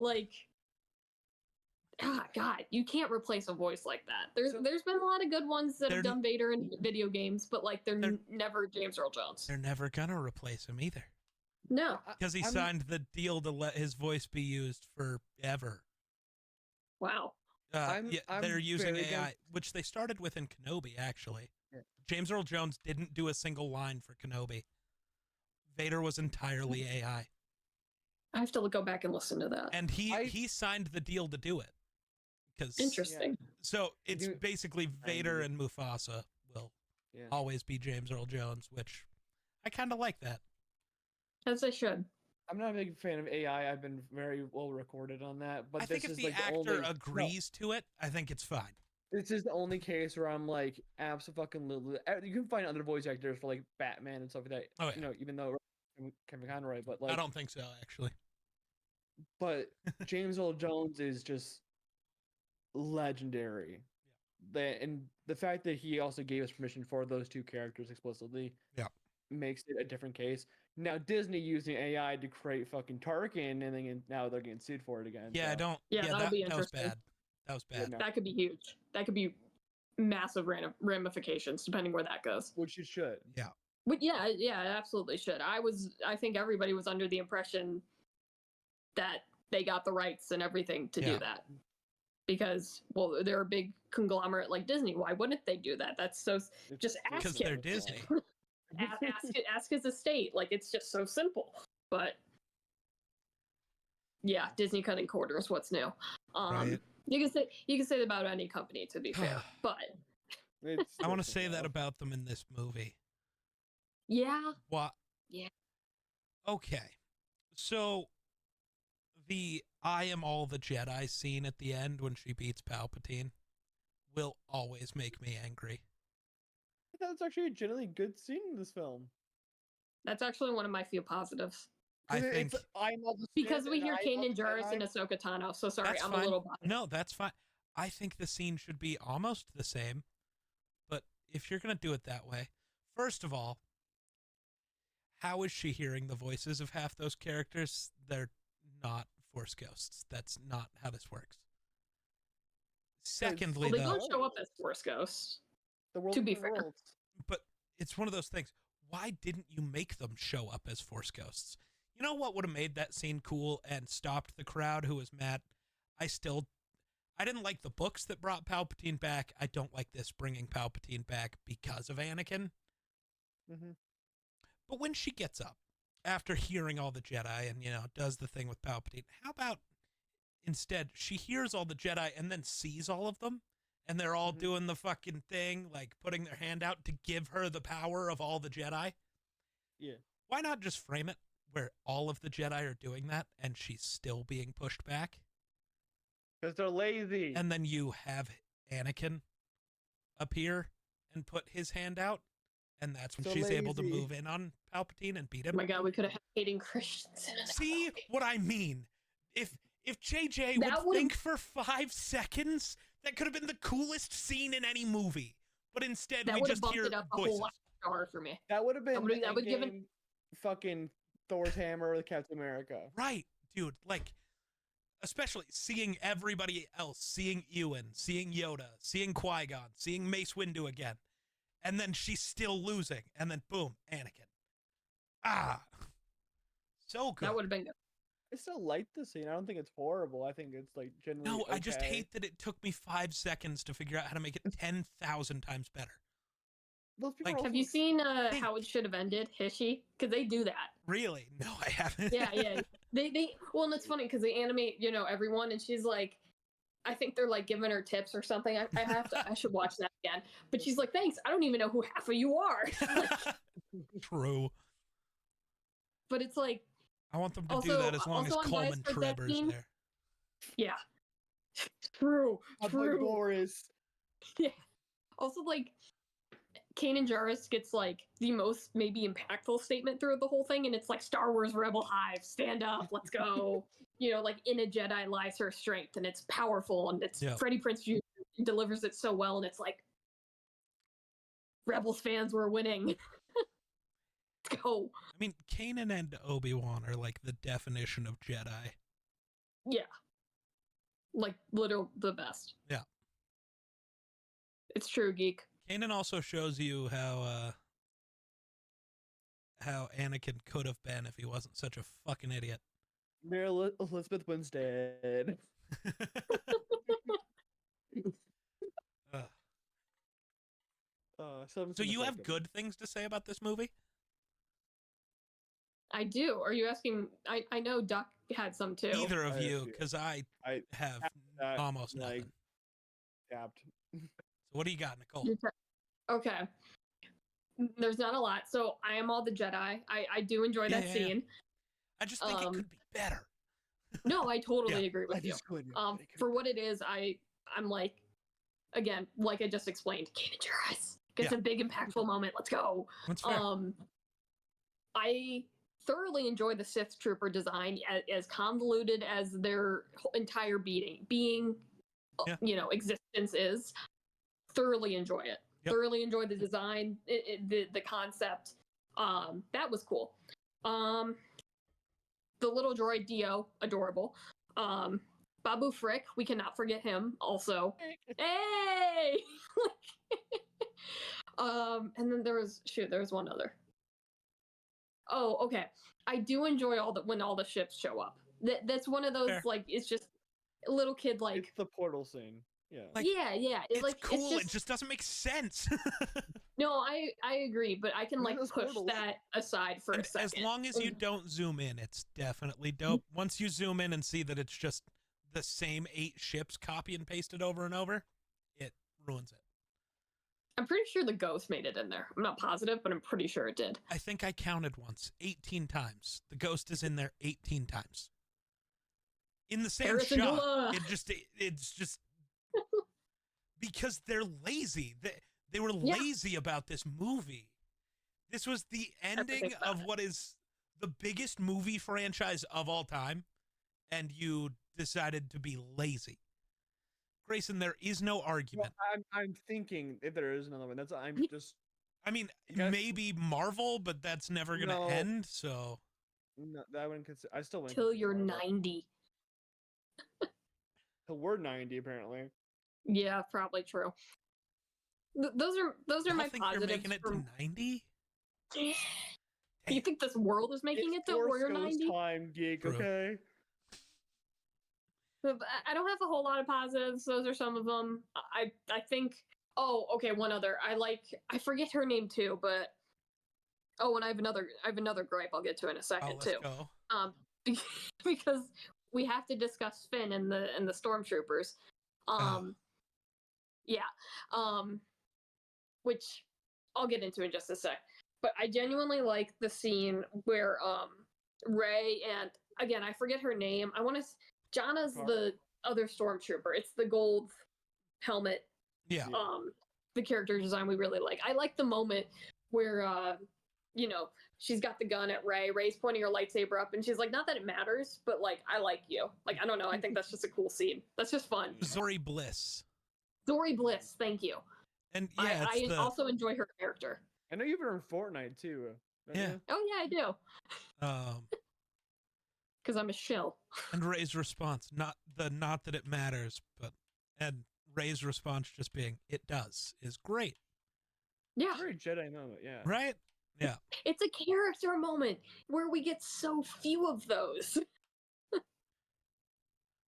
Like, God, you can't replace a voice like that. There's been a lot of good ones that have done Vader in video games, but like they're never James Earl Jones. They're never gonna replace him either. No, because he signed the deal to let his voice be used forever. Wow. They're using AI, which they started with in Kenobi, actually. Yeah. James Earl Jones didn't do a single line for Kenobi. Vader was entirely AI. I have to go back and listen to that. And he signed the deal to do it. Interesting. Yeah. So it's basically Vader and Mufasa will always be James Earl Jones, which I kind of like that. As I should. I'm not a big fan of AI. I've been very well recorded on that. But I think if the actor agrees to it, I think it's fine. This is the only case where I'm like, absolutely. You can find other voice actors for like Batman and stuff like that. Oh, yeah. You know, even though Kevin Conroy, but like I don't think so, actually. But James Earl Jones is just legendary. And the fact that he also gave us permission for those two characters explicitly, makes it a different case. Now Disney using AI to create fucking Tarkin, and then now they're getting sued for it again. Yeah, so. That was bad. That was bad. Yeah, no. That could be huge. That could be massive ramifications depending where that goes. Which it should. Yeah. But yeah, it absolutely should. I think everybody was under the impression that they got the rights and everything to do that. Because, well, they're a big conglomerate like Disney. Why wouldn't they do that? That's so. Just ask him. Because they're Disney. ask his estate. Like, it's just so simple. But yeah, Disney cutting corners. What's new? Right. You can say that about any company, to be fair. But I want to say that about them in this movie. Yeah. What? Yeah. Okay. So the I am all the Jedi scene at the end when she beats Palpatine will always make me angry. That's actually a generally good scene in this film. That's actually one of my few positives. I think because we hear Kanan Jarrus and Ahsoka Tano. So sorry, I'm a little biased. No, that's fine. I think the scene should be almost the same, but if you're gonna do it that way, first of all, how is she hearing the voices of half those characters? They're not Force ghosts. That's not how this works. Secondly, they don't show up as Force ghosts. To be fair, but it's one of those things. Why didn't you make them show up as Force ghosts? You know what would have made that scene cool and stopped the crowd who was mad? I didn't like the books that brought Palpatine back. I don't like this bringing Palpatine back because of Anakin. Mm-hmm. But when she gets up after hearing all the Jedi and, does the thing with Palpatine, how about instead she hears all the Jedi and then sees all of them and they're all doing the fucking thing, like putting their hand out to give her the power of all the Jedi? Yeah. Why not just frame it where all of the Jedi are doing that and she's still being pushed back? Because they're lazy. And then you have Anakin appear and put his hand out, and that's when she's able to move in on Palpatine and beat him. Oh my God, we could have had Hayden Christensen. See what I mean? If JJ would think for 5 seconds, that could have been the coolest scene in any movie. But instead, we just hear it up voices. A whole star for me. That would have been that would given fucking Thor's hammer with Captain America. Right, dude. Like, especially seeing everybody else, seeing Ewan, seeing Yoda, seeing Qui-Gon, seeing Mace Windu again. And then she's still losing. And then, boom, Anakin. So good. That would have been good. I still like the scene. I don't think it's horrible. I think it's, like, genuinely No, okay. I just hate that it took me 5 seconds to figure out how to make it 10,000 times better. Those people have you seen how it should have ended, Hishy? Because they do that. Really? No, I haven't. Yeah. Well, and it's funny because they animate, everyone, and she's like, I think they're like giving her tips or something. I should watch that again. But she's like, thanks. I don't even know who half of you are. True. But it's like, I want them to do that as long as Coleman Trevor's there. Yeah. True. Glorious. Yeah. Also, like, Kanan Jarrus gets like the most maybe impactful statement through the whole thing, and it's like Star Wars Rebel Hive, stand up, let's go. Like in a Jedi lies her strength, and it's powerful, and it's Freddie Prinze Jr. delivers it so well, and it's like Rebels fans were winning. Let's go. I mean, Kanan and Obi-Wan are like the definition of Jedi. Yeah. Like, literal the best. Yeah. It's true, Geek. Kanan also shows you how Anakin could have been if he wasn't such a fucking idiot. Mary Elizabeth Winstead. So you have good things to say about this movie? I do. Are you asking? I know Duck had some too. Either of you, because I have almost nothing. Tapped. So what do you got, Nicole? Okay. There's not a lot. So I am all the Jedi. I do enjoy that scene. I just think it could be better. No, I totally agree with you. For what it is, I'm like, again, like I just explained, Kanan Jarrus gets a big impactful moment. Let's go. That's fair. I thoroughly enjoy the Sith Trooper design, as convoluted as their entire being, existence is. Thoroughly enjoy it. Yep. Thoroughly enjoy the design, the concept. That was cool. The little droid Dio, adorable. Babu Frick, we cannot forget him also. Hey! And then there was one other. Oh, okay. I do enjoy when all the ships show up. That's one of those, like, it's just a little kid, like, it's the portal scene. Yeah. Like, yeah. It's cool. It just doesn't make sense. No, I agree, but I can, like, push that aside for a second. As long as you don't zoom in, it's definitely dope. Once you zoom in and see that it's just the same 8 ships copy and pasted over and over, it ruins it. I'm pretty sure the ghost made it in there. I'm not positive, but I'm pretty sure it did. I think I counted once. 18 times. The ghost is in there 18 times. In the same shot. It's just because they're lazy. They were lazy about this movie. This was the ending of what is the biggest movie franchise of all time, and you decided to be lazy. Grayson, there is no argument. Well, I'm thinking if there is another one. I mean, maybe Marvel, but that's never gonna end. So no, that wouldn't consider. I still wouldn't. Till you're 90. Till we're 90, apparently. Yeah, probably true. Those are my positives. You're making it to 90? You think this world is making it to where you're 90? Time, Geek. True. Okay. I don't have a whole lot of positives. Those are some of them. I think. Oh, okay. One other. I forget her name too, but and I have another gripe. I'll get to in a second too. Go. Because we have to discuss Finn and the stormtroopers. Which I'll get into in just a sec. But I genuinely like the scene where Rey and, again, I forget her name. Janna's the other stormtrooper. It's the gold helmet. Yeah. The character design we really like. I like the moment where she's got the gun at Rey. Rey's pointing her lightsaber up, and she's like, not that it matters, but, like, I like you. Like, I don't know. I think that's just a cool scene. That's just fun. Zori Bliss. Thank you. And yeah, I also enjoy her character. I know you've been in Fortnite too. Yeah. Oh yeah, I do. Because I'm a shill. And Rey's response, not that it matters, and Rey's response just being, it does, is great. Yeah. Very Jedi moment, yeah. Right? Yeah. It's a character moment where we get so few of those.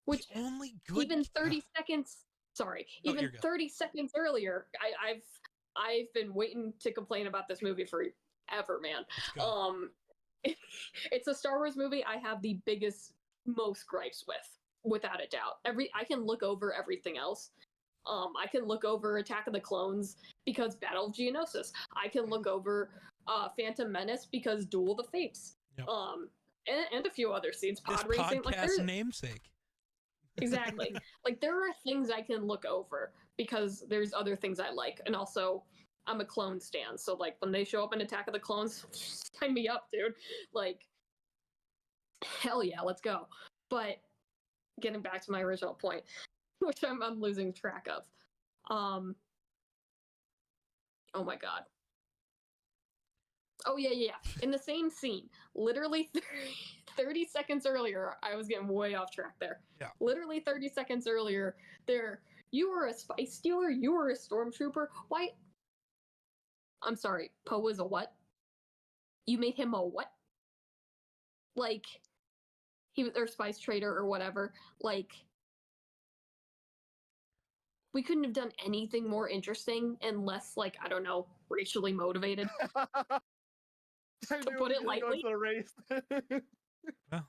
Which only good even 30 seconds. Sorry, even 30 seconds earlier, I've been waiting to complain about this movie forever, man. It's a Star Wars movie I have the most gripes with, without a doubt. I can look over everything else. I can look over Attack of the Clones because Battle of Geonosis. I can look over Phantom Menace because Duel of the Fates. Yep. And a few other scenes. Pod this racing. Podcast namesake. Exactly. Like, there are things I can look over because there's other things I like. And also, I'm a clone stan. So, like, when they show up in Attack of the Clones, sign me up, dude. Like, hell yeah, let's go. But getting back to my original point, which I'm losing track of. Oh my god. Oh yeah. In the same scene, literally 30 seconds earlier, I was getting way off track there. Yeah. Literally 30 seconds earlier, you were a spice stealer, you were a stormtrooper. Why? I'm sorry, Poe was a what? You made him a what? Like, he was their spice trader or whatever. Like, we couldn't have done anything more interesting and less, like, I don't know, racially motivated. To put it lightly. Well,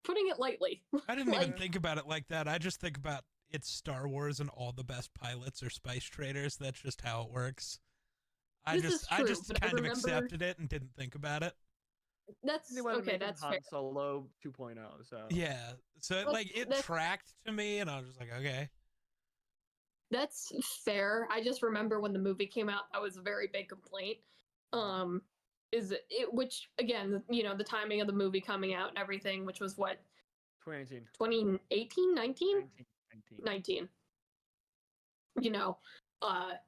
putting it lightly. I didn't even think about it like that. I just think about it's Star Wars and all the best pilots are spice traders. That's just how it works. I just kind of accepted it and didn't think about it. That's okay. That's Han Solo 2.0. So yeah, so it tracked to me, and I was just like, okay. That's fair. I just remember when the movie came out, that was a very big complaint. Is it which again, you know, the timing of the movie coming out and everything, which was what 2018, 19. You know,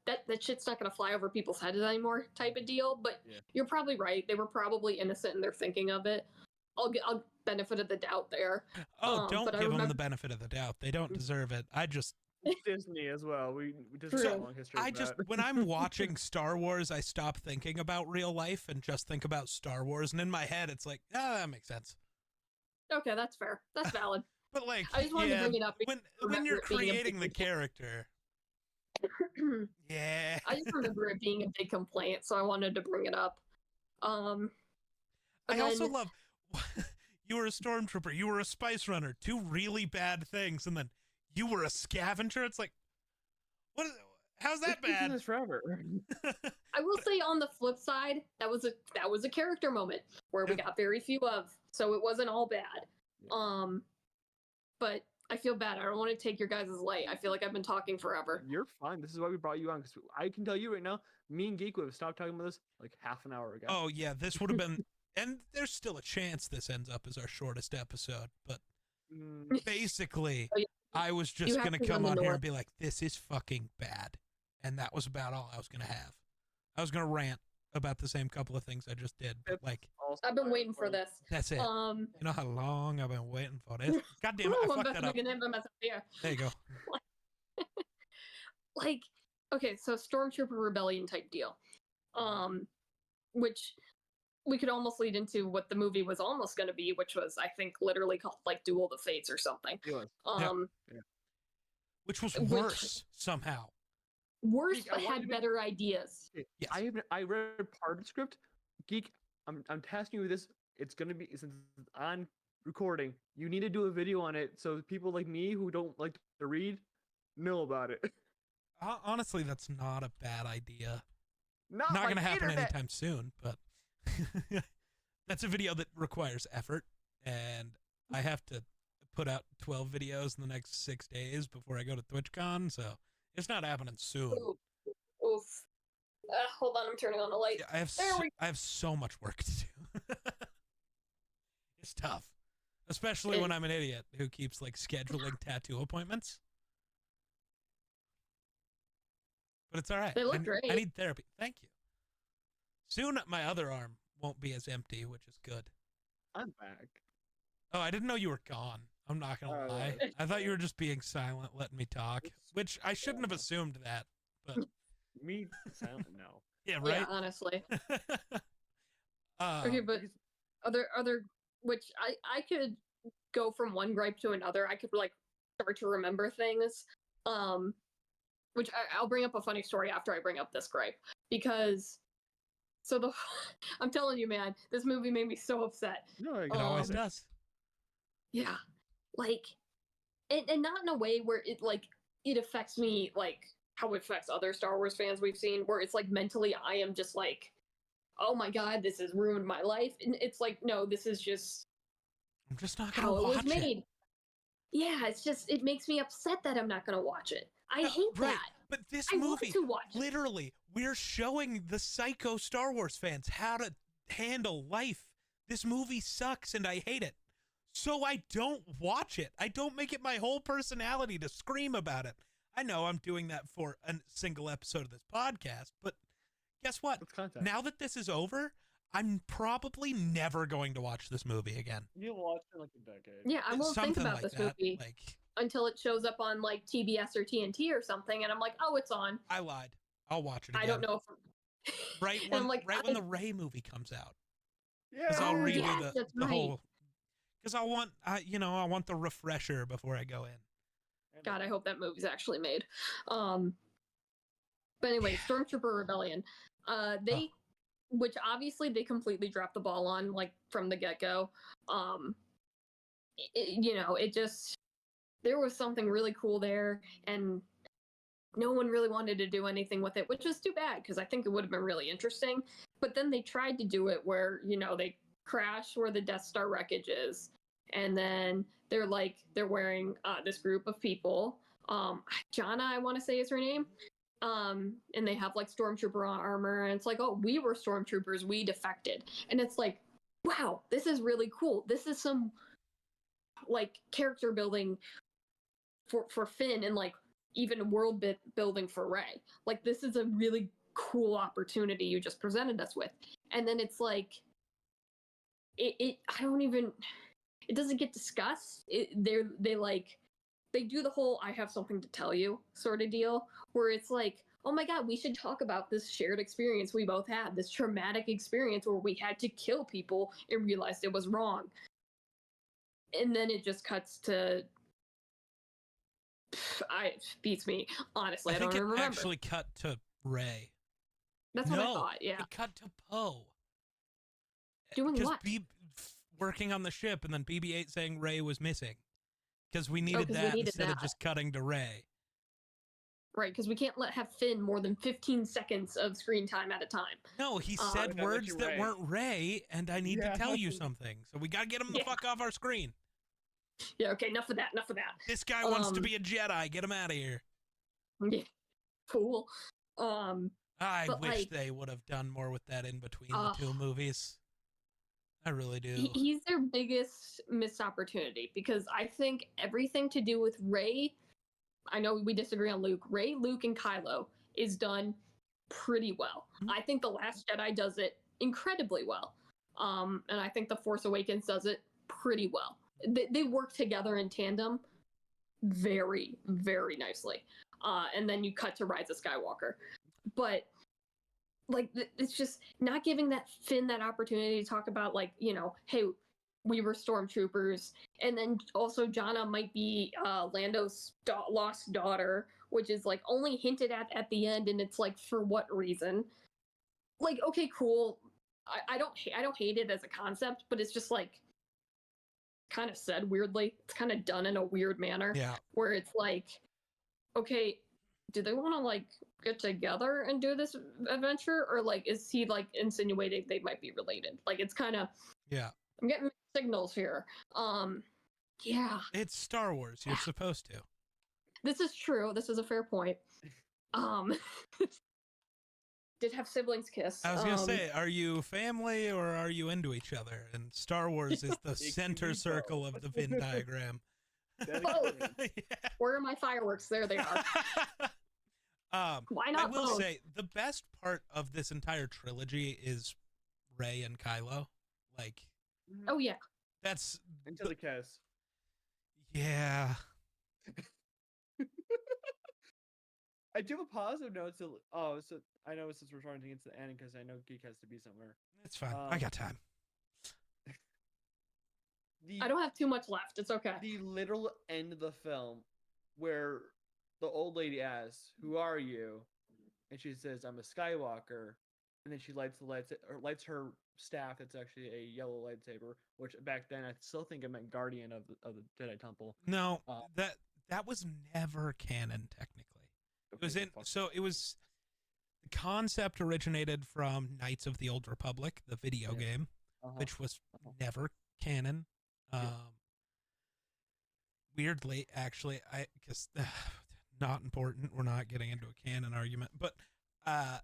that shit's not gonna fly over people's heads anymore, type of deal. But you're probably right. They were probably innocent in their thinking of it. I'll benefit of the doubt there. Oh, don't give them the benefit of the doubt. They don't deserve it. I just Disney as well. We just got a long history. When I'm watching Star Wars, I stop thinking about real life and just think about Star Wars. And in my head, it's like, that makes sense. Okay, that's fair. That's valid. But like, I just wanted to bring it up when you're creating the character. Yeah. I just remember it being a big complaint, so I wanted to bring it up. I also love you were a stormtrooper, you were a spice runner, two really bad things, and then you were a scavenger. It's like, how's that bad? This forever. I will say on the flip side, that was a character moment where we got very few of, so it wasn't all bad. But I feel bad. I don't want to take your guys' light. I feel like I've been talking forever. You're fine. This is why we brought you on, because I can tell you right now, me and Geek would have stopped talking about this like half an hour ago. Oh yeah, this would have been, and there's still a chance this ends up as our shortest episode, but basically, I was just going to come on here and be like, this is fucking bad. And that was about all I was going to have. I was going to rant about the same couple of things I just did. But like, I've been waiting for this. That's it. You know how long I've been waiting for this? God damn it, I fucked that up. There you go. Like, okay, so Stormtrooper Rebellion type deal. Which we could almost lead into what the movie was almost going to be, which was, I think, literally called like Duel of the Fates or something. Which was worse somehow. Worse, but had better ideas. Yes. I read part of the script. Geek, I'm tasking you with this. It's gonna be, since it's on recording, you need to do a video on it so people like me who don't like to read know about it. Honestly, that's not a bad idea. Not going to happen anytime soon, but that's a video that requires effort, and I have to put out 12 videos in the next 6 days before I go to TwitchCon, so it's not happening soon. Oof. Hold on, I'm turning on the light. Yeah, I have so much work to do. It's tough, especially when I'm an idiot who keeps like scheduling tattoo appointments. But it's all right. They look great. I need therapy. Thank you. Soon, my other arm won't be as empty, which is good. I'm back. Oh, I didn't know you were gone. I'm not going to lie. I thought you were just being silent, letting me talk, which I shouldn't have assumed that. But me silent? No. Yeah, right? Yeah, honestly. Okay, but other, which I could go from one gripe to another. I could like start to remember things. Which I'll bring up a funny story after I bring up this gripe, because I'm telling you, man, this movie made me so upset. No, it always does. Yeah, like, and not in a way where it affects me like how it affects other Star Wars fans we've seen, where it's like mentally I am just like, oh my god, this has ruined my life. And it's like, no, this is just I'm just not gonna how watch it was made. Yeah, it's just, it makes me upset that I'm not gonna watch it. I hate that. But this I movie, want to watch it. literally, we're showing the psycho Star Wars fans how to handle life. This movie sucks and I hate it. So I don't watch it. I don't make it my whole personality to scream about it. I know I'm doing that for a single episode of this podcast, but guess what? Now that this is over, I'm probably never going to watch this movie again. You'll watch it in like a decade. Yeah, I won't think about this movie like, until it shows up on like TBS or TNT or something, and I'm like, oh, it's on. I lied. I'll watch it again. I don't know if right when when the Ray movie comes out. Yeah, because I'll redo yes, the whole. Because I want the refresher before I go in. God, I hope that movie's actually made. But anyway, Stormtrooper Rebellion. Which obviously they completely dropped the ball on, like from the get-go. It just, there was something really cool there, and no one really wanted to do anything with it, which is too bad because I think it would have been really interesting. But then they tried to do it where, they crash where the Death Star wreckage is, and then they're wearing this group of people. Jana, I want to say is her name. And they have like stormtrooper armor, and it's like, oh, we were stormtroopers, we defected, and it's like, wow, this is really cool. This is some like character building for Finn, and like even world building for Rey. Like, this is a really cool opportunity you just presented us with. And then it's like, it doesn't get discussed. They do the whole I have something to tell you sort of deal, where it's like, oh my God, we should talk about this shared experience we both had, this traumatic experience where we had to kill people and realized it was wrong. And then it just cuts to, it beats me, honestly. I don't remember. It actually cut to Rey. That's what I thought, yeah. It cut to Poe. Doing what? Working on the ship, and then BB-8 saying Rey was missing. Because we needed that instead of just cutting to Rey. Right, because we can't have Finn more than 15 seconds of screen time at a time. No, he said words that weren't Rey, and I need to tell you something. So we got to get him the fuck off our screen. Yeah, okay, enough of that. This guy wants to be a Jedi. Get him out of here. Yeah, cool. I wish they would have done more with that in between the two movies. I really do. He's their biggest missed opportunity, because I think everything to do with Rey, I know we disagree on Luke, Rey, Luke, and Kylo is done pretty well. Mm-hmm. I think The Last Jedi does it incredibly well. And I think The Force Awakens does it pretty well. They work together in tandem very, very nicely. And then you cut to Rise of Skywalker. But like, it's just not giving that Finn that opportunity to talk about, like, hey, we were stormtroopers. And then also Jana might be Lando's lost daughter, which is like only hinted at the end, and it's like, for what reason? Like, okay, cool. I don't hate it as a concept, but it's just like kind of said weirdly. It's kind of done in a weird manner. Yeah. Where it's like, okay, do they want to like get together and do this adventure, or like is he like insinuating they might be related? Like, it's kind of, yeah, I'm getting signals here. Yeah, it's Star Wars, you're supposed to. This is true, this is a fair point. Did have siblings kiss. I was gonna say, are you family or are you into each other? And Star Wars is the center circle of the Venn diagram. Oh, yeah. Where are my fireworks? There they are. Why not? I will say the best part of this entire trilogy is Rey and Kylo. Like, oh yeah, that's until the kiss. Yeah. I do have a positive note. So I know since we're trying to get to the end, because I know Geek has to be somewhere. It's fine. I got time. I don't have too much left. It's okay. The literal end of the film, where the old lady asks, "Who are you?" and she says, "I'm a Skywalker," and then she lights her staff. It's actually a yellow lightsaber, which back then I still think it meant guardian of the Jedi Temple. No, that was never canon technically. It was the concept originated from Knights of the Old Republic, the video game, which was never canon. Weirdly, actually, because not important. We're not getting into a canon argument, but I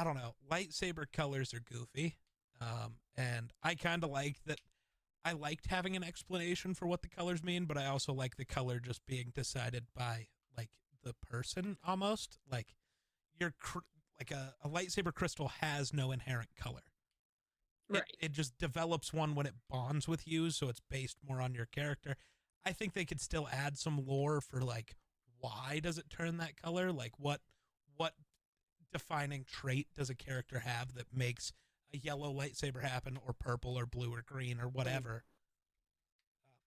don't know. Lightsaber colors are goofy, and I kind of like that. I liked having an explanation for what the colors mean, but I also like the color just being decided by like the person almost. Like like a lightsaber crystal has no inherent color. Right. It just develops one when it bonds with you, so it's based more on your character. I think they could still add some lore for like why does it turn that color? Like what defining trait does a character have that makes a yellow lightsaber happen, or purple or blue or green or whatever?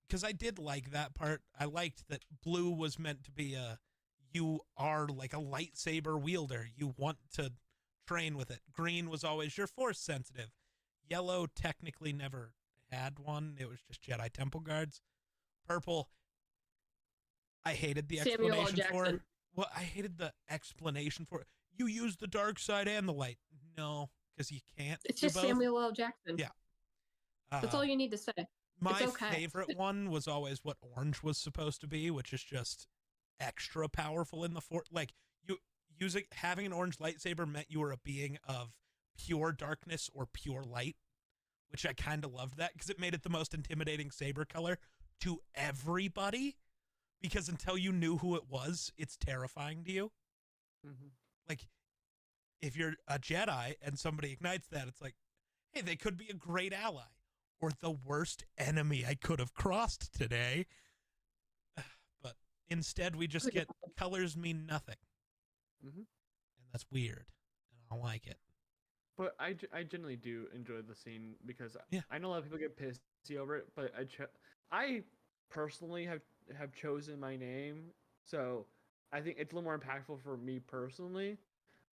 Because I did like that part. I liked that blue was meant to be you are like a lightsaber wielder. You want to train with it. Green was always you're force sensitive. Yellow technically never had one. It was just Jedi Temple Guards. Purple, I hated the Samuel L. explanation for. Jackson. Well, I hated the explanation for it. You use the dark side and the light. No, because you can't. It's do just both. Samuel L. Jackson. Yeah. That's all you need to say. My It's okay. favorite one was always what orange was supposed to be, which is just extra powerful in the force. Like having an orange lightsaber meant you were a being of pure darkness or pure light, which I kind of loved that because it made it the most intimidating saber color to everybody. Because until you knew who it was, it's terrifying to you. Mm-hmm. Like if you're a Jedi and somebody ignites that, it's like, hey, they could be a great ally. Or the worst enemy I could have crossed today. But instead, we just get colors mean nothing. Mm-hmm. And that's weird. And I don't like it. But I generally do enjoy the scene because I know a lot of people get pissy over it, but I personally have chosen my name. So I think it's a little more impactful for me personally.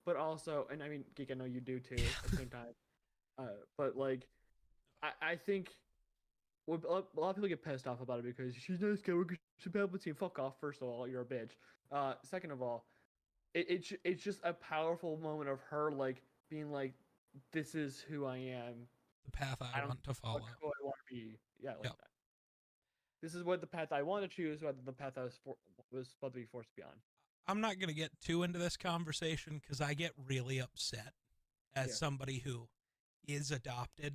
But also, and I mean, Geek, I know you do too at the same time. But like, I think a lot of people get pissed off about it because she's not Skywalker, she's Palpatine. Fuck off. First of all, you're a bitch. Second of all, it's just a powerful moment of her like being like, this is who I am. The path I want to follow. Who I want to be. Yeah, like Yep. that. This is what the path I want to choose, rather than the path I was supposed to be forced to be on. I'm not going to get too into this conversation because I get really upset as somebody who is adopted.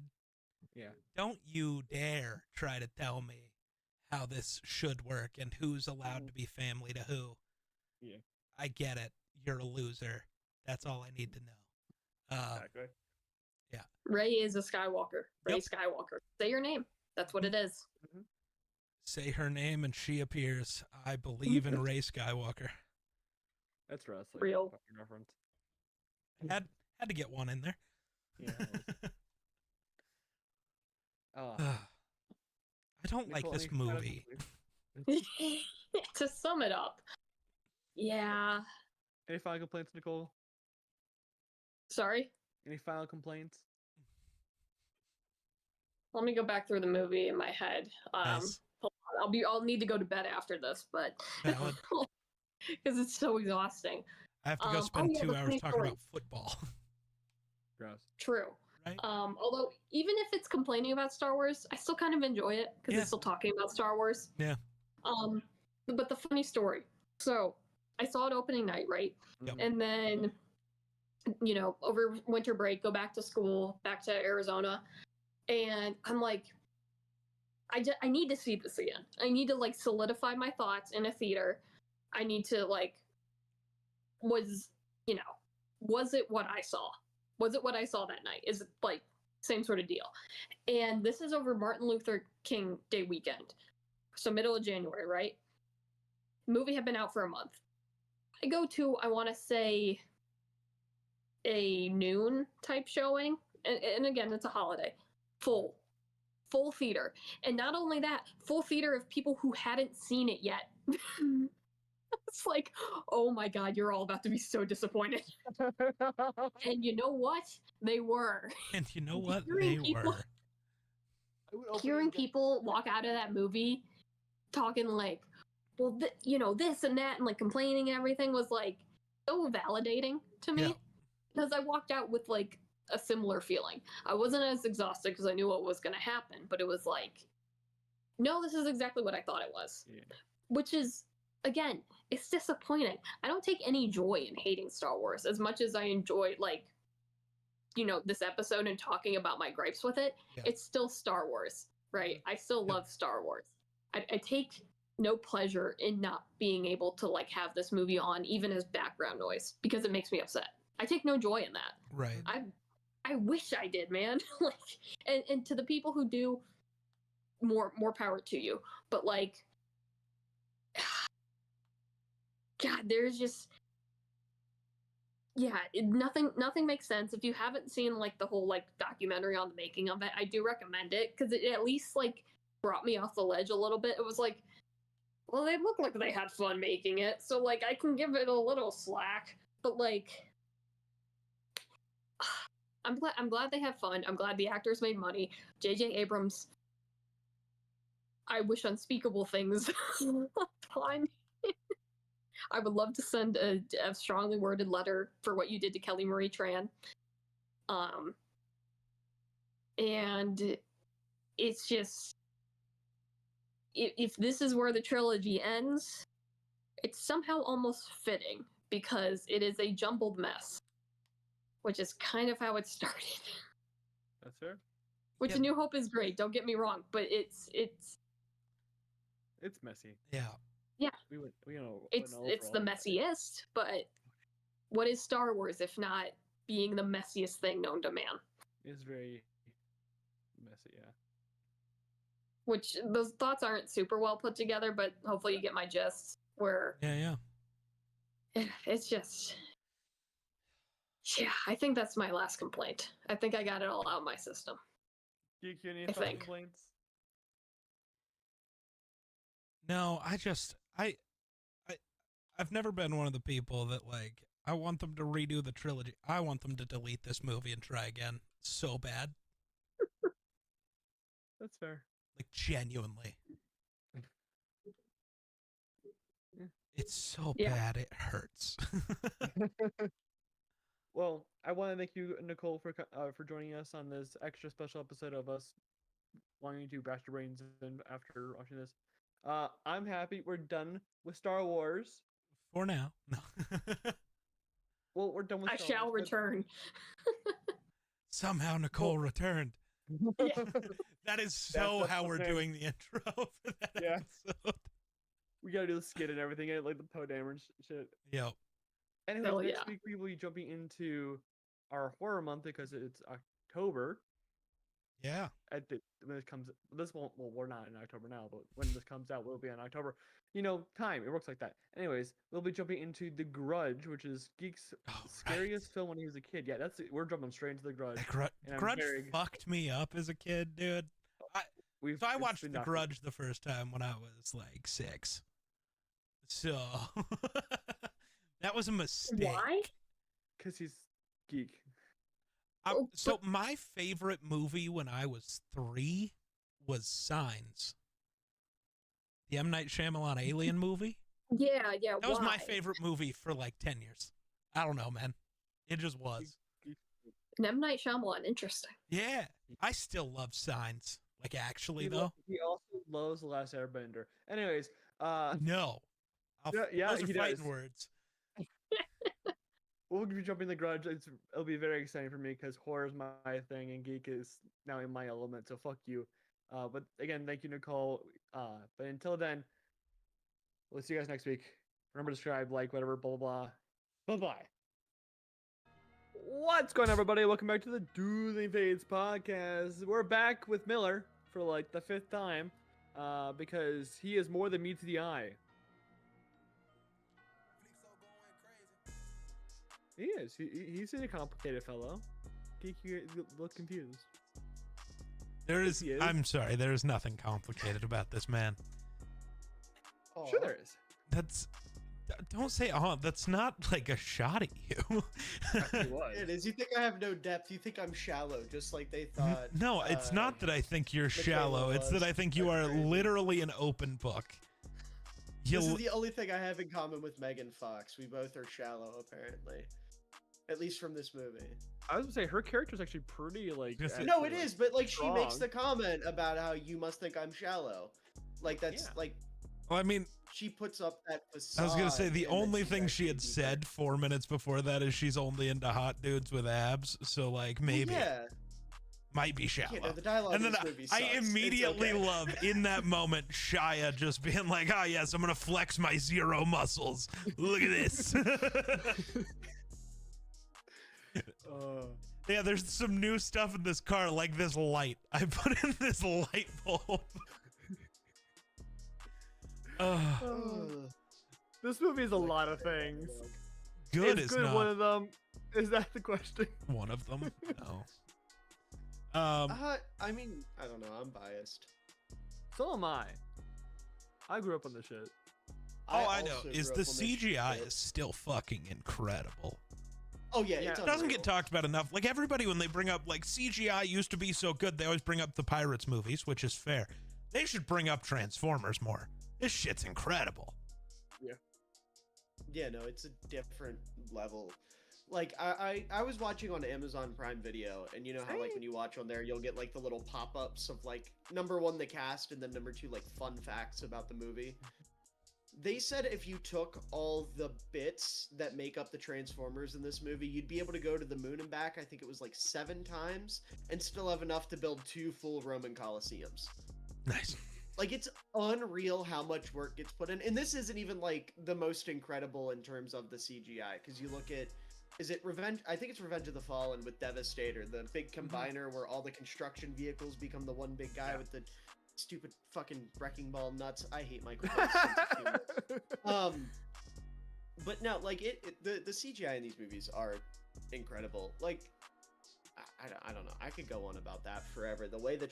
Yeah. Don't you dare try to tell me how this should work and who's allowed to be family to who. Yeah. I get it. You're a loser. That's all I need to know. Exactly. Yeah. Rey is a Skywalker. Rey Yep. Skywalker. Say your name. That's what it is. Mm-hmm. Say her name and she appears. I believe in Rey Skywalker. That's wrestling. Real. Fucking reference. Had to get one in there. Yeah. I don't like this movie. To sum it up, yeah. Any final complaints, Nicole? Sorry? Any final complaints? Let me go back through the movie in my head. Nice. Hold on. I'll need to go to bed after this, but because it's so exhausting. I have to go spend 2 hours talking story. about football. Gross. True. Right? Although even if it's complaining about Star Wars, I still kind of enjoy it because it's still talking about Star Wars. Yeah. But the funny story. So I saw it opening night, right? Yep. And then, over winter break, go back to school, back to Arizona, and I'm like, I need to see this again. I need to like solidify my thoughts in a theater. I need to like, was it what I saw? Was it what I saw that night? Is it like same sort of deal? And this is over Martin Luther King Day weekend. So middle of January, right? Movie had been out for a month. I go to, I want to say, a noon type showing. And again, it's a holiday. Full theater. And not only that, full theater of people who hadn't seen it yet. It's like, oh my God, you're all about to be so disappointed. And you know what? They were. And you know what? They were. Hearing people walk out of that movie talking like, well, this and that, and like complaining and everything was like so validating to me. Because I walked out with like a similar feeling. I wasn't as exhausted because I knew what was going to happen, but it was like, no, this is exactly what I thought it was. Yeah. Which is, again, it's disappointing. I don't take any joy in hating Star Wars as much as I enjoy, like, this episode and talking about my gripes with it. Yeah. It's still Star Wars, right? I still love Star Wars. I take no pleasure in not being able to, like, have this movie on, even as background noise, because it makes me upset. I take no joy in that. Right. I wish I did, man. Like, and to the people who do, more power to you. But like, God, there's just, yeah, nothing makes sense. If you haven't seen like the whole like documentary on the making of it, I do recommend it because it at least like brought me off the ledge a little bit. It was like, well, they look like they had fun making it, so like I can give it a little slack. But like, I'm glad they had fun. I'm glad the actors made money. J.J. Abrams, I wish unspeakable things upon. I would love to send a strongly worded letter for what you did to Kelly Marie Tran. And it's just, if this is where the trilogy ends, it's somehow almost fitting because it is a jumbled mess, which is kind of how it started. That's fair. Which Yeah. A New Hope is great, don't get me wrong, but it's messy. Yeah. Yeah. We know it's the messiest, but what is Star Wars if not being the messiest thing known to man? It's very messy, yeah. Which those thoughts aren't super well put together, but hopefully you get my gist. Where Yeah. it's just, yeah, I think that's my last complaint. I think I got it all out of my system. Geek, you any I thoughts, think. complaints? No, I've never been one of the people that like I want them to redo the trilogy. I want them to delete this movie and try again so bad. That's fair. Like genuinely. Yeah. It's so Yeah. bad it hurts. Well, I want to thank you, Nicole, for joining us on this extra special episode of us wanting to bash your brains in after watching this. I'm happy we're done with Star Wars. For now. No. Well, we're done with I Star shall Wars, return. Somehow Nicole returned. That is so That's how the we're thing. doing the intro for that Yeah. episode. We gotta do the skit and everything, like the Poe Dameron shit. Yep. Anyways, Hell next yeah. week we will be jumping into our horror month because it's October. Yeah. When it comes, this won't. Well, we're not in October now, but when this comes out, we'll be in October. Time, it works like that. Anyways, we'll be jumping into The Grudge, which is Geek's scariest film when he was a kid. Yeah, we're jumping straight into The Grudge. The Grudge fucked me up as a kid, dude. I watched The Grudge the first time when I was like 6. So that was a mistake. Why? Because he's geek. So my favorite movie when I was 3 was Signs. The M. Night Shyamalan alien movie. Yeah. That was my favorite movie for like 10 years. I don't know, man. It just was. And M. Night Shyamalan, interesting. Yeah. I still love Signs. Like, actually, He though. He also loves The Last Airbender. Anyways, No. yeah, those are he fighting does. words. We'll be jumping The Grudge. It'll be very exciting for me because horror is my thing and geek is now in my element. So fuck you. But again, thank you, Nicole. But until then, we'll see you guys next week. Remember to subscribe, like, whatever, blah blah blah. Bye bye. What's going on, everybody? Welcome back to the Dueling Fates podcast. We're back with Miller for like the 5th time, because he is more than meets the eye. He is. He's a complicated fellow. Geek, you look confused. I'm sorry, there is nothing complicated about this man. Sure there is. Don't say, that's not like a shot at you. It is. You think I have no depth. You think I'm shallow, just like they thought. No, it's not that I think you're shallow. It's that I think you are literally an open book. This is the only thing I have in common with Megan Fox. We both are shallow, apparently. At least from this movie. I was gonna say her character's actually pretty like. No, it is, but like strong. she makes the comment about how you must think I'm shallow. Like that's like. Well, I mean, she puts up that facade. I was gonna say the and then only she's thing she had actually said 4 minutes before that is she's only into hot dudes with abs. So like maybe might be shallow. The dialogue And in then this movie I sucks. It's immediately okay. love in that moment Shia just being like, "Oh yes, I'm gonna flex my zero muscles. Look at this." Yeah, there's some new stuff in this car, like this light. I put in this light bulb. This movie is a lot of things. Good is is good not one of them. Is that the question? one of them. No. I mean, I don't know. I'm biased. So am I. I grew up on this shit. I know. also Is grew the up on this CGI shit. is still fucking incredible. Oh yeah, Yeah. it's It doesn't get unreal. talked about enough. Like everybody, when they bring up like CGI used to be so good, they always bring up the Pirates movies, which is fair. They should bring up Transformers more. This shit's incredible. Yeah, no, it's a different level. Like I was watching on Amazon Prime Video, and you know how like when you watch on there, you'll get like the little pop-ups of like number one the cast, and then number two like fun facts about the movie. They said if you took all the bits that make up the Transformers in this movie, you'd be able to go to the moon and back. I think it was like 7 times, and still have enough to build 2 full Roman Colosseums. Nice. Like, it's unreal how much work gets put in. And this isn't even, like, the most incredible in terms of the CGI. Because you look at, is it Revenge? I think it's Revenge of the Fallen with Devastator, the big combiner where all the construction vehicles become the one big guy with the stupid fucking wrecking ball nuts. I hate Michael Bay's sense of humor. But no, like, the CGI in these movies are incredible. Like, I don't know. I could go on about that forever. The way the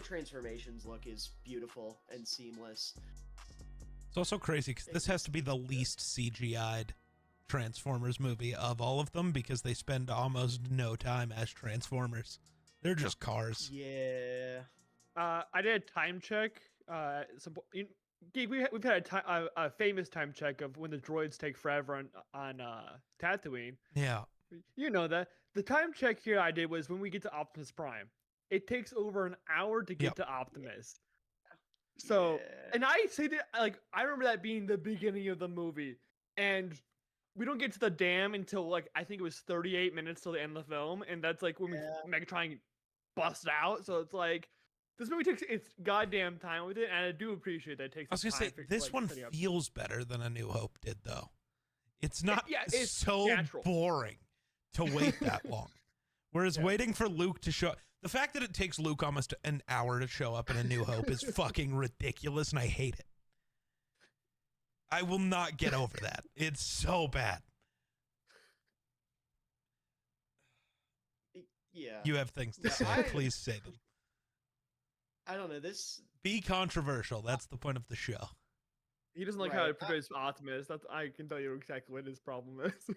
transformations look is beautiful and seamless. It's also crazy because this has to be the least CGI'd Transformers movie of all of them because they spend almost no time as Transformers. They're just cars. Yeah. I did a time check. We've had a famous time check of when the droids take forever on Tatooine. Yeah. You know that. The time check here I did was when we get to Optimus Prime. It takes over an hour to get to Optimus. So, and I say that, like, I remember that being the beginning of the movie. And we don't get to the dam until, like, I think it was 38 minutes till the end of the film. And that's, like, when Megatron busts out. So it's like, this movie takes its goddamn time with it. And I do appreciate that it takes I was going to say, this one feels better than A New Hope did, though. It's not it's so natural. boring to wait that long. Whereas waiting for Luke to show, the fact that it takes Luke almost an hour to show up in A New Hope is fucking ridiculous, and I hate it. I will not get over that. It's so bad. Yeah. You have things to say. Please say them. I don't know. Be controversial. That's the point of the show. He doesn't like how it portrays Optimus. I can tell you exactly what his problem is.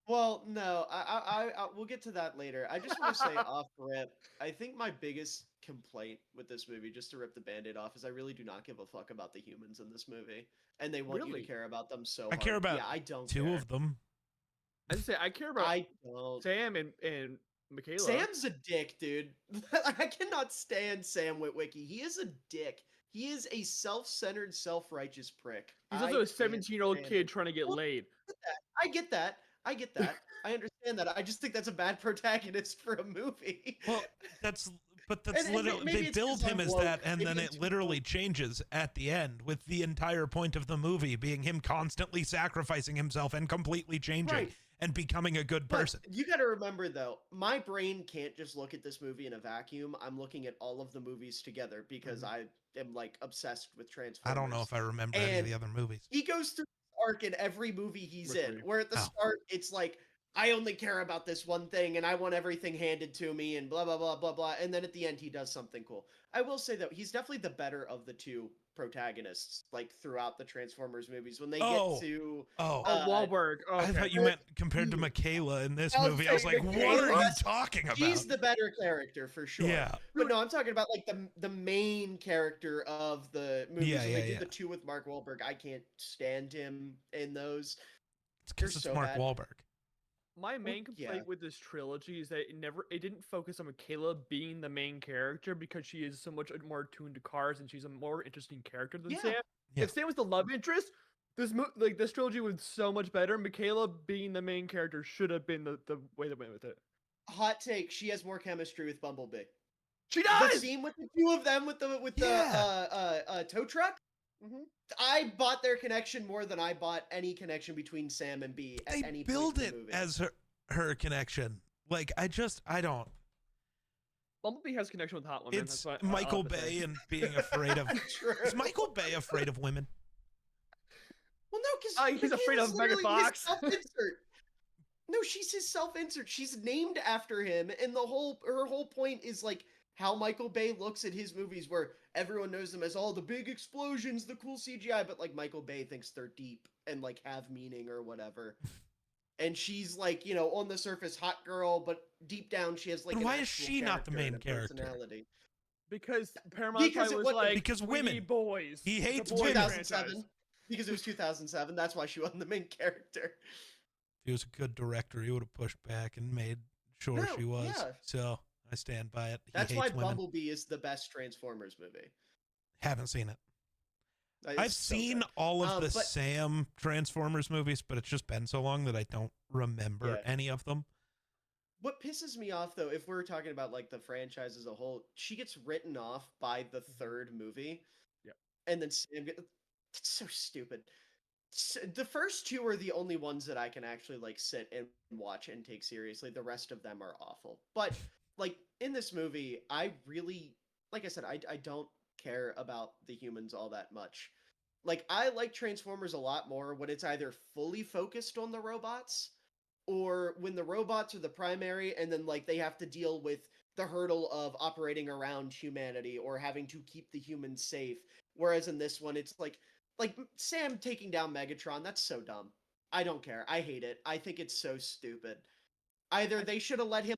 Well, no, I we'll get to that later. I just want to say off rip, I think my biggest complaint with this movie, just to rip the Band-Aid off, is I really do not give a fuck about the humans in this movie, and they want you to care about them so hard. I care about I don't two care. of them. I just say I care about Sam and Michaela. Sam's a dick, dude. I cannot stand Sam Witwicky. He is a dick. He is a self-centered, self-righteous prick. He's also a 17-year-old kid trying to get laid. I get that. I understand that. I just think that's a bad protagonist for a movie. Well, that's literally, they build him as that, and then it literally changes at the end, with the entire point of the movie being him constantly sacrificing himself and completely changing and becoming a good person. But you got to remember, though, my brain can't just look at this movie in a vacuum. I'm looking at all of the movies together because I am like obsessed with Transformers. I don't know if I remember any of the other movies. He goes through arc in every movie he's in, where at the start it's like, I only care about this one thing and I want everything handed to me and blah blah blah blah blah, and then at the end he does something cool. I will say though, he's definitely the better of the two protagonists, like throughout the Transformers movies. When they get to Wahlberg. Okay. I thought you meant compared to Michaela in this movie. I was like, what are you talking about? He's the better character for sure. Yeah. But no, I'm talking about like the main character of the movies. When they did the two with Mark Wahlberg, I can't stand him in those. It's because it's Mark Wahlberg. My main complaint with this trilogy is that it didn't focus on Michaela being the main character because she is so much more attuned to cars and she's a more interesting character than Sam. If Sam was the love interest, this trilogy was so much better. Michaela being the main character should have been the way they went with it. Hot take: she has more chemistry with Bumblebee. She does. The scene with the two of them with the tow truck. I bought their connection more than I bought any connection between Sam and B at any point in the movie. As her. her connection. Like, I don't. Bumblebee has connection with hot women. It's That's what Michael I'll have to say. Bay and being afraid of. True. Is Michael Bay afraid of women? Well, no, because He's afraid of Megan Fox. Self-insert. No, she's his self-insert. She's named after him, and her whole point is like how Michael Bay looks at his movies, where everyone knows them as all the big explosions, the cool CGI, but like Michael Bay thinks they're deep and like have meaning or whatever. And she's like, on the surface, hot girl, but deep down she has like. And why is she not the main character? Because Paramount was like, because we women, need boys. he hates women. 2007. Because it was 2007. That's why she wasn't the main character. If he was a good director, he would have pushed back and made sure she was. Yeah. So I stand by it. That's why Bumblebee is the best Transformers movie. Haven't seen it. I've seen all of the Sam Transformers movies, but it's just been so long that I don't remember any of them. What pisses me off, though, if we're talking about like the franchise as a whole, she gets written off by the third movie. Yeah. And then Sam gets... It's so stupid. The first two are the only ones that I can actually like sit and watch and take seriously. The rest of them are awful. But like in this movie, I really, like I said, I don't care about the humans all that much. Like I like Transformers a lot more when it's either fully focused on the robots or when the robots are the primary and then like they have to deal with the hurdle of operating around humanity or having to keep the humans safe. Whereas in this one, it's like Sam taking down Megatron, that's so dumb. I don't care. I hate it. I think it's so stupid. Either they should have let him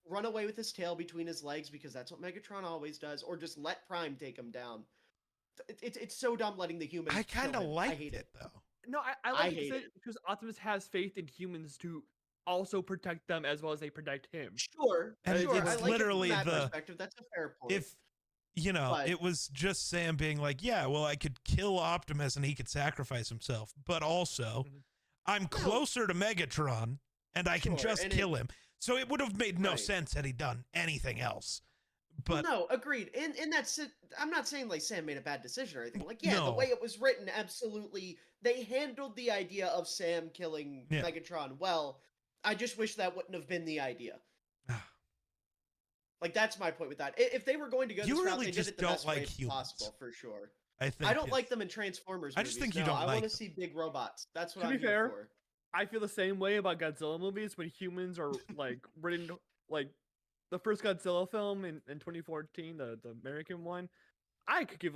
run away with his tail between his legs because that's what Megatron always does, or just let Prime take him down. It's so dumb letting the humans. I kind of liked it though. No, I like it because Optimus has faith in humans to also protect them as well as they protect him. Sure, and sure. it's literally from that perspective. That's a fair point. If it was just Sam being like, yeah, well, I could kill Optimus and he could sacrifice himself, but also I'm closer to Megatron and I can just kill him. So it would have made no sense had he done anything else. But no, agreed. And that's it. I'm not saying like Sam made a bad decision or anything. Like, the way it was written, absolutely, they handled the idea of Sam killing Megatron well. I just wish that wouldn't have been the idea. Like, that's my point with that. If they were going to go this route, they did it the best way possible, for sure. I don't like them in Transformers movies. I just think you don't like them. I want to see big robots. That's what I'm here for. To be fair, I feel the same way about Godzilla movies when humans are, like, written, like, the first Godzilla film in 2014, the American one. I could give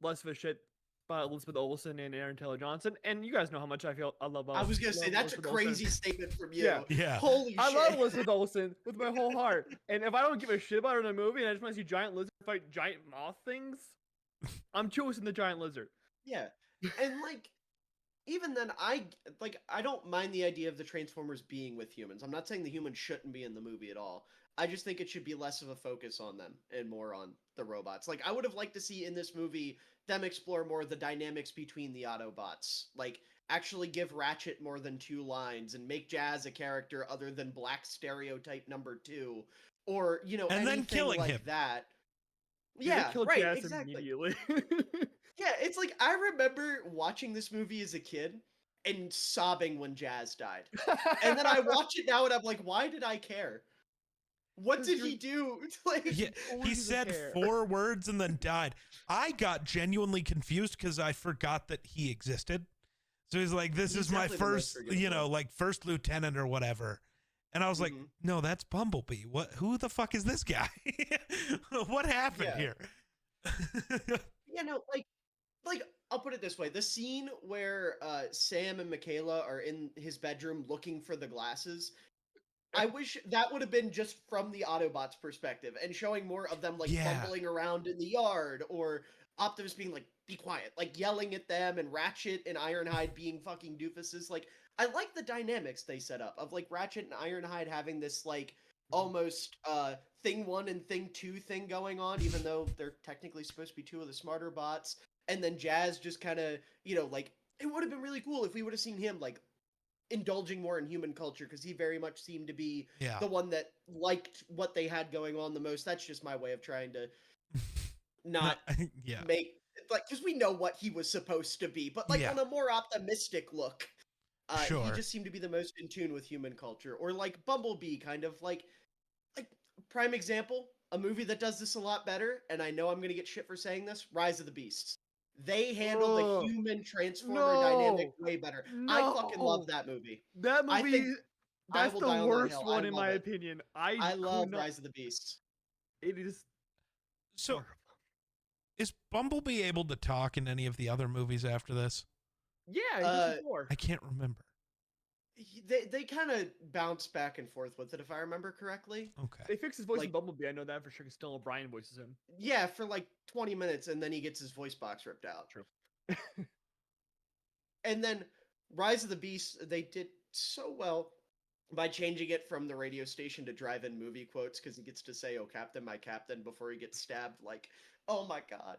less of a shit about Elizabeth Olsen and Aaron Taylor Johnson, and you guys know how much I love. I was gonna say that's Elizabeth a crazy statement from you. Yeah. Holy shit! I love Elizabeth Olsen with my whole heart, and if I don't give a shit about her in a movie, and I just want to see giant lizard fight giant moth things, I'm choosing the giant lizard. Yeah, and like even then, I don't mind the idea of the Transformers being with humans. I'm not saying the humans shouldn't be in the movie at all. I just think it should be less of a focus on them and more on the robots. Like, I would have liked to see in this movie them explore more of the dynamics between the Autobots. Like, actually give Ratchet more than 2 lines and make Jazz a character other than Black Stereotype number 2. Or, and then killing like him. That. Yeah, right, Jazz exactly. Immediately. Yeah, it's like, I remember watching this movie as a kid and sobbing when Jazz died. And then I watch it now and I'm like, why did I care? What did he do? Like, he said 4 words and then died. I got genuinely confused because I forgot that he existed. So he's like, this is my first, first lieutenant or whatever. And I was like, no, that's Bumblebee. Who the fuck is this guy? What happened here? Like, I'll put it this way. The scene where Sam and Michaela are in his bedroom looking for the glasses, I wish that would have been just from the Autobots' perspective and showing more of them, fumbling around in the yard, or Optimus being like, be quiet, like yelling at them, and Ratchet and Ironhide being fucking doofuses. Like, I like the dynamics they set up of, like, Ratchet and Ironhide having this, like, almost Thing 1 and Thing 2 thing going on, even though they're technically supposed to be 2 of the smarter bots. And then Jazz just kind of, like, it would have been really cool if we would have seen him, like, indulging more in human culture, because he very much seemed to be the one that liked what they had going on the most. That's just my way of trying to not make, like, because we know what he was supposed to be, but like on a more optimistic look. Sure. He just seemed to be the most in tune with human culture. Or like Bumblebee, kind of like prime example, a movie that does this a lot better, and I know I'm gonna get shit for saying this, Rise of the Beasts. They handle the human transformer dynamic way better. I fucking love that movie. That I movie, think I that's will the die on that worst hill. one I in love my it. opinion. I love could not. Rise of the Beasts. It is So, horrible. is Bumblebee able to talk in any of the other movies after this? Yeah, he does before. I can't remember. They kind of bounce back and forth with it, if I remember correctly. Okay. They fixed his voice in Like- Bumblebee. I know that for sure. 'Cause Still O'Brien voices him. Yeah, for like 20 minutes, and then he gets his voice box ripped out. True. And then Rise of the Beast, they did so well by changing it from the radio station to drive-in movie quotes, because he gets to say, "Oh, Captain, my Captain," before he gets stabbed. Like, oh my god.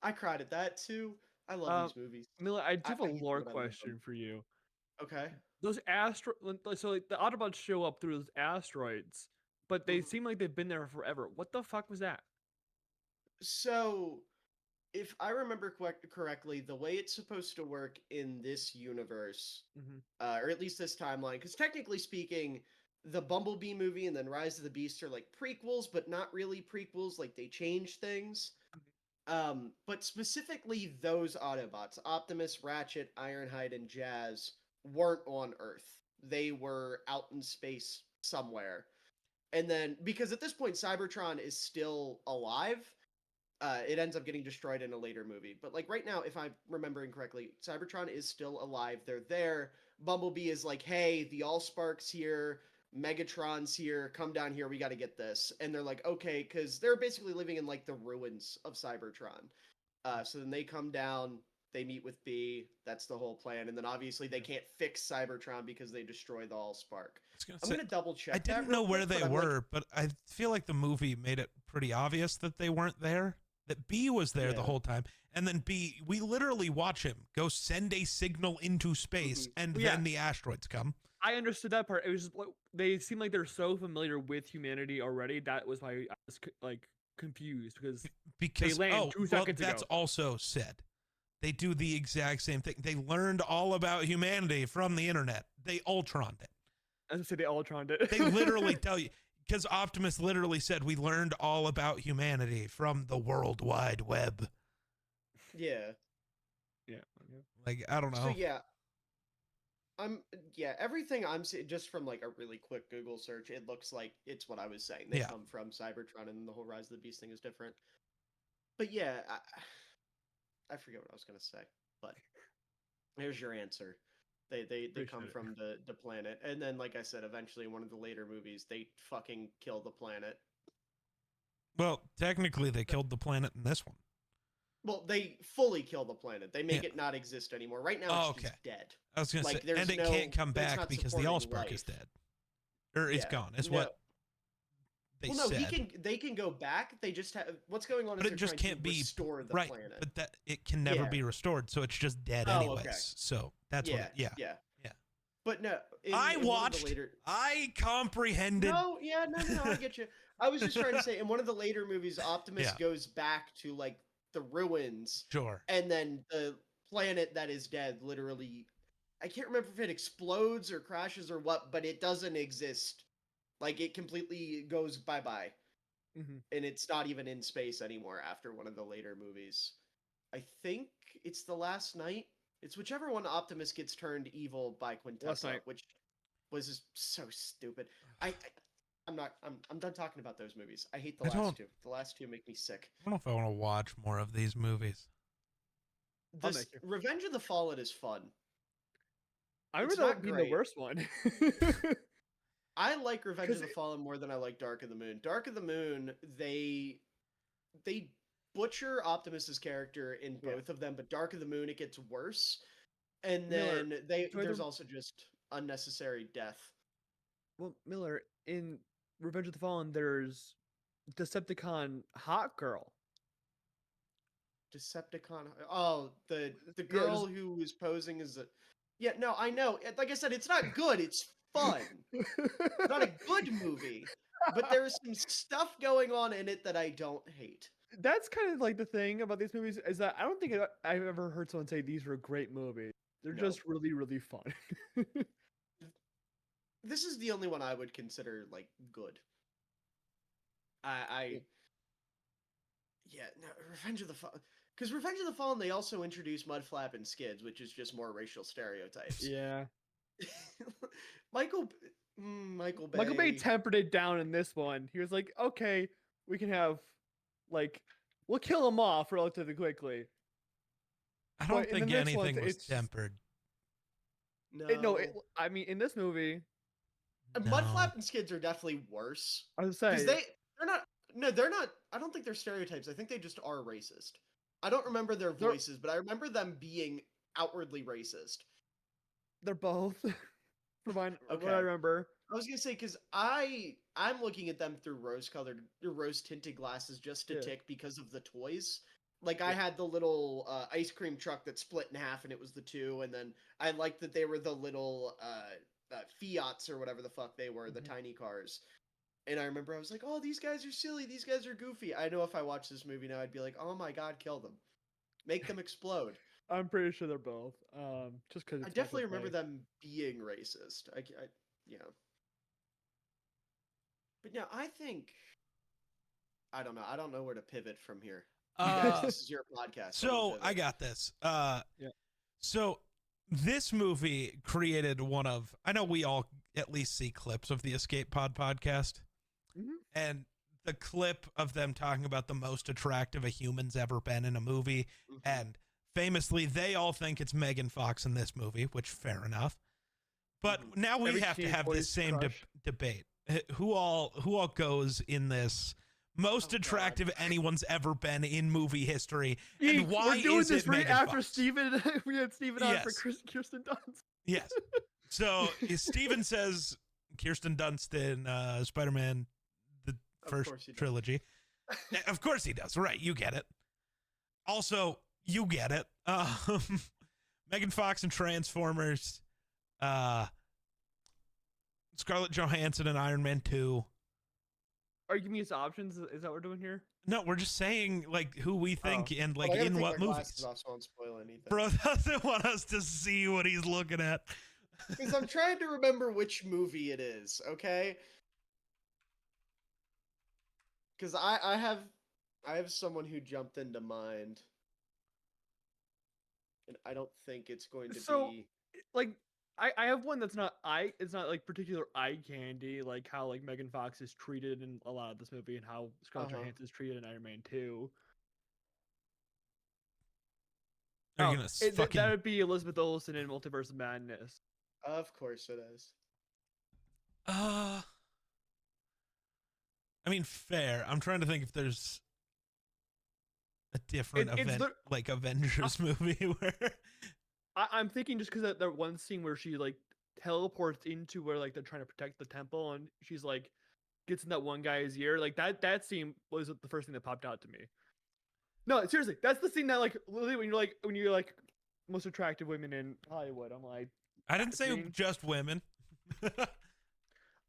I cried at that too. I love these movies. Miller, I do have a I hate them, lore but I love them. question for you. Okay. Those so like the Autobots show up through those asteroids, but they Mhm. seem like they've been there forever. What the fuck was that? So, if I remember correctly, the way it's supposed to work in this universe, Mhm. or at least this timeline, because technically speaking, the Bumblebee movie and then Rise of the Beast are like prequels, but not really prequels. Like they change things. But specifically, those Autobots, Optimus, Ratchet, Ironhide, and Jazz, weren't on Earth. They were out in space somewhere. And then, because at this point, Cybertron is still alive, it ends up getting destroyed in a later movie. But like right now, if I'm remembering correctly, Cybertron is still alive. They're there. Bumblebee is like, "Hey, the Allspark's here. Megatron's here. Come down here. We got to get this." And they're like, "Okay," because they're basically living in like the ruins of Cybertron. So then they come down. They meet with B. That's the whole plan. And then obviously they can't fix Cybertron because they destroy the Allspark. I'm gonna double check. I didn't know where they were, but I feel like the movie made it pretty obvious that they weren't there. That B was there the whole time, and then B, we literally watch him go send a signal into space, and then the asteroids come. I understood that part. It was just they seem like they're so familiar with humanity already. That was why I was like confused because they land 2 seconds that's ago. also said. They do the exact same thing. They learned all about humanity from the internet. They Ultroned it. I was gonna say they Ultroned it. They literally tell you, because Optimus literally said, "We learned all about humanity from the World Wide Web." Yeah. Yeah. Like, I don't know. So everything I'm seeing just from like a really quick Google search, it looks like it's what I was saying. They come from Cybertron, and the whole Rise of the Beast thing is different. But yeah, I forget what I was gonna say. But here's your answer. They come from the planet, and then like I said, eventually in one of the later movies, they fucking kill the planet. Well, technically, they killed the planet in this one. Well, they fully kill the planet. They make it not exist anymore. Right now, it's just dead. I was going to Like, say, and it there's can't come it's back not because the supporting Allspark is life. dead. Or is gone, is what they Well, no, said. they can go back. They just have what's going on. But is it just can't be restore the right. planet. But that it can never be restored, so it's just dead anyways. Okay. So that's what. Yeah. But no, I watched. I comprehended. No, I get you. I was just trying to say, in one of the later movies, Optimus goes back to like the ruins. Sure. And then the planet that is dead literally, I can't remember if it explodes or crashes or what, but it doesn't exist. Like it completely goes bye-bye. Mm-hmm. And it's not even in space anymore after one of the later movies. I think it's The Last Night. It's whichever one Optimus gets turned evil by Quintessa, which was just so stupid. I'm done talking about those movies. I hate the last two. The last two make me sick. I don't know if I want to watch more of these movies. Revenge of the Fallen is fun. I remember that being the worst one. I like Revenge of the Fallen more than I like Dark of the Moon. Dark of the Moon, they butcher Optimus's character in both of them, but Dark of the Moon, it gets worse. And then there's also just unnecessary death. Well, Miller, in Revenge of the Fallen, there's Decepticon Hot Girl. Decepticon. Oh, the girl who was posing as a. Yeah, no, I know. Like I said, it's not good. It's fun. It's not a good movie, but there's some stuff going on in it that I don't hate. That's kind of like the thing about these movies is that I don't think I've ever heard someone say these were great movies. They're just really, really fun. This is the only one I would consider like good. I yeah, no, Revenge of the Fallen. Because Revenge of the Fallen, they also introduced Mudflap and Skids, which is just more racial stereotypes. Yeah. Michael Bay. Michael Bay tempered it down in this one. He was like, okay, we can have, like, we'll kill them off relatively quickly. I don't think anything was tempered. No. I mean, in this movie, Mudflap and Skids are definitely worse. I was saying, because they're not. No, they're not. I don't think they're stereotypes. I think they just are racist. I don't remember their voices, but I remember them being outwardly racist. They're both. From what I remember. I was gonna say because I'm looking at them through rose tinted glasses just to tick because of the toys. Like I had the little ice cream truck that split in half, and it was the two, and then I liked that they were the little Fiats or whatever the fuck they were, the tiny cars. And I remember I was like, oh, these guys are silly, these guys are goofy. I know if I watched this movie now, I'd be like, oh my god, kill them, make them explode. I'm pretty sure they're both. Just because I definitely remember them being racist. Yeah. But yeah, I think I don't know. I don't know where to pivot from here. This is your podcast. So I got this. So this movie created one of, I know we all at least see clips of the Escape Pod podcast, and the clip of them talking about the most attractive a human's ever been in a movie, and famously, they all think it's Megan Fox in this movie, which fair enough. But now we have to have this same debate. Who all goes in this most attractive anyone's ever been in movie history, and why we're doing is this it right Megan after Fox? Steven? We had Steven on for Kirsten Dunst. Yes. So Steven says Kirsten Dunst in Spider-Man, the first trilogy. Of course he does. Right, you get it. Also, you get it. Megan Fox in Transformers, Scarlett Johansson in Iron Man 2. Are you giving us options? Is that what we're doing here? No, we're just saying like who we think and like in what movies. Off so I won't spoil anything. Bro doesn't want us to see what he's looking at. Because I'm trying to remember which movie it is, okay? Because I have someone who jumped into mind. And I don't think it's going to be like I have one that's not it's not like particular eye candy, like how like Megan Fox is treated in a lot of this movie and how Scarlett Johansson is treated in Iron Man 2. That would be Elizabeth Olsen in Multiverse of Madness. Of course it is. I mean, fair. I'm trying to think if there's a different like Avengers movie where I'm thinking just because that one scene where she like teleports into where like they're trying to protect the temple and she's like gets in that one guy's ear, like that scene was the first thing that popped out to me. No, seriously, that's the scene that like literally when you're like most attractive women in Hollywood. I'm like, I didn't say just women.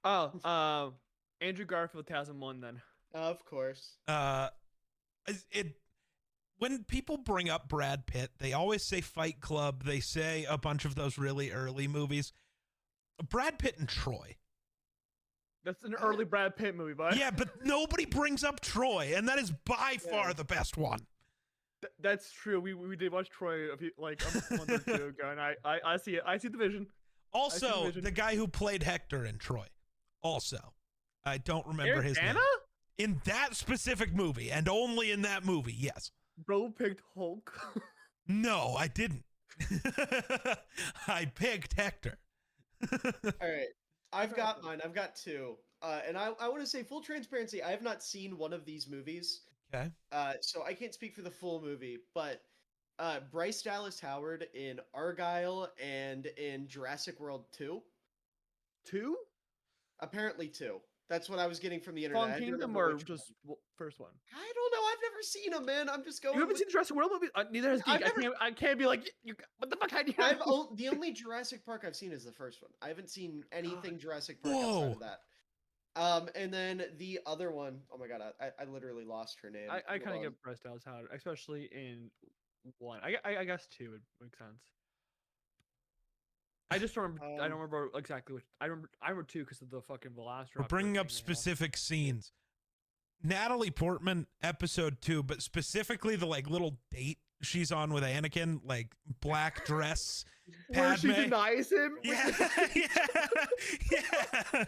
Andrew Garfield 2001 then. Of course. When people bring up Brad Pitt, they always say Fight Club. They say a bunch of those really early movies. Brad Pitt and Troy. That's an early Brad Pitt movie, but yeah, but nobody brings up Troy, and that is by far the best one. That's true. We did watch Troy a month or two ago, and I see it. I see the vision. Also, the guy who played Hector in Troy. Also, I don't remember his name. In that specific movie, and only in that movie, yes. Bro picked Hulk. No, I didn't. I picked Hector. All right. I've got mine. I've got two. And I want to say full transparency, I have not seen one of these movies. Okay. So I can't speak for the full movie, but Bryce Dallas Howard in Argyle and in Jurassic World 2. 2? Apparently 2. That's what I was getting from the internet. Fallen Kingdom or just first one? I don't know. I've never seen them, man. I'm just going. You haven't seen Jurassic World movie? Neither has Geek. I can't be like, what the fuck? The only Jurassic Park I've seen is the first one. I haven't seen anything Jurassic Park outside of that. And then the other one, oh my god, I literally lost her name. I kind of get Bryce Dallas Howard, especially in one. I guess 2 would make sense. I just don't remember. I don't remember exactly which. I remember two because of the fucking Velociraptor. We're bringing up specific scenes. Natalie Portman, episode 2, but specifically the like little date she's on with Anakin, like black dress. Where she Padme. denies him. Yeah, yeah.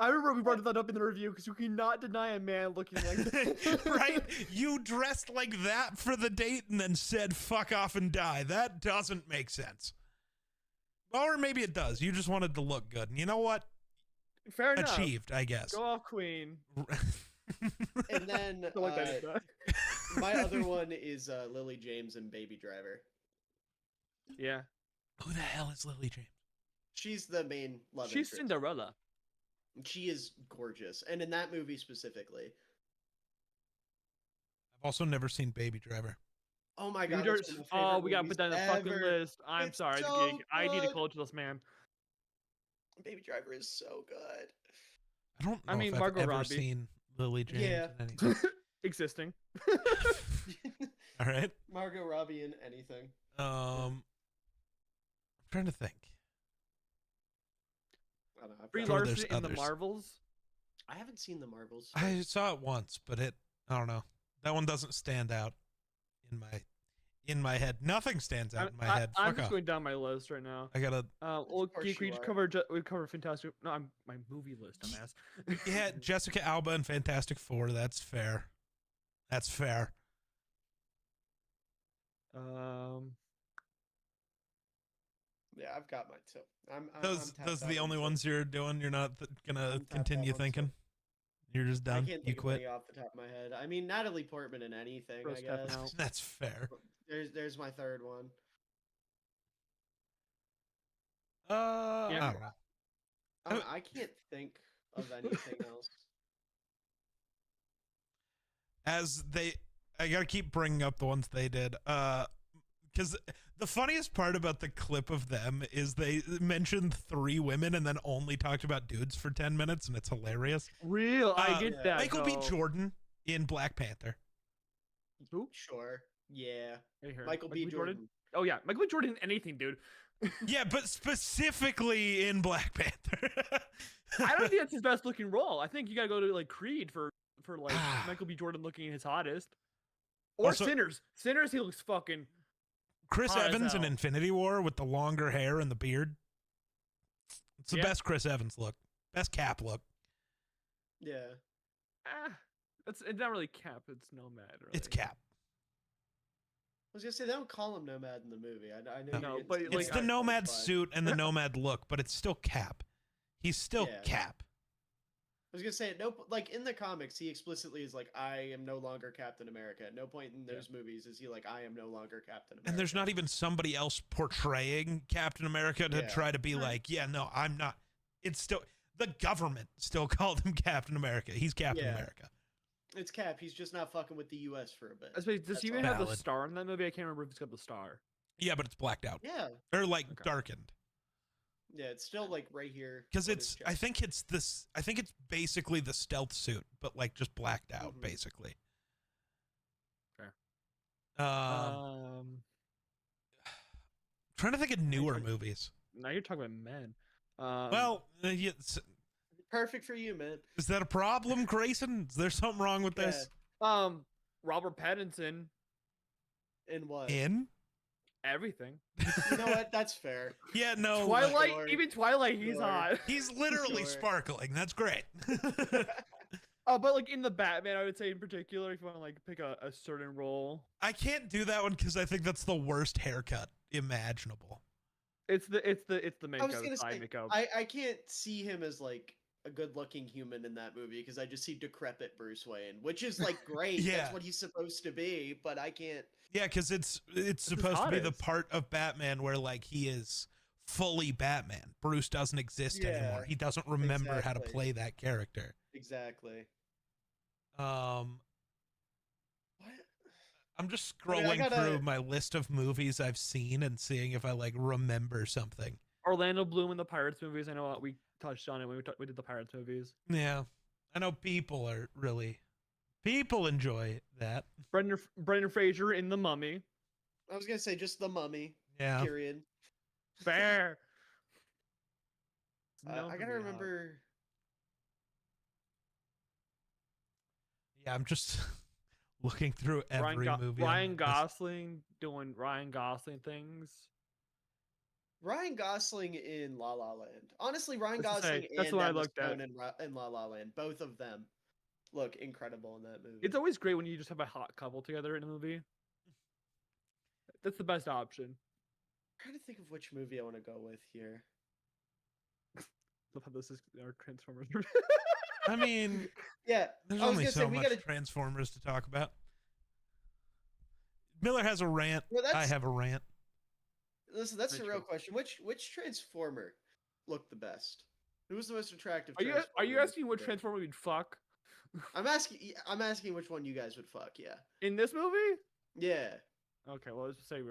I remember we brought that up in the review because you cannot deny a man looking like that. Right? You dressed like that for the date and then said fuck off and die. That doesn't make sense. Or maybe it does. You just wanted to look good. And you know what? Fair enough. Achieved, I guess. Go off, Queen. And then Don't like that. my other one is Lily James and Baby Driver. Yeah. Who the hell is Lily James? She's the main love She's interest. Cinderella. She is gorgeous, and in that movie specifically. I've also never seen Baby Driver. Oh my god! We gotta put that in the fucking list. I'm It's sorry, so Geek. I need a good. close to this man. Baby Driver is so good. I don't know if I've Margot ever Robbie. seen Lily James Yeah. in anything. Existing. All right. Margot Robbie in anything. I'm trying to think. I don't know, Brie Sure, there's Larson in the others. Marvels. I haven't seen the Marvels. I saw it once, but I don't know. That one doesn't stand out in my head. Nothing stands out in my head. I'm Fuck just off. going down my list right now. I gotta. Well, course Geek, we you just are. covered Fantastic. No, I'm my movie list, dumbass. Yeah, Jessica Alba and Fantastic Four. That's fair. That's fair. Yeah, I've got mine too. I'm Those tapped are out the on only two. ones you're doing. You're not gonna I'm tapped continue out on thinking. two. You're just I done. can't You think of quit. any off the top of my head. I mean, Natalie Portman in anything, Throw I Stefan guess. out. That's fair. There's my third one. I Yeah. don't know. I can't think of anything else. I gotta keep bringing up the ones they did. Because the funniest part about the clip of them is they mentioned 3 women and then only talked about dudes for 10 minutes, and it's hilarious. Real, I get yeah. that. Michael B. though. Jordan in Black Panther. Who? Sure. Yeah. Right here. Michael B. Jordan. Oh yeah, Michael B. Jordan in anything, dude. Yeah, but specifically in Black Panther. I don't think that's his best looking role. I think you gotta go to like Creed for like Michael B. Jordan looking his hottest. Or Also- Sinners. Sinners, he looks fucking. Chris Hot as Evans in hell. Infinity War with the longer hair and the beard. It's the Yeah. best Chris Evans look. Best Cap look. Yeah. It's not really Cap. It's Nomad. Really. It's Cap. I was gonna say they don't call him Nomad in the movie. I know. No, you're getting but, to like, It's the I- Nomad but- suit and the Nomad look, but it's still Cap. He's still Yeah. Cap. I was gonna say like in the comics, he explicitly is like, "I am no longer Captain America." At no point in those movies is he like, "I am no longer Captain America." And there's not even somebody else portraying Captain America to Yeah. try to be like, yeah, no, I'm not. It's still, the government still called him Captain America. He's Captain Yeah. America. It's Cap. He's just not fucking with the U.S. for a bit. Does he That's even all. have the Valid. star in that movie? I can't remember if he's got the star. Yeah, but it's blacked out. Yeah. Or like Okay. darkened. Yeah. It's still like right here. Because on his I chest. think it's basically the stealth suit, but like just blacked out, Mhm. basically. Fair. Trying to think of newer movies. Now you're talking about men. Well, Perfect for you, man. is that a problem, Grayson? Is there something wrong with this? Robert Pattinson, In what? In? everything. You know what? That's fair. Yeah, no. Twilight, Lord. even Twilight, he's Lord. hot. He's literally Sure. sparkling. That's great. But like in the Batman, I would say in particular, if you want to like pick a certain role, I can't do that one because I think that's the worst haircut imaginable. it's the I makeup, was the gonna side say, makeup. I can't see him as like a good-looking human in that movie because I just see decrepit Bruce Wayne, which is like great. Yeah. That's what he's supposed to be, but I can't. Yeah, because it's supposed to be the hottest. part of Batman where like he is fully Batman. Bruce doesn't exist Yeah, anymore. He doesn't remember how to exactly. play that character. Exactly. What? I'm just I mean, scrolling I gotta- through my list of movies I've seen and seeing if I like remember something. Orlando Bloom in the Pirates movies. I know we touched on it when we did the Pirates movies. Yeah, I know people enjoy that. Brendan Fraser in The Mummy. I was gonna say just the Mummy. Yeah. Period. Fair. I gotta remember. Yeah, I'm just looking through every movie. Ryan Gosling doing Ryan Gosling things. Ryan Gosling in La La Land. Honestly, Ryan Let's just say, Gosling that's and what I Emma looked at. Stone in La La Land, both of them look incredible in that movie. It's always great when you just have a hot couple together in a movie. That's the best option. I'm trying to think of which movie I want to go with here. Love how this is our Transformers. I mean, Yeah, there's I was only gonna so say we much gotta. Transformers to talk about. Miller has a rant. Well, I have a rant. Listen, that's the Very real true. question. Which Transformer looked the best? Who was the most attractive? Are you Transformer asking in which the- Transformer we'd fuck? I'm asking which one you guys would fuck. Yeah. In this movie? Yeah. Okay, well, let's just say if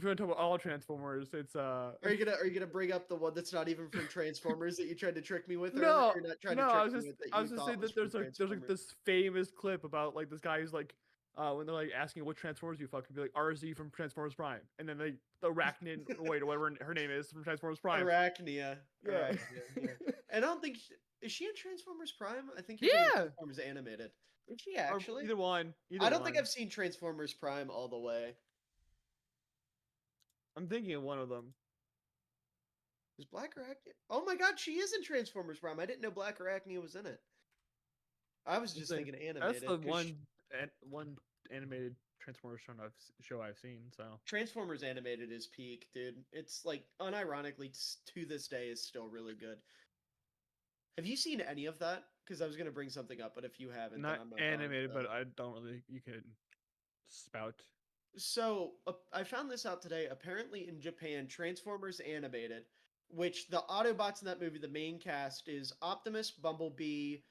you want to talk about all Transformers, it's Are you gonna bring up the one that's not even from Transformers that you tried to trick me with? Or no, you're not trying no. to I trick was me just with that I you was just thought saying was that there's from like Transformers? this famous clip about like this guy who's like when they're like asking what Transformers you fuck, he'd be like RZ from Transformers Prime, and then the Arachnid wait, whatever her name is from Transformers Prime. Arachnia. Yeah. Arachnia, yeah. And I don't think is she in Transformers Prime? I think Yeah. Transformers Animated. Is she actually? Either one. I don't think I've seen Transformers Prime all the way. I'm thinking of one of them. Is Black Arachnia? Oh my God, she is in Transformers Prime. I didn't know Black Arachnia was in it. I was just thinking animated. That's the 'cause one animated Transformers show I've seen. So Transformers Animated is peak, dude. It's like unironically to this day is still really good. Have you seen any of that? Because I was gonna bring something up, but if you haven't, not then I'm not going animated, to. but I don't really. You can spout. So I found this out today. Apparently, in Japan, Transformers Animated, which the Autobots in that movie, the main cast is Optimus, Bumblebee,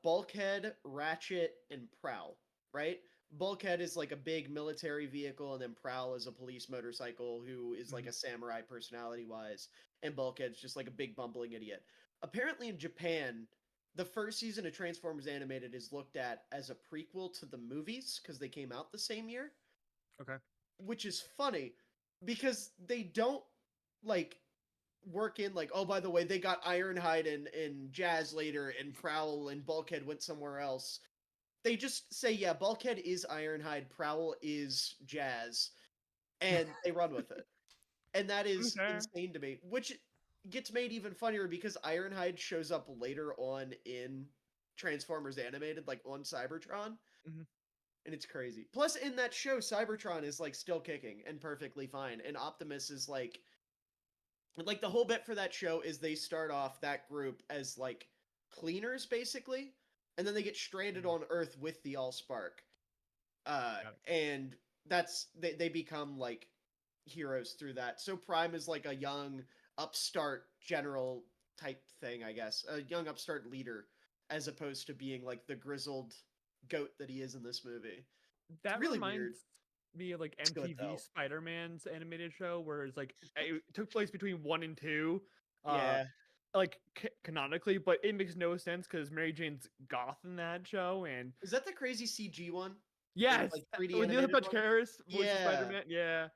Bulkhead, Ratchet, and Prowl. Right? Bulkhead is like a big military vehicle, and then Prowl is a police motorcycle who is like a samurai personality-wise, and Bulkhead's just like a big bumbling idiot. Apparently, in Japan, the first season of Transformers Animated is looked at as a prequel to the movies because they came out the same year. Okay. Which is funny because they don't like work in like, oh, by the way, they got Ironhide and Jazz later, and Prowl and Bulkhead went somewhere else. They just say, yeah, Bulkhead is Ironhide, Prowl is Jazz, and they run with it. And that is insane to me, which gets made even funnier because Ironhide shows up later on in Transformers Animated, like on Cybertron. And it's crazy. Plus, in that show, Cybertron is like still kicking and perfectly fine, and Optimus is like the whole bit for that show is they start off that group as like cleaners basically, and then they get stranded on Earth with the Allspark, and that's they become like heroes through that. So Prime is like a young upstart general type thing, I guess, a young upstart leader, as opposed to being like the grizzled goat that he is in this movie. That it's really reminds weird. me of like It's good, though. MTV Spider-Man's animated show, where it's like it took place between 1 and 2. Yeah. Like canonically, but it makes no sense because Mary Jane's goth in that show, and Is that the crazy CG one? yes, Like 3D with Neil animated Patrick one? Harris voice Yeah. Spider-Man, yeah.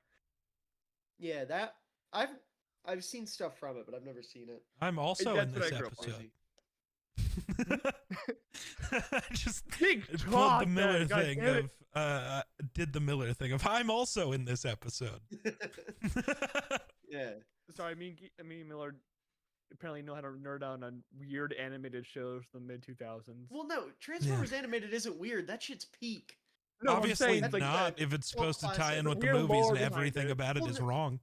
Yeah, that I've seen stuff from it, but I've never seen it. I'm also in this episode. I just pulled the Miller thing of did the Miller thing of I'm also in this episode. Yeah. Sorry, me and Miller apparently know how to nerd out on weird animated shows from the mid 2000s. Well, no, Transformers Animated isn't weird. That shit's peak. No, obviously saying, not. If it's supposed to tie in with the Weird movies lore and behind everything it. about it is wrong.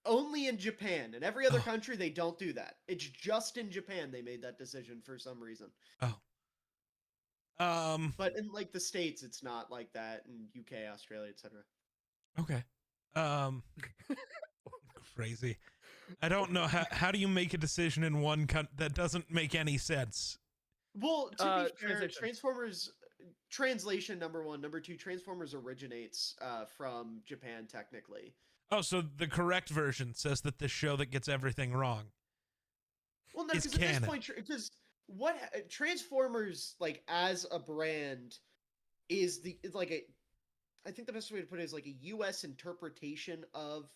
Only in Japan. In every other country, they don't do that. It's just in Japan they made that decision for some reason. But in like the States, it's not like that. In UK, Australia, etc. Okay. Crazy. I don't know how do you make a decision in one that doesn't make any sense. Well, to be fair, translation. Transformers translation number 1, number 2. Transformers originates from Japan technically. Oh, so the correct version says that the show that gets everything wrong. Well, no, because at this point, because Transformers like as a brand is like I think the best way to put it is like a U.S. interpretation of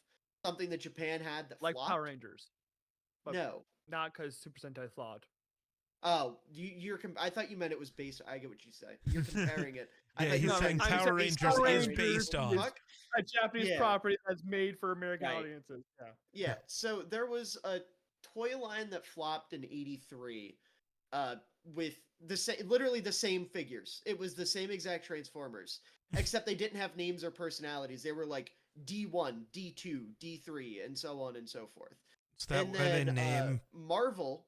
something that Japan had that Like flopped. Power Rangers. But No. not because Super Sentai flopped. Oh, I thought you meant it was based. I get what you say. You're comparing it. I Yeah, thought you he's were saying saying Power based Rangers on is Power based on. Fuck. A Japanese Yeah. property that's made for American Right. audiences. Yeah. Yeah. So there was a toy line that flopped in '83, with literally the same figures. It was the same exact Transformers, except they didn't have names or personalities. They were like D1, D2, D3, and so on and so forth. Is that And why they then name? Marvel,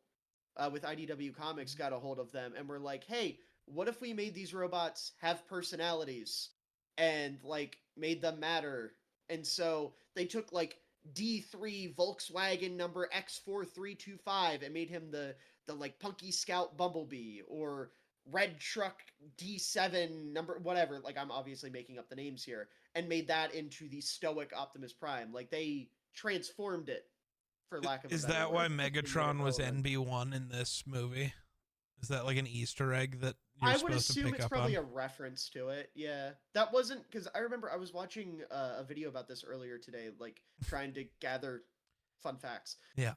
with IDW Comics, got a hold of them and were like, "Hey, what if we made these robots have personalities and like made them matter?" And so they took like D3 Volkswagen number X4325 and made him the like Punky Scout Bumblebee, or Red Truck D7 number whatever. Like, I'm obviously making up the names here, and made that into the stoic Optimus Prime. Like, they transformed it, for lack of a Is better that word, why to make it Megatron was relevant. NB1 in this movie? Is that like an Easter egg that you're I would supposed to assume pick it's up probably on? a reference to it. Yeah, that wasn't because I remember I was watching a video about this earlier today, like trying to gather fun facts. Yeah.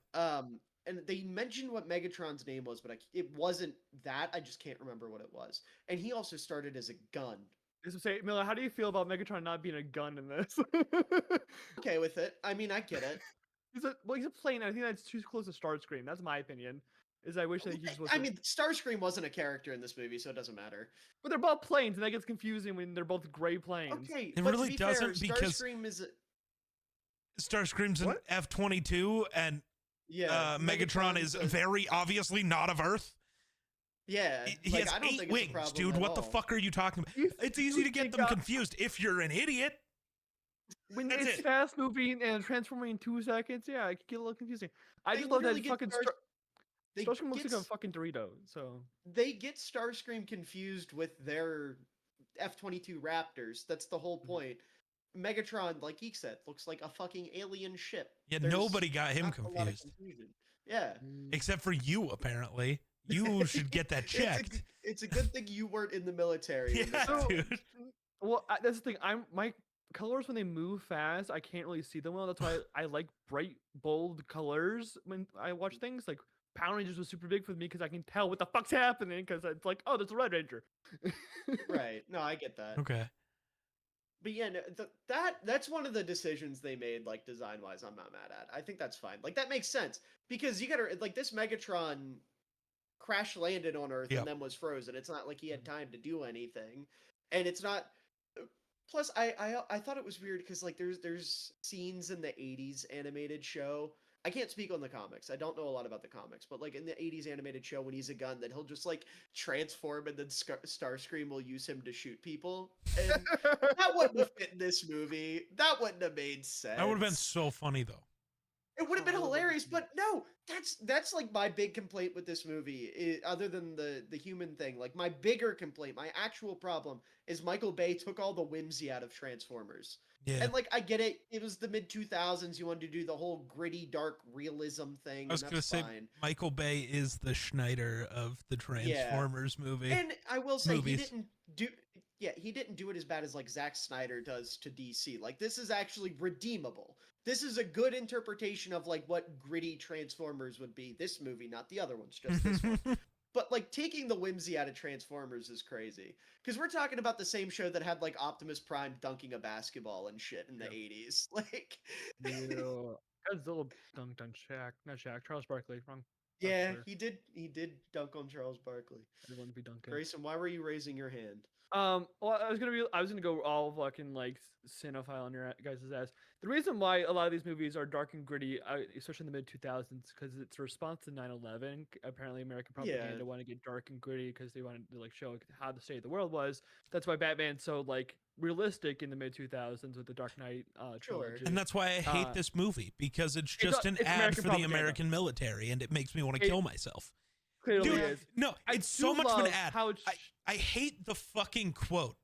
And they mentioned what Megatron's name was, but it wasn't that. I just can't remember what it was. And he also started as a gun. Just to say, Miller, how do you feel about Megatron not being a gun in this? Okay with it. I mean, I get it. He's a plane. I think that's too close to Starscream. That's my opinion. Is I wish that he just was. I mean, Starscream wasn't a character in this movie, so it doesn't matter. But they're both planes, and that gets confusing when they're both gray planes. Okay, It but really to be doesn't, fair, because Starscream is Starscream's an What? F-22, and Megatron is Megatron's very obviously not of Earth. yeah. He like, has I don't 8 think it's a wings, problem dude. at What the all. fuck are you talking about? You- It's easy to you get think, them confused if you're an idiot. When That's it's it. fast moving and transforming in 2 seconds, yeah, it can get a little confusing. I They just love that literally get fucking They Starscream looks get like a fucking Dorito. So they get Starscream confused with their F-22 Raptors. That's the whole point. Megatron, like Geek said, looks like a fucking alien ship. Yeah, There's nobody got him not a lot of confused. confusion. Yeah. Except for you, apparently. You should get that checked. It's a good thing you weren't in the military. when Yeah, this happened. dude. Well, that's the thing. My colors when they move fast, I can't really see them well. That's why I like bright, bold colors when I watch things. Like Power Rangers was super big for me because I can tell what the fuck's happening because it's like, oh, there's a Red Ranger. Right. No, I get that. Okay. But yeah, no, that's one of the decisions they made, like, design wise. I'm not mad at. I think that's fine. Like, that makes sense because you gotta, like, this Megatron crash landed on Earth Yep. and then was frozen. It's not like he had time to do anything, and it's not. Plus, I thought it was weird because, like, there's scenes in the '80s animated show. I can't speak on the comics. I don't know a lot about the comics, but like in the '80s animated show, when he's a gun, that he'll just like transform, and then Starscream will use him to shoot people. And that wouldn't have fit in this movie. That wouldn't have made sense. That would have been so funny, though. It would have been Oh, hilarious, but no, that's like my big complaint with this movie. Other than the human thing, like my bigger complaint, my actual problem is Michael Bay took all the whimsy out of Transformers. Yeah. And like I get it, it was the mid 2000s. You wanted to do the whole gritty, dark realism thing. I was and going to that's say, fine. Michael Bay is the Schneider of the Transformers movie. And I will say movies. he didn't do it as bad as like Zack Snyder does to DC. Like, this is actually redeemable. This is a good interpretation of like what gritty Transformers would be. This movie, not the other ones, just this one. But like taking the whimsy out of Transformers is crazy. Because we're talking about the same show that had like Optimus Prime dunking a basketball and shit in the 80s. Like, Godzilla dunked on Shaq. Not Shaq. Charles Barkley. Wrong. yeah, Sure. he did dunk on Charles Barkley. I didn't want to be dunking. Grayson, why were you raising your hand? Well, I was gonna go all fucking like cinephile on your guys' ass. The reason why a lot of these movies are dark and gritty, especially in the mid 2000s, because it's a response to 9/11. Apparently, American propaganda wanted to get dark and gritty because they wanted to like show how the state of the world was. That's why Batman's so like realistic in the mid 2000s with the Dark Knight trilogy. And that's why I hate this movie, because it's just an it's ad American for the propaganda. American military, and it makes me want to kill myself. Clearly Dude, is. no, I it's so do much of an love ad. how it's- I hate the fucking quote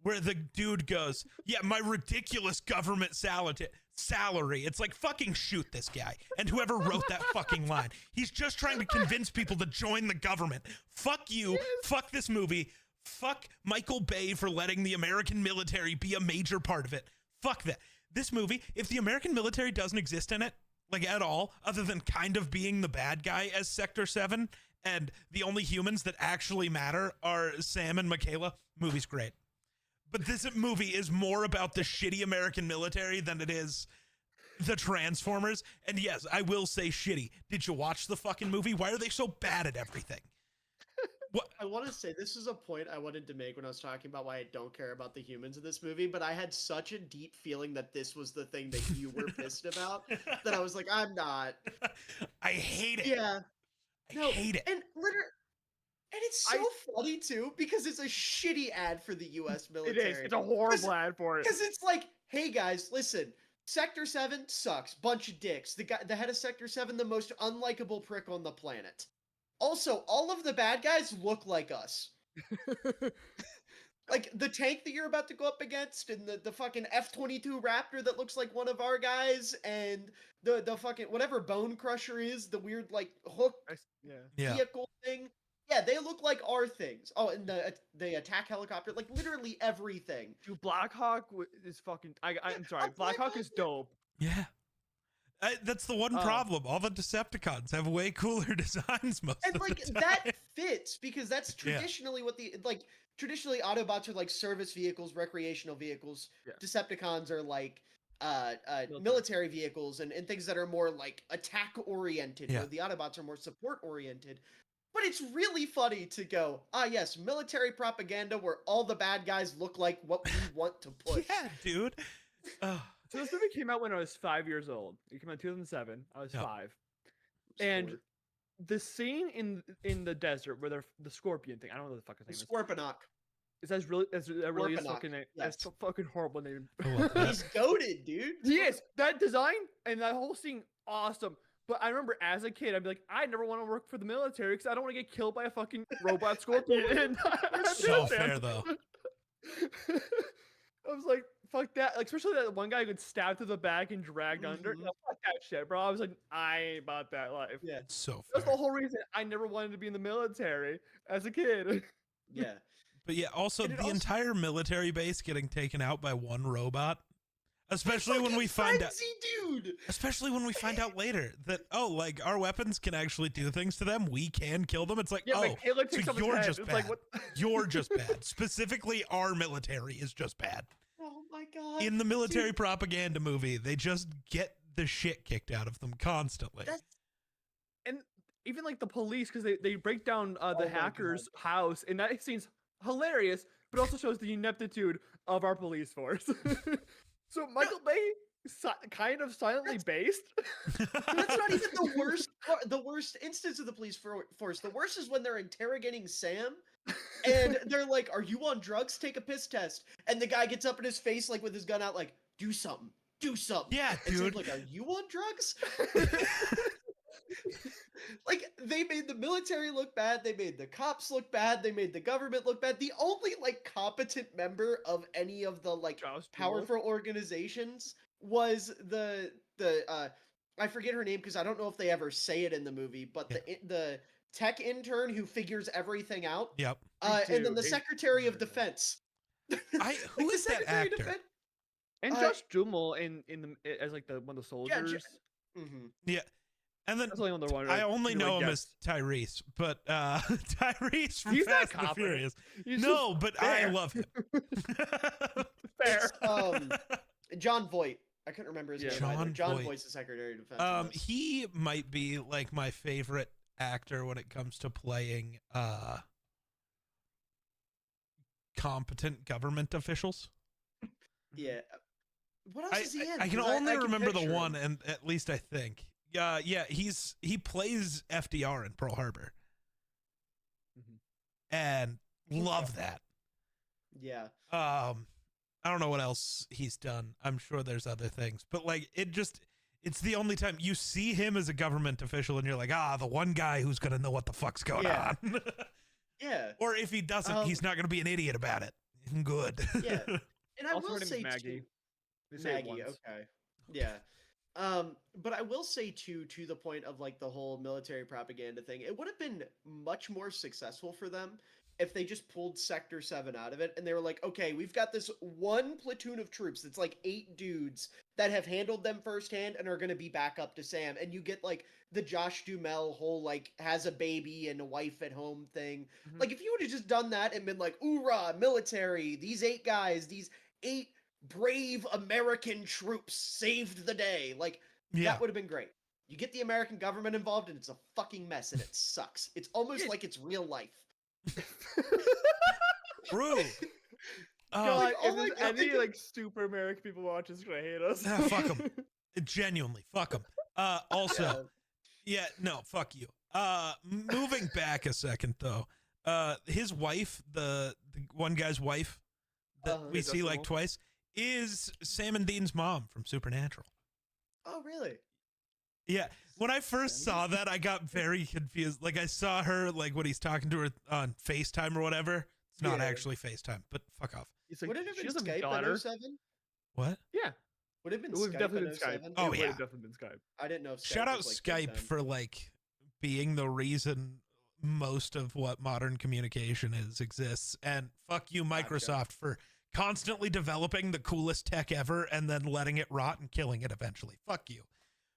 where the dude goes, yeah, my ridiculous government salary. It's like, fucking shoot this guy. And whoever wrote that fucking line. He's just trying to convince people to join the government. Fuck you. Fuck this movie. Fuck Michael Bay for letting the American military be a major part of it. Fuck that. This movie, if the American military doesn't exist in it, like at all, other than kind of being the bad guy as Sector 7, and the only humans that actually matter are Sam and Michaela, movie's great. But this movie is more about the shitty American military than it is the Transformers. And yes, I will say shitty. Did you watch the fucking movie? Why are they so bad at everything? What? I want to say this is a point I wanted to make when I was talking about why I don't care about the humans in this movie, but I had such a deep feeling that this was the thing that you were pissed about that I was like, I'm not. I hate it. Yeah. I hate it. And literally, and it's so funny too because it's a shitty ad for the U.S. military. It is. It's a horrible ad for it. Because it's like, hey guys, listen. Sector 7 sucks. Bunch of dicks. The head of Sector 7, the most unlikable prick on the planet. Also, all of the bad guys look like us. Like the tank that you're about to go up against, and the fucking F-22 Raptor that looks like one of our guys, and the fucking whatever Bone Crusher is, the weird like hook vehicle thing. Yeah, they look like our things. Oh, and the attack helicopter, like literally everything. Dude, Blackhawk is fucking. I'm sorry, Blackhawk is dope. Yeah. That's the one problem. All the Decepticons have way cooler designs most and of like the time. that fits because that's traditionally what traditionally Autobots are like service vehicles, recreational vehicles. Yeah. Decepticons are like military vehicles and things that are more like attack oriented, where the Autobots are more support oriented. But it's really funny to go, yes, military propaganda where all the bad guys look like what we want to push. Yeah, dude. So this movie came out when I was 5 years old. It came out in 2007. I was 5. And the scene in the desert where they're the scorpion thing. I don't know what the fuck his name is. Scorponok. Is that really is fucking name? Yes. That's a fucking horrible name. He's goated, dude. He is. That design and that whole scene, awesome. But I remember as a kid, I'd be like, I never want to work for the military because I don't want to get killed by a fucking robot scorpion. So fair though. I was like, fuck that. Like, especially that one guy who got stabbed to the back and dragged under. No, fuck that shit, bro. I was like, I ain't about that life. Yeah. So fair. That's the whole reason I never wanted to be in the military as a kid. Yeah. But yeah, also the entire military base getting taken out by one robot. Especially when we find out, dude. Especially when we find out later that like our weapons can actually do things to them. We can kill them. It's like, so you're just bad. Like, you're just bad. Specifically, our military is just bad. Oh my god! In the military propaganda movie, they just get the shit kicked out of them constantly. And even like the police, because they break down the hacker's house, and that seems hilarious, but also shows the ineptitude of our police force. So Michael Bay kind of silently based. That's not even the worst instance of the police force. The worst is when they're interrogating Sam, and they're like, "Are you on drugs? Take a piss test." And the guy gets up in his face, like with his gun out, like, "Do something, do something." Yeah, and dude. Sam's like, "Are you on drugs?" Like, they made the military look bad, they made the cops look bad, they made the government look bad. The only like competent member of any of the like powerful organizations was the I forget her name because I don't know if they ever say it in the movie, but the tech intern who figures everything out. Yep. And then the Secretary of Defense. Who is that actor? And Josh Duhamel as like one of the soldiers. Yeah. And then I only know him as Tyrese, but Tyrese from Fast and the Furious. No, but I love him. Fair. John Voight. I couldn't remember his name either. John Voight's the Secretary of Defense. He might be like my favorite actor when it comes to playing competent government officials. Yeah. What else is he in? I can only remember the one, and at least I think. Yeah, he plays FDR in Pearl Harbor, and love that. Yeah. I don't know what else he's done. I'm sure there's other things, but like it's the only time you see him as a government official, and you're like, the one guy who's gonna know what the fuck's going on. Yeah. Or if he doesn't, he's not gonna be an idiot about it. Good. Yeah. And I will say Maggie. Maggie. Okay. Yeah. But I will say too, to the point of like the whole military propaganda thing, it would have been much more successful for them if they just pulled Sector 7 out of it and they were like, okay, we've got this one platoon of troops that's like 8 dudes that have handled them firsthand and are going to be back up to Sam. And you get like the Josh Duhamel whole like has a baby and a wife at home thing. Mhm. Like if you would have just done that and been like, hoorah, military, these 8 guys, these 8 brave American troops saved the day. Like that would have been great. You get the American government involved and it's a fucking mess and it sucks. It's almost like it's real life. True. God, Like, if oh my there's God, any like super American people watching, it's gonna hate us. Fuck them. Genuinely, fuck them. Also, no, fuck you. Moving back a second though, his wife, the one guy's wife that we see like twice, is Sam and Dean's mom from Supernatural. Oh, really? Yeah. When I first saw that, I got very confused. Like I saw her like when he's talking to her on FaceTime or whatever. It's not actually FaceTime, but fuck off. Like, Would it have she been has a Skype daughter. in 07? What? Yeah, Would it have been it would Skype have definitely in been Skype. 07? Oh, It would yeah. have definitely been Skype. I didn't know if Skype Shout out was, like, Skype big then. for like being the reason most of what modern communication exists, and fuck you Microsoft for constantly developing the coolest tech ever and then letting it rot and killing it eventually. Fuck you.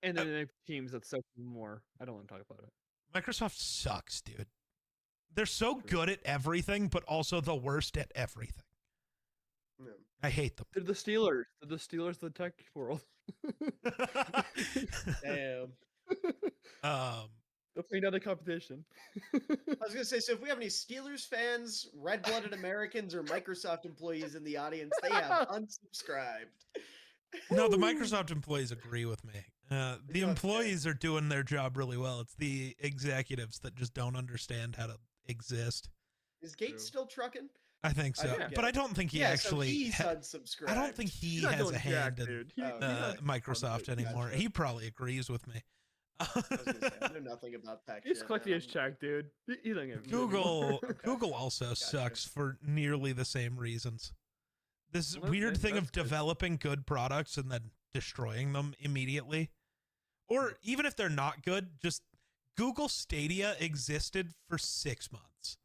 And then they have teams that suck more. I don't want to talk about it. Microsoft sucks, dude. They're so good at everything, but also the worst at everything. Yeah. I hate them. They're the Steelers. They're the Steelers of the tech world. Damn. They'll play another competition. I was gonna say, so if we have any Steelers fans, red-blooded Americans, or Microsoft employees in the audience, they have unsubscribed. No, the Microsoft employees agree with me. The Okay. employees are doing their job really well. It's the executives that just don't understand how to exist. Is Gates still trucking? I think so, forget. but I don't think he Yeah, actually. so he's unsubscribed. I don't think he He's not has doing a jack, hand in dude. Oh, He's not- Microsoft anymore. Gotcha. He probably agrees with me. I was gonna say, I know nothing about tech. He's shit, collecting man. his check, dude. He don't give a shit Google anymore. Google also sucks for nearly the same reasons. This Well, weird thing that's of good. developing good products and then destroying them immediately. Or even if they're not good, just Google Stadia existed for 6 months.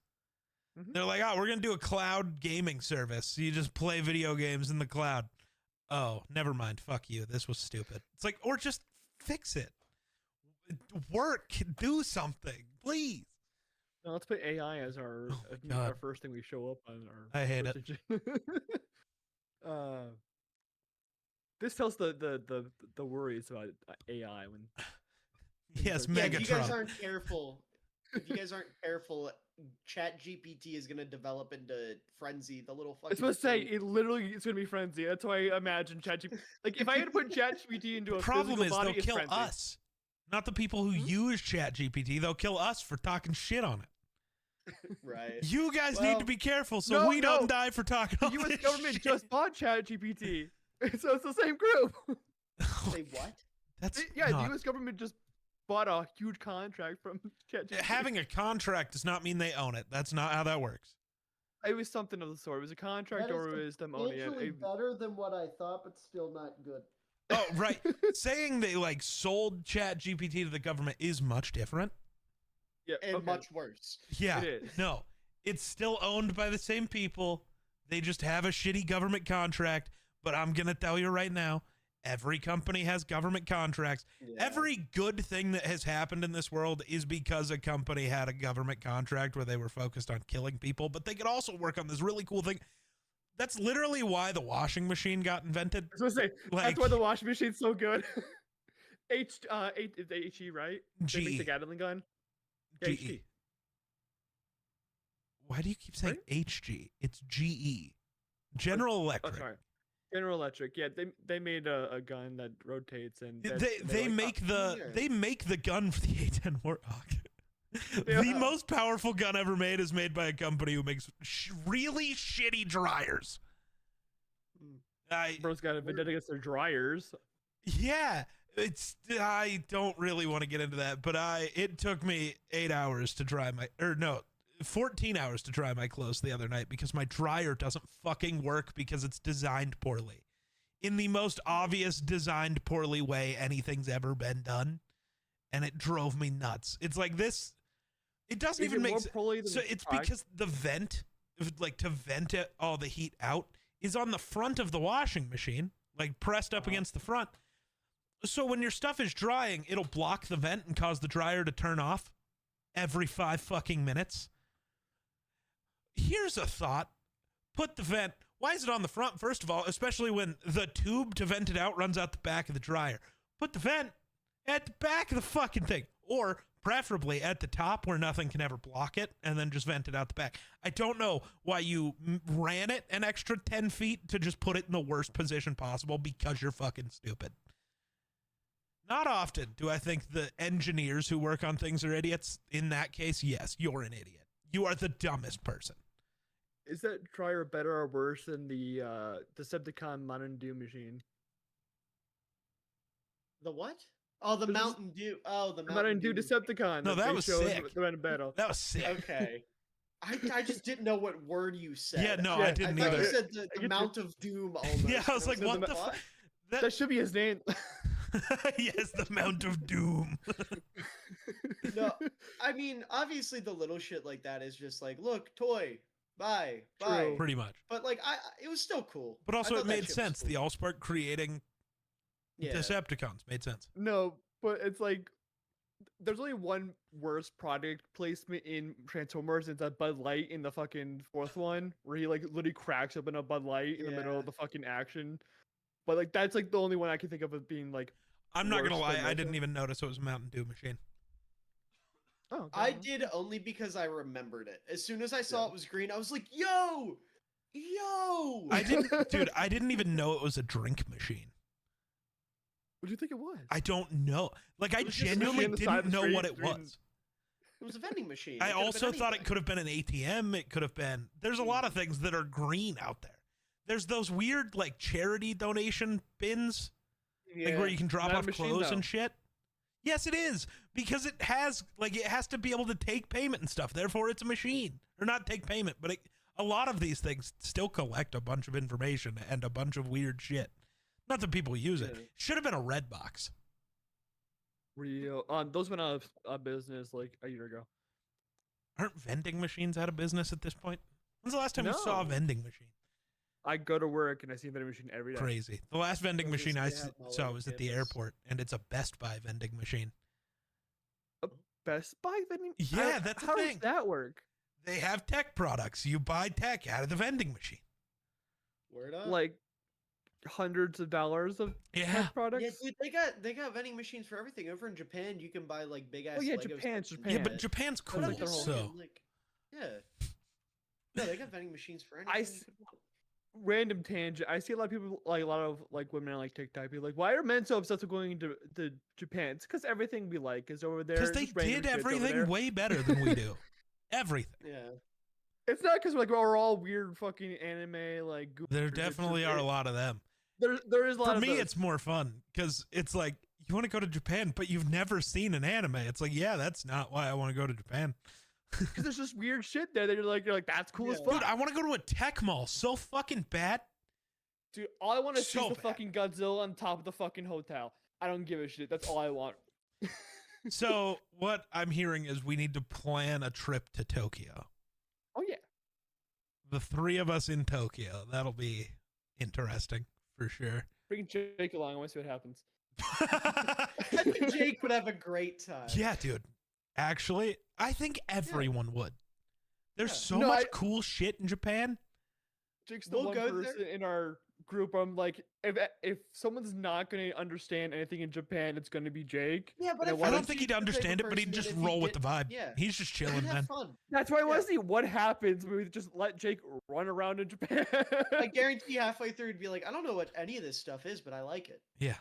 Mhm. They're like, oh, we're going to do a cloud gaming service. You just play video games in the cloud. Oh, never mind. Fuck you. This was stupid. It's like, or just fix it. Work. Do something, please. No, let's put AI as our Oh my God. our first thing we show up on our. I hate search engine. This tells the worries about AI when. Yes, Yeah, Yeah, if you guys Megatron. aren't careful, ChatGPT is gonna develop into Frenzy, the little I fucking. was supposed to say fruit. it literally is gonna be frenzy. That's why I imagine ChatGPT. Like if I had to put ChatGPT into a Problem physical is body, they'll it's kill frenzy. us, not the people who use ChatGPT. They'll kill us for talking shit on it. Right. You guys need Well, to be careful so no, we don't no. die for talking. The all U.S. this government shit. just bought ChatGPT, so it's the same group. Say what? That's Yeah, not, the U.S. government just bought a huge contract from ChatGPT. having a contract does not mean they own it. That's not how that works. It was something of the sort. It was a contract, or it was them owning it. better than what I thought, but still not good. Oh, right. Saying they like sold ChatGPT to the government is much different. Yeah, And okay. much worse. Yeah. It is. No, it's still owned by the same people. They just have a shitty government contract. But I'm going to tell you right now, every company has government contracts. Yeah. Every good thing that has happened in this world is because a company had a government contract where they were focused on killing people, but they could also work on this really cool thing. That's literally why the washing machine got invented. I was gonna say Like, that's why the washing machine's so good. Is HE right? They make the GE. Gatling gun. Yeah, GE. HE. Why do you keep saying HG? It's GE. General Oh, Electric. sorry. General Electric. Yeah, they made a gun that rotates and They they're they like, make weird. they make the gun for the A10 Warthog. Yeah. The most powerful gun ever made is made by a company who makes really shitty dryers. Bro's got a vendetta against their dryers. Yeah, I don't really want to get into that, but it took me 8 hours to dry 14 hours to dry my clothes the other night because my dryer doesn't fucking work because it's designed poorly. In the most obvious designed poorly way anything's ever been done. And it drove me nuts. It's like this. It doesn't even make sense. So it's because the vent, like to vent it, all the heat out, is on the front of the washing machine, like pressed up against the front. So when your stuff is drying, it'll block the vent and cause the dryer to turn off every 5 fucking minutes. Here's a thought. Put the vent, why is it on the front, first of all, especially when the tube to vent it out runs out the back of the dryer? Put the vent at the back of the fucking thing, or preferably at the top where nothing can ever block it, and then just vent it out the back. I don't know why you ran it an extra 10 feet to just put it in the worst position possible because you're fucking stupid. Not often do I think the engineers who work on things are idiots. In that case, yes, you're an idiot. You are the dumbest person. Is that dryer better or worse than the Decepticon Mountain Dew machine? The what? Oh, the Mountain Dew. Oh, the Mountain Dew Decepticon. No, that was sick. The battle. That was sick. Okay. I just didn't know what word you said. Yeah, no, I didn't I either. You said the Mount of Doom almost. Yeah, I was like, what the fuck? That should be his name. Yes, the Mount of Doom. No, I mean, obviously the little shit like that is just like, look, toy, buy. Pretty much. But like, it was still cool. But also it made sense. Cool. The Allspark creating Decepticons made sense. No, but it's like, there's only one worse product placement in Transformers. It's a Bud Light in the fucking fourth one, where he like literally cracks open a Bud Light in the middle of the fucking action. But like that's like the only one I can think of as being like. I'm not gonna lie, I didn't even notice it was a Mountain Dew machine. Oh, I did only because I remembered it. As soon as I saw it was green, I was like, "Yo!" I didn't even know it was a drink machine. What do you think it was? I don't know. Like, I genuinely didn't know what it was. It was a vending machine. I also thought it could have been an ATM. It could have been. There's a lot of things that are green out there. There's those weird like charity donation bins, like where you can drop off clothes and shit. Yes, it is, because it has to be able to take payment and stuff. Therefore, it's a machine, or not take payment, but a lot of these things still collect a bunch of information and a bunch of weird shit. Not that people use it. Should have been a red box. Real. Those went out of business like a year ago. Aren't vending machines out of business at this point? When's the last time you saw a vending machine? I go to work and I see a vending machine every day. Crazy. The last vending machine I saw was at the airport, and it's a Best Buy vending machine. A Best Buy vending? Yeah, that's a thing. How does that work? They have tech products. You buy tech out of the vending machine. Word up. Like hundreds of dollars of tech products? Yeah, dude, they got vending machines for everything. Over in Japan, you can buy like big ass. Oh yeah, Legos Japan. Yeah, but Japan's cool. Like so yeah. No, they got vending machines for anything. Random tangent. I see a lot of people, like a lot of like women on like TikTok, be like, "Why are men so obsessed with going to Japan?" It's because everything we like is over there. Because they did everything way better than we do. Everything. Yeah. It's not because we're all weird fucking anime like. There definitely are a lot of them. There is a lot. For me, it's more fun because it's like you want to go to Japan, but you've never seen an anime. It's like, yeah, that's not why I want to go to Japan. Because there's just weird shit there that you're like that's cool as fuck. Dude, I want to go to a tech mall so fucking bad. Dude, all I want to see is the fucking Godzilla on top of the fucking hotel. I don't give a shit. That's all I want. So what I'm hearing is we need to plan a trip to Tokyo. Oh yeah. The three of us in Tokyo. That'll be interesting for sure. Bring Jake along. I want to see what happens. I think Jake would have a great time. Yeah, dude. Actually, I think everyone would. There's so much cool shit in Japan. Jake's the one person in our group. I'm like, if someone's not going to understand anything in Japan, it's going to be Jake. Yeah, but I don't think he'd understand it, but he'd just roll with the vibe. Yeah. He's just chilling, man. Fun. That's why I want to see what happens when we just let Jake run around in Japan. I guarantee halfway through he'd be like, I don't know what any of this stuff is, but I like it. Yeah.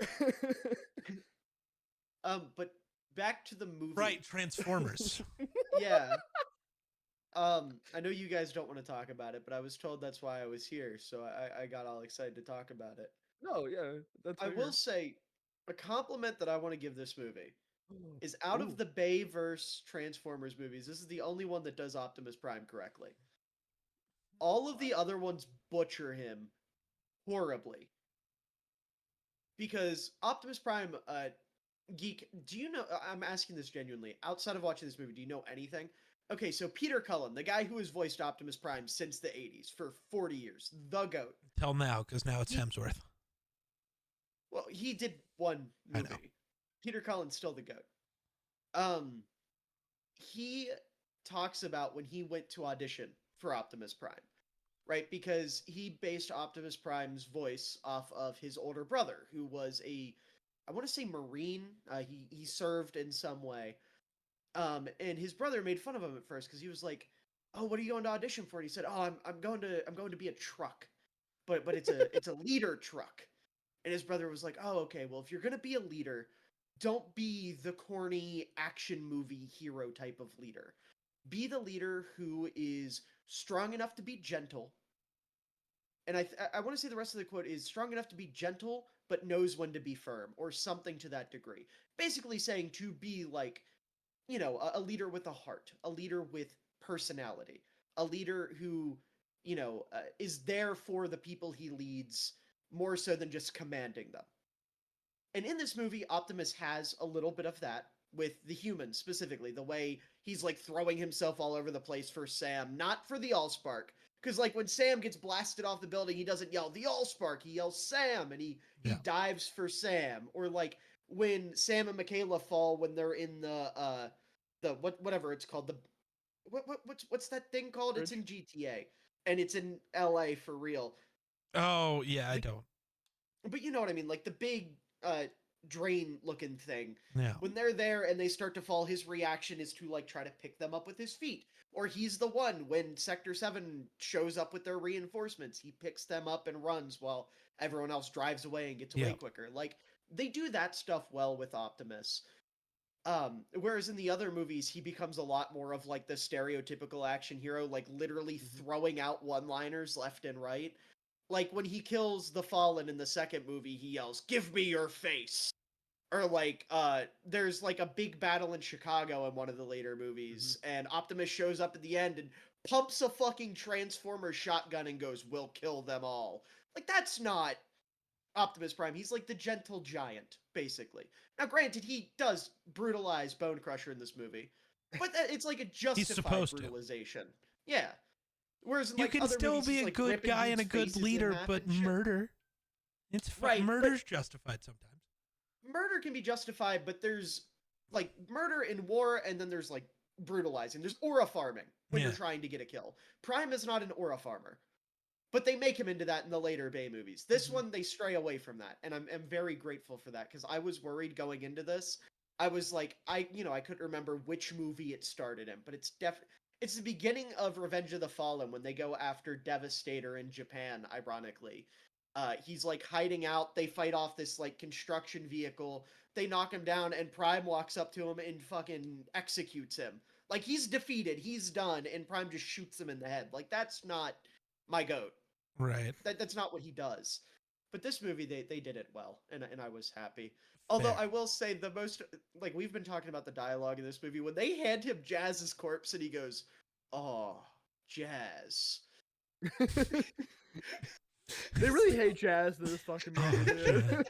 But back to the movie. Right, Transformers. Yeah. I know you guys don't want to talk about it, but I was told that's why I was here, so I got all excited to talk about it. No, yeah. I will say, a compliment that I want to give this movie is out of the Bayverse Transformers movies, this is the only one that does Optimus Prime correctly. All of the other ones butcher him horribly. Because Optimus Prime, Geek, do you know, I'm asking this genuinely, outside of watching this movie, do you know anything? Okay, so Peter Cullen, the guy who has voiced Optimus Prime since the 80s for 40 years, the GOAT. Till now, because now it's Hemsworth. Well, he did one movie. I know. Peter Cullen's still the GOAT. He talks about when he went to audition for Optimus Prime, right? Because he based Optimus Prime's voice off of his older brother, who was I want to say Marine. He served in some way. And his brother made fun of him at first because he was like, "Oh, what are you going to audition for?" And he said, "Oh, I'm going to be a truck, but it's a leader truck." And his brother was like, "Oh, okay. Well, if you're going to be a leader, don't be the corny action movie hero type of leader. Be the leader who is strong enough to be gentle." And I want to say the rest of the quote is strong enough to be gentle, but knows when to be firm, or something to that degree. Basically saying to be like, a leader with a heart, a leader with personality, a leader who, is there for the people he leads more so than just commanding them. And in this movie, Optimus has a little bit of that with the humans specifically, the way he's like throwing himself all over the place for Sam, not for the Allspark. Because like when Sam gets blasted off the building, he doesn't yell the Allspark, he yells Sam, and he dives for Sam. Or like when Sam and Michaela fall when they're in the whatever it's called, what's that thing called? Bridge? It's in GTA and it's in LA for real. Oh yeah, I don't. But you know what I mean, like the big drain looking thing. Yeah. When they're there and they start to fall, his reaction is to like try to pick them up with his feet. Or he's the one when Sector 7 shows up with their reinforcements, he picks them up and runs while everyone else drives away and gets away quicker. Like they do that stuff well with Optimus. Whereas in the other movies, he becomes a lot more of like the stereotypical action hero, like literally throwing out one-liners left and right. Like when he kills the Fallen in the second movie, he yells, "Give me your face!" Or like, there's like a big battle in Chicago in one of the later movies, and Optimus shows up at the end and pumps a fucking Transformer shotgun and goes, "We'll kill them all." Like that's not Optimus Prime. He's like the gentle giant, basically. Now, granted, he does brutalize Bone Crusher in this movie, but it's like a justified brutalization. Yeah. Whereas in, you like, can other still movies, be he's, a like, good guy and a good leader, but murder. It's right, murder's justified sometimes. Murder can be justified, but there's like murder in war, and then there's like brutalizing. There's aura farming when you're trying to get a kill. Prime is not an aura farmer. But they make him into that in the later Bay movies. This one, they stray away from that, and I'm very grateful for that, because I was worried going into this. I was like, I couldn't remember which movie it started in, but it's the beginning of Revenge of the Fallen when they go after Devastator in Japan, ironically. He's like hiding out, they fight off this like construction vehicle, they knock him down, and Prime walks up to him and fucking executes him. Like, he's defeated, he's done, and Prime just shoots him in the head. Like, that's not my goat. Right. That's not what he does. But this movie, they did it well, and I was happy. Although I will say the most, like, we've been talking about the dialogue in this movie, when they hand him Jazz's corpse and he goes, "Oh, Jazz." They really hate Jazz in this fucking movie.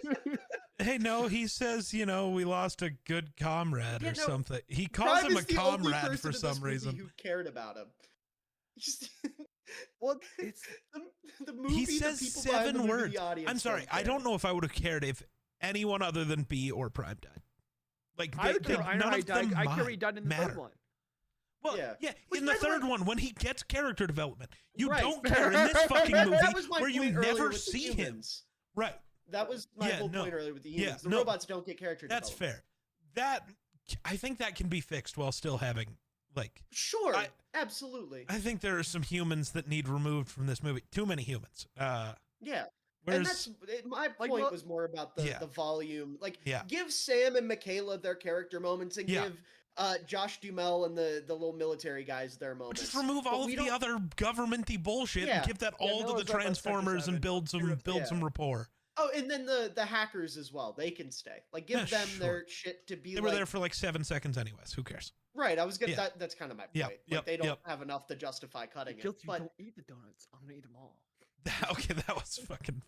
Hey, no, he says, we lost a good comrade or something. He calls Prime him is a the only comrade person for in this some movie reason. who cared about him. Well, it's the movie. He says the people 7 the words. Movie, I'm sorry, I don't know if I would have cared if anyone other than B or Prime died. Like, none of them I care he died in the third one. Well, yeah. In the third one, when he gets character development, you don't care in this fucking movie where you never see him. Right. That was my whole point earlier with the humans. The robots don't get character development. That's fair. I think that can be fixed while still having, like... Sure, absolutely. I think there are some humans that need removed from this movie. Too many humans. Yeah. And that's my point was more about the volume. Like, give Sam and Michaela their character moments, and give Josh Duhamel and the little military guys their moments. Just remove all of the other governmenty bullshit and give that all to the Transformers and build some rapport. Oh, and then the hackers as well. They can stay. Like, give them their shit to be. They were there for like 7 seconds anyways. Who cares? Right. I was gonna. That's kind of my point. Like, they don't have enough to justify cutting it. But don't eat the donuts. I'm gonna eat them all. Okay, that was fucking.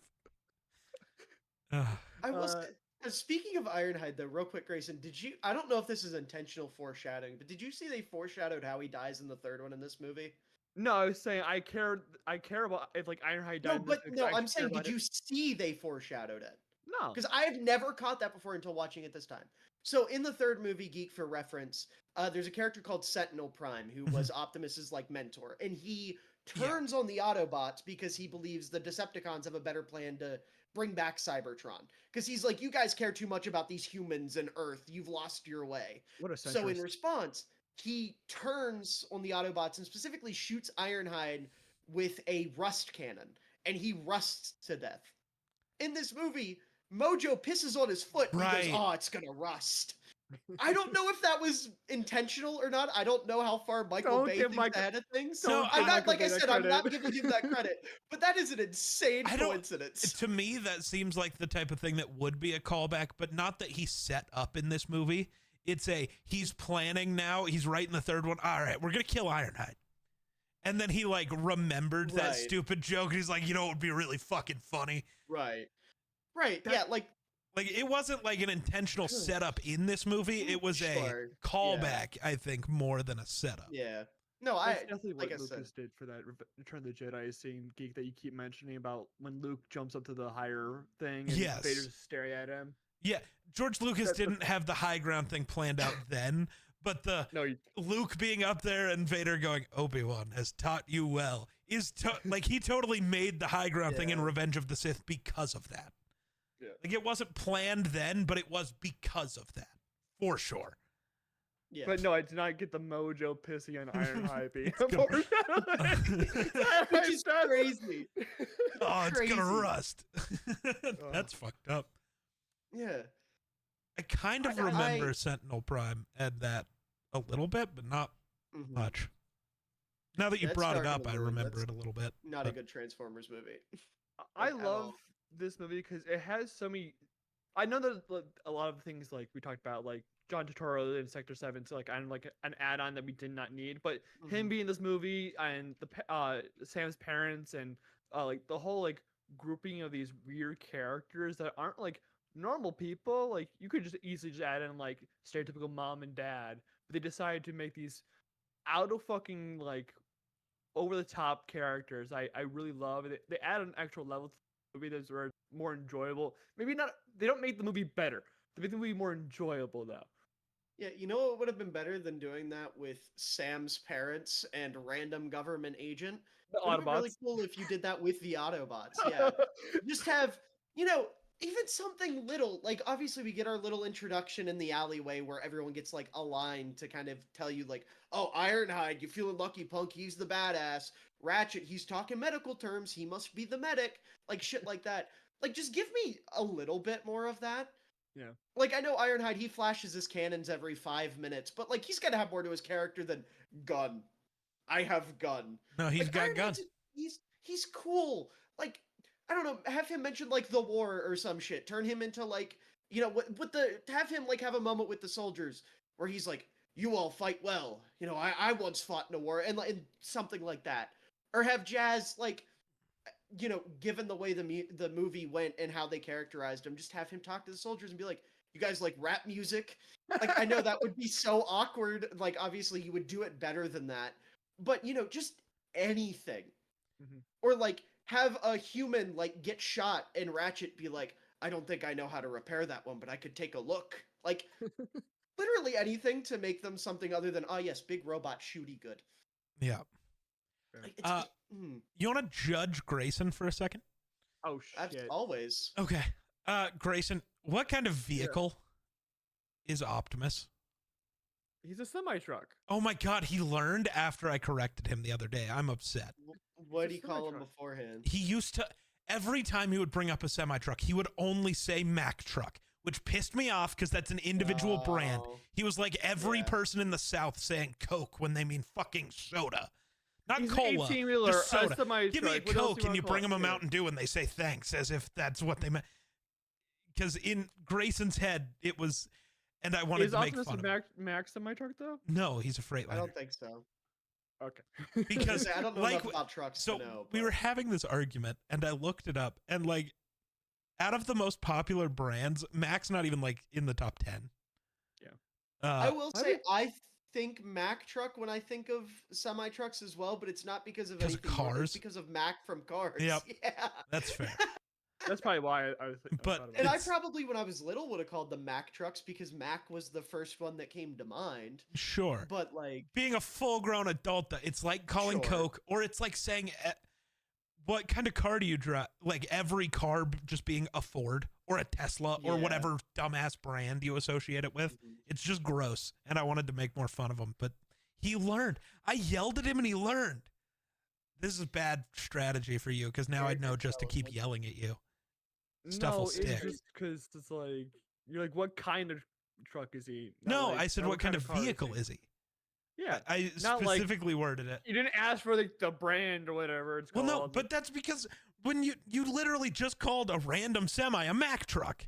I will say, Speaking of Ironhide, though, real quick, Grayson, I don't know if this is intentional foreshadowing, but did you see they foreshadowed how he dies in the third one in this movie? No, I was saying I care about if like Ironhide died. No, in this but movie, no, I I'm actually care saying, did about it. you see they foreshadowed it? No. Because I have never caught that before until watching it this time. So in the third movie, Geek for reference, there's a character called Sentinel Prime who was Optimus's like mentor, and he turns on the Autobots because he believes the Decepticons have a better plan to bring back Cybertron. Because he's like, you guys care too much about these humans and Earth. You've lost your way. What a So in centrist. response, he turns on the Autobots and specifically shoots Ironhide with a rust cannon, and he rusts to death. In this movie, Mojo pisses on his foot and he goes, oh, it's gonna rust. I don't know if that was intentional or not. I don't know how far Michael Bay thinks ahead of things. No, I'm not, like I said, I'm not giving him that credit, but that is an insane coincidence. To me, that seems like the type of thing that would be a callback, but not that he's set up in this movie. It's he's planning now. He's writing the third one. All right, we're going to kill Ironhide. And then he like remembered that stupid joke. And he's like, you know, it would be really fucking funny. Right. Yeah, like it wasn't like an intentional setup in this movie. It was a callback, I think, more than a setup. Yeah. No, That's definitely what like Lucas did for that Return of the Jedi scene, Geek, that you keep mentioning about when Luke jumps up to the higher thing and Vader's staring at him. Yeah, George Lucas didn't have the high ground thing planned out then, but Luke being up there and Vader going, Obi-Wan has taught you well, is like he totally made the high ground thing in Revenge of the Sith because of that. Yeah. Like it wasn't planned then, but it was because of that, for sure. Yeah. But no, I did not get the Mojo pissing on Ironhide being which is crazy. Oh, it's gonna rust. That's fucked up. Yeah. I kind of remember Sentinel Prime and that a little bit, but not much. Now that you brought it up, I remember it a little bit. Not a good Transformers movie. I love this movie because it has so many. I know that a lot of things like we talked about, like John Turturro in Sector 7, so like an add-on that we did not need, but him being in this movie and the Sam's parents and like the whole like grouping of these weird characters that aren't like normal people. Like you could just easily just add in like stereotypical mom and dad, but they decided to make these out of fucking like over the top characters. I really love it. They add an actual level to the movie that's more enjoyable. Maybe not. They don't make the movie better. They make the movie more enjoyable though. Yeah, you know what would have been better than doing that with Sam's parents and random government agent? The It would have been really Autobots. cool if you did that with the Autobots. Yeah, just have even something little. Like obviously we get our little introduction in the alleyway where everyone gets like a line to kind of tell you like, oh, Ironhide, you feeling lucky, punk? He's the badass. Ratchet, he's talking medical terms. He must be the medic. Like shit like that. Like just give me a little bit more of that. Yeah. Like I know Ironhide, he flashes his cannons every 5 minutes, but like he's gotta have more to his character than gun. I have gun. No, he's got gun. He's cool. Like I don't know, have him mention like the war or some shit. Turn him into like have him like have a moment with the soldiers where he's like, you all fight well. I once fought in a war and something like that. Or have Jazz like given the way the movie went and how they characterized him, just have him talk to the soldiers and be like, you guys like rap music? Like, I know that would be so awkward. Like, obviously you would do it better than that, but just anything. Or like have a human like get shot and Ratchet be like, I don't think I know how to repair that one, but I could take a look. Like literally anything to make them something other than, oh yes, big robot shooty good. Yeah. Like, you want to judge Grayson for a second? Oh shit! Always. Okay. Grayson, what kind of vehicle is Optimus? He's a semi-truck. Oh my god, he learned after I corrected him the other day. I'm upset. What did he call him beforehand? He used to, every time he would bring up a semi-truck, he would only say Mack truck, which pissed me off because that's an individual brand. He was like every person in the South saying Coke when they mean fucking soda. Not He's cola, an 18-wheeler, just soda. Give me a What Coke and you bring call them a Mountain Dew and they say thanks as if that's what they meant. Because in Grayson's head, it was, and I wanted to make fun of him. Max semi-truck though? No, he's a Freightliner. I don't think so. Okay. Because I don't know enough about trucks so to know. We were having this argument and I looked it up and like out of the most popular brands, Mac's not even like in the top 10. Yeah. I will say I think Mack truck when I think of semi trucks as well, but it's not because of Because of anything more, Cars? it's because of Mack from Cars. Yep. Yeah. That's fair. That's probably why I was. But thought about And it. I probably, when I was little, would have called them Mack trucks because Mack was the first one that came to mind. Sure. But like, Being a full-grown adult, though, it's like calling Sure. Coke, or it's like saying, what kind of car do you drive? Like every car just being a Ford or a Tesla or Yeah. whatever dumbass brand you associate it with. Mhm. It's just gross. And I wanted to make more fun of him, but he learned. I yelled at him and he learned. This is bad strategy for you because now Very I'd know good just to keep development. yelling at you. Stuff will No, stick. it's just because it's like you're like, what kind of truck is he? Not No, like, I said, not what kind of car vehicle is he? Yeah, I not like- specifically worded it. you didn't ask for the brand or whatever it's Well, called. no, but that's because when you literally just called a random semi a Mack truck.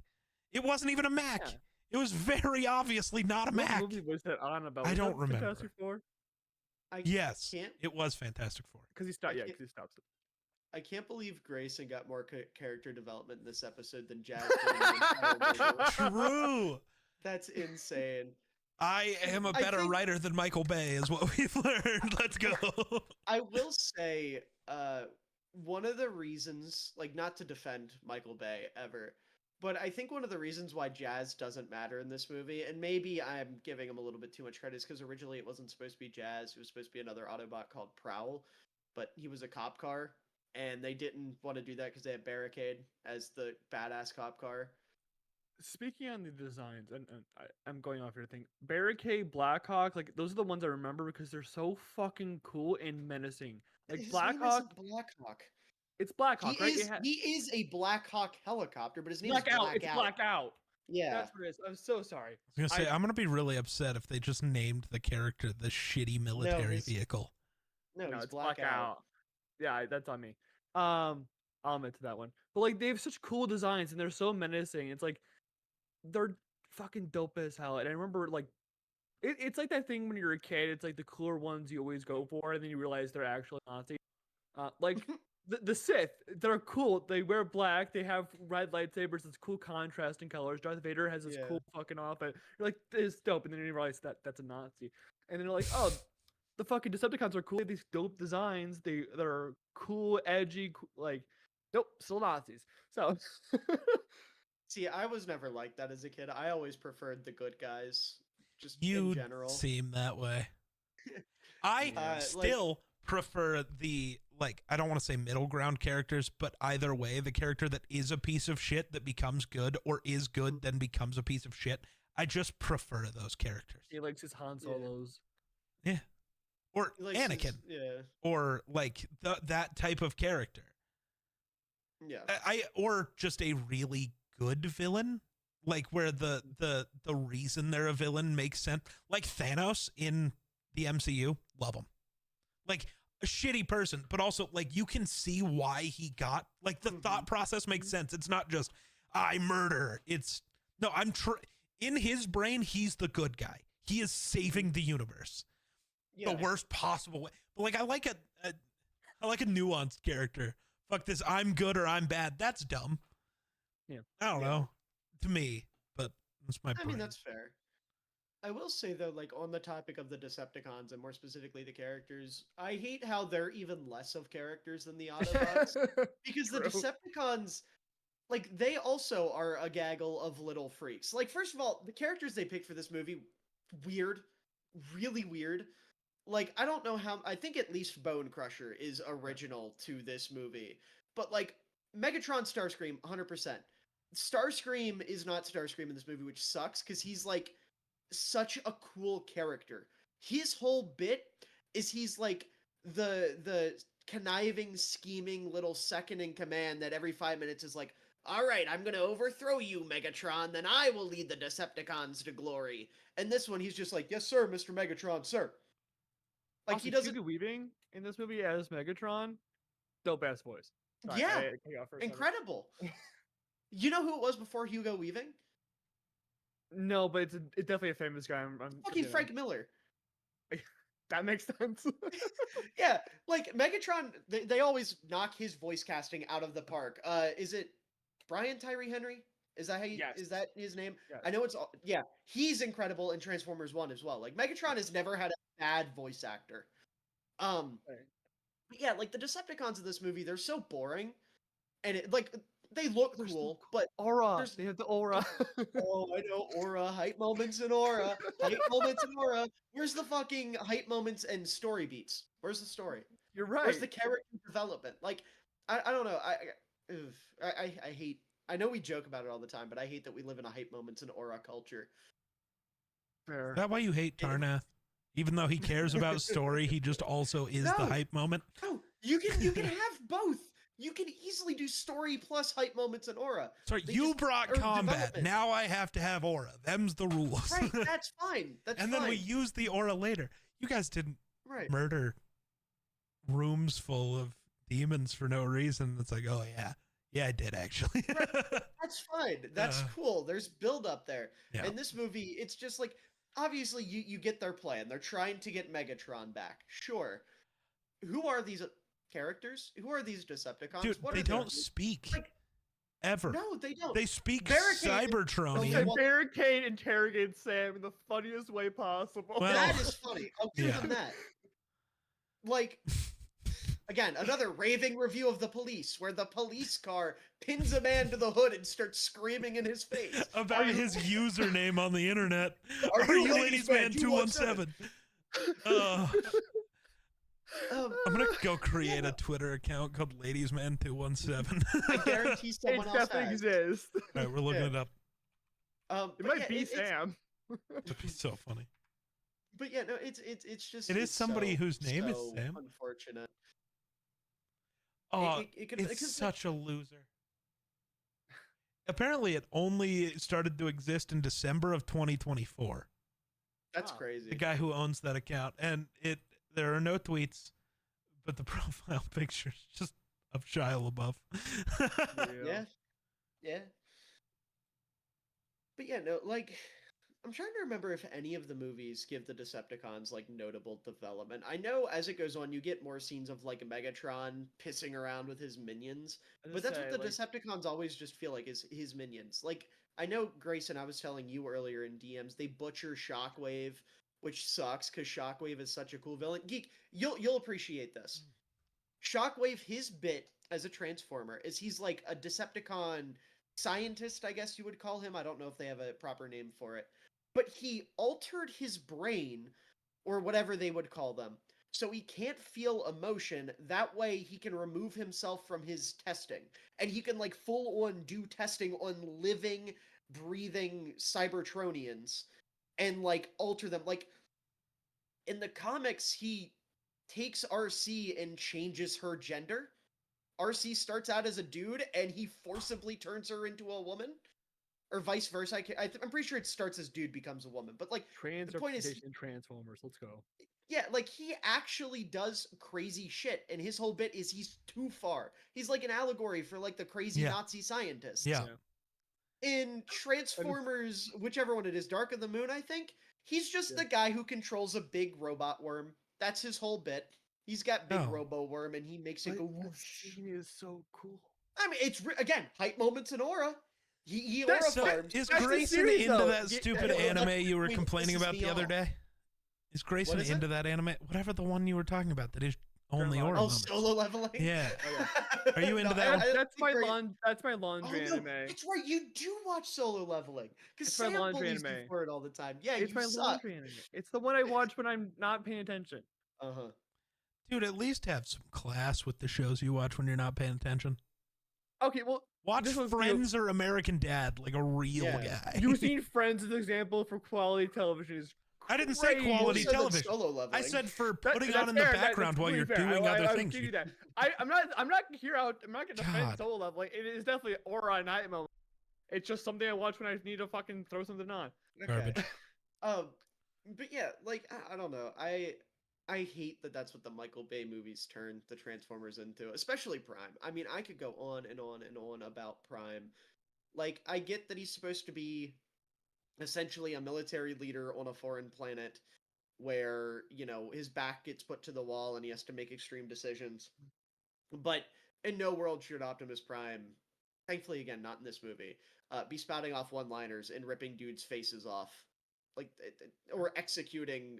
It wasn't even a Mack. Yeah. It was very obviously not a what Mack. movie was that on about? I Was don't that remember. Fantastic Four? I Yes, can't it was Fantastic Four. Because he stopped. I Yeah, can't- because he stops it. I can't believe Grayson got more character development in this episode than Jazz did in the entire movie. True. That's insane. I am a I better think- writer than Michael Bay, is what we've learned. Let's go. I will say, one of the reasons, like, not to defend Michael Bay ever, but I think one of the reasons why Jazz doesn't matter in this movie, and maybe I'm giving him a little bit too much credit, is because originally it wasn't supposed to be Jazz. It was supposed to be another Autobot called Prowl, but he was a cop car, and they didn't want to do that because they had Barricade as the badass cop car. Speaking on the designs, and I'm going off your thing. Barricade, Blackhawk, like those are the ones I remember because they're so fucking cool and menacing. Like His Blackhawk, name isn't Blackhawk. it's Blackhawk, right? He is a Black Hawk helicopter, but his name Blackout. is It's Blackout. Yeah. That's what it is. I'm so sorry. I was gonna say, I'm gonna be really upset if they just named the character the shitty military it's- vehicle. No, No, he's it's Blackout. Yeah, that's on me. I'll admit to that one. But like they have such cool designs and they're so menacing. It's like they're fucking dope as hell. And I remember like it's like that thing when you're a kid, it's like the cooler ones you always go for, and then you realize they're actually Nazi. Like the Sith, they're cool. They wear black, they have red lightsabers, it's cool contrasting colors. Darth Vader has this Yeah. cool fucking outfit. You're like, this is dope, and then you realize that that's a Nazi. And then you're like, oh, the fucking Decepticons are cool. They have these dope designs. That are cool, edgy, like nope, still Nazis. So See, I was never like that as a kid. I always preferred the good guys, just You in general. seem that way. I Yeah. still prefer the, like, I don't want to say middle ground characters, but either way, the character that is a piece of shit that becomes good, or is good then becomes a piece of shit. I just prefer those characters. he likes his Han Yeah. Solos. Yeah. Or He likes his- Anakin, yeah, or like that type of character. yeah. Or just a really good villain, like where the reason they're a villain makes sense, like Thanos in the MCU. Love him. Like a shitty person, but also like you can see why he got, like the thought process makes sense. It's not just I murder. It's no, in his brain he's the good guy. He is saving the universe. Yeah. The worst possible way. But like I like a nuanced character. Fuck this, I'm good or I'm bad. That's dumb. Yeah. I don't Yeah. know. To me, but that's my I brain. mean, that's fair. I will say though, like on the topic of the Decepticons and more specifically the characters, I hate how they're even less of characters than the Autobots because the True. Decepticons, like they also are a gaggle of little freaks. Like first of all, the characters they picked for this movie, weird, really weird. Like I don't know how. I think at least Bone Crusher is original to this movie, but like Megatron, Starscream, 100%. Starscream is not Starscream in this movie, which sucks because he's like such a cool character. His whole bit is he's like the conniving, scheming little second in command that every 5 minutes is like, all right, I'm gonna overthrow you, Megatron, then I will lead the Decepticons to glory. And this one, he's just like, yes, sir, Mr. Megatron, sir. Like Also, he doesn't. Hugo Weaving in this movie as Megatron, dope ass voice. Sorry, Yeah, I cut you off for a second. incredible. You know who it was before Hugo Weaving? No, but it's definitely a famous guy. I'm Fucking forgetting. Frank Miller. That makes sense. Yeah, like Megatron, they always knock his voice casting out of the park. Is it Brian Tyree Henry. Is that how you, Yes. is that his name? Yes. I know it's yeah. He's incredible in Transformers 1 as well. Like Megatron has never had a bad voice actor. Right. But yeah, like the Decepticons in this movie, they're so boring, and they look They're so cool, but Aura. there's They have the aura. oh, I know aura, hype moments and aura, hype moments and aura. Where's the fucking hype moments and story beats? Where's the story? You're Where's right. the character development? Like, I don't know. I hate. I know we joke about it all the time, but I hate that we live in a hype moments and aura culture. Fair. Is that why you hate Tarnath? Even though he cares about story, he just also is the No. hype moment. No, you can have both. You can easily do story plus hype moments and aura. Sorry, They you just- brought or combat. development. Now I have to have aura. Them's the rules. Right, that's fine. That's and fine. then we use the aura later. You guys didn't right. murder rooms full of demons for no reason. It's like, oh yeah. Yeah, I did actually. That's fine. That's cool. There's build up there. Yeah. In this movie, it's just like obviously you get their plan. They're trying to get Megatron back. Sure. Who are these characters? Who are these Decepticons? Dude, what they are their- don't speak like, ever. No, they don't. They speak Barricade- Cybertronian. Okay, well- Barricade interrogates Sam in the funniest way possible. Well- That is funny. I'll give Yeah. them that. Like, again, another raving review of The Police, where the police car pins a man to the hood and starts screaming in his face. About his username on the internet. Are Are you you Ladies Ladies Man Man 217? I'm gonna go create a Twitter account called Ladies Man 217. I guarantee It someone else definitely has. exists. All right, we're looking Yeah. it up. It But might yeah, be it's- Sam. That'd be so funny. But yeah, no, it's just It is it's somebody so, whose name is so Sam. Unfortunate. Oh, It could- it's because, such a loser. Apparently, it only started to exist in December of 2024. That's Wow. crazy. The guy who owns that account, and there are no tweets, but the profile picture is just of Shia LaBeouf. Yeah. Yeah. But yeah, no, like I'm trying to remember if any of the movies give the Decepticons like notable development. I know as it goes on, you get more scenes of like Megatron pissing around with his minions, but that's what the Decepticons always just feel like is his minions. Like I know Grayson, I was telling you earlier in DMs, they butcher Shockwave, which sucks because Shockwave is such a cool villain. Geek, you'll appreciate this. Shockwave, his bit as a Transformer is he's like a Decepticon scientist, I guess you would call him. I don't know if they have a proper name for it. But he altered his brain, or whatever they would call them, so he can't feel emotion. That way he can remove himself from his testing. And he can like full on do testing on living, breathing Cybertronians and like alter them. Like in the comics, he takes RC and changes her gender. RC starts out as a dude and he forcibly turns her into a woman, or vice versa. I'm pretty sure it starts as dude becomes a woman, but like the point is, Transformers. Let's go. yeah, like he actually does crazy shit, and his whole bit is he's too far. He's like an allegory for like the crazy Yeah. Nazi scientists. Yeah. In Transformers, whichever one it is, Dark of the Moon, I think he's just the guy who controls a big robot worm. That's his whole bit. He's got big Oh. Robo Worm, and he makes it go whoosh. He is so cool. I mean, it's again hype moments and aura. He aura That's so- farms. Is That's the Grayson series, into though. that Yeah, stupid well, anime you were wait, complaining pisses about me the other off. day? Is Grayson is it? into that anime? Whatever the one you were talking about that is only Gurren aura Lagann. Oh, moments. solo leveling. Yeah. Oh, Are you into that one? That's my Gray- That's my Oh laundry no, anime. it's right. You do watch solo leveling because It's my Sam laundry bullies you anime. for it all the time. Yeah, It's you my suck. laundry anime. It's the one I watch when I'm not paying attention. Uh-huh. Dude, at least have some class with the shows you watch when you're not paying attention. Okay, well, Watch This one's Friends or American Dad like a real Yeah. guy. using Friends as an example for quality television is I didn't say crazy. quality You said that television. Solo leveling. I said for That- putting that's on in the fair, background that's while you're completely fair. doing other I'll things. give you that. I'm not here out. I'm not gonna defend God. solo leveling. It is definitely aura and night moment. It's just something I watch when I need to fucking throw something on. Garbage. But yeah, like I don't know. I hate that that's what the Michael Bay movies turned the Transformers into, especially Prime. I mean, I could go on and on and on about Prime. Like, I get that he's supposed to be essentially a military leader on a foreign planet where, you know, his back gets put to the wall and he has to make extreme decisions. But in no world should Optimus Prime thankfully again not in this movie, be spouting off one-liners and ripping dudes' faces off, like, or executing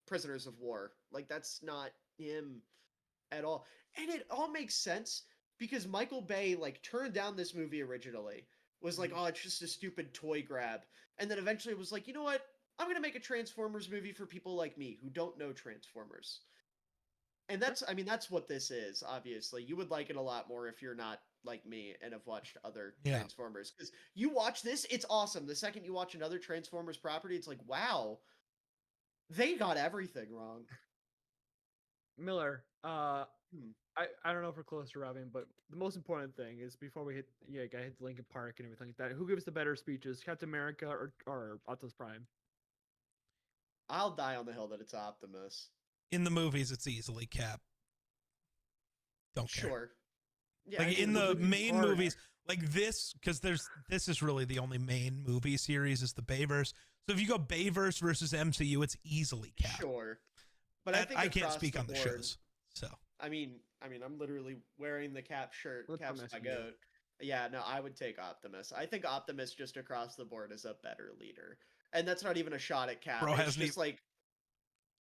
prisoners of war. Like, that's not him at all. And it all makes sense because Michael Bay like turned down this movie originally. Was like, oh, it's just a stupid toy grab. And then eventually was like, you know what? I'm going to make a Transformers movie for people like me who don't know Transformers. And that's, I mean, that's what this is, obviously. You would like it a lot more if you're not like me and have watched other Transformers. Because you watch this, it's awesome. The second you watch another Transformers property, it's like, wow, they got everything wrong. Miller, I don't know if we're close to wrapping, but the most important thing is before we hit Lincoln Park and everything like that, who gives the better speeches, Captain America or Optimus Prime? I'll die on the hill that it's Optimus. In the movies, it's easily Cap. Don't care. Sure. Yeah, like in the main movies, like this, because this is really the only main movie series is the Bayverse. So if you go Bayverse versus MCU, it's easily Cap. Sure. But I think I can't speak on the shows. So I mean, I'm literally wearing the Cap shirt. Cap's my goat. Yeah, no, I would take Optimus. I think Optimus just across the board is a better leader, and that's not even a shot at Cap. It's just like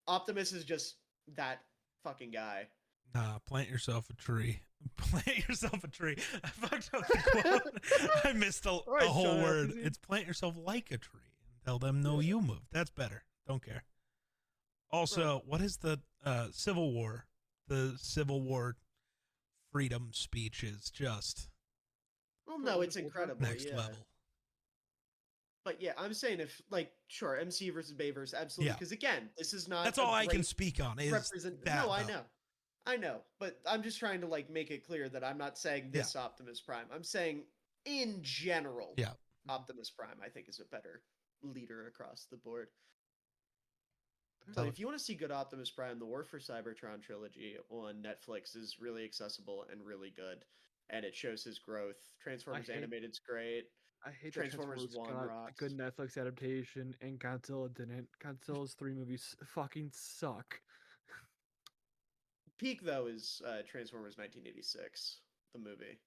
Optimus is just that fucking guy. Nah, plant yourself a tree. Plant yourself a tree. I fucked up the quote. I missed a whole word. It's plant yourself like a tree and tell them no, you moved. That's better. Don't care. Also, what is the Civil War? The Civil War freedom speech is just. Well, no, it's incredible. Next level. But yeah, I'm saying if like sure, MC versus Bayverse, absolutely. Because again, this is not. That's all I can speak on. Is that, no, I know, but I'm just trying to like make it clear that I'm not saying this Optimus Prime. I'm saying in general, Optimus Prime I think is a better leader across the board. So if you want to see good Optimus Prime, the War for Cybertron trilogy on Netflix is really accessible and really good, and it shows his growth. Transformers Animated's great. I hate Transformers 1 got rocks. a good Netflix adaptation, and Godzilla didn't. Godzilla's 3 movies fucking suck. Peak though is Transformers 1986, the movie.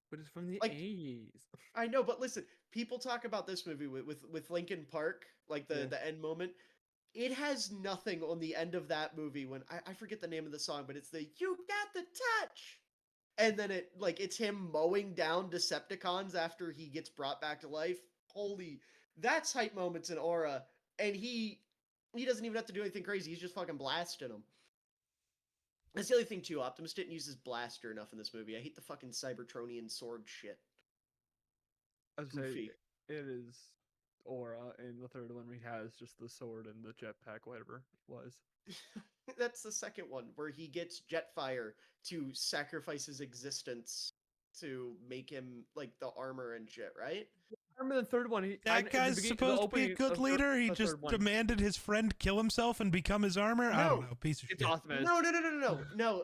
But it's from the 80s. I know, but listen, people talk about this movie with Linkin Park, like the end moment. It has nothing on the end of that movie when I forget the name of the song, but it's the "You Got the Touch," and then it's him mowing down Decepticons after he gets brought back to life. Holy, that's hype moments in Aura, and he doesn't even have to do anything crazy. He's just fucking blasting them. That's the other thing too. Optimus didn't use his blaster enough in this movie. I hate the fucking Cybertronian sword shit. I was saying it is Aura, and the third one he has just the sword and the jetpack, whatever it was. That's the second one where he gets Jetfire to sacrifice his existence to make him like the armor and shit, right? I remember the third one. That guy's supposed to be a good leader. He just demanded his friend kill himself and become his armor. I don't know, piece of shit. Optimus. No.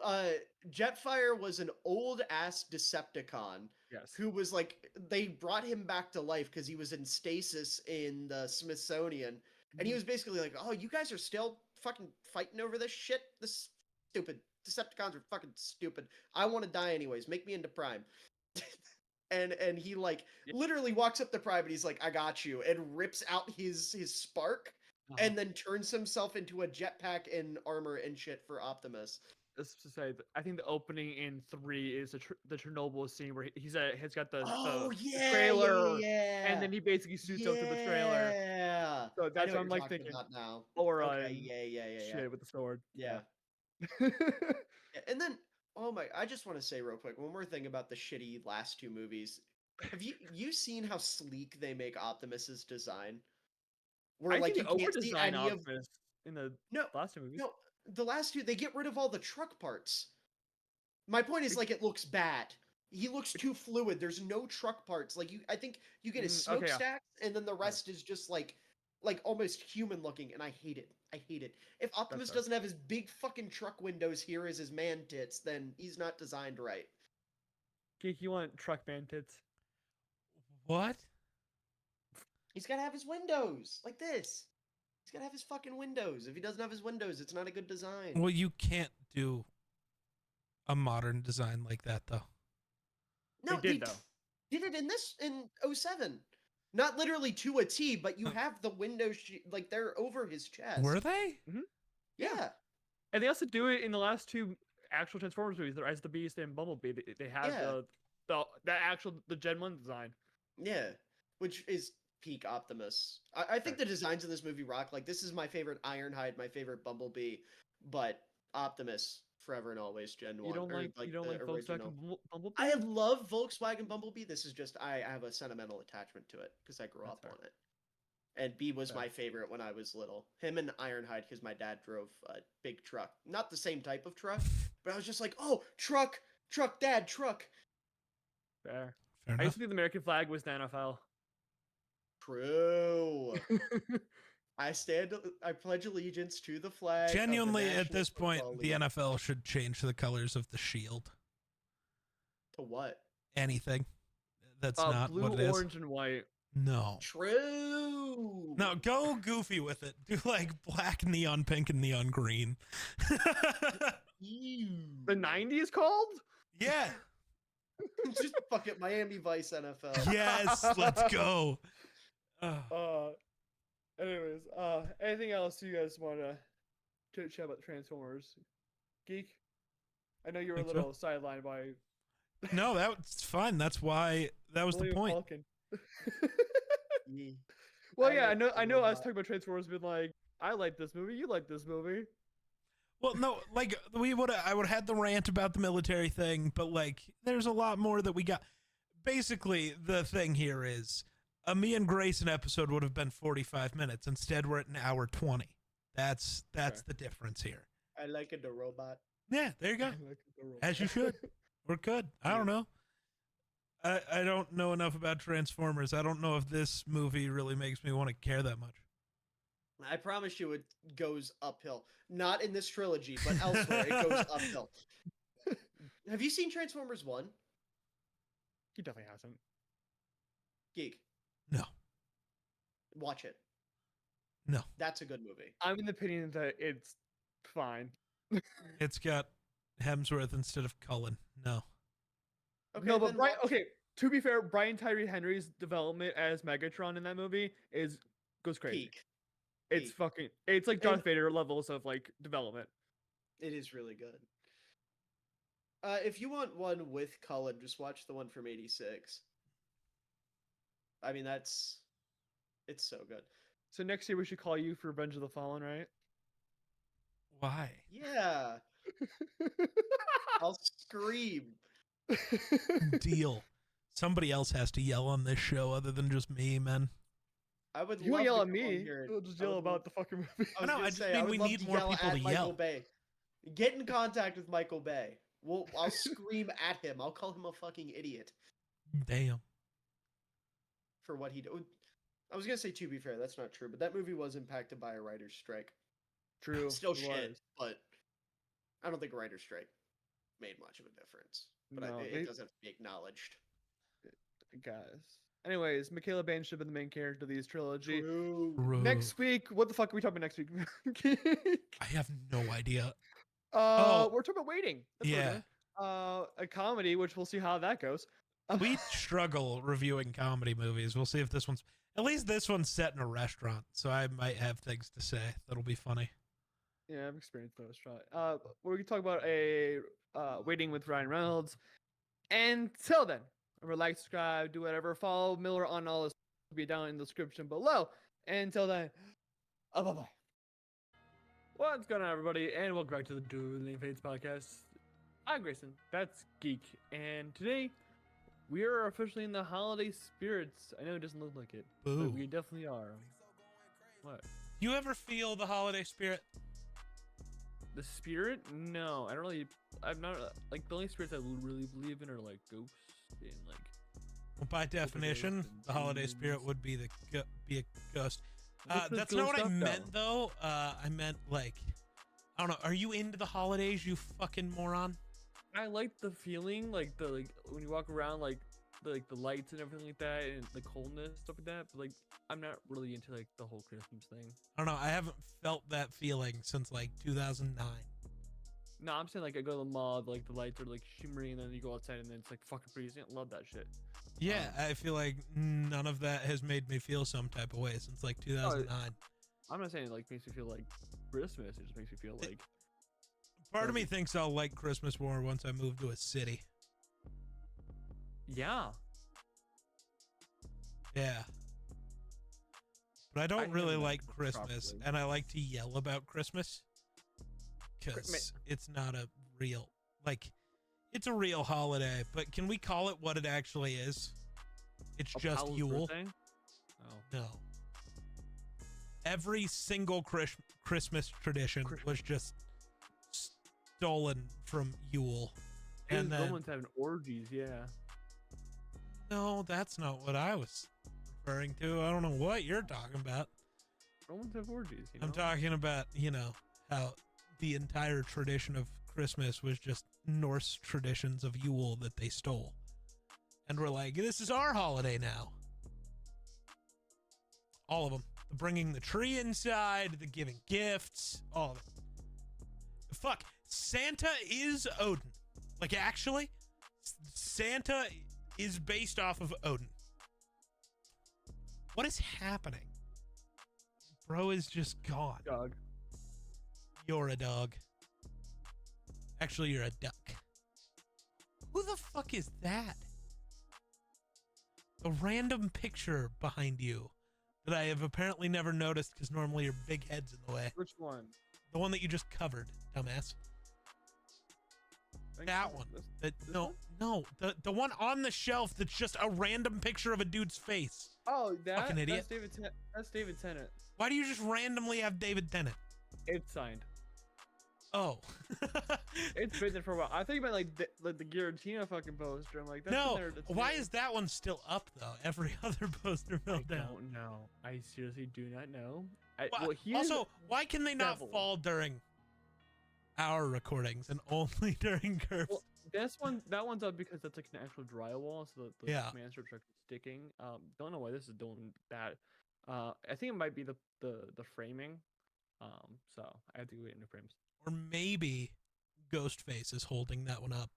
Jetfire was an old ass Decepticon. Yes. Who was like they brought him back to life because he was in stasis in the Smithsonian, and he was basically like, "Oh, you guys are still fucking fighting over this shit. This stupid Decepticons are fucking stupid. I want to die anyways. Make me into Prime." And he literally walks up to Prime and he's like, "I got you," and rips out his spark, and then turns himself into a jetpack and armor and shit for Optimus. Just to say, I think the opening in 3 is the Chernobyl scene where he's got the trailer, and then he basically suits up to the trailer. Yeah, so that's what I'm like thinking. Now. Or shit with the sword. Yeah. And then I just want to say real quick one more thing about the shitty last 2 movies. Have you seen how sleek they make Optimus's design? Where you can't see any Optimus in the last 2 movies. No, the last 2 they get rid of all the truck parts. My point is it looks bad. He looks too fluid. There's no truck parts. I think you get his smokestacks, and then the rest is just like almost human looking, and I hate it. If Optimus doesn't have his big fucking truck windows here as his man tits, then he's not designed right. Geek, you want truck man tits? What? He's gotta have his windows like this. He's gotta have his fucking windows. If he doesn't have his windows, it's not a good design. Well, you can't do a modern design like that, though. No, they did though. Did it in 07. Not literally to a T, but you have the window like they're over his chest. Were they? Mm-hmm. Yeah. And they also do it in the last two actual Transformers movies, the Rise of the Beast and Bumblebee. They have the Gen 1 design. Yeah, which is peak Optimus. I think the designs in this movie rock. Like, this is my favorite Ironhide, my favorite Bumblebee, but Optimus forever and always Gen 1. You don't like original. Volkswagen Bumblebee? I love Volkswagen Bumblebee. This is just I have a sentimental attachment to it because I grew up on it. And B was my favorite when I was little. Him and Ironhide, because my dad drove a big truck. Not the same type of truck, but I was just like, oh, truck, dad, truck. Fair. Fair I used to think the American flag was the NFL. True. I pledge allegiance to the flag. Genuinely, of the at this National point, Football the League. NFL should change the colors of the shield. To what? Anything that's not blue, what it is. orange, and white. No. True. No, go goofy with it. Do like black, neon pink, and neon green. The 90s called? Yeah. Just fuck it, Miami Vice NFL. Yes, let's go. Anyways, anything else you guys want to chat about Transformers? Geek? I know you were a little sidelined by... No, that's fine. That's why that was the point. Well, yeah, I know. I was talking about Transformers, been like, I like this movie. You like this movie. Well, no, like I would have had the rant about the military thing, but like, there's a lot more that we got. Basically, the thing here is, a me and Grayson episode would have been 45 minutes. Instead, we're at an hour 20. That's the difference here. I like it, the robot. Yeah, there you go. As you should. We're good. I don't know. I don't know enough about Transformers. I don't know if this movie really makes me want to care that much. I promise you it goes uphill. Not in this trilogy, but elsewhere it goes uphill. Have you seen Transformers 1? He definitely hasn't. Geek. No. Watch it. No. That's a good movie. I'm in the opinion that it's fine. It's got Hemsworth instead of Cullen. No. Okay, No, but to be fair, Brian Tyree Henry's development as Megatron in that movie goes crazy. Peak. It's like Darth Vader levels of like development. It is really good. If you want one with Cullen, just watch the one from '86. I mean, it's so good. So next year we should call you for Revenge of the Fallen, right? Why? Yeah. I'll scream. Deal. Somebody else has to yell on this show other than just me, man. I would You love yell to at go me. on here. We'll just yell about the fucking movie. I just mean we need more people to yell. Bay. Get in contact with Michael Bay. I'll scream at him. I'll call him a fucking idiot Damn. for what he did. I was gonna say, to be fair, that's not true, but that movie was impacted by a writer's strike. True. Still it shit, was. but I don't think a writer's strike made much of a difference. But No, it does have to be acknowledged. Guys. Anyways, Michaela Bain should have been the main character of these trilogy. True. Next week, what the fuck are we talking about next week? I have no idea. We're talking about Waiting. That's what we're Yeah. doing. A comedy, which we'll see how that goes. We struggle reviewing comedy movies. We'll see if this one's... At least this one's set in a restaurant, so I might have things to say that'll be funny. Yeah, I've experienced those. We're going to talk about a Waiting with Ryan Reynolds. Until then, remember, like, subscribe, do whatever. Follow Miller on all this. Will be down in the description below. Until then, bye-bye. What's going on, everybody? And welcome back to the Dueling Fates podcast. I'm Grayson. That's Geek. And today, we are officially in the holiday spirits. I know it doesn't look like it, Boo. but we definitely are. What? You ever feel the holiday spirit? The spirit? No, I don't really. I'm not like the only spirits I really believe in are like ghosts and like. Well, by definition, the holiday spirit would be be a ghost. What's the That's not what I ghost meant, though. I meant like, I don't know. Are you into the holidays, you fucking moron? I like the feeling, like when you walk around, like the lights and everything like that, and the coldness stuff like that. But like, I'm not really into like the whole Christmas thing. I don't know. I haven't felt that feeling since like 2009. No, I'm saying like I go to the mall, like the lights are like shimmering, and then you go outside, and then it's like fucking freezing. I love that shit. Yeah, I feel like none of that has made me feel some type of way since like 2009. I'm not saying it like makes me feel like Christmas. It just makes me feel like. Part of me thinks I'll like Christmas more once I move to a city. Yeah. Yeah. But I don't really like Christmas, and I like to yell about Christmas because it's not a real, like, it's a real holiday, but can we call it what it actually is? It's just Yule. Oh. No. Every single Christmas tradition was just stolen from Yule. And then Romans having orgies, yeah. No, that's not what I was referring to. I don't know what you're talking about. Romans have orgies, you know? I'm talking about, how the entire tradition of Christmas was just Norse traditions of Yule that they stole. And we're like, this is our holiday now. All of them. The bringing the tree inside, the giving gifts, all of it. Fuck, Santa is Odin. Like, actually, Santa is based off of Odin. What is happening? Bro is just gone. Dog. You're a dog. Actually, you're a duck. Who the fuck is that? A random picture behind you that I have apparently never noticed because normally your big head's in the way. Which one? The one that you just covered, dumbass. That one. No. The one on the shelf that's just a random picture of a dude's face. Oh, fucking idiot. That's David Tennant. Why do you just randomly have David Tennant? It's signed. Oh. It's been there for a while. I think about like the Giratina fucking poster. I'm like, that's no. there, Why is that one still up though? Every other poster fell down. I don't know. I seriously do not know. Also, why can they not fall during our recordings and only during Curve's? Well, that one's up because that's like an actual drywall, so the command strips are sticking. Don't know why this is doing that. I think it might be the framing. So I have to wait in the frames. Or maybe Ghostface is holding that one up.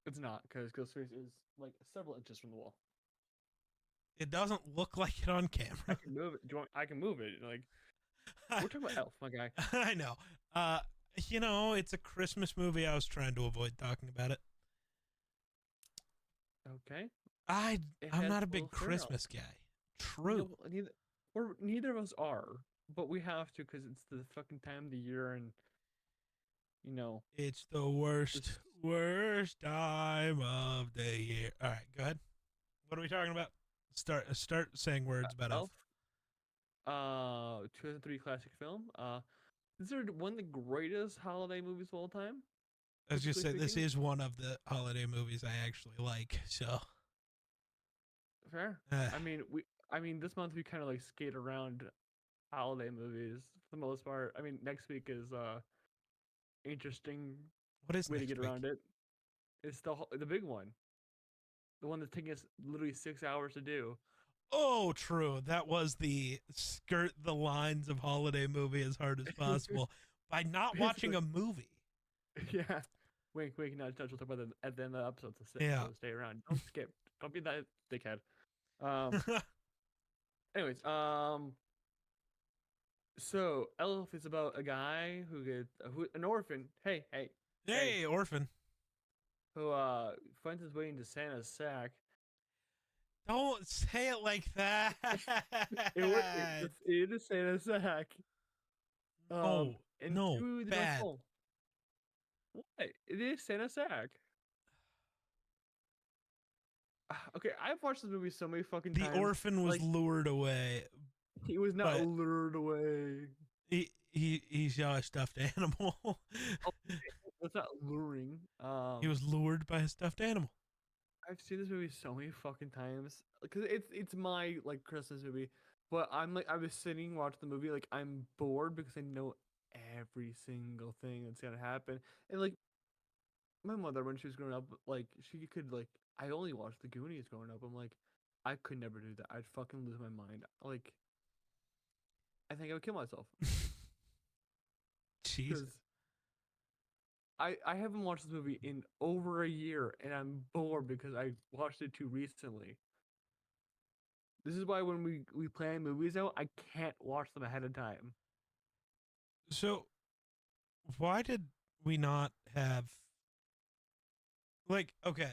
It's not, because Ghostface is like several inches from the wall. It doesn't look like it on camera. I can move it. I can move it. Like, we're talking about Elf, my guy. I know. It's a Christmas movie. I was trying to avoid talking about it. Okay. I'm not a big Christmas guy. True. Neither of us are, but we have to because it's the fucking time of the year, and it's the worst time of the year. All right, go ahead. What are we talking about? Start saying words about Elf. 2003 classic film. Is there one of the greatest holiday movies of all time? I was just say this is one of the holiday movies I actually like. So fair. I mean, this month we kind of like skate around holiday movies for the most part. I mean, next week is interesting. What is way to get around it? It's the big one, the one that's taking us literally 6 hours to do. Oh, true. That was the skirt the lines of holiday movie as hard as possible by not watching a movie. Yeah. Wink, nudge. We'll talk about that at the end of the episode. So stay around. Don't skip. Don't be that dickhead. Anyways, so Elf is about a guy an orphan. Hey, orphan. Who finds his way into Santa's sack. Don't say it like that. It is Santa's sack. No, bad. What? It is Santa's sack. Okay, I've watched this movie so many fucking times. The orphan was lured away. He was not lured away. He saw a stuffed animal. That's not luring. He was lured by a stuffed animal. I've seen this movie so many fucking times because it's my like Christmas movie, but I was sitting watching the movie like I'm bored because I know every single thing that's gonna happen. And like my mother, when she was growing up, like she could like I only watched The Goonies growing up. I'm like, I could never do that. I'd fucking lose my mind. Like, I think I would kill myself. Jesus. I haven't watched this movie in over a year, and I'm bored because I watched it too recently. This is why when we plan movies out, I can't watch them ahead of time. So why did we not have like okay.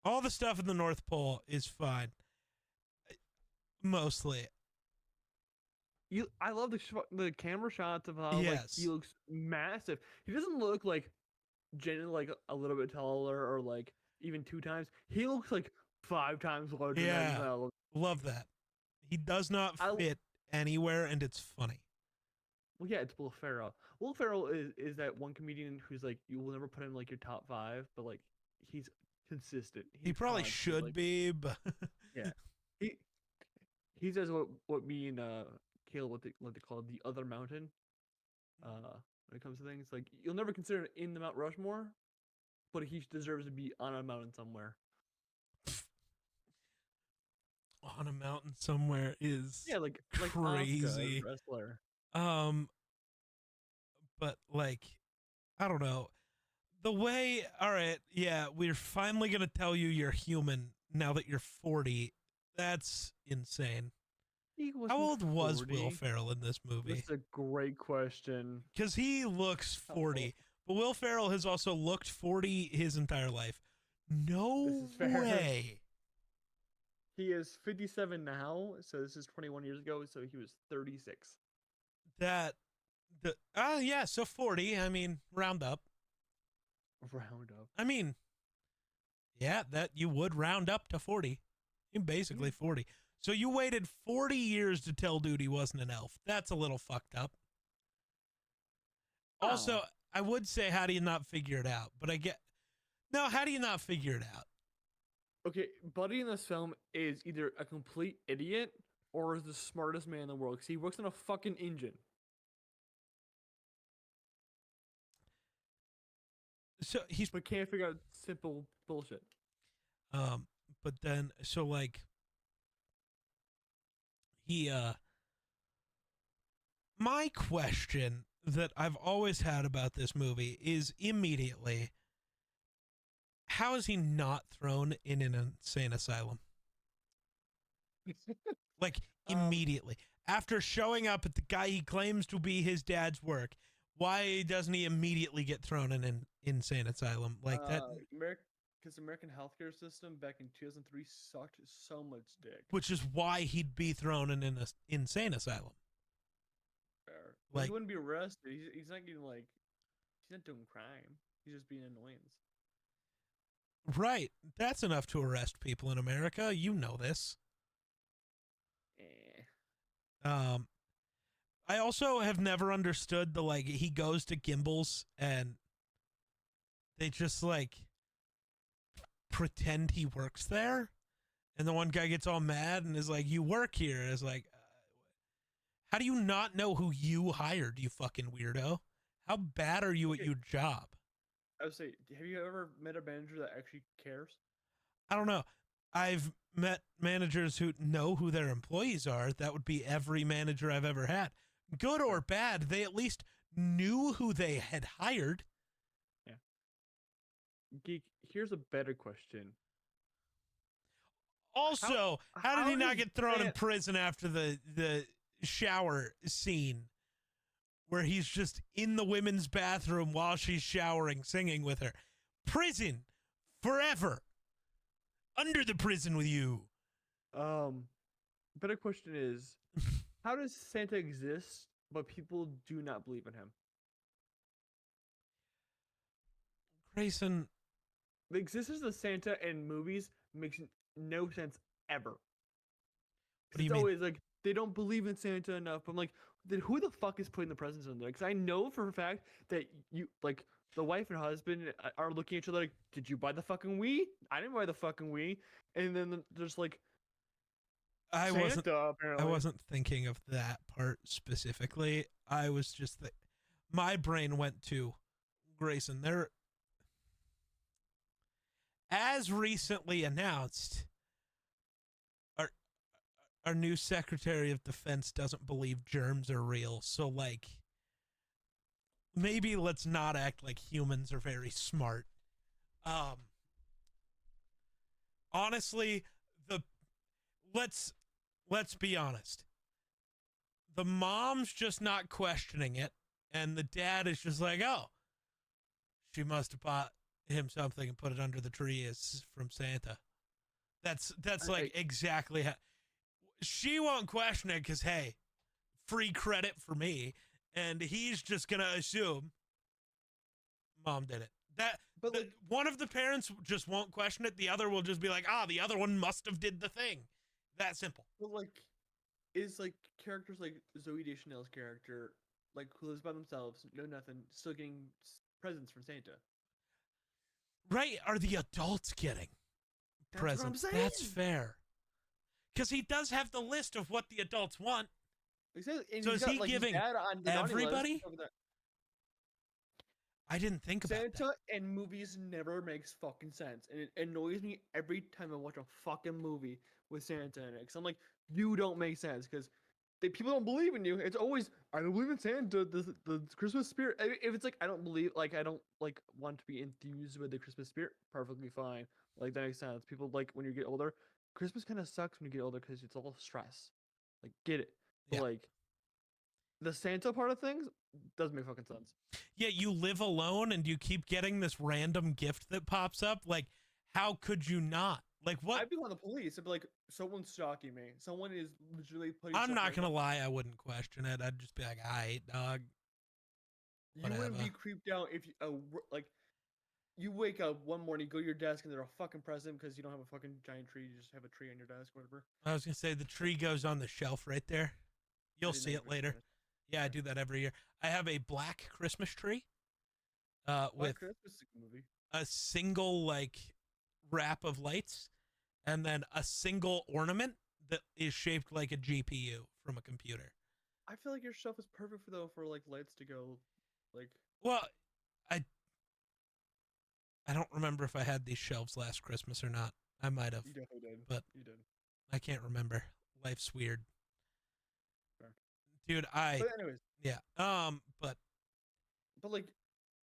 All the stuff in the North Pole is fine. Mostly. I love the camera shots of how like he looks massive. He doesn't look like genuinely like a little bit taller or like even 2 times. He looks like 5 times larger than himself. Love that. He does not fit anywhere, and it's funny. Well, yeah, it's Will Ferrell. Will Ferrell is that one comedian who's like you will never put him like your top 5, but like he's consistent. He probably should like, be, but yeah, he says what me and Caleb what they call the other mountain. When it comes to things like you'll never consider it in the Mount Rushmore, but he deserves to be on a mountain somewhere. On a mountain somewhere is like crazy. Asuka, wrestler. But like, I don't know. The way, all right, yeah, we're finally gonna tell you you're human now that you're 40. That's insane. How old was Will Ferrell in this movie? That's a great question. Because he looks 40, but Will Ferrell has also looked 40 his entire life. No way. He is 57 now, so this is 21 years ago, so he was 36. Yeah, so 40. I mean, round up. I mean, yeah, that you would round up to 40. You're basically 40. So you waited 40 years to tell dude he wasn't an elf. That's a little fucked up. Oh. Also, I would say, how do you not figure it out? But how do you not figure it out? Okay, Buddy in this film is either a complete idiot or is the smartest man in the world because he works on a fucking engine. So but can't figure out simple bullshit. But then so like my question that I've always had about this movie is immediately, how is he not thrown in an insane asylum? Like immediately after showing up at the guy he claims to be his dad's work, why doesn't he immediately get thrown in an insane asylum like that? Because the American healthcare system back in 2003 sucked so much dick. Which is why he'd be thrown in an insane asylum. Fair. Like, he wouldn't be arrested. He's not getting like, he's not doing crime. He's just being annoyance. Right. That's enough to arrest people in America. You know this. I also have never understood the like he goes to Gimbals and they just like pretend he works there, and the one guy gets all mad and is like, "You work here." It's like, how do you not know who you hired, you fucking weirdo? How bad are you at your job? I would say, have you ever met a manager that actually cares? I don't know. I've met managers who know who their employees are. That would be every manager I've ever had. Good or bad, they at least knew who they had hired. Yeah. Geek, here's a better question. Also, how did he not get thrown in prison after the shower scene where he's just in the women's bathroom while she's showering, singing with her? Prison forever. Under the prison with you. Better question is, how does Santa exist, but people do not believe in him? Grayson, the existence of Santa in movies makes no sense ever. It's always like they don't believe in Santa enough. I'm like, then who the fuck is putting the presents in there? Because I know for a fact that you like the wife and husband are looking at each other like, did you buy the fucking Wii? I didn't buy the fucking Wii. And then there's like, I wasn't thinking of that part specifically. I was just my brain went to Grayson. As recently announced, our new Secretary of Defense doesn't believe germs are real. So like, maybe let's not act like humans are very smart. Honestly, let's be honest. The mom's just not questioning it, and the dad is just like, oh, she must have bought him something and put it under the tree as from Santa. That's like exactly how she won't question it because, hey, free credit for me, and he's just gonna assume mom did it. But like, one of the parents just won't question it. The other will just be like, the other one must have did the thing. That simple. But like, is like characters like Zoe Deschanel's character, like who lives by themselves, know nothing, still getting presents from Santa? Right? Are the adults getting presents? That's fair. Because he does have the list of what the adults want. Exactly. And so is he giving everybody? I didn't think about that. Santa in movies never makes fucking sense. And it annoys me every time I watch a fucking movie with Santa in it. Because I'm like, you don't make sense. Because people don't believe in you. It's always, I don't believe in Santa, the Christmas spirit. If it's like, I don't believe, like, I don't, like, want to be enthused with the Christmas spirit, perfectly fine. Like, that makes sense. People, like, when you get older, Christmas kind of sucks when you get older because it's all stress. Like, get it. But, like, the Santa part of things doesn't make fucking sense. Yeah, you live alone and you keep getting this random gift that pops up. Like, how could you not? Like, what? I'd be on the police. I'd be like, someone's stalking me. Someone is literally putting. I'm not gonna lie. I wouldn't question it. I'd just be like, "I hate dog." You wouldn't be creeped out if you like. You wake up one morning, go to your desk, and they're a fucking present because you don't have a fucking giant tree. You just have a tree on your desk, whatever. I was gonna say the tree goes on the shelf right there. You'll see it later. Yeah, I do that every year. I have a black Christmas tree with a single like wrap of lights and then a single ornament that is shaped like a GPU from a computer. I feel like your shelf is perfect for like lights to go like. Well, I don't remember if I had these shelves last Christmas or not. I might have. You definitely did. But you did. I can't remember. Life's weird. Fair. Dude, But anyways. Yeah. But like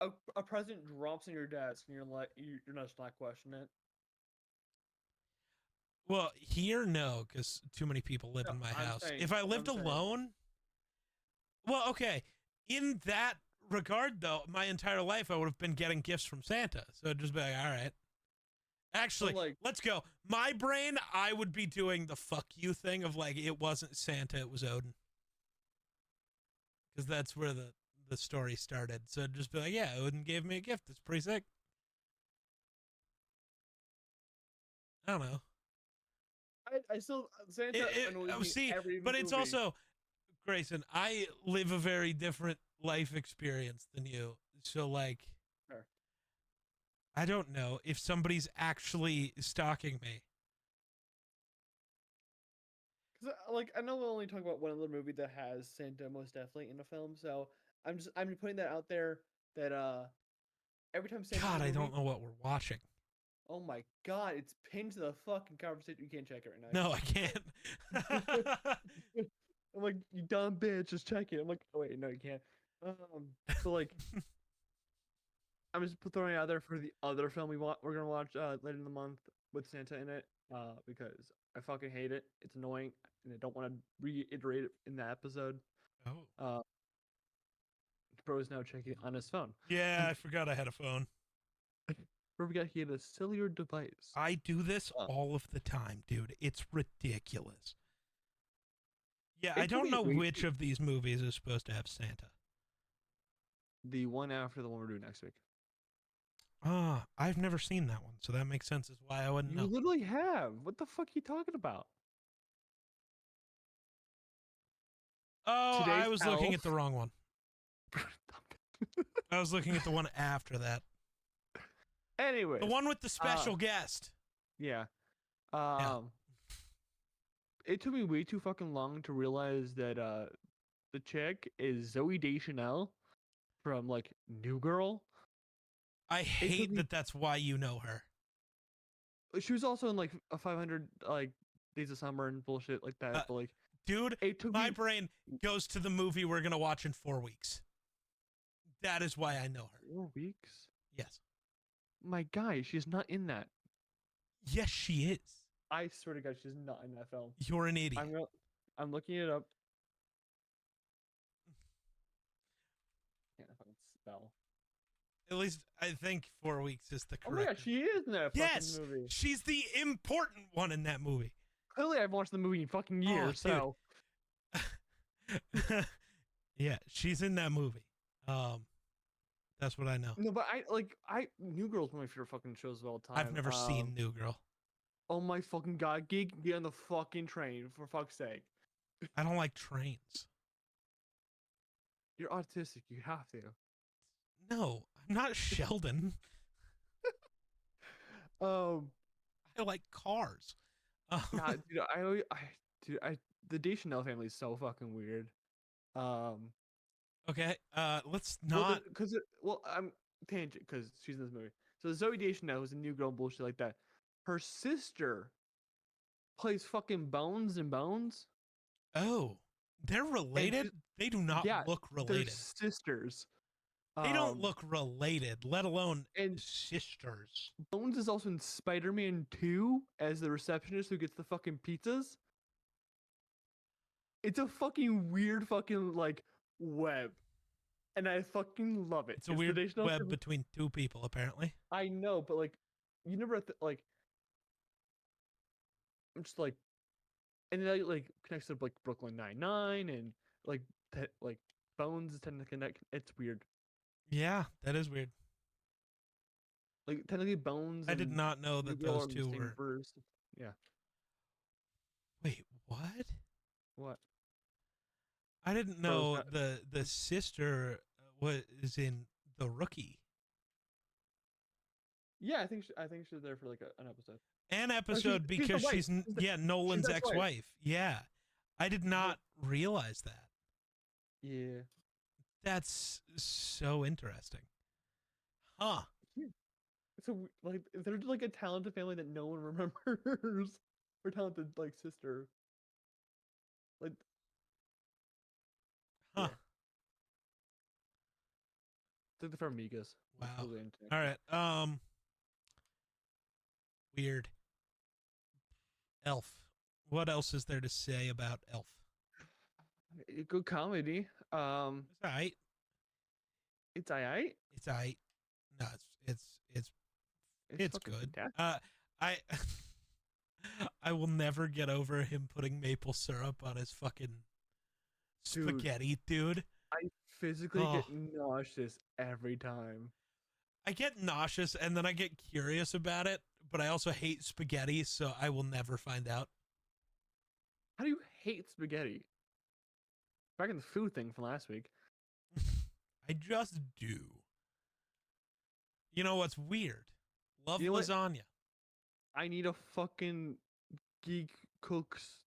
a present drops on your desk and you're like you're not questioning it. Well, here no, because too many people live in my house. If I lived alone, well, okay. In that regard, though, my entire life I would have been getting gifts from Santa, so it'd just be like, all right. Actually, let's go. My brain, I would be doing the fuck you thing of like, it wasn't Santa, it was Odin. Because that's where the story started. So it'd just be like, yeah, Odin gave me a gift. It's pretty sick. I don't know. I still Santa see, but it's also, Grayson, I live a very different life experience than you. So like, sure. I don't know if somebody's actually stalking me. Because like I know we'll only talk about one other movie that has Santa most definitely in a film, so I'm putting that out there that every time Santa. God, I don't know what we're watching. Oh my God, it's pinned to the fucking conversation. You can't check it right now. No, I can't. I'm like, you dumb bitch, just check it. I'm like, oh wait, no, you can't. So like, I'm just throwing it out there for the other film we're gonna watch later in the month with Santa in it, because I fucking hate it. It's annoying, and I don't want to reiterate it in that episode. Oh. Bro is now checking on his phone. Yeah, I forgot I had a phone. Forgot he had a cellular device. I do this all of the time, dude. It's ridiculous. Yeah, I don't know which of these movies is supposed to have Santa. The one after the one we're doing next week. I've never seen that one, so that makes sense as why I wouldn't know. You literally have. What the fuck are you talking about? Oh, I was looking at the wrong one. I was looking at the one after that. Anyway, the one with the special guest. Yeah. It took me way too fucking long to realize that the chick is Zoe Deschanel from like New Girl. I hate that that's why you know her. She was also in like a 500 like Days of Summer and bullshit like that. But like, dude, my brain goes to the movie we're gonna watch in 4 weeks. That is why I know her. 4 weeks? Yes. My guy, she's not in that. Yes, she is. I swear to God, she's not in that film. You're an idiot. I'm looking it up. Can't fucking spell. At least I think 4 weeks is the correct. Oh my God, she is in that yes, fucking movie. She's the important one in that movie. Clearly, I've watched the movie in fucking years, so. Yeah, she's in that movie. That's what I know. No, but New Girl's one of my favorite fucking shows of all time. I've never seen New Girl. Oh my fucking God, Geek, get on the fucking train, for fuck's sake. I don't like trains. You're autistic, you have to. No, I'm not Sheldon. I like cars. God, dude, the Deschanel family is so fucking weird. Okay, let's not. I'm tangent because she's in this movie. So Zoe Deschanel was a New Girl bullshit like that. Her sister plays fucking Bones in Bones. Oh, they're related? They do not look related. They're sisters. They don't look related, let alone sisters. Bones is also in Spider-Man 2 as the receptionist who gets the fucking pizzas. It's a fucking weird fucking web. And I fucking love it. It's a weird web between two people, apparently. I know, but you never have to, I'm just and then connects to Brooklyn Nine-Nine and Bones is tend to connect. It's weird. Yeah, that is weird. Technically Bones. I did not know that those two were. Verse. Yeah. Wait, what? What? I didn't know the sister was in The Rookie. Yeah, I think she's there for an episode. An episode because she's Nolan's ex-wife. Yeah, I did not realize that. Yeah, that's so interesting. Huh? So they're a talented family that no one remembers. Or talented sister. Huh? Yeah. It's like the Farmigas. Wow. All right. Weird. Elf. What else is there to say about Elf? Good comedy. It's alright. It's alright. It's alright. No, it's good. Fantastic. I will never get over him putting maple syrup on his fucking spaghetti, dude. I physically get nauseous every time. I get nauseous and then I get curious about it, but I also hate spaghetti, so I will never find out. How do you hate spaghetti? Back in the food thing from last week. I just do. You know what's weird? Love lasagna. What? I need a fucking Geek cooks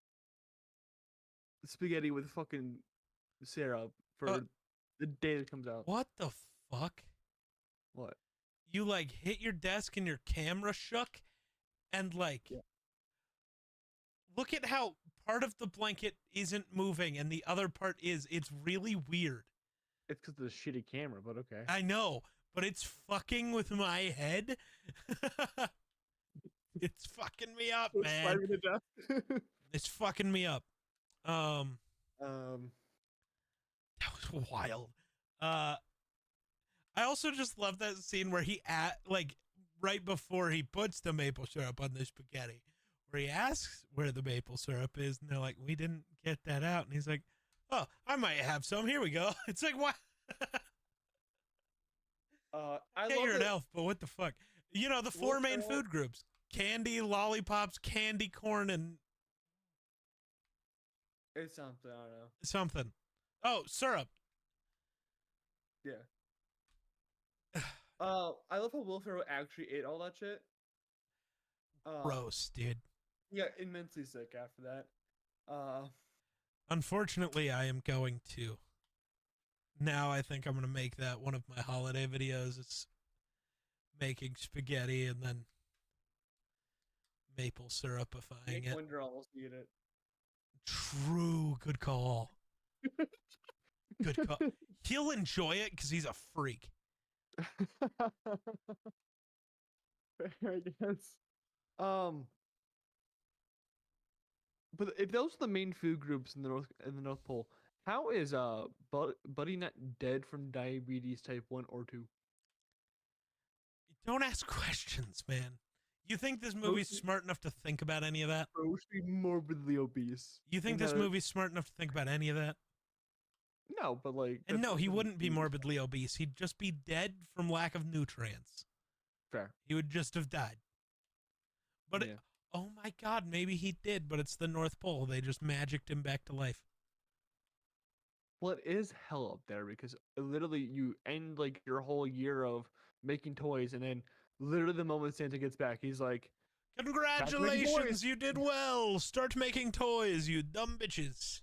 spaghetti with fucking syrup for the day that comes out. What the fuck? What? You hit your desk and your camera shook and look at how part of the blanket isn't moving and the other part is. It's really weird. It's because of the shitty camera, but okay. I know, but it's fucking with my head. It's fucking me up, man. It's fucking me up. That was wild. I also just love that scene where he right before he puts the maple syrup on the spaghetti, where he asks where the maple syrup is, and they're like, "We didn't get that out," and he's like, "Oh, I might have some. Here we go." It's like, what? You're an elf, but what the fuck? You know, the four main food groups: candy, lollipops, candy corn, and it's something. I don't know. Something. Oh, syrup. Yeah. I love how Will Ferrell actually ate all that shit. Gross, dude. Yeah, immensely sick after that. Unfortunately, I am going to. Now I think I'm going to make that one of my holiday videos. It's making spaghetti and then maple syrupifying it. Wonder almost eat it. True. Good call. Good call. He'll enjoy it because he's a freak. I guess. But if those are the main food groups in the North Pole, how is Buddy not dead from diabetes type 1 or 2? Don't ask questions, man. You think this movie's smart enough to think about any of that? Mostly morbidly obese. You think this movie's smart enough to think about any of that? No, but like... And no, he wouldn't be morbidly obese. He'd just be dead from lack of nutrients. Fair. He would just have died. But, yeah. Oh my god, maybe he did, but it's the North Pole. They just magicked him back to life. Well, it is hell up there because literally you end like your whole year of making toys, and then literally the moment Santa gets back, he's like, "Congratulations, you did well. Start making toys, you dumb bitches."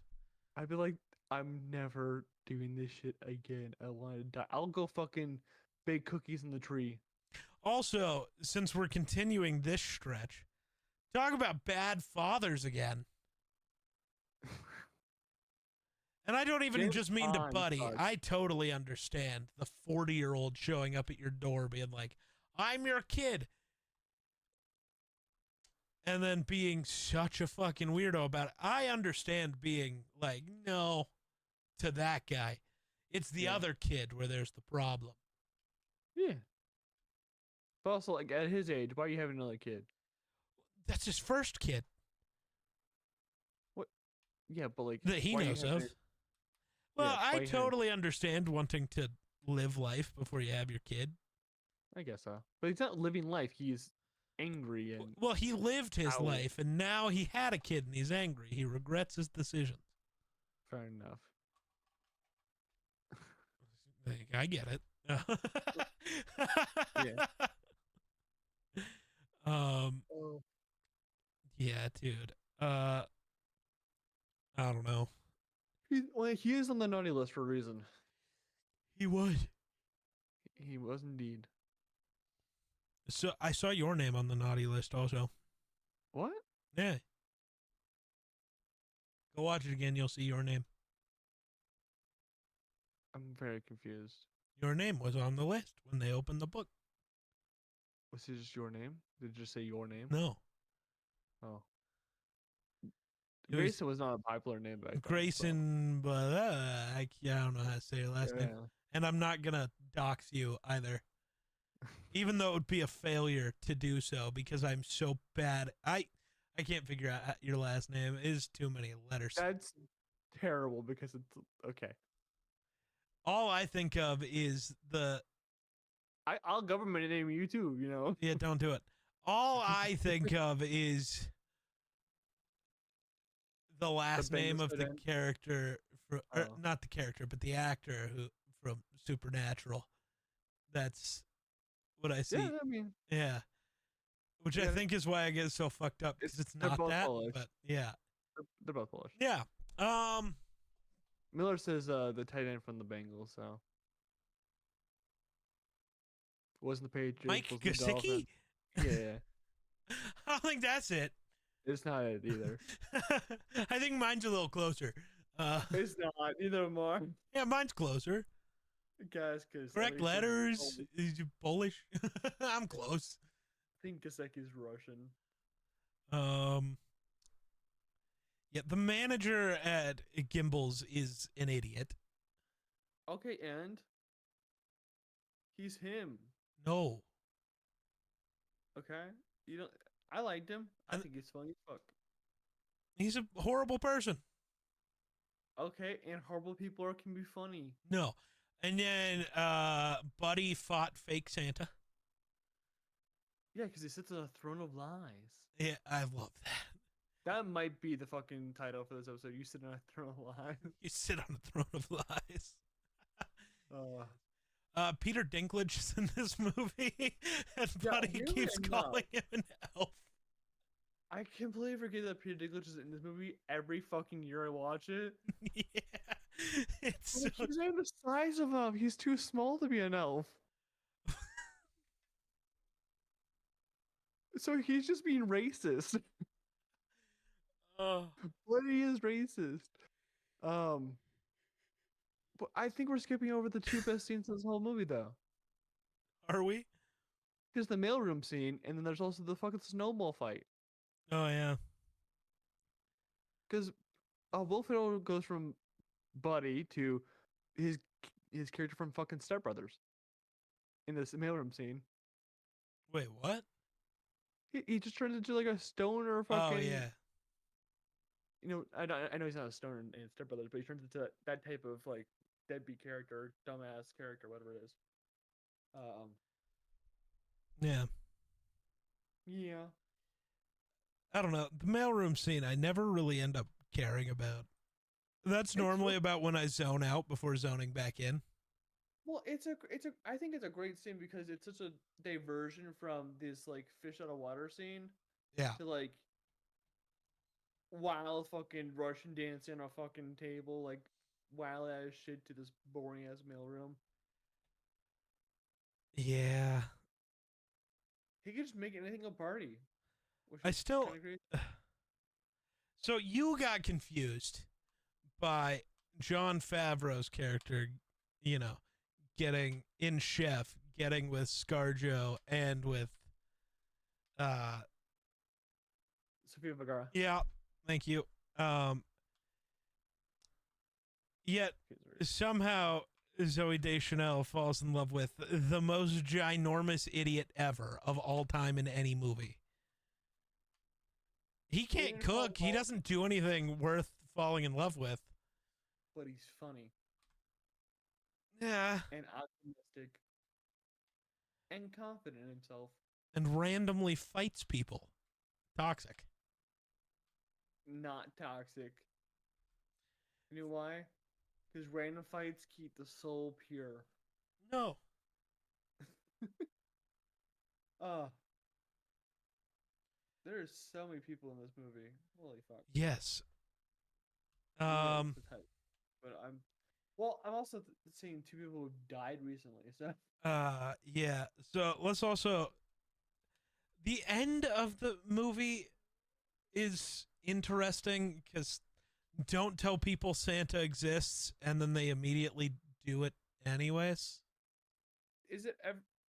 I'd be like, I'm never doing this shit again. I want to die. I'll go fucking bake cookies in the tree. Also, since we're continuing this stretch, talk about bad fathers again. And I don't even just mean to Buddy. I totally understand the 40-year-old showing up at your door being like, "I'm your kid." And then being such a fucking weirdo about it. I understand being like, no, to that guy. It's the other kid where there's the problem. Yeah. But also, like, at his age, why are you having another kid? That's his first kid. What? Yeah, but like... That he knows of. Well, I totally understand wanting to live life before you have your kid. I guess so. But he's not living life. He's angry and... Well, he lived his life, and now he had a kid, and he's angry. He regrets his decisions. Fair enough. I get it. Yeah. Yeah, dude. I don't know. He is on the naughty list for a reason. He was. He was indeed. So I saw your name on the naughty list also. What? Yeah. Go watch it again. You'll see your name. I'm very confused. Your name was on the list when they opened the book. Was it just your name? Did it just say your name? No. Oh. Grayson was not a popular name back then. Grayson, but I don't know how to say your last name. And I'm not going to dox you either. Even though it would be a failure to do so because I'm so bad. I can't figure out your last name. It is too many letters. That's terrible because it's... Okay. All I think of is the... I'll government name you too, you know? Yeah, don't do it. All I think of is the last name of the character, not the character, but the actor who from Supernatural. That's what I see. Yeah, I mean... Yeah. Which I think is why I get so fucked up, because it's not that, Polish. But yeah. They're both Polish. Yeah. Miller says the tight end from the Bengals, so... Wasn't the Patriots. Mike Gesicki? Yeah. I don't think that's it. It's not it either. I think mine's a little closer. It's not. Neither more. Yeah, mine's closer. Guys, correct letters. Is you Polish? I'm close. I think Gesicki's Russian. Yeah, the manager at Gimbals is an idiot. Okay, and he's him. No. Okay, you don't. I liked him. I think he's funny as fuck. He's a horrible person. Okay, and horrible people can be funny. No. And then Buddy fought fake Santa. Yeah, because he sits on a throne of lies. Yeah, I love that. That might be the fucking title for this episode. You sit on a throne of lies. You sit on a throne of lies. Peter Dinklage is in this movie, and Buddy keeps calling him an elf. I completely forget that Peter Dinklage is in this movie every fucking year I watch it. Yeah, it's so... He's not the size of him. He's too small to be an elf. So he's just being racist. Buddy is racist. But I think we're skipping over the two best scenes in this whole movie, though. Are we? There's the mailroom scene, and then there's also the fucking snowball fight. Oh yeah. Because Will Ferrell goes from Buddy to his character from fucking Step Brothers in this mailroom scene. Wait, what? He just turns into like a stoner fucking. Oh yeah. You know, I know he's not a stoner in Step Brothers, but he turns into that type of like deadbeat character, dumbass character, whatever it is. Yeah. Yeah. I don't know. The mailroom scene, I never really end up caring about. That's normally about when I zone out before zoning back in. Well, I think it's a great scene because it's such a diversion from this like fish out of water scene. Yeah. To like wild fucking Russian dance on a fucking table, like wild ass shit to this boring ass mailroom. Yeah. He could just make anything a party. I still. So you got confused by Jon Favreau's character, you know, getting in Chef, getting with ScarJo and with Sofia Vergara. Yeah, thank you. Yet somehow Zoe Deschanel falls in love with the most ginormous idiot ever of all time in any movie. He can't cook. He doesn't do anything worth falling in love with. But he's funny. Yeah. And optimistic. And confident in himself. And randomly fights people. Toxic. Not toxic. You know why? Because random fights keep the soul pure. No. There's so many people in this movie. Holy fuck. Yes. But I'm also seeing two people who died recently. So. Yeah. So let's also. The end of the movie is interesting because don't tell people Santa exists, and then they immediately do it anyways. Is it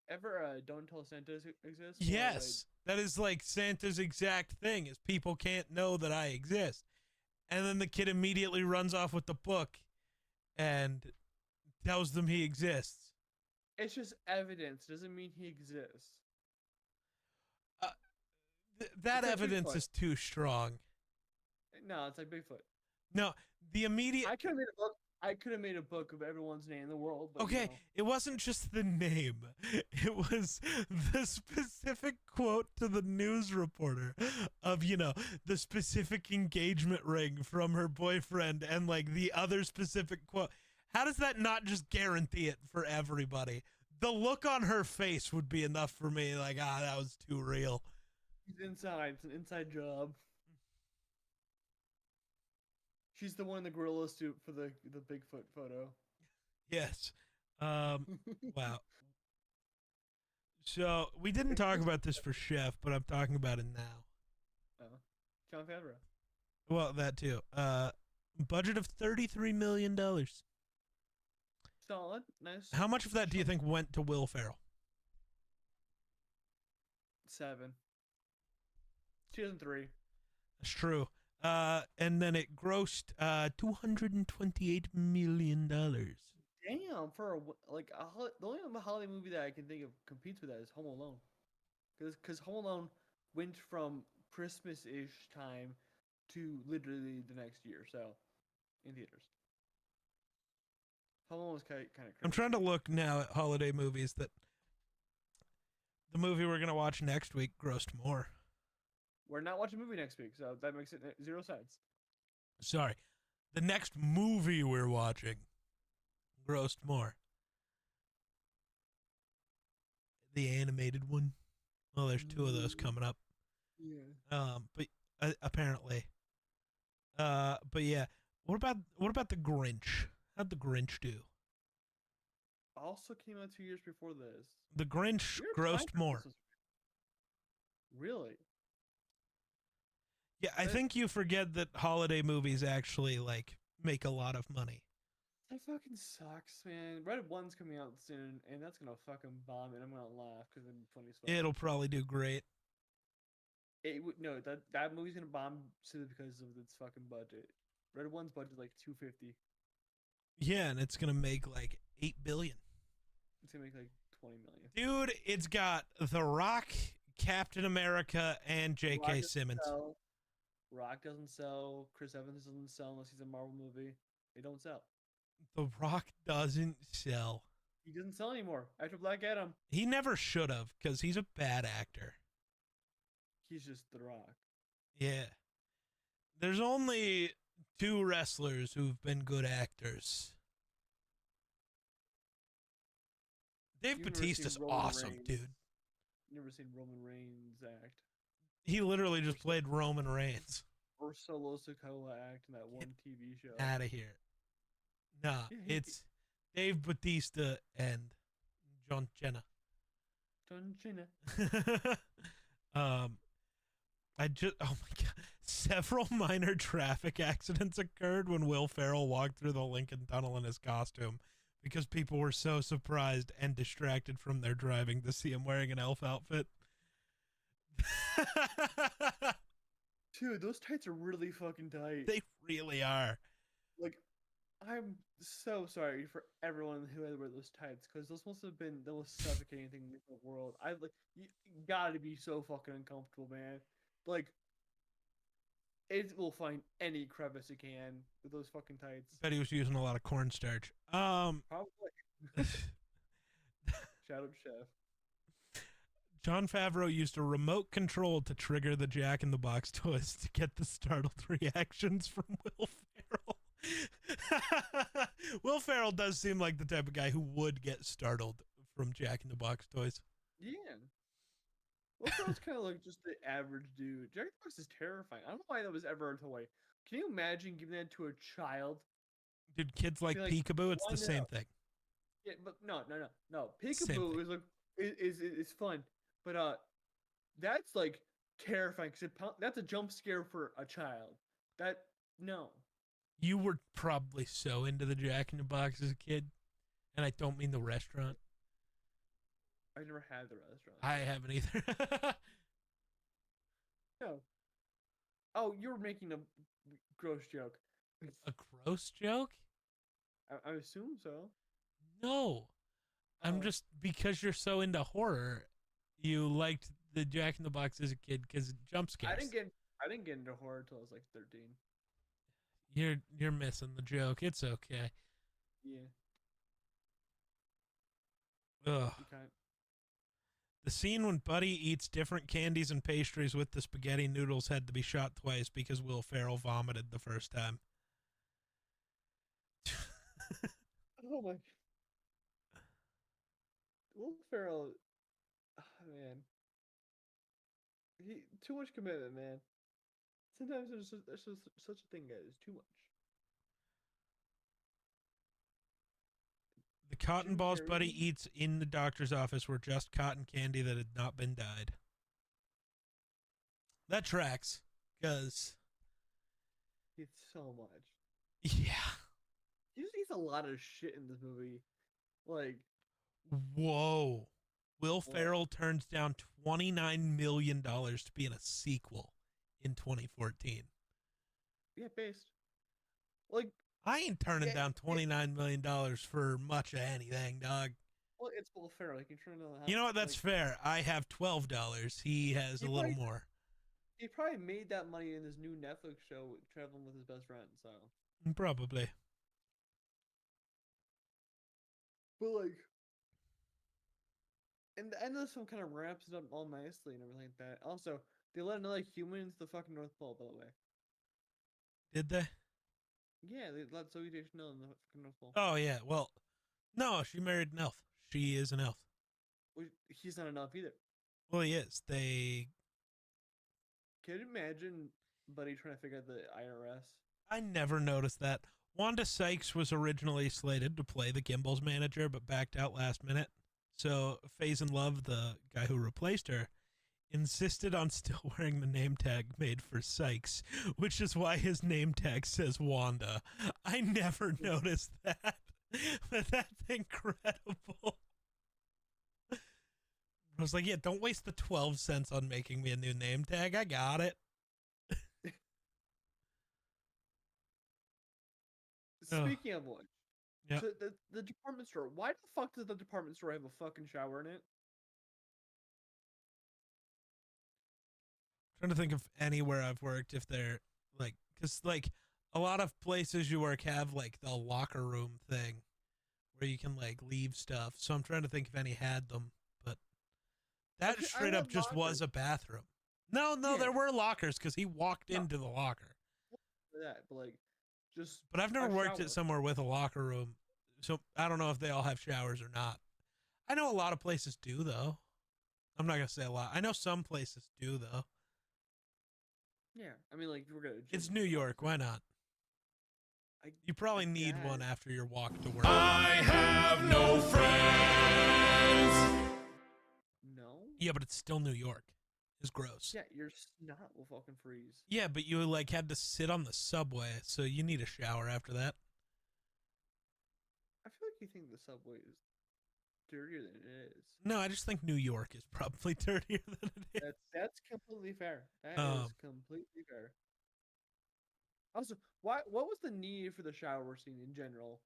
ever don't tell Santa exists? Yes, that is like Santa's exact thing: is people can't know that I exist, and then the kid immediately runs off with the book, and tells them he exists. It's just evidence. Doesn't mean he exists. That evidence is too strong. No, it's like Bigfoot. No, the immediate. I could have made a book of everyone's name in the world. But, okay, it wasn't just the name. It was the specific quote to the news reporter of, you know, the specific engagement ring from her boyfriend and like the other specific quote. How does that not just guarantee it for everybody? The look on her face would be enough for me. Like, that was too real. He's inside. It's an inside job. She's the one in the gorilla suit for the Bigfoot photo. Yes. Wow. So we didn't talk about this for Chef, but I'm talking about it now. Jon Favreau. Well, that too. Budget of $33 million. Solid. Nice. How much of that do you think went to Will Ferrell? 7. 2003. That's true. And then it grossed $228 million. Damn, for the only holiday movie that I can think of competes with that is Home Alone, because Home Alone went from Christmas-ish time to literally the next year, so in theaters. Home Alone was kind of crazy. I'm trying to look now at holiday movies that the movie we're gonna watch next week grossed more. We're not watching a movie next week, so that makes it 0 cents. Sorry. The next movie we're watching grossed more. The animated one. Well, there's 2 of those coming up. Yeah. But apparently. But yeah. What about The Grinch? How'd The Grinch do? Also came out 2 years before this. The Grinch grossed more. Really? Yeah, I think you forget that holiday movies actually like make a lot of money. It fucking sucks, man. Red 1's coming out soon, and that's gonna fucking bomb, and I'm gonna laugh because I'm funny as fuck. It'll probably do great. No, that movie's gonna bomb simply because of its fucking budget. Red 1's budget is like $250. Yeah, and it's gonna make like $8 billion. It's gonna make like $20 million. Dude, it's got The Rock, Captain America, and J.K. Simmons. Rock doesn't sell. Chris Evans doesn't sell unless he's a Marvel movie. They don't sell. The Rock doesn't sell. He doesn't sell anymore after Black Adam. He never should have, because he's a bad actor. He's just The Rock. Yeah. There's only 2 wrestlers who've been good actors. Dave Bautista's awesome, dude. Never seen Roman Reigns act. He literally just played Roman Reigns. Or Solo Sikoa act in that one TV show. Out of here. Nah, it's Dave Bautista and John Cena. John Cena. Oh my god. Several minor traffic accidents occurred when Will Ferrell walked through the Lincoln Tunnel in his costume because people were so surprised and distracted from their driving to see him wearing an elf outfit. Dude, those tights are really fucking tight. They really are. Like, I'm so sorry for everyone who had to wear those tights because those must have been the most suffocating thing in the world. You gotta be so fucking uncomfortable, man. Like, it will find any crevice it can with those fucking tights. Bet he was using a lot of cornstarch. Probably. Shout out, Chef. Jon Favreau used a remote control to trigger the Jack in the Box toys to get the startled reactions from Will Ferrell. Will Ferrell does seem like the type of guy who would get startled from Jack in the Box toys. Yeah. Will Ferrell's kind of like just the average dude. Jack in the Box is terrifying. I don't know why that was ever a toy. Can you imagine giving that to a child? Dude, kids like Peekaboo, it's the same thing. Yeah, but no. Peekaboo is like is fun. But that's like terrifying because that's a jump scare for a child. No. You were probably so into the Jack in the Box as a kid, and I don't mean the restaurant. I never had the restaurant. I haven't either. No. Oh, you were making a gross joke. A gross joke? I assume so. No. I'm just, because you're so into horror, you liked the Jack in the Box as a kid because of jump scares. I didn't get into horror until I was like 13. You're missing the joke. It's okay. Yeah. Ugh. The scene when Buddy eats different candies and pastries with the spaghetti noodles had to be shot twice because Will Ferrell vomited the first time. Oh my. Will Ferrell, man. Too much commitment, man. Sometimes there's just such a thing, guys. Too much. The cotton balls Buddy eats in the doctor's office were just cotton candy that had not been dyed. That tracks, because... It's so much. Yeah. He just eats a lot of shit in this movie. Like... Whoa. Will Ferrell turns down $29 million to be in a sequel in 2014. Yeah, based. Like... I ain't turning down $29 million for much of anything, dog. Well, it's Will Ferrell. He can turn down. You know what? That's fair. I have $12. He has a little more. He probably made that money in his new Netflix show, traveling with his best friend. So probably. But like, and the end of this film kind of wraps it up all nicely and everything like that. Also, they let another human into the fucking North Pole, by the way. Did they? Yeah, they let Zoe Deschanel in the fucking North Pole. Oh, yeah. Well, no, she married an elf. She is an elf. Well, he's not an elf either. Well, he is. They... Can you imagine Buddy trying to figure out the IRS? I never noticed that. Wanda Sykes was originally slated to play the Gimbals manager, but backed out last minute. So Faison Love, the guy who replaced her, insisted on still wearing the name tag made for Sykes, which is why his name tag says Wanda. I never noticed that. But that's incredible. I was like, yeah, don't waste the 12 cents on making me a new name tag. I got it. Speaking of which, yep. so the department store. Why the fuck does the department store have a fucking shower in it? Trying to think of anywhere I've worked if they're like, because like a lot of places you work have like the locker room thing where you can like leave stuff. So I'm trying to think if any had them, but that Okay, I straight up had just was lockers. a bathroom. No, Yeah. there were lockers because he walked No. into the locker. That, but like, just. But I've never a worked shower. at somewhere with a locker room, so I don't know if they all have showers or not. I know a lot of places do though. I'm not gonna say a lot. I know some places do though. Yeah, I mean, like, we're gonna. It's New York. Why not? You probably need one guess. after your walk to work. I have no friends. No. Yeah, but it's still New York. It's gross. Yeah, your snot will fucking freeze. Yeah, but you like had to sit on the subway, so you need a shower after that. I feel like you think the subway is dirtier than it is. No, I just think New York is probably dirtier than it is. That's completely fair. That is completely fair. Also, what was the need for the shower scene in general?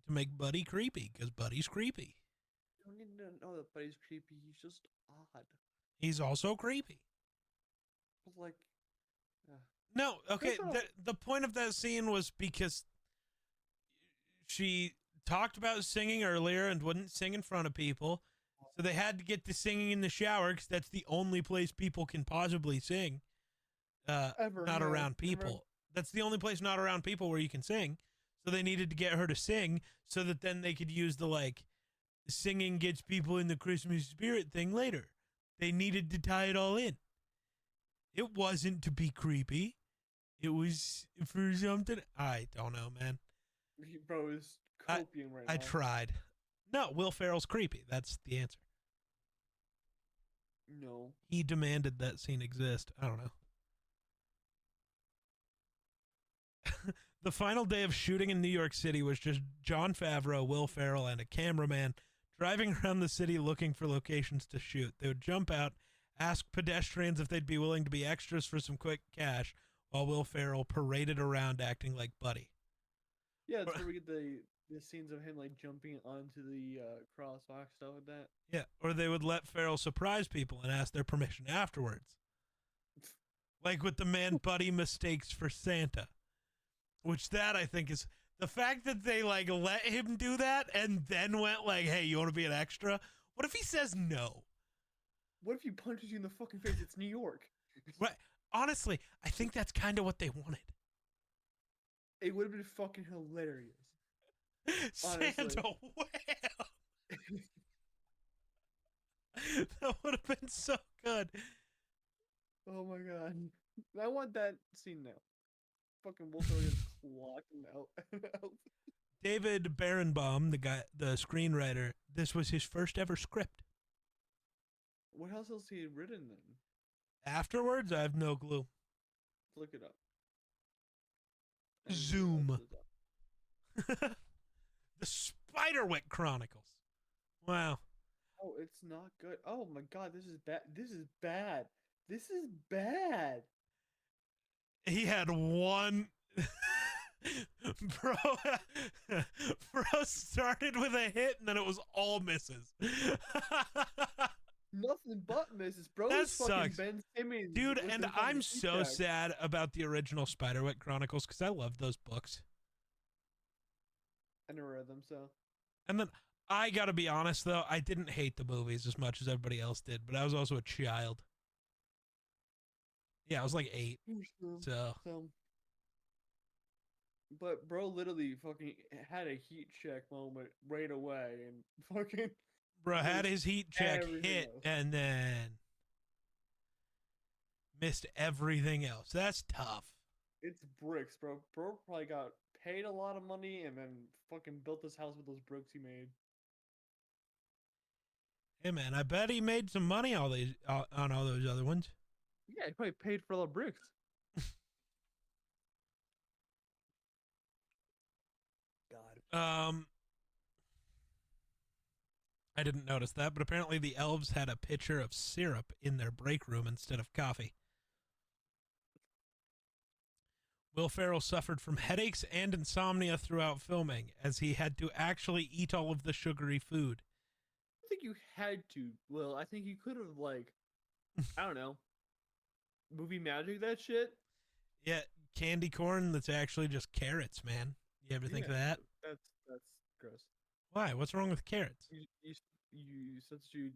To make Buddy creepy, because Buddy's creepy. You don't need to know that Buddy's creepy. He's just odd. He's also creepy. But like, No, okay. That's The point of that scene was because she talked about singing earlier and wouldn't sing in front of people. So they had to get to singing in the shower because that's the only place people can possibly sing. Not around people. That's the only place not around people where you can sing. So they needed to get her to sing so that then they could use the like singing gets people in the Christmas spirit thing later. They needed to tie it all in. It wasn't to be creepy. It was for something. I don't know, man. Bro is copium right now. I tried. No, Will Ferrell's creepy. That's the answer. No. He demanded that scene exist. I don't know. The final day of shooting in New York City was just Jon Favreau, Will Ferrell, and a cameraman driving around the city looking for locations to shoot. They would jump out, ask pedestrians if they'd be willing to be extras for some quick cash, while Will Ferrell paraded around acting like Buddy. Yeah, that's where we get the scenes of him like jumping onto the crosswalk, stuff like that. Yeah, or they would let Ferrell surprise people and ask their permission afterwards. Like with the Man Buddy mistakes for Santa. Which that I think is the fact that they like let him do that and then went like, hey, you want to be an extra? What if he says no? What if he punches you in the fucking face? It's New York. Right. Honestly, I think that's kind of what they wanted. It would have been fucking hilarious. Santa whale. That would have been so good. Oh my god. I want that scene now. Fucking Wolf gets locked out. David Barenbaum, the screenwriter, this was his first ever script. What else has he written then? Afterwards, I have no clue. Look it up. Zoom. The Spiderwick Chronicles. Wow. Oh, it's not good. Oh my god, this is bad. This is bad. This is bad. He had one. Bro started with a hit and then it was all misses. Nothing but misses, bro. That This fucking sucks. Ben Simmons. Dude, with and the fucking I'm sheet so tag. sad about the original Spiderwick Chronicles because I loved those books. I never read them, so. And then I gotta be honest though, I didn't hate the movies as much as everybody else did, but I was also a child. Yeah, I was like 8. So But bro literally fucking had a heat check moment right away and fucking bro had his heat check everything hit else. and then missed everything else. That's tough. It's bricks, bro. Bro probably got paid a lot of money and then fucking built this house with those bricks he made. Hey man, I bet he made some money on all those other ones. Yeah, he probably paid for all the bricks. Um, I didn't notice that, but apparently the elves had a pitcher of syrup in their break room instead of coffee. Will Ferrell suffered from headaches and insomnia throughout filming, as he had to actually eat all of the sugary food. I think you had to. Well, I think you could have, like, I don't know, movie magic that shit. Yeah, candy corn that's actually just carrots, man. You ever think of that? That's gross. Why? What's wrong with carrots? You substitute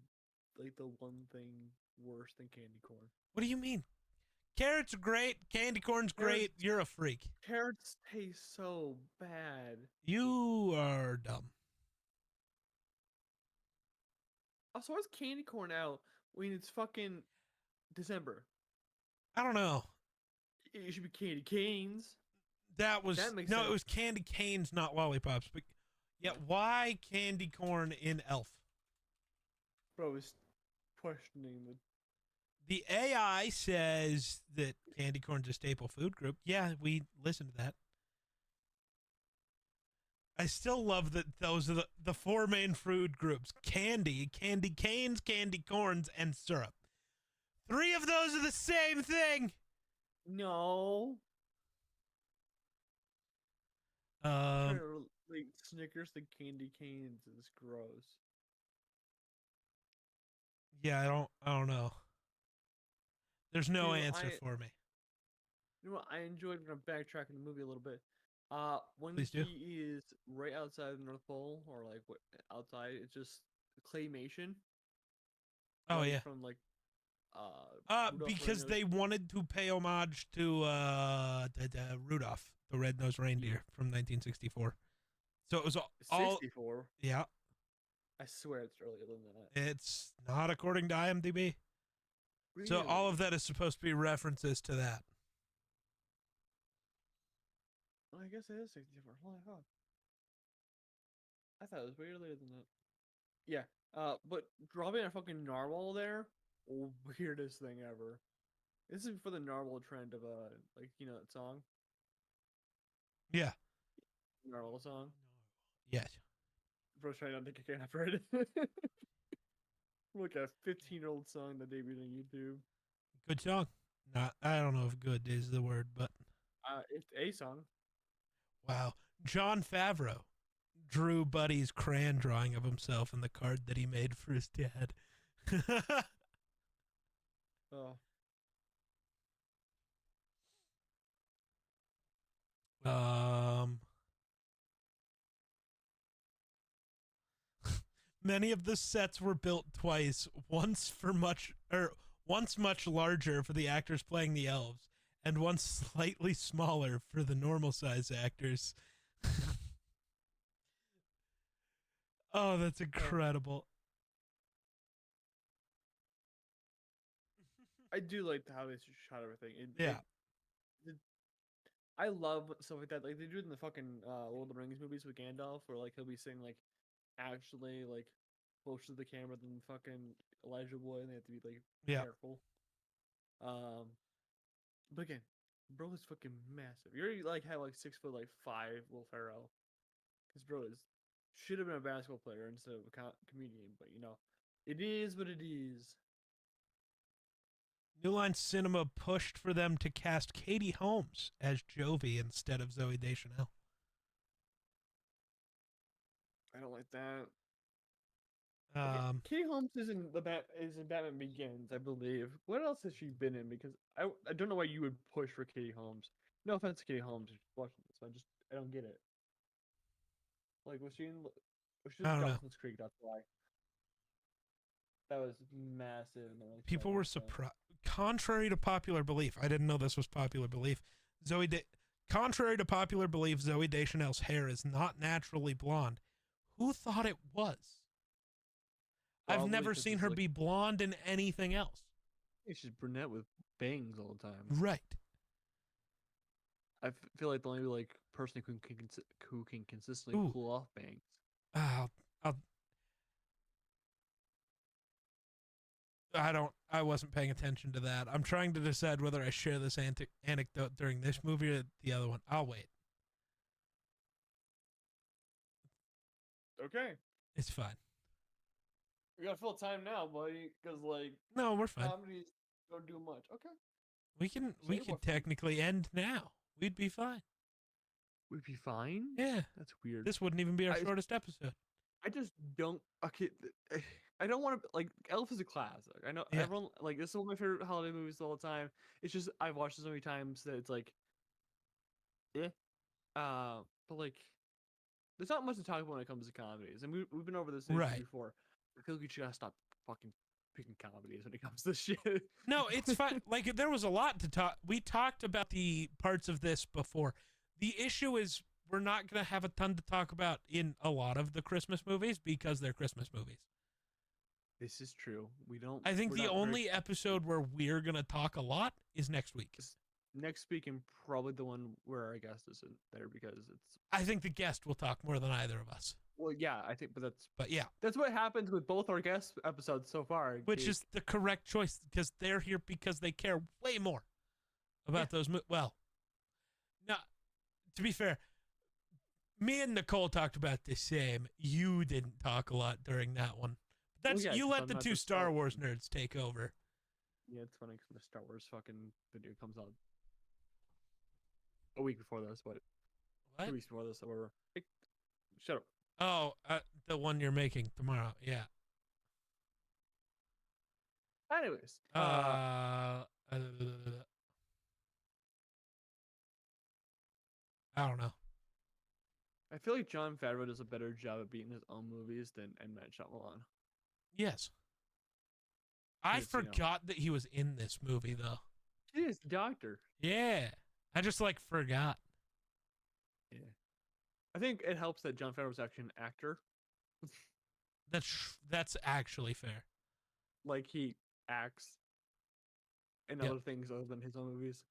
like the one thing worse than candy corn. What do you mean? Carrots are great. Candy corn's great. You're a freak. Carrots taste so bad. You are dumb. Also, why's candy corn out when it's fucking December? I don't know. It should be candy canes. That makes no, sense. it was candy canes, not lollipops. But yeah, why candy corn in Elf? Bro, is questioning The AI says that candy corn's a staple food group. Yeah, we listened to that. I still love that those are the four main food groups: candy, candy canes, candy corns, and syrup. 3 of those are the same thing. No. Like Snickers and candy canes is gross. Yeah, I don't know. There's no Dude, answer for me. You know what? I enjoyed when I'm backtracking the movie a little bit. When Please do. he is right outside the North Pole, or like outside, it's just claymation. Oh like, yeah. From like because they wanted to pay homage to Rudolph, the red-nosed reindeer from 1964. So it was all 64. Yeah. I swear it's earlier than that. It's not according to IMDb. Really? So all of that is supposed to be references to that. I guess it is 64. Holy fuck. I thought it was way earlier than that. Yeah. But dropping a fucking narwhal there, weirdest thing ever. This is for the narwhal trend of like, you know that song? Yeah. Narwhal song. Yes. Bro's trying not to kick it after it. Like a 15-year-old song that debuted on YouTube. Good song. Not, I don't know if good is the word, but It's a song. wow. Jon Favreau drew Buddy's crayon drawing of himself in the card that he made for his dad. Oh. Many of the sets were built twice, once much larger for the actors playing the elves, and once slightly smaller for the normal size actors. Oh, that's incredible. I do like how they shot everything. Yeah. I love stuff like that. Like they do it in the fucking Lord of the Rings movies with Gandalf, where like he'll be saying like actually like closer to the camera than fucking Elijah Wood, and they have to be like careful. But again, bro is fucking massive. You already like have like 6'5" Will Ferrell, because bro is should have been a basketball player instead of a comedian. But you know, it is what it is. New Line Cinema pushed for them to cast Katie Holmes as Jovi instead of Zooey Deschanel. I don't like that. Okay, Katie Holmes is in Batman Begins, I believe. What else has she been in? Because I don't know why you would push for Katie Holmes. No offense to Katie Holmes, watching this, I don't get it. Like was she in Dawson's Creek? That's why. That was massive. People were surprised. Contrary to popular belief, I didn't know this was popular belief. Contrary to popular belief, Zooey Deschanel's hair is not naturally blonde. Who thought it was? I've never seen her be blonde in anything else. Yeah, she's brunette with bangs all the time. Right. I feel like the only like person who can consistently pull off bangs. I wasn't paying attention to that. I'm trying to decide whether I share this anecdote during this movie or the other one. I'll wait. okay. It's fine. We got full time now, buddy, because like No, we're fine. comedies don't do much. Okay. We can Say what? technically end now. We'd be fine. We'd be fine. Yeah. That's weird. This wouldn't even be our shortest episode. I just don't. Okay, I don't want to like. Elf is a classic. I know Yeah. everyone like this is one of my favorite holiday movies all the time. It's just I've watched it so many times that it's like, yeah. But like, there's not much to talk about when it comes to comedies, and we've been over this issue Right. before. I feel like we should gotta stop fucking picking comedies when it comes to shit. No, it's fine. Like, there was a lot to talk. We talked about the parts of this before. The issue is we're not going to have a ton to talk about in a lot of the Christmas movies because they're Christmas movies. This is true. We don't. I think we're the not only episode where we're going to talk a lot is next week. next week and probably the one where our guest isn't there because it's. I think the guest will talk more than either of us. Well, yeah, I think, But yeah, that's what happens with both our guest episodes so far. which is the correct choice because they're here because they care way more about those. Well, now, to be fair, me and Nicole talked about the same. You didn't talk a lot during that one. That's yeah, you 'cause let I'm the not two the Star Star- Wars nerds take over. Yeah, it's funny because the Star Wars fucking video comes out a week before this, but 2 What? weeks before this, or whatever. Hey, shut up. Oh, the one you're making tomorrow. Yeah. Anyways, I don't know. I feel like Jon Favreau does a better job at beating his own movies than M. Night Shyamalan. Yes. I Yes, you know. forgot that he was in this movie though. He is the doctor. Yeah. I just like forgot. Yeah. I think it helps that Jon Favreau's actually an actor. That's actually fair. Like he acts in Yep. other things other than his own movies.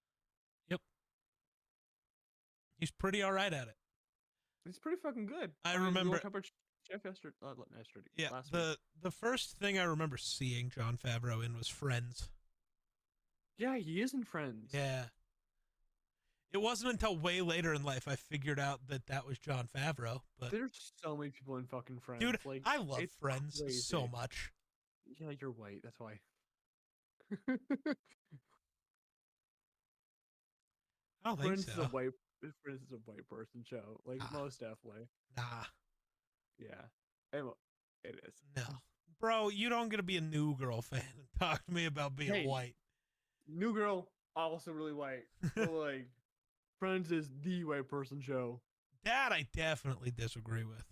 He's pretty all right at it. He's pretty fucking good. I mean, we remember- were talking about Chef yesterday. Yeah. Last week. The first thing I remember seeing Jon Favreau in was Friends. Yeah, he is in Friends. Yeah. It wasn't until way later in life I figured out that was Jon Favreau. But There's so many people in fucking Friends. dude, like, I love it's Friends crazy. so much. Yeah, you're white. That's why. I don't think Friends so. is a white. Friends is a white person show. Like Ah. most definitely. Nah, Yeah. It is. no, bro. You don't get to be a New Girl fan and talk to me about being Hey. white. New Girl also really white. But like, Friends is the white person show. That I definitely disagree with.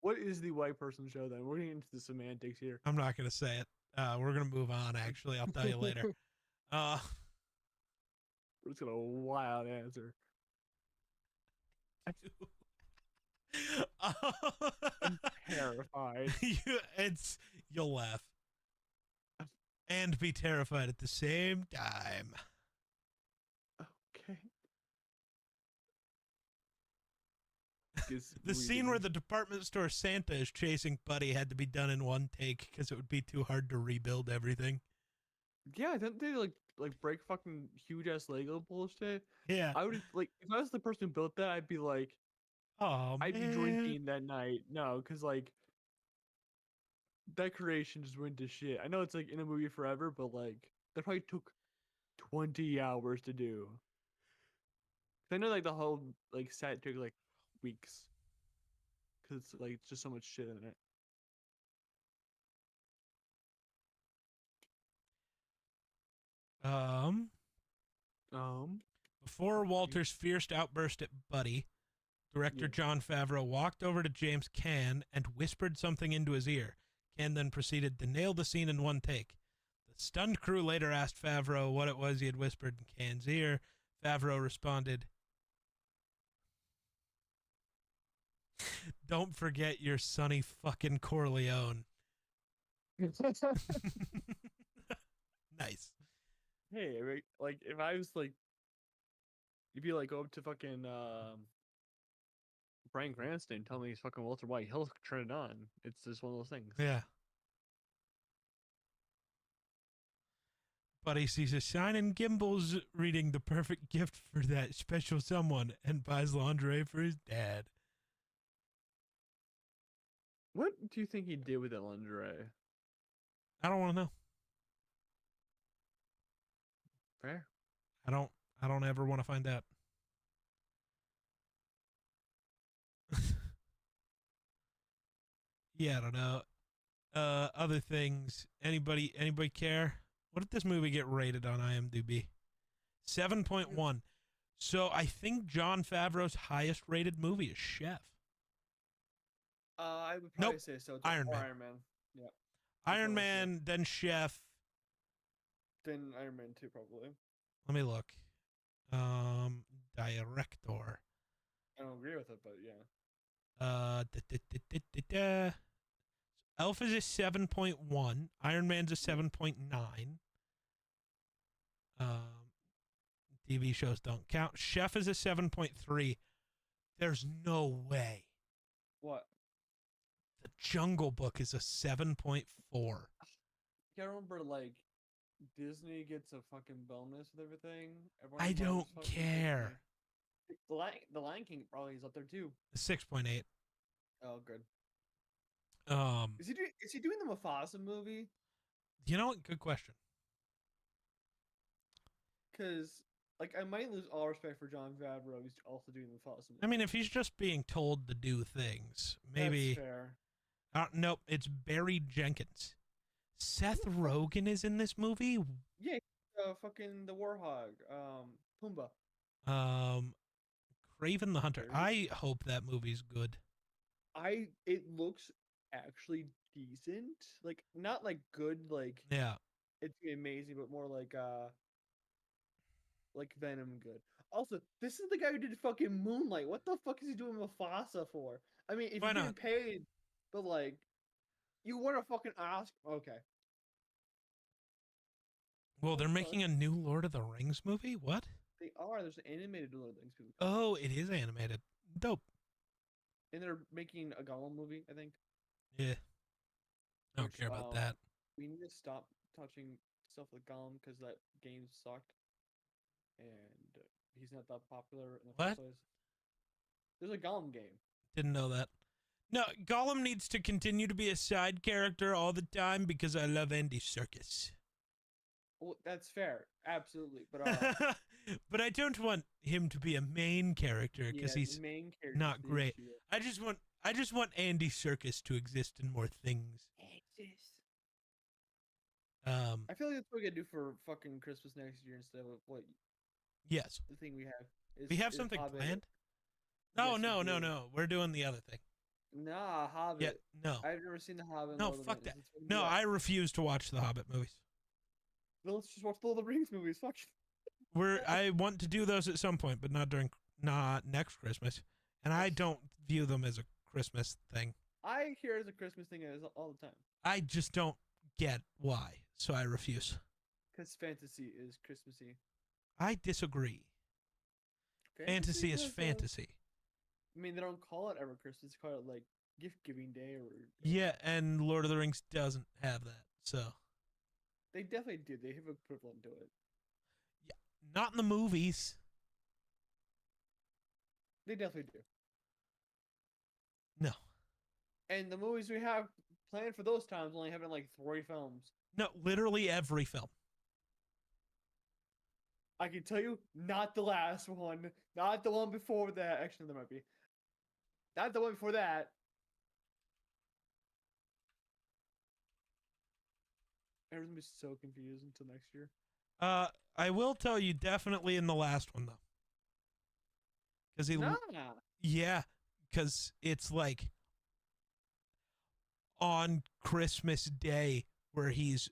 What is the white person show then? We're getting into the semantics here. I'm not gonna say it. We're gonna move on. Actually, I'll tell you later. We're just gonna wild answer. I'm terrified. You'll laugh and be terrified at the same time. Okay. The scene where the department store Santa is chasing Buddy had to be done in one take because it would be too hard to rebuild everything. Yeah, don't they like break fucking huge ass Lego bullshit? Yeah. I would like if I was the person who built that, I'd be like, Oh, I'd be man. drinking that night. No, because like that creation just went to shit. I know it's like in a movie forever, but like that probably took 20 hours to do. 'Cause I know like the whole like set took like weeks. Cause it's like just so much shit in it. Before Walter's fierce outburst at Buddy, director Yeah. Jon Favreau walked over to James Caan and whispered something into his ear. Caan then proceeded to nail the scene in one take. The stunned crew later asked Favreau what it was he had whispered in Caan's ear. Favreau responded, "Don't forget your Sonny fucking Corleone." Nice. Hey, like if I was like, you'd be like, go up to fucking Bryan Cranston, tell me he's fucking Walter White. He'll turn it on. It's just one of those things. Yeah. Buddy sees a sign in Gimbals reading "the perfect gift for that special someone" and buys lingerie for his dad. What do you think he did with that lingerie? I don't want to know. Fair. I don't ever want to find out. Yeah, I don't know. Other things. Anybody care? What did this movie get rated on IMDb? 7.1. So I think Jon Favreau's highest rated movie is Chef. I would probably say so. It's Iron Man. Iron Man. Yeah. Iron Man, then Chef. Then Iron Man 2, probably. Let me look. Director. I don't agree with it, but yeah. Elf is a 7.1. Iron Man's a 7.9. TV shows don't count. Chef is a 7.3. There's no way. What? The Jungle Book is a 7.4. I remember, like, Disney gets a fucking bonus with everything. I don't care. The Lion King probably is up there too. 6.8. Oh, good. Um, Is he doing the Mufasa movie? You know what? Good question. Because, like, I might lose all respect for Jon Favreau. He's also doing the Mufasa movie. I mean, if he's just being told to do things, maybe. That's fair. Nope, it's Barry Jenkins. Seth Rogen is in this movie. Yeah, fucking the Warhog, Pumbaa. Craven the Hunter. I hope that movie's good. It looks actually decent. Like, not like good, like Yeah. it's amazing, but more like Venom good. Also, this is the guy who did fucking Moonlight. What the fuck is he doing Mufasa for? I mean, if Why you're not? getting paid, but like, you want a fucking Oscar? Okay. Well, they're making a new Lord of the Rings movie? What? They are. There's an animated Lord of the Rings movie. Oh, it is animated. Dope. And they're making a Gollum movie, I think. Yeah. I don't care about that. We need to stop touching stuff with Gollum because that game sucked. And he's not that popular in the first place. There's a Gollum game. Didn't know that. No, Gollum needs to continue to be a side character all the time because I love Andy Serkis. Well, that's fair. Absolutely. But but I don't want him to be a main character because he's not great. I just want Andy Serkis to exist in more things. I feel like that's what we gotta do for fucking Christmas next year instead of what. Yes. The thing we have. We have something Hobbit. planned. No, Yes, no. We're doing the other thing. Nah, Hobbit. Yeah, no. I've never seen the Hobbit. No, fuck that. No, I refuse to watch the Hobbit movies. Well, let's just watch the Lord of the Rings movies. Fuck. I want to do those at some point, but not next Christmas. And I don't view them as a Christmas thing. I hear it as a Christmas thing all the time. I just don't get why, so I refuse. Because fantasy is Christmassy. I disagree. Fantasy is fantasy. I mean, they don't call it ever Christmas. They call it like gift giving day or. Yeah, and Lord of the Rings doesn't have that, so. They definitely do. They have an equivalent to it. Yeah, not in the movies. They definitely do. No. And the movies we have planned for those times only having like 3 films. No, literally every film. I can tell you, not the last one, not the one before that. Actually, there might be. Not the one before that. Everything's gonna be so confused until next year. I will tell you definitely in the last one though. Because yeah, because it's like on Christmas Day where he's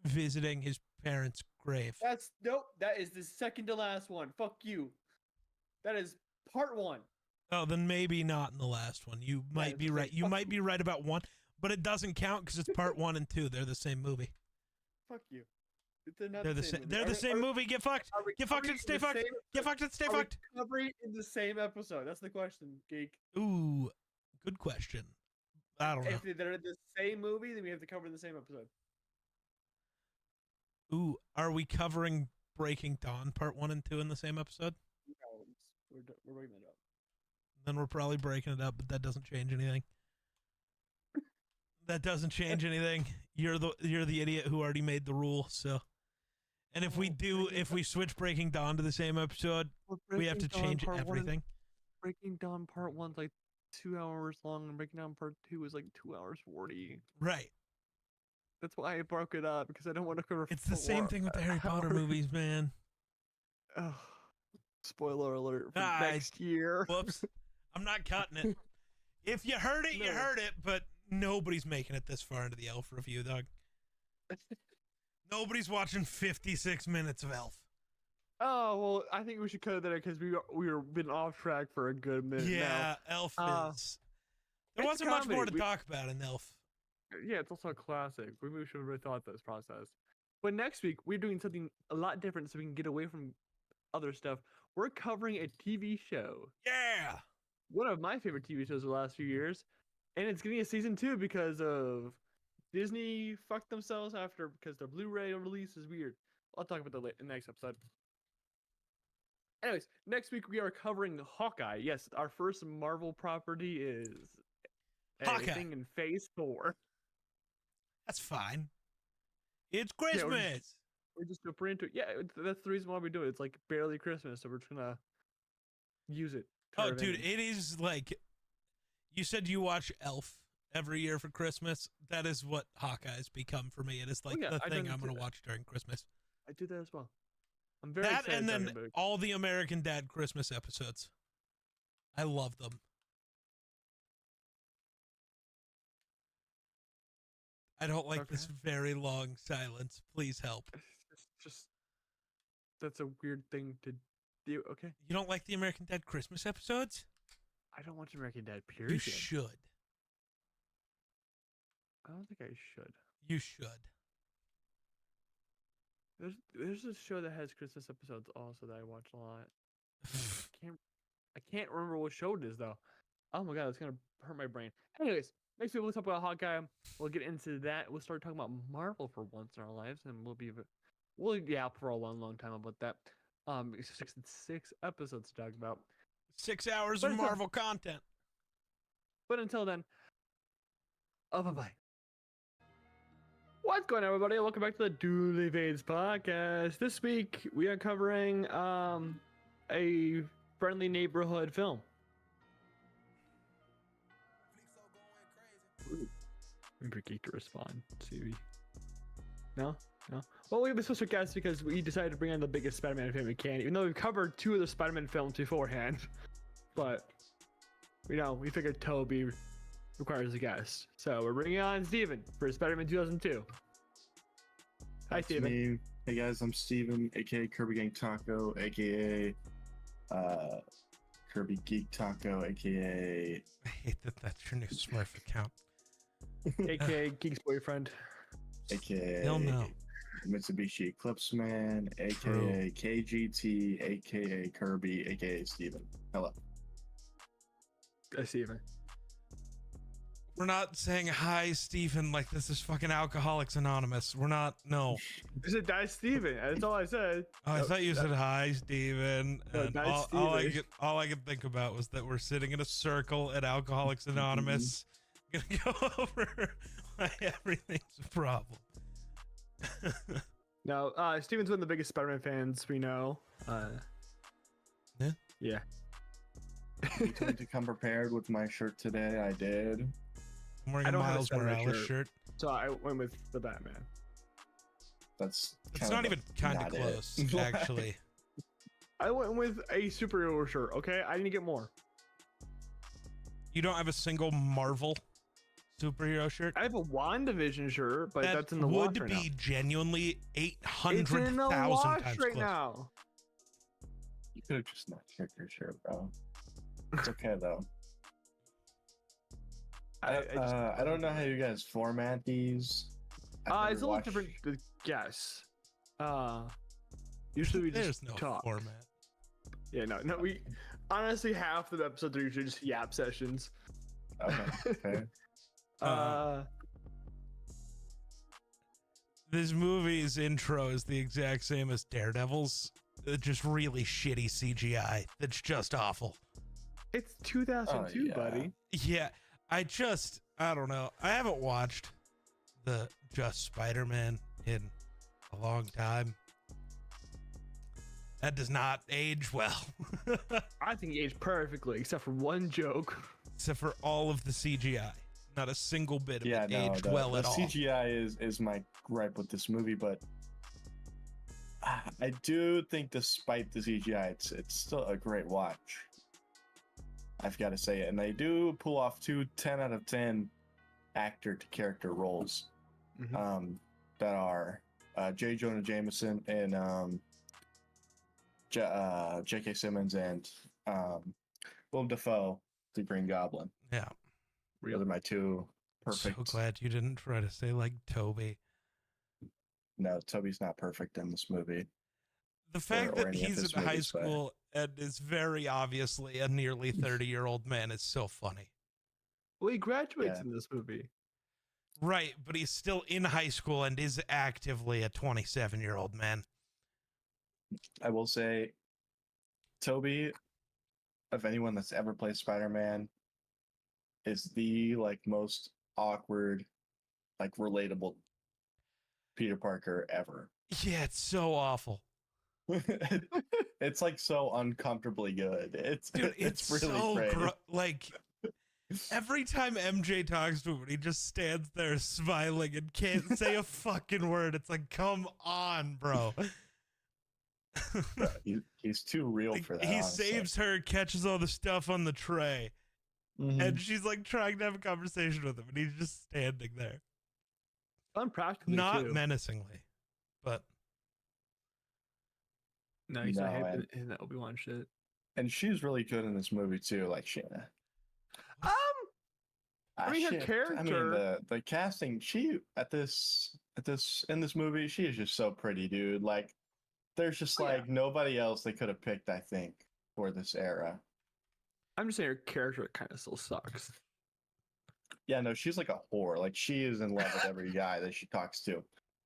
visiting his parents' grave. That is the second to last one. Fuck you. That is part 1. Oh, then maybe not in the last one. You might be right. You might be right about 1, but it doesn't count because it's part 1 and 2. They're the same movie. Fuck you. They're not the same. They're the same movie. Get fucked. Get fucked and stay fucked. Get fucked and stay fucked. Covering in the same episode. That's the question, Geek. Ooh, good question. I don't know. If they're the same movie, then we have to cover in the same episode. Ooh, are we covering Breaking Dawn Part 1 and 2 in the same episode? No, we're breaking that up. Then we're probably breaking it up, but that doesn't change anything. That doesn't change anything. You're the idiot who already made the rule. So, and if we switch Breaking Dawn to the same episode, we have to change everything. Breaking Dawn Part 1's like 2 hours long, and Breaking Dawn Part 2 is like 2 hours 40. Right. That's why I broke it up, because I don't want to cover. It's the same thing with the Harry Potter movies, man. Oh, spoiler alert for next year. Whoops. I'm not cutting it. If you heard it, you heard it, but nobody's making it this far into the Elf review, dog. Nobody's watching 56 minutes of Elf. Oh, well, I think we should cut it there because we were been off track for a good minute now. Yeah, Elf is. There wasn't much more to talk about in Elf. Yeah, it's also a classic. We should have really thought this process. But next week, we're doing something a lot different so we can get away from other stuff. We're covering a TV show. Yeah! One of my favorite TV shows of the last few years. And it's getting a season 2 because of Disney fucked themselves because the Blu-ray release is weird. I'll talk about that in the next episode. Anyways, next week we are covering Hawkeye. Yes, our first Marvel property is Hawkeye in Phase 4. That's fine. It's Christmas. Yeah, we're just super into it. Yeah, that's the reason why we do it. It's like barely Christmas, so we're just gonna use it. Oh, dude, it is like you said. You watch Elf every year for Christmas. That is what Hawkeye's become for me. It is like the thing I'm gonna watch during Christmas. I do that as well. I'm very excited. And then all the American Dad Christmas episodes. I love them. I don't like this very long silence. Please help. Just that's a weird thing to do. Okay. You don't like the American Dad Christmas episodes? I don't watch American Dad, period. You should. I don't think I should. You should. There's a show that has Christmas episodes also that I watch a lot. I can't remember what show it is though. Oh my god, it's gonna hurt my brain. Anyways, next week we'll talk about Hawkeye. We'll get into that. We'll start talking about Marvel for once in our lives, and we'll yap for a long time about that. 6 episodes to talk about. 6 hours of Marvel content. But until then, bye-bye. What's going on, everybody? Welcome back to the Duly Fades podcast. This week, we are covering a friendly neighborhood film. Maybe Geek to respond. See, no. Well, we have a special guest because we decided to bring on the biggest Spider-Man fan we can, even though we've covered 2 of the Spider-Man films beforehand. But we figured Toby requires a guest, so we're bringing on Steven for Spider-Man 2002. Hi, Steven. Me. Hey guys, I'm Steven, aka Kirby Gang Taco, aka Kirby Geek Taco, aka I hate that that's your new Smurf account. aka Geek's boyfriend, aka Hell no. Mitsubishi Eclipse Man, aka KGT, aka Kirby, aka Steven. Hello. Hi, Steven. We're not saying hi, Stephen, like this is fucking Alcoholics Anonymous. We're not. No. You said hi, Steven. That's all I said. Oh, I thought you said hi, Stephen. No, And all I could think about was that we're sitting in a circle at Alcoholics Anonymous. Gonna go over why everything's a problem. No, Steven's one of the biggest Spider-Man fans we know. Yeah. You told me to come prepared with my shirt today. I did. I'm wearing a Miles Morales shirt. So I went with the Batman. That's not even kind of close, actually. I went with a superhero shirt, okay? I didn't get more. You don't have a single Marvel superhero shirt? I have a WandaVision shirt, but that's in the wash right now. Would be genuinely 800,000 It's in the wash times right closer. now. You could have just not checked your shirt, bro. It's okay though. I don't know how you guys format these. It's a little different to guess. Usually we There's just no talk. format. Yeah, no. We honestly half the episodes are usually just yap sessions. Okay. This movie's intro is the exact same as Daredevil's. Just really shitty CGI. That's just awful. It's 2002, buddy. Yeah, I I don't know. I haven't watched the Just Spider-Man in a long time. That does not age well. I think he aged perfectly, except for one joke. Except for all of the CGI. Not a single bit of it aged the, well the at all. CGI is my gripe with this movie, but I do think despite the CGI, it's still a great watch. I've got to say it. And they do pull off 10 out of 10 actor to character roles that are J. Jonah Jameson and J.K. Simmons and Willem Dafoe, the Green Goblin. Yeah. Those are my two perfect. So glad you didn't try to say like Toby. No, Toby's not perfect in this movie. The fact or that any of he's his in high movies, but- school and is very obviously a nearly 30-year-old man is so funny. Well, he graduates Yeah. in this movie. Right, but he's still in high school and is actively a 27-year-old man. I will say, Toby, of anyone that's ever played Spider-Man, is the most awkward, relatable Peter Parker ever. Yeah, it's so awful. It's so uncomfortably good. Dude, it's it's really so great. Every time MJ talks to him, he just stands there smiling and can't say a fucking word. It's like, come on, bro. He's too real for that. He honestly. saves her, catches all the stuff on the tray, and she's trying to have a conversation with him, and he's just standing there. Unpractically, Not too. menacingly, but No, he's not No, in that Obi-Wan shit. And she's really good in this movie too. I mean, her character. I mean, the casting. She in this movie, she is just so pretty, dude. There's just nobody else they could have picked. I think for this era. I'm just saying her character kind of still sucks. Yeah, no, she's like a whore. She is in love with every guy that she talks to.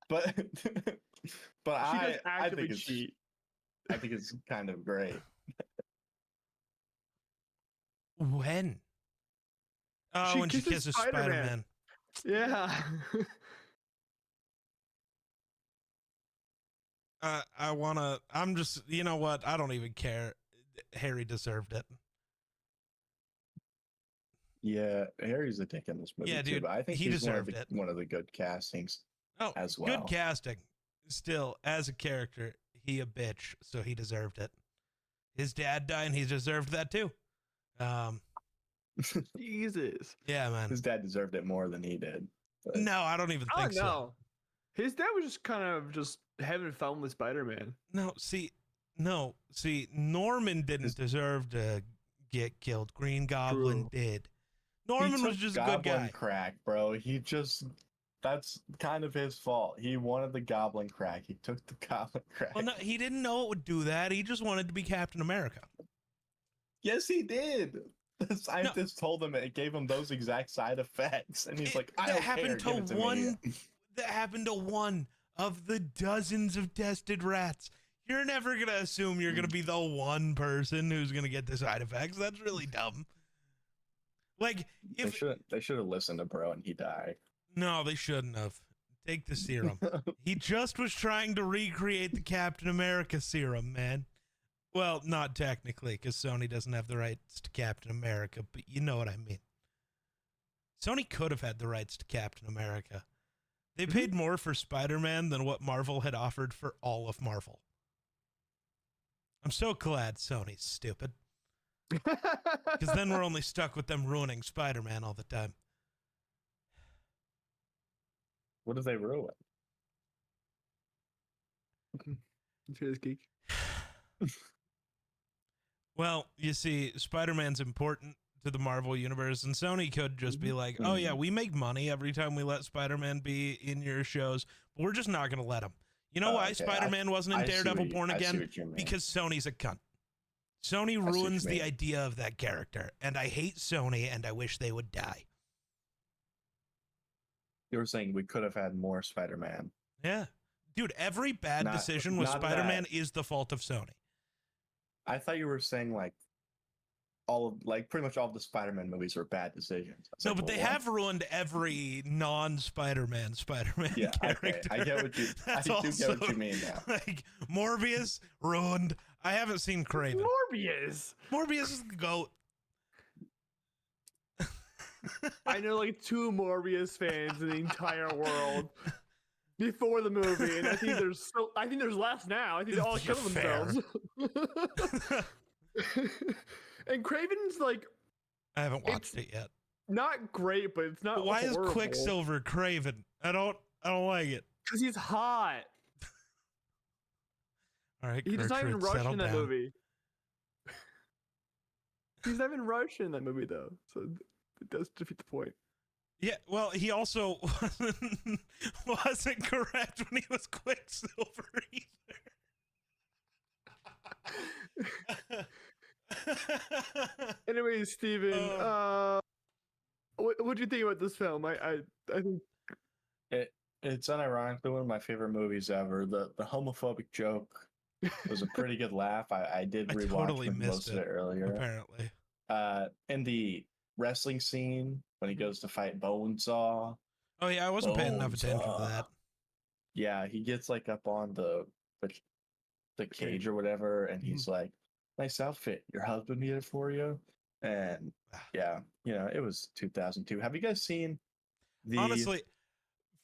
But She I think does cheat. I think it's kind of great. when? Oh, when she kisses Spider-Man. Yeah. I'm just, you know what? I don't even care. Harry deserved it. Yeah, Harry's a dick in this movie too, but I think he he's deserved it. one of the good castings. Oh, as well. Good casting. Still, as a character, he a bitch, so he deserved it. His dad died, and he deserved that too. Jesus. Yeah, man. His dad deserved it more than he did. But... No, I don't even think so. His dad was just kind of just having fun with Spider-Man. No, see, Norman didn't deserve to get killed. Green Goblin did. Norman was just a good guy. Crack, bro. That's kind of his fault. He wanted the goblin crack. He took the goblin crack. Well, no, he didn't know it would do that. He just wanted to be Captain America. Yes, he did. The scientist told him it gave him those exact side effects, and he's like, "I don't care." That happened to one of the dozens of tested rats. You're never gonna assume you're gonna be the one person who's gonna get the side effects. That's really dumb. They should have listened to bro, and he died. No, they shouldn't have. Take the serum. He just was trying to recreate the Captain America serum, man. Well, not technically, because Sony doesn't have the rights to Captain America, but you know what I mean. Sony could have had the rights to Captain America. They paid more for Spider-Man than what Marvel had offered for all of Marvel. I'm so glad Sony's stupid. Because then we're only stuck with them ruining Spider-Man all the time. What did they ruin? Cheers, Geek. Well, you see, Spider-Man's important to the Marvel Universe, and Sony could just be like, oh yeah, we make money every time we let Spider-Man be in your shows, but we're just not going to let him. You know why Spider-Man wasn't in Daredevil Born Again? Because Sony's a cunt. Sony ruins the idea of that character, and I hate Sony, and I wish they would die. You were saying we could have had more Spider-Man. Yeah. Dude, every bad decision with Spider-Man is the fault of Sony. I thought you were saying all of like pretty much all of the Spider-Man movies were bad decisions. No, but they have ruined every non-Spider-Man Yeah, character. okay. I get what you. That's I do get what you mean now. Like Morbius ruined. I haven't seen Craven. Morbius is the GOAT. I know like 2 Morbius fans in the entire world before the movie, and I think there's less now. I think they all kill themselves. And Craven's like, I haven't watched it yet. not great, but it's not. But why horrible. is Quicksilver Craven? I don't like it. Because he's hot. All right, He's not even Gertrude, Russian settle in that down. movie. He's not even Russian in that movie, though. So it does defeat the point. Yeah, well, he also wasn't correct when he was Quicksilver either. Anyways, Steven, what do you think about this film? I think It's unironically one of my favorite movies ever. The homophobic joke was a pretty good laugh. I did I rewatch totally missed most of it earlier. apparently. In the wrestling scene when he goes to fight Bonesaw. Oh yeah, I wasn't paying enough attention to Bonesaw. that. Yeah, he gets like up on the cage or whatever, and he's like, "Nice outfit. Your husband made it for you." And yeah, it was 2002. Have you guys seen the? Honestly,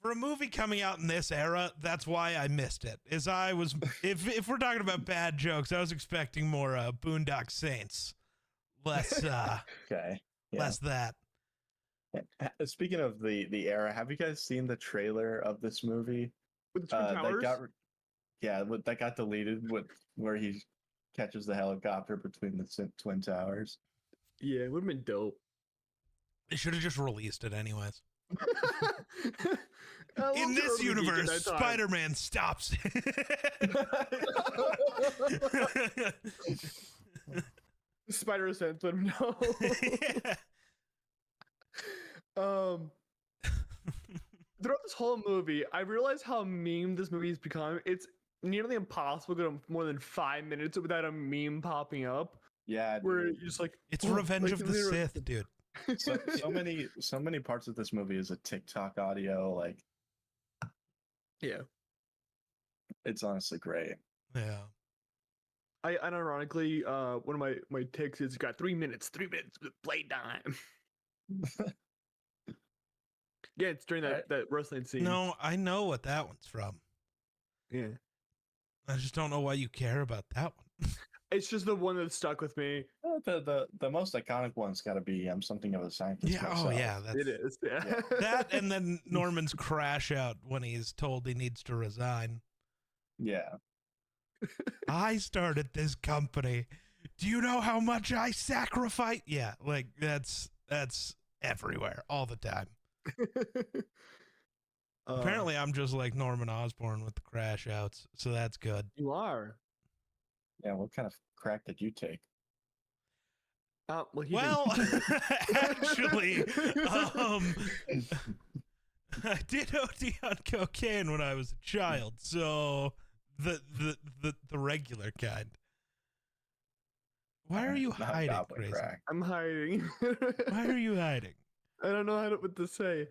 for a movie coming out in this era, that's why I missed it. Is I was if we're talking about bad jokes, I was expecting more Boondock Saints, less okay, yeah. less that. Speaking of the era, have you guys seen the trailer of this movie? with the Twin Towers. That got deleted. Where he catches the helicopter between the Twin Towers. Yeah, it would have been dope. They should have just released it anyways. I In love this the early Geek at universe, that time. Spider-Man stops it. Spider Sense, but no. Yeah. Throughout this whole movie, I realized how meme this movie has become. It's nearly impossible to go more than 5 minutes without a meme popping up. Yeah, Where you're just like, It's "Oh," Revenge like, of the literally- Sith, dude. so many parts of this movie is a TikTok audio. Like, Yeah. it's honestly great. Yeah. I unironically, one of my takes is got 3 minutes with playtime. Yeah, it's during that wrestling scene. No, I know what that one's from. Yeah. I just don't know why you care about that one. It's just the one that stuck with me. The most iconic one's got to be "I'm Something of a Scientist." Yeah. myself. Oh, yeah. That's It is. Yeah. that, and then Norman's crash out when he's told he needs to resign. Yeah. I started this company. Do you know how much I sacrifice? Yeah, like that's everywhere all the time. Apparently, I'm just like Norman Osborn with the crash outs, so that's good. You are. Yeah. What kind of crack did you take? Well, he Well, didn't. actually, I did OD on cocaine when I was a child, so the regular kind. Why are you Not hiding, goblin Grayson? crack. I'm hiding. Why are you hiding? I don't know what to say.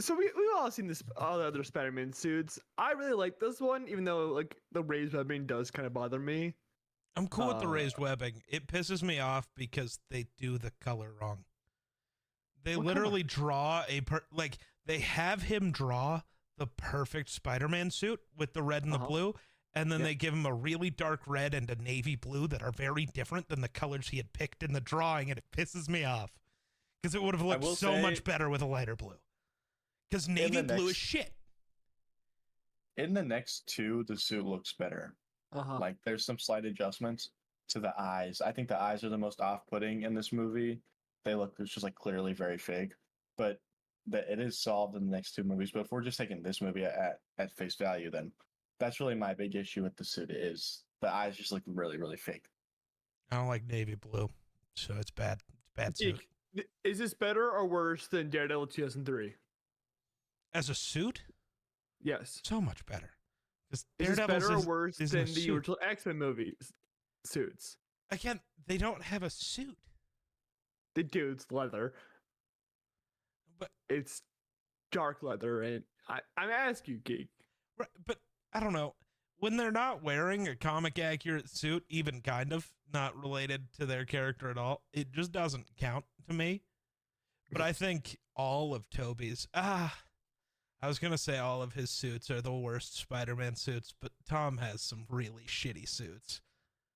So we've all seen all the other Spider-Man suits. I really like this one, even though like the raised webbing does kind of bother me. I'm cool with the raised webbing. It pisses me off because they do the color wrong. They What literally draw they have him draw the perfect Spider-Man suit with the red and the blue, and then Yep. they give him a really dark red and a navy blue that are very different than the colors he had picked in the drawing, and it pisses me off because it would have looked will so say- much better with a lighter blue. Because navy blue is shit. In the next two, the suit looks better. Like, there's some slight adjustments to the eyes. I think the eyes are the most off-putting in this movie. They look just like clearly very fake, but it is solved in the next two movies. But if we're just taking this movie at face value, then that's really my big issue with the suit is the eyes just look really, really fake. I don't like navy blue, so it's bad. It's bad suit. Is this better or worse than Daredevil 2003? As a suit, Yes. so much better. Because Is this Daredevil's better or worse isn't a than the suit. original X-Men movies suits? Again, they don't have a suit. They do. It's leather. But it's dark leather, and I'm asking you, Geek. right, but I don't know. When they're not wearing a comic accurate suit, even kind of not related to their character at all, it just doesn't count to me. But I think all of Toby's I was gonna say all of his suits are the worst Spider-Man suits, but Tom has some really shitty suits.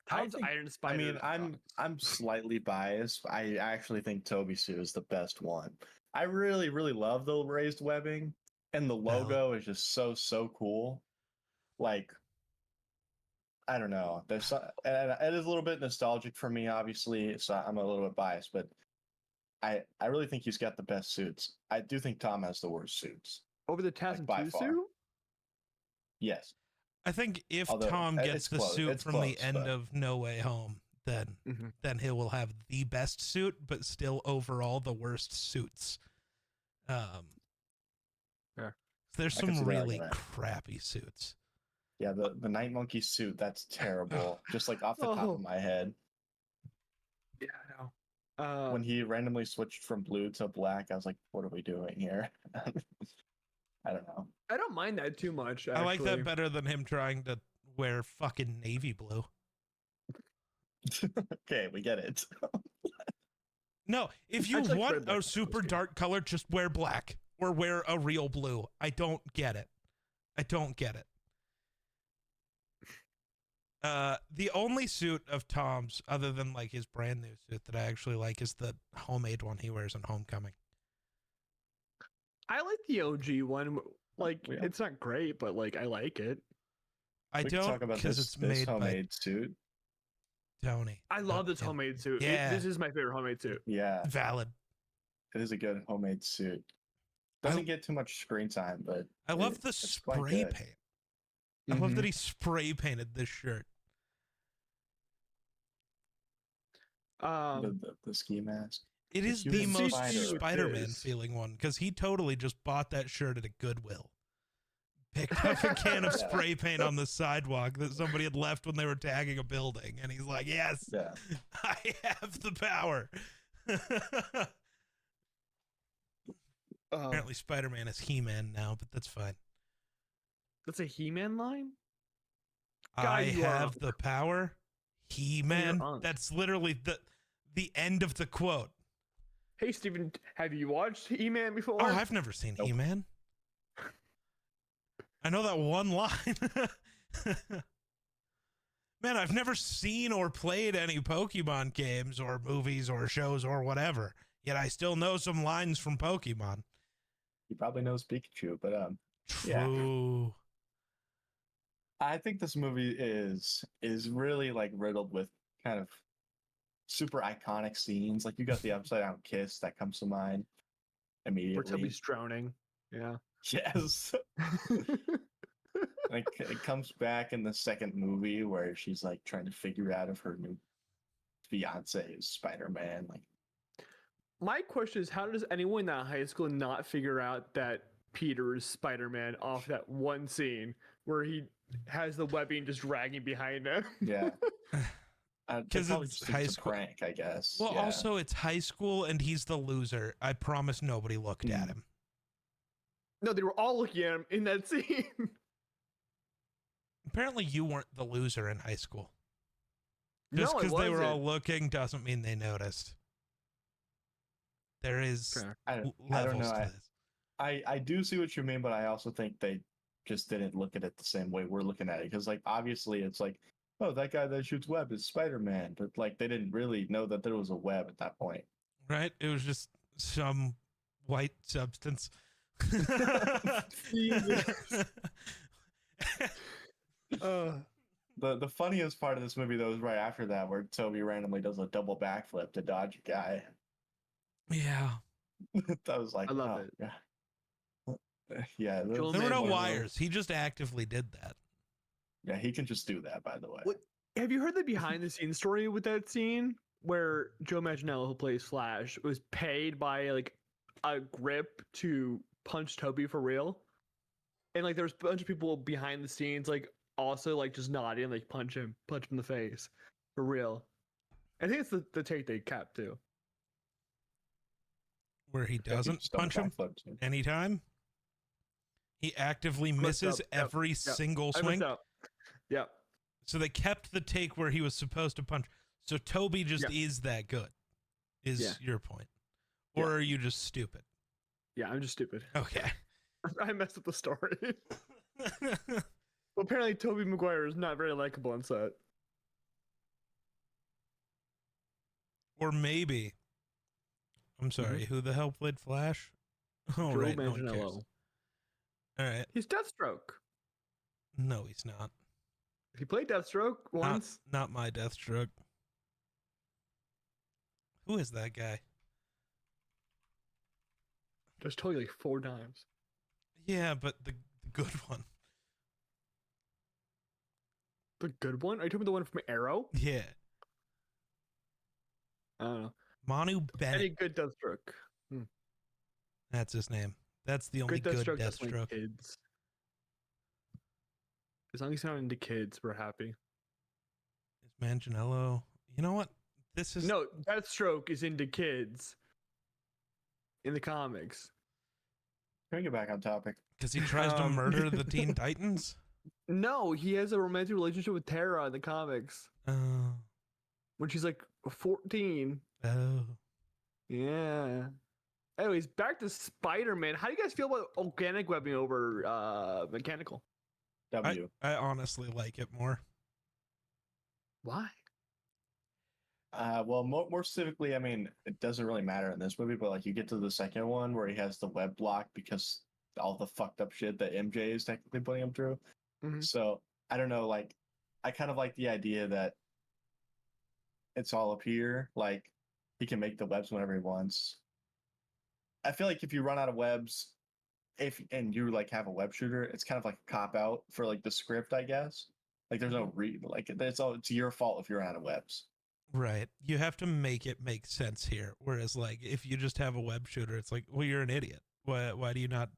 Tom's Iron Spider. I'm slightly biased. I actually think Toby suit is the best one. I really, really love the raised webbing, and the logo is just so cool. Like, I don't know. And it is a little bit nostalgic for me, obviously, so I'm a little bit biased, but I really think he's got the best suits. I do think Tom has the worst suits. Over the Tasm by 2 far. suit? I Yes. think if Although, Tom gets it's the close. suit It's from the close, end but- of No Way Home, then he will have the best suit, but still overall the worst suits. Fair. There's I can some see that really argument. crappy suits. Yeah, the Night Monkey suit, that's terrible. Just like off the top Oh. of my head. Yeah, I know. When he randomly switched from blue to black, I was like, what are we doing here? I don't know. I don't mind that too much. Actually. I like that better than him trying to wear fucking navy blue. Okay, we get it. No, if you I just like want red black a super mostly. dark color, just wear black or wear a real blue. I don't get it. The only suit of Tom's, other than like his brand new suit that I actually like, is the homemade one he wears in Homecoming. I like the OG one. Like, Yeah. it's not great, but like, I like it. I We can don't talk about because this it's made homemade suit. by Tony. I love this Yeah. homemade suit. Yeah. This is my favorite homemade suit. Yeah, Valid. it is a good homemade suit. Doesn't get too much screen time, but I love the it's quite spray good. paint. I love that he spray painted this shirt. The ski mask. It is you the can most spider with Spider-Man this. feeling one because he totally just bought that shirt at a Goodwill. Picked up a can of Yeah. spray paint on the sidewalk that somebody had left when they were tagging a building, and he's like, "Yes, Yeah. I have the power." Apparently, Spider-Man is He-Man now, but that's fine. That's a He-Man line? I Guy, you are have the power, He-Man. on. That's literally the end of the quote. Hey, Steven, have you watched He-Man before? Oh, I've never seen Nope. He-Man. I know that one line. Man, I've never seen or played any Pokemon games or movies or shows or whatever. Yet I still know some lines from Pokemon. He probably knows Pikachu, but True. I think this movie is really like riddled with kind of super iconic scenes. Like you got the upside down kiss that comes to mind Where immediately. Toby's drowning. Yeah. Yes. Like it comes back in the second movie where she's like trying to figure out if her new fiance is Spider-Man. Like My question is, how does anyone in that high school not figure out that Peter is Spider-Man off that one scene where he has the webbing just dragging behind him? yeah. 'Cause Probably it's just high a school. prank, I guess. Well, yeah. also, it's high school and he's the loser. I promise nobody looked at him. No, they were all looking at him in that scene. Apparently, you weren't the loser in high school. Just No, I because they were all wasn't. looking doesn't mean they noticed. There is Fair. I don't levels know. to this. I do see what you mean, but I also think they just didn't look at it the same way we're looking at it. Because like obviously it's like, oh, that guy that shoots web is Spider-Man, but like they didn't really know that there was a web at that point. Right? It was just some white substance. The funniest part of this movie though is right after that, where Toby randomly does a double backflip to dodge a guy. Yeah. That was like, I love oh, it. Yeah. Yeah, Joel There were no Manganiello. wires. He just actively did that. yeah, he can just do that. By the way, What- Have you heard the behind the scenes story with that scene where Joe Manganiello, who plays Flash, was paid by like a grip to punch Toby for real? And like there's a bunch of people behind the scenes like also like just nodding, like punch him in the face for real. I think it's the take they kept too. Where he doesn't punch him anytime. He actively misses every single swing. Yep. So they kept the take where he was supposed to punch. So Toby just is that good, is your point. Or are you just stupid? Yeah, I'm just stupid. Okay. I messed up the story. Well, apparently Tobey Maguire is not very likable on set. Or maybe. I'm sorry, who the hell played Flash? Oh, Joe right, no one Manganiello. cares. All right. He's Deathstroke. No, he's not. He played Deathstroke once. Not my Deathstroke. Who is that guy? Just told you like 4 times. Yeah, but the good one. The good one? Are you talking about the one from Arrow? Yeah. I don't know. Manu Bennett. Any good Deathstroke? That's his name. That's the only good Deathstroke. Kids. As long as he's not into kids, we're happy. Is Manganiello? You know what? This is no Deathstroke is into kids in the comics. Can we get back on topic? Because he tries to murder the Teen Titans. No, he has a romantic relationship with Tara in the comics. Oh. When she's like 14. Oh. Yeah. Anyways, back to Spider-Man. How do you guys feel about organic webbing over mechanical? W. I honestly like it more. Why? Well, more specifically, I mean, it doesn't really matter in this movie, but like you get to the second one where he has the web block because all the fucked up shit that MJ is technically putting him through. Mm-hmm. So I don't know, like I kind of like the idea that it's all up here. Like he can make the webs whenever he wants. I feel like if you run out of webs, and you like have a web shooter, it's kind of like a cop out for like the script, I guess. Like there's no it's your fault if you're out of webs. Right. You have to make it make sense here. Whereas like if you just have a web shooter, it's like, well, you're an idiot. Why do you not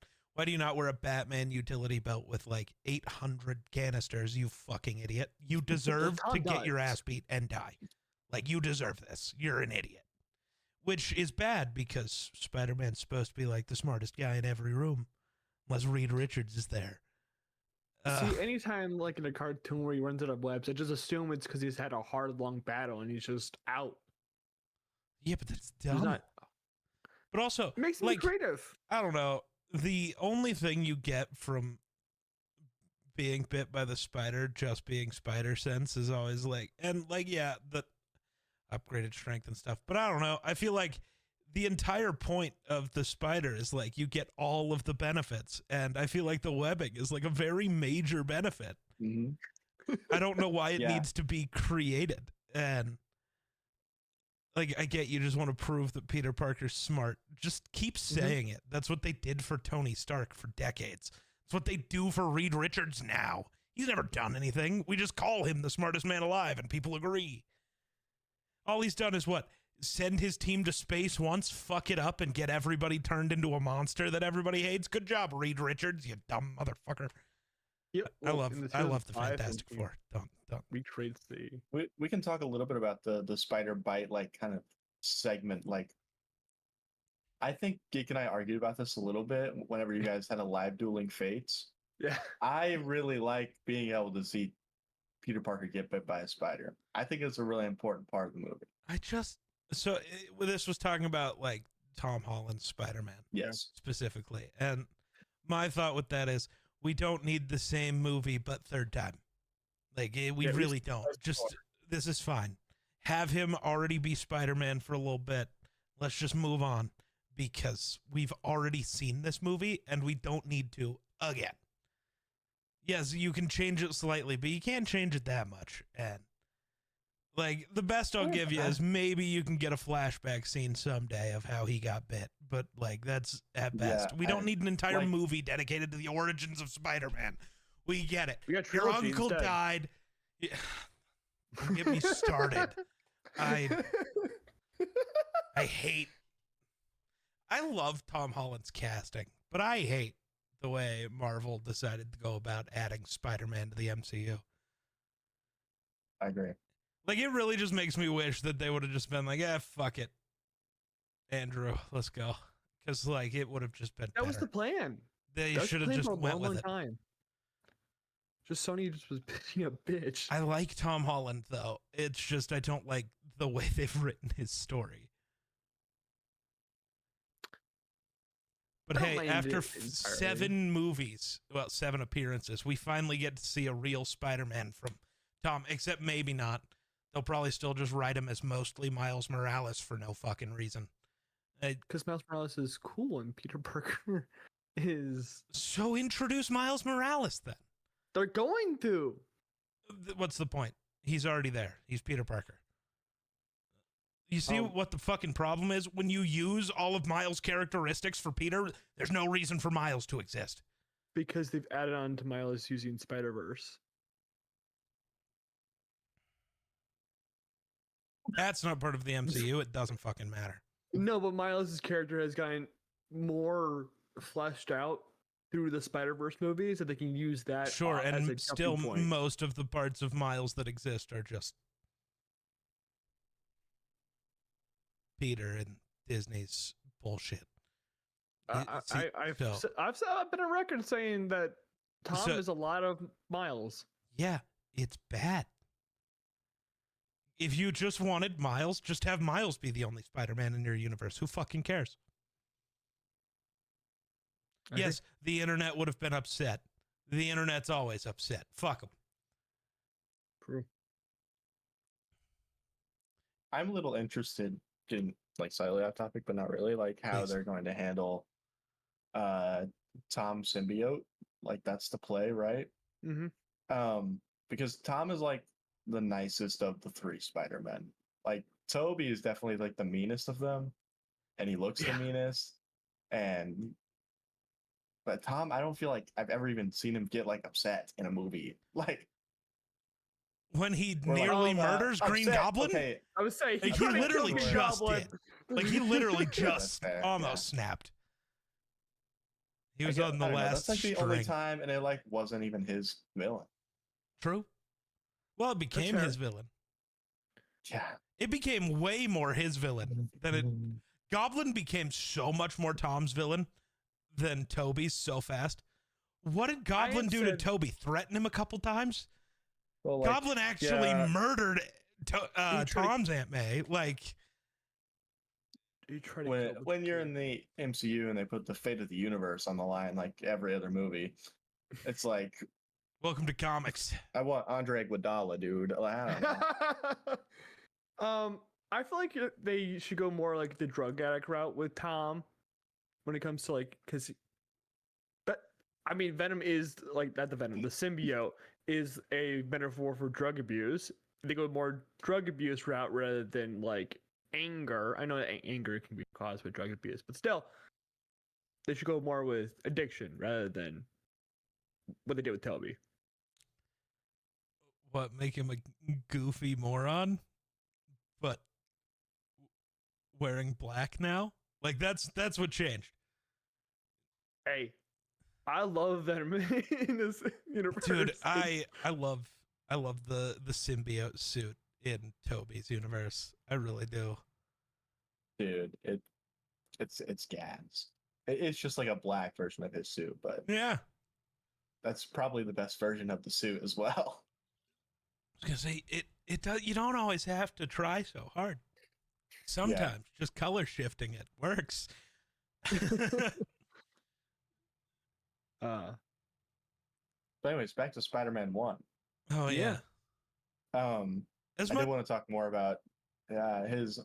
wear a Batman utility belt with like 800 canisters, you fucking idiot? You deserve to get your ass beat and die. Like you deserve this. You're an idiot. Which is bad because Spider-Man's supposed to be like the smartest guy in every room. Unless Reed Richards is there. See, anytime like in a cartoon where he runs out of webs, I just assume it's because he's had a hard, long battle and he's just out. Yeah, but that's dumb. But also, it makes him like, creative. I don't know. The only thing you get from being bit by the spider, just being spider sense, is always like, and like, yeah, the upgraded strength and stuff. But I don't know. I feel like the entire point of the spider is like you get all of the benefits, and I feel like the webbing is like a very major benefit. Mm-hmm. I don't know why it needs to be created, and like I get you just want to prove that Peter Parker's smart. Just keep saying it. That's what they did for Tony Stark for decades. It's what they do for Reed Richards now. He's never done anything. We just call him the smartest man alive, and people agree. All he's done is what? Send his team to space once, fuck it up, and get everybody turned into a monster that everybody hates. Good job, Reed Richards, you dumb motherfucker. Yep. I love the Fantastic Four. Don't. Recreates the. We can talk a little bit about the spider bite like kind of segment. Like, I think Geek and I argued about this a little bit whenever you guys had a live dueling fates. Yeah. I really like being able to see Peter Parker get bit by a spider. I think it's a really important part of the movie. This was talking about like Tom Holland's Spider-Man. Yes. Specifically. And my thought with that is we don't need the same movie, but third time. Like we really don't. Just, this is fine. Have him already be Spider-Man for a little bit. Let's just move on because we've already seen this movie and we don't need to again. Yes, you can change it slightly, but you can't change it that much. And like the best I'll give you is maybe you can get a flashback scene someday of how he got bit, but like that's at best. We don't need an entire movie dedicated to the origins of Spider-Man. We get it. Your uncle died. Yeah. Don't get me started. I love Tom Holland's casting, but I hate the way Marvel decided to go about adding Spider-Man to the MCU. I agree. Like, it really just makes me wish that they would have just been like, "Yeah, fuck it, Andrew, let's go," because like it would have just been. That was better. the plan. They That was the should have plan just for a went long, with long it. time. Just Sony just was being a bitch. I like Tom Holland though. It's just I don't like the way they've written his story. But I don't hey, mind after it entirely. 7 movies, well, 7 appearances, we finally get to see a real Spider-Man from Tom, except maybe not. They'll probably still just write him as mostly Miles Morales for no fucking reason. Because Miles Morales is cool and Peter Parker is. So introduce Miles Morales then. They're going to. What's the point? He's already there. He's Peter Parker. You see what the fucking problem is? When you use all of Miles' characteristics for Peter, there's no reason for Miles to exist. Because they've added on to Miles using Spider-Verse. That's not part of the MCU. It doesn't fucking matter. No, but Miles' character has gotten more fleshed out through the Spider-Verse movies, so they can use that. Sure, as a and still jumping point. most of the parts of Miles that exist are just Peter and Disney's bullshit. I've been on record saying that Tom is a lot of Miles. Yeah, it's bad. If you just wanted Miles, just have Miles be the only Spider-Man in your universe. Who fucking cares? Yes, the internet would have been upset. The internet's always upset. Fuck them. True. I'm a little interested, getting like slightly off topic, but not really, like how Please. they're going to handle Tom symbiote. Like that's the play, right? Mm-hmm. Because Tom is like the nicest of the 3 Spider-Men. Like Toby is definitely like the meanest of them, and he looks the meanest. But Tom, I don't feel like I've ever even seen him get like upset in a movie. Like when he we're nearly like, murders Green upset, Goblin. okay. I was saying Like, he literally Green just Goblin. did. Like he literally That's just fair, almost snapped. He was I on the don't know, last that's like the string. only time, and it like wasn't even his villain. True. Well, it became fair. his villain. Yeah. It became way more his villain than it. Goblin became so much more Tom's villain than Toby's so fast. What did Goblin do to Toby? Threaten him a couple times? Well, like, Goblin actually murdered Tom's Aunt May. Like, when you're in the MCU and they put the fate of the universe on the line, like every other movie, it's like, welcome to comics. I want Andre Iguodala, dude. I don't know. I feel like they should go more like the drug addict route with Tom when it comes to like, but I mean, Venom is like not the Venom, the symbiote is a metaphor for drug abuse. They go more drug abuse route rather than like anger. I know that anger can be caused by drug abuse, but still, they should go more with addiction rather than what they did with Toby. What, make him a goofy moron, but wearing black now? Like that's what changed. Hey, I love Venom in this universe. Dude, I love the symbiote suit in Toby's universe. I really do. Dude, it's gas. It's just like a black version of his suit, but Yeah. that's probably the best version of the suit as well. I was gonna say it does. You don't always have to try so hard. Sometimes just color shifting it works. But anyways, back to Spider-Man 1. Oh yeah. I did want to talk more about his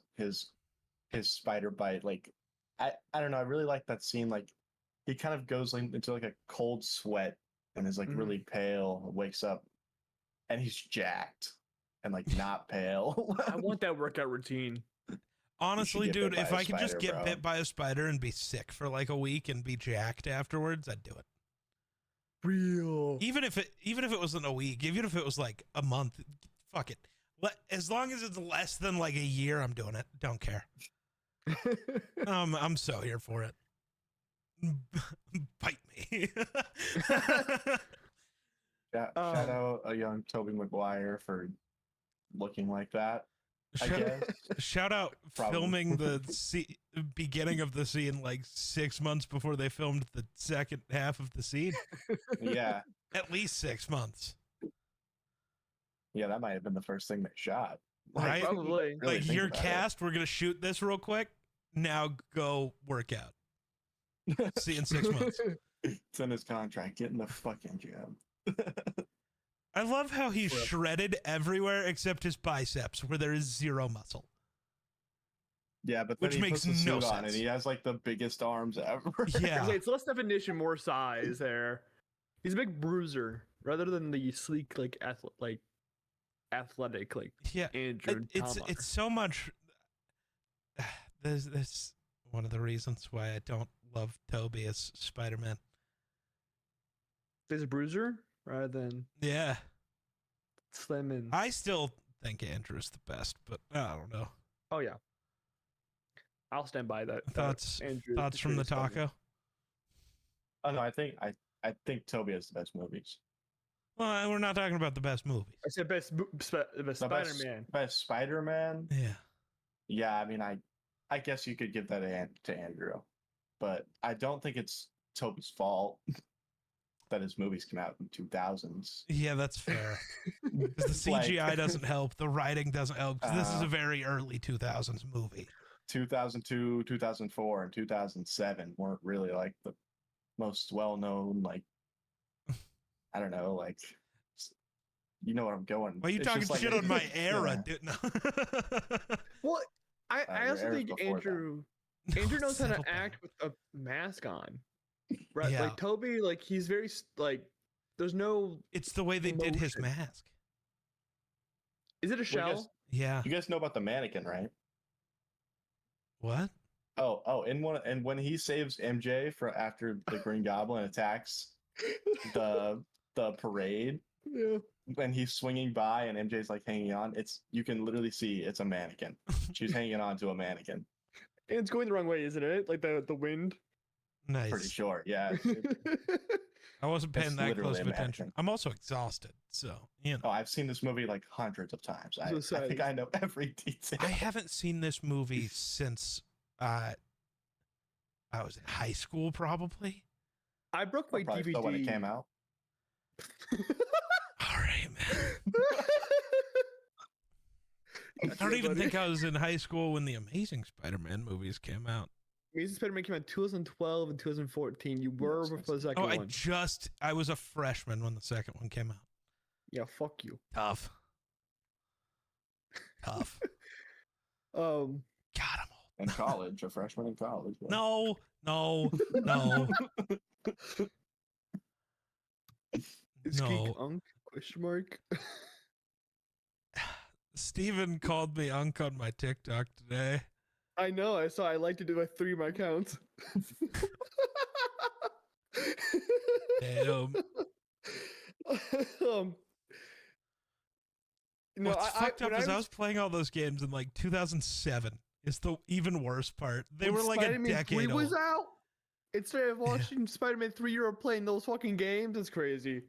spider bite. Like I don't know, I really like that scene. Like he kind of goes into like a cold sweat and is like really pale, wakes up and he's jacked and like not pale. I want that workout routine. Honestly, dude, if I could just get bro. bit by a spider and be sick for like a week and be jacked afterwards, I'd do it. Real. Even if it wasn't a week, even if it was like a month, fuck it. As long as it's less than like a year, I'm doing it. Don't care. I'm so here for it. Bite me. Shout out a young Tobey Maguire for looking like that. I Shout, guess. shout out Probably. filming the beginning of the scene like 6 months before they filmed the second half of the scene. Yeah. At least 6 months. Yeah, that might have been the first thing they shot. Right? Probably. Really Like, think your about it. cast, we're going to shoot this real quick. Now go work out. See you in 6 months. It's in his contract. Get in the fucking gym. I love how he's Bro. shredded everywhere except his biceps, where there is zero muscle. Yeah, but then Which he makes puts the no suit on and sense. he has like the biggest arms ever. Yeah. It's less definition, more size there. He's a big bruiser rather than the sleek, like athletic, like Yeah. Andrew. It's so much. There's one of the reasons why I don't love Toby as Spider-Man. There's a bruiser rather than Yeah. slim and. I still think Andrew's the best, but I don't know. Oh yeah, I'll stand by that. Thoughts Andrew, thoughts from the taco? Oh no, I think Toby has the best movies. Well, we're not talking about the best movies. I said best Spider-Man. Best Spider-Man. Yeah. Yeah, I mean, I guess you could give that to Andrew, but I don't think it's Toby's fault that his movies come out in 2000s. Yeah, that's fair. 'Cause the Like- CGI doesn't help. The writing doesn't help. 'Cause this is a very early 2000s movie. 2002, 2004, and 2007 weren't really like the most well-known, like, I don't know, like, you know what I'm going. Why are you It's talking just like shit a- on my era, yeah. dude? No. Well, I your also era's think before that. Andrew knows how to Settle down. act with a mask on. Right, Yeah. like Toby, like he's very like. There's no. It's the way they did his Emotion. mask. Is it a shell? guys- Yeah. You guys know about the mannequin, right? What? And when he saves MJ for after the Green Goblin attacks the parade, Yeah. when he's swinging by and MJ's like hanging on, you can literally see it's a mannequin. She's hanging on to a mannequin. And it's going the wrong way, isn't it? Like the wind. Nice. Pretty sure, yeah. I wasn't It's paying that literally close of a attention. mannequin. I'm also exhausted, so you know. Oh, I've seen this movie like hundreds of times. I So think I know every detail. I haven't seen this movie since I was in high school, probably. I broke my Probably DVD still when it came out. All right, man. I don't even think I was in high school when the Amazing Spider-Man movies came out. Amazing Spider-Man came out in 2012 and 2014. You were Yes, before the second Oh, one. I was a freshman when the second one came out. Yeah, fuck you. Tough. Tough. Um, God, I'm old. In college, a freshman in college. yeah. No. is No. Geek Unk? Question mark. Steven called me Unk on my TikTok today. I know. I saw. I like to do like 3 of my accounts. Damn. No, What's fucked up when is I was playing all those games in like 2007. It's the even worse part. They were like Spider-Man a decade 3 was old. out. Instead of watching Spider-Man 3, you were playing those fucking games. It's crazy.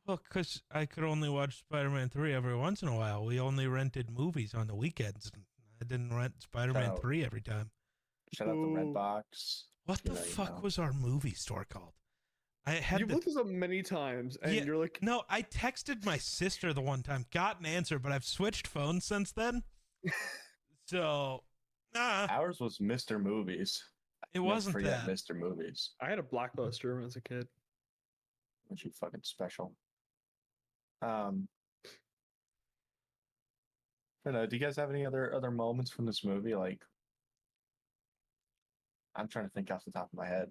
Well, because I could only watch Spider-Man 3 every once in a while. We only rented movies on the weekends. And I didn't rent Spider-Man out. 3 every time. Shout out to Ooh. Redbox. What the You know, you fuck know. was our movie store called? I had You've to, looked this up many times, and Yeah, you're like, no, I texted my sister the one time, got an answer, but I've switched phones since then. So, Ours was Mr. Movies. it Never wasn't forget that. Mr. Movies. I had a Blockbuster when I was a kid. Which you fucking special. I don't know. Do you guys have any other moments from this movie? Like, I'm trying to think off the top of my head.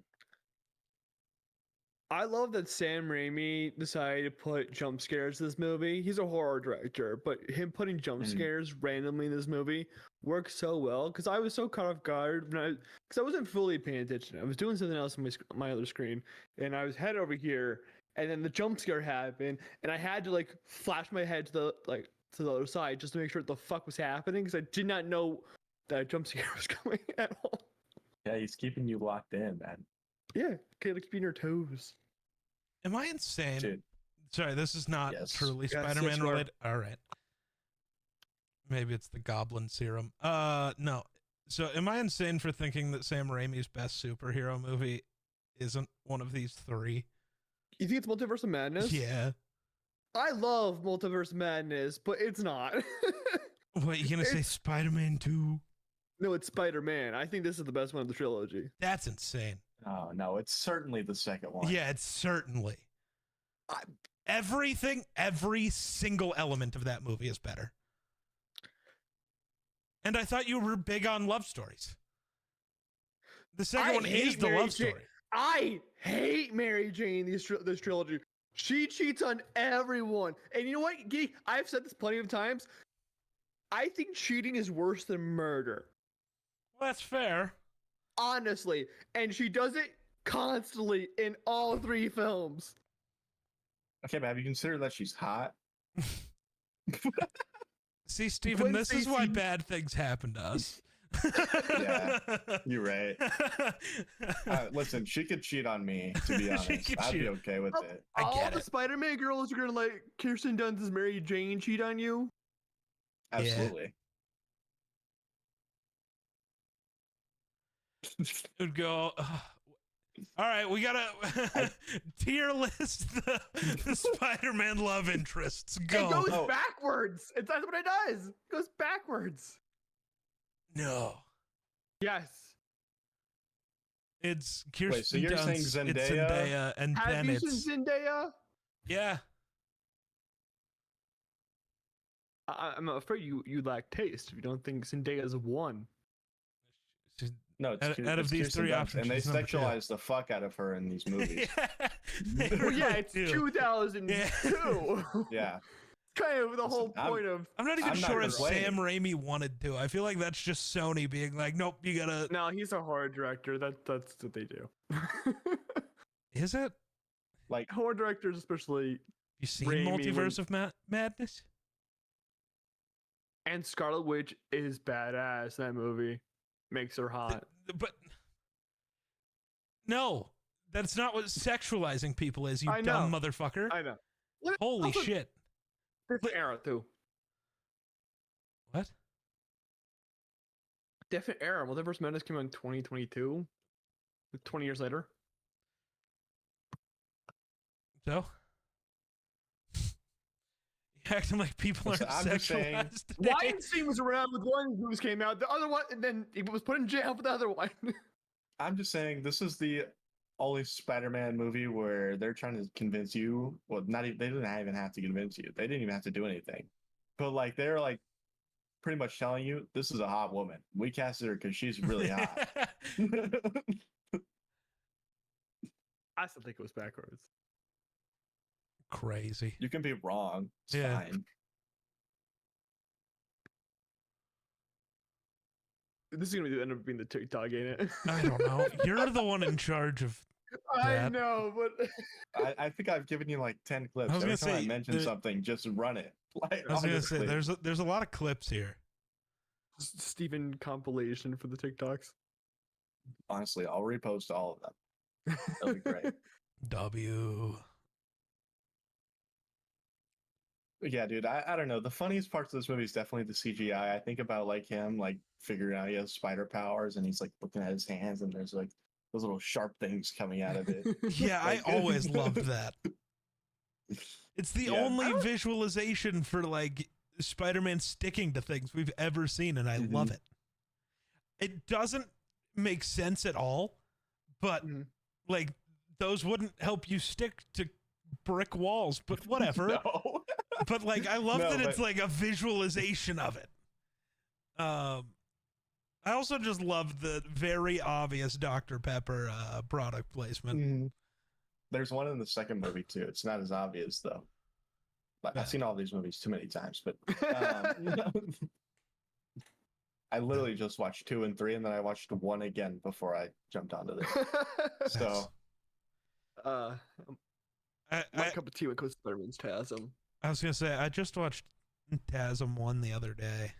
I love that Sam Raimi decided to put jump scares in this movie. He's a horror director, but him putting jump Mhm. scares randomly in this movie works so well because I was so caught off guard because I wasn't fully paying attention. I was doing something else on my other screen, and I was head over here, and then the jump scare happened, and I had to like flash my head to the other side just to make sure what the fuck was happening because I did not know that a jump scare was coming at all. Yeah, he's keeping you locked in, man. Yeah, okay, like be on your toes. Am I insane? Dude. Sorry, this is not Yes. truly Yes, Spider-Man yes, you are. related. All right. Maybe it's the goblin serum. No. So am I insane for thinking that Sam Raimi's best superhero movie isn't one of these three? You think it's Multiverse of Madness? Yeah. I love Multiverse of Madness, but it's not. What, you gonna say Spider-Man 2? No, it's Spider-Man. I think this is the best one of the trilogy. That's insane. Oh no, it's certainly the second one. Yeah, it's certainly. Every single element of that movie is better. And I thought you were big on love stories. The second one is the love story. I hate Mary Jane, this trilogy. She cheats on everyone. And you know what, Geek? I've said this plenty of times. I think cheating is worse than murder. Well, that's fair. Honestly. And she does it constantly in all three films. Okay, but have you considered that she's hot? See, Steven, this is why bad things happen to us. Yeah, you're right. Listen, she could cheat on me, to be honest. I'd be okay with it. All the Spider-Man girls are gonna like Kirsten Dunst's Mary Jane cheat on you? Absolutely. Would go. All right, we gotta tier list the Spider-Man love interests. Go. It goes backwards. That's what it does. It goes backwards. No. Yes. It's Kirsten Wait, so you're Dunst, saying it's Zendaya? Zendaya, and Have then you it's seen Zendaya? yeah. I'm afraid you lack taste if you don't think Zendaya is one. She's, No, it's out of these Kirsten three Dunst, options, and they she's number two. sexualize the fuck out of her in these movies. Well, yeah, it's 2002. Yeah. Kind of the whole point of. I'm not even I'm not sure if complaining. Sam Raimi wanted to. I feel like that's just Sony being like, nope, you gotta. No, he's a horror director. That's what they do. Is it? Like Horror directors, especially. You seen Raimi Multiverse of Madness? And Scarlet Witch is badass. That movie makes her hot. But no, that's not what sexualizing people is. You I dumb know. motherfucker! I know. Holy Also, shit! Different era too. What? Different era. Multiverse Madness came out in 2022. 20 years later. So? You're acting like people Listen, aren't I'm just saying- sexualized today. Weinstein was around with one of the movies came out. The other one, and then he was put in jail for the other one. I'm just saying, this is the only Spider-Man movie where they're trying to convince you. Well, not even, they didn't even have to convince you. They didn't even have to do anything. But like, they're like pretty much telling you, this is a hot woman. We casted her because she's really hot. I still think it was backwards. Crazy. You can be wrong. It's Yeah. fine. This is gonna end up being the TikTok, ain't it? I don't know. You're the one in charge of. I that. know, but I think I've given you like 10 clips. I was Every gonna time I say, mention something, just run it. Like, I was gonna say honestly. there's a lot of clips here. Steven compilation for the TikToks. Honestly, I'll repost all of them. That'll be great. W. But yeah, dude, I don't know. The funniest parts of this movie is definitely the CGI. I think about like him like figuring out he has spider powers and he's like looking at his hands and there's like those little sharp things coming out of it. Yeah, I Like- always loved that. It's the Yeah. only visualization for like Spider-Man sticking to things we've ever seen, and I love it. It doesn't make sense at all, but like those wouldn't help you stick to brick walls, but whatever. No. But like I love No, that it's but- like a visualization of it. I also just love the very obvious Dr. Pepper product placement. There's one in the second movie too. It's not as obvious though. But I've seen all these movies too many times, but I literally just watched 2 and 3, and then I watched 1 again before I jumped onto this. So My cup of tea with Spider-Man's Tasm. I was gonna say I just watched TASM 1 the other day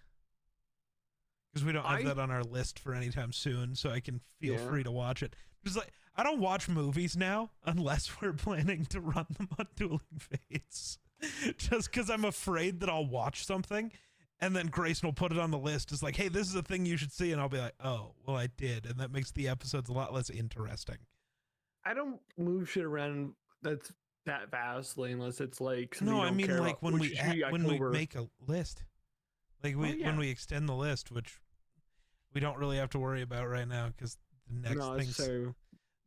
because we don't have that on our list for anytime soon, so I can feel free to watch it. Just like I don't watch movies now unless we're planning to run them on Dueling Fates, just because I'm afraid that I'll watch something And then Grayson will put it on the list. It's like, hey, this is a thing you should see. And I'll be like, oh, well, I did. And that makes the episodes a lot less interesting. I don't move shit around that's that vastly unless it's like No, you I don't mean, care like about, when which we is usually when we October. make a list, like when we extend the list, which we don't really have to worry about right now because the next No, thing's so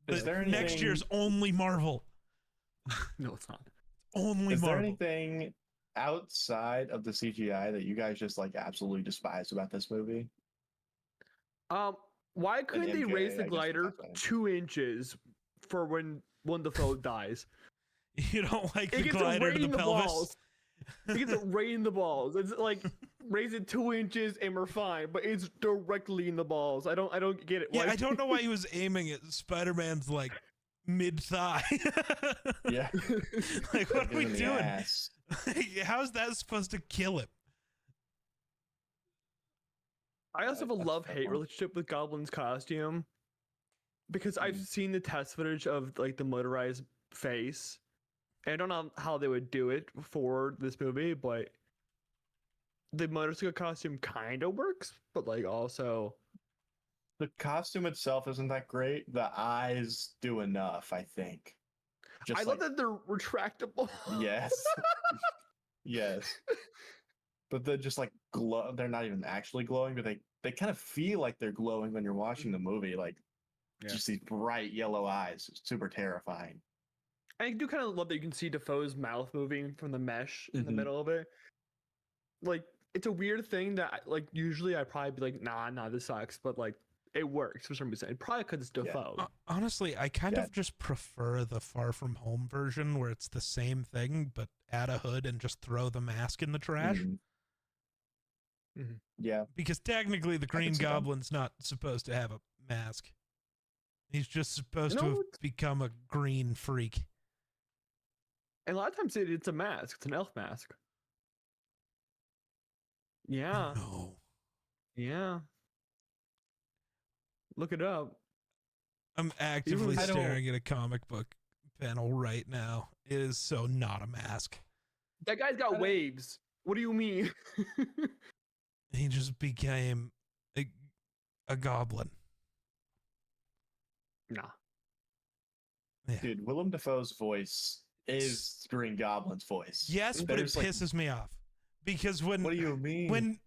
Is there next anything- year's only Marvel. no, it's not. Only Is there Marvel. anything outside of the CGI that you guys just like absolutely despise about this movie? Why couldn't they MJ, raise I the guess glider that's fine. 2 inches for when the foe dies? You don't like It the gets it glider right to the in the pelvis? balls. It gets it right in the balls. It's like raise it 2 inches and we're fine, but it's directly in the balls. I don't get it. Yeah, Why- I don't know why he was aiming at Spider-Man's like mid thigh. Yeah. Like, what Like, are we in the doing? ass. How's that supposed to kill him? I also have a That's a love-hate fair point. relationship with Goblin's costume because I've Mm. seen the test footage of like the motorized face. And I don't know how they would do it for this movie, but the motorcycle costume kind of works, but like also The costume itself isn't that great. The eyes do enough, I think. I love that they're retractable. Yes. Yes. But they're just like glow. They're not even actually glowing, but they kind of feel like they're glowing when you're watching the movie. Like Yeah. just these bright yellow eyes. It's super terrifying. I do kind of love that you can see Defoe's mouth moving from the mesh in the Mhm. middle of it. Like, it's a weird thing that, like, usually I'd probably be like, nah, this sucks. But, like, it works for some reason. Probably because it's Defoe. Honestly, I kind Yeah. of just prefer the Far From Home version where it's the same thing, but add a hood and just throw the mask in the trash. Mhm. Mhm. Yeah. Because technically, the Green see that. Goblin's not supposed to have a mask. He's just supposed You to know have what? become a green freak. And a lot of times it's a mask. It's an elf mask. Yeah. No. Yeah. Look it up. I'm actively I don't- staring at a comic book panel right now. It is so not a mask. That guy's got waves. What do you mean? He just became a goblin. Nah. Yeah. Dude, Willem Dafoe's voice is Green Goblin's voice. Yes, but it There's, like- pisses me off because when What do you mean?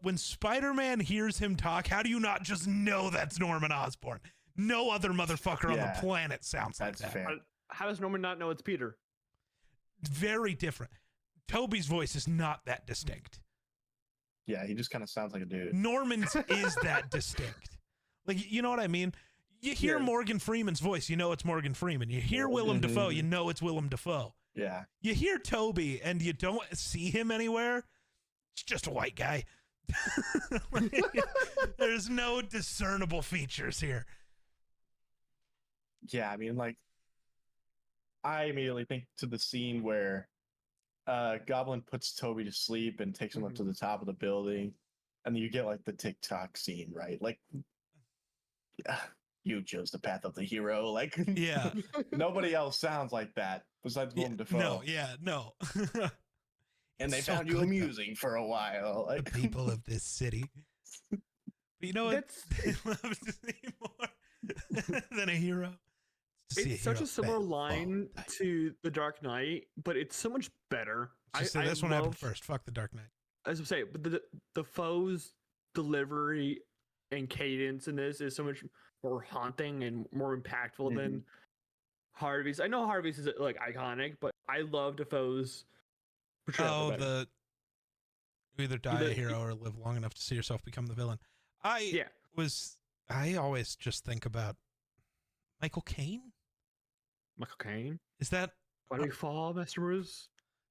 when Spider-Man hears him talk, how do you not just know that's Norman Osborn? No other motherfucker on Yeah. the planet sounds like That's that. fair. How does Norman not know it's Peter? Very different. Toby's voice is not that distinct. Yeah, he just kind of sounds like a dude. Norman's is that distinct. Like, you know what I mean? You hear Yeah. Morgan Freeman's voice, you know it's Morgan Freeman. You hear Willem Mhm. Dafoe, you know it's Willem Dafoe. Yeah. You hear Toby and you don't see him anywhere, it's just a white guy. There's no discernible features here. Yeah, I mean, like, I immediately think to the scene where Goblin puts Toby to sleep and takes him up to the top of the building, and then you get like the TikTok scene, right? Like, you chose the path of the hero. Like, Yeah. nobody else sounds like that besides Willem Dafoe. No. And they So found you good, though. amusing for a while. The Like, people of this city. But you know what? They love to see more than a hero. To see It's such hero a similar fail, fall, line die. to The Dark Knight, but it's so much better. Just say this one happened first. Fuck the Dark Knight. As I'm saying, but the foe's delivery and cadence in this is so much more haunting and more impactful than Harvey's. I know Harvey's is like iconic, but I love Defoe's portrayal. Oh, better. you either die a The- hero or live long enough to see yourself become the villain. I always just think about Michael Caine. Michael Caine. Is that? Why do you fall, Master Bruce?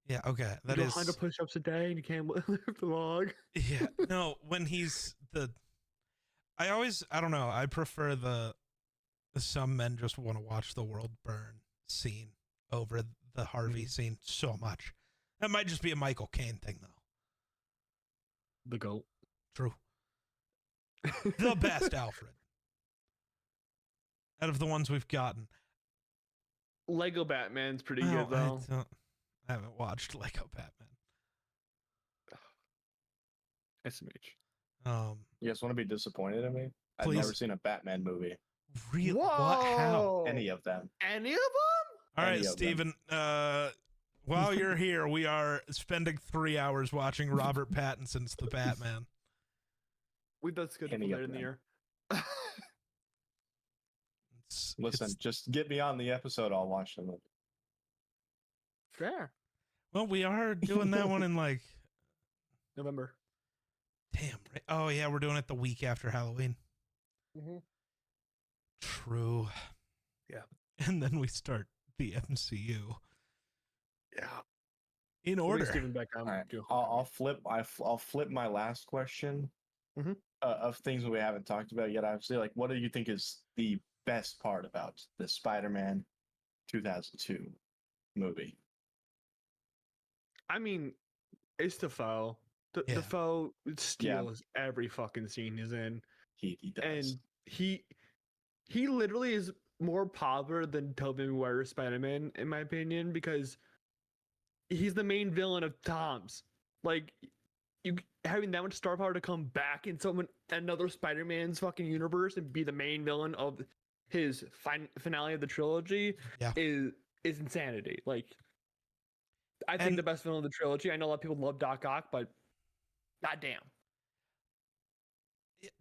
Yeah. Okay. You That do is. 100 push-ups a day and you can't lift the log. Yeah. No. When he's the. I don't know. I prefer the some men just want to watch the world burn scene over the Harvey scene so much. That might just be a Michael Caine thing, though. The goat. True. The best Alfred out of the ones we've gotten. Lego Batman's pretty Oh, good though. I haven't watched Lego Batman. SMH. You guys want to be disappointed in me? I've Please. never seen a Batman movie. Real? What? How? Any of them. Any of them? All right, Any of them. Steven. While you're here, we are spending 3 hours watching Robert Pattinson's The Batman. That's good Any later of in the them. year. Listen, just get me on the episode. I'll watch them. Fair. Well, we are doing that one in like November. damn. Right? Oh yeah, we're doing it the week after Halloween. Mm-hmm. True. Yeah. And then we start the MCU Yeah. in order. Steven Beckham. All right. I'll flip my last question Mhm. Of things that we haven't talked about yet. Obviously, like, what do you think is the best part about the Spider-Man 2002 movie? I mean, it's Defoe. Yeah. Defoe steals every fucking scene he's in. He does. And he literally is more popular than Tobey Maguire's Spider-Man, in my opinion, because he's the main villain of Tom's. Like, you having that much star power to come back in another Spider-Man's fucking universe and be the main villain of his finale of the trilogy is insanity. Like, I think the best villain of the trilogy. I know a lot of people love Doc Ock, but goddamn.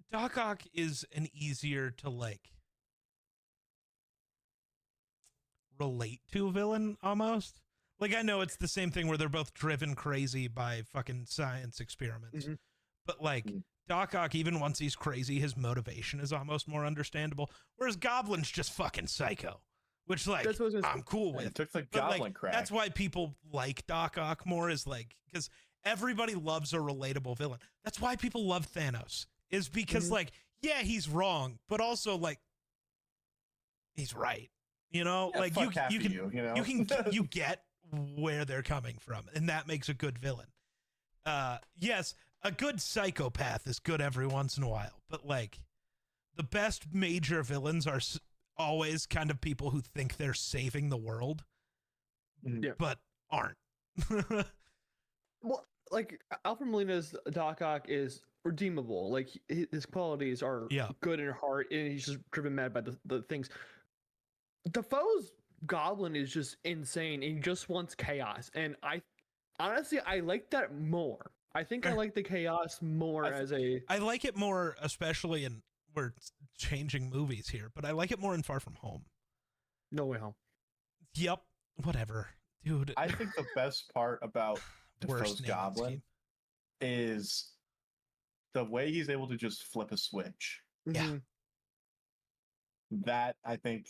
Doc Ock is an easier to like relate to villain almost. Like, I know it's the same thing where they're both driven crazy by fucking science experiments. Mm-hmm. But like Doc Ock, even once he's crazy, his motivation is almost more understandable. Whereas Goblin's just fucking psycho, which like I'm cool with. It took the but, Goblin like, crack. That's why people like Doc Ock more, is like because everybody loves a relatable villain. That's why people love Thanos, is because like, yeah, he's wrong, but also like he's right. You know, Yeah, like you get where they're coming from, and that makes a good villain. Yes, a good psychopath is good every once in a while, but like the best major villains are always kind of people who think they're saving the world, but aren't. Well, like Alfred Molina's Doc Ock is redeemable. Like his qualities are good in heart, and he's just driven mad by the things. Defoe's Goblin is just insane, and he just wants chaos. And I honestly like that more. I think I like the chaos more I like it more, especially in, we're changing movies here, but I like it more in Far From Home. No Way Home. Yep. Whatever. Dude. I think the best part about Defoe's Goblin is the way he's able to just flip a switch. Yeah. That, I think,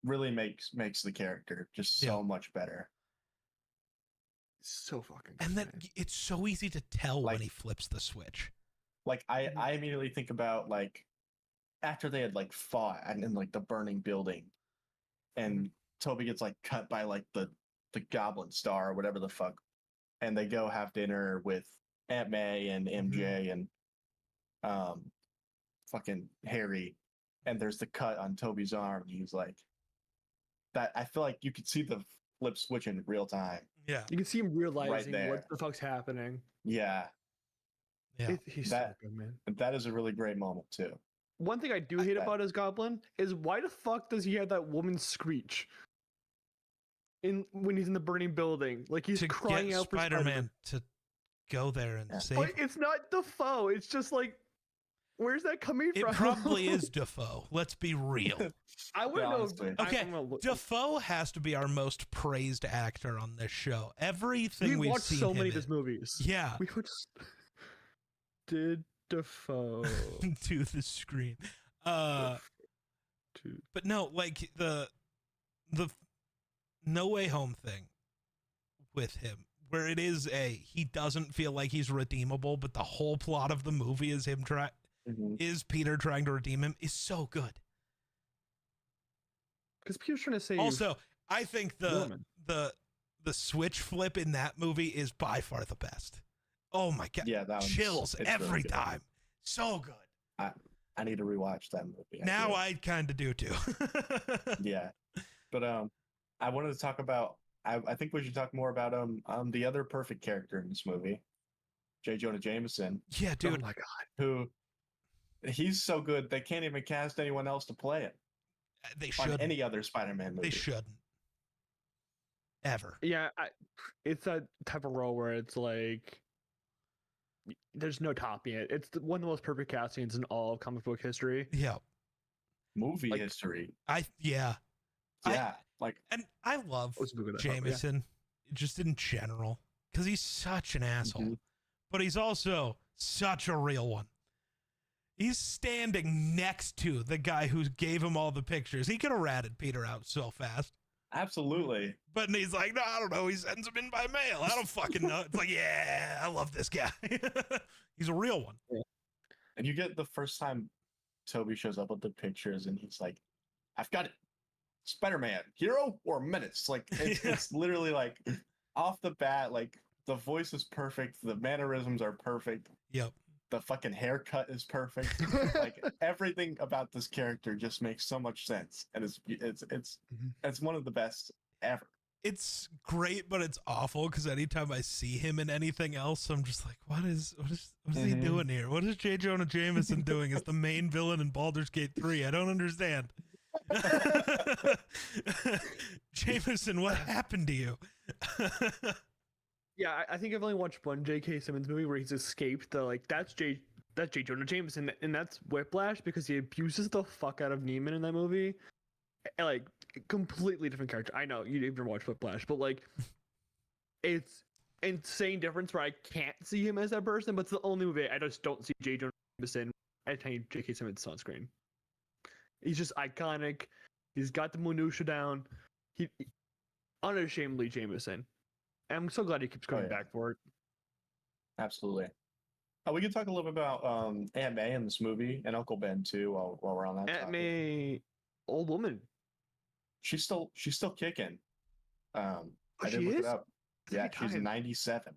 really makes the character just so much better. So fucking good, and then it's so easy to tell when he flips the switch. Like I immediately think about like after they had like fought and in like the burning building, and Toby gets like cut by like the Goblin Star or whatever the fuck, and they go have dinner with Aunt May and MJ and fucking Harry, and there's the cut on Toby's arm, and he's like, that I feel like you could see the flip switch in real time. Yeah. You can see him realizing what the fuck's happening. Yeah. Yeah. He's so good, man. That is a really great moment too. One thing I do hate about his Goblin is why the fuck does he have that woman screech when he's in the burning building? Like he's crying out for Spider-Man to go there and save him. It's not Defoe. It's just like, where's that coming from? It probably is Defoe. Let's be real. I wouldn't know. Okay, Defoe has to be our most praised actor on this show. Everything we've watched seen so him many in. of his movies. Yeah. We watched. Did Defoe to the screen? But no, like the No Way Home thing with him, where it is he doesn't feel like he's redeemable, but the whole plot of the movie is him is Peter trying to redeem him, is so good. Because Peter's trying to say. Also, I think the switch flip in that movie is by far the best. Oh my god! Yeah, that chills every really time. So good. I need to rewatch that movie. Now I kind of do too. Yeah, but I wanted to talk about. I think we should talk more about the other perfect character in this movie, J. Jonah Jameson. Yeah, dude. Oh my god. Who he's so good they can't even cast anyone else to play it. They On shouldn't. any other Spider-Man movie. They shouldn't. Ever. Yeah, it's that type of role where it's like there's no topping it. It's one of the most perfect castings in all of comic book history. Yeah. Movie Like, history. Yeah. Yeah. And I love Jameson just in general because he's such an asshole, but he's also such a real one. He's standing next to the guy who gave him all the pictures. He could have ratted Peter out so fast. Absolutely. But he's like, no, I don't know. He sends them in by mail. I don't fucking know. It's like, yeah, I love this guy. He's a real one. Yeah. And you get the first time Toby shows up with the pictures and he's like, I've got it. Spider-Man, hero or menace? Like, it's literally like off the bat, like the voice is perfect. The mannerisms are perfect. Yep. The fucking haircut is perfect. Like everything about this character just makes so much sense. And it's one of the best ever. It's great, but it's awful because anytime I see him in anything else, I'm just like, what is he doing here? What is J. Jonah Jameson doing as the main villain in Baldur's Gate 3? I don't understand. Jameson, what happened to you? Yeah, I think I've only watched one J.K. Simmons movie where he's escaped that's J. Jonah Jameson, and that's Whiplash because he abuses the fuck out of Neiman in that movie. And, like, completely different character. I know you didn't watch Whiplash, but like, it's insane difference where I can't see him as that person. But it's the only movie I just don't see J. Jonah Jameson at J.K. Simmons on screen. He's just iconic. He's got the minutia down. He unashamedly Jameson. And I'm so glad he keeps coming back for it. Absolutely. We can talk a little bit about Aunt May in this movie and Uncle Ben too while we're on that topic. Aunt May, old woman. She's still kicking. I did she look is? it up. Yeah, she's 97.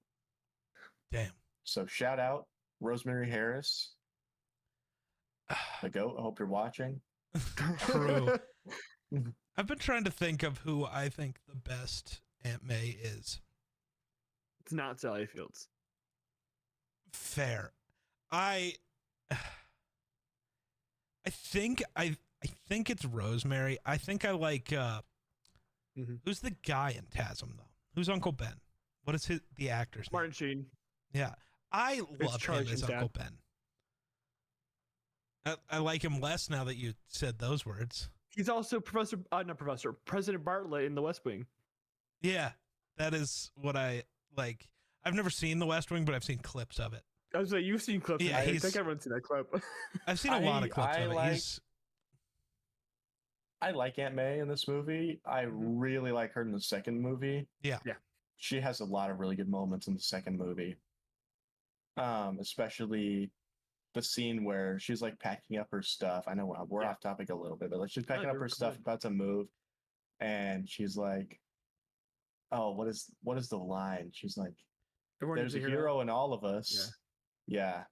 Damn. So shout out Rosemary Harris. The GOAT. I hope you're watching. True. I've been trying to think of who I think the best Aunt May is. It's not Sally Fields. Fair. I think it's Rosemary. I think I like who's the guy in TASM though? Who's Uncle Ben? What is the actor's Martin name? Sheen. Yeah. I love him as Uncle dad. Ben. I like him less now that you said those words. He's also President Bartlett in The West Wing. Yeah. That is what I like. I've never seen The West Wing, but I've seen clips of it. I was like, you've seen clips. Yeah, I think everyone's seen that clip. I've seen a lot of clips of it. I like Aunt May in this movie. I really like her in the second movie. Yeah. She has a lot of really good moments in the second movie. Especially the scene where she's like packing up her stuff. I know we're off topic a little bit, but like she's packing up her stuff, about to move, and she's like, "Oh, what is the line?" She's like, "There's a hero in all of us." Yeah.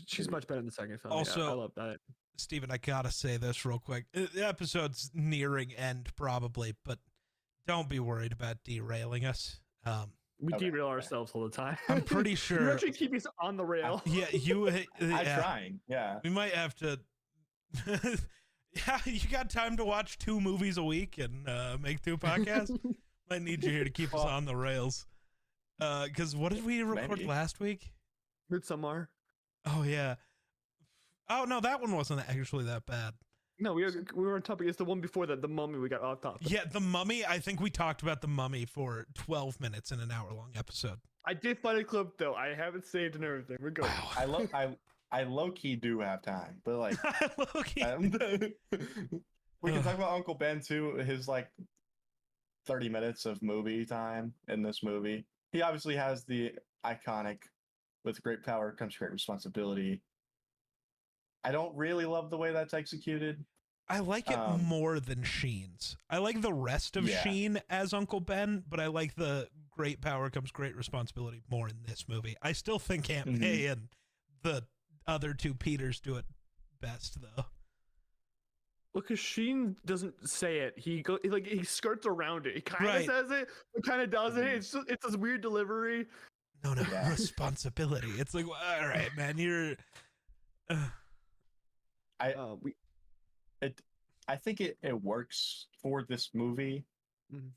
She's much better in the second film. Also, I love that. Steven, I gotta say this real quick. The episode's nearing end probably, but don't be worried about derailing us. We derail ourselves all the time. I'm pretty sure. You actually keep us on the rail. Yeah, I'm trying. Yeah. We might have to. Yeah, you got time to watch 2 movies a week and make 2 podcasts? Might need you here to keep us on the rails. Because what did we record last week? Midsommar. Oh yeah. Oh no, that one wasn't actually that bad. No, we were on topic. It's the one before that, The Mummy. We got off topic. Yeah, The Mummy. I think we talked about The Mummy for 12 minutes in an hour-long episode. I did find a clip though. I have it saved and everything. We're good. Wow. I low-key do have time, but like low-key. We can talk about Uncle Ben too. His like 30 minutes of movie time in this movie. He obviously has the iconic "with great power comes great responsibility." I don't really love the way that's executed. I like it more than Sheen's. I like the rest of Sheen as Uncle Ben, but I like the great power comes great responsibility more in this movie. I still think Aunt May and the other 2 Peters do it best, though. Well, because Sheen doesn't say it. He skirts around it. He kind of says it, but kind of doesn't. It's this weird delivery. No, Yeah. responsibility. It's like, all right, man, you're. I think it works for this movie. Mhm.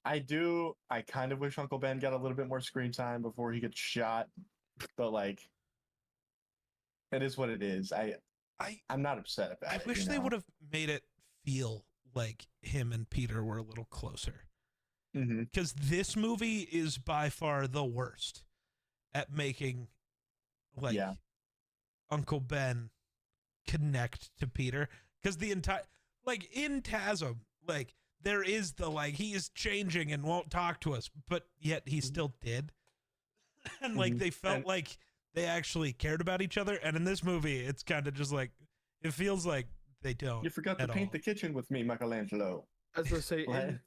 I kind of wish Uncle Ben got a little bit more screen time before he gets shot, but like, it is what it is. I'm not upset about I it. wish they would have made it feel like him and Peter were a little closer. Because this movie is by far the worst at making like Uncle Ben connect to Peter. Because the entire like in TASM, like there is the like he is changing and won't talk to us, but yet he still did. And like they felt like they actually cared about each other. And in this movie, it's kind of just like it feels like they don't. You forgot to paint the kitchen with me, Michelangelo. As I say, in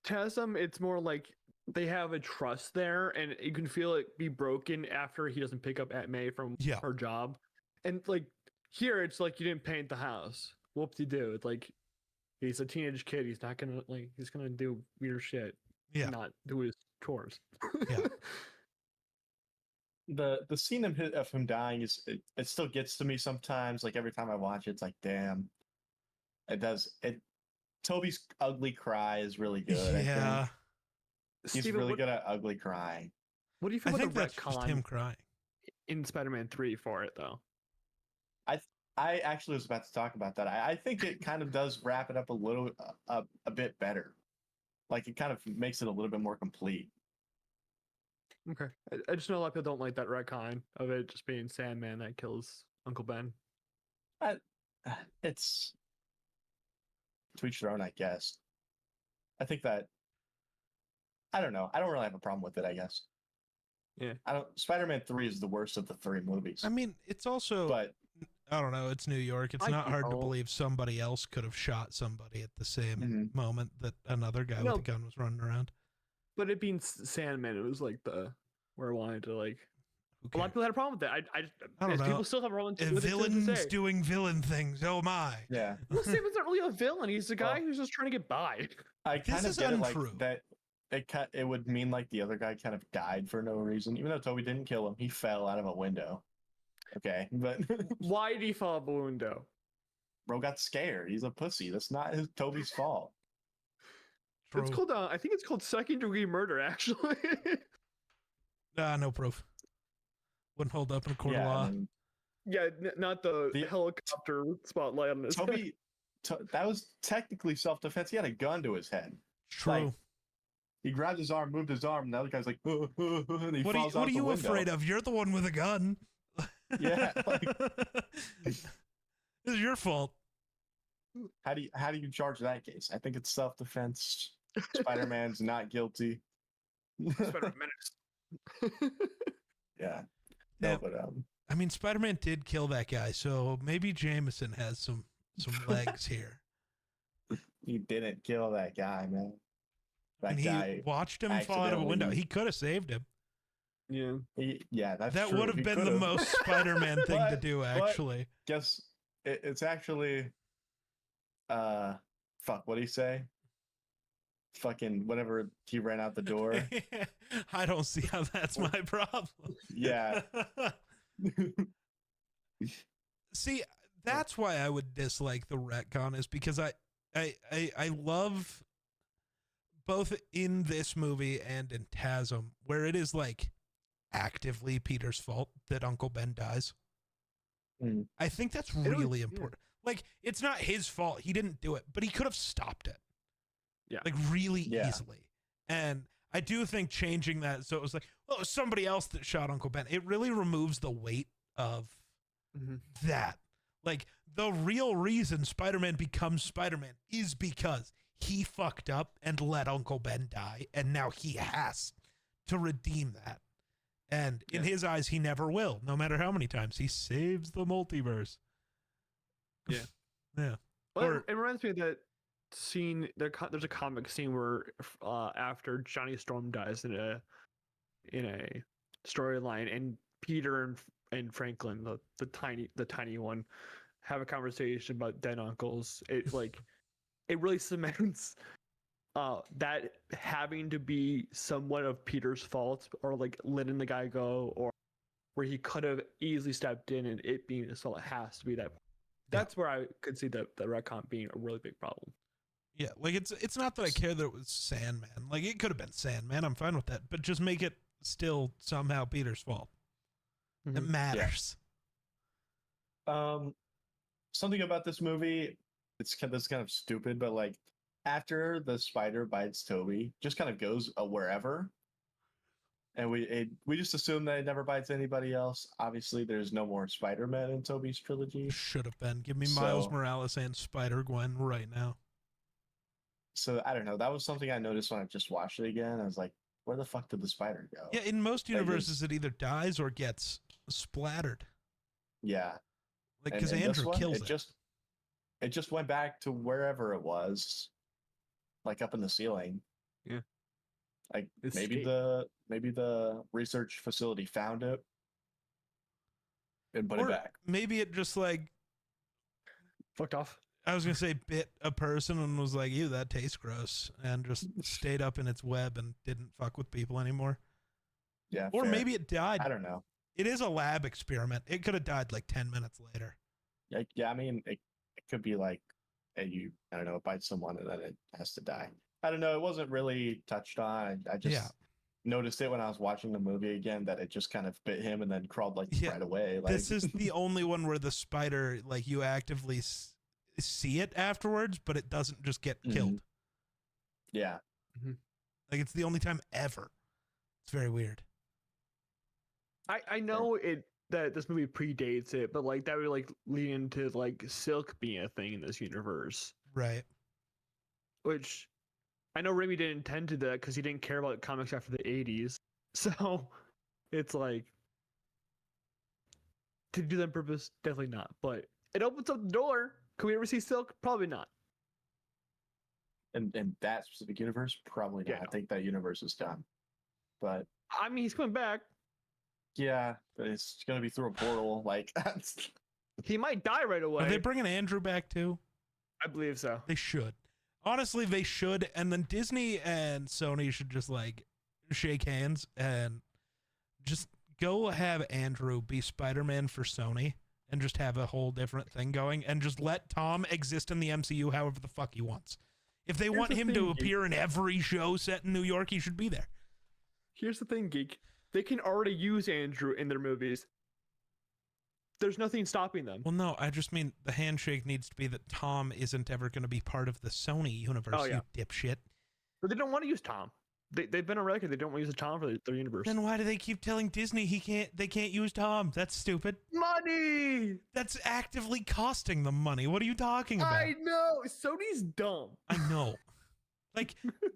TASM, it's more like they have a trust there, and you can feel it be broken after he doesn't pick up Aunt May from her job. And like here, it's like you didn't paint the house. Whoop-de-doo. It's like he's a teenage kid. He's not gonna he's gonna do weird shit. Yeah. Not do his chores. Yeah. The scene of him dying it still gets to me sometimes. Like every time I watch it, it's like, damn. It does. Toby's ugly cry is really good. Yeah. I think. He's Steven, really good at ugly crying. What do you feel I about think the that's just retcon him crying in Spider-Man 3 for it though? I actually was about to talk about that. I think it kind of does wrap it up a bit better. Like it kind of makes it a little bit more complete. Okay. I just know a lot of people don't like that retcon of it just being Sandman that kills Uncle Ben. It's to each their own, I guess. I think that I don't know. I don't really have a problem with it, I guess. Yeah. Spider-Man 3 is the worst of the three movies. I mean, it's also but I don't know, it's New York. It's not hard to believe somebody else could have shot somebody at the same moment that another guy with a gun was running around. But it being Sandman, it was like where I wanted to like. A lot of people had a problem with that. I don't know. People still have a problem with villains doing villain things. Oh my! Yeah. Well, Sandman's not really a villain. He's a guy who's just trying to get by. I kind of get it like that. It would mean like the other guy kind of died for no reason, even though Toby didn't kill him. He fell out of a window. Okay, but why did he fall out of a window? Bro got scared. He's a pussy. That's not Toby's fault. It's called. I think it's called second-degree murder. Actually. No proof. Wouldn't hold up in a court of law. Yeah, not the helicopter spotlight on his head. That was technically self-defense. He had a gun to his head. True. Like, he grabbed his arm, moved his arm, and the other guy's like, and he falls out the window. What are you afraid of? You're the one with a gun. Yeah. This is your fault. How do you charge that case? I think it's self-defense. Spider-Man's not guilty. Spider-Man menace. Yeah. No, but I mean, Spider-Man did kill that guy, so maybe Jameson has some legs here. He didn't kill that guy, man. And he watched him fall out of a window. He could have saved him. Yeah. That would have been the most Spider-Man thing to do, actually. Guess it's actually, fuck. What did he say? Fucking whenever he ran out the door. I don't see how that's my problem. Yeah. See, that's why I would dislike the retcon, is because I love both in this movie and in TASM where it is like actively Peter's fault that Uncle Ben dies. I think that's really important. Like, it's not his fault. He didn't do it, but he could have stopped it. Yeah. Like really easily. And I do think changing that so it was like, well, it was somebody else that shot Uncle Ben. It really removes the weight of that. Like, the real reason Spider-Man becomes Spider-Man is because he fucked up and let Uncle Ben die, and now he has to redeem that. And in his eyes, he never will, no matter how many times he saves the multiverse. Yeah. Yeah. Well, it reminds me of that scene. There's a comic scene where after Johnny Storm dies in a storyline, and Peter and Franklin, the tiny one, have a conversation about dead uncles. It like it really cements that having to be somewhat of Peter's fault, or like letting the guy go, or where he could have easily stepped in and it being his fault, it has to be that. That's where I could see the retcon being a really big problem. Yeah, like it's not that I care that it was Sandman. Like it could have been Sandman. I'm fine with that, but just make it still somehow Peter's fault. It matters. Something about this movie, this kind of stupid, but like after the spider bites Toby, just kind of goes wherever, and we just assume that it never bites anybody else. Obviously, there's no more Spider-Man in Toby's trilogy. Should have been. Give me Miles Morales and Spider-Gwen right now. So I don't know. That was something I noticed when I just watched it again. I was like, where the fuck did the spider go? Yeah, in most universes, it either dies or gets splattered. Yeah. Like, because Andrew kills it. It just went back to wherever it was, like up in the ceiling. Yeah. Like maybe the research facility found it and put it back. Maybe it just like fucked off. I was gonna say bit a person and was like, ew, that tastes gross, and just stayed up in its web and didn't fuck with people anymore. Yeah. Or maybe it died. I don't know. It is a lab experiment. It could have died like 10 minutes later. Yeah, I mean, it could be like, I don't know, it bites someone and then it has to die. I don't know. It wasn't really touched on. I just noticed it when I was watching the movie again, that it just kind of bit him and then crawled like right away. Like, this is the only one where the spider, like, you actively see it afterwards, but it doesn't just get killed. Yeah. Like, it's the only time ever. It's very weird. I know that this movie predates it, but like that would like lead into like Silk being a thing in this universe, right? Which I know Raimi didn't intend to that because he didn't care about comics after the 80s. So it's like, to do that on purpose, definitely not. But it opens up the door. Can we ever see Silk? Probably not. In that specific universe, probably not. Yeah, I think that universe is done. But I mean, he's coming back. Yeah, but it's gonna be through a portal. Like he might die right away. Are they bringing Andrew back too? I believe so. They should. Honestly, they should. And then Disney and Sony should just like shake hands and just go have Andrew be Spider-Man for Sony and just have a whole different thing going and just let Tom exist in the MCU however the fuck he wants. If they want him to appear in every show set in New York, he should be there. Here's the thing, Geek. They can already use Andrew in their movies. There's nothing stopping them. Well, no, I just mean the handshake needs to be that Tom isn't ever going to be part of the Sony universe, you dipshit. But they don't want to use Tom. They've been on record. They don't want to use Tom for their universe. Then why do they keep telling Disney they can't use Tom? That's stupid. Money! That's actively costing them money. What are you talking about? I know. Sony's dumb. I know. Like,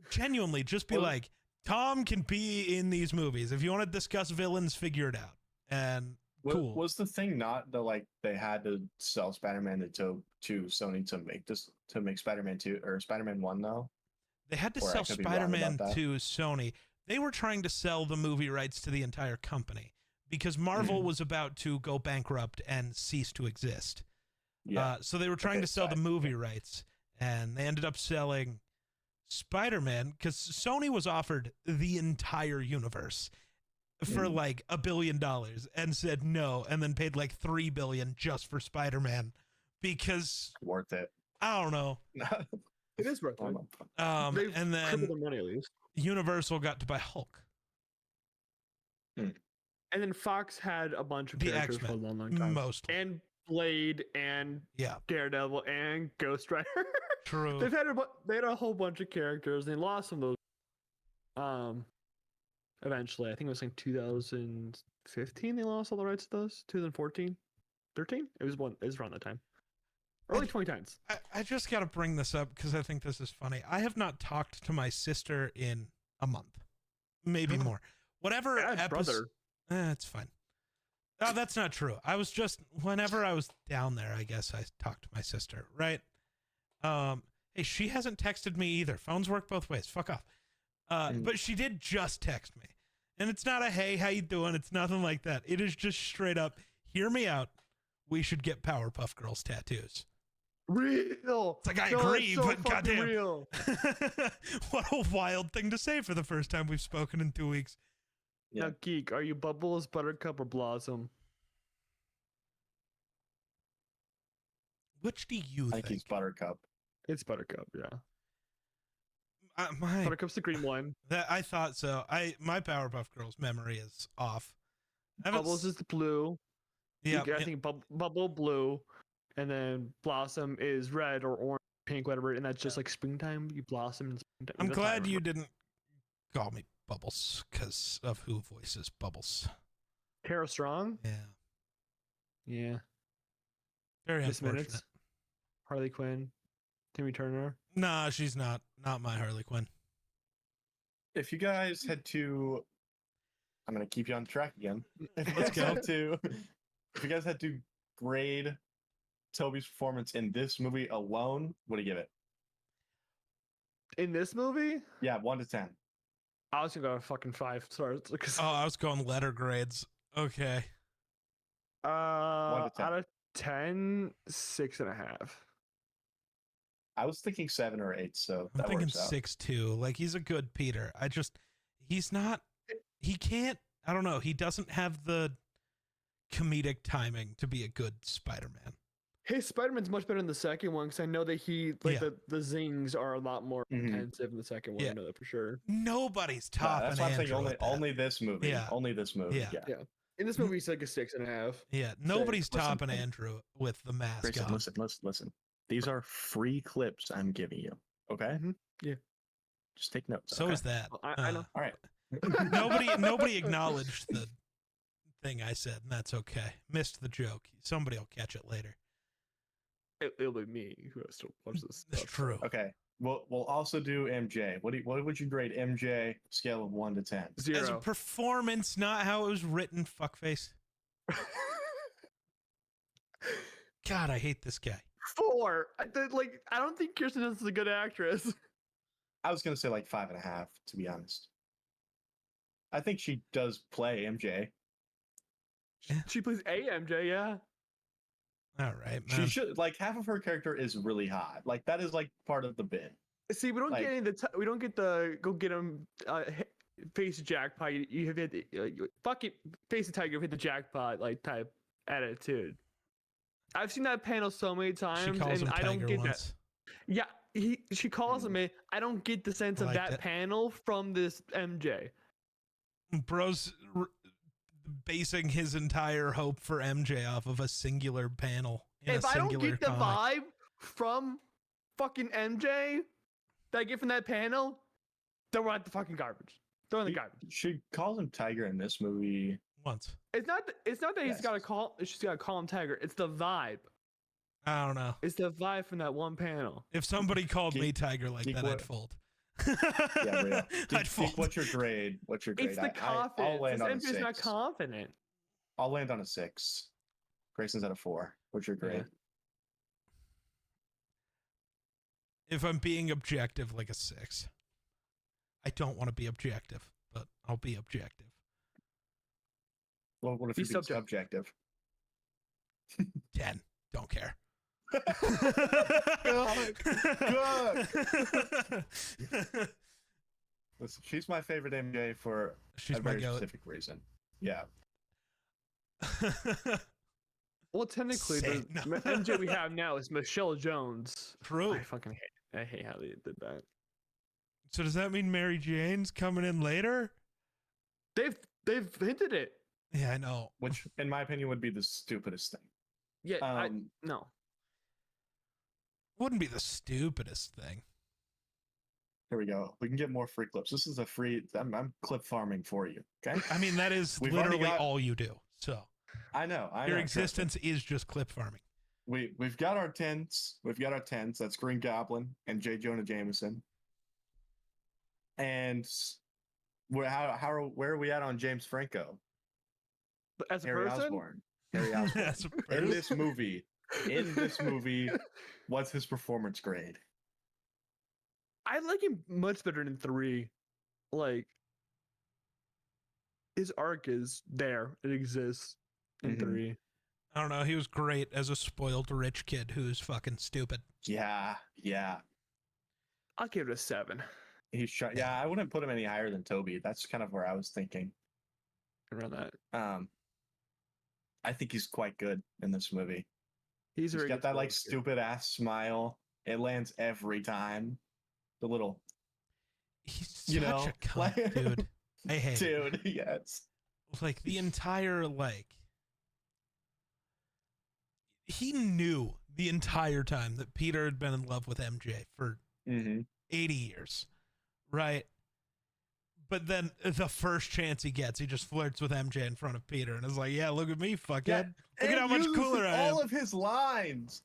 genuinely, just be like, Tom can be in these movies. If you want to discuss villains, figure it out. And cool. Was the thing not that like they had to sell Spider-Man to Sony to make Spider-Man 2 or Spider-Man 1 though? They had to sell Spider-Man to Sony. They were trying to sell the movie rights to the entire company because Marvel was about to go bankrupt and cease to exist. Yeah. So they were trying to sell the movie rights, and they ended up selling Spider-Man because Sony was offered the entire universe for like $1 billion and said no, and then paid like $3 billion just for Spider-Man because worth it. I don't know. It is worth it. And then the money at least. Universal got to buy Hulk. And then Fox had a bunch of characters for a long time. Mostly. And Blade and Daredevil and Ghost Rider. True. They had a whole bunch of characters. And they lost some of those. Eventually, I think it was like 2015. They lost all the rights to those. 2014, 13. It was around that time. Early 2010s. I just got to bring this up because I think this is funny. I have not talked to my sister in a month, maybe more. Whatever episode. It's fine. Oh, that's not true. I was just, whenever I was down there, I guess I talked to my sister, right? Hey, she hasn't texted me either. Phones work both ways. Fuck off. But she did just text me. And it's not a, hey, how you doing? It's nothing like that. It is just straight up, hear me out. We should get Powerpuff Girls tattoos. Real. It's like I No, agree, that's so but fucking goddamn, real. what a wild thing to say for the first time we've spoken in 2 weeks. Yeah. Now, Geek, are you Bubbles, Buttercup, or Blossom? Which do you I think he's Buttercup. It's Buttercup, yeah. My Buttercup's the green one. that I thought so. My Powerpuff Girls memory is off. Bubbles is the blue. Yeah, I think Bubble blue, and then Blossom is red or orange, pink, whatever, and that's just like springtime. You blossom in springtime. I'm That's how I glad you remember. didn't call me Bubbles because of who voices Bubbles. Tara Strong. Yeah, Yeah. very Miss unfortunate. Minutes. Harley Quinn. Timmy Turner. Nah, she's not my Harley Quinn. If you guys had to, I'm gonna keep you on track again. Let's go. If you guys had to grade Toby's performance in this movie alone, what do you give it? In this movie, Yeah, 1 to 10. I was gonna go fucking 5 stars because Oh, I was going letter grades. Okay. 1 to 10. out of 10, 6.5. I was thinking 7 or 8, so I'm that thinking works out. 6'2". Like he's a good Peter. He's not. He can't. I don't know. He doesn't have the comedic timing to be a good Spider-Man. Hey, Spider-Man's much better in the second one because I know that he like the zings are a lot more Mhm. intensive in the second one. Yeah. I know that for sure. Nobody's Yeah, topping that's why I'm saying Andrew with that. only this movie. Yeah. Only this movie. Yeah. Yeah. Yeah. In this movie, he's like a 6.5. Yeah, nobody's Listen, topping Andrew with the mask Grayson, on. listen. These are free clips I'm giving you. Okay? Mhm. Yeah. Just take notes. So okay? is that. I know. All right. Nobody acknowledged the thing I said, and that's okay. Missed the joke. Somebody will catch it later. It'll be me who has to watch this. It's stuff. true. Okay. We'll also do MJ. What would you grade MJ scale of 1 to 10? As a 0. performance, not how it was written, fuckface. God, I hate this guy. 4. I don't think Kirsten Dunst is a good actress. I was gonna say like 5.5, to be honest. I think she does play MJ. She plays AMJ, yeah. All right, She man. should, like, half of her character is really hot. Like, that is like part of the bit. See, we don't Like- get any we don't get the go get him face the jackpot. You have hit fuck it, face the tiger, hit the jackpot like type attitude. I've seen that panel so many She times, calls and him I don't Tiger get once. that. Yeah, she calls him it. I don't get the sense I of liked that it. panel from this MJ. Bro's basing his entire hope for MJ off of a singular panel in If a I don't singular get the comic. vibe from fucking MJ that I get from that panel, throw out the fucking garbage. Throw in the garbage. She calls him Tiger in this movie. Once. It's not that he's Yes. got to call. She's got to call him Tiger. It's the vibe. I don't know. It's the vibe from that one panel. If somebody called me Geek- Tiger like Geek that, what? I'd fold. Yeah, real. I'd fold. What's your grade? What's your grade? It's the I'll confidence. land This on a MJ's not 6. confident. I'll land on a 6. Grayson's at a 4. What's your grade? If I'm being objective, like a 6. I don't want to be objective, but I'll be objective. Well, what if Be you're being subjective? 10. Don't care. Listen, she's my favorite MJ for She's a my very goat. specific reason. Yeah. Well, technically, the No. MJ we have now is Michelle Jones. True. I fucking hate. I hate how they did that. So does that mean Mary Jane's coming in later? They've hinted it. Yeah, I know. Which, in my opinion, would be the stupidest thing. Yeah. No. Wouldn't be the stupidest thing. Here we go. We can get more free clips. This is a free. I'm clip farming for you. Okay. I mean, that is We've already literally got- all you do. So I know. your trust me. existence is just clip farming. We've got our 10s. We've got our 10s. That's Green Goblin and J. Jonah Jameson. And where are we at on James Franco? But as a Harry person, Osborn. Harry Osborn. That's a In this movie, what's his performance grade? I like him much better than 3. Like his arc is there. It exists in Mhm. 3. I don't know. He was great as a spoiled rich kid who's fucking stupid. Yeah, yeah. I'll give it a 7. He's trying. Yeah, I wouldn't put him any higher than Toby. That's kind of where I was thinking. Around that. I think he's quite good in this movie. He's got that like stupid ass smile. It lands every time. The little. He's such a cunt, dude. I hate dude, yes. Like the entire he knew the entire time that Peter had been in love with MJ for 80 years, right? But then the first chance he gets, he just flirts with MJ in front of Peter and is like, yeah, look at me, fuckhead. Yeah, look at how much cooler I am. All of his lines.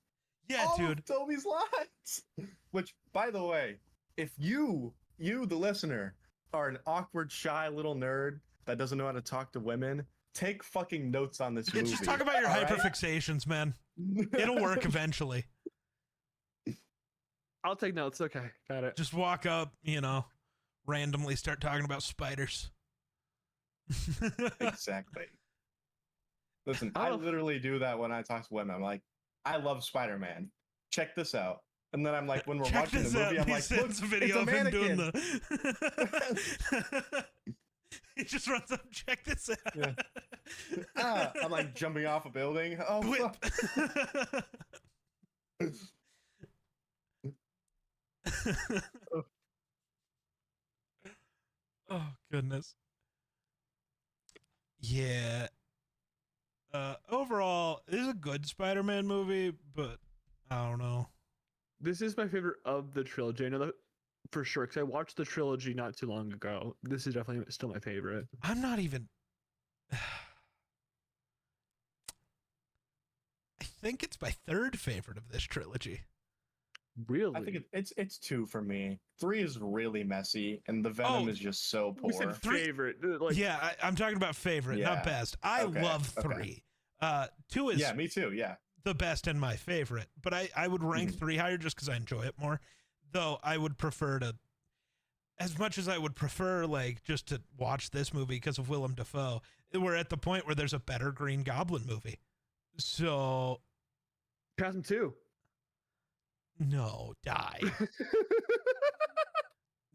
Yeah, all dude. Of Toby's lines. Which, by the way, if you, the listener, are an awkward, shy little nerd that doesn't know how to talk to women, take fucking notes on this movie. Just talk about your hyperfixations, man. It'll work eventually. I'll take notes. Okay, got it. Just walk up, randomly start talking about spiders. Exactly. Listen, I literally do that when I talk to women. I'm like, I love Spider-Man. Check this out. And then I'm like, when we're watching the movie, I'm like, look, video it's a mannequin. He just runs up, check this out. Yeah. I'm like jumping off a building. Oh, whip. Oh, goodness. Yeah. Overall, it is a good Spider-Man movie, but I don't know. This is my favorite of the trilogy. I know that for sure, because I watched the trilogy not too long ago. This is definitely still my favorite. I'm not even... I think it's my third favorite of this trilogy. Really? I think it's 2 for me. 3 is really messy, and the Venom is just so poor. We said favorite. Yeah, I'm talking about favorite, not best. I love 3. 2 is me too. Yeah, the best and my favorite, but I would rank 3 higher just because I enjoy it more. Though I would prefer to, as much as I would prefer just to watch this movie because of Willem Dafoe, we're at the point where there's a better Green Goblin movie. So, Chasm 2. No, die.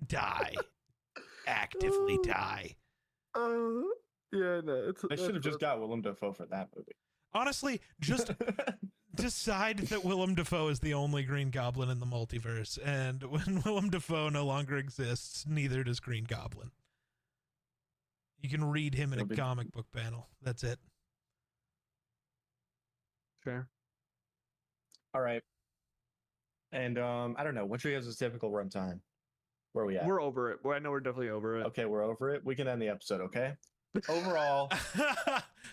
Die. Actively die. Yeah, no. They should have just got Willem Dafoe for that movie. Honestly, just decide that Willem Dafoe is the only Green Goblin in the multiverse, and when Willem Dafoe no longer exists, neither does Green Goblin. You can read him in a comic book panel. That's it. Fair. All right. And I don't know. What's your guys' typical runtime? Where are we at? We're over it. Well, I know we're definitely over it. Okay, we're over it. We can end the episode, okay? Overall,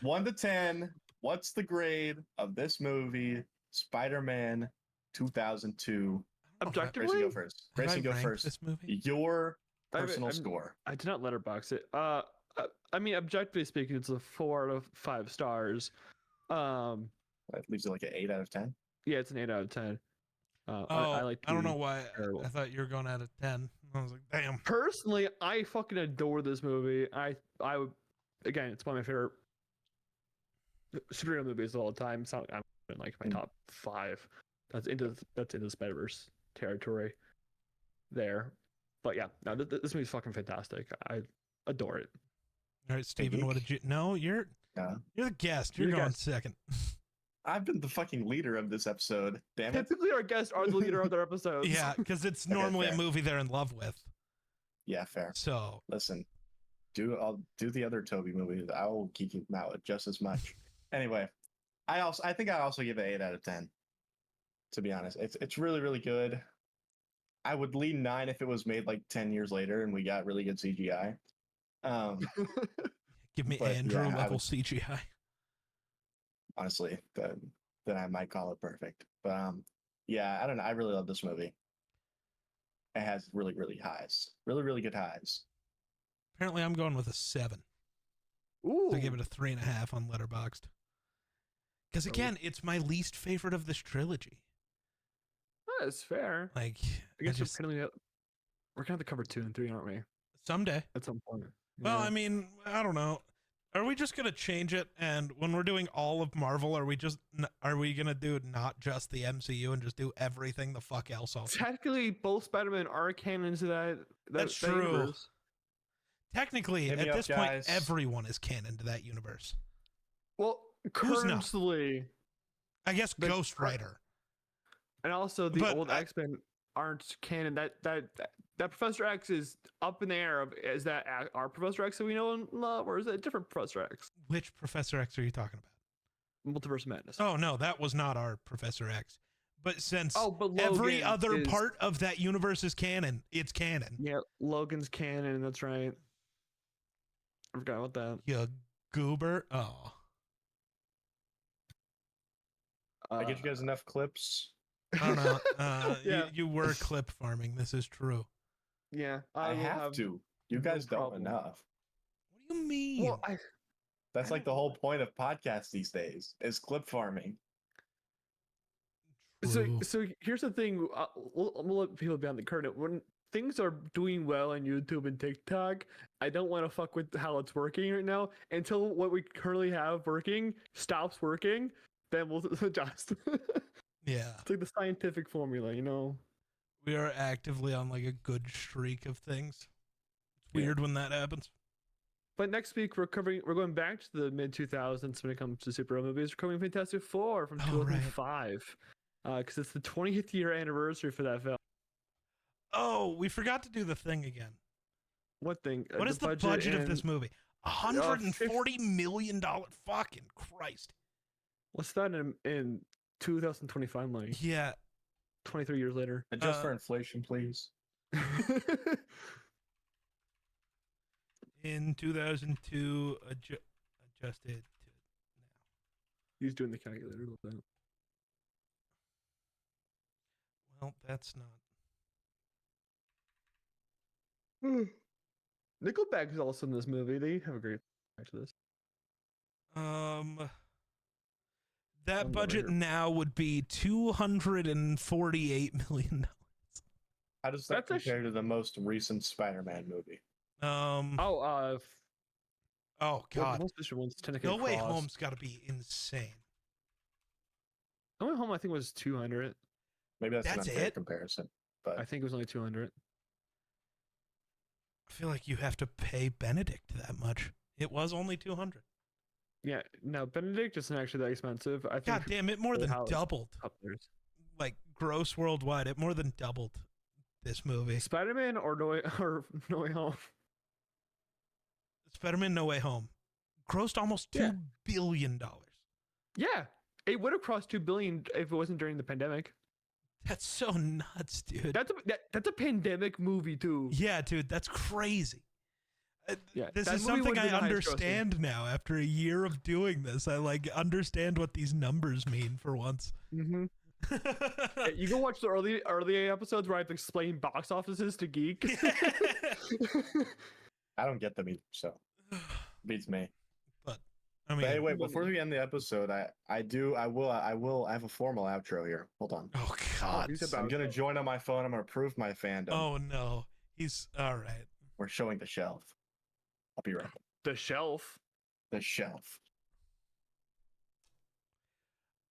1 to 10, what's the grade of this movie, Spider-Man 2002? Objectively? Grayson, go first. Grayson, go first. This movie? Your personal score. I did not letterbox it. I mean, objectively speaking, it's a 4 out of 5 stars. That leaves it like an 8 out of 10. Yeah, it's an 8 out of 10. I don't know why. I thought you were going out of 10. I was like, damn. Personally, I fucking adore this movie. I would, again, it's one of my favorite superhero movies of all time. It's not, I'm in like my top 5. That's into Spider-Verse territory there. But yeah, no, this movie's fucking fantastic. I adore it. All right, Steven, what did you? No, you're the guest. You're going second. I've been the fucking leader of this episode. Damn it. Typically, our guests are the leader of their episodes. Yeah, because it's normally a movie they're in love with. Yeah, fair. So listen, I'll do the other Toby movies. I will geek them out just as much. Anyway, I think I also give it 8 out of 10. To be honest, it's really, really good. I would lean 9 if it was made like 10 years later and we got really good CGI. Give me Andrew level CGI. Honestly, then I might call it perfect. But yeah, I don't know. I really love this movie. It has really, really highs. Really, really good highs. Apparently, I'm going with a 7. Ooh. So I give it a 3.5 on Letterboxd. Because again, it's my least favorite of this trilogy. That's fair. Like, I guess we're gonna have to cover 2 and 3, aren't we? Someday. At some point. Well, I mean, I don't know. Are we just gonna change it? And when we're doing all of Marvel, are we gonna do not just the MCU and just do everything the fuck else? Also, Technically, both Spider-Man are canon to that's that true. universe. Technically, Hit me at up, this point, guys. everyone is canon to that universe. Well, Who's not? currently, I guess The- Ghost Rider. and also the But old X-Men aren't canon. That Professor X is up in the air. Is that our Professor X that we know and love, or is it a different Professor X? Which Professor X are you talking about? Multiverse Madness. Oh no, that was not our Professor X. But since but every Logan other is- part of that universe is canon, it's canon. Yeah, Logan's canon. That's right. I forgot about that. You goober. Oh. I get you guys enough clips. Oh no. Yeah. You were clip farming. This is true. Yeah, I will have to. You no guys don't problem. enough. What do you mean? Well, That's like the whole point of podcasts these days is clip farming. True. So here's the thing. We'll let people behind the curtain. When things are doing well on YouTube and TikTok, I don't want to fuck with how it's working right now until what we currently have working stops working. Then we'll adjust. Yeah. It's like the scientific formula, you know. We are actively on like a good streak of things. It's Yeah. weird when that happens. But next week we're going back to the mid 2000s when it comes to superhero movies. We're covering Fantastic Four from Oh, right. 2005 because it's the 20th year anniversary for that film. Oh, we forgot to do the thing again. What thing? What is the budget of this movie? $140 million. Fucking Christ. What's that in 2025 money? Yeah. 23 years later. Adjust for inflation, please. In 2002, adjusted to now. He's doing the calculator with that. Well, that's not. Nickelback is also in this movie. They have a great back to this. That I'm budget over here. now would be $248 million. How does that That's actually- compare to the most recent Spider-Man movie? Oh Well, God. the most recent one's technically No Way Cross. Home's got to be insane. No Way Home, I think was 200. Maybe that's That's not a fair it? comparison. But I think it was only 200. I feel like you have to pay Benedict that much. It was only 200. Yeah, no, Benedict isn't actually that expensive. I think. God damn, it more the than house- doubled. Up there. Like gross worldwide, it more than doubled this movie. Spider-Man or No Way Home. Spider-Man No Way Home grossed almost Yeah. $2 billion. Yeah, it would have crossed 2 billion if it wasn't during the pandemic. That's so nuts, dude. That's a pandemic movie too. Yeah, dude, that's crazy. Yeah, This that is movie something would've I been the highest grossing. understand now after a year of doing this. I like understand what these numbers mean for once. Mm-hmm. You can watch the early episodes where I have to explain box offices to Geek. I don't get them either, so beats me. But I mean, But hey, wait, before we end the episode, I have a formal outro here. Hold on. oh God. he's I'm gonna join on my phone. I'm gonna prove my fandom. Oh no. He's all right. We're showing the shelf. I'll be right back. The Shelf. The shelf.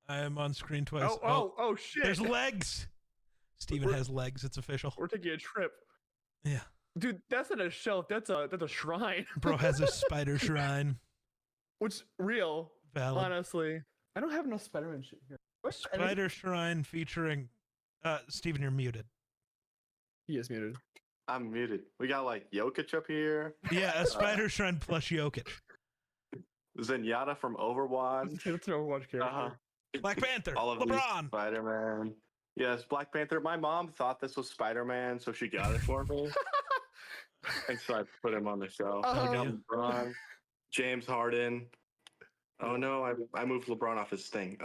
I am on screen twice. Oh shit! There's legs. Steven We're- has legs. It's official. We're taking a trip, Yeah. dude. That's not a shelf. That's a shrine. Bro has a spider shrine. Which real, Valid. honestly. I don't have enough Spider-Man shit here. What's Spider shrine featuring Steven, you're muted. He is muted. I'm muted. We got like Jokic up here. Yeah, a spider shrine plus Jokic. Zenyatta from Overwatch. That's an Overwatch character. Uh-huh. Black Panther. All of LeBron. Spider-Man. Yes, Black Panther. My mom thought this was Spider-Man, so she got it for me. And so I put him on the show. Oh, I got yeah. LeBron, James Harden. Oh no, I moved LeBron off his thing.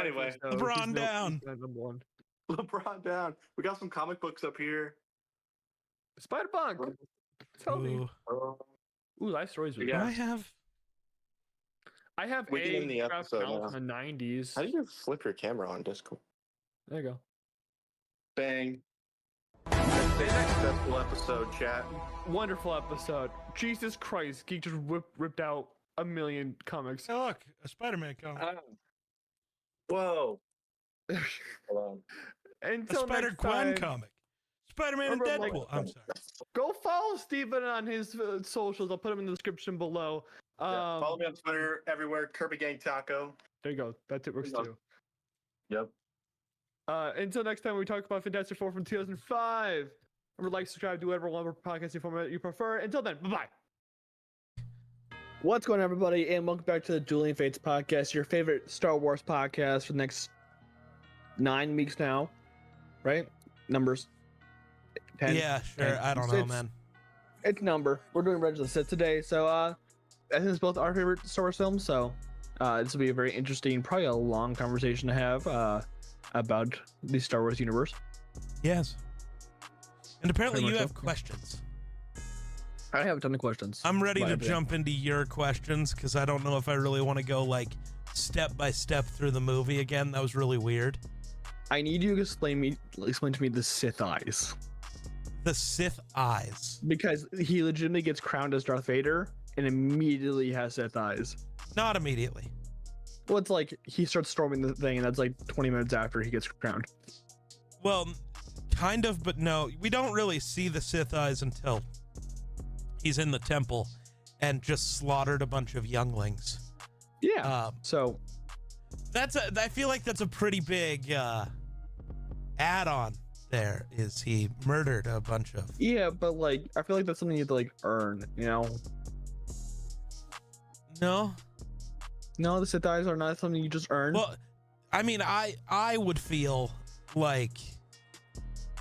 Anyway, So, LeBron he's down. he's number one. LeBron down. We got some comic books up here. Spider-Punk. Tell me. Ooh. Ooh, Life Stories. Yeah. Do I have? I have We can end the graphic episode novel now. from the 90s. How do you flip your camera on Discord? There you go. Bang. Successful episode, chat. Wonderful episode. Jesus Christ, Geek just ripped out a million comics. Hey, look, a Spider-Man comic. Whoa. Hold A Until next Spider-Gwen time, comic. Spider-Man and Remember, Deadpool. I'm sorry. go follow Steven on his socials. I'll put them in the description below. yeah. Follow me on Twitter, everywhere, Kirby Gang Taco. There you go. That works There you too. Yep. Until next time, we talk about Fantastic Four from 2005. Remember, like, subscribe, do whatever podcasting format you prefer. Until then, bye-bye. What's going on, everybody, and welcome back to the Dueling Fates podcast, your favorite Star Wars podcast for the next 9 weeks now, right? Numbers. 10, Yeah, sure. 10. I don't know, man. It's number. We're doing Revenge of the Sith today, so I think it's both our favorite Star Wars films, so this will be a very interesting, probably a long conversation to have about the Star Wars universe. Yes. And apparently Pretty you much have so. questions. I have a ton of questions. I'm ready about to everything. jump into your questions because I don't know if I really want to go like step by step through the movie again. That was really weird. I need you to explain to me the Sith eyes, The Sith eyes. because he legitimately gets crowned as Darth Vader and immediately has Sith eyes. Not immediately. Well, it's like he starts storming the thing, and that's like 20 minutes after he gets crowned. Well, kind of, but no. We don't really see the Sith eyes until he's in the temple and just slaughtered a bunch of younglings. Yeah. So I feel like that's a pretty big add-on there, is he murdered a bunch of... yeah, but like I feel like that's something you have to like earn, you know? No, the Sith eyes are not something you just earn. Well, I mean, I would feel like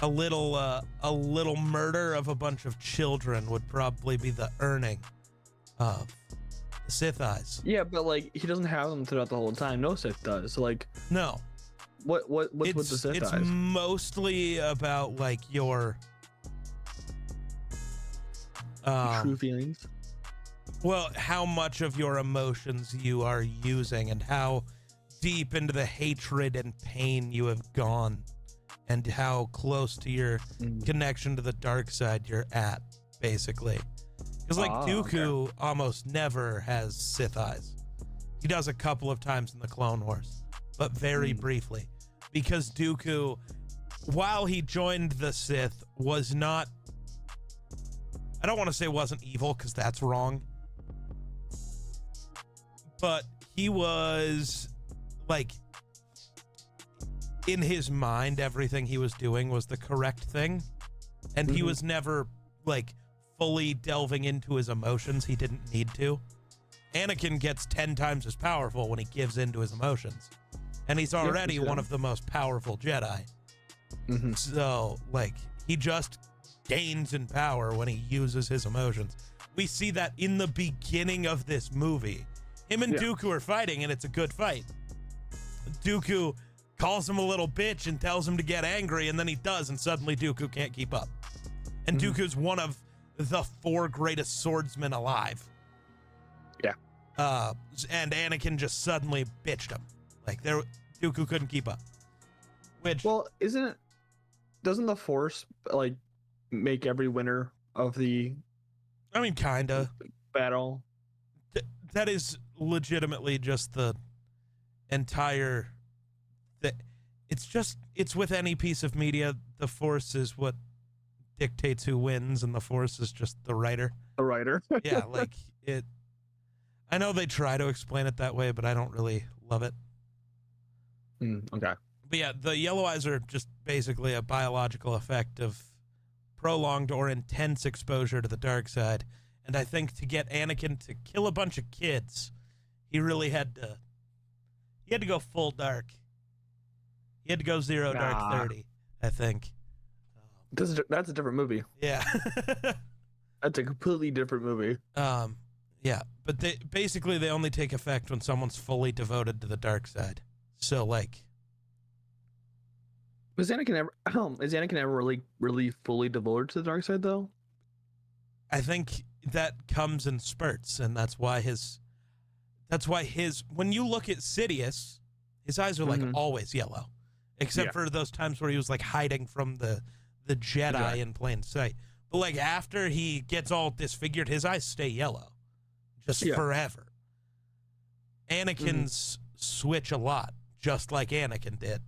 a little murder of a bunch of children would probably be the earning of the Sith eyes. Yeah, but like he doesn't have them throughout the whole time. No Sith does. So like, No, what's with the Sith it's eyes? mostly about like your True feelings. well, how much of your emotions you are using and how deep into the hatred and pain you have gone and how close to your connection to the dark side you're at, basically. Because like Dooku almost never has Sith eyes. He does a couple of times in the Clone Wars, but very briefly. Because Dooku, while he joined the Sith, was not... I don't want to say wasn't evil, because that's wrong. But he was, like... in his mind, everything he was doing was the correct thing. And he was never, like, fully delving into his emotions. He didn't need to. Anakin gets 10 times as powerful when he gives into his emotions. And he's already one of the most powerful Jedi. So, like, he just gains in power when he uses his emotions. We see that in the beginning of this movie. Him and Dooku are fighting, and it's a good fight. Dooku calls him a little bitch and tells him to get angry, and then he does, and suddenly Dooku can't keep up. And Dooku's one of the 4 greatest swordsmen alive. Yeah. And Anakin just suddenly bitched him. Like, Dooku couldn't keep up. Which... well, doesn't the Force, like, make every winner of the... I mean, kinda. battle? That is legitimately just the entire... It's with any piece of media, the Force is what dictates who wins, and the Force is just the writer. The writer. Yeah, like, it... I know they try to explain it that way, but I don't really love it. Okay. But yeah, the yellow eyes are just basically a biological effect of prolonged or intense exposure to the dark side. And I think to get Anakin to kill a bunch of kids, he really had to go full dark. He had to go zero dark 30, I think. That's a different movie. Yeah. That's a completely different movie. Yeah, but they only take effect when someone's fully devoted to the dark side. So, like... Is Anakin ever really fully devoted to the dark side, though? I think that comes in spurts, and that's why when you look at Sidious, his eyes are like always yellow, except for those times where he was like hiding from the the Jedi Right. in plain sight. But like after he gets all disfigured, his eyes stay yellow, just forever. Anakin's switch a lot, just like Anakin did.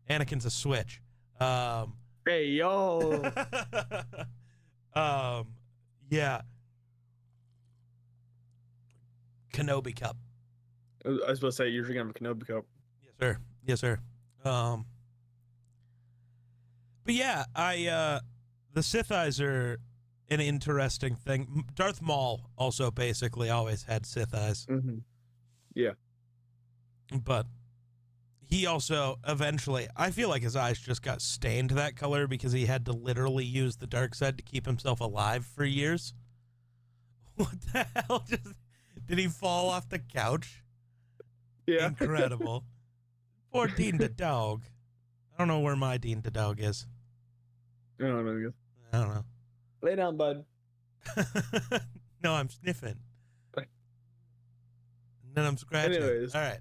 Anakin's a switch. Hey yo. Yeah. Kenobi Cup. I was supposed to say you're drinking a Kenobi Cup. Yes, sir. Yes, sir. But yeah, the Sith eyes are an interesting thing. Darth Maul also basically always had Sith eyes. Mm-hmm. Yeah. But he also eventually, I feel like his eyes just got stained that color because he had to literally use the dark side to keep himself alive for years. What the hell? Did he fall off the couch? Yeah. Incredible. Poor Dean the dog. I don't know where my Dean the dog is. I don't know. I don't know. Lay down, bud. No, I'm sniffing. And then I'm scratching. Anyways. All right.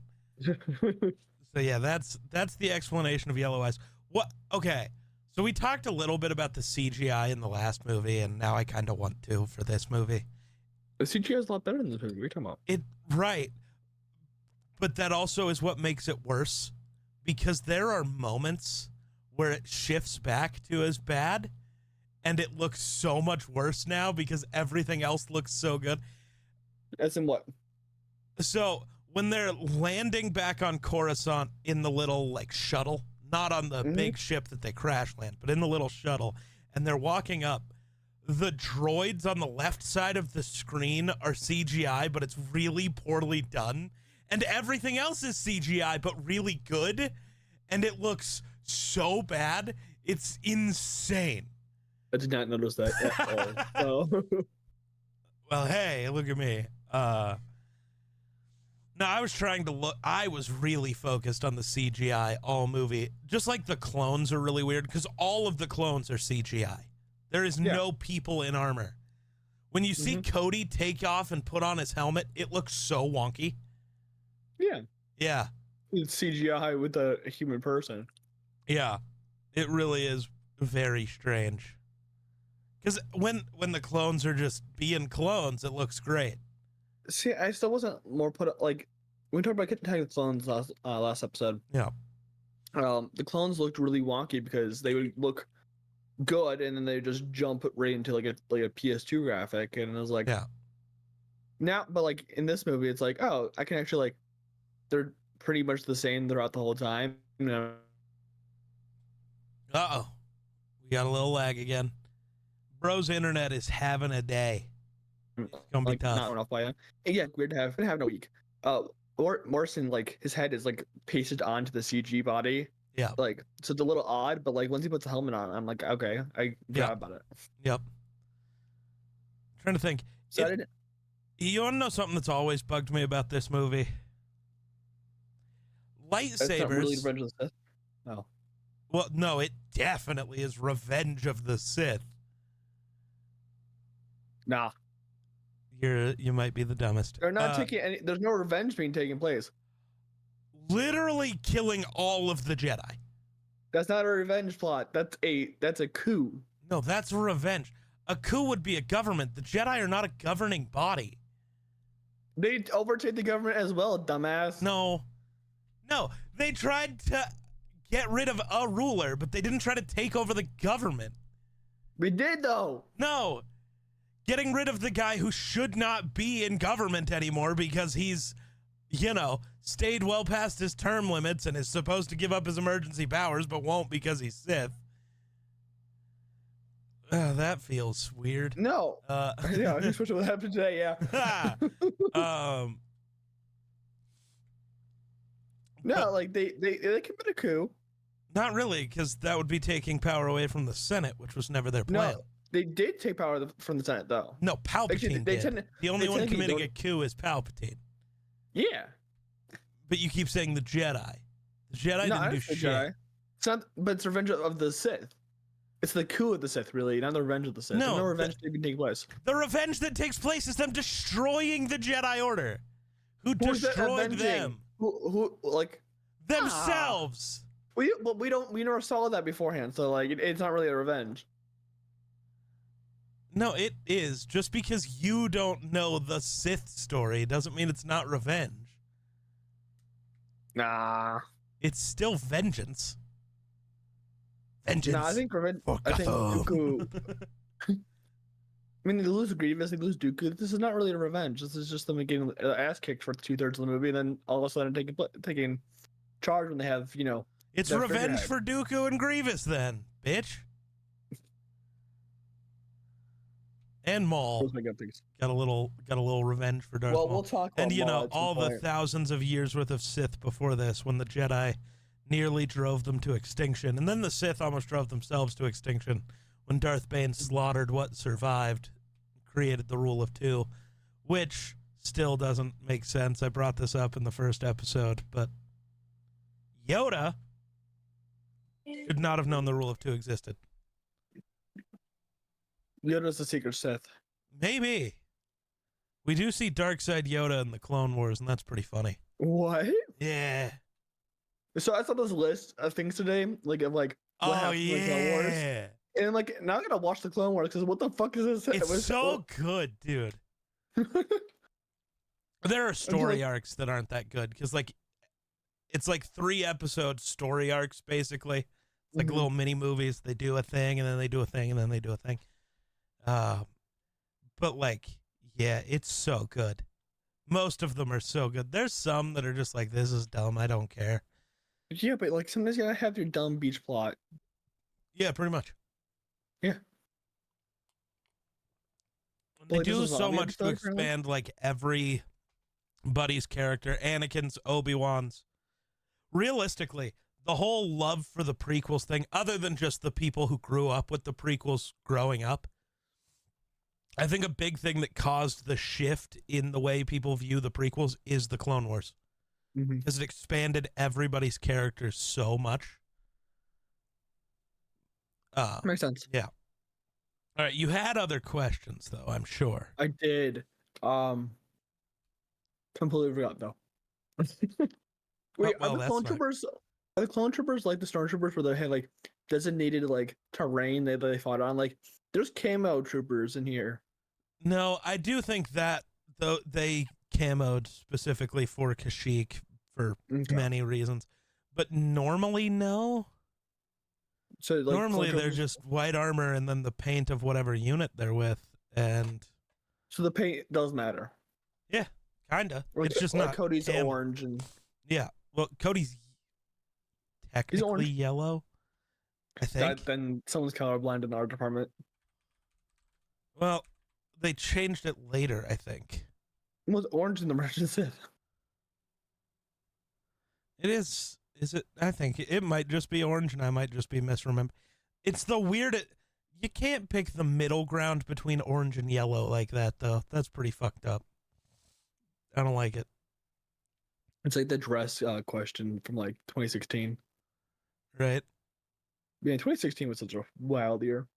So yeah, that's the explanation of yellow eyes. What? Okay. So we talked a little bit about the CGI in the last movie, and now I kind of want to for this movie. The CGI is a lot better than this movie. What are you talking about? Right. But that also is what makes it worse, because there are moments where it shifts back to as bad, and it looks so much worse now because everything else looks so good. As in what? So when they're landing back on Coruscant in the little like shuttle, not on the big ship that they crash land, but in the little shuttle, and they're walking up, the droids on the left side of the screen are CGI, but it's really poorly done. And everything else is CGI, but really good. And it looks so bad. It's insane. I did not notice that at all. So. Well, hey, look at me. No, I was trying to look. I was really focused on the CGI all movie. Just like the clones are really weird because all of the clones are CGI. There is no people in armor. When you see Cody take off and put on his helmet, it looks so wonky. Yeah. Yeah. It's CGI with a human person. Yeah. It really is very strange. Because when the clones are just being clones, it looks great. See, I still wasn't more put like when we talked about Attack of the Clones last episode. Yeah. The clones looked really wonky because they would look good and then they just jump right into like a PS2 graphic, and it was like, yeah. Now, but like in this movie, it's like, oh, I can actually like, they're pretty much the same throughout the whole time. You know? Uh-oh. We got a little lag again. Bro's internet is having a day. It's gonna be like, tough. Not run off by it. And yeah, weird to have no week. Morrison, like his head is like pasted onto the CG body. Yeah. Like, so it's a little odd, but like once he puts the helmet on, I'm like, okay, I forgot about it. Yep. Trying to think. So I didn't. You want to know something that's always bugged me about this movie? Lightsabers. That's not really Revenge of the Sith. No. Well, no, it definitely is Revenge of the Sith. Nah. You might be the dumbest. They're not taking any. There's no revenge being taken place. Literally killing all of the Jedi. That's not a revenge plot. That's a coup. No, that's a revenge. A coup would be a government. The Jedi are not a governing body. They overtake the government as well, dumbass. No, they tried to get rid of a ruler, but they didn't try to take over the government. We did though. No, getting rid of the guy who should not be in government anymore because he's, stayed well past his term limits and is supposed to give up his emergency powers, but won't because he's Sith. That feels weird. No. Yeah, here's what happened today. Yeah. No, like they committed a coup. Not really, because that would be taking power away from the Senate, which was never their plan. No, they did take power from the Senate, though. No, Palpatine did. The only one committing a coup is Palpatine. Yeah. But you keep saying the Jedi. The Jedi didn't do shit. Jedi. It's not, but it's Revenge of the Sith. It's the coup of the Sith, really, not the Revenge of the Sith. No revenge that can take place. The revenge that takes place is them destroying the Jedi Order. Who destroyed them? Who like themselves? We never saw that beforehand, so like it's not really a revenge. No, it is. Just because you don't know the Sith story doesn't mean it's not revenge. Nah. It's still vengeance. Vengeance. Nah, I think revenge. For I think Gotham. Dooku. I mean, they lose Grievous, they lose Dooku. This is not really a revenge. This is just them getting ass kicked for 2/3 of the movie, and then all of a sudden taking charge when they have, It's their revenge figurehead. for Dooku and Grievous, then, bitch. And Maul Those my good things. got a little revenge for Darth Well, Maul. we'll talk about And you Maul know, at some all the point. thousands of years worth of Sith before this, when the Jedi nearly drove them to extinction, and then the Sith almost drove themselves to extinction when Darth Bane slaughtered what survived, created the rule of two, which still doesn't make sense. I brought this up in the first episode, but Yoda should not have known the rule of two existed. Yoda's the secret Sith. Maybe. We do see Darkseid Yoda in the Clone Wars, and that's pretty funny. What? Yeah. So I saw this list of things today, what Oh, happened in the Clone Wars. yeah. And now I gotta watch the Clone Wars because what the fuck is this? It's so good, dude. There are story arcs that aren't that good because, it's like 3 episode story arcs, basically. It's like little mini movies. They do a thing, and then they do a thing, and then they do a thing. But, yeah, it's so good. Most of them are so good. There's some that are just like, this is dumb. I don't care. Yeah, but sometimes you gotta have your dumb beach plot. Yeah, pretty much. Yeah. They Well, this do is a so zombie much to episode, apparently? expand everybody's character, Anakin's, Obi-Wan's. Realistically, the whole love for the prequels thing, other than just the people who grew up with the prequels growing up, I think a big thing that caused the shift in the way people view the prequels is the Clone Wars. Because it expanded everybody's characters so much. Makes sense. Yeah. All right, you had other questions, though, I'm sure. I did. Completely forgot though. Wait, well, are the that's clone fine. troopers? Are the clone troopers like the stormtroopers where they had designated terrain that they fought on? There's camo troopers in here. No, I do think that though they camoed specifically for Kashyyyk for many reasons, but normally no. So Normally clone they're troopers- just white armor and then the paint of whatever unit they're with, and So the paint does matter. kinda. Like, It's just like not Cody's camo. orange and Yeah, well, Cody's technically orange. yellow, I think. then someone's colorblind in our department. Well, they changed it later, I think. It was orange in the Revenge of the Sith. It is. Is it? I think it might just be orange, and I might just be misremembering. It's the weird. You can't pick the middle ground between orange and yellow like that, though. That's pretty fucked up. I don't like it. It's like the dress question from 2016. Right? Yeah, 2016 was such a wild year.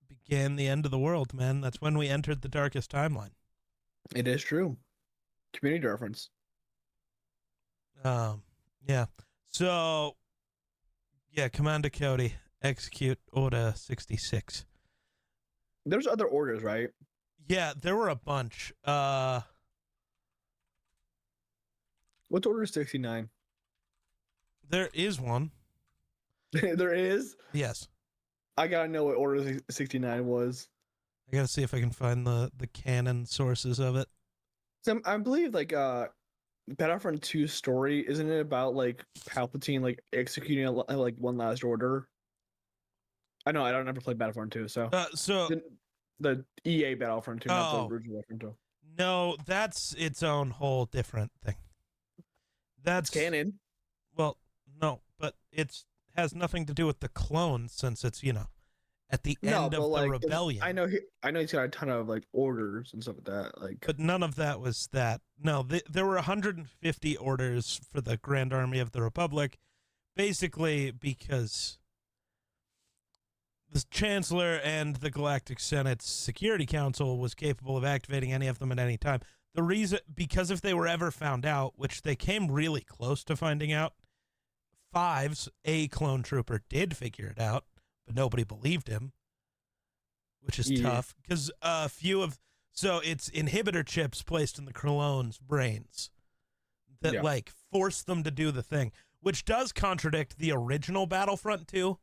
Began the end of the world, man. That's when we entered the darkest timeline. It is true. Community reference. Yeah. So, yeah, Commander Cody, execute Order 66. There's other orders, right? Yeah, there were a bunch. What's Order 69? There is one. There is? Yes. I gotta know what Order 69 was. I gotta see if I can find the canon sources of it. So I believe Battlefront 2 story, isn't it about Palpatine executing one last order? I know I don't ever play Battlefront 2, so So the EA Battlefront 2, not Oh. the original Battlefront 2. no, that's its own whole different thing. That's Canon. Well, no, but it's has nothing to do with the clones since it's at the end of the rebellion. I know he's got a ton of orders and stuff like that. But none of that was that. No, there were 150 orders for the Grand Army of the Republic, basically because the Chancellor and the Galactic Senate's Security Council was capable of activating any of them at any time. The reason, because if they were ever found out, which they came really close to finding out, a clone trooper did figure it out, but nobody believed him, which is tough because so it's inhibitor chips placed in the clones' brains that like force them to do the thing, which does contradict the original Battlefront 2,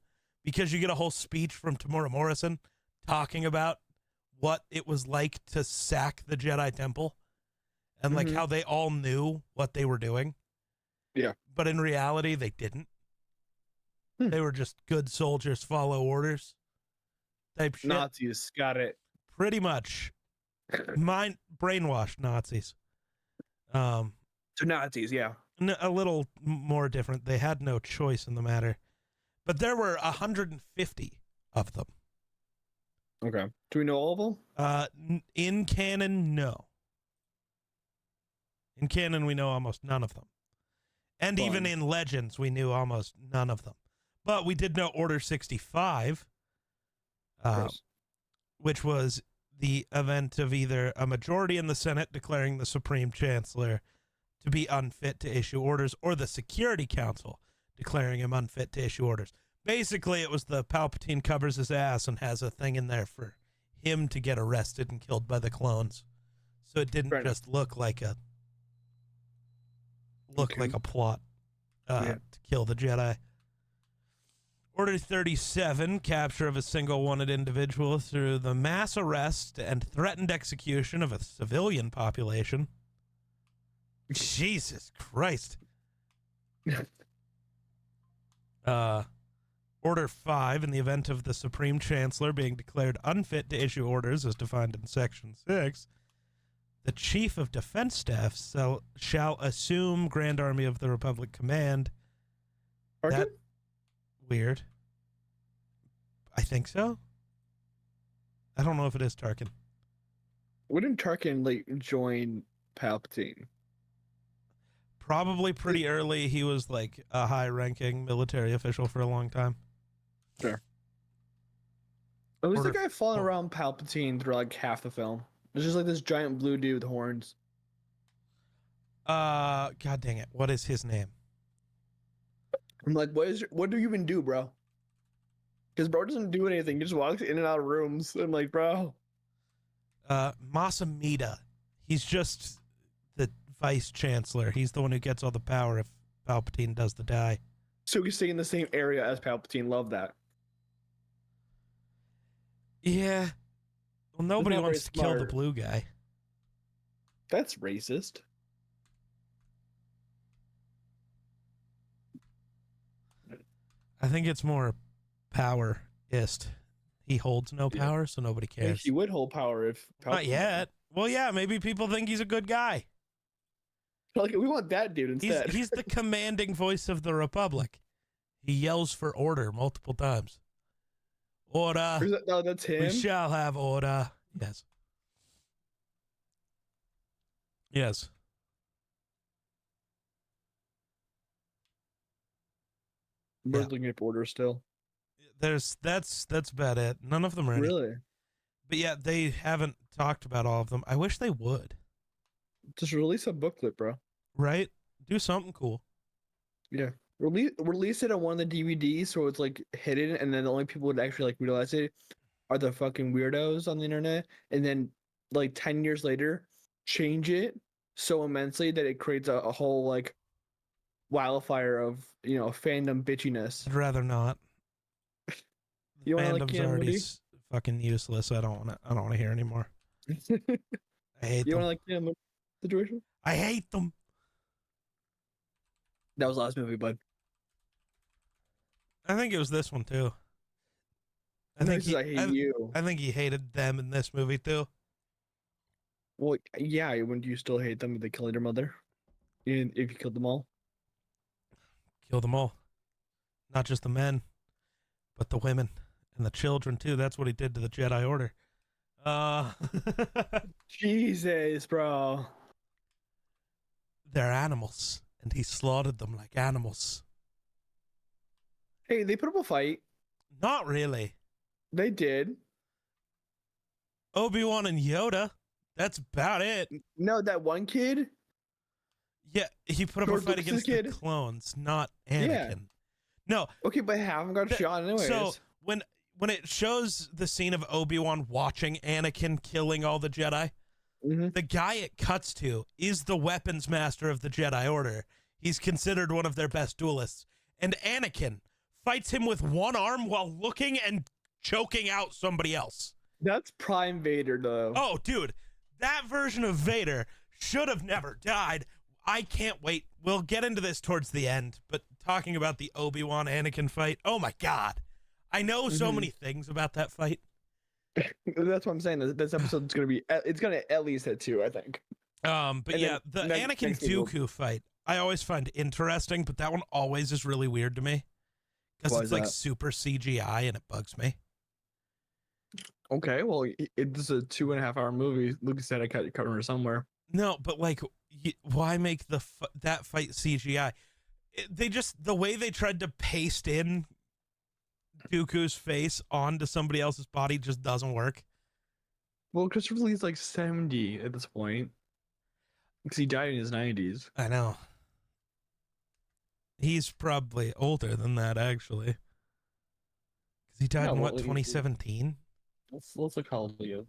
because you get a whole speech from Tamora Morrison talking about what it was like to sack the Jedi Temple and like how they all knew what they were doing. Yeah. But in reality, they didn't. They were just good soldiers, follow orders type shit. Nazis, got it. Pretty much. Brainwashed Nazis. So Nazis, yeah. A little more different. They had no choice in the matter. But there were 150 of them. Okay. Do we know all of them? In canon, no. In canon, we know almost none of them. And even in Legends, we knew almost none of them. But we did know Order 65, which was the event of either a majority in the Senate declaring the Supreme Chancellor to be unfit to issue orders, or the Security Council declaring him unfit to issue orders. Basically, it was the Palpatine covers his ass and has a thing in there for him to get arrested and killed by the clones. So it didn't just look like a plot to kill the Jedi. Order 37, capture of a single wanted individual through the mass arrest and threatened execution of a civilian population. Jesus Christ. Order 5, in the event of the Supreme Chancellor being declared unfit to issue orders as defined in Section 6, the Chief of Defense Staff shall assume Grand Army of the Republic command. That weird. I think so. I don't know if it is Tarkin. Wouldn't Tarkin like join Palpatine? Probably pretty early. He was like a high-ranking military official for a long time. Sure. Who's the guy following around Palpatine through like half the film? It's just like this giant blue dude with horns. God dang it! What is his name? I'm like, what do you even do, bro? Because bro doesn't do anything. He just walks in and out of rooms. I'm like, bro. Masamida. He's just the vice chancellor. He's the one who gets all the power if Palpatine does the die. So he's staying in the same area as Palpatine. Love that. Yeah. Well, nobody wants to kill the blue guy. That's racist. I think it's more powerist. He holds no power, so nobody cares. He would hold power if Palpatine. Not yet. Well, yeah, maybe people think he's a good guy. Like, we want that dude instead. He's the commanding voice of the Republic. He yells for order multiple times. Order. No, that's him. We shall have order. Yes. Yes. We're looking at order still. That's about it. None of them are really. But yeah, they haven't talked about all of them. I wish they would. Just release a booklet, bro. Right? Do something cool. Yeah. Release it on one of the DVDs so it's like hidden, and then the only people would actually like realize it are the fucking weirdos on the internet, and then like 10 years later change it so immensely that it creates a whole like wildfire of fandom bitchiness. I'd rather not. You want Fandom's already fucking useless. I don't want to hear anymore. I hate them. You want to like situation? I hate them. That was the last movie, bud. I think it was this one too. I think he hated them in this movie too. Well, yeah. Wouldn't you still hate them if they killed your mother? If you killed them all? Kill them all. Not just the men, but the women and the children too. That's what he did to the Jedi Order. Jesus, bro. They're animals, and he slaughtered them like animals. Hey, they put up a fight. Not really. They did. Obi-Wan and Yoda. That's about it. No, that one kid. Yeah, he put up a fight against the clones, not Anakin. No. Okay, but half of them got shot anyways. So when it shows the scene of Obi-Wan watching Anakin killing all the Jedi, the guy it cuts to is the weapons master of the Jedi Order. He's considered one of their best duelists. And Anakin fights him with one arm while looking and choking out somebody else. That's Prime Vader, though. Oh, dude, that version of Vader should have never died. I can't wait. We'll get into this towards the end, but talking about the Obi-Wan Anakin fight, oh my God. I know so many things about that fight. That's what I'm saying. This episode's going to be, it's going to at least hit 2, I think. But and yeah, the Anakin Dooku fight, I always find interesting, but that one always is really weird to me. Because it's like super CGI and it bugs me. Okay, well, it's a 2.5 hour movie. Lucas said I cut your cover somewhere. No, but like, why make that fight CGI? The way they tried to paste in Dooku's face onto somebody else's body just doesn't work. Well, Christopher Lee's like 70 at this point. Because he died in his 90s. I know. He's probably older than that, actually. Because he died in, 2017? Let's look how old he is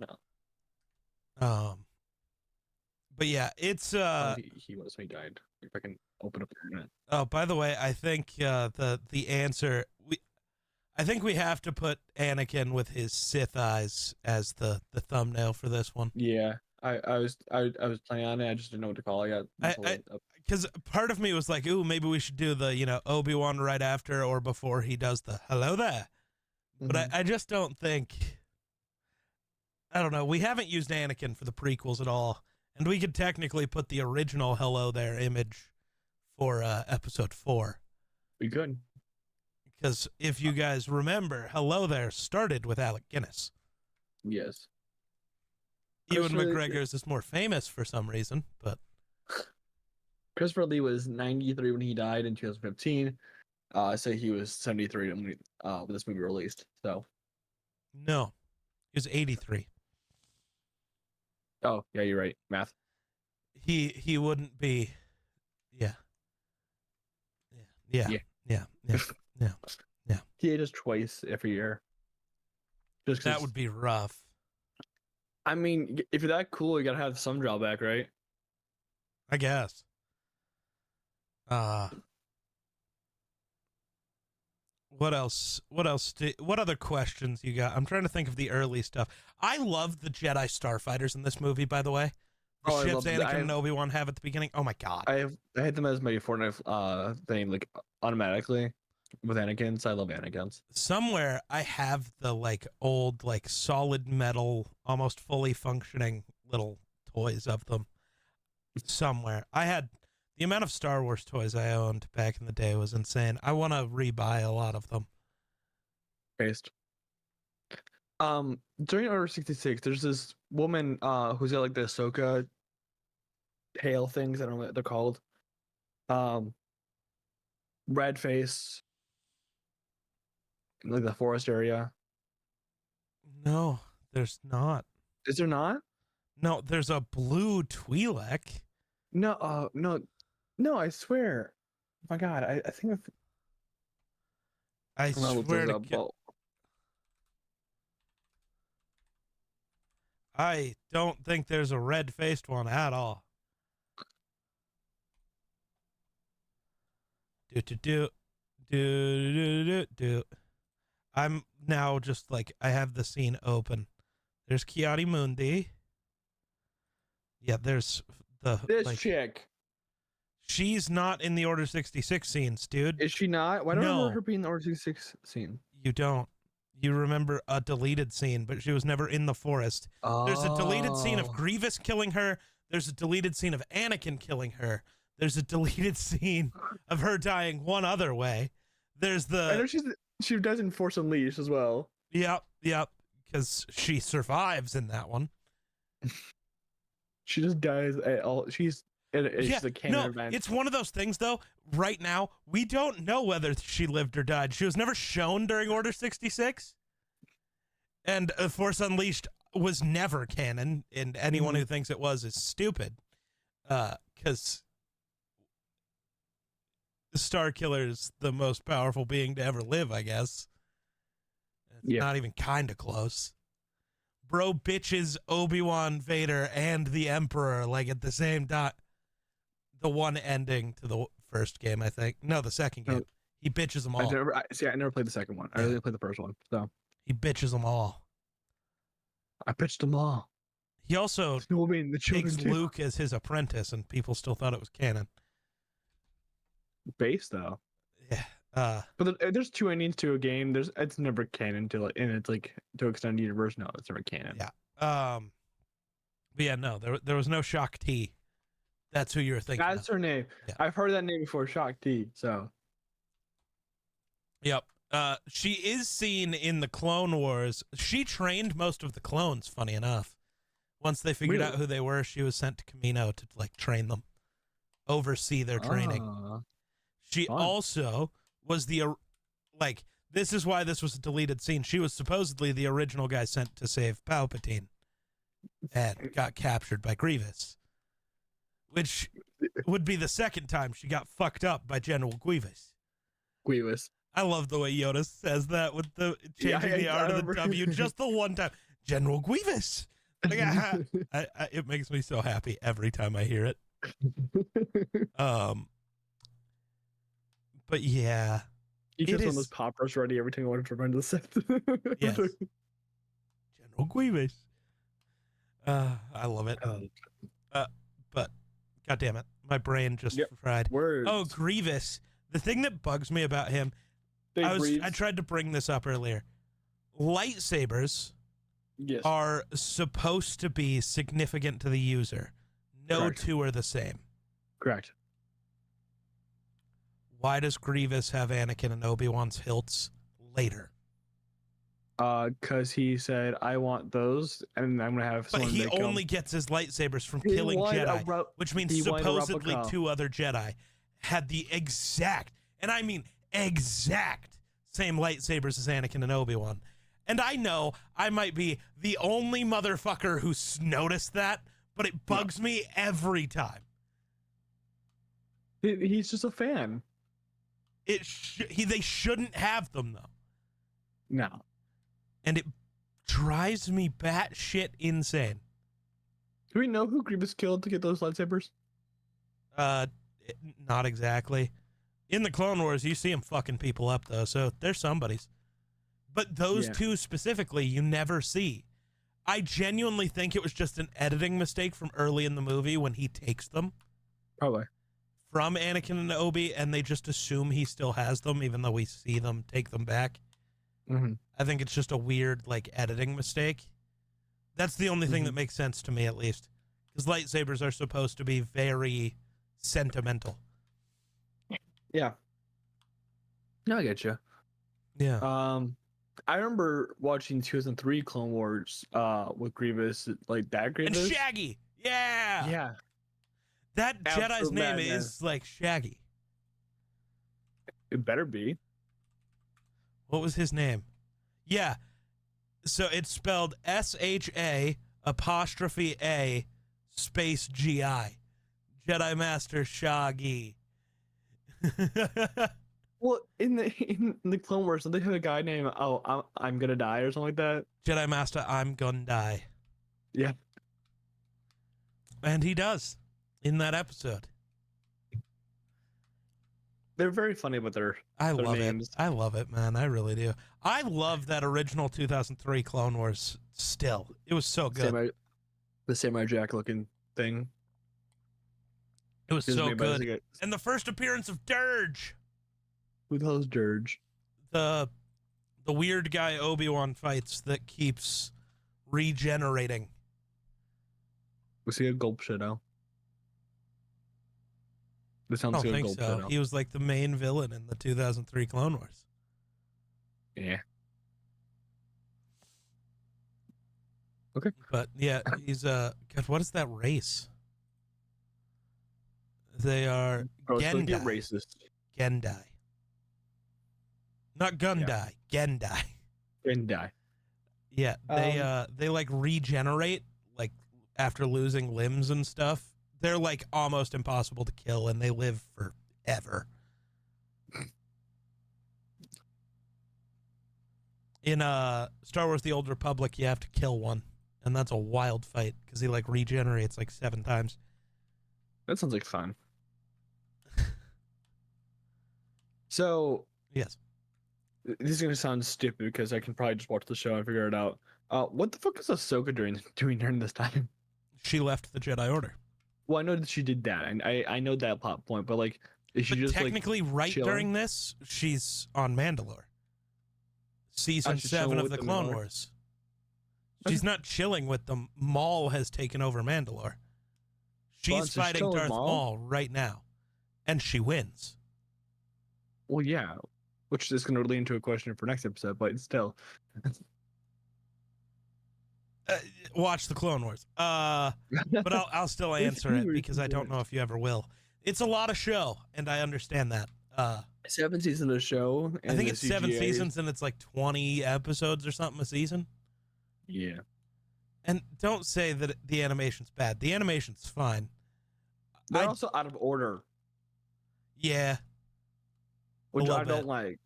now. But yeah, it's... he was when he died. If I can open up the internet. Oh, by the way, I think the answer... I think we have to put Anakin with his Sith eyes as the thumbnail for this one. Yeah, I was planning on it. I just didn't know what to call it yet. Because part of me was like, ooh, maybe we should do the, Obi-Wan right after or before he does the hello there. But I just don't think... I don't know. We haven't used Anakin for the prequels at all. And we could technically put the original hello there image for episode 4. We could. Because if you guys remember, hello there started with Alec Guinness. Yes. Ewan McGregor's is more famous for some reason, but... Christopher Lee was 93 when he died in 2015. So he was 73 when this movie released. So. No, he was 83. Oh, yeah, you're right. Math. He wouldn't be. Yeah. He ages twice every year. Just that would be rough. I mean, if you're that cool, you gotta have some drawback, right? I guess. What else? What other questions you got? I'm trying to think of the early stuff. I love the Jedi starfighters in this movie, by the way. The ships Anakin and Obi-Wan have at the beginning. Oh my God. I had them as my Fortnite thing, like automatically with Anakin, so I love Anakin's. Somewhere I have the old solid metal, almost fully functioning little toys of them. Somewhere. I had the amount of Star Wars toys I owned back in the day was insane. I want to rebuy a lot of them. Based. During Order 66, there's this woman who's got the Ahsoka tail things. I don't know what they're called. Red face. Like the forest area. No, there's not. Is there not? No, there's a blue Twi'lek. No, no, I swear. Oh my God, I think I swear to God. I don't think there's a red-faced one at all. Do. I'm now just I have the scene open. There's Kiadi Mundi. Yeah, there's this chick. She's not in the Order 66 scenes, dude. Is she not? Why don't I remember her being in the Order 66 scene? You don't. You remember a deleted scene, but she was never in the forest. Oh. There's a deleted scene of Grievous killing her. There's a deleted scene of Anakin killing her. There's a deleted scene of her dying one other way. There's the... I know she dies in Force Unleashed as well. Yep, because she survives in that one. She just dies at all. She's a canon event. It's one of those things, though. Right now, we don't know whether she lived or died. She was never shown during Order 66. And Force Unleashed was never canon, and anyone who thinks it was is stupid. Because Starkiller's the most powerful being to ever live, I guess. It's not even kind of close. Bro bitches Obi-Wan, Vader, and the Emperor, like, at the same time. The one ending to the first game, I think. No, the second game. He bitches them all. I never played the second one. I only played the first one. So he bitches them all. I bitched them all. He also the takes Luke as his apprentice, and people still thought it was canon. Base though. Yeah. But there's two endings to a game. It's never canon to and it's like to extend the universe. No, it's never canon. Yeah. But yeah, no, there was no Shak T. That's who you were thinking. That's her name. Yeah. I've heard that name before, Shak T. So. Yep. She is seen in the Clone Wars. She trained most of the clones, funny enough. Once they figured out who they were, she was sent to Kamino to like train them, oversee their training. She also was this is why this was a deleted scene. She was supposedly the original guy sent to save Palpatine and got captured by Grievous, which would be the second time she got fucked up by General Grievous. I love the way Yoda says that with the changing the R to the W just the one time. General Grievous. Like, it makes me so happy every time I hear it. But yeah. You just want those poppers ready every time I wanted to run to the Sith. Yes. General Grievous. I love it. But God damn it. My brain just fried. Words. Oh, Grievous. The thing that bugs me about him, I tried to bring this up earlier. Lightsabers are supposed to be significant to the user. No two are the same. Correct. Why does Grievous have Anakin and Obi-Wan's hilts later? Because he said, I want those, and I'm going to have someone But he only gets his lightsabers from killing Jedi, which means supposedly two other Jedi had the exact, and I mean exact, same lightsabers as Anakin and Obi-Wan. And I know I might be the only motherfucker who's noticed that, but it bugs me every time. He's just a fan. They shouldn't have them, though. No. And it drives me batshit insane. Do we know who Grievous killed to get those lightsabers? Not exactly. In the Clone Wars, you see him fucking people up, though, so they're somebody's. But those two specifically, you never see. I genuinely think it was just an editing mistake from early in the movie when he takes them. Probably. From Anakin and Obi, and they just assume he still has them, even though we see them take them back. Mm-hmm. I think it's just a weird, editing mistake. That's the only thing that makes sense to me, at least. Because lightsabers are supposed to be very sentimental. Yeah. No, I get you. Yeah. I remember watching 2003 Clone Wars with Grievous, like that Grievous. And Shaggy! Yeah! Yeah. That Jedi's name is, Shaggy. It better be. What was his name? Yeah. So it's spelled SHA''A' space GI. Jedi Master Shaggy. Well, in the Clone Wars, don't they have a guy named I'm gonna die or something like that? Jedi Master, I'm gonna die. Yeah. And he does in that episode. They're very funny with their names. I love it, man. I really do. I love that original 2003 Clone Wars still. It was so good. The Samurai Jack looking thing. It was so good. And the first appearance of Dirge. Who the hell is Dirge? The weird guy Obi-Wan fights that keeps regenerating. Was he a Gulp Shadow? I don't think so. He was like the main villain in the 2003 Clone Wars. Yeah. Okay. But yeah, he's God, what is that race? They are Gendai. Get racist. Gendai. Not Gundai. Gendai. Gendai. Yeah, they regenerate after losing limbs and stuff. They're almost impossible to kill, and they live forever. In Star Wars: The Old Republic, you have to kill one, and that's a wild fight because he like regenerates like 7 times. That sounds like fun. So Yes. this is gonna sound stupid because I can probably just watch the show and figure it out. What the fuck is Ahsoka doing during this time? She left the Jedi Order. Well, I know that she did that, and I know that plot point, but like, is she But just technically, like right chilling? during this, she's on Mandalore. Season she's 7 chilling of with the the Clone Mandalore? Wars. She's not chilling with them. Maul has taken over Mandalore. She's she's fighting chilling with Darth Maul? Maul right now, and she wins. Well, yeah, which is going to lead into a question for next episode, but still. Watch the Clone Wars. But I'll still answer it because I don't know if you ever will. It's a lot of show, and I understand that. 7 seasons of the show. And I think the it's 7 CGI seasons, and it's like 20 episodes or something a season. Yeah. And don't say that the animation's bad. The animation's fine. They're also out of order, Yeah. which little I don't bit. like.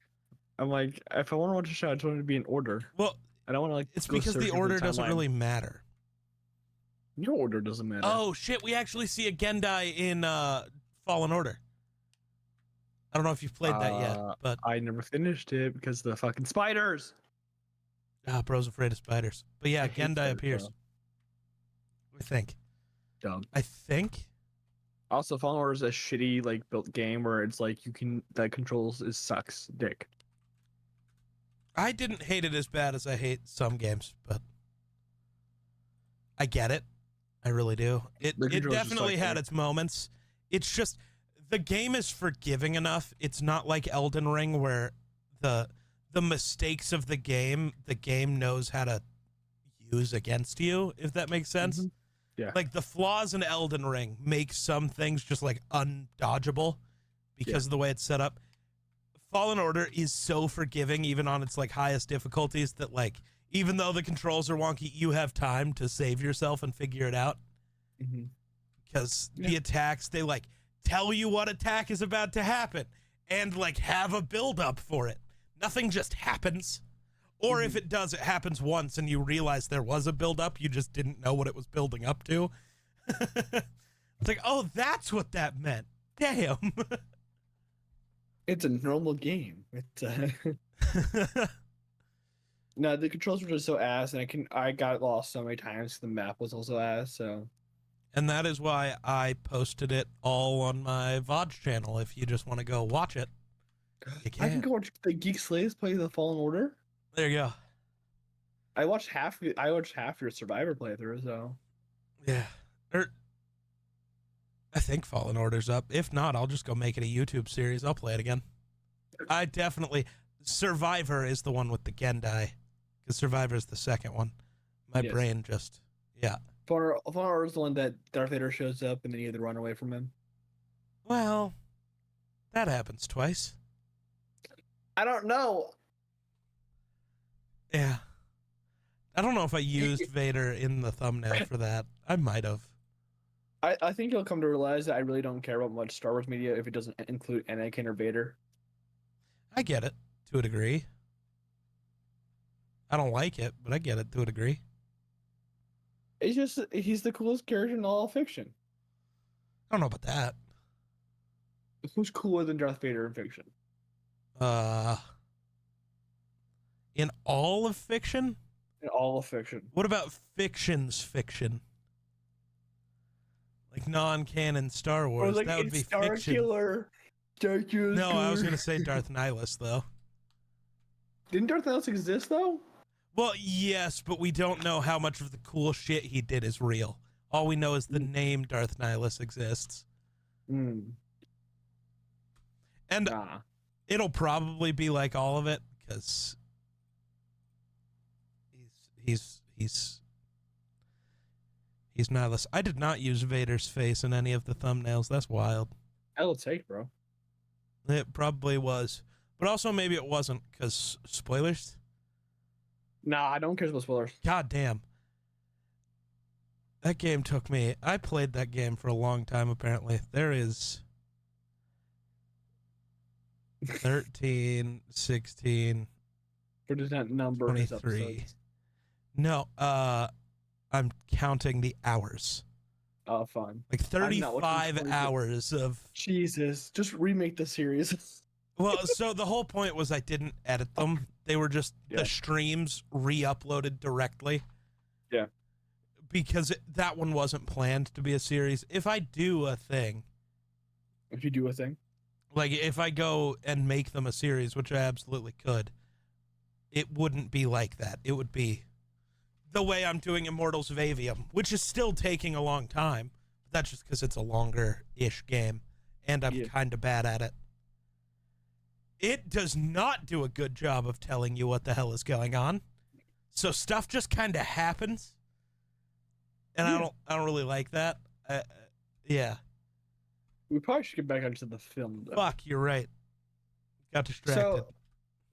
I'm like, if I want to watch a show, I just want it to be in order. Well, I don't want to like. it's go because the searching for order doesn't timeline. really matter. Your order doesn't matter. Oh, shit. We actually see a Gendai in Fallen Order. I don't know if you've played that yet, but I never finished it because of the fucking spiders. bro's afraid of spiders. But yeah, I hate Gendai spiders, appears. bro. I think. Dumb. I think. Also, Fallen Order is a shitty like built game where it's like that controls is sucks dick. I didn't hate it as bad as I hate some games, but I get it. I really do. It controls just definitely suck had dick. its moments. It's just the game is forgiving enough. It's not like Elden Ring where the mistakes of the game knows how to use against you, if that makes sense. Mm-hmm. Yeah. Like the flaws in Elden Ring make some things just like undodgeable because of the way it's set up. Fallen Order is so forgiving even on its like highest difficulties that like even though the controls are wonky, you have time to save yourself and figure it out. Because the attacks, they like tell you what attack is about to happen and like have a build up for it. Nothing just happens. Or if it does, it happens once and you realize there was a build up. You just didn't know what it was building up to. It's like, oh, that's what that meant. Damn. It's a normal game. It's no, the controls were just so ass, and I got lost so many times. The map was also ass. So, And that is why I posted it all on my VOD channel. If you just want to go watch it, you can. I can go watch the Geek Slaves play the Fallen Order. There you go. I watched half your Survivor playthrough. So, Yeah. I think Fallen Order's up. If not, I'll just go make it a YouTube series. I'll play it again. I definitely... Survivor is the one with the Gendai. Because Survivor is the second one. My brain just... Yeah. Fallen Order is the one that Darth Vader shows up and then you have to run away from him. Well, that happens twice. I don't know. Yeah. I don't know if I used Vader in the thumbnail for that. I might have. I think you'll come to realize that I really don't care about much Star Wars media if it doesn't include Anakin or Vader. I get it to a degree. I don't like it, but I get it to a degree. It's just he's the coolest character in all fiction. I don't know about that. Who's cooler than Darth Vader in fiction? In all of fiction? In all of fiction. What about fiction's fiction? Like non-canon Star Wars. Or like that would be Star fiction. Killer. Star Killer. No, I was going to say Darth Nihilus, though. Didn't Darth Nihilus exist, though? Well, yes, but we don't know how much of the cool shit he did is real. All we know is the name Darth Nihilus exists. And it'll probably be like all of it, because he's Nihilus. I did not use Vader's face in any of the thumbnails. That's wild. Hell take, bro. It probably was. But also maybe it wasn't, because spoilers? Nah, I don't care about spoilers. God damn. That game took me... I played that game for a long time, apparently. There is 13, 16, Or does that number his 23. episodes? No, I'm counting the hours. Oh, fine. Like I'm not watching 35 20. hours of. Jesus, just remake the series. Well, so the whole point was I didn't edit them. They were just Yeah. the streams re-uploaded directly. Yeah. Because that one wasn't planned to be a series. If I do a thing, If you do a thing. like if I go and make them a series, which I absolutely could, it wouldn't be like that. It would be the way I'm doing Immortals of Avium, which is still taking a long time. That's just because it's a longer-ish game, and I'm kind of bad at it. It does not do a good job of telling you what the hell is going on. So stuff just kind of happens. And I don't really like that. Yeah. We probably should get back onto the film, though. Fuck, you're right. Got distracted. So,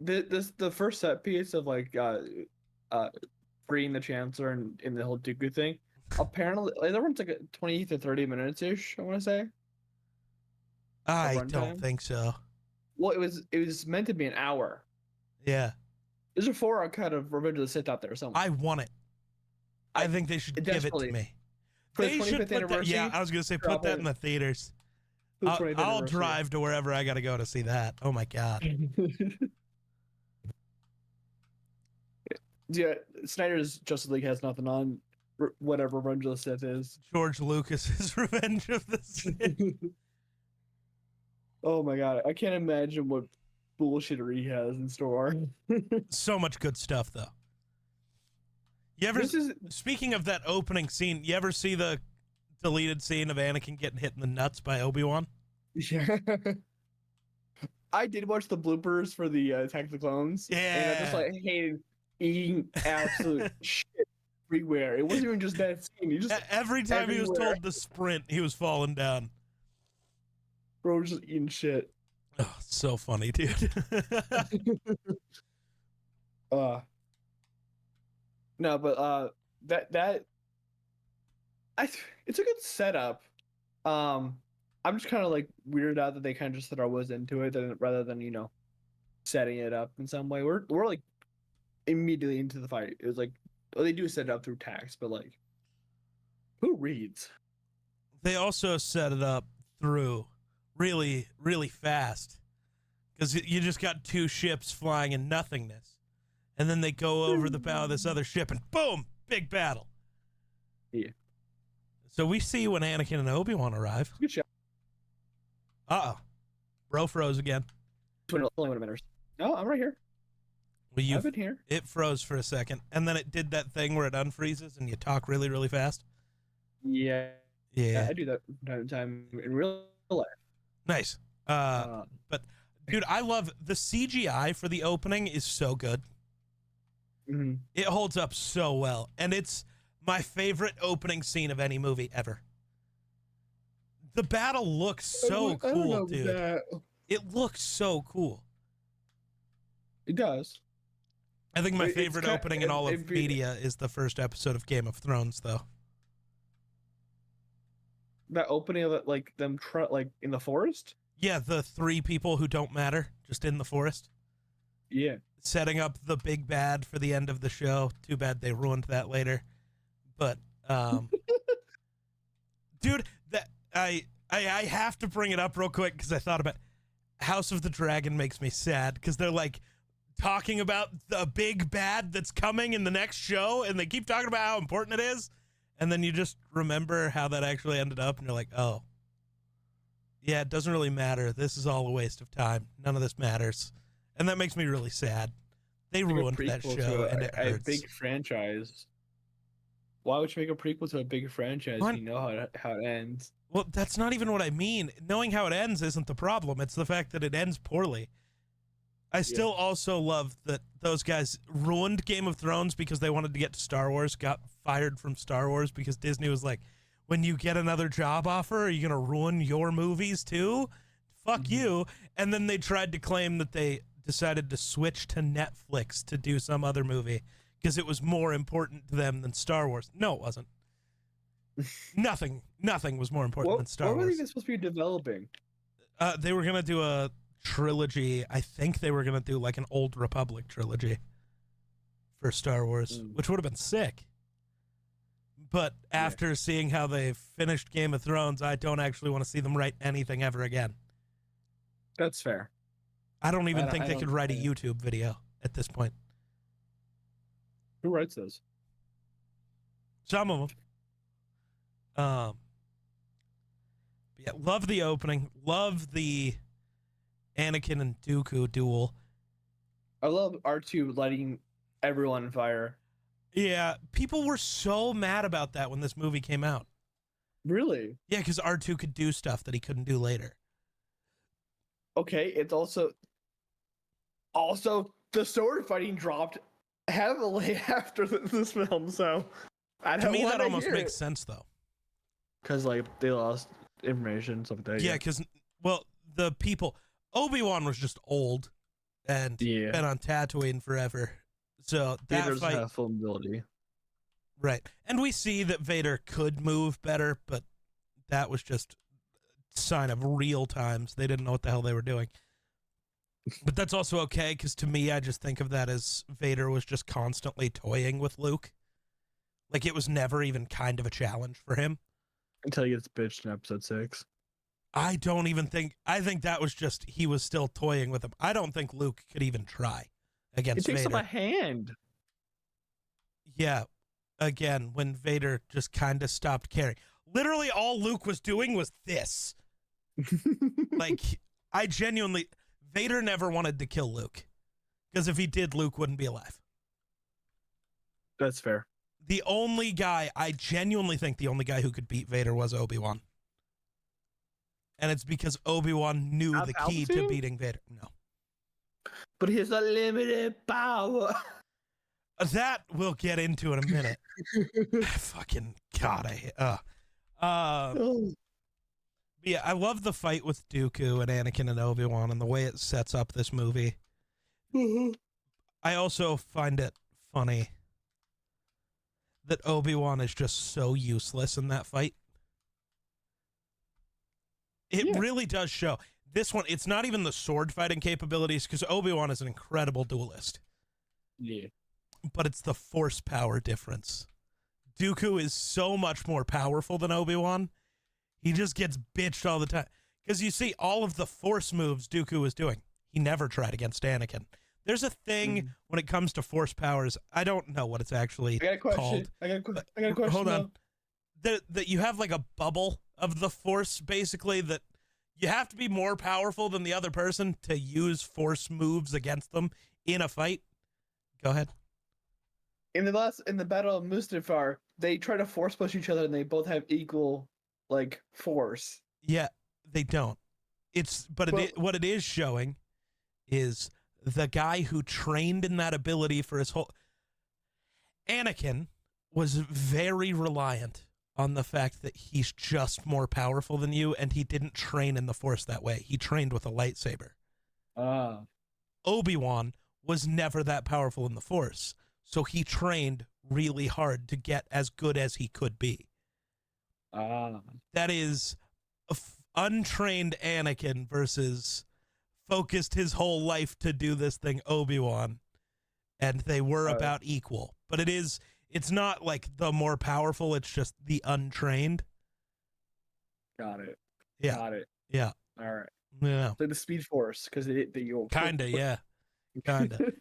the first set piece of like freeing the Chancellor and in the whole Dooku thing, apparently that runs like 20 to 30 minutes ish. I want to say. I don't think so. Well, it was meant to be an hour. Yeah. There's a 4-hour cut of Revenge of the Sith out there somewhere. I want it. I think they should give it to me. For the They 25th should put that, anniversary. yeah, I was gonna say put that in the theaters. For the I'll 25th I'll anniversary. drive to wherever I gotta go to see that. Oh my god. Yeah, Snyder's Justice League has nothing on whatever Revenge of the Sith is. George Lucas's Revenge of the Sith. Oh my god, I can't imagine what bullshittery he has in store. So much good stuff though. You ever speaking of that opening scene, you ever see the deleted scene of Anakin getting hit in the nuts by Obi-Wan? Yeah. I did watch the bloopers for the Attack of the Clones. Yeah. And I just like hated eating absolute shit everywhere. It wasn't even just that scene. He just every time he was everywhere. told to sprint, he was falling down. Bro was just eating shit. Oh, so funny, dude. No, but it's a good setup. I'm just kind of like weirded out that they kind of just throw us into it rather than setting it up in some way. We're like immediately into the fight. It was like, oh, they do set it up through text, but like, who reads? They also set it up through really, really fast because you just got two ships flying in nothingness. And then they go over the bow of this other ship and boom, big battle. Yeah. So we see when Anakin and Obi-Wan arrive. Good shot. Uh-oh. Bro froze again. Only 1 minute. No, I'm right here. Well, I've been here. It froze for a second, and then it did that thing where it unfreezes and you talk really, really fast. Yeah. Yeah. I do that from time to time in real life. Nice. But, dude, I love the CGI for the opening is so good. Mm-hmm. It holds up so well, and it's my favorite opening scene of any movie ever. The battle looks so cool, dude. It looks so cool. It does. I think my favorite opening in all of media is the first episode of Game of Thrones, though. That opening of it, like them like in the forest? Yeah, the three people who don't matter, just in the forest. Yeah. Setting up the big bad for the end of the show. Too bad they ruined that later. But dude, that I have to bring it up real quick because I thought about House of the Dragon makes me sad because they're like talking about the big bad that's coming in the next show and they keep talking about how important it is, and then you just remember how that actually ended up and you're like, oh yeah, it doesn't really matter. This is all a waste of time. None of this matters. And that makes me really sad. They ruined that show, and it hurts. A big franchise. Why would you make a prequel to a big franchise if you know how it ends? Well, that's not even what I mean. Knowing how it ends isn't the problem. It's the fact that it ends poorly. I still also love that those guys ruined Game of Thrones because they wanted to get to Star Wars, got fired from Star Wars because Disney was like, when you get another job offer, are you going to ruin your movies too? Fuck you. And then they tried to claim that they decided to switch to Netflix to do some other movie because it was more important to them than Star Wars. No, it wasn't. Nothing was more important than Star Wars. What were they supposed to be developing? They were going to do a trilogy. I think they were going to do like an Old Republic trilogy. for Star Wars, which would have been sick. But after seeing how they finished Game of Thrones, I don't actually want to see them write anything ever again. That's fair. I don't even think they could write a YouTube video at this point. Who writes those? Some of them. Yeah, love the opening. Love the Anakin and Dooku duel. I love R2 lighting everyone on fire. Yeah, people were so mad about that when this movie came out. Really? Yeah, because R2 could do stuff that he couldn't do later. Okay, it's also the sword fighting dropped heavily after this film, so I don't. To me, that almost makes sense though. Because like they lost information, stuff like that. Yeah, because the people Obi-Wan was just old and been on Tatooine forever. So that Vader doesn't fight, have full ability. right? And we see that Vader could move better, but that was just a sign of real times. They didn't know what the hell they were doing. But that's also okay, because to me, I just think of that as Vader was just constantly toying with Luke. Like, it was never even kind of a challenge for him. Until he gets bitched in episode 6. I think that was just, he was still toying with him. I don't think Luke could even try against Vader. It takes him a hand. Yeah. Again, when Vader just kind of stopped caring. Literally all Luke was doing was this. Like, I genuinely... Vader never wanted to kill Luke. Because if he did, Luke wouldn't be alive. That's fair. I genuinely think the only guy who could beat Vader was Obi-Wan. And it's because Obi-Wan knew the key to beating Vader. No. But he has limited power. That we'll get into in a minute. Fucking God, yeah, I love the fight with Dooku and Anakin and Obi-Wan and the way it sets up this movie. Mm-hmm. I also find it funny that Obi-Wan is just so useless in that fight. It really does show. This one, it's not even the sword fighting capabilities, because Obi-Wan is an incredible duelist. Yeah. But it's the force power difference. Dooku is so much more powerful than Obi-Wan. He just gets bitched all the time. Because you see all of the force moves Dooku was doing. He never tried against Anakin. There's a thing when it comes to force powers. I don't know what it's actually called. I got a question. Hold on. That you have like a bubble of the force, basically, that you have to be more powerful than the other person to use force moves against them in a fight. Go ahead. In the Battle of Mustafar, they try to force push each other and they both have equal force. Yeah, they don't. What it is showing is the guy who trained in that ability for his whole... Anakin was very reliant on the fact that he's just more powerful than you, and he didn't train in the Force that way. He trained with a lightsaber. Obi-Wan was never that powerful in the Force, so he trained really hard to get as good as he could be. That is untrained Anakin versus focused his whole life to do this thing Obi-Wan, and they were about equal. But it's not like the more powerful, it's just the untrained. Got it. Yeah. Got it. Yeah. All right. Yeah. Like the Speed Force, because you'll kinda, yeah. Kinda.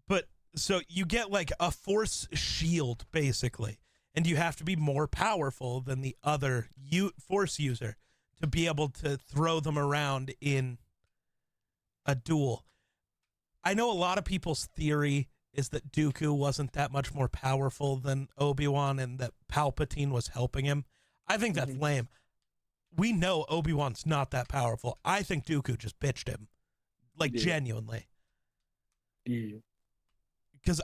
But so you get like a force shield, basically, and you have to be more powerful than the other force user to be able to throw them around in a duel. I know a lot of people's theory is that Dooku wasn't that much more powerful than Obi-Wan and that Palpatine was helping him. I think that's lame. We know Obi-Wan's not that powerful. I think Dooku just bitched him. Genuinely. Yeah. Because,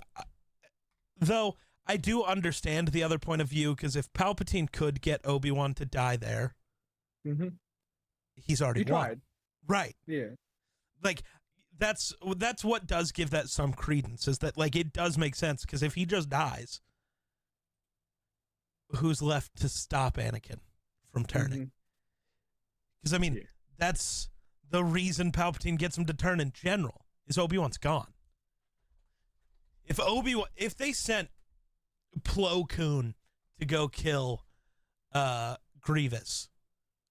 though, I do understand the other point of view, because if Palpatine could get Obi-Wan to die there, he's already won. Tried. Right. Yeah. That's what does give that some credence, is that, it does make sense, because if he just dies, who's left to stop Anakin from turning? Because, that's the reason Palpatine gets him to turn in general, is Obi-Wan's gone. If they sent Plo Koon to go kill Grievous,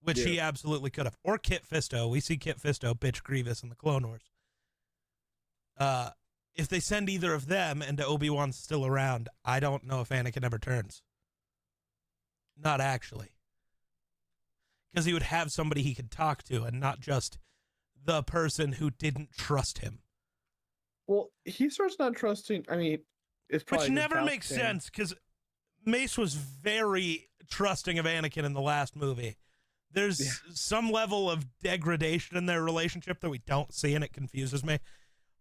which he absolutely could have, or Kit Fisto. We see Kit Fisto bitch Grievous in the Clone Wars. If they send either of them and Obi-Wan's still around, I don't know if Anakin ever turns. Not actually. Because he would have somebody he could talk to and not just the person who didn't trust him. Well, he starts not trusting. I mean, it's probably which never makes sense because Mace was very trusting of Anakin in the last movie. There's some level of degradation in their relationship that we don't see, and it confuses me.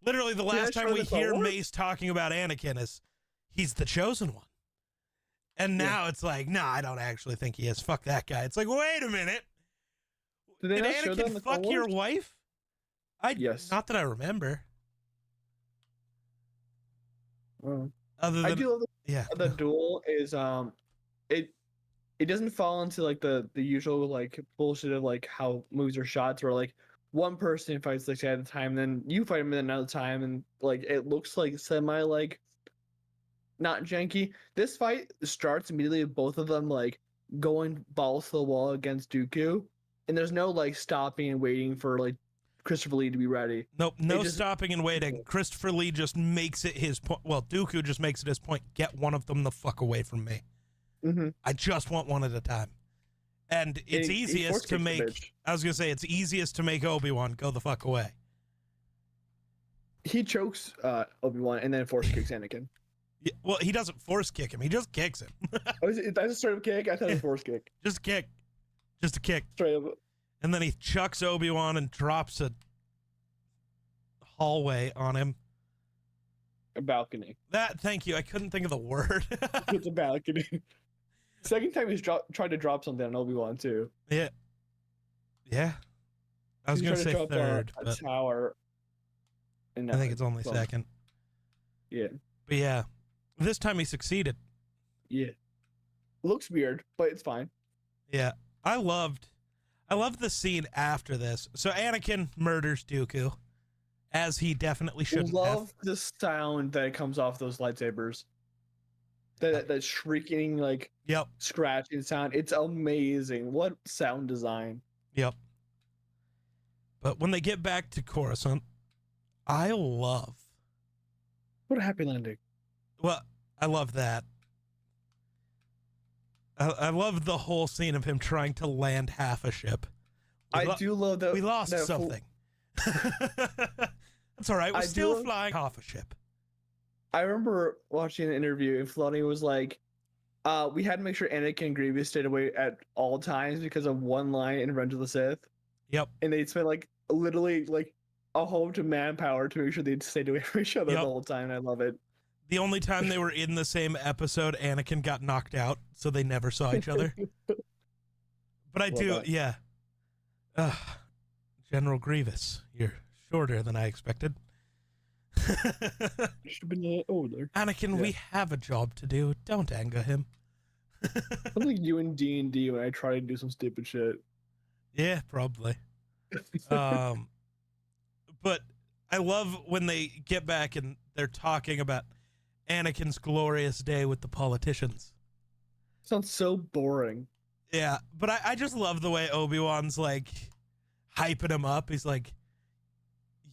Literally, the last time we hear Mace talking about Anakin is he's the chosen one. And now it's like, nah, I don't actually think he is. Fuck that guy. It's like, wait a minute. Did Anakin fuck your wife? Yes. Not that I remember. Other than, I do love the duel is it doesn't fall into like the usual like bullshit of like how movies are shot where like one person fights like at a time, then you fight him at another time, and like it looks like semi like not janky. This fight starts immediately with both of them like going balls to the wall against Dooku, and there's no like stopping and waiting for like Christopher Lee to be ready. Nope, no stopping and waiting. Christopher Lee just makes it his point. Well, Dooku just makes it his point. Get one of them the fuck away from me. Mm-hmm. I just want one at a time. And it's easiest to make. I was gonna say it's easiest to make Obi-Wan go the fuck away. He chokes Obi-Wan and then force kicks Anakin. Yeah, well, he doesn't force kick him. He just kicks him. That's a straight up kick. I thought it was a force kick. Just a kick. Just a kick. Straight up. And then he chucks Obi-Wan and drops a hallway on him. A balcony. Thank you. I couldn't think of the word. It's a balcony. Second time he's tried to drop something on Obi-Wan too. Yeah. Yeah. I was going to say third. A tower. I think it's only second. Yeah. But yeah, this time he succeeded. Yeah. Looks weird, but it's fine. Yeah. I loved the scene after this. So Anakin murders Dooku, as he definitely shouldn't have. I love the sound that comes off those lightsabers. That shrieking, like, scratching sound. It's amazing. What sound design. Yep. But when they get back to Coruscant, I love. What a happy landing. Well, I love that. I love the whole scene of him trying to land half a ship. I do love that. We lost something. That's all right. We're still flying half a ship. I remember watching an interview and Filoni was like, we had to make sure Anakin and Grievous stayed away at all times because of one line in Revenge of the Sith. Yep. And they spent like literally like a whole bunch of manpower to make sure they stayed away from each other the whole time. And I love it. The only time they were in the same episode, Anakin got knocked out, so they never saw each other. But I do, yeah. General Grievous, you're shorter than I expected. Should have been older. Anakin, we have a job to do. Don't anger him. I'm like you in D&D when I try to do some stupid shit. Yeah, probably. But I love when they get back and they're talking about Anakin's glorious day with the politicians. Sounds so boring. Yeah, but I just love the way Obi-Wan's like hyping him up. He's like,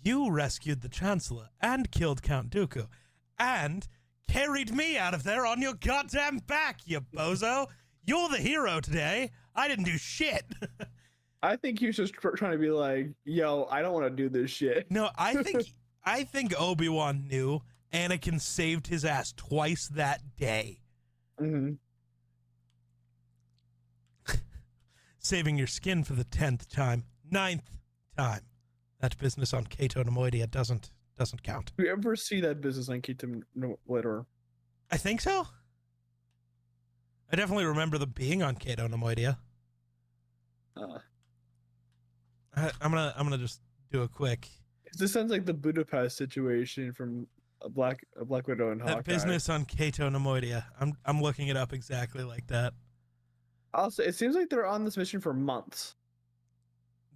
you rescued the Chancellor and killed Count Dooku and carried me out of there on your goddamn back, you bozo. You're the hero today. I didn't do shit. I think he was just trying to be like, yo, I don't want to do this shit. No, I think Obi-Wan knew Anakin saved his ass twice that day. Mm-hmm. Saving your skin for the 10th time. 9th time. That business on Cato Nemoidia doesn't count. Do you ever see that business on Cato Nemoidia? I think so. I definitely remember them being on Cato Nemoidia. I'm gonna just do a quick. This sounds like the Budapest situation from a Black Widow and Hawkeye. That business on Cato Nemoidia. I'm looking it up exactly like that. Also, it seems like they're on this mission for months.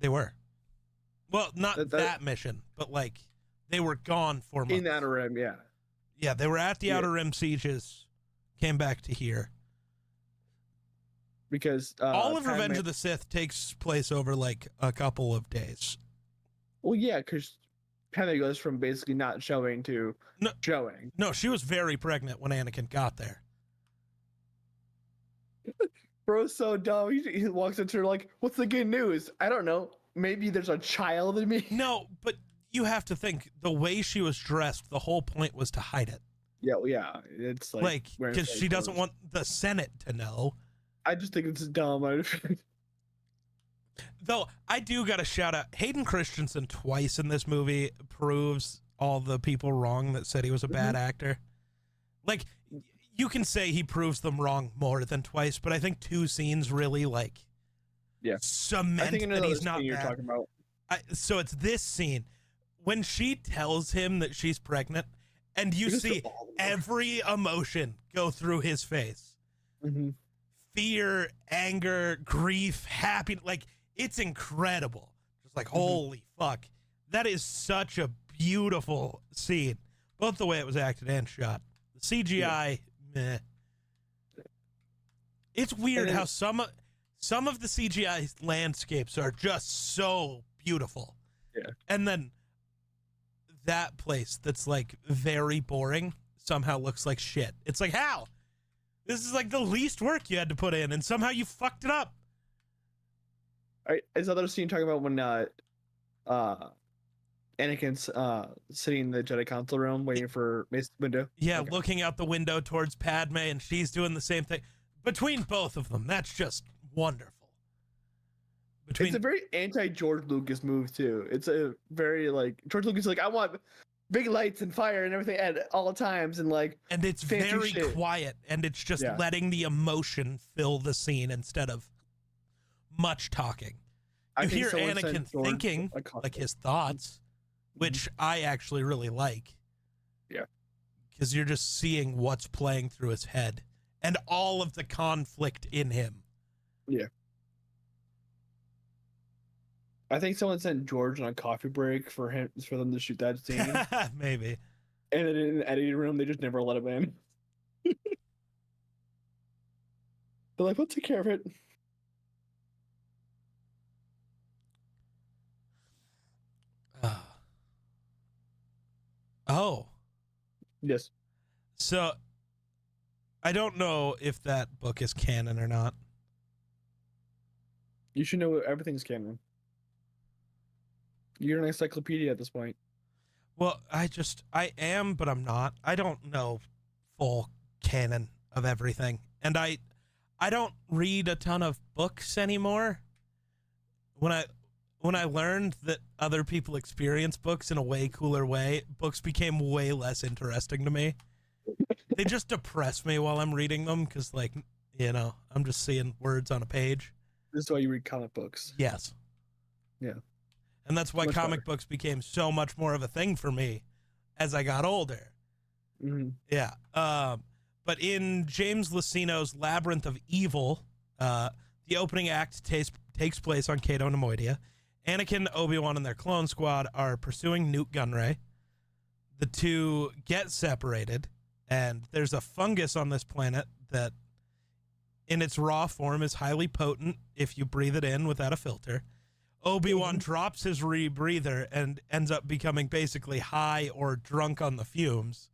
They were. Well, not that mission, but like they were gone for months. In that rim, yeah. Yeah, they were at the Outer Rim sieges, came back to here. Because all of Revenge of the Sith takes place over like a couple of days. Well, yeah, because Padme goes from basically not showing to showing. No, she was very pregnant when Anakin got there. Bro's so dumb. He walks into her like, "What's the good news? I don't know. Maybe there's a child in me." No, but you have to think the way she was dressed. The whole point was to hide it. Yeah, well, yeah. It's like because she doesn't want the Senate to know. I just think it's dumb. Though I do got to shout out Hayden Christensen twice in this movie proves all the people wrong that said he was a bad actor. Like, you can say he proves them wrong more than twice, but I think 2 scenes really cement I think that he's not you're bad. talking about. So it's this scene when she tells him that she's pregnant, and you see every emotion go through his face. Mm-hmm. Fear, anger, grief, happiness. Like, it's incredible. Just like, holy fuck. That is such a beautiful scene. Both the way it was acted and shot. The CGI, meh. It's weird how some of the CGI landscapes are just so beautiful. Yeah. And then that place that's like very boring somehow looks like shit. It's like, how? This is like the least work you had to put in, and somehow you fucked it up. All right, is other scene talking about when Anakin's sitting in the Jedi Council room waiting for Mace's window? Yeah, looking out the window towards Padme, and she's doing the same thing. Between both of them, that's just wonderful. It's a very anti-George Lucas move, too. It's a very, like, George Lucas is like, I want big lights and fire and everything at all times, and like, and it's very quiet, and it's just letting the emotion fill the scene instead of much talking. You hear Anakin thinking like his thoughts, which I actually really like. Yeah, because you're just seeing what's playing through his head and all of the conflict in him. Yeah. I think someone sent George on a coffee break for them to shoot that scene. Maybe. And then in the editing room, they just never let him in. They're like, we'll take care of it. Oh. Yes. So, I don't know if that book is canon or not. You should know everything's canon. You're an encyclopedia at this point. Well, I am, but I'm not. I don't know full canon of everything. And I don't read a ton of books anymore. When I learned that other people experience books in a way cooler way, books became way less interesting to me. They just depress me while I'm reading them because, like, you know, I'm just seeing words on a page. This is why you read comic books. Yes. Yeah. And that's why comic books became so much more of a thing for me as I got older. Mm-hmm. Yeah. But in James Luceno's Labyrinth of Evil, the opening act takes place on Cato Nemoidia. Anakin, Obi-Wan, and their clone squad are pursuing Newt Gunray. The two get separated, and there's a fungus on this planet that, in its raw form, is highly potent if you breathe it in without a filter. Obi-Wan drops his rebreather and ends up becoming basically high or drunk on the fumes.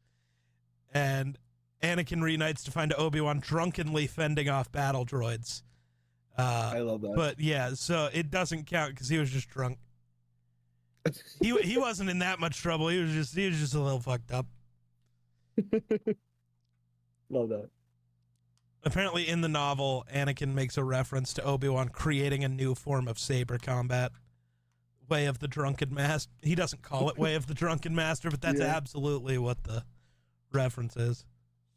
And Anakin reunites to find Obi-Wan drunkenly fending off battle droids. I love that. But yeah, so it doesn't count because he was just drunk. He wasn't in that much trouble. He was just a little fucked up. Love that. Apparently, in the novel, Anakin makes a reference to Obi-Wan creating a new form of saber combat, Way of the Drunken Master. He doesn't call it Way of the Drunken Master, but that's absolutely what the reference is.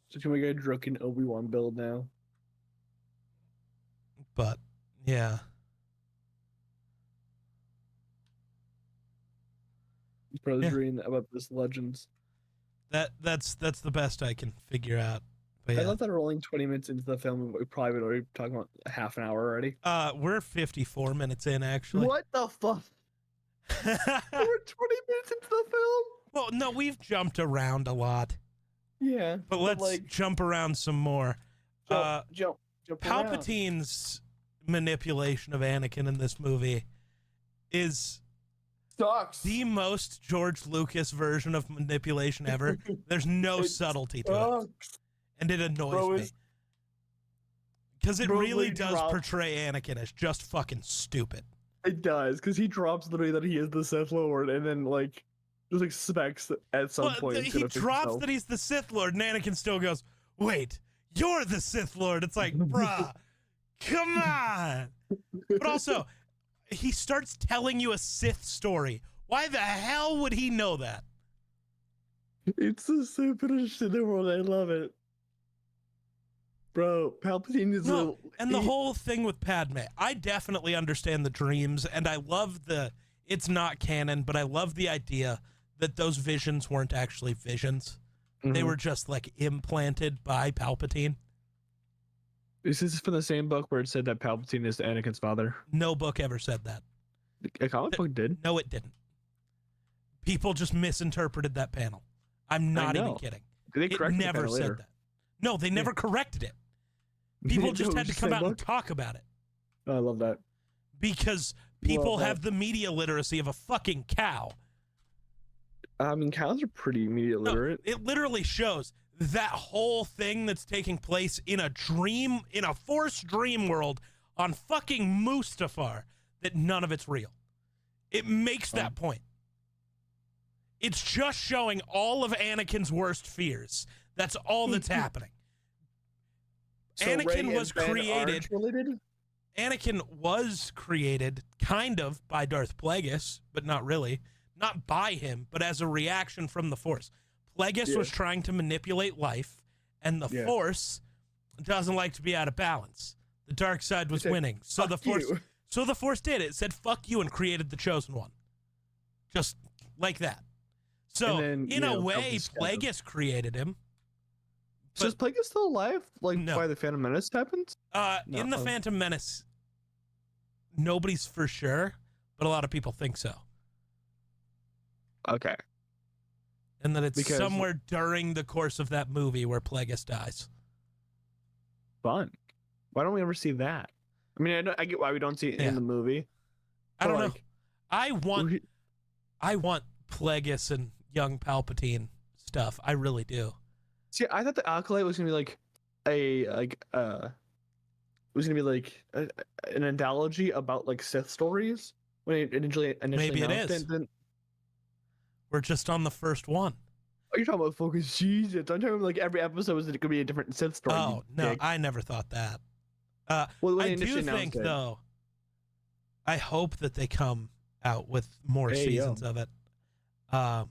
So can we get a drunken Obi-Wan build now? But yeah, Brothers reading about this Legends. That's the best I can figure out. But I yeah. thought that we're only 20 minutes into the film, and we probably would already talking about a half an hour already. We're 54 minutes in, actually. What the fuck? We're 20 minutes into the film? Well, no, we've jumped around a lot. Yeah. But let's jump around some more. Jump Palpatine's manipulation of Anakin in this movie is sucks. the most George Lucas version of manipulation ever. There's no subtlety to it. And it annoys me. Because it really does portray Anakin as just fucking stupid. It does, because he drops literally that he is the Sith Lord, and then like just expects at some point. He drops that he's the Sith Lord, and Anakin still goes, "Wait, you're the Sith Lord." It's like, bruh, come on. But also, he starts telling you a Sith story. Why the hell would he know that? It's the stupidest shit in the world. I love it. Bro, Palpatine is and the whole thing with Padme, I definitely understand the dreams, and I love it's not canon, but I love the idea that those visions weren't actually visions. Mm-hmm. They were just like implanted by Palpatine. Is this from the same book where it said that Palpatine is Anakin's father? No book ever said that. A comic book did. No, it didn't. People just misinterpreted that panel. I'm not even kidding. They never said that. No, they never corrected it. People just had to come out and talk about it. Oh, I love that. Because people have the media literacy of a fucking cow. I mean, cows are pretty media literate. No, it literally shows that whole thing that's taking place in a dream, in a forced dream world on fucking Mustafar, that none of it's real. It makes that point. It's just showing all of Anakin's worst fears. That's all that's happening. So Anakin was created. Anakin was created kind of by Darth Plagueis, but not really. Not by him, but as a reaction from the Force. Plagueis was trying to manipulate life, and the Force doesn't like to be out of balance. The dark side was winning, so the Force did it. It said "fuck you" and created the Chosen One, just like that. So then, in a way, Plagueis created him. So is Plagueis still alive? Like, why the Phantom Menace happened? In the Phantom Menace, nobody's for sure, but a lot of people think so. Okay. And that it's somewhere during the course of that movie where Plagueis dies. Fun. Why don't we ever see that? I mean, I get why we don't see it in the movie. I don't know. I want Plagueis and young Palpatine stuff. I really do. See, I thought the Acolyte was gonna be like an anthology about like Sith stories when it initially maybe it is. We're just on the first one. Are you talking about Focus? Jesus, I'm talking about like every episode was going to be a different Sith story. Oh no, I never thought that. I do think though. I hope that they come out with more seasons of it. But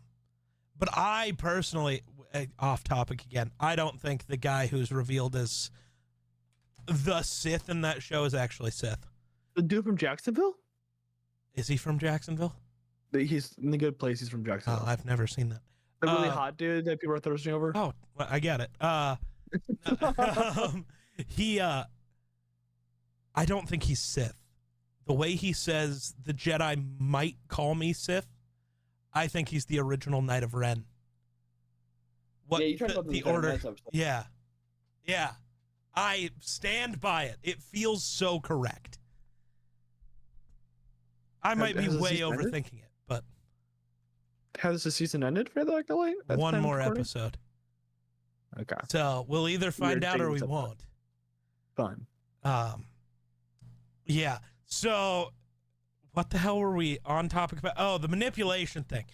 I personally, off topic again, I don't think the guy who's revealed as the Sith in that show is actually Sith. The dude from Jacksonville? Is he from Jacksonville? He's in the Good Place. He's from Jacksonville. Oh, I've never seen that. The really hot dude that people are thirsting over. Oh, well, I get it. I don't think he's Sith. The way he says the Jedi might call me Sith, I think he's the original Knight of Ren. What you talking about the order? Yeah. I stand by it. It feels so correct. I might be way overthinking it, but has the season ended for the Acolyte? One more episode. Okay. So we'll either find out or we won't. Fun. Yeah. So what the hell were we on topic about? Oh, the manipulation thing.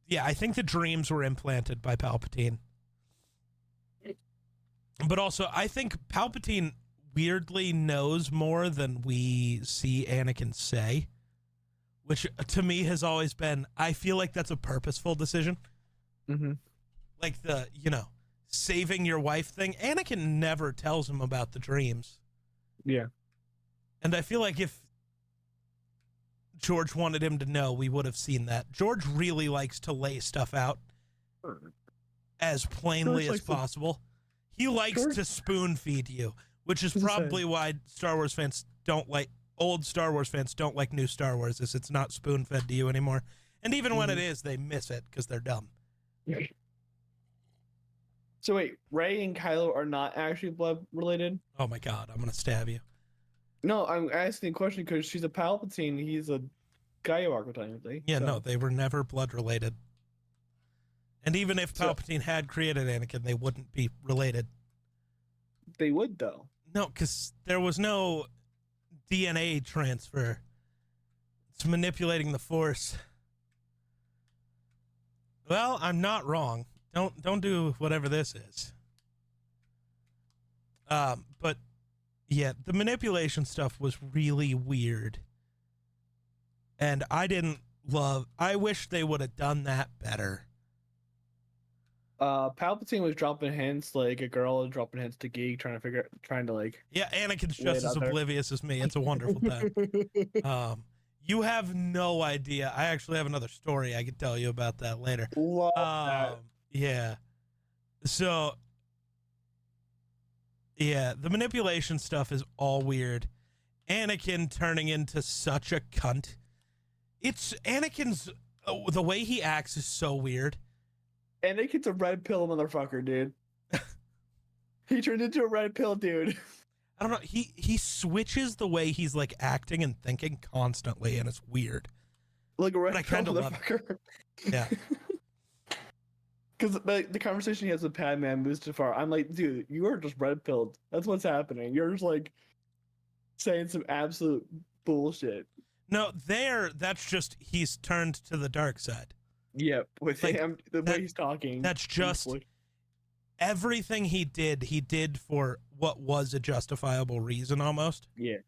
Yeah, I think the dreams were implanted by Palpatine. But also, I think Palpatine weirdly knows more than we see Anakin say, which to me has always been, I feel like that's a purposeful decision. Mm-hmm. Like the, saving your wife thing. Anakin never tells him about the dreams. Yeah. And I feel like if George wanted him to know, we would have seen that. George really likes to lay stuff out as plainly as possible. He likes to spoon feed you, which is probably why Star Wars fans don't like, old Star Wars fans don't like new Star Wars, is it's not spoon fed to you anymore. And even when it is, they miss it because they're dumb. So wait, Rey and Kylo are not actually blood related? Oh my god, I'm gonna stab you. No, I'm asking a question because she's a Palpatine. He's a Skywalker technically. Yeah, so. no, they were never blood related. And even if Palpatine had created Anakin, they wouldn't be related. They would though. No, because there was no DNA transfer. It's manipulating the Force. Well, I'm not wrong. Don't do whatever this is. But yeah, the manipulation stuff was really weird. And I wish they would have done that better. Palpatine was dropping hints like a girl is dropping hints to Geek, trying to like. Yeah, Anakin's lay it just as out there. oblivious as me. It's a wonderful time. You have no idea. I actually have another story I could tell you about that later. Love that. Yeah. So, yeah, the manipulation stuff is all weird. Anakin turning into such a cunt. It's Anakin's, the way he acts is so weird. Anakin's a red pill motherfucker, dude. He turned into a red pill dude. I don't know. He switches the way he's like acting and thinking constantly, and it's weird. Like a red But I pill kinda love motherfucker. Yeah. Because the conversation he has with Padme and Mustafar, I'm like, dude, you are just red pilled. That's what's happening. You're just like saying some absolute bullshit. No, that's just he's turned to the dark side. Yep, with Like, him, the way he's talking. That's just everything he did for what was a justifiable reason almost. Yeah.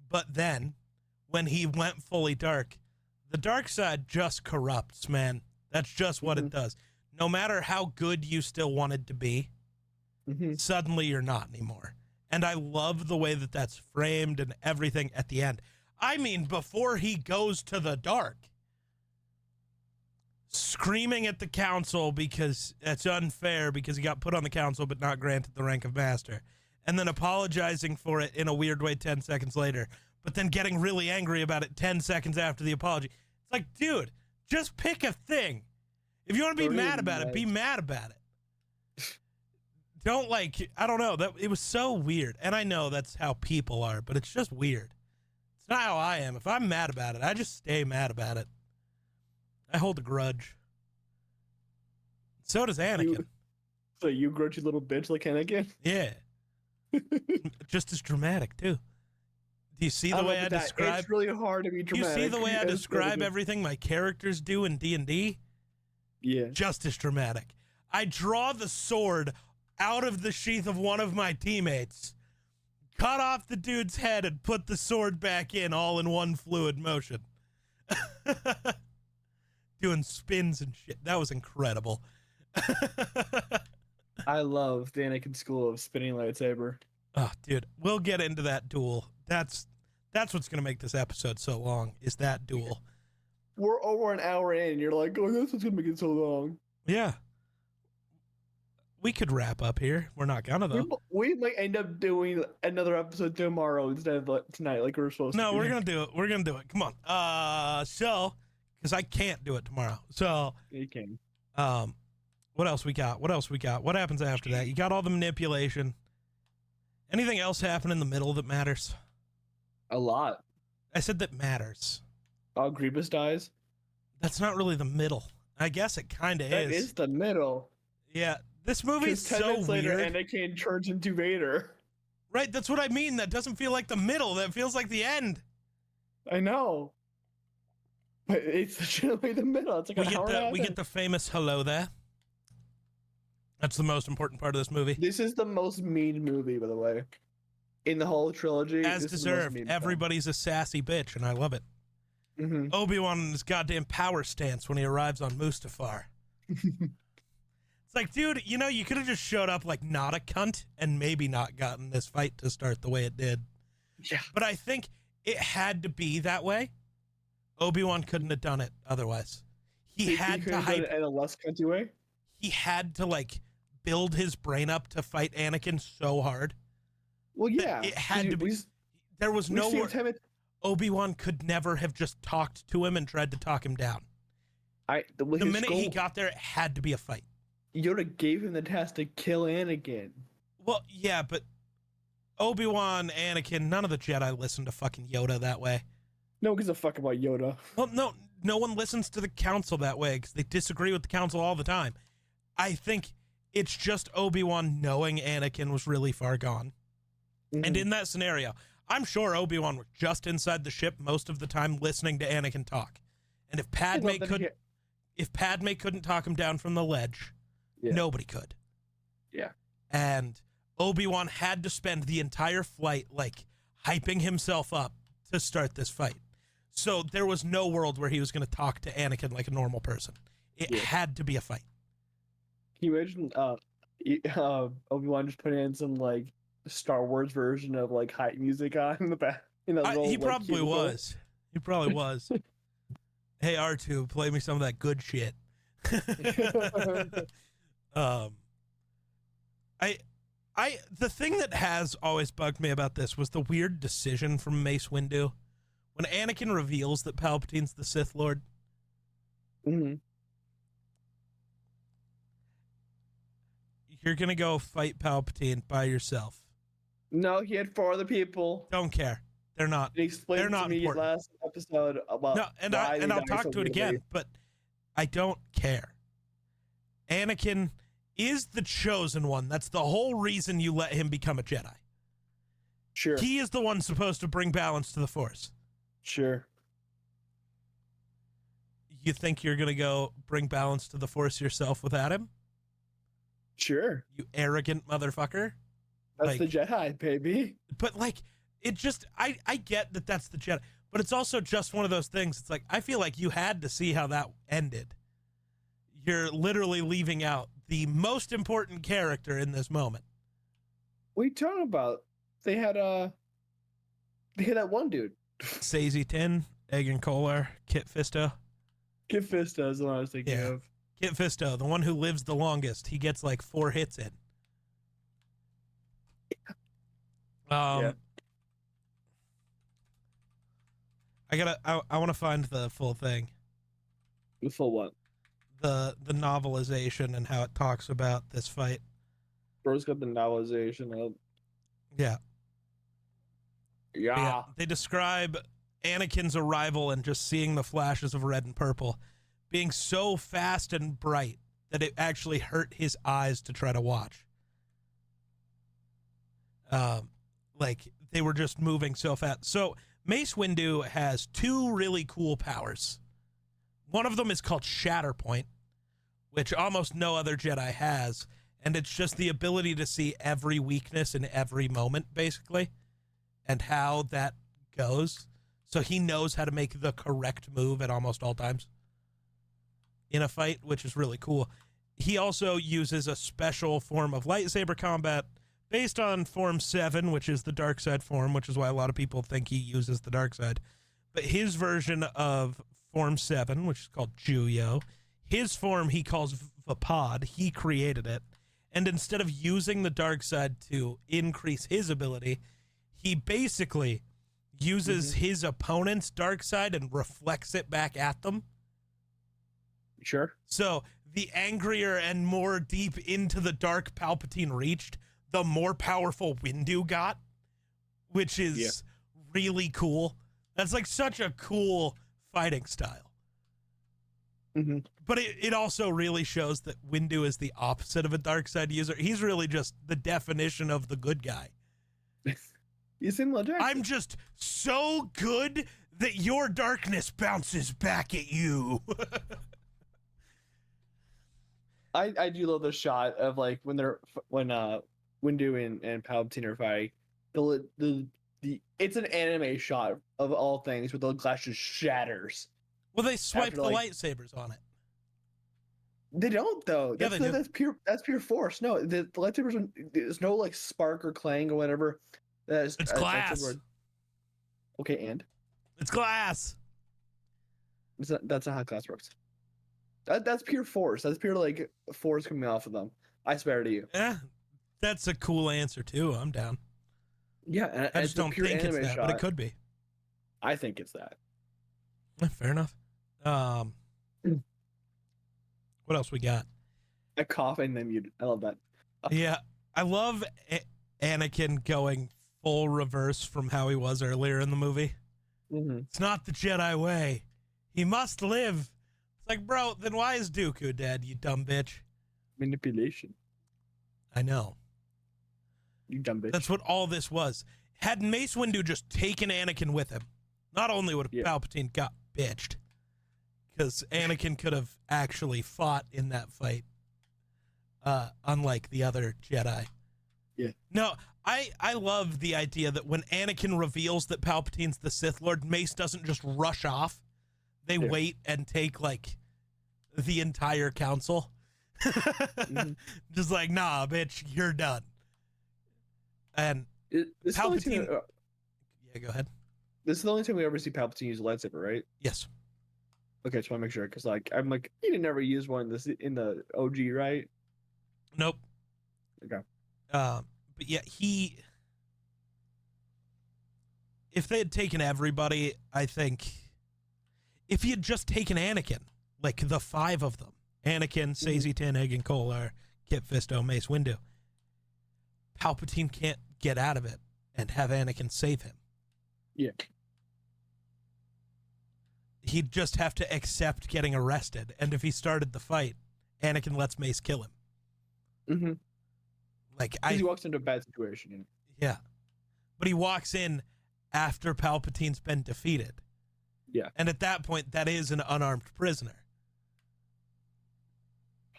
But then, when he went fully dark, the dark side just corrupts, man. That's just what it does. No matter how good you still wanted to be, suddenly you're not anymore. And I love the way that that's framed and everything at the end. I mean, before he goes to the dark, screaming at the council because it's unfair because he got put on the council but not granted the rank of master, and then apologizing for it in a weird way 10 seconds later, but then getting really angry about it 10 seconds after the apology. It's like, dude, just pick a thing. If you want to be mad about it, be mad about it. Don't I don't know, that it was so weird. And I know that's how people are, but it's just weird. It's not how I am. If I'm mad about it, I just stay mad about it. I hold a grudge. So does Anakin. So you grudgy little bitch like Anakin? Yeah. Just as dramatic, too. Do you see the way I describe? It's really hard to be dramatic. Do you see the way I describe everything my characters do in D&D? Yeah. Just as dramatic. I draw the sword out of the sheath of one of my teammates, cut off the dude's head, and put the sword back in all in one fluid motion. Doing spins and shit. That was incredible. I love the Anakin school of spinning lightsaber. Oh, dude, we'll get into that duel. That's what's gonna make this episode so long, is that duel. We're over an hour in, and you're like, oh, that's what's gonna make it so long. Yeah. We could wrap up here. We're not gonna, though. We might end up doing another episode tomorrow instead of tonight, like we're supposed to. No, we're gonna do it. We're gonna do it. Come on. So, because I can't do it tomorrow. So, you can. What else we got? What happens after that? You got all the manipulation. Anything else happen in the middle that matters? A lot. I said that matters. Oh, Grievous dies? That's not really the middle. I guess it kind of is. That is the middle. Yeah, this movie is 10 so minutes later, weird. Anakin turns into Vader. Right, that's what I mean. That doesn't feel like the middle. That feels like the end. I know. But it's legitimately the middle. It's like we get the famous hello there. That's the most important part of this movie. This is the most mean movie, by the way. In the whole trilogy. As deserved. Everybody's a sassy bitch, and I love it. Obi-Wan in his goddamn power stance when he arrives on Mustafar. It's like, dude, you could have just showed up like not a cunt and maybe not gotten this fight to start the way it did. Yeah. But I think it had to be that way. Obi-Wan couldn't have done it otherwise. He had to hype it in a less cunty way. He had to build his brain up to fight Anakin so hard. Well, yeah. It had to be. There was no Obi-Wan could never have just talked to him and tried to talk him down. The minute he got there, it had to be a fight. Yoda gave him the task to kill Anakin. Well, yeah, but Obi-Wan, Anakin, none of the Jedi listen to fucking Yoda that way. No one gives a fuck about Yoda. Well, no one listens to the Council that way because they disagree with the Council all the time. I think it's just Obi-Wan knowing Anakin was really far gone. Mm-hmm. And in that scenario, I'm sure Obi-Wan was just inside the ship most of the time listening to Anakin talk. And if Padme couldn't talk him down from the ledge, nobody could. Yeah. And Obi-Wan had to spend the entire flight like hyping himself up to start this fight. So there was no world where he was going to talk to Anakin like a normal person. It had to be a fight. Can you imagine Obi-Wan just putting in some like Star Wars version of like hype music on in the back? He probably was. He probably was. Hey R2, play me some of that good shit. The thing that has always bugged me about this was the weird decision from Mace Windu when Anakin reveals that Palpatine's the Sith Lord. Mm-hmm. You're gonna go fight Palpatine by yourself. No, he had 4 other people. Don't care. They're not. He explained they're not to me important. last episode about I'll talk to it again, but I don't care. Anakin is the chosen one. That's the whole reason you let him become a Jedi. Sure. He is the one supposed to bring balance to the Force. Sure. You think you're gonna go bring balance to the Force yourself without him? Sure. You arrogant motherfucker. That's the Jedi, baby. But like, it just, I get that that's the Jedi, but it's also just one of those things. It's like, I feel like you had to see how that ended. You're literally leaving out the most important character in this moment. What are you talking about? They had that one dude. Sazy Tin, Egan Kohler, Kit Fisto. Kit Fisto is the one I was thinking of. Kit Fisto, the one who lives the longest. He gets like 4 hits in. I want to find the full thing. The full what? The novelization and how it talks about this fight. Bro's got the novelization up. Yeah. Yeah. They describe Anakin's arrival and just seeing the flashes of red and purple being so fast and bright that it actually hurt his eyes to try to watch. Like they were just moving so fast. So Mace Windu has 2 really cool powers. One of them is called Shatterpoint, which almost no other Jedi has, and it's just the ability to see every weakness in every moment, basically, and how that goes. So he knows how to make the correct move at almost all times in a fight, which is really cool. He also uses a special form of lightsaber combat based on Form 7, which is the dark side form, which is why a lot of people think he uses the dark side. But his version of Form 7, which is called Juyo, his form he calls Vapad. He created it. And instead of using the dark side to increase his ability, he basically uses his opponent's dark side and reflects it back at them. Sure. So the angrier and more deep into the dark Palpatine reached, the more powerful Windu got, which is really cool. That's like such a cool fighting style. Mm-hmm. But it also really shows that Windu is the opposite of a dark side user. He's really just the definition of the good guy. You seem legit. I'm just so good that your darkness bounces back at you. I do love the shot of like when Windu and Palpatine are fighting. The it's an anime shot of all things where the glass just shatters. Well, they swipe the like, lightsabers on it. They don't though. Yeah, That's pure force. No, the lightsabers, there's no like spark or clang or whatever. It's glass. Okay, and it's glass. That's not how glass works. That's pure force. That's pure like force coming off of them. I swear to you. Yeah, that's a cool answer too. I'm down. Yeah, and I just don't think it's that, but it could be. I think it's that. Fair enough. What else we got? A cough and then mute. I love that. Yeah, I love Anakin going full reverse from how he was earlier in the movie. Mm-hmm. It's not the Jedi way. He must live. It's like, bro, then why is Dooku dead, you dumb bitch? Manipulation. I know. You dumb bitch. That's what all this was. Had Mace Windu just taken Anakin with him, not only would Palpatine got bitched, because Anakin could have actually fought in that fight, unlike the other Jedi. Yeah. No, I love the idea that when Anakin reveals that Palpatine's the Sith Lord, Mace doesn't just rush off. They wait and take, like, the entire council. Just like, nah, bitch, you're done. And Palpatine... Yeah, go ahead. This is the only time we ever see Palpatine use a lightsaber, right? Yes. Okay, just want to make sure, because like I'm like he didn't ever use one in the OG, right? Nope. Okay. But yeah, if they had taken everybody, I think if he had just taken Anakin, like the 5 of them, Anakin, Sazy Taneg, and Kolar, Kit Fisto, Mace Windu, Palpatine can't get out of it and have Anakin save him. Yeah. He'd just have to accept getting arrested, and if he started the fight, Anakin lets Mace kill him. Mm-hmm. Like he walks into a bad situation. Yeah, but he walks in after Palpatine's been defeated. Yeah, and at that point, that is an unarmed prisoner.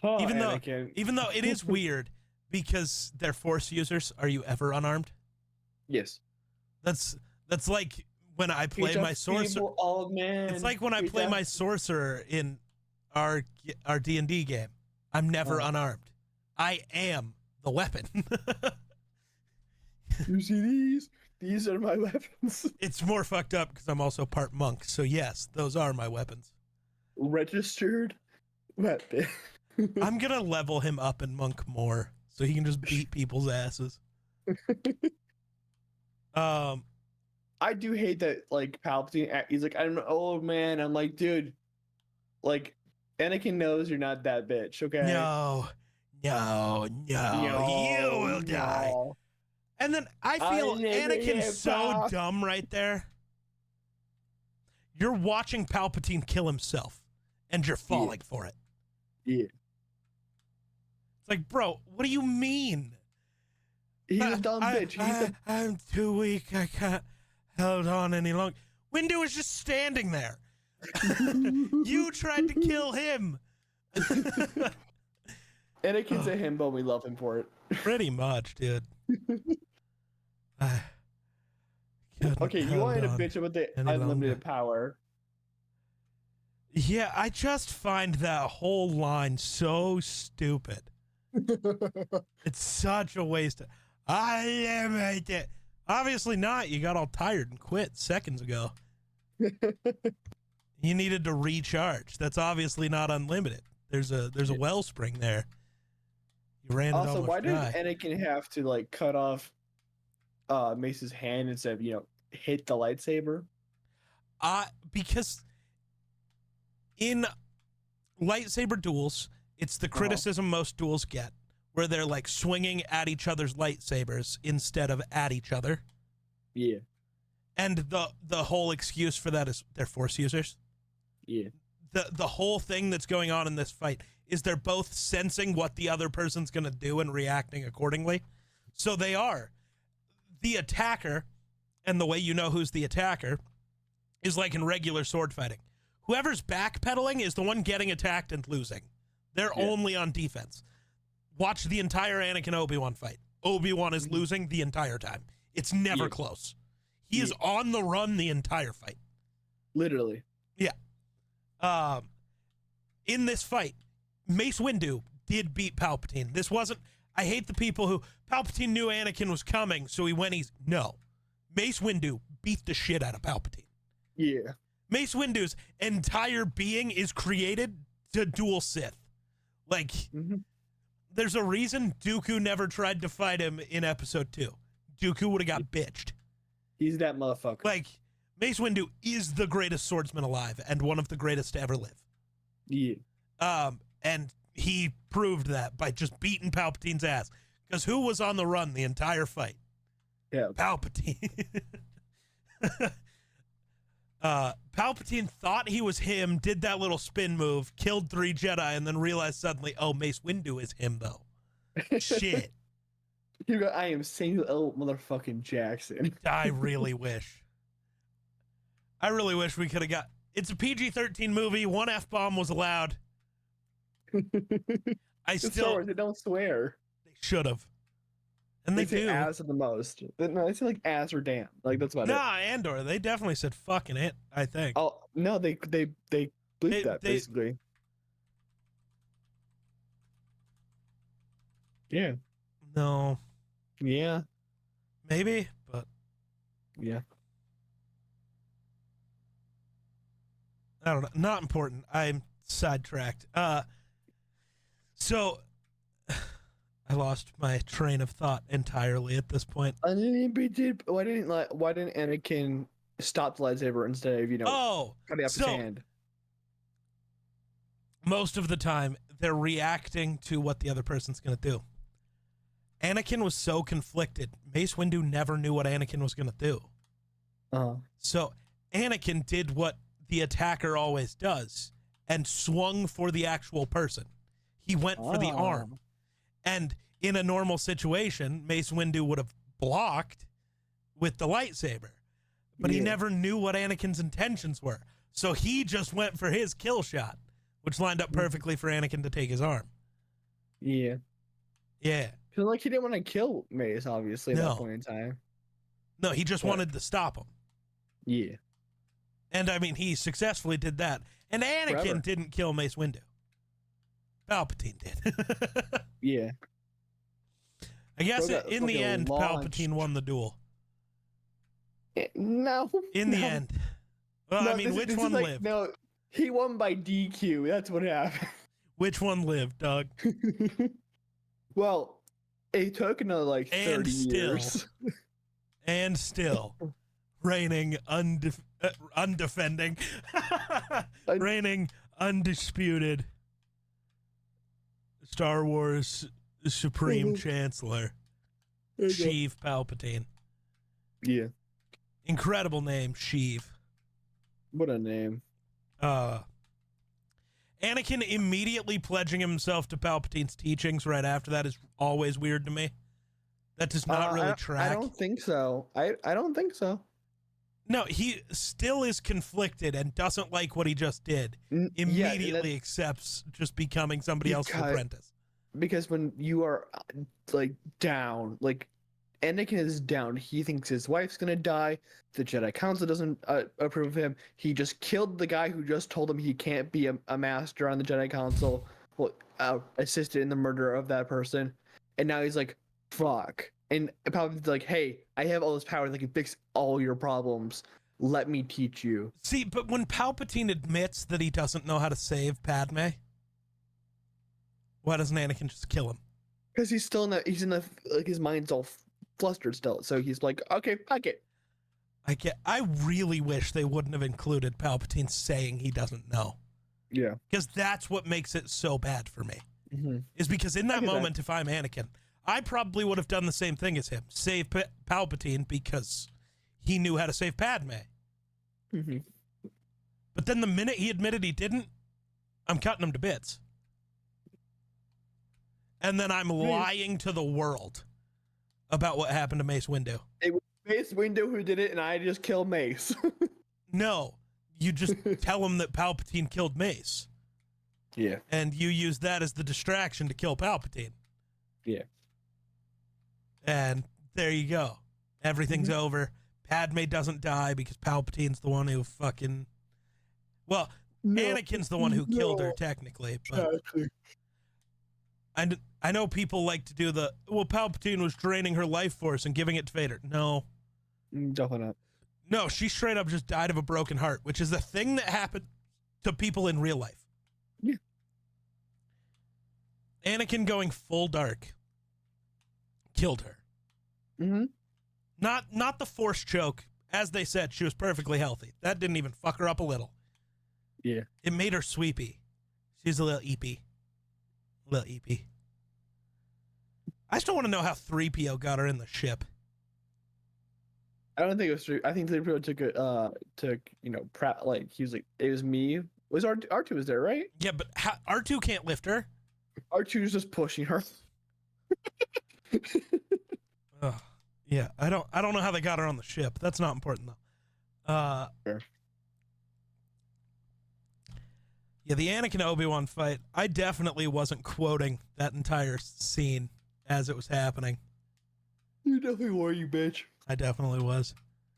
Oh, even though it is weird because they're Force users. Are you ever unarmed? Yes. That's like when I play my sorcerer. It's like when I play my sorcerer in our D&D game. I'm never unarmed. I am the weapon. You see these? These are my weapons. It's more fucked up because I'm also part monk. So yes, those are my weapons. Registered weapon. I'm gonna level him up in monk more so he can just beat people's asses. I do hate that, like, Palpatine, he's like, I'm an old man. I'm like, dude, like, Anakin knows you're not that bitch, okay? No, you will die. And then I feel Anakin's so dumb right there. You're watching Palpatine kill himself, and you're falling for it. Yeah. It's like, bro, what do you mean? He's a dumb bitch. I'm too weak. I can't hold on any longer. Windu is just standing there. You tried to kill him. Anakin's a himbo. We love him for it. Pretty much, dude. Okay, you wanted to bitch about the unlimited power. Yeah, I just find that whole line so stupid. It's such a waste. Unlimited. Obviously not. You got all tired and quit seconds ago. You needed to recharge. That's obviously not unlimited. There's a wellspring there. You ran also, it almost why did die. Anakin have to, like, cut off Mace's hand instead of, hit the lightsaber? Because in lightsaber duels, it's the criticism most duels get, where they're like swinging at each other's lightsabers instead of at each other. Yeah. And the whole excuse for that is they're Force users. Yeah. The whole thing that's going on in this fight is they're both sensing what the other person's going to do and reacting accordingly. So they are. The attacker, and the way you know who's the attacker, is like in regular sword fighting. Whoever's backpedaling is the one getting attacked and losing. They're only on defense. Watch the entire Anakin Obi-Wan fight. Obi-Wan is losing the entire time. It's never close. He is on the run the entire fight. Literally. Yeah. In this fight, Mace Windu did beat Palpatine. This wasn't... I hate the people who... Palpatine knew Anakin was coming, so he went easy. No. Mace Windu beat the shit out of Palpatine. Yeah. Mace Windu's entire being is created to duel Sith. Like, there's a reason Dooku never tried to fight him in episode 2. Dooku would have got bitched. He's that motherfucker. Like, Mace Windu is the greatest swordsman alive and one of the greatest to ever live. Yeah. And he proved that by just beating Palpatine's ass. Because who was on the run the entire fight? Yeah. Palpatine. Palpatine thought he was him, did that little spin move, killed 3 Jedi, and then realized suddenly, oh, Mace Windu is him, though. Shit. I am Samuel L. motherfucking Jackson. I really wish we could have got... It's a PG-13 movie. 1 F-bomb was allowed. I It's still... Star Wars, they don't swear. They should have. And they say do. ass the most. No, they say like ass or damn. Like that's about it. Nah, Andor. They definitely said fucking it, I think. Oh no, they bleeped that basically. Yeah. No. Yeah. Maybe, but yeah. I don't know. Not important. I'm sidetracked. So I lost my train of thought entirely at this point. Why didn't Anakin stop the lightsaber instead of cutting off his hand? Most of the time, they're reacting to what the other person's going to do. Anakin was so conflicted. Mace Windu never knew what Anakin was going to do. So Anakin did what the attacker always does and swung for the actual person. He went for the arm. And in a normal situation, Mace Windu would have blocked with the lightsaber. But he never knew what Anakin's intentions were. So he just went for his kill shot, which lined up perfectly for Anakin to take his arm. Yeah. Yeah. Because he didn't want to kill Mace, obviously, at that point in time. No, he just wanted to stop him. Yeah. And, I mean, he successfully did that. And Anakin didn't kill Mace Windu. Palpatine did. Yeah. I guess in the end, Palpatine won the duel. No. In the end. Well, I mean, which one lived? No, he won by DQ. That's what happened. Which one lived, Doug? Well, it took another 30 years. And still, reigning undefending, reigning undisputed Star Wars Supreme Chancellor, Sheev Palpatine. Yeah. Incredible name, Sheev. What a name. Anakin immediately pledging himself to Palpatine's teachings right after that is always weird to me. That does not really track. I don't think so. I don't think so. No, he still is conflicted and doesn't like what he just did. Immediately accepts just becoming somebody else's apprentice. Because when you are down, Anakin is down. He thinks his wife's gonna die. The Jedi Council doesn't approve of him. He just killed the guy who just told him he can't be a master on the Jedi Council. Well, assisted in the murder of that person, and now he's like, "Fuck." And Palpatine's like, "Hey, I have all this power that can fix all your problems. Let me teach you." See, but when Palpatine admits that he doesn't know how to save Padme, why doesn't Anakin just kill him? Because he's still he's in the his mind's all flustered still. So he's like, "Okay, fuck it." I really wish they wouldn't have included Palpatine saying he doesn't know. Yeah. Because that's what makes it so bad for me. Mm-hmm. Is because in that moment, if I'm Anakin, I probably would have done the same thing as him. Save Palpatine because he knew how to save Padme. Mm-hmm. But then the minute he admitted he didn't, I'm cutting him to bits. And then I'm lying to the world about what happened to Mace Windu. It was Mace Windu who did it, and I just killed Mace. No, you just tell him that Palpatine killed Mace. Yeah. And you use that as the distraction to kill Palpatine. Yeah. And there you go. Everything's over. Padme doesn't die because Palpatine's the one who fucking... Well, Anakin's the one who killed her, technically. But I know people like to do Palpatine was draining her life force and giving it to Vader. No. Definitely not. No, she straight up just died of a broken heart, which is a thing that happened to people in real life. Yeah. Anakin going full dark killed her. Mm-hmm. Not the force choke. As they said, she was perfectly healthy. That didn't even fuck her up a little. Yeah. It made her sweepy. She's a little eepy. Little EP. I still want to know how 3PO got her in the ship. I don't think it was true. I think they took it. Took like he was like it was me. It was R2 was there, right? Yeah, but R2 can't lift her. R2 is just pushing her. Ugh. Yeah, I don't know how they got her on the ship. That's not important though. Sure. Yeah, the Anakin Obi-Wan fight. I definitely wasn't quoting that entire scene as it was happening. You definitely were, you bitch. I definitely was.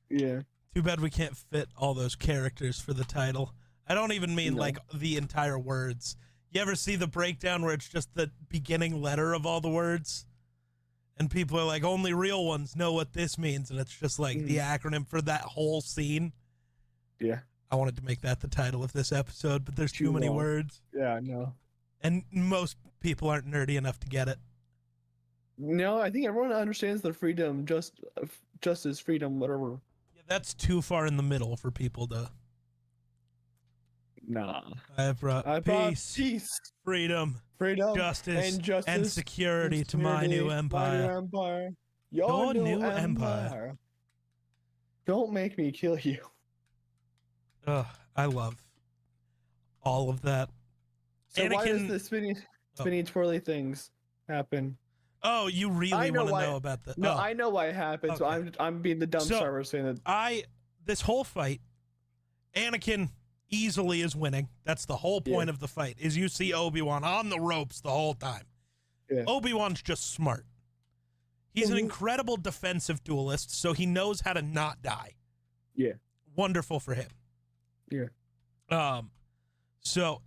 Yeah. Too bad we can't fit all those characters for the title. I don't even mean like the entire words. You ever see the breakdown where it's just the beginning letter of all the words? And people are like, only real ones know what this means. And it's just like the acronym for that whole scene. Yeah. I wanted to make that the title of this episode, but there's too many words. Yeah, I know. And most people aren't nerdy enough to get it. No, I think everyone understands the freedom, justice, freedom, whatever. Yeah, that's too far in the middle for people to... Nah. I brought peace, freedom, justice, and security to my new empire. Your new empire. Don't make me kill you. Ugh, I love all of that. So why does the spinny twirly things happen? Oh, you really want to know about that? No, I know why it happened. Okay. So I'm being the dumb Star Wars saying that. This whole fight, Anakin easily is winning. That's the whole point of the fight, is you see Obi-Wan on the ropes the whole time. Yeah. Obi-Wan's just smart. He's an incredible defensive duelist, so he knows how to not die. Yeah. Wonderful for him. Yeah. So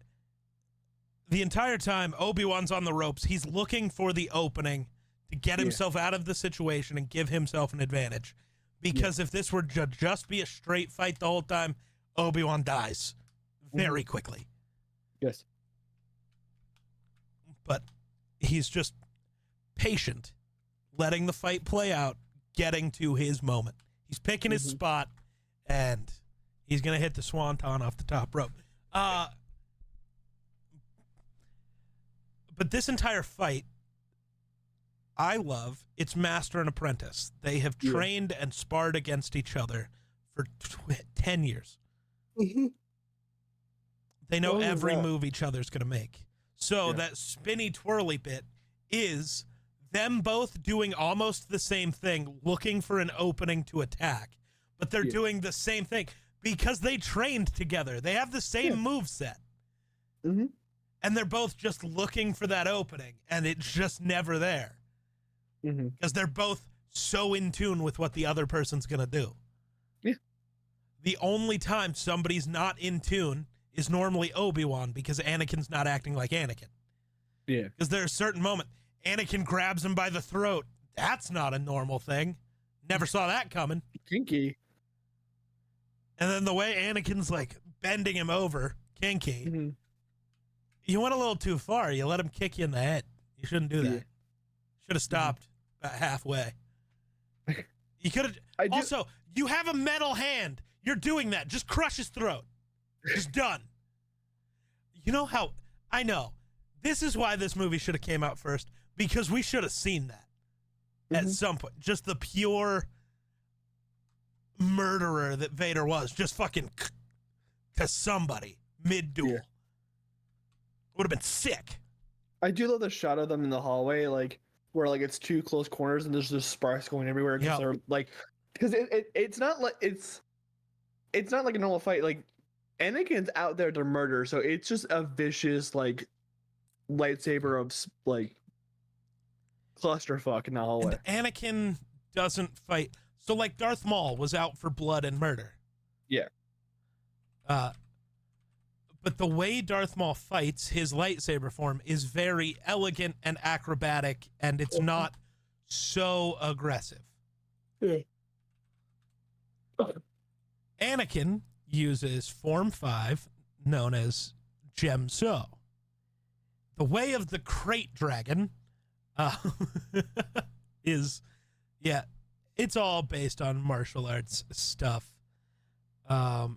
the entire time Obi-Wan's on the ropes, he's looking for the opening to get himself out of the situation and give himself an advantage. Because if this were to just be a straight fight the whole time, Obi-Wan dies very quickly. Yes. But he's just patient, letting the fight play out, getting to his moment. He's picking his spot, and he's going to hit the swanton off the top rope. But this entire fight, I love. It's master and apprentice. They have trained and sparred against each other for 10 years. They know every move each other's going to make. So that spinny twirly bit is them both doing almost the same thing, looking for an opening to attack. But they're doing the same thing because they trained together. They have the same move set. And they're both just looking for that opening, and it's just never there. Because they're both so in tune with what the other person's going to do. Yeah. The only time somebody's not in tune is normally Obi-Wan, because Anakin's not acting like Anakin. Yeah. Because there's a certain moment, Anakin grabs him by the throat. That's not a normal thing. Never saw that coming. Kinky. And then the way Anakin's like bending him over, kinky. You went a little too far. You let him kick you in the head. You shouldn't do that. Should have stopped about halfway. You could have. Also, you have a metal hand. You're doing that. Just crush his throat. Just done. You know how? I know. This is why this movie should have came out first, because we should have seen that at some point. Just the pure murderer that Vader was. Just fucking to somebody mid-duel. Yeah. Would have been sick. I do love the shot of them in the hallway, like where like it's two close corners and there's just sparks going everywhere. Because they're like, because it's not like it's not like a normal fight. Like Anakin's out there to murder, so it's just a vicious like lightsaber of like clusterfuck in the hallway. And Anakin doesn't fight. So like Darth Maul was out for blood and murder. Yeah. But the way Darth Maul fights, his lightsaber form, is very elegant and acrobatic, and it's not so aggressive. Yeah. Anakin uses Form 5, known as Gemso. The way of the Crate Dragon is, it's all based on martial arts stuff. But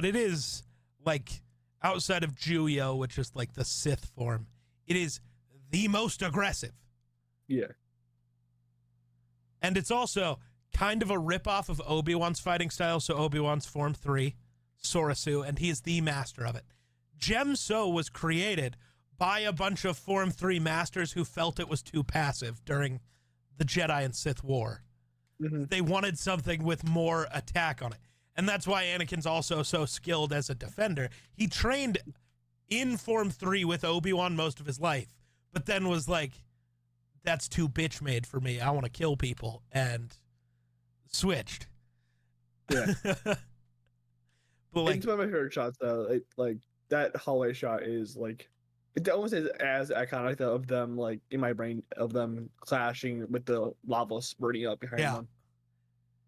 it is like outside of Juyo, which is like the Sith form, it is the most aggressive. Yeah. And it's also kind of a ripoff of Obi-Wan's fighting style. So Obi-Wan's Form 3, Sorasu, and he's the master of it. Jem So was created by a bunch of Form 3 masters who felt it was too passive during the Jedi and Sith War. Mm-hmm. They wanted something with more attack on it. And that's why Anakin's also so skilled as a defender. He trained in Form 3 with Obi-Wan most of his life, but then was like, that's too bitch made for me. I want to kill people, and switched. Yeah. But like, It's one of my favorite shots though. Like that hallway shot is like, it almost is as iconic though, of them, like in my brain, of them clashing with the lava spurting up behind them.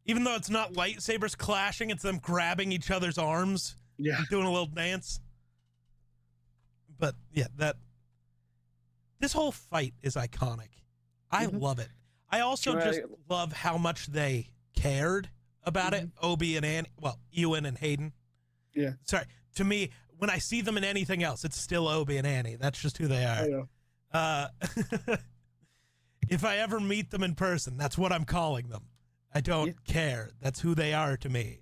even though it's not lightsabers clashing, it's them grabbing each other's arms, Yeah. doing a little dance. But yeah, this whole fight is iconic. I love it. I also just love how much they cared about it. Obi and Annie, well, Ewan and Hayden. Yeah. Sorry. To me, when I see them in anything else, it's still Obi and Annie. That's just who they are. I know. If I ever meet them in person, that's what I'm calling them. I don't care. That's who they are to me.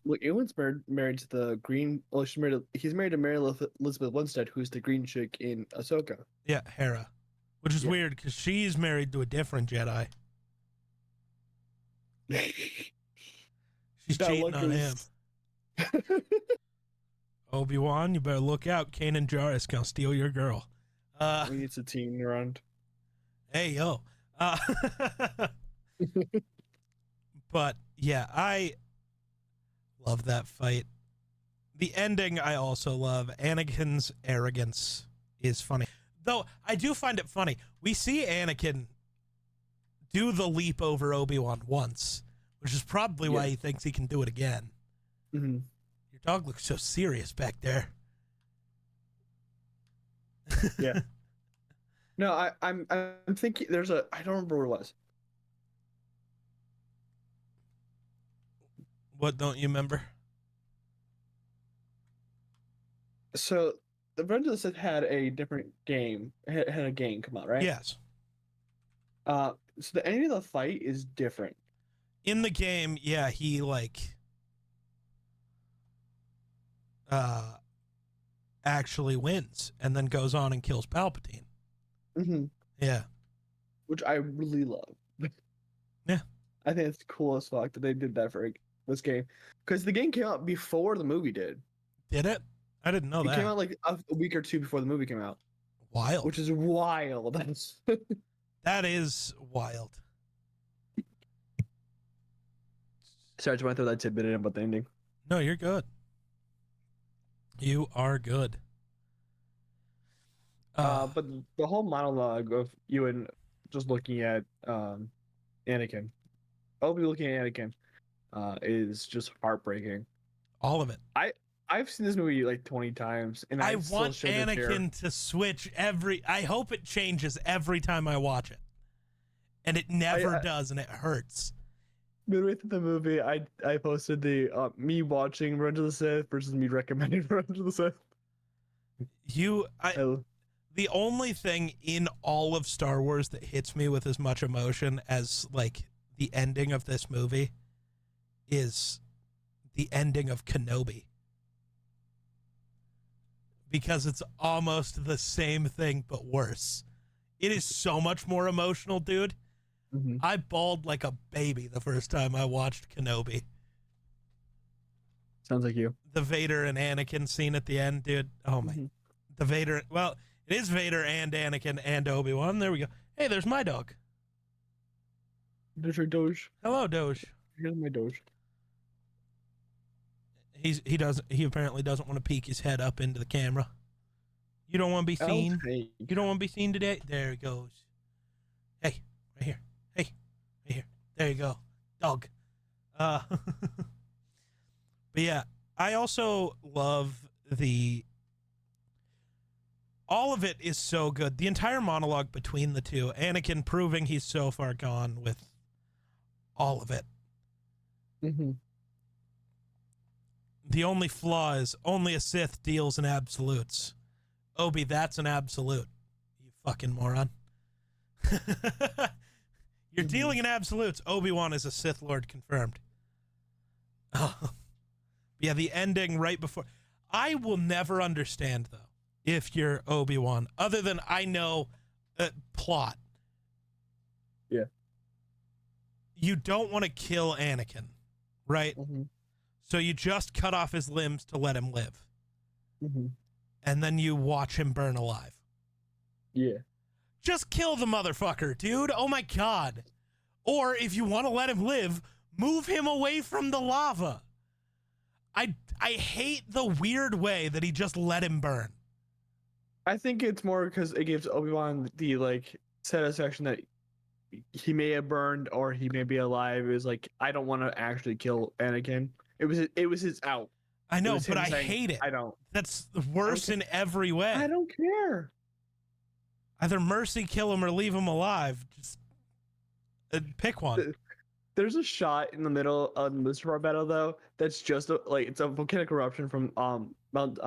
Look, Ewan's married to the green. Well, he's married to Mary Elizabeth Winstead, who's the green chick in Ahsoka. Yeah, Hera. Which is weird because she's married to a different Jedi. She's cheating on him. Obi-Wan, you better look out. Kanan Jarrus gonna steal your girl. We need a team around. Hey, yo. But yeah, I love that fight. The ending I also love. Anakin's arrogance is funny. Though I do find it funny. We see Anakin do the leap over Obi-Wan once, which is probably why he thinks he can do it again. Mm-hmm. Your dog looks so serious back there. Yeah. No, I'm thinking there's I don't remember what it was. What don't you remember? So the Revenge of the Sith had a different game. Had a game come out, right? Yes. So the ending of the fight is different. In the game, yeah, he actually wins and then goes on and kills Palpatine. Mm-hmm. Yeah. Which I really love. Yeah. I think it's cool as fuck that they did that for this game. Because the game came out before the movie did. Did it? I didn't know that. It came out like a week or two before the movie came out. Wild. Which is wild. That is wild. Sorry, I just want to throw that tidbit in about the ending. No, you're good. You are good. But the whole monologue of Ewan just looking at Anakin, Obi looking at Anakin, is just heartbreaking. All of it. I've seen this movie like 20 times, and I want Anakin to switch I hope it changes every time I watch it, and it never does, and it hurts. Midway through the movie, I posted the me watching Revenge of the Sith versus me recommending Revenge of the Sith. The only thing in all of Star Wars that hits me with as much emotion as like the ending of this movie is the ending of Kenobi. Because it's almost the same thing, but worse. It is so much more emotional, dude. Mm-hmm. I bawled like a baby the first time I watched Kenobi. Sounds like you. The Vader and Anakin scene at the end, dude. Oh my. The Vader. Well, it is Vader and Anakin and Obi-Wan. There we go. Hey, there's my dog. There's your Doge. Hello, Doge. Here's my Doge. He apparently doesn't want to peek his head up into the camera. You don't want to be seen. You don't want to be seen today. There he goes. Hey, right here. Hey, right here. There you go, dog. But yeah, I also love all of it is so good. The entire monologue between the two, Anakin proving he's so far gone with all of it. Mm-hmm. The only flaw is only a Sith deals in absolutes. Obi, that's an absolute. You fucking moron. You're dealing in absolutes. Obi-Wan is a Sith Lord confirmed. Oh. Yeah, the ending right before. I will never understand, though, if you're Obi-Wan, other than I know plot. Yeah. You don't want to kill Anakin, right? Mm-hmm. So you just cut off his limbs to let him live. Mm-hmm. And then you watch him burn alive. Yeah. Just kill the motherfucker, dude. Oh, my God. Or if you want to let him live, move him away from the lava. I hate the weird way that he just let him burn. I think it's more because it gives Obi-Wan the like satisfaction that he may have burned or he may be alive. It was like, I don't want to actually kill Anakin. It was his out. I know, but I hate it. I don't. That's worse in every way. I don't care. Either mercy kill him or leave him alive. Just pick one. There's a shot in the middle of the Mustafar battle though that's just it's a volcanic eruption from Mount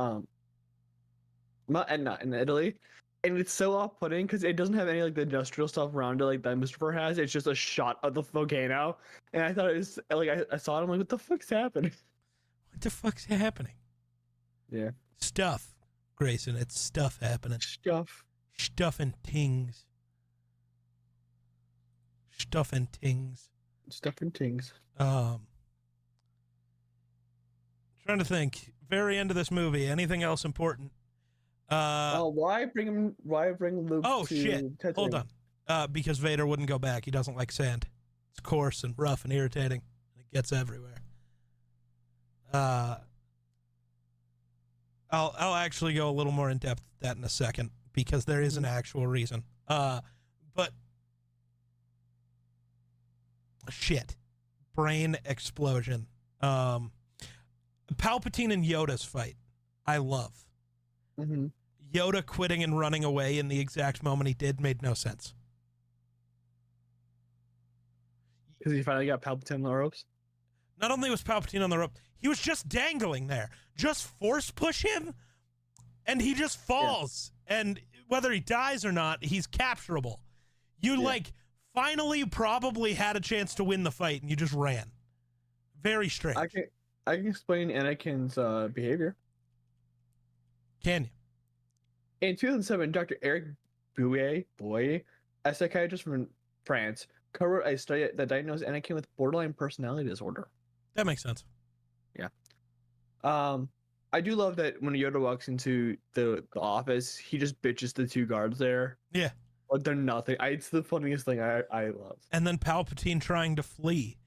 Etna in Italy, and it's so off-putting because it doesn't have any like the industrial stuff around it like that Mustafar has. It's just a shot of the volcano, and I thought it was like I saw it. I'm like, what the fuck's happening? What the fuck's happening? Yeah, stuff, Grayson. It's stuff happening. Stuff and tings. Stuff and tings. Trying to think. Very end of this movie. Anything else important? Why bring Luke? Oh to shit! Tatooine? Hold on. Because Vader wouldn't go back. He doesn't like sand. It's coarse and rough and irritating. It gets everywhere. I'll actually go a little more in depth with that in a second because there is an actual reason. But shit, brain explosion. Palpatine and Yoda's fight, I love. Mm-hmm. Yoda quitting and running away in the exact moment he did made no sense. Because he finally got Palpatine on the ropes. Not only was Palpatine on the rope, he was just dangling there. Just force push him, and he just falls. Yeah. And whether he dies or not, he's capturable. You finally probably had a chance to win the fight, and you just ran. Very strange. I can explain Anakin's behavior. Can you? In 2007, Dr. Eric Bouyer, a psychiatrist from France, co-wrote a study that diagnosed Anakin with borderline personality disorder. That makes sense. Yeah. I do love that when Yoda walks into the office, he just bitches the two guards there. Yeah. Like they're nothing. It's the funniest thing I love. And then Palpatine trying to flee.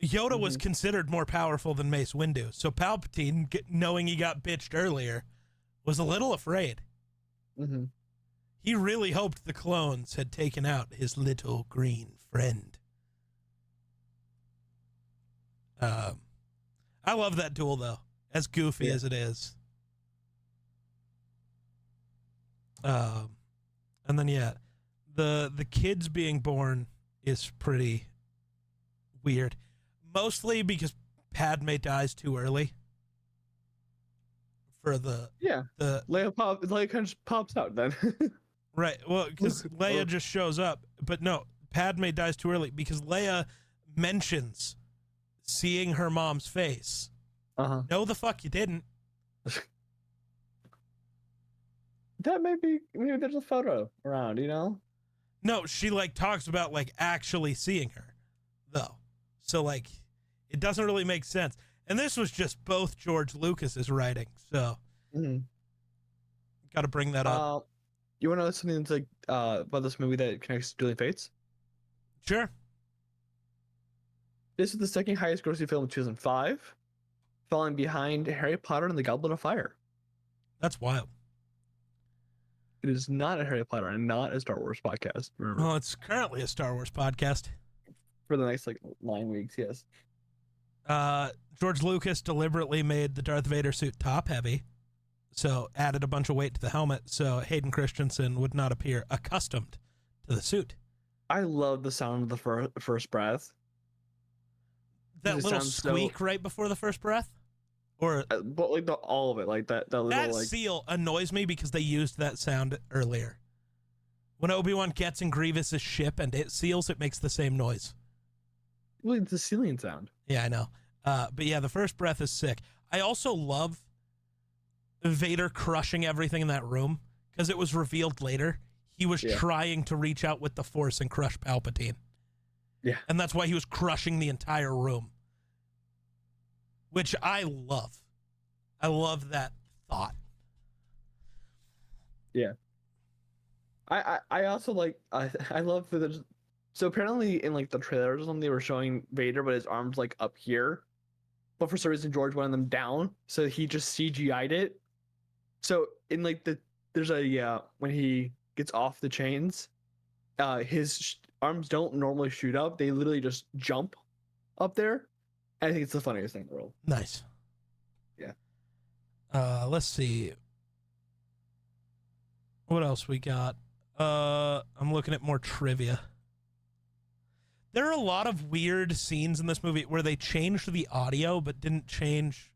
Yoda was considered more powerful than Mace Windu, so Palpatine, knowing he got bitched earlier, was a little afraid. Mm-hmm. He really hoped the clones had taken out his little green friend. I love that duel, though, as goofy as it is. And then, the kids being born is pretty weird. Mostly because Padme dies too early. For the Leia kind of pops out then. Right. Well, because Leia just shows up, but no, Padme dies too early because Leia mentions seeing her mom's face. No, the fuck you didn't. That maybe there's a photo around, you know? No, she talks about actually seeing her, though. So it doesn't really make sense. And this was just both George Lucas's writing, so got to bring that up. You want to know something that's about this movie that connects to Dueling Fates? Sure. This is the second highest grossing film in 2005, falling behind Harry Potter and the Goblet of Fire. That's wild. It is not a Harry Potter and not a Star Wars podcast. Remember? Well, it's currently a Star Wars podcast. For the next 9 weeks, yes. George Lucas deliberately made the Darth Vader suit top heavy, so added a bunch of weight to the helmet so Hayden Christensen would not appear accustomed to the suit. I love the sound of the first breath. That little squeak right before the first breath? Or but like all of it, like that little that like seal annoys me because they used that sound earlier. When Obi-Wan gets in Grievous's ship and it seals, it makes the same noise. well, it's a sealing sound. Yeah, I know. But yeah, the first breath is sick. I also love Vader crushing everything in that room because it was revealed later he was trying to reach out with the Force and crush Palpatine. Yeah. And that's why he was crushing the entire room, which I love. I love that thought. Yeah. I also like I love that there's, so apparently in like the trailers or something they were showing Vader but his arms like up here, but for some reason George wanted them down, so he just CGI'd it. So in like there's a when he gets off the chains, his arms don't normally shoot up, they literally just jump up there. I think it's the funniest thing in the world. Nice. Yeah. Let's see. What else we got? I'm looking at more trivia. There are a lot of weird scenes in this movie where they changed the audio but didn't change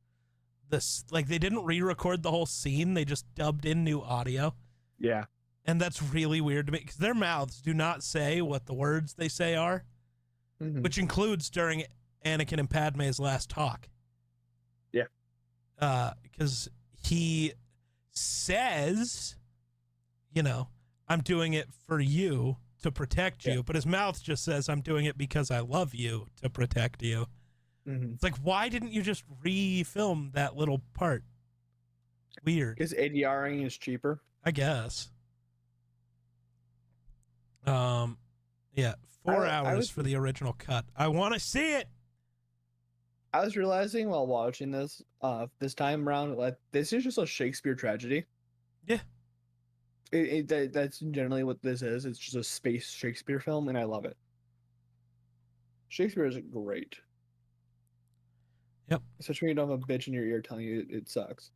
this. Like, they didn't re-record the whole scene. They just dubbed in new audio. Yeah. And that's really weird to me because their mouths do not say what the words they say are, which includes during Anakin and Padme's last talk. Yeah. Because he says, you know, I'm doing it for you to protect you, but his mouth just says, I'm doing it because I love you to protect you. It's like, why didn't you just re-film that little part? Weird. Because ADRing is cheaper. I guess. Yeah, 4 hours for the original cut. I want to see it. I was realizing while watching this, this time around, like this is just a Shakespeare tragedy. Yeah. That's generally what this is. It's just a space Shakespeare film, and I love it. Shakespeare is great. Yep. Especially when you don't have a bitch in your ear telling you it sucks.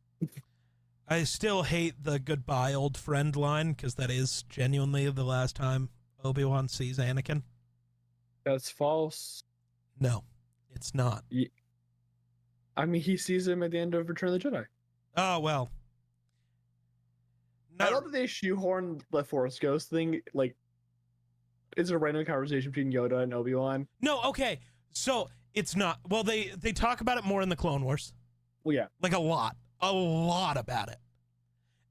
I still hate the goodbye old friend line because that is genuinely the last time Obi-Wan sees Anakin. That's false. No, it's not. I mean, he sees him at the end of Return of the Jedi. Oh, well. I love that they shoehorn the Force Ghost thing. Like, it's a random conversation between Yoda and Obi-Wan. No, okay. So, it's not. Well, they talk about it more in the Clone Wars. Well, yeah. Like, a lot about it.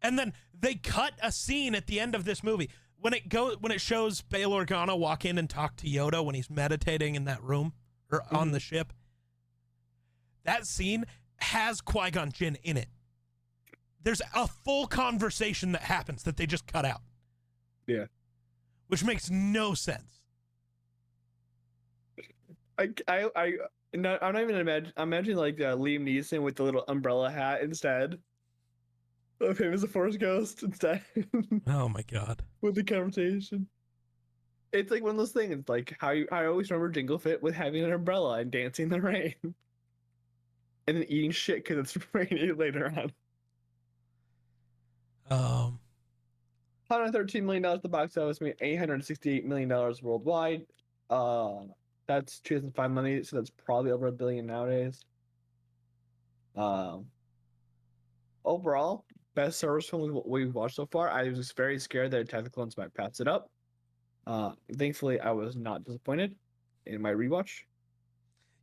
And then they cut a scene at the end of this movie. When it shows Bail Organa walk in and talk to Yoda when he's meditating in that room, or on the ship, that scene has Qui-Gon Jinn in it. There's a full conversation that happens that they just cut out. Yeah. Which makes no sense. I'm not even imagining like Liam Neeson with the little umbrella hat instead of him as a Force Ghost instead. Oh my god. With the conversation. It's like one of those things. It's like how I always remember Jingle Fit with having an umbrella and dancing in the rain. And then eating shit because it's raining later on. $113 million at the box office, made $868 million worldwide. That's 2005 money, so that's probably over $1 billion nowadays. Overall, best Star Wars film we've watched so far. I was very scared that Attack of the Clones might pass it up. Thankfully, I was not disappointed in my rewatch.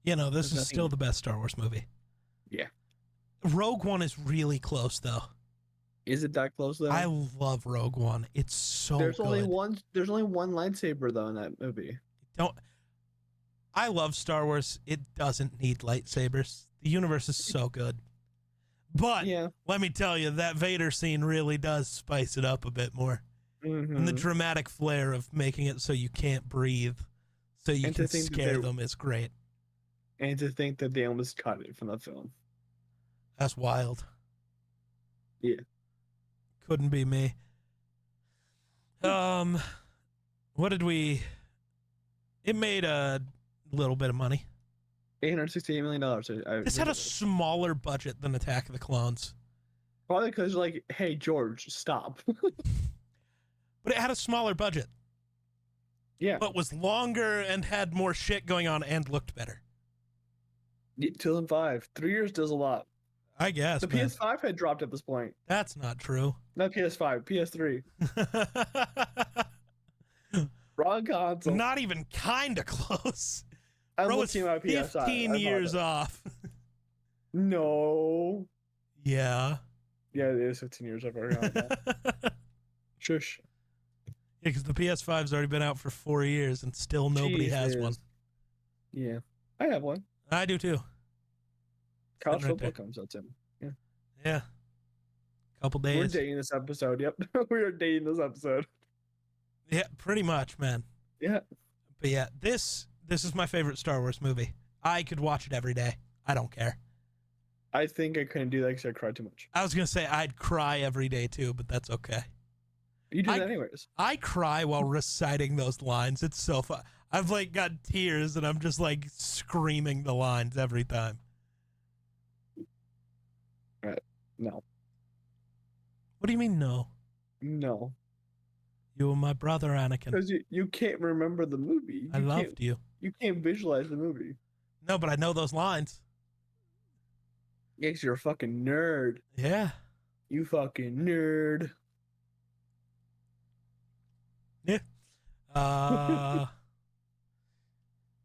You know, this is still the best Star Wars movie. Yeah. Rogue One is really close, though. Is it that close though? I love Rogue One. It's so there's good. There's only one lightsaber though in that movie. I love Star Wars. It doesn't need lightsabers. The universe is so good. But let me tell you, that Vader scene really does spice it up a bit more. And the dramatic flair of making it so you can't breathe, so you can scare them is great. And to think that they almost cut it from the film. That's wild. Yeah. Couldn't be me. What did we... It made a little bit of money. $868 million. This had a smaller budget than Attack of the Clones. Probably because like, hey, George, stop. But it had a smaller budget. Yeah. But was longer and had more shit going on and looked better. 2005. 3 years does a lot. I guess. The man. PS5 had dropped at this point. That's not true. Not PS5, PS3. Wrong console. Not even kind of close. I'm Bro, it's looking at my PS5. 15 years off. No. Yeah. Yeah, it is 15 years. I've already got that. Shush. Yeah, because the PS5's already been out for 4 years and still nobody has one. Yeah, I have one. I do too. College Sitting right football there. comes out soon. Yeah. Yeah. Couple days. We're dating this episode. Yep. We are dating this episode. Yeah, pretty much, man. Yeah. But yeah, this is my favorite Star Wars movie. I could watch it every day. I don't care. I think I couldn't do that because I cried too much. I was going to say I'd cry every day too, but that's okay. You do that anyways. I cry while reciting those lines. It's so fun. I've like got tears and I'm just like screaming the lines every time. No. What do you mean no? No. You were my brother, Anakin. Because you can't remember the movie. I loved you. You can't visualize the movie. No, but I know those lines. Yes, you're a fucking nerd. Yeah. You fucking nerd. Yeah.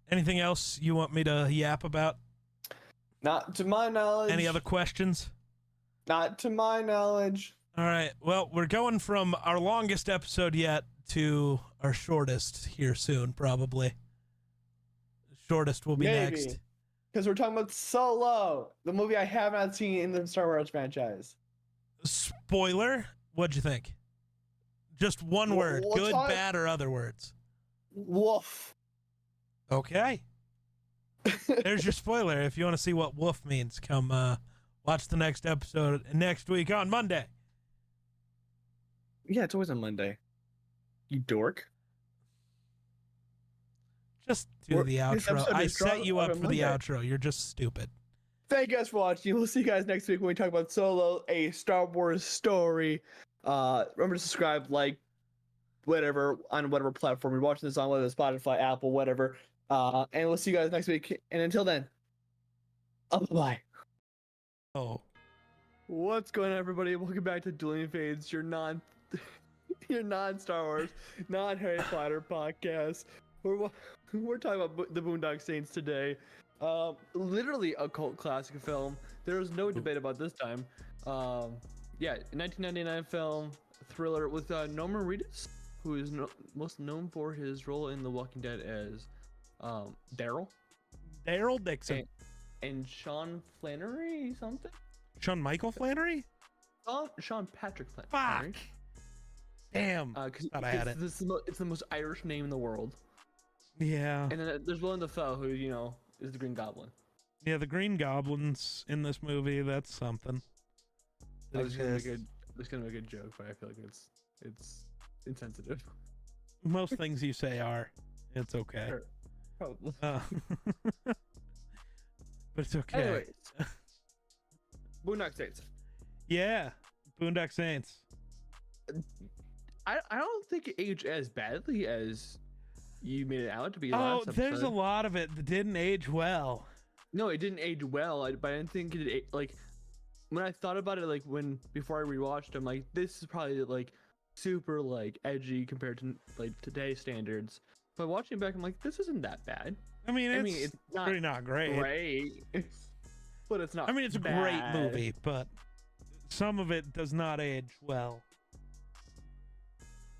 Anything else you want me to yap about? Not to my knowledge. Any other questions? Not to my knowledge. All right. Well, we're going from our longest episode yet to our shortest here soon, probably. Shortest will be next. Because we're talking about Solo, the movie I have not seen in the Star Wars franchise. Spoiler, what'd you think? Just one word, good, bad, or other words. Woof. Okay. There's your spoiler. If you want to see what woof means, come watch the next episode next week on Monday. Yeah, it's always on Monday. You dork. Just do the outro. I set you up for the Monday. outro. You're just stupid. Thank you guys for watching. We'll see you guys next week when we talk about Solo, a Star Wars story. Remember to subscribe, like, whatever, on whatever platform you're watching this on, whether it's Spotify, Apple, whatever. And we'll see you guys next week. And until then, bye. Oh. What's going on, everybody? Welcome back to Dueling Fades, your non-Star Wars, non-Harry Potter podcast. We're talking about the Boondock Saints today. Literally a cult classic film. There was no debate about this time. Yeah, 1999 film, thriller with Norman Reedus, who is most known for his role in The Walking Dead as Daryl Dixon. And Sean Flannery something? Sean Michael Flannery? Sean Patrick Flannery. Fuck. Damn. Thought I had it. It's the most Irish name in the world. Yeah. And then there's Willem Dafoe, who, you know, is the Green Goblin. Yeah, the Green Goblin's in this movie. That's something. I was gonna make a joke, but I feel like it's insensitive. Most things you say are. It's okay. Sure. Probably. But it's okay. Anyways, Boondock Saints. Yeah, Boondock Saints. I don't think it aged as badly as you made it out to be. Oh, Last episode. there's a lot of it that didn't age well. No, it didn't age well, but I didn't think it like. When I thought about it, like before I rewatched them, like this is probably like super like edgy compared to like today's standards. But watching it back, I'm like, this isn't that bad. I mean, it's not pretty not great. Great, but it's not. I mean, it's bad. a great movie, but some of it does not age well.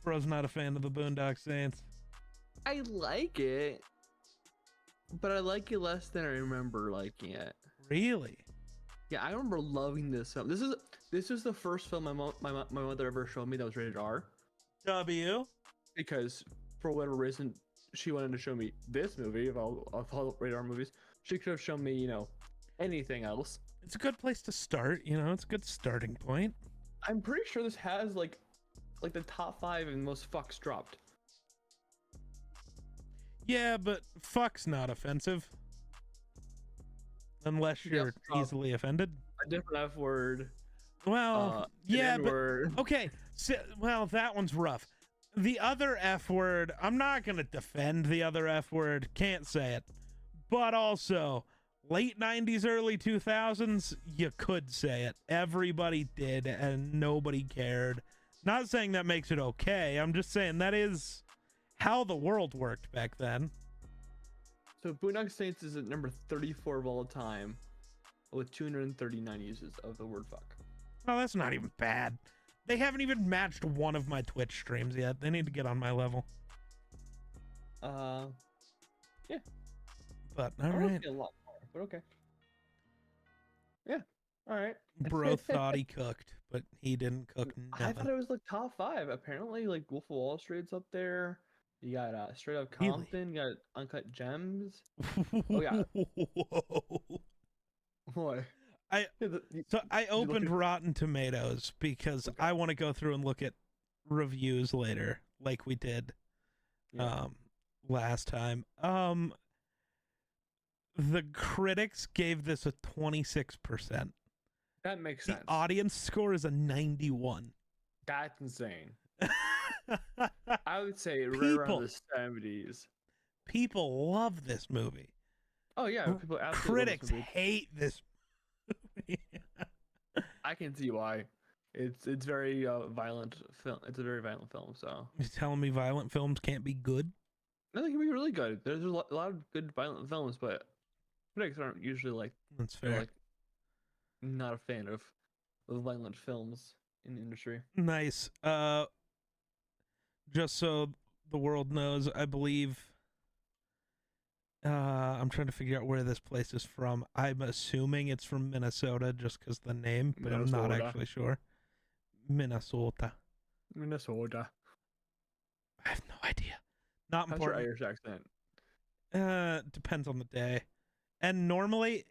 Bro's not a fan of the Boondock Saints. I like it, but I like it less than I remember liking it. Really? Yeah, I remember loving this film. This is the first film my mother ever showed me that was rated R. W. Because for whatever reason, she wanted to show me this movie of all rated R movies. She could have shown me, you know, anything else. It's a good place to start. You know, it's a good starting point. I'm pretty sure this has like the top 5 and most fucks dropped. Yeah, but fuck's not offensive. Unless you're easily offended. A different F word. Well, yeah, but N-word. okay. So, well, that one's rough. The other F word, I'm not gonna defend the other F word. Can't say it. But also, late 90s, early 2000s, you could say it. Everybody did, and nobody cared. Not saying that makes it okay. I'm just saying that is how the world worked back then. So Boondock Saints is at number 34 of all time, with 239 uses of the word fuck. Oh, that's not even bad. They haven't even matched one of my Twitch streams yet. They need to get on my level. Yeah. But all right. A lot more, but okay. Yeah. All right. Bro thought he cooked, but he didn't cook I nothing. thought it was like top 5. Apparently, like Wolf of Wall Street's up there. You got Straight Up Really? Compton. You got Uncut Gems. Oh yeah. Whoa. What? So I opened Rotten Tomatoes because I want to go through and look at reviews later, like we did last time. The critics gave this a 26%. That makes sense. The audience score is a 91. That's insane. I would say right around the 70s. People love this movie. Oh yeah, people absolutely Critics love this movie. hate this movie. I can see why. It's very violent film. It's a very violent film. So You're telling me violent films can't be good? I think it can be really good. There's a lot of good violent films, but critics aren't usually like That's fair. like not a fan of violent films in the industry. Nice. Just so the world knows, I believe I'm trying to figure out where this place is from. I'm assuming it's from Minnesota just because the name, but I'm not actually sure. Minnesota. I have no idea. Not How's your important. Irish accent? Depends on the day. And normally,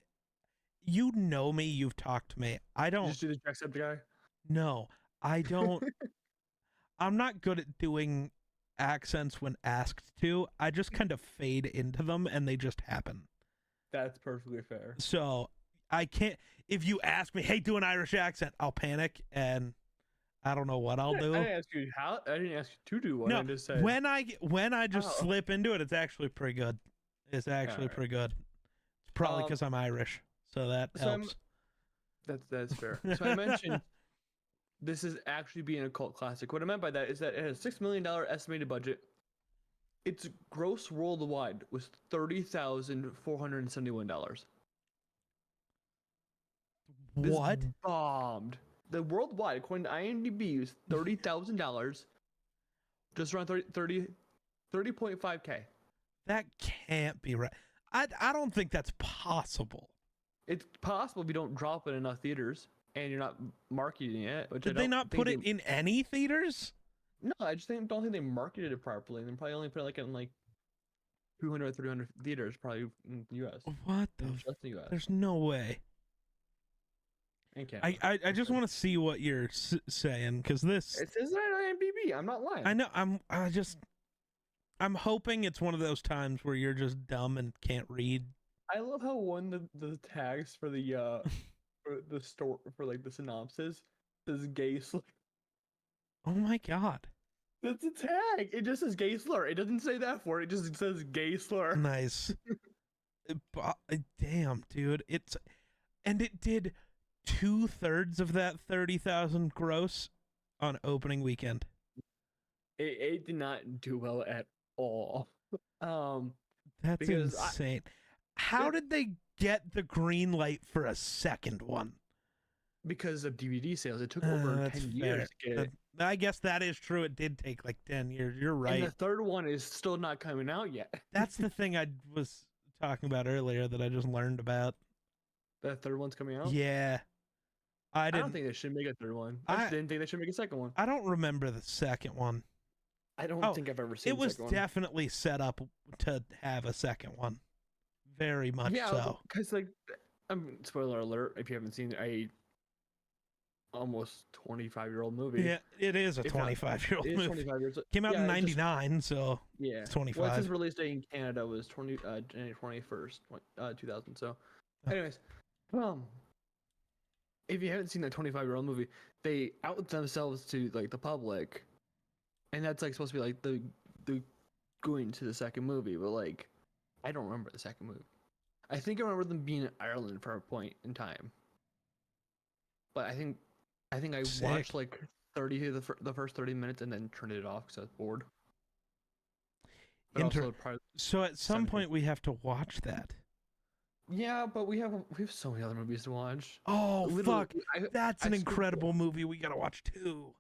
you know me, you've talked to me. I You don't. just do the Jacksepticeye? No, I don't. I'm not good at doing accents when asked to. I just kind of fade into them and they just happen. That's perfectly fair. So I can't. If you ask me, hey, do an Irish accent, I'll panic and I don't know what I'll do. I didn't ask you how. I didn't ask you to do one. No, I just said when I just slip into it, it's actually pretty good. It's actually Alright. pretty good. It's probably because I'm Irish, so that helps. That's fair. So I mentioned this is actually being a cult classic. What I meant by that is that it has $6 million estimated budget. Its gross worldwide was $30,471. What? This bombed. The worldwide, according to IMDb, was $30,000. Just around 30.5K. That can't be right. I don't think that's possible. It's possible if you don't drop it in enough theaters and you're not marketing it. Which Did they not put it in any theaters? No, I just don't think they marketed it properly. They probably only put it like in like 200 or 300 theaters, probably in the U.S. What the? Just the U.S. There's no way. I just want to see what you're saying because this. It says that on IMDb. I'm not lying. I know. I'm hoping it's one of those times where you're just dumb and can't read. I love how the tags for the for the store for like the synopsis says gay slur. Oh my god. That's a tag. It just says gay slur. It doesn't say that for it. It just says gay slur. Nice. Damn, dude. It did 2/3 of that 30,000 gross on opening weekend. It did not do well at all. That's insane. How did they get the green light for a second one? Because of DVD sales. It took over 10 years to get it. I guess that is true. It did take like 10 years. You're right. And the third one is still not coming out yet. That's the thing I was talking about earlier that I just learned about. The third one's coming out? Yeah. I don't think they should make a third one. I didn't think they should make a second one. I don't remember the second one. I don't think I've ever seen it was definitely set up to have a second one. Very much so. Because like, spoiler alert, if you haven't seen a almost 25-year-old movie. Yeah, it is a 25-year-old movie. 25 years. Came out in 99, so yeah, it's 25. Well, its release date in Canada was January 21st, 2000. So, anyways, if you haven't seen that 25-year-old movie, they out themselves to like the public, and that's like supposed to be like the going to the second movie, but like I don't remember the second movie. I think I remember them being in Ireland for a point in time. But I think I Sick. watched like 30 of the first 30 minutes and then turned it off because I was bored. But also probably So at some 70. point we have to watch that. Yeah, but we have so many other movies to watch. Oh Literally, fuck! That's an incredible movie we gotta watch too.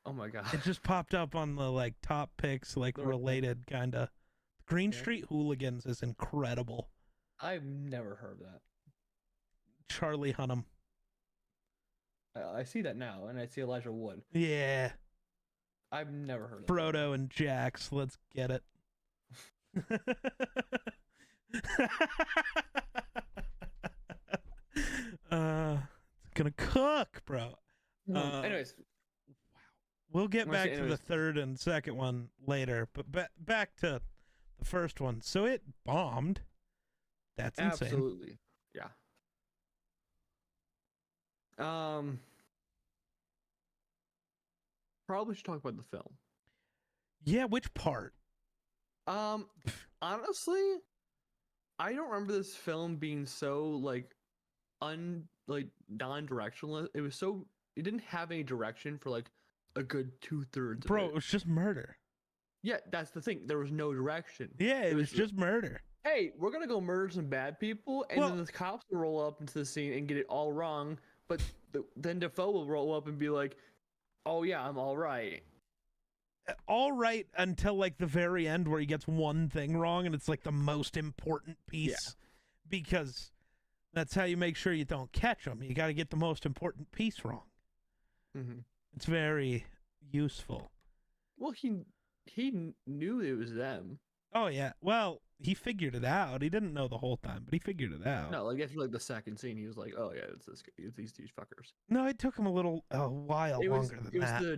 Oh my god! It just popped up on the like top picks, like related kinda. Green Street Hooligans is incredible. I've never heard of that. Charlie Hunnam. I see that now, and I see Elijah Wood. Yeah. I've never heard of Frodo and Jax. Let's get it. It's gonna cook, bro. Anyways, we'll get back to the third and second one later, but back to the first one. So it bombed. That's insane. absolutely, yeah. Probably should talk about the film. Yeah, which part? Honestly, I don't remember this film being so like non-directional. It didn't have any direction for like a good 2/3 Bro, of it was just murder. Yeah, that's the thing. There was no direction. Yeah, it was just murder. Hey, we're gonna go murder some bad people, and then the cops will roll up into the scene and get it all wrong. But then Defoe will roll up and be like, "Oh yeah, I'm all right." All right until like the very end where he gets one thing wrong, and it's like the most important piece, because that's how you make sure you don't catch them. You got to get the most important piece wrong. Mm-hmm. It's very useful. Well, he knew it was them. Oh yeah. Well, he figured it out. He didn't know the whole time, but he figured it out. No, like after like the second scene, he was like, "Oh yeah, it's these two fuckers." No, it took him a while longer than that. It was the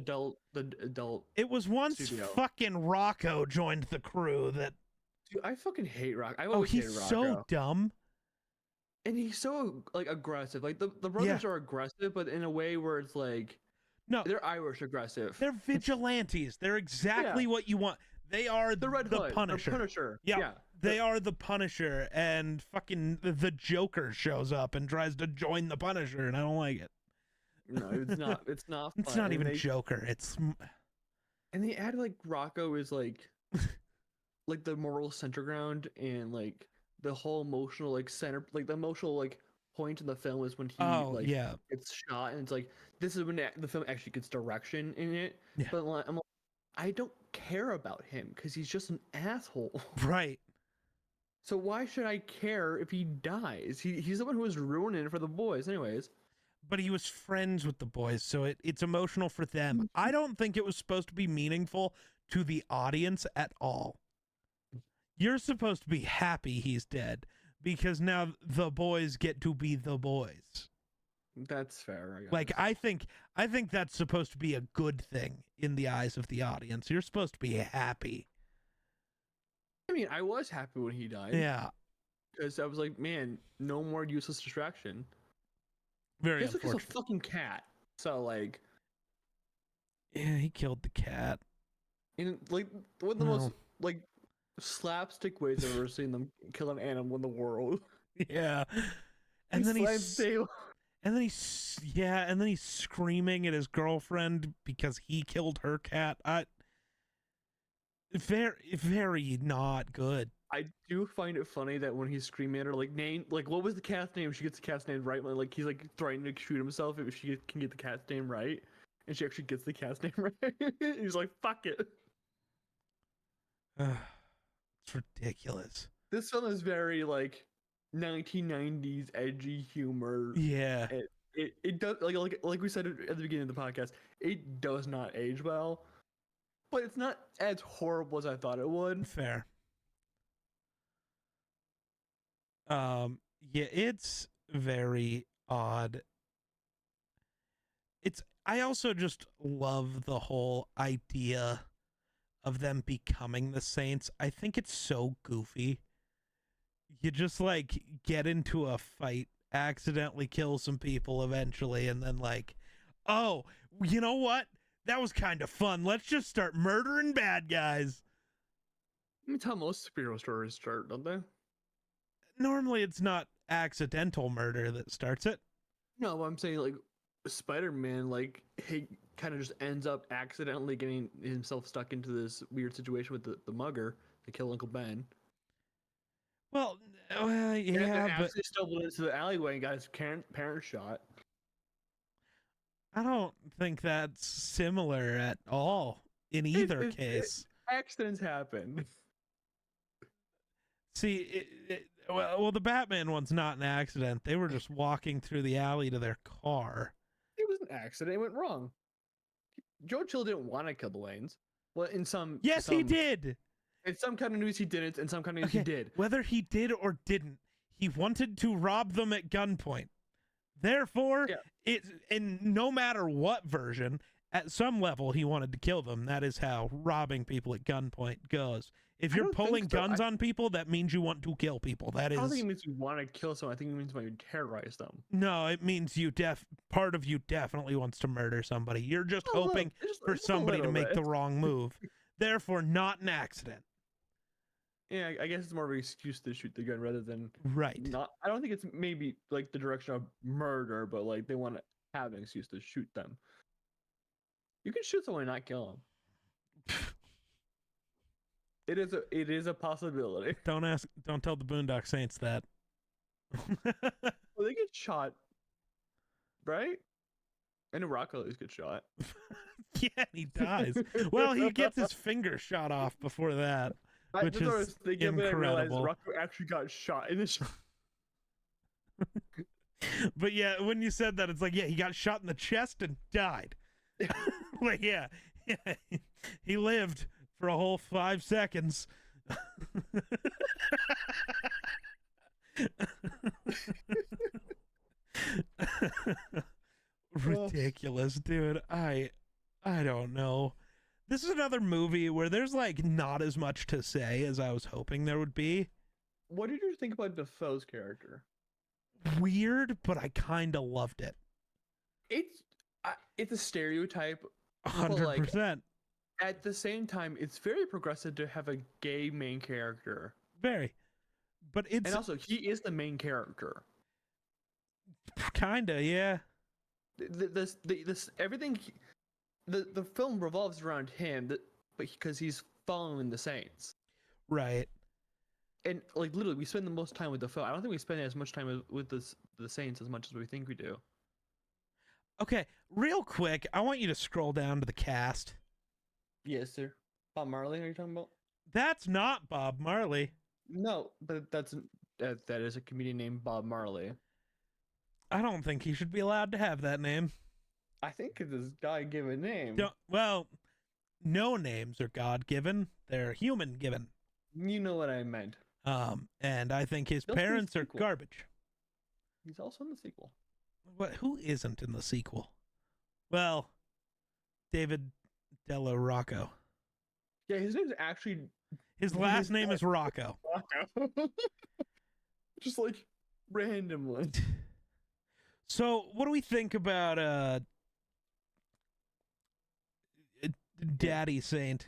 adult. It was once studio. fucking Rocco joined the crew that. Dude, I fucking hate Rocco. He's so dumb. And he's so like aggressive. Like the brothers are aggressive, but in a way where it's like, no, they're Irish aggressive. They're vigilantes. They're exactly what you want. They are the Punisher. The Punisher. Yeah. They are the Punisher, and fucking the Joker shows up and tries to join the Punisher, and I don't like it. No, it's not. It's not. It's not even Joker. It's. And they add like Rocco is like, like the moral center ground, and like the whole emotional like center, like the emotional like point in the film is when he gets shot, and it's like this is when the film actually gets direction in it. Yeah. But like, I'm like, I don't care about him because he's just an asshole. Right. So why should I care if he dies? He's the one who was ruining it for the boys, anyways. But he was friends with the boys, so it's emotional for them. I don't think it was supposed to be meaningful to the audience at all. You're supposed to be happy he's dead because now the boys get to be the boys. That's fair. I guess. Like I think that's supposed to be a good thing in the eyes of the audience. You're supposed to be happy. I mean, I was happy when he died. Yeah. Because I was like, man, no more useless distraction. Very unfortunate. It's a fucking cat. So like, yeah, he killed the cat. And like one of the most like slapstick ways I've ever seen them kill an animal in the world. Yeah. And then he's screaming at his girlfriend because he killed her cat. Very, very not good. I do find it funny that when he's screaming at her, like name, like what was the cat's name? She gets the cat's name right. Like he's like threatening to shoot himself if she can get the cat's name right, and she actually gets the cat's name right. He's like, "Fuck it." It's ridiculous. This film is very like 1990s edgy humor. Yeah. It does like we said at the beginning of the podcast. It does not age well, but it's not as horrible as I thought it would. Fair. Yeah, it's very odd. I also just love the whole idea of them becoming the Saints. I think it's so goofy. You just like get into a fight, accidentally kill some people eventually, and then like, oh, you know what? That was kind of fun. Let's just start murdering bad guys. That's how most superhero stories start, don't they? normally it's not accidental murder that starts it. No, I'm saying like Spider-Man, like he kind of just ends up accidentally getting himself stuck into this weird situation with the mugger to kill Uncle Ben. Well, And yeah, then but actually stumbled into the alleyway and got his parents shot. I don't think that's similar at all in either case. Accidents happen. See, well, the Batman one's not an accident. They were just walking through the alley to their car. It was an accident. It went wrong. Joe Chill didn't want to kill the Waynes. Well, Yes, he did. In some kind of news, he didn't. In some kind of news, he did. Whether he did or didn't, he wanted to rob them at gunpoint. Therefore, and no matter what version, at some level, he wanted to kill them. That is how robbing people at gunpoint goes. If you're pulling guns on people, that means you want to kill people. That is. I don't think it means you want to kill someone. I think it means you want to terrorize them. No, it means part of you definitely wants to murder somebody. You're just hoping for somebody to make the wrong move. Therefore, not an accident. Yeah, I guess it's more of an excuse to shoot the gun rather than not. I don't think it's maybe like the direction of murder, but like they want to have an excuse to shoot them. You can shoot someone and not kill them. It is a possibility. Don't tell the Boondock Saints that. Well, they get shot, right? I know Rocco always gets shot. Yeah, he dies. Well, he gets his finger shot off before that, which is incredible. Rocco actually got shot in the shot. But yeah, when you said that, it's like, yeah, he got shot in the chest and died. Like, yeah, he lived for a whole 5 seconds. Ridiculous, dude. I don't know. This is another movie where there's like not as much to say as I was hoping there would be. What did you think about Defoe's character? Weird, but I kind of loved it. It's a stereotype. 100%. At the same time, it's very progressive to have a gay main character. Very. But it's... And also, he is the main character. Kinda, yeah. Everything... The film revolves around him, but because he's following the Saints. Right. And, like, literally, we spend the most time with Defoe. I don't think we spend as much time with the Saints as much as we think we do. Okay, real quick, I want you to scroll down to the cast. Yes, sir. Bob Marley, are you talking about? That's not Bob Marley. No, but that is a comedian named Bob Marley. I don't think he should be allowed to have that name. I think it's his God-given name. Well, no names are God-given. They're human-given. You know what I meant. And I think his parents are garbage. He's also in the sequel. What? Who isn't in the sequel? Well, David Della Rocco. Yeah, his name's actually... His last name is Rocco. Rocco. Just like randomly. So, what do we think about Daddy Saint?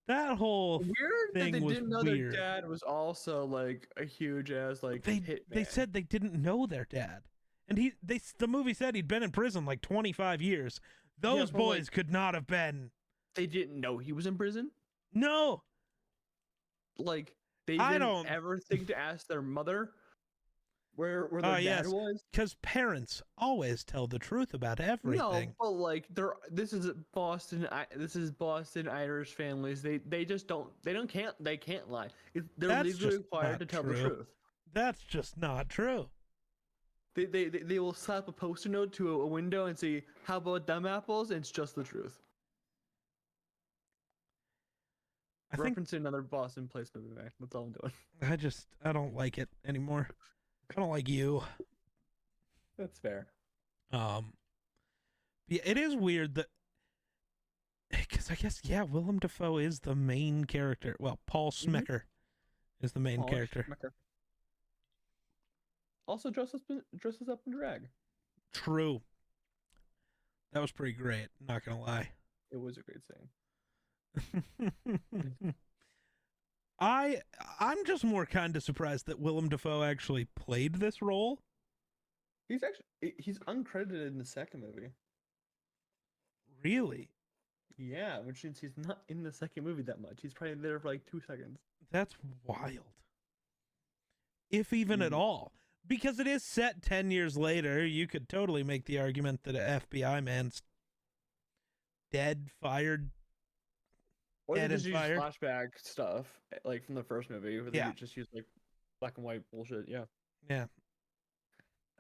That whole weird thing that they was didn't know weird. Their dad was also like a huge ass like hitman. They said they didn't know their dad, and the movie said he'd been in prison like 25 years. Those boys could not have been. They didn't know he was in prison. No, like they didn't ever think to ask their mother where their dad was. Because parents always tell the truth about everything. No, but like this is Boston Irish families. They just don't they can't lie. They're legally required to tell the truth. That's just not true. They will slap a post-it note to a window and say, "How about them apples?" And it's just the truth. Referencing another Boston Place movie, man. That's all I'm doing. I don't like it anymore. I don't like you. That's fair. Yeah, it is weird that, because I guess Willem Dafoe is the main character. Well, Paul Smecker is the main character. Schmecker. Also dresses up in drag. True. That was pretty great. Not gonna lie. It was a great scene. I'm just more kind of surprised that Willem Dafoe actually played this role. He's uncredited in the second movie. Really? Yeah, which means he's not in the second movie that much. He's probably there for like 2 seconds. That's wild. If even at all. Because it is set 10 years later, you could totally make the argument that an FBI man's dead, fired, Or dead they and just use fired. flashback stuff, like from the first movie, where they just use like black and white bullshit. Yeah. Yeah.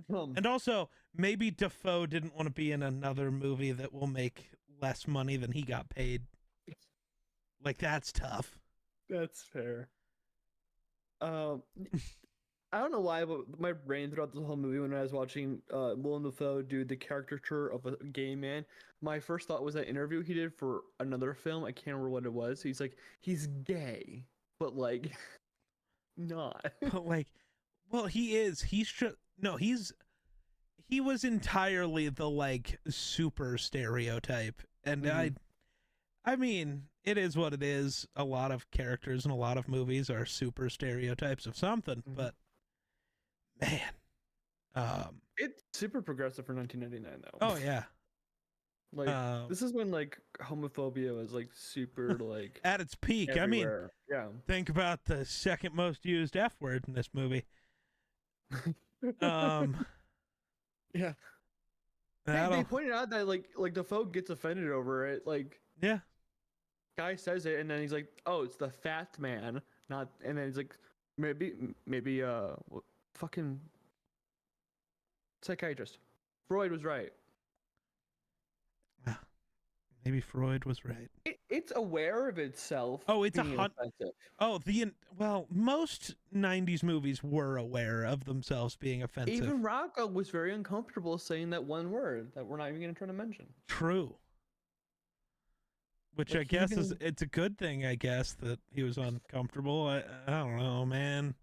And also, maybe Dafoe didn't want to be in another movie that will make less money than he got paid. Like, that's tough. That's fair. I don't know why, but my brain throughout this whole movie, when I was watching Willem Dafoe do the caricature of a gay man, my first thought was that interview he did for another film. I can't remember what it was. He's like, he's gay, but like, not. But like, well, he is. He was entirely the like super stereotype, and I mean, it is what it is. A lot of characters in a lot of movies are super stereotypes of something, but man, it's super progressive for 1999 though. Oh yeah. Like this is when like homophobia was like super like at its peak. Everywhere. I mean, think about the second most used F word in this movie. Yeah. They pointed out that like Dafoe gets offended over it. Like, yeah, guy says it, and then he's like, "Oh, it's the fat man," not. And then he's like, maybe fucking psychiatrist. Freud was right. Maybe Freud was right. It's aware of itself. Oh, it's offensive. Oh, most 90s movies were aware of themselves being offensive. Even Rocco was very uncomfortable saying that one word that we're not even going to try to mention. True. Which I guess it's a good thing, I guess, that he was uncomfortable. I don't know, man.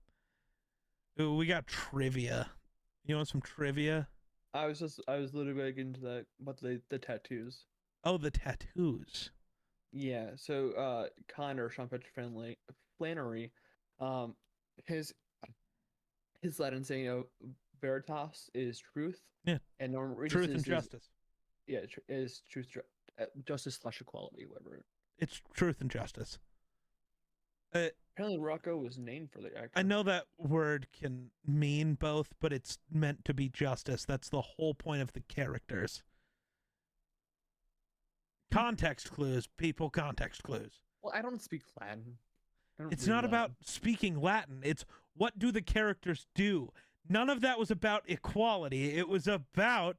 Ooh, we got trivia. You want some trivia? I was literally going into that about the tattoos. Oh, the tattoos. Yeah, so Connor, Sean Patrick Flannery, his Latin saying veritas is truth. Yeah. And Norman Reedus truth and justice. Is truth, justice / equality, whatever. It's truth and justice. Apparently Rocco was named for the actor. I know that word can mean both, but it's meant to be justice. That's the whole point of the characters. Context clues, people, context clues. Well, I don't speak Latin. It's not about speaking Latin. It's what do the characters do? None of that was about equality. It was about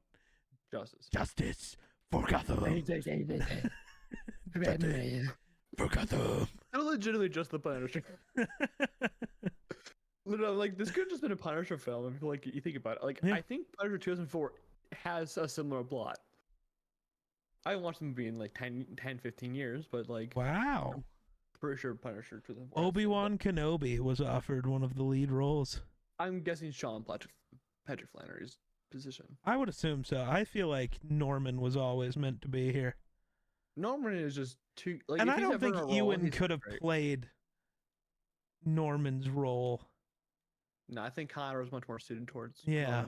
justice. Justice for Gotham. For Gotham. They're legitimately just the Punisher. Literally, like, this could have just been a Punisher film if like you think about it. Like, I think Punisher 2004 has a similar plot. I haven't watched the movie in like 10, 15 years, but like... Wow. Pretty sure Punisher 2004. Obi-Wan Kenobi was offered one of the lead roles. I'm guessing Sean Patrick Flannery's position. I would assume so. I feel like Norman was always meant to be here. Norman is just too... Like, and I don't think Ewan could have played Norman's role. No, I think Connor was much more suited towards... Yeah.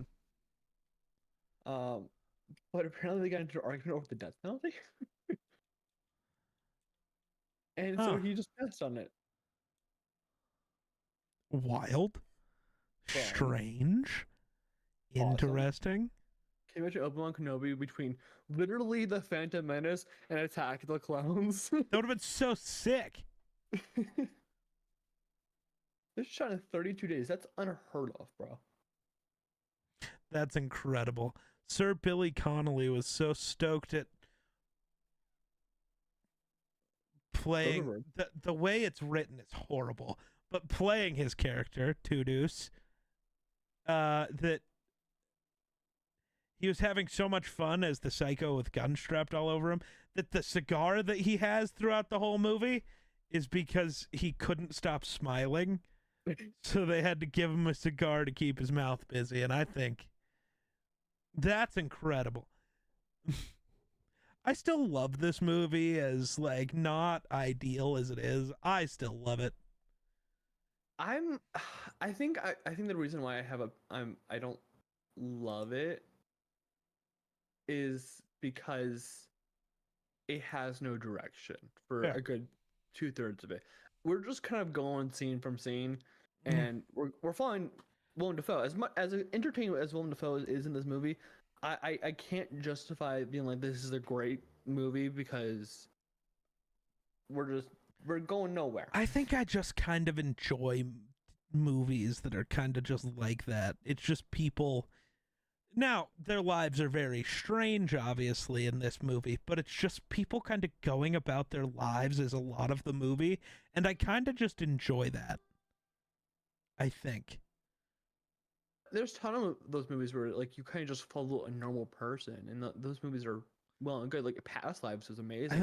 But apparently they got into an argument over the death penalty. And so he just passed on it. Wild. Strange. Awesome. Interesting. Can you imagine Obi-Wan Kenobi between literally the Phantom Menace and Attack of the Clones? That would have been so sick. This shot in 32 days. That's unheard of, bro. That's incredible. Sir Billy Connolly was so stoked at playing the way it's written is horrible, but playing his character Tudus, that he was having so much fun as the psycho with guns strapped all over him that the cigar that he has throughout the whole movie is because he couldn't stop smiling, so they had to give him a cigar to keep his mouth busy. And I think that's incredible. I still love this movie, as like not ideal as it is. I still love it. I think the reason why I don't love it is because it has no direction for Yeah. a good 2/3 of it. We're just kind of going scene from scene, Mhm. and we're following Willem Dafoe. As much as entertaining as Willem Dafoe is in this movie, I can't justify being like this is a great movie because we're going nowhere. I think I just kind of enjoy movies that are kind of just like that. It's just people. Now, their lives are very strange, obviously, in this movie, but it's just people kind of going about their lives as a lot of the movie, and I kind of just enjoy that. I think. There's a ton of those movies where like you kind of just follow a normal person, and those movies are well and good. Like Past Lives was amazing.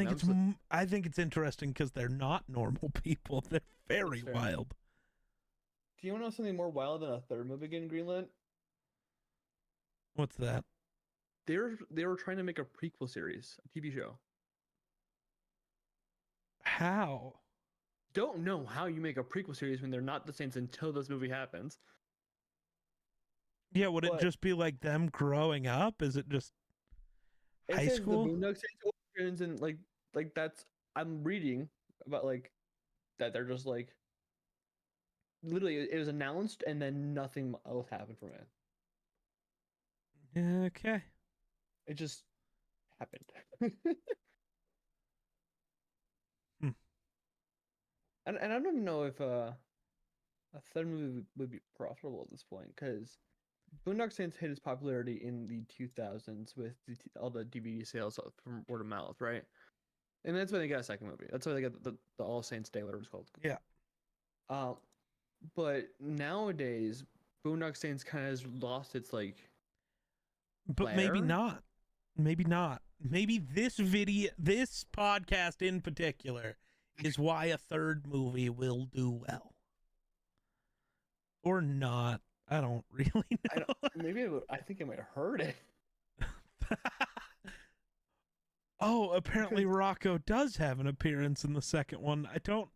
I think it's interesting because they're not normal people. They're very fair. wild. Do you want to know something more wild than a third movie getting greenlit? What's that? They were trying to make a prequel series, a TV show. How? Don't know how you make a prequel series when they're not the Saints until this movie happens. Yeah, would it just be like them growing up? Is it just high school? The Boondock Saints origins and like that's I'm reading about like that they're just like literally it was announced and then nothing else happened from it. Okay. It just happened. And I don't even know if a third movie would be profitable at this point because Boondock Saints hit its popularity in the 2000s with all the DVD sales from word of mouth, right? And that's why they got a second movie. That's why they got the All Saints Day, whatever it's called. Yeah. But nowadays, Boondock Saints kind of has lost its like. But maybe not. Maybe not. Maybe this podcast in particular, is why a third movie will do well. Or not. I don't really know. I think it might hurt it. Oh, apparently Rocco does have an appearance in the second one. I don't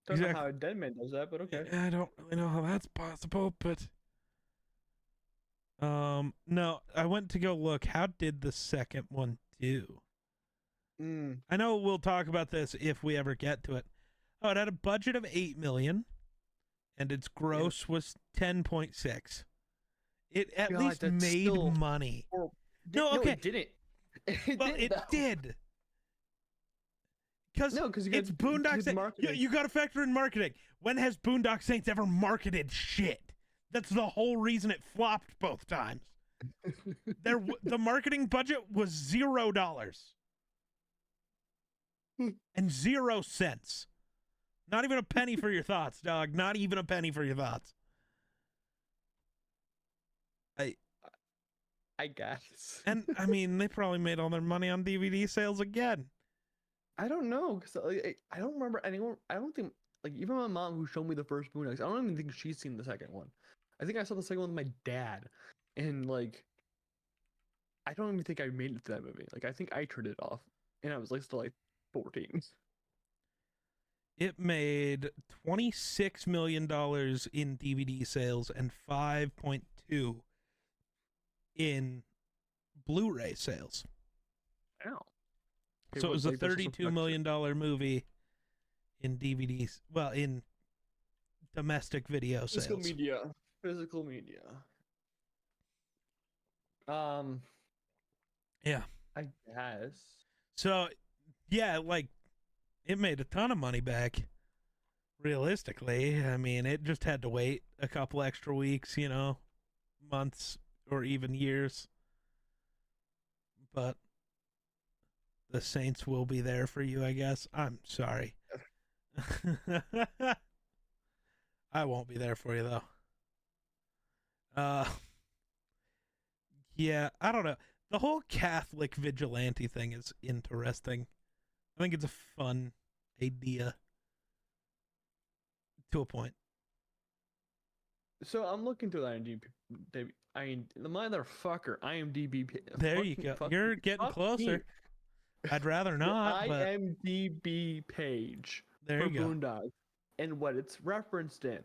know how a dead man does that, but okay. I don't really know how that's possible, but no, I went to go look. How did the second one do? I know we'll talk about this if we ever get to it. Oh, it had a budget of $8 million, and its gross was 10.6. It at least made money. No, it didn't. It did. Because it's Boondock Saints. You got to factor in marketing. When has Boondock Saints ever marketed shit? That's the whole reason it flopped both times. The marketing budget was $0 and 0 cents. Not even a penny for your thoughts, dog. Not even a penny for your thoughts. I guess. And I mean, they probably made all their money on DVD sales again. I don't know because I don't remember anyone. I don't think like even my mom who showed me the first Boondocks. I don't even think she's seen the second one. I think I saw the second one with my dad, and like I don't even think I made it to that movie. Like I think I turned it off, and I was like still like 14. It made $26 million in DVD sales and 5.2 in Blu-ray sales. Ow. So it was a $32 million movie in DVDs. Well, in domestic video sales. Physical media. Yeah. I guess. So, yeah, like, it made a ton of money back. Realistically, I mean, it just had to wait a couple extra weeks, months or even years. But the Saints will be there for you, I guess. I'm sorry. I won't be there for you, though. Yeah, I don't know. The whole Catholic vigilante thing is interesting. I think it's a fun idea to a point. So I'm looking through IMDb. The motherfucker IMDb. There you go. You're getting closer. I'd rather not. The IMDb page there for you go. Boondocks and what it's referenced in.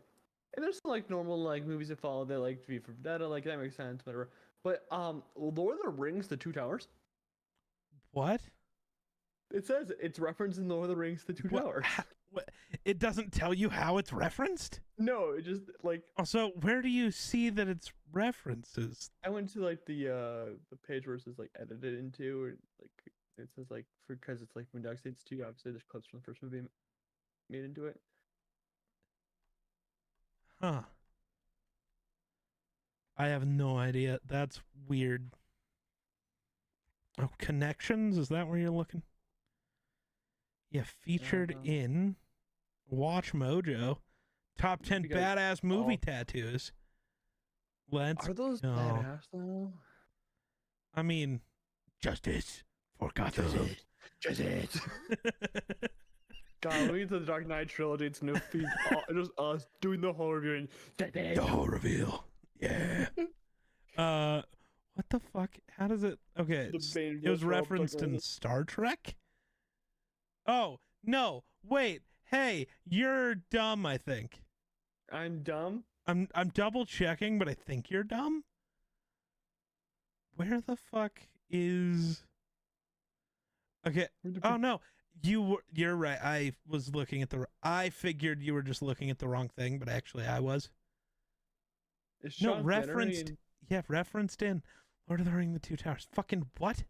And there's some, like normal like movies that follow that, like V for Vendetta, like that makes sense, whatever. But Lord of the Rings, The Two Towers. What? It says it's referenced in Lord of the Rings, The Two Towers. What? It doesn't tell you how it's referenced? No, it just like. Also, where do you see that it's references? I went to like the page where it says like edited into, or like it says like because it's like Boondock Saints 2. Obviously, there's clips from the first movie made into it. Huh. I have no idea. That's weird. Oh, connections? Is that where you're looking? Yeah, featured in Watch Mojo. Top 10 badass movie tattoos. Let's Are those go. badass though? I mean, justice for Gotham. Justice. God, we get to the Dark Knight trilogy. It's no feed. Just us doing the whole review. The whole reveal. Yeah. What the fuck? How does it? Okay, it was referenced in Star Trek. Oh no! Wait. Hey, you're dumb. I think. I'm dumb. I'm double checking, but I think you're dumb. Where the fuck is? Okay. Oh no. You're right. I was looking at I figured you were just looking at the wrong thing, but actually I was. No, referenced. Yeah, referenced in Lord of the Rings: The Two Towers. Fucking what?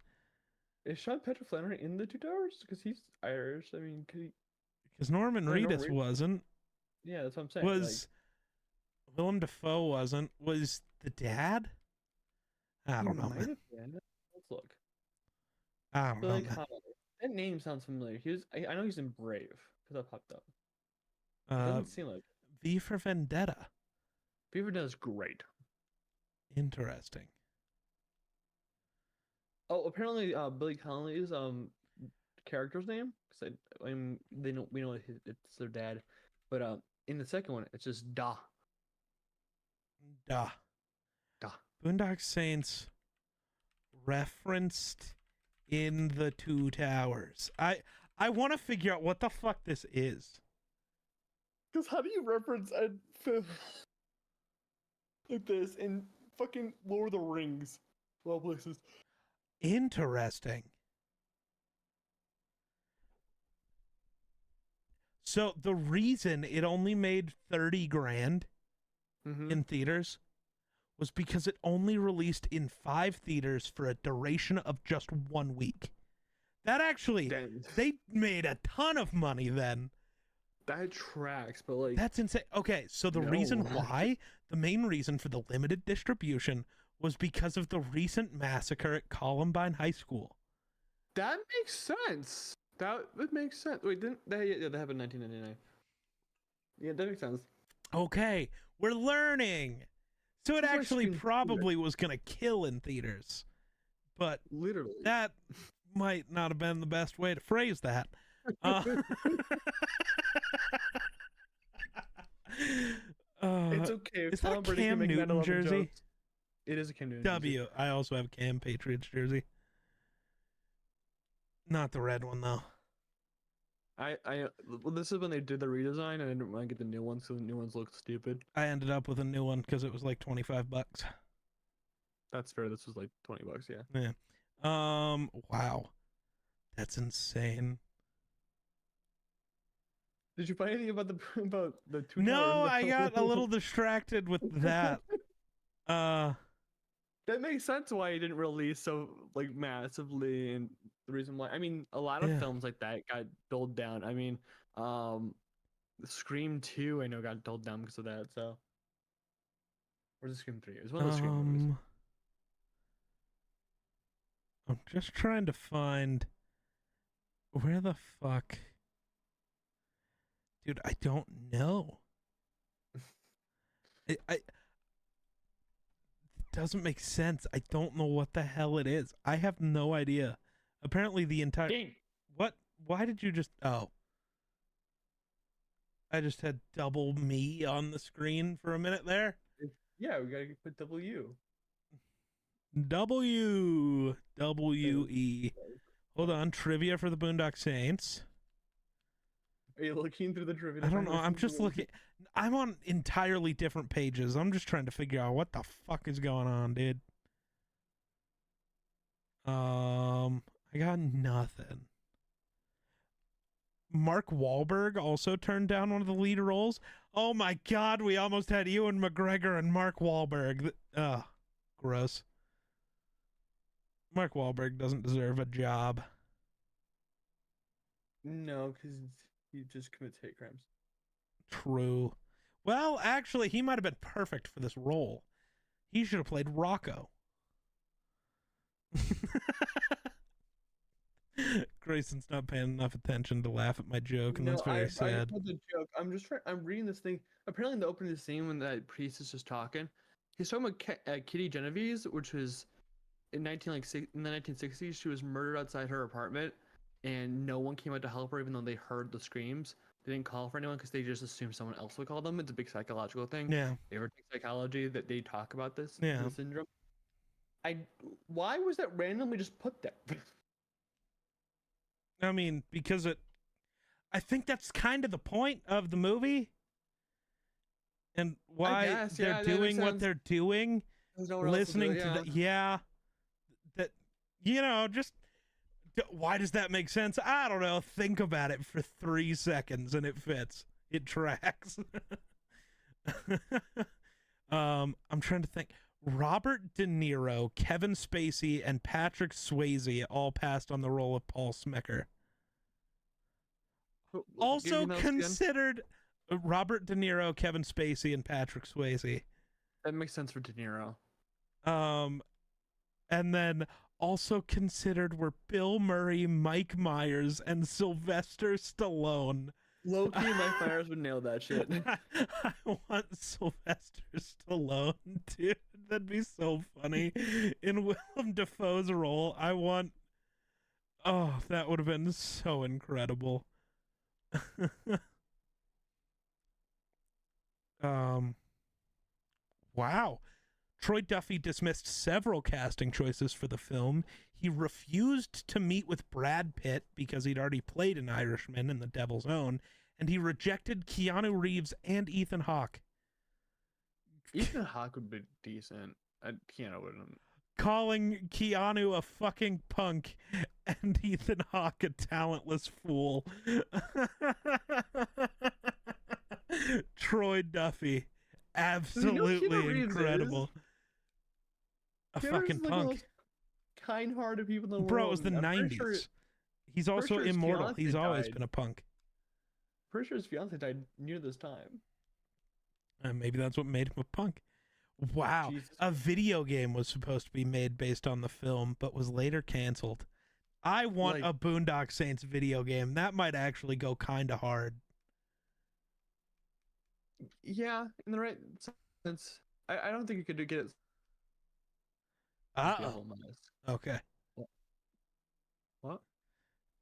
Is Sean Patrick Flannery in The Two Towers? Because he's Irish. I mean, because Norman Reedus wasn't. Yeah, that's what I'm saying. Was Willem Dafoe wasn't? Was the dad? I don't know. Man. Let's look. I don't know. Like, that name sounds familiar. I know he's in Brave because that popped up. Doesn't seem like V for Vendetta. V for Vendetta is great. Interesting. Oh, apparently, Billy Connolly's character's name, because we know it's their dad, but in the second one it's just Da. Boondock Saints referenced in The Two Towers. I want to figure out what the fuck this is. Because how do you reference a film like this in fucking Lord of the Rings? Well, places. Interesting. So the reason it only made 30 grand in theaters was because it only released in 5 theaters for a duration of just 1 week. That actually, they made a ton of money then. That tracks, but like... That's insane. Okay, so the reason why, the main reason for the limited distribution was because of the recent massacre at Columbine High School. That makes sense. That makes sense. Wait, didn't they? Yeah, that happened in 1999. Yeah, that makes sense. Okay, we're learning. So it actually probably was going to kill in theaters. But literally, that might not have been the best way to phrase that. It's okay. Is that a Cam Newton jersey? It is a Cam Newton jersey. I also have a Cam Patriots jersey. Not the red one, though. Well, this is when they did the redesign, and I didn't want to get the new ones because the new ones looked stupid. I ended up with a new one because it was like $25. That's fair. This was like $20, yeah. Yeah. Wow. That's insane. Did you find anything about the two? No, I got a little distracted with that. That makes sense why it didn't release so like massively, and the reason why. I mean, a lot of films like that got dulled down. I mean, Scream 2 I know got dulled down because of that. So, where's the Scream 3? It was one of those Scream movies. I'm just trying to find where the fuck. Dude, I don't know. It doesn't make sense. I don't know what the hell it is. I have no idea. Apparently the entire... What? Why did you just... Oh. I just had double me on the screen for a minute there. Yeah, we gotta put W. W-E. Hold on. Trivia for the Boondock Saints. Are you looking through the trivia? I don't know. I'm just looking. I'm on entirely different pages. I'm just trying to figure out what the fuck is going on, dude. I got nothing. Mark Wahlberg also turned down one of the lead roles. Oh my god, we almost had Ewan McGregor and Mark Wahlberg. Ugh, gross. Mark Wahlberg doesn't deserve a job. No, because he just commits hate crimes. True. Well, actually, he might have been perfect for this role. He should have played Rocco. Grayson's not paying enough attention to laugh at my joke, and that's very sad. I the joke. I'm just trying. I'm reading this thing. Apparently, in the opening of the scene when that priest is just talking, he's talking about Kitty Genovese, which was in the 1960s. She was murdered outside her apartment, and no one came out to help her, even though they heard the screams. They didn't call for anyone because they just assumed someone else would call them. It's a big psychological thing. Yeah. They ever take psychology that they talk about this, Yeah. this syndrome. Why was that randomly just put there? I mean, because I think that's kind of the point of the movie, and why they're doing what they're doing. Listening to that, just why does that make sense? I don't know. Think about it for 3 seconds, and it fits. It tracks. I'm trying to think. Robert De Niro, Kevin Spacey, and Patrick Swayze all passed on the role of Paul Smecker. Also considered Robert De Niro, Kevin Spacey, and Patrick Swayze. That makes sense for De Niro. And then also considered were Bill Murray, Mike Myers, and Sylvester Stallone. Low-key, Mike Myers would nail that shit. I want Sylvester Stallone, dude. That'd be so funny. In Willem Dafoe's role, that would have been so incredible. Wow. Troy Duffy dismissed several casting choices for the film. He refused to meet with Brad Pitt because he'd already played an Irishman in The Devil's Own, and he rejected Keanu Reeves and Ethan Hawke. Ethan Hawke would be decent. Keanu wouldn't. Calling Keanu a fucking punk and Ethan Hawke a talentless fool. Troy Duffy. Absolutely incredible. A fucking punk. Kind-hearted people in the world. Bro, it was the 90s. He's also immortal. He's always been a punk. Pretty sure his fiance died near this time. Maybe that's what made him a punk. Wow. Jesus. A video game was supposed to be made based on the film, but was later canceled. I want a Boondock Saints video game. That might actually go kind of hard. Yeah, in the right sense. I don't think you could get it. Okay. What?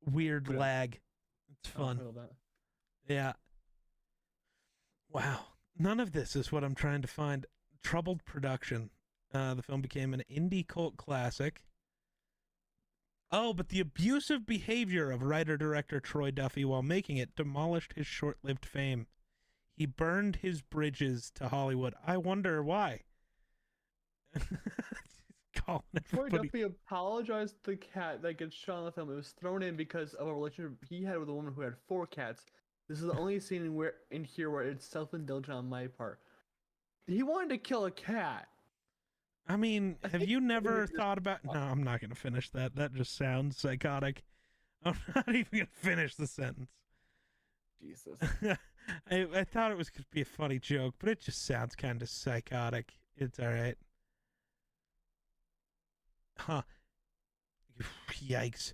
Weird lag. It's fun. Yeah. Wow. None of this is what I'm trying to find. Troubled production. The film became an indie cult classic. Oh, but the abusive behavior of writer-director Troy Duffy while making it demolished his short-lived fame. He burned his bridges to Hollywood. I wonder why. Troy Duffy apologized to the cat that gets shot in the film. It was thrown in because of a relationship he had with a woman who had 4 cats. This is the only scene in here where it's self-indulgent on my part. He wanted to kill a cat. I mean, have you never thought about... No, I'm not going to finish that. That just sounds psychotic. I'm not even going to finish the sentence. Jesus. I thought it was going to be a funny joke, but it just sounds kind of psychotic. It's all right. Huh. Yikes.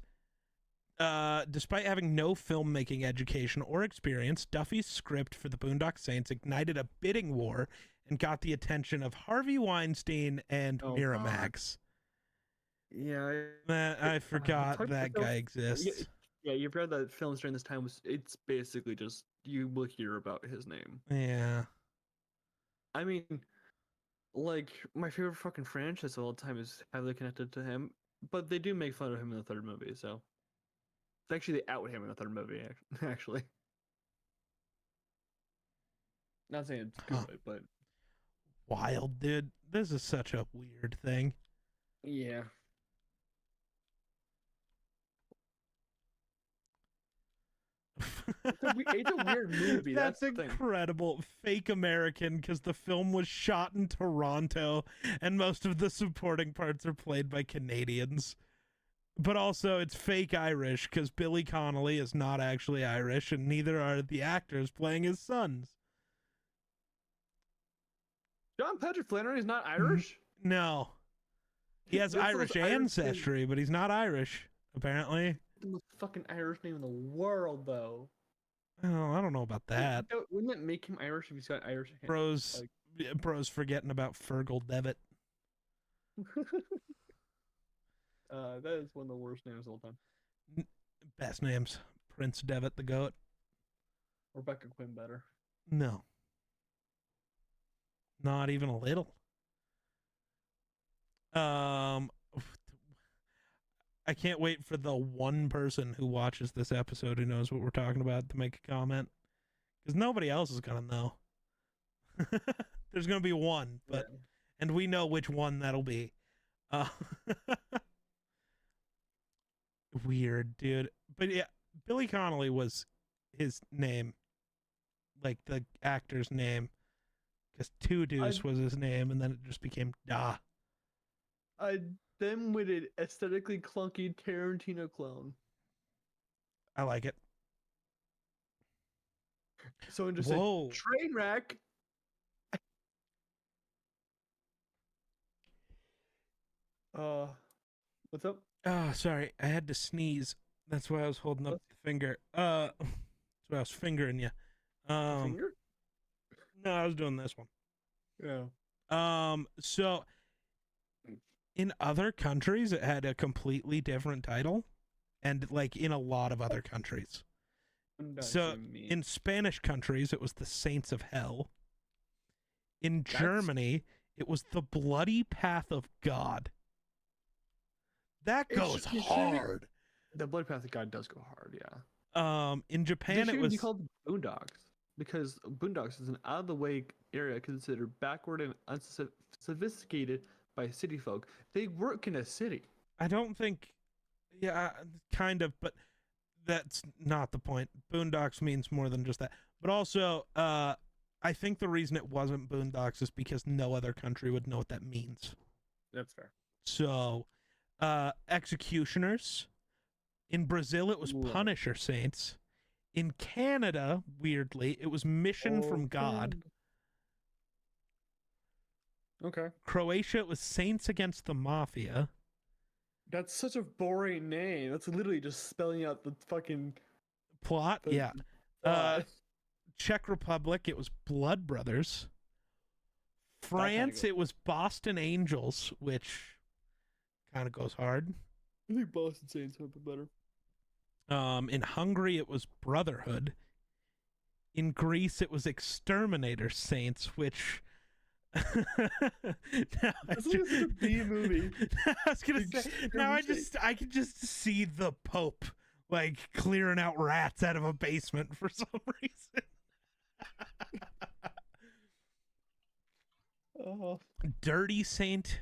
Despite having no filmmaking education or experience, Duffy's script for the Boondock Saints ignited a bidding war and got the attention of Harvey Weinstein and Miramax. Yeah. I forgot that guy exists. Yeah, you've read that films during this time it's basically just you will hear about his name. Yeah. I mean, like, my favorite fucking franchise of all time is heavily connected to him, but they do make fun of him in the third movie, so. Actually, they out him in the third movie, actually. Not saying it's good, but wild, dude. This is such a weird thing. yeah. It's a weird movie. That's the thing. incredible. Fake American, because the film was shot in Toronto and most of the supporting parts are played by Canadians. But also, it's fake Irish because Billy Connolly is not actually Irish, and neither are the actors playing his sons. John Patrick Flannery is not Irish? No. He has That's the Irish most Irish ancestry, but he's not Irish, apparently. The most fucking Irish name in the world, though. Oh, I don't know about that. Wouldn't that make him Irish if he's got Irish? Bro's forgetting about Fergal Devitt. That is one of the worst names of all time. Best names. Prince Devitt the Goat. Rebecca Quinn better. No. Not even a little. I can't wait for the one person who watches this episode who knows what we're talking about to make a comment. Because nobody else is going to know. There's going to be one, but and we know which one that'll be. Weird, dude. But yeah, Billy Connolly was his name. Like the actor's name. Because Two Deuce was his name, and then it just became Da. I then with an aesthetically clunky Tarantino clone. I like it. Someone just Whoa. said, train wreck. What's up? Oh, sorry. I had to sneeze. That's why I was holding up the finger. That's why I was fingering you. Finger? No, I was doing this one. Yeah. So in other countries, it had a completely different title, and like in a lot of other countries. So in Spanish countries, it was the Saints of Hell. In Germany, it was the Bloody Path of God. That goes hard. The Bloody Path of God does go hard, yeah. In Japan, it was called Boondocks because Boondocks is an out-of-the-way area considered backward and unsophisticated by city folk. They work in a city. I don't think, yeah, kind of, but that's not the point. Boondocks means more than just that. But also, I think the reason it wasn't Boondocks is because no other country would know what that means. That's fair. So, executioners. In Brazil, it was Punisher Saints. In Canada, weirdly, it was Mission from God. Okay. Croatia, it was Saints Against the Mafia. That's such a boring name. That's literally just spelling out the fucking plot. Yeah. Czech Republic, it was Blood Brothers. France, it was Boston Angels, which kind of goes hard. I think Boston Saints would be better. In Hungary, it was Brotherhood. In Greece, it was Exterminator Saints, which That's a B movie. I was gonna say, now I can just see the Pope like clearing out rats out of a basement for some reason. Dirty Saint,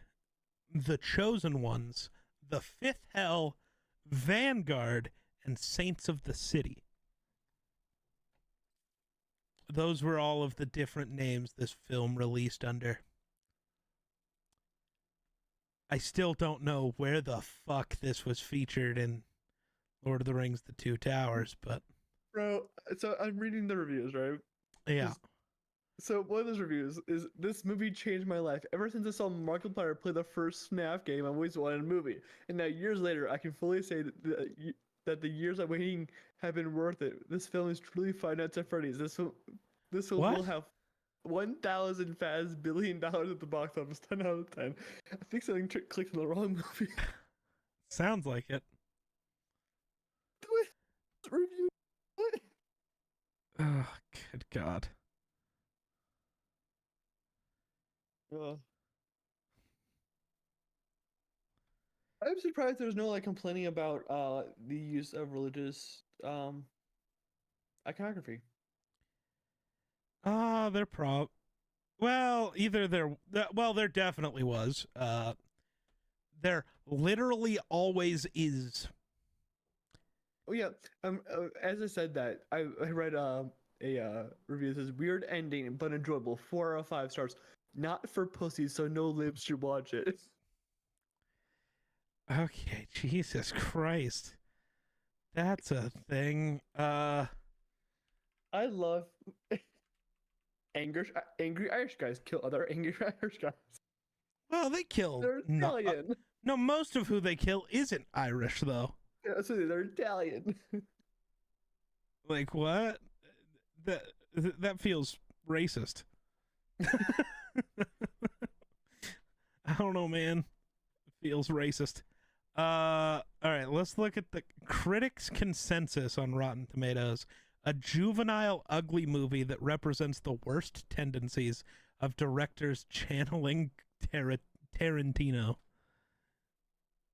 The Chosen Ones, The Fifth Hell, Vanguard, and Saints of the City. Those were all of the different names this film released under. I still don't know where the fuck this was featured in Lord of the Rings: The Two Towers, but... Bro, so I'm reading the reviews, right? Yeah. So one of those reviews is, this movie changed my life. Ever since I saw Markiplier play the first FNAF game, I always wanted a movie. And now years later, I can fully say that the years of waiting have been worth it. This film is truly Five Nights at Freddy's. This film will have $1,000 billion at the box office. 10 out of 10. I think something clicked on the wrong movie. Sounds like it. Review. What? Oh, good God. I'm surprised there's no complaining about the use of religious iconography. Well, there definitely was. There literally always is. Oh yeah. As I said that, I read a review that says weird ending but enjoyable. 4 out of 5 stars. Not for pussies, so no libs should watch it. Okay, Jesus Christ. That's a thing. I love angry Irish guys kill other angry Irish guys. Well, they kill. They're Italian. No, most of who they kill isn't Irish, though. Yeah, so they're Italian. Like, what? That feels racist. I don't know, man. It feels racist. All right, let's look at the critics' consensus on Rotten Tomatoes. A juvenile, ugly movie that represents the worst tendencies of directors channeling Tarantino.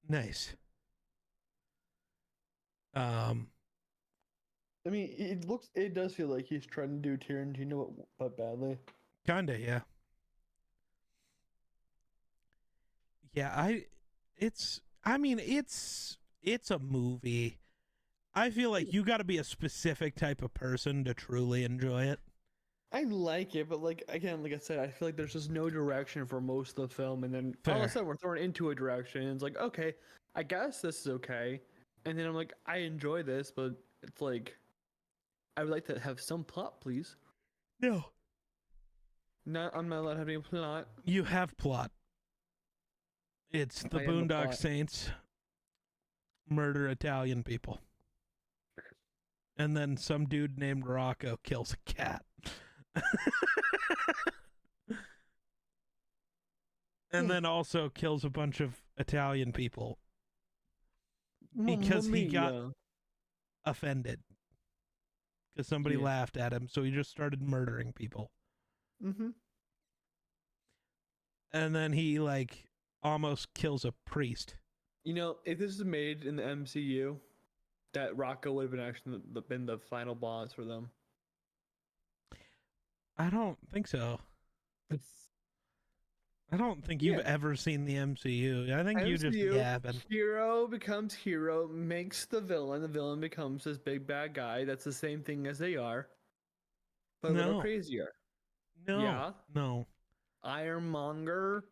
Nice. I mean, it does feel like he's trying to do Tarantino, but badly. Kinda, yeah. Yeah, it's a movie. I feel like you got to be a specific type of person to truly enjoy it. I like it, but like again, like I said, I feel like there's just no direction for most of the film, and then all of a sudden we're thrown into a direction, and it's like, okay, I guess this is okay, and then I'm like, I enjoy this, but it's like, I would like to have some plot, please. No. I'm not allowed to have any plot. You have plot. It's the Boondock Saints murder Italian people. And then some dude named Rocco kills a cat. And then also kills a bunch of Italian people. Because he got offended. Because somebody laughed at him, so he just started murdering people. Mm-hmm. And then he, like, almost kills a priest. You know, if this is made in the MCU, that Rocco would have been the final boss for them. I don't think so. I don't think you've ever seen the MCU. I think you just yapping. Hero becomes hero, makes the villain becomes this big bad guy. That's the same thing as they are, but a little crazier. No. Yeah. No. Ironmonger,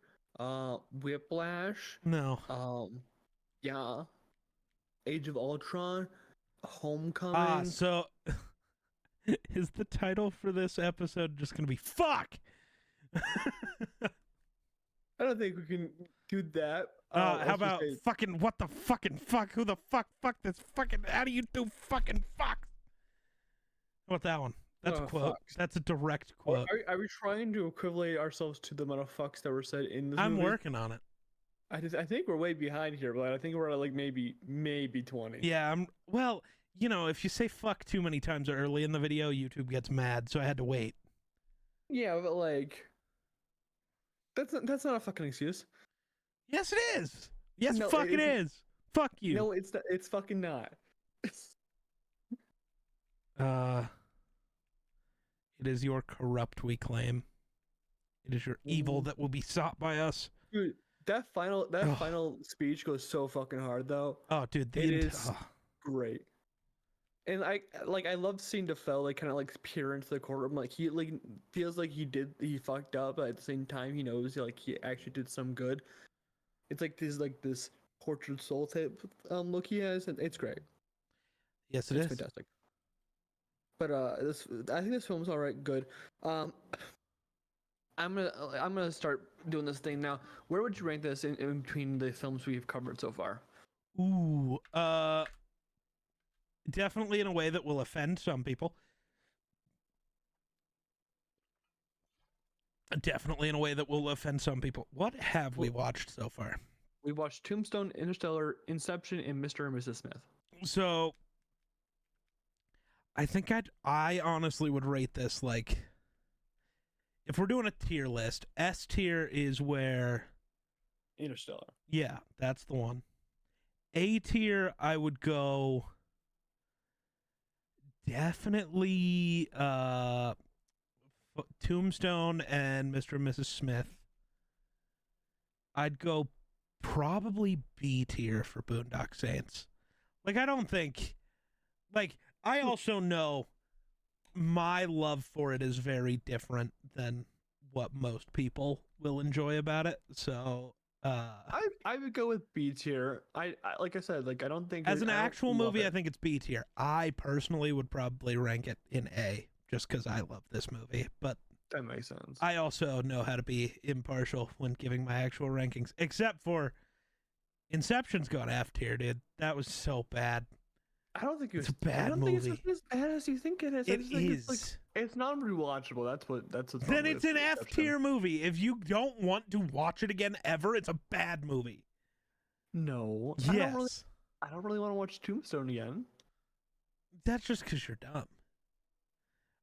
Whiplash. No. Yeah. Age of Ultron, Homecoming. So is the title for this episode just gonna be fuck? I don't think we can do that. How about fucking what the fucking fuck? Who the fuck this fucking? How do you do fucking fuck? How about that one? That's a quote. Fucks. That's a direct quote. Are we trying to equivalent ourselves to the amount of fucks that were said in this movie? I'm working on it. I think we're way behind here, but I think we're at like maybe 20. Yeah, well, you know, if you say fuck too many times early in the video, YouTube gets mad, so I had to wait. Yeah, but like that's not a fucking excuse. Yes, it is. Yes, No, fuck it is. Fuck you. No, it's not, it's fucking not. It is your corrupt, we claim. It is your evil that will be sought by us. Dude, that final speech goes so fucking hard though. Oh, dude, it is great. And I love seeing DeFell like kind of like peer into the courtroom, like he like feels like he fucked up, but at the same time he knows like he actually did some good. It's like this tortured soul type look he has, and it's great. Yes, it's fantastic. But I think this film's all right, good. I'm gonna start doing this thing now. Where would you rank this in between the films we've covered so far? Ooh, definitely in a way that will offend some people. Definitely in a way that will offend some people. What have we watched so far? We watched Tombstone, Interstellar, Inception, and Mr. and Mrs. Smith. So, I think I honestly would rate this like, if we're doing a tier list, S tier is where Interstellar. Yeah, that's the one. A tier, I would go definitely Tombstone and Mr. and Mrs. Smith. I'd go probably B tier for Boondock Saints. Like, I don't think, like, I also know my love for it is very different than what most people will enjoy about it. So, I would go with B tier. I like I said, like I don't think as an I don't actual love movie, it. I think it's B tier. I personally would probably rank it in A just because I love this movie. But That makes sense. I also know how to be impartial when giving my actual rankings, except for Inception's gone F tier, dude. That was so bad. I don't think It's it's a bad I don't movie. think it's as bad as you think it is. I It just think is. it's not rewatchable. That's what's wrong Then with it's an F Inception. tier movie. If you don't want to watch it again ever, it's a bad movie. No. Yes. I don't really want to watch Tombstone again. That's just because you're dumb.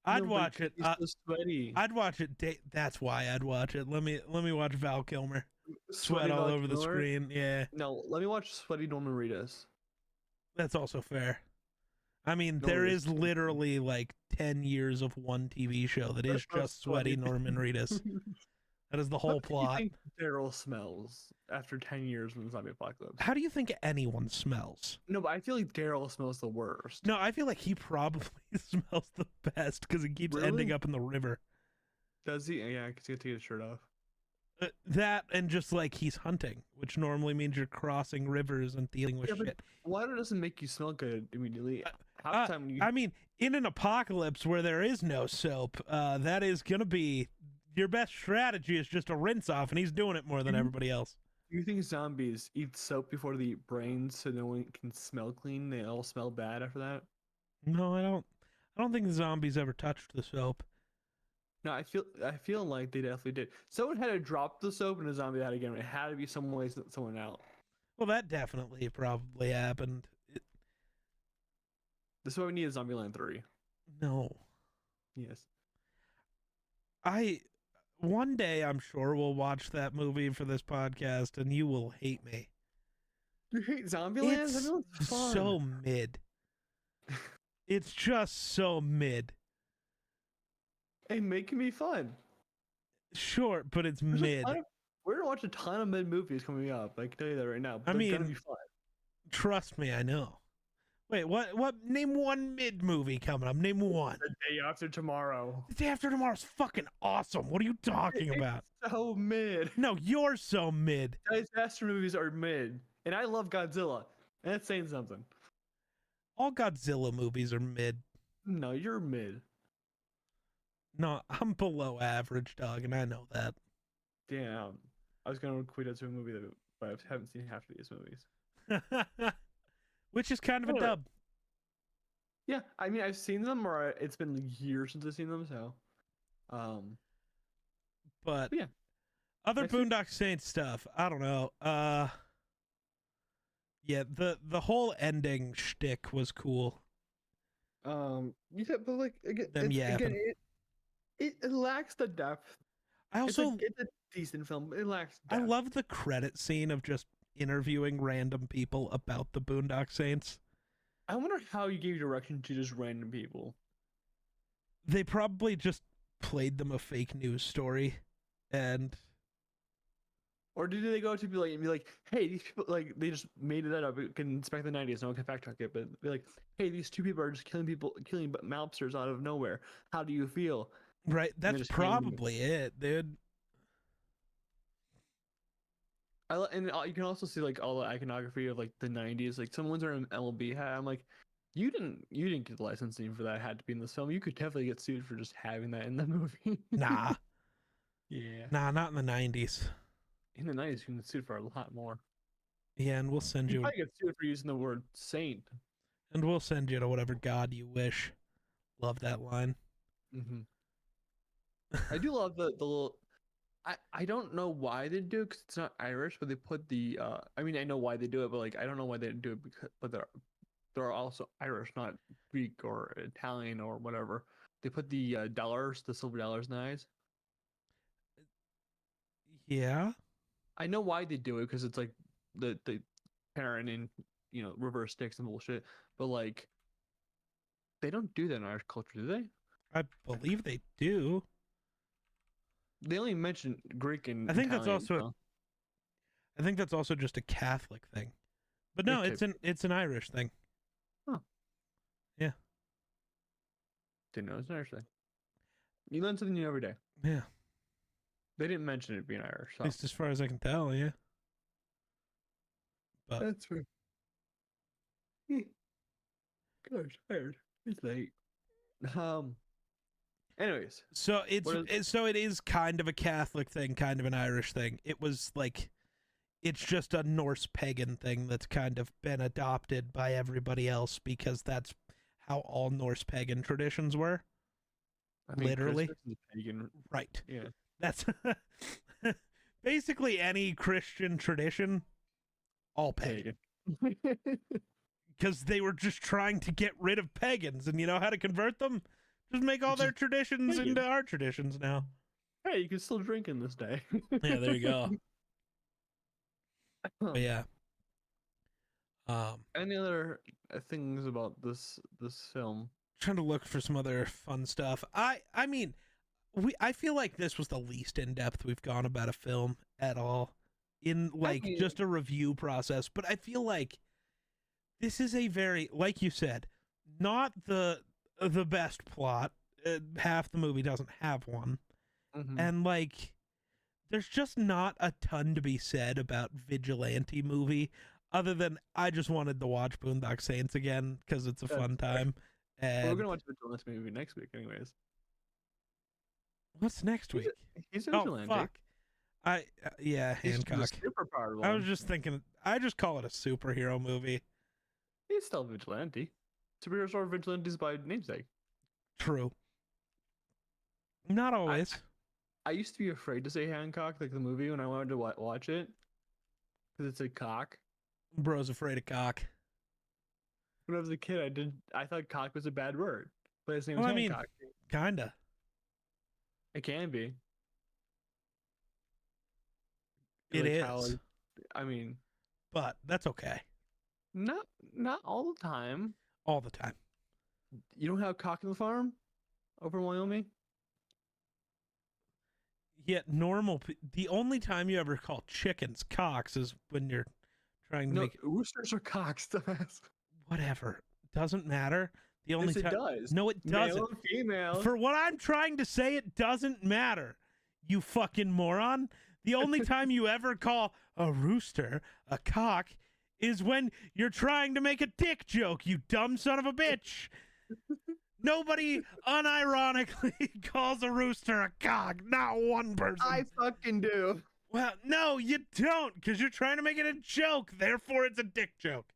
I'd No, but watch it. He's so sweaty. I'd watch it. That's why I'd watch it. Let me watch Val Kilmer sweat Sweaty all Val over the Kilmer? screen. Yeah, No, let me watch Sweaty Norman Reedus. that's also fair. I mean, No, there it is is. literally like 10 years of one TV show that is Of just sweaty Sweaty. Norman Reedus. That is the whole How do you plot. think Daryl smells after 10 years from the zombie apocalypse? How do you think anyone smells? No, but I feel like Daryl smells the worst. No, I feel like he probably smells the best because he keeps ending Really? up in the river. Does he? Yeah, because he had to take his shirt off. That and just like he's hunting, which normally means you're crossing rivers and dealing with Yeah, but shit. water doesn't make you smell good immediately. Half the time when you I mean, in an apocalypse where there is no soap, that is gonna be your best strategy is just a rinse off, and he's doing it more than Mhm. everybody else. do you think zombies eat soap before they eat brains so no one can smell clean? They all smell bad after that? No, I don't. I don't think the zombies ever touched the soap. No, I feel like they definitely did. Someone had to drop the soap and a zombie had to get it. It had to be some way someone out. Well, that definitely probably happened. This is why we need a Zombieland 3. No, Yes. one day I'm sure we'll watch that movie for this podcast, and you will hate me. You hate Zombieland? It's Zombieland's fun. so mid. It's just so mid. Hey, making me fun. Sure, but it's There's a mid. ton of- We're gonna watch a ton of mid movies coming up. I can tell you that right now. But I they're gonna mean- be fun. Trust me, I know. Wait, what? Name one mid movie coming up. Name one. The day after tomorrow. The Day After Tomorrow's fucking awesome. What are you talking about? It's so mid. No, you're so mid. Disaster movies are mid, and I love Godzilla. And that's saying something. All Godzilla movies are mid. No, you're mid. No, I'm below average, dog, and I know that. Damn. I was gonna quit out to a movie that, but I haven't seen half of these movies. Which is kind of a Alright. dub. Yeah, I mean I've seen them, or it's been years since I've seen them. So, But yeah. other Next week- Boondock Saints stuff, I don't know. Yeah, the whole ending shtick was cool. yeah, but like again, Them yapping. it lacks the depth. I also It's a decent film, but it lacks I depth. love the credit scene of just interviewing random people about the Boondock Saints. I wonder how you gave direction to just random people. They probably just played them a fake news story, and Or did they go to be like, hey, these people, like, they just made it up. It can inspect the 90s. No one can fact check it, but be like, hey, these two people are just killing mobsters out of nowhere. How do you feel? right, they that's just handed them- probably it, dude. You can also see like all the iconography of like the 90s. Like someone's wearing an MLB hat. I'm like, you didn't get the licensing for that hat to be in this film. You could definitely get sued for just having that in the movie. Nah, Yeah. nah, not in the 90s. In the 90s, you can get sued for a lot more. Yeah, and we'll send You you, might get sued for using the word saint. to whatever god you wish. Love that line. Mm-hmm. I do love the little. I don't know why they do it because it's not Irish, but they put the. I mean, I know why they do it, but like I don't know why they do it because. But they're also Irish, not Greek or Italian or whatever. They put the dollars, the silver dollars in the eyes. Yeah, I know why they do it because it's like the parent and reverse sticks and bullshit. But like, they don't do that in Irish culture, do they? I believe they do. They only mention Greek and I think Italian, that's also. so. I think that's also just a Catholic thing, but no, it's an Irish thing. Huh. Yeah. Didn't know it's an Irish thing. You learn something new every day. Yeah. They didn't mention it being Irish. So. At least as far as I can tell, yeah. But That's fair. Gosh, tired. It's late. Anyways, so it is kind of a Catholic thing, kind of an Irish thing. It was like, it's just a Norse pagan thing that's kind of been adopted by everybody else because that's how all Norse pagan traditions were. I mean, Literally, Christmas is pagan. right? Yeah, that's basically any Christian tradition, all pagan. Because they were just trying to get rid of pagans, and you know how to convert them? Just make all their traditions into our traditions now. Hey, you can still drink in this day. Yeah, there you go. But yeah. Any other things about this film? Trying to look for some other fun stuff. I mean, I feel like this was the least in depth we've gone about a film at all in just a review process. But I feel like this is a very, like you said, not the best plot. Half the movie doesn't have one, and like, there's just not a ton to be said about vigilante movie, other than I just wanted to watch Boondock Saints again because it's a fun time. And we're gonna watch Vigilante movie next week, anyways. What's next week? He's a Vigilante. Oh fuck! Yeah, Hancock. Superpowered one. I was just thinking. I just call it a superhero movie. He's still a vigilante. Superheroes are vigilantes by namesake. True. Not always. I used to be afraid to say Hancock, like the movie, when I wanted to watch it, because it's a cock. Bro's afraid of cock. When I was a kid, I thought cock was a bad word, but his name was Hancock. Kinda. It can be. It is. I mean, but that's okay. Not all the time. All the time. You don't have cock on the farm over in Wyoming? Yet the only time you ever call chickens cocks is when you're trying to make roosters are cocks, dumbass. Whatever. Doesn't matter. The only time it does. No, it doesn't. Male and female. For what I'm trying to say, it doesn't matter. You fucking moron. The only time you ever call a rooster a cock is when you're trying to make a dick joke, you dumb son of a bitch. Nobody unironically calls a rooster a cock. Not one person. I fucking do. Well, no, you don't, because you're trying to make it a joke. Therefore, it's a dick joke.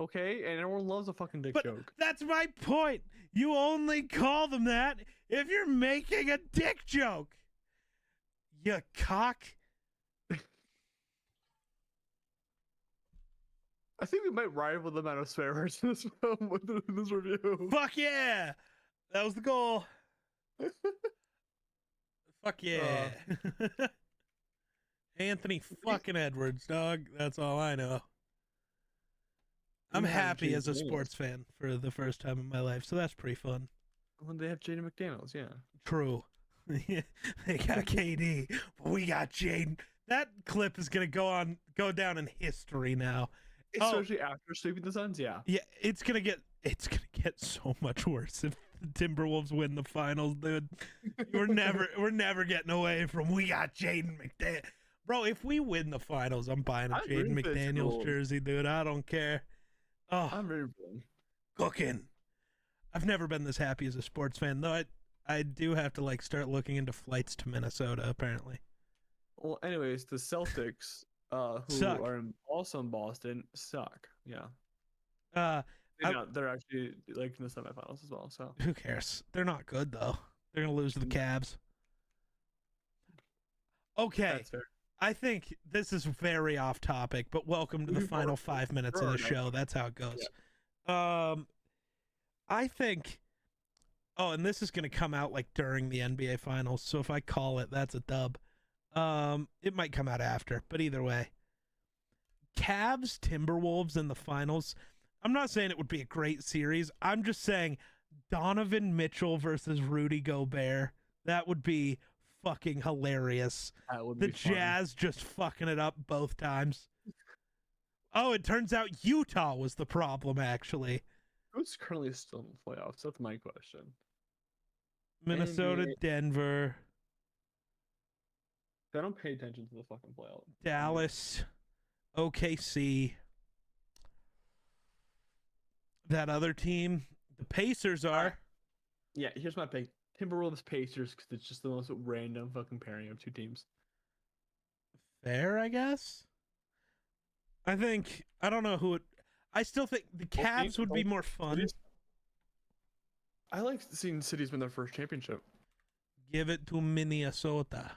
Okay, and everyone loves a fucking dick joke. That's my point. You only call them that if you're making a dick joke. You cock. I think we might rival the amount of swear words in this film in this review. Fuck yeah! That was the goal. Fuck yeah. Anthony fucking Edwards, dog. That's all I know. I'm happy as a sports fan for the first time in my life, so that's pretty fun. When they have Jaden McDaniels, yeah. True. They got KD, but we got Jaden. That clip is gonna go down in history now. Especially after sweeping the Suns, yeah. Yeah, it's gonna get so much worse if the Timberwolves win the finals, dude. We're never getting away from we got Jaden McDaniels. Bro, if we win the finals, I'm buying a Jaden McDaniels jersey, dude. I don't care. Oh, I'm very fun. Cooking. I've never been this happy as a sports fan, though. I do have to start looking into flights to Minnesota, apparently. Well, anyways, the Celtics, who suck. are also in Boston, suck. Yeah. They're actually in the semifinals as well. So who cares? They're not good though. They're gonna lose to the Cavs. Okay. That's fair. I think this is very off topic, but welcome to the final 5 minutes of the show. That's how it goes. Yeah. I think. Oh, and this is going to come out during the NBA finals. So if I call it, that's a dub. It might come out after, but either way. Cavs, Timberwolves in the finals. I'm not saying it would be a great series. I'm just saying Donovan Mitchell versus Rudy Gobert That would be fucking hilarious. That would The be funny. Jazz just fucking it up both times. Oh, it turns out Utah was the problem, actually. Who's currently still in the playoffs? That's my question. Minnesota, NBA. Denver, I don't pay attention to the fucking playoffs. Dallas, OKC. That other team, the Pacers are. Yeah, here's my pick. Timberwolves Pacers, because it's just the most random fucking pairing of two teams. Fair, I guess. I don't know who it. I still think the Cavs would be more fun. I like seeing cities win their first championship. Give it to Minnesota.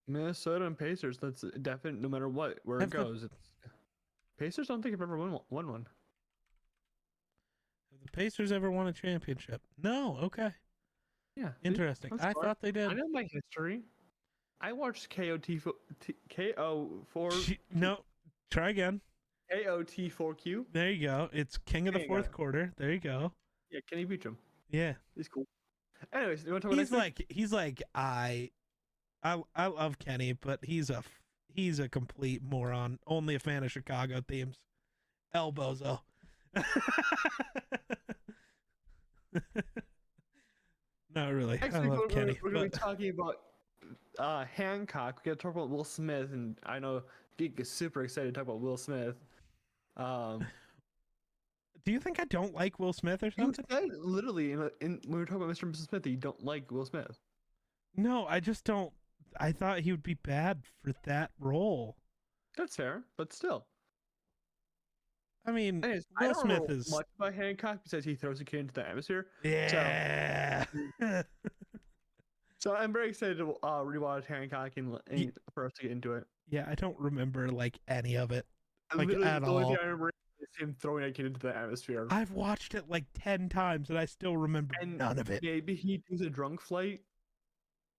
Minnesota and Pacers, that's definite no matter what, where it goes. Pacers don't think I've ever won one. Have the Pacers ever won a championship? No, okay. Yeah. Interesting. I thought they did. I know my history. I watched KO4. No, try again. KOT4Q. There you go. It's King of the Fourth Quarter. There you go. Yeah, Kenny Beecham. Yeah. He's cool. Anyways, you want to talk about he's like I love Kenny, but he's a complete moron. Only a fan of Chicago themes. Elbozo. Not really. Next I week, love Kenny. we're going to be talking about Hancock. We got to talk about Will Smith, and I know Geek is super excited to talk about Will Smith. Do you think I don't like Will Smith or something? You said literally when we were talking about Mr. and Mrs. Smith that you don't like Will Smith. No, I just don't. I thought he would be bad for that role. That's fair, but still. I mean, Anyways, Will Smith is much about Hancock besides he throws a kid into the atmosphere. Yeah. So I'm very excited to rewatch Hancock and for us to get into it. Yeah, I don't remember like any of it, like Literally, at the only all. thing I remember is him throwing a kid into the atmosphere. I've watched it like 10 times and I still remember none of it. Maybe he does a drunk flight.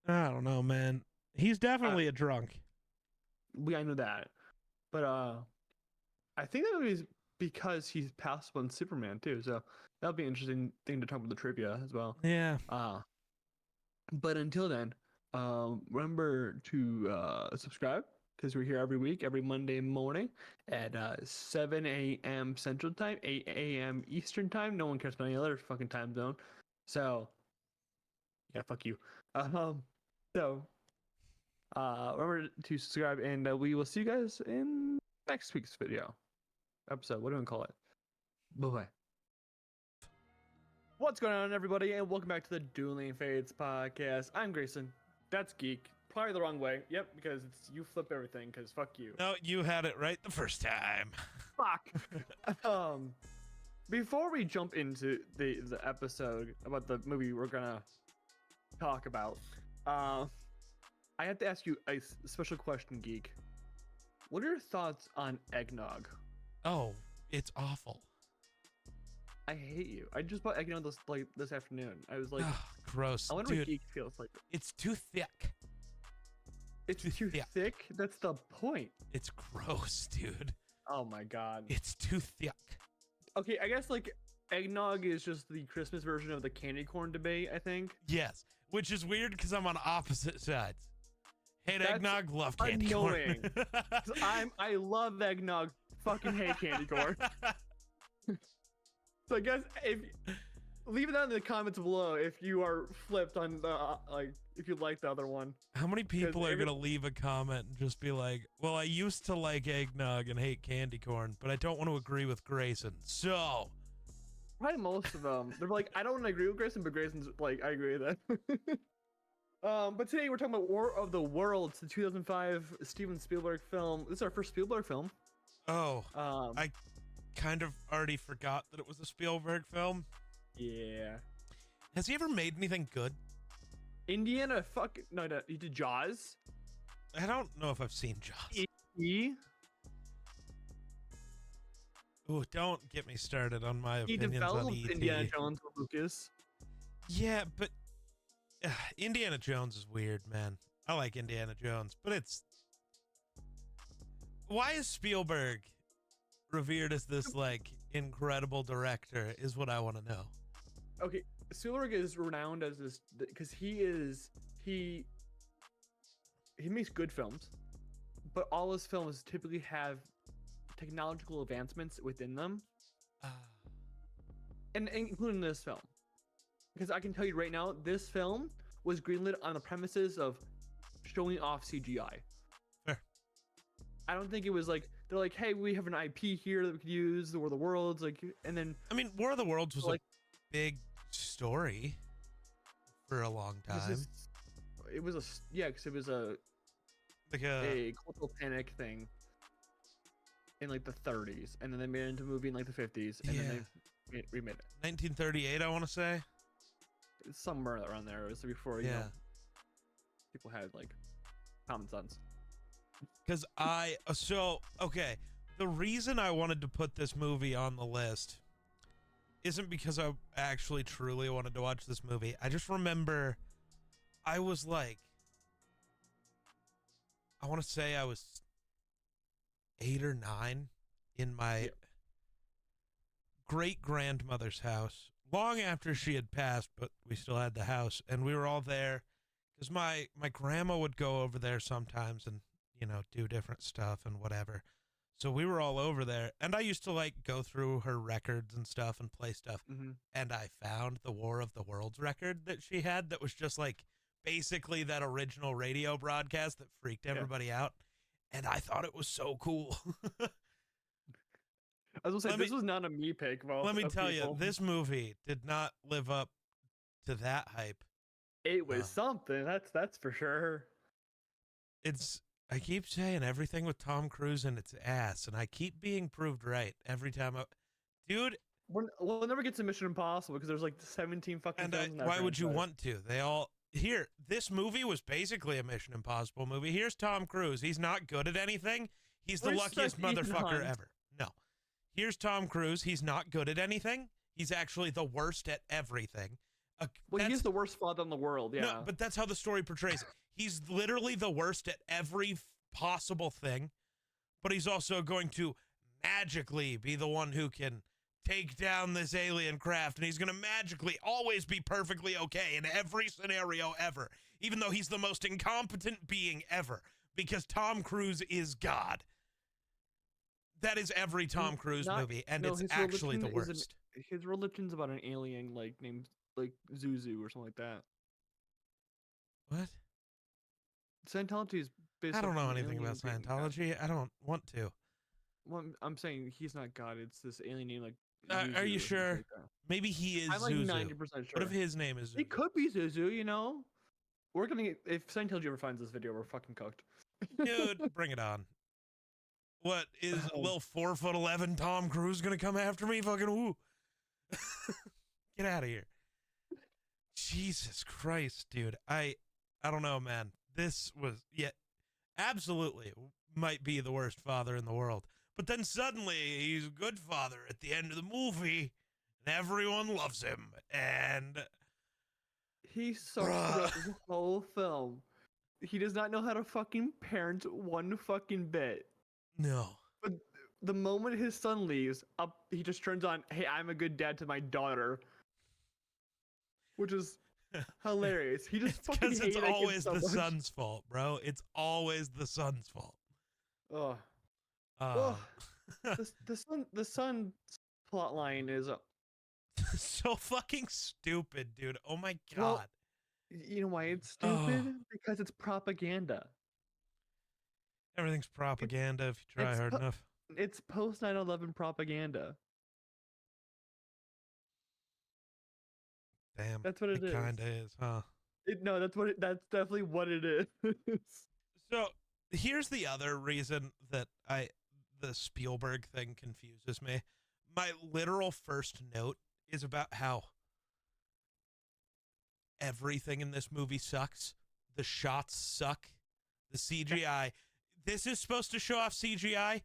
I don't know, man. He's definitely a drunk. I know that, but I think that was because he's passed on Superman too. So that'll be an interesting thing to talk about the trivia as well. Yeah. But until then, remember to subscribe because we're here every week, every Monday morning at 7 a.m. Central Time, 8 a.m. Eastern Time. No one cares about any other fucking time zone. So, yeah, fuck you. So, remember to subscribe, and we will see you guys in next week's episode. What do you want to call it? Bye-bye. What's going on, everybody, and welcome back to the Dueling Fates podcast. I'm Grayson. That's Geek. Probably the wrong way. Yep, because you flip everything, because fuck you. No, you had it right the first time. Fuck. Before we jump into the episode about the movie we're gonna talk about, I have to ask you a special question, Geek. What are your thoughts on eggnog? Oh, it's awful. I hate you. I just bought eggnog this afternoon. I was like, gross. I wonder what Geek feels like. It's too thick. It's too thick? That's the point. It's gross, dude. Oh my god. It's too thick. Okay, I guess like eggnog is just the Christmas version of the candy corn debate, I think. Yes, which is weird because I'm on opposite sides. Hate eggnog, love candy annoying. corn. I love eggnog, fucking hate candy corn. So I guess leave it down in the comments below if you are flipped on the if you like the other one. How many people are gonna leave a comment and just be like, "Well, I used to like eggnog and hate candy corn, but I don't want to agree with Grayson." So probably most of them. They're like, I don't want to agree with Grayson, but Grayson's like, I agree with that. But today we're talking about War of the Worlds, the 2005 Steven Spielberg film. This is our first Spielberg film. Oh, I kind of already forgot that it was a Spielberg film. Yeah. Has he ever made anything good? No, he did Jaws. I don't know if I've seen Jaws. Ooh, don't get me started on my opinions on E.T. He developed Indiana Jones with Lucas. Yeah, but Indiana Jones is weird, man. I like Indiana Jones, but it's... Why is Spielberg revered as this, like, incredible director is what I want to know. Okay, Spielberg is renowned as this because he is he makes good films, but all his films typically have technological advancements within them, and including this film. Because I can tell you right now, this film was greenlit on the premises of showing off CGI. Fair. I don't think it was like they're like, hey, we have an IP here that we could use, the War of the Worlds, like, and then I mean, War of the Worlds was like, a big story for a long time. It was because it was a cultural panic thing in like the 30s, and then they made it into a movie in like the 50s, and then they remade it. 1938, I want to say. It's somewhere around there. It was before, you know, people had like common sense. Because okay, the reason I wanted to put this movie on the list isn't because I actually truly wanted to watch this movie. I just remember I was like, I want to say I was 8 or 9 in my great-grandmother's house, long after she had passed, but we still had the house, and we were all there because my grandma would go over there sometimes and, you know, do different stuff and whatever. So we were all over there, and I used to like go through her records and stuff and play stuff. And I found the War of the Worlds record that she had that was just like basically that original radio broadcast that freaked everybody out. And I thought it was so cool. I was gonna say, this was not a me pick. Let me tell you, this movie did not live up to that hype. It was something, that's for sure. I keep saying everything with Tom Cruise and its ass, and I keep being proved right every time. Dude, we'll never get to Mission Impossible because there's like 17 fucking films. And why would you want to? This movie was basically a Mission Impossible movie. Here's Tom Cruise. He's not good at anything. He's the luckiest motherfucker ever. No. Here's Tom Cruise. He's not good at anything. He's actually the worst at everything. Well, he's the worst father in the world, yeah. No, but that's how the story portrays it. He's literally the worst at every possible thing, but he's also going to magically be the one who can take down this alien craft, and he's going to magically always be perfectly okay in every scenario ever, even though he's the most incompetent being ever, because Tom Cruise is God. That is every Tom Cruise movie, and it's actually the worst. His religion's about an alien named like Zuzu or something like that. What? Scientology is based. I don't know anything about Scientology. I don't want to. Well, I'm saying he's not God. It's this alien named like. Zuzu are you sure? like Maybe he is. I'm like Zuzu. 90% sure. What if his name is Zuzu? It could be Zuzu. You know, we're gonna get, if Scientology ever finds this video, we're fucking cooked. Dude, bring it on. What is a little 4'11" Tom Cruise gonna come after me? Fucking woo! Get out of here! Jesus Christ, dude. I don't know, man. This was absolutely might be the worst father in the world. But then suddenly he's a good father at the end of the movie, and everyone loves him. And he sucks throughout the whole film. He does not know how to fucking parent one fucking bit. No. But the moment his son leaves, he just turns on, "Hey, I'm a good dad to my daughter," which is hilarious. He just fucking hates because it's always the son's fault, bro. It's always the son's fault. The son's plot line is so fucking stupid, dude. Oh my god. Well, you know why it's stupid? Because it's propaganda. Everything's propaganda if you try hard enough. It's post 9/11 propaganda. Damn, that's what it is. Kinda is, huh? That's definitely what it is. So here's the other reason that the Spielberg thing confuses me. My literal first note is about how everything in this movie sucks. The shots suck. The CGI. This is supposed to show off CGI.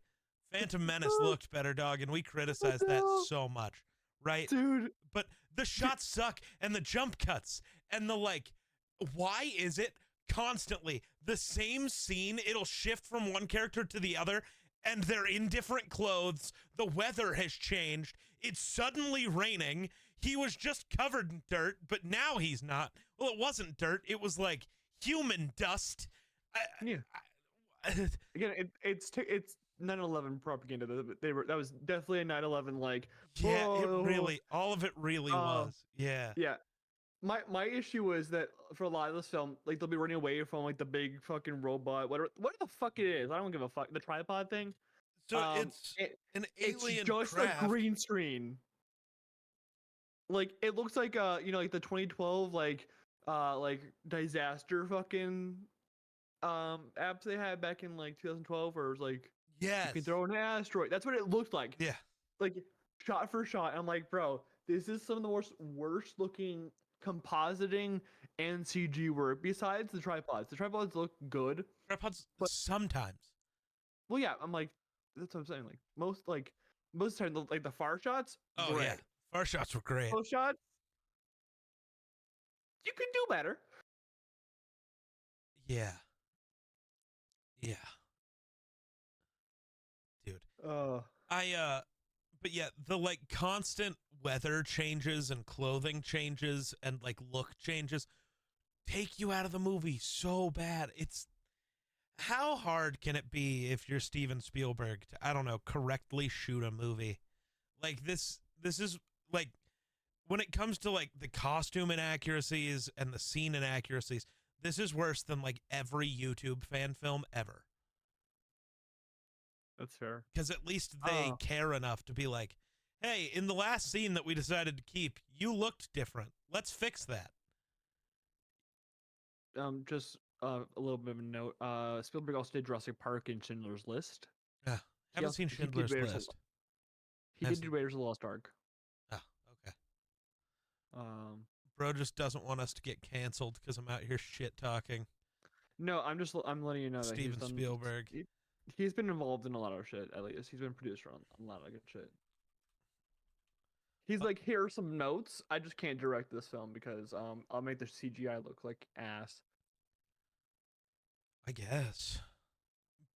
Phantom Menace looked better, dog, and we criticized that so much, right? Dude. But the shots suck, and the jump cuts, and why is it constantly the same scene? It'll shift from one character to the other, and they're in different clothes. The weather has changed. It's suddenly raining. He was just covered in dirt, but now he's not. Well, it wasn't dirt. It was like human dust. Yeah. Again, it's 9/11 propaganda. That was definitely a 9/11 like. Yeah, Whoa. all of it really was. Yeah. Yeah. My issue was that for a lot of this film, like they'll be running away from like the big fucking robot, whatever, what the fuck it is. I don't give a fuck. The tripod thing. So it's an alien it's just craft. a green screen. Like it looks like like the 2012 like disaster fucking apps they had back in like 2012 where it was like Yes. you can throw an asteroid. That's what it looked like. Yeah. Like shot for shot. I'm like, bro, this is some of the worst looking compositing and CG work besides the tripods. The tripods look good. Tripods but sometimes. Well, yeah, I'm like, that's what I'm saying. Like most of the time, like the far shots. Oh great. yeah, far shots were great. Close shots, you can do better. Yeah. Yeah. Dude. But yeah, the like constant weather changes and clothing changes and like look changes take you out of the movie so bad. It's how hard can it be if you're Steven Spielberg to, I don't know, correctly shoot a movie? Like this is like when it comes to like the costume inaccuracies and the scene inaccuracies, this is worse than like every YouTube fan film ever. That's fair. Because at least they care enough to be like, hey, in the last scene that we decided to keep, you looked different. Let's fix that. Just a little bit of a note. Spielberg also did Jurassic Park and Schindler's List. Haven't seen Schindler's List. He did Raiders of the Lost Ark. Oh, okay. Bro just doesn't want us to get canceled because I'm out here shit talking. No, I'm letting you know that Steven Spielberg. He's been involved in a lot of shit. At least he's been producer on a lot of good shit. He's like, here are some notes. I just can't direct this film because I'll make the CGI look like ass. I guess,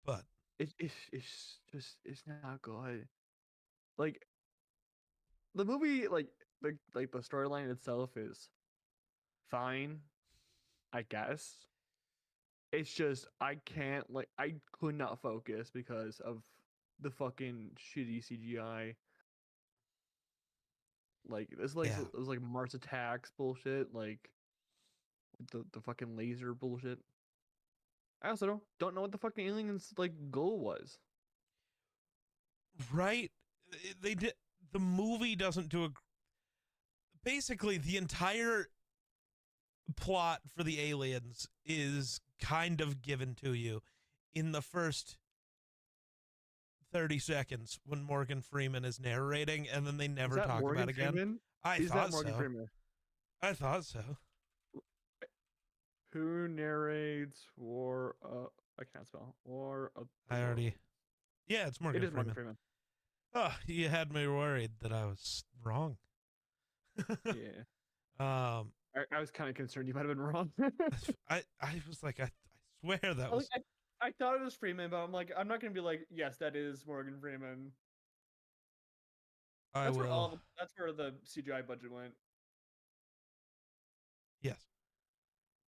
but it's not good. Like the movie, like the storyline itself is fine, I guess. It's just I could not focus because of the fucking shitty CGI. Like it's like it was like Mars Attacks bullshit, like the fucking laser bullshit. I also don't know what the fucking aliens like goal was. Right? They did. The movie doesn't do a. Basically, the entire plot for the aliens is kind of given to you in the first 30 seconds when Morgan Freeman is narrating, and then they never talk about it again. Freeman? I is thought that Morgan so. Freeman? I thought so. Who narrates War? I can't spell War. I already. Yeah, it's Morgan Freeman. Morgan Freeman. Oh, you had me worried that I was wrong. Yeah. I was kind of concerned you might have been wrong. I was like, I swear that was. I thought it was Freeman, but I'm like, I'm not gonna be like, yes, that is Morgan Freeman. That's where the CGI budget went. Yes.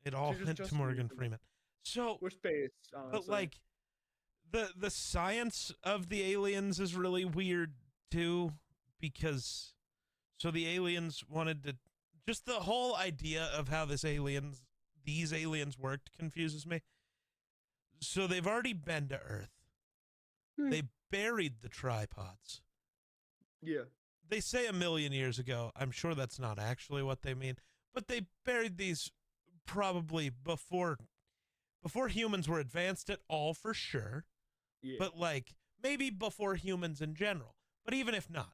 It all went to Morgan Freeman. So we're spaced, but like the science of the aliens is really weird too, because so the aliens wanted to just the whole idea of how these aliens worked confuses me. So they've already been to Earth. They buried the tripods. Yeah. They say 1 million years ago. I'm sure that's not actually what they mean, but they buried these probably before humans were advanced at all, for sure. Yeah. But like maybe before humans in general. But even if not,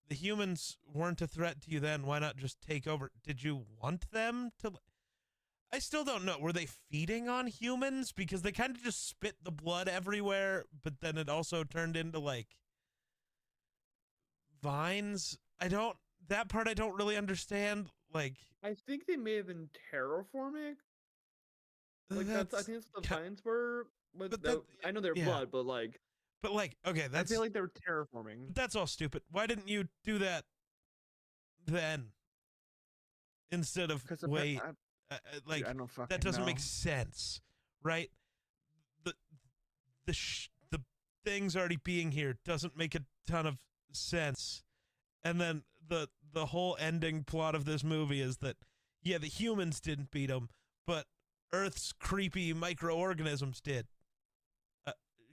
the humans weren't a threat to you then. Why not just take over? Did you want them to? I still don't know. Were they feeding on humans? Because they kind of just spit the blood everywhere, but then it also turned into like vines. That part I don't really understand. Like, I think they may have been terraforming. Like I think that's what the vines were. I know they're blood, but like, okay, I feel like they were terraforming. That's all stupid. Why didn't you do that then? Instead of wait. Like, Dude, I don't fucking that doesn't know. make sense, right? The things already being here doesn't make a ton of sense. And then the whole ending plot of this movie is that, yeah, the humans didn't beat them, but Earth's creepy microorganisms did.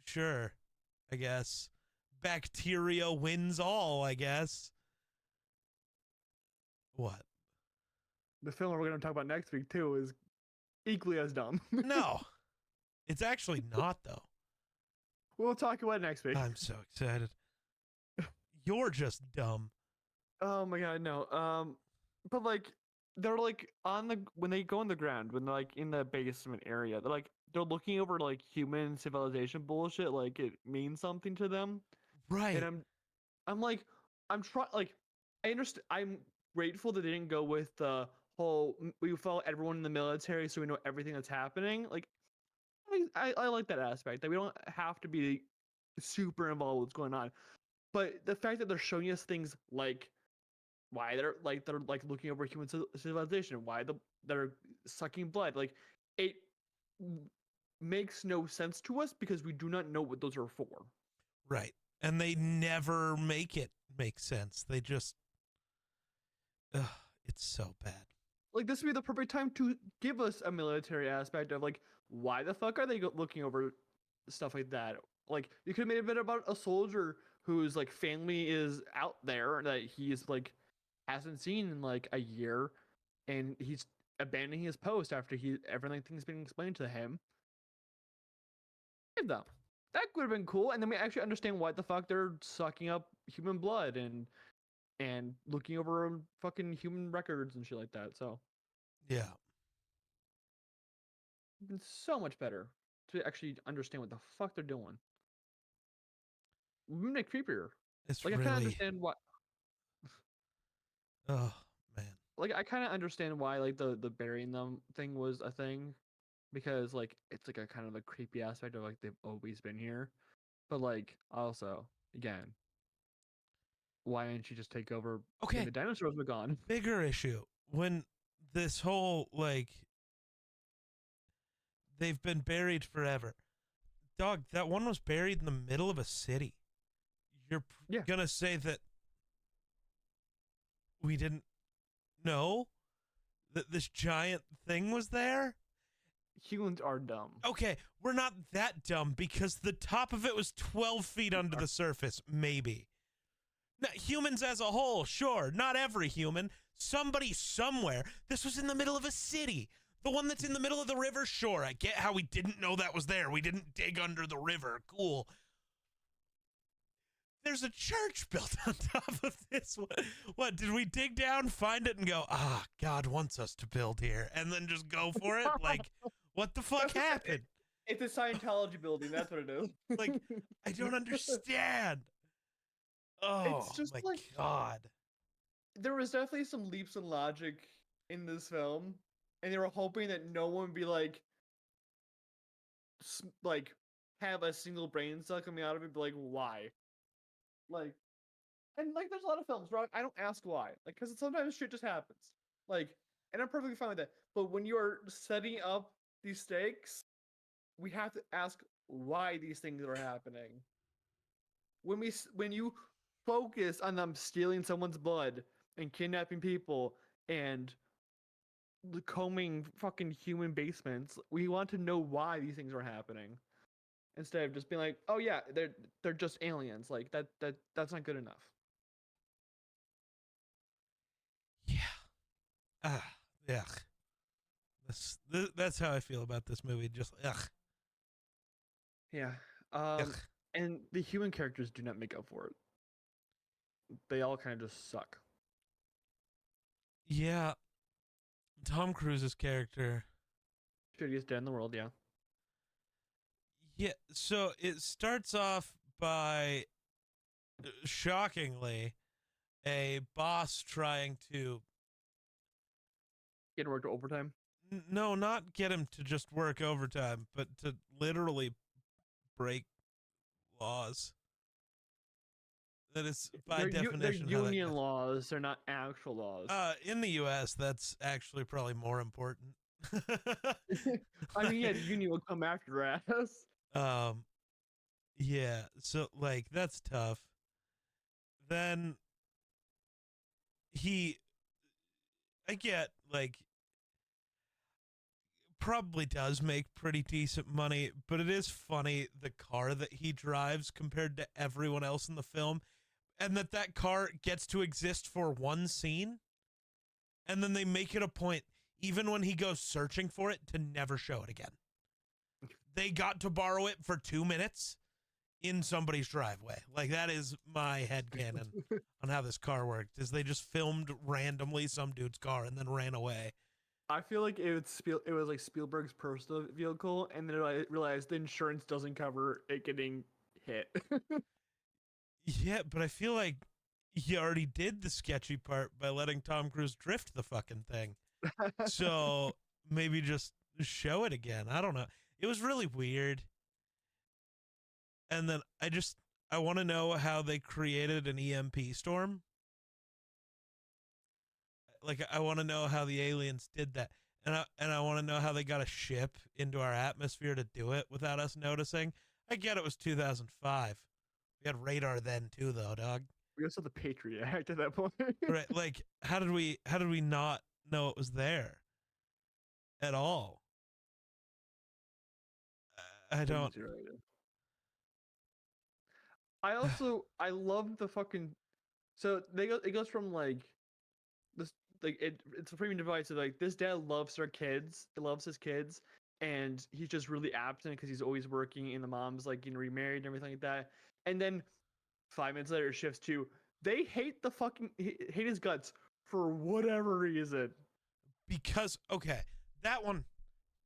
Sure, I guess. Bacteria wins all, I guess. What? The film we're going to talk about next week too is equally as dumb. No, it's actually not, though. We'll talk about it next week. I'm so excited. You're just dumb. Oh my god, no. But like they're like when they go on the ground, when they're like in the basement area, they're looking over like human civilization bullshit, like it means something to them. Right. And I'm like, I'm trying, like, I understand. I'm grateful that they didn't go with the whole we follow everyone in the military so we know everything that's happening. Like, I like that aspect that we don't have to be super involved with what's going on. But the fact that they're showing us things like why they're looking over human civilization, why they're sucking blood, like it makes no sense to us because we do not know what those are for. Right. And they never make it make sense. They just it's so bad. Like, this would be the perfect time to give us a military aspect of like why the fuck are they looking over stuff like that. Like, you could have made a bit about a soldier whose like family is out there that he's like hasn't seen in like a year, and he's abandoning his post after everything's been explained to him. Them. That would have been cool, and then we actually understand why the fuck they're sucking up human blood and looking over fucking human records and shit like that. So yeah, it's been so much better to actually understand what the fuck they're doing. Even it creepier. it's Like, I really. kind of understand why. Oh man. Like, I kind of understand why like the burying them thing was a thing, because like it's like a kind of a creepy aspect of like they've always been here, but like also again, why didn't you just take over? Okay. When the dinosaurs were gone. Bigger issue when this whole like they've been buried forever. Dog, that one was buried in the middle of a city. You're gonna say that we didn't know that this giant thing was there? Humans are dumb. Okay, we're not that dumb because the top of it was 12 feet under the surface, maybe. Now, humans as a whole, sure, not every human. Somebody somewhere. This was in the middle of a city. The one that's in the middle of the river, sure, I get how we didn't know that was there. We didn't dig under the river. Cool. There's a church built on top of this one. What, did we dig down, find it, and go, God wants us to build here, and then just go for it? Like, what the fuck happened? It's a Scientology building, that's what it is. Like, I don't understand. Oh, It's just my like, God. there was definitely some leaps in logic in this film, and they were hoping that no one would be like have a single brain cell coming out of it, but like, why? Like, and like, there's a lot of films where I don't ask why, like, because sometimes shit just happens. Like, and I'm perfectly fine with that. But when you are setting up these stakes, we have to ask why these things are happening. When you focus on them stealing someone's blood and kidnapping people and combing fucking human basements, we want to know why these things are happening, instead of just being like, oh yeah, they're just aliens. Like, that's not good enough. Yeah. Ugh. That's how I feel about this movie. Just ugh. Yeah. Ugh. And the human characters do not make up for it. They all kind of just suck. Yeah. Tom Cruise's character. Shittiest dad in the world, yeah. Yeah, so it starts off by, shockingly, a boss trying to... Get worked overtime? No, not get him to just work overtime, but to literally break laws. That is, by definition, they're union laws. They're not actual laws. In the U.S., that's actually probably more important. I mean, yeah, the Union will come after us. Yeah, so like that's tough. Then he, I get like probably does make pretty decent money, but it is funny the car that he drives compared to everyone else in the film, and that car gets to exist for one scene, and then they make it a point, even when he goes searching for it, to never show it again. They got to borrow it for 2 minutes in somebody's driveway. Like, that is my headcanon on how this car worked, is they just filmed randomly some dude's car and then ran away. I feel like it was like Spielberg's personal vehicle, and then I realized the insurance doesn't cover it getting hit. Yeah, but I feel like he already did the sketchy part by letting Tom Cruise drift the fucking thing. So maybe just show it again. I don't know. It was really weird. And then I want to know how they created an EMP storm. Like, I want to know how the aliens did that. And I want to know how they got a ship into our atmosphere to do it without us noticing. I get it was 2005. We had radar then too, though, dog. We also had the Patriot Act at that point. Right? Like, how did we not know it was there at all? I don't. I love the fucking. So it goes from like this, like it's a framing device of like this dad loves loves his kids, and he's just really absent because he's always working, and the mom's like remarried and everything like that. And then 5 minutes later, it shifts to they hate hate his guts for whatever reason. Because okay, that one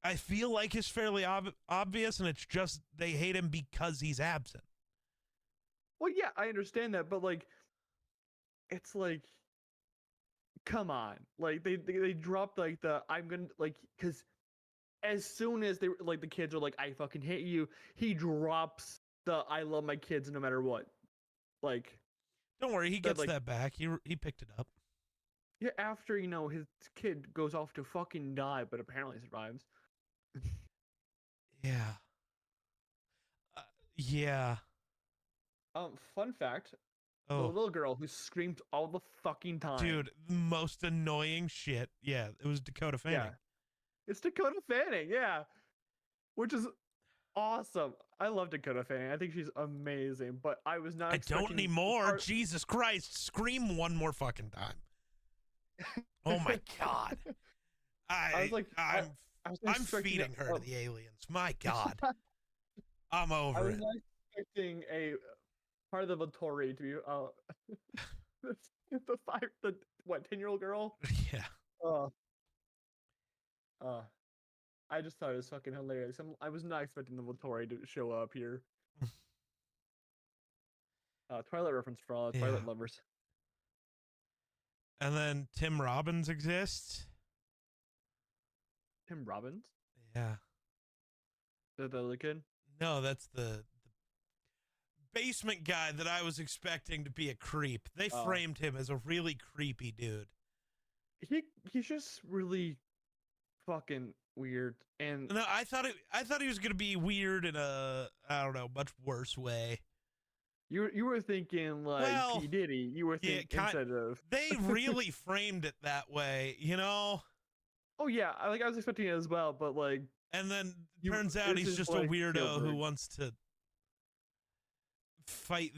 I feel like is fairly obvious, and it's just they hate him because he's absent. Well, yeah, I understand that, but like, it's like, come on, like they dropped like the I'm gonna like because as soon as they like the kids are like I fucking hate you, he drops the I love my kids no matter what. Like, don't worry, he gets like, that back. He picked it up. Yeah, after his kid goes off to fucking die, but apparently survives. Yeah. Yeah. Fun fact. The little girl who screamed all the fucking time. Dude, the most annoying shit. Yeah, it was Dakota Fanning. Yeah. It's Dakota Fanning, yeah. Which is awesome. I love Dakota Fanning. I think she's amazing, but I was not expecting... I don't need more. Jesus Christ. Scream one more fucking time. Oh my God. I'm feeding her to the aliens. My God. I'm over it. I was not expecting a part of the Vittori to be the 10-year-old girl? Yeah. I just thought it was fucking hilarious. I was not expecting the Vittori to show up here. Twilight reference for all Twilight lovers. And then Tim Robbins exists. Tim Robbins? Yeah. The other kid? No, that's the basement guy that I was expecting to be a creep. They framed him as a really creepy dude. He's just really fucking weird. And no, I thought he was gonna be weird in a much worse way. You were thinking like P. Diddy. You were thinking instead of they really framed it that way, you know? Oh yeah, I was expecting it as well, but like, and then turns out he's just a weirdo who wants to fight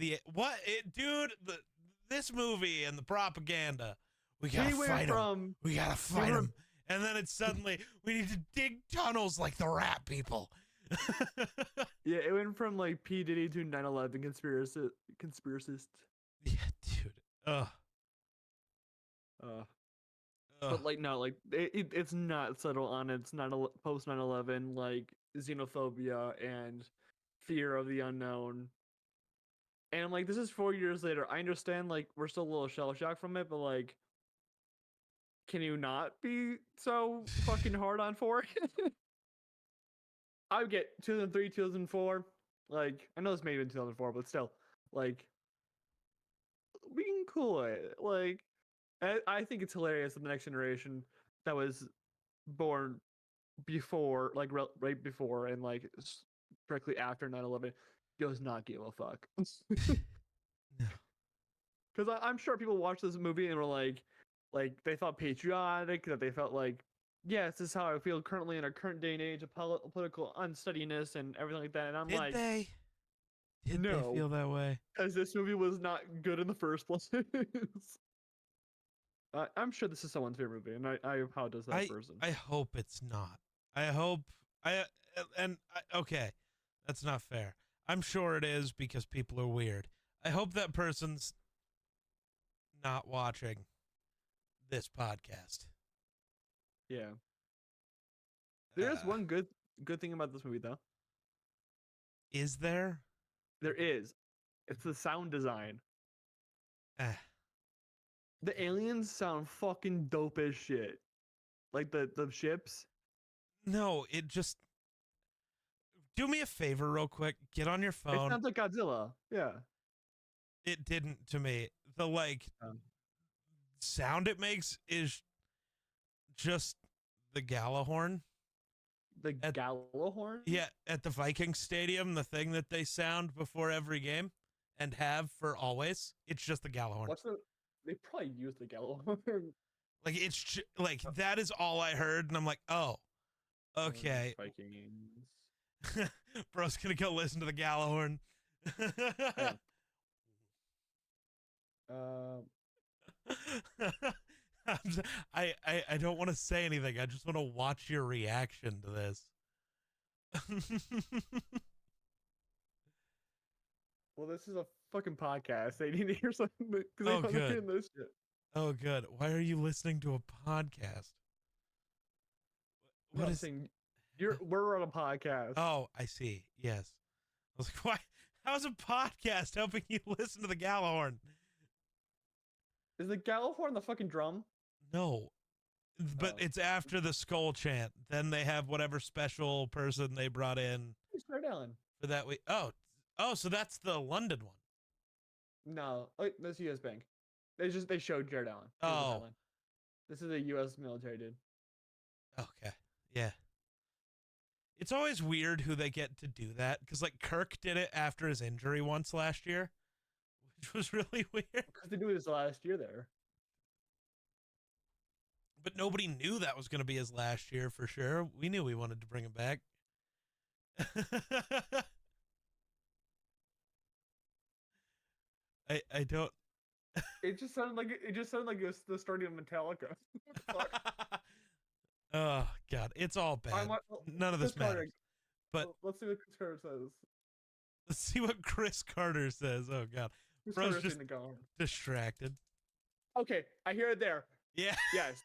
this movie and the propaganda. We gotta fight him. We gotta fight him. And then it's suddenly we need to dig tunnels like the rat people. Yeah, it went from like P. Diddy to 9/11 conspiracist. Yeah, dude. But like no, like it's not subtle on it. It's not post 9/11 like xenophobia and fear of the unknown. And I'm like, this is 4 years later. I understand like we're still a little shell shocked from it, but like, can you not be so fucking hard on for it? I would get 2003, 2004. Like, I know this may have been 2004, but still, like, we can cool it. Like, I think it's hilarious that the next generation that was born before, like right before, and like directly after 9/11 does not give a fuck. No. Because I'm sure people watched this movie and were like they felt patriotic, that they felt like, yes, this is how I feel currently in our current day and age of political unsteadiness and everything like that. And I'm Did like, they? Did no, they feel that way? because this movie was not good in the first place. I'm sure this is someone's favorite movie, and I apologize to that person. I hope it's not. I hope okay, that's not fair. I'm sure it is because people are weird. I hope that person's not watching this podcast. Yeah. There is one good thing about this movie, though. Is there? There is. It's the sound design. The aliens sound fucking dope as shit. Like the ships. No, it just. Do me a favor real quick. Get on your phone. It sounds like Godzilla. Yeah. It didn't to me. The sound it makes is just the Gallahorn. The Gallahorn? Yeah, at the Viking Stadium, the thing that they sound before every game and have for always. It's just the Gallahorn. They probably use the Gallahorn. Like it's like that is all I heard, and I'm like, oh, okay. Vikings. Bro's gonna go listen to the Gallahorn. I don't want to say anything. I just want to watch your reaction to this. Well, this is a fucking podcast. They need to hear something because they Oh, don't good. hear this shit. Oh, good. Why are you listening to a podcast? What is? We're on a podcast. Oh, I see. Yes. I was like, why? How's a podcast helping you listen to the Gallahorn? Is the Gallahorn the fucking drum? No, but Oh. it's after the skull chant. Then they have whatever special person they brought in It's Jared Allen. for that week. Oh, so that's the London one. No, that's U.S. Bank. They showed Jared Allen. Oh. This is a U.S. military dude. Okay. Yeah. It's always weird who they get to do that, because like Kirk did it after his injury once last year, which was really weird. Because they do this last year there. But nobody knew that was going to be his last year for sure. We knew we wanted to bring him back. I don't. It just sounded like it's the story of Metallica. Oh God, it's all bad. None of this matters. But let's see what Chris Carter says. Let's see what Chris Carter says. Oh God, Chris Bro's Carter's just in the go. distracted. Okay, I hear it there. Yeah. Yes.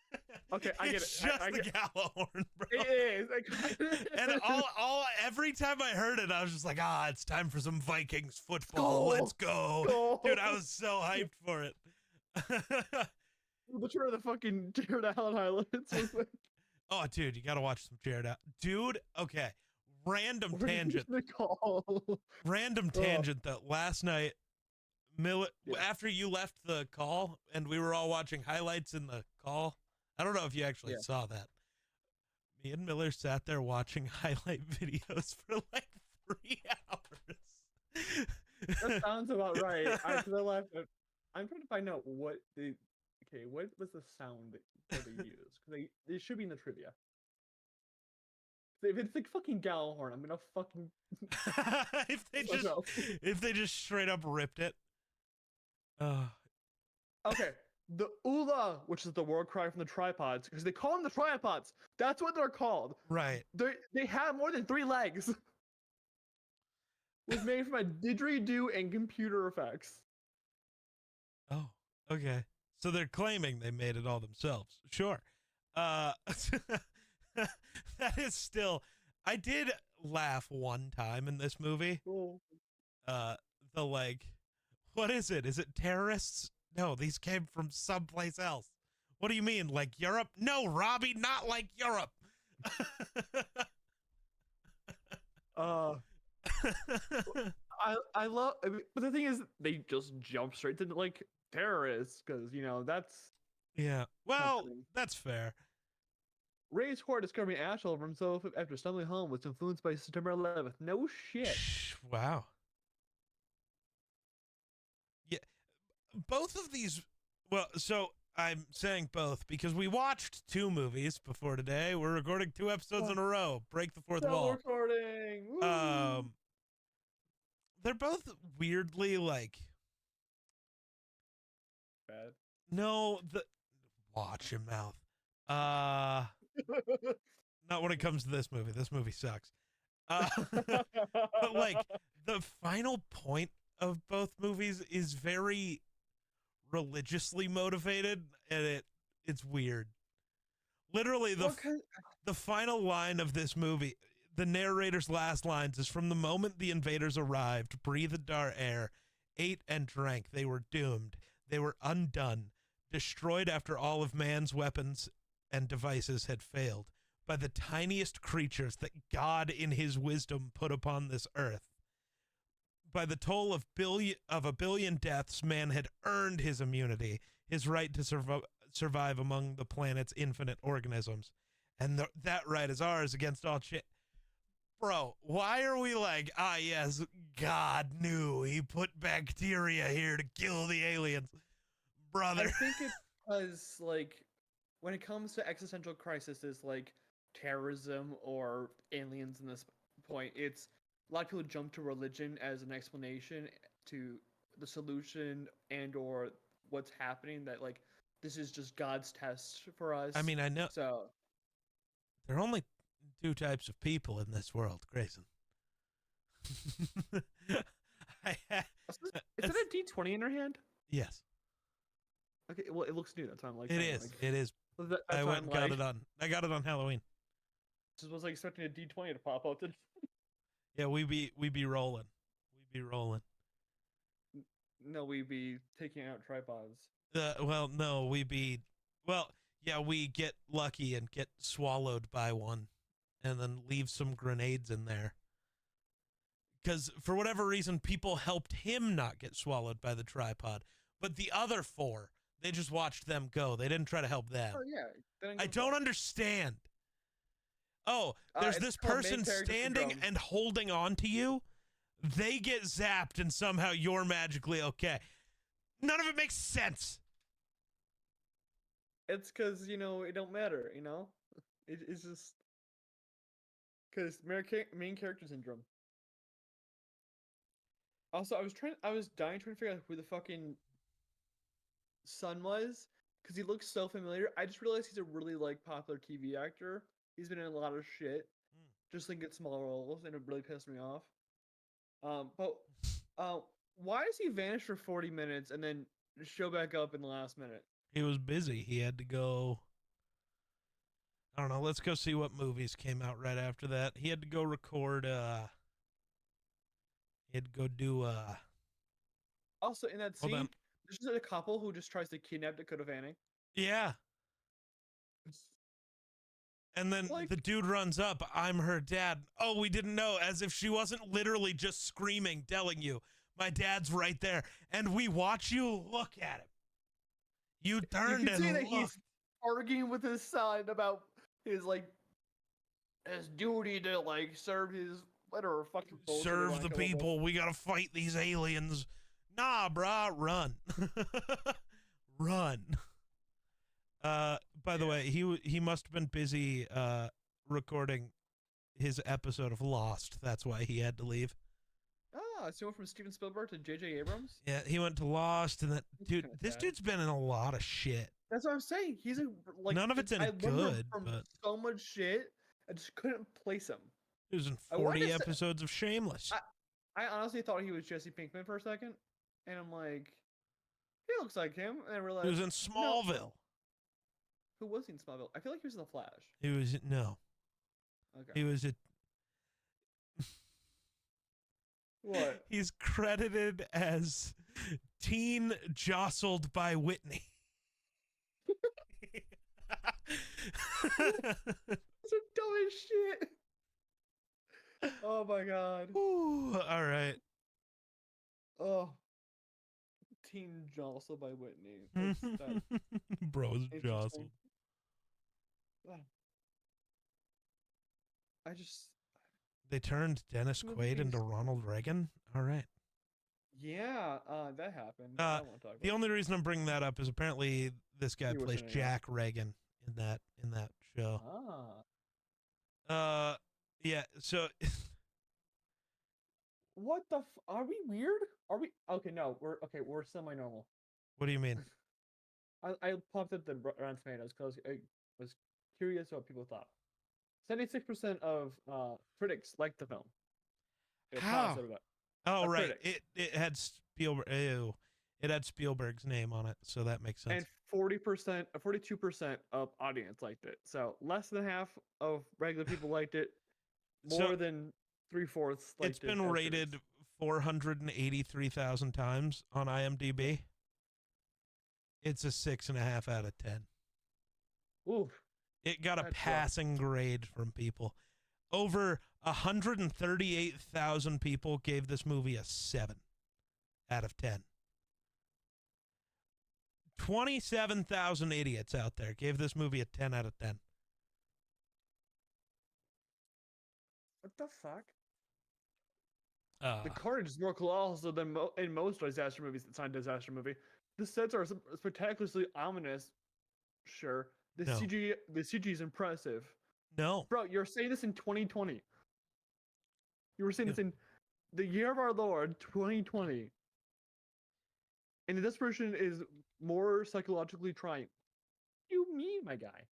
Okay, I get it. It's just I the get Gallahorn, bro. It is. And every time I heard it, I was just like, it's time for some Vikings football. Go. Let's go. Go. Dude, I was so hyped for it. Which are the fucking Jared Allen highlights? Oh, dude, you gotta watch some Jared Allen. Dude, okay. Random tangent. Random tangent though. Last night, after you left the call and we were all watching highlights in the call, I don't know if you actually saw that. Me and Miller sat there watching highlight videos for like 3 hours. That sounds about right. I laughed. I'm trying to find out what was the sound that they used, because they should be in the trivia. If it's like fucking Gallahorn, I'm gonna fucking if they just straight up ripped it. Okay, the Ula, which is the war cry from the tripods, because they call them the tripods. That's what they're called. Right. They have more than 3 legs. Was made from a didgeridoo and computer effects. Oh, okay. So they're claiming they made it all themselves. Sure. That is still. I did laugh one time in this movie. Oh. What is it? Is it terrorists? No, these came from someplace else. What do you mean, like Europe? No, Robbie, not like Europe. I love, but the thing is, they just jump straight to like terrorists, because that's yeah. Well, that's fair. Ray's horror discovering Ash over himself after stumbling home was influenced by September 11th. No shit. Wow. Yeah, both of these. Well, so I'm saying both because we watched 2 movies before today. We're recording 2 episodes in a row. Break the fourth wall. Recording. Woo! They're both weirdly like. Bad. No, watch your mouth. Not when it comes to this movie. This movie sucks. But like the final point of both movies is very religiously motivated, and it's weird. Literally, the final line of this movie, the narrator's last lines, is from the moment the invaders arrived, breathed our air, ate and drank, they were doomed. They were undone, destroyed after all of man's weapons and devices had failed, by the tiniest creatures that God in his wisdom put upon this earth. By the toll of a billion deaths, man had earned his immunity, his right to survive among the planet's infinite organisms. And that right is ours against all shit. Bro, why are we like, yes, God knew he put bacteria here to kill the aliens? Brother. I think it's because, like, when it comes to existential crises like terrorism or aliens in this point, it's a lot of people jump to religion as an explanation to the solution and or what's happening, that like this is just God's test for us. I mean, I know. So there are only 2 types of people in this world, Grayson. Is it a D20 in her hand? Yes. Okay, well, it looks new. That's why I'm like. It is. It is. I went and got it on. I got it on Halloween. Just was like expecting a D20 to pop out today. Yeah, we be rolling. We be rolling. No, we be taking out tripods. Well, no, we get lucky and get swallowed by one, and then leave some grenades in there. Because for whatever reason, people helped him not get swallowed by the tripod, but the other 4, they just watched them go. They didn't try to help them. Oh yeah, I don't understand. Oh, there's this person standing and holding on to you. They get zapped and somehow you're magically okay. None of it makes sense. It's because, it don't matter, It's just because main character syndrome. Also, I was dying trying to figure out who the fucking son was, because he looks so familiar. I just realized he's a really, like, popular TV actor. He's been in a lot of shit, just like in small roles, and it really pissed me off. But why does he vanish for 40 minutes and then show back up in the last minute? He was busy. He had to go. I don't know. Let's go see what movies came out right after that. He had to go record. He had to go do. Also, in that scene, there's just a couple who just tries to kidnap Dakota Fanning. Yeah. And then the dude runs up. I'm her dad. Oh, we didn't know. As if she wasn't literally just screaming, telling you, my dad's right there. And we watch you look at him. You turned and looked. He's arguing with his son about his duty to serve his whatever fucking serve the people. We gotta fight these aliens. Nah, brah, run, run. By the way, he must have been busy recording his episode of Lost. That's why he had to leave. Ah, so he went from Steven Spielberg to J.J. Abrams? Yeah, he went to Lost, and this dude's been in a lot of shit. That's what I'm saying. He's none of it's any good, but so much shit, I just couldn't place him. He was in 40 episodes of Shameless. I honestly thought he was Jesse Pinkman for a second, and I'm like, he looks like him, and I realized he was in Smallville. No. Who was he in Smallville? I feel like he was in The Flash. He was no. Okay. He was a. What? He's credited as teen jostled by Whitney. That's a dumb as shit. Oh my god. Ooh, all right. Oh. Teen jostled by Whitney. Bros jostled. They turned Dennis Quaid into Ronald Reagan. All right. Yeah, that happened. I don't want to talk about The only reason I'm bringing that up is apparently this guy He was plays in it, Jack Reagan in that show. Yeah. So What the? Are we weird? Are we okay? No, we're semi-normal. what do you mean? I popped up the Rotten Tomatoes because I was curious what people thought. 76% of critics liked the film. They're How? positive about it. Oh, right. Critics. It had Spielberg. Ew. It had Spielberg's name on it, so that makes sense. And 42% of audience liked it. So less than half of regular people liked it. More than 3/4 liked it. It's been rated 483,000 times on IMDb. It's a 6.5 out of 10. Ooh. It got a passing grade from people. Over 138,000 people gave this movie a 7 out of 10. 27,000 idiots out there gave this movie a 10 out of 10. What the fuck? The carnage is more colossal than in most disaster movies. It's not a disaster movie. The sets are spectacularly ominous. Sure. The CG is impressive. No. Bro, you're saying this in 2020. You were saying this in the year of our Lord, 2020. And this version is more psychologically trying. What do you mean, my guy?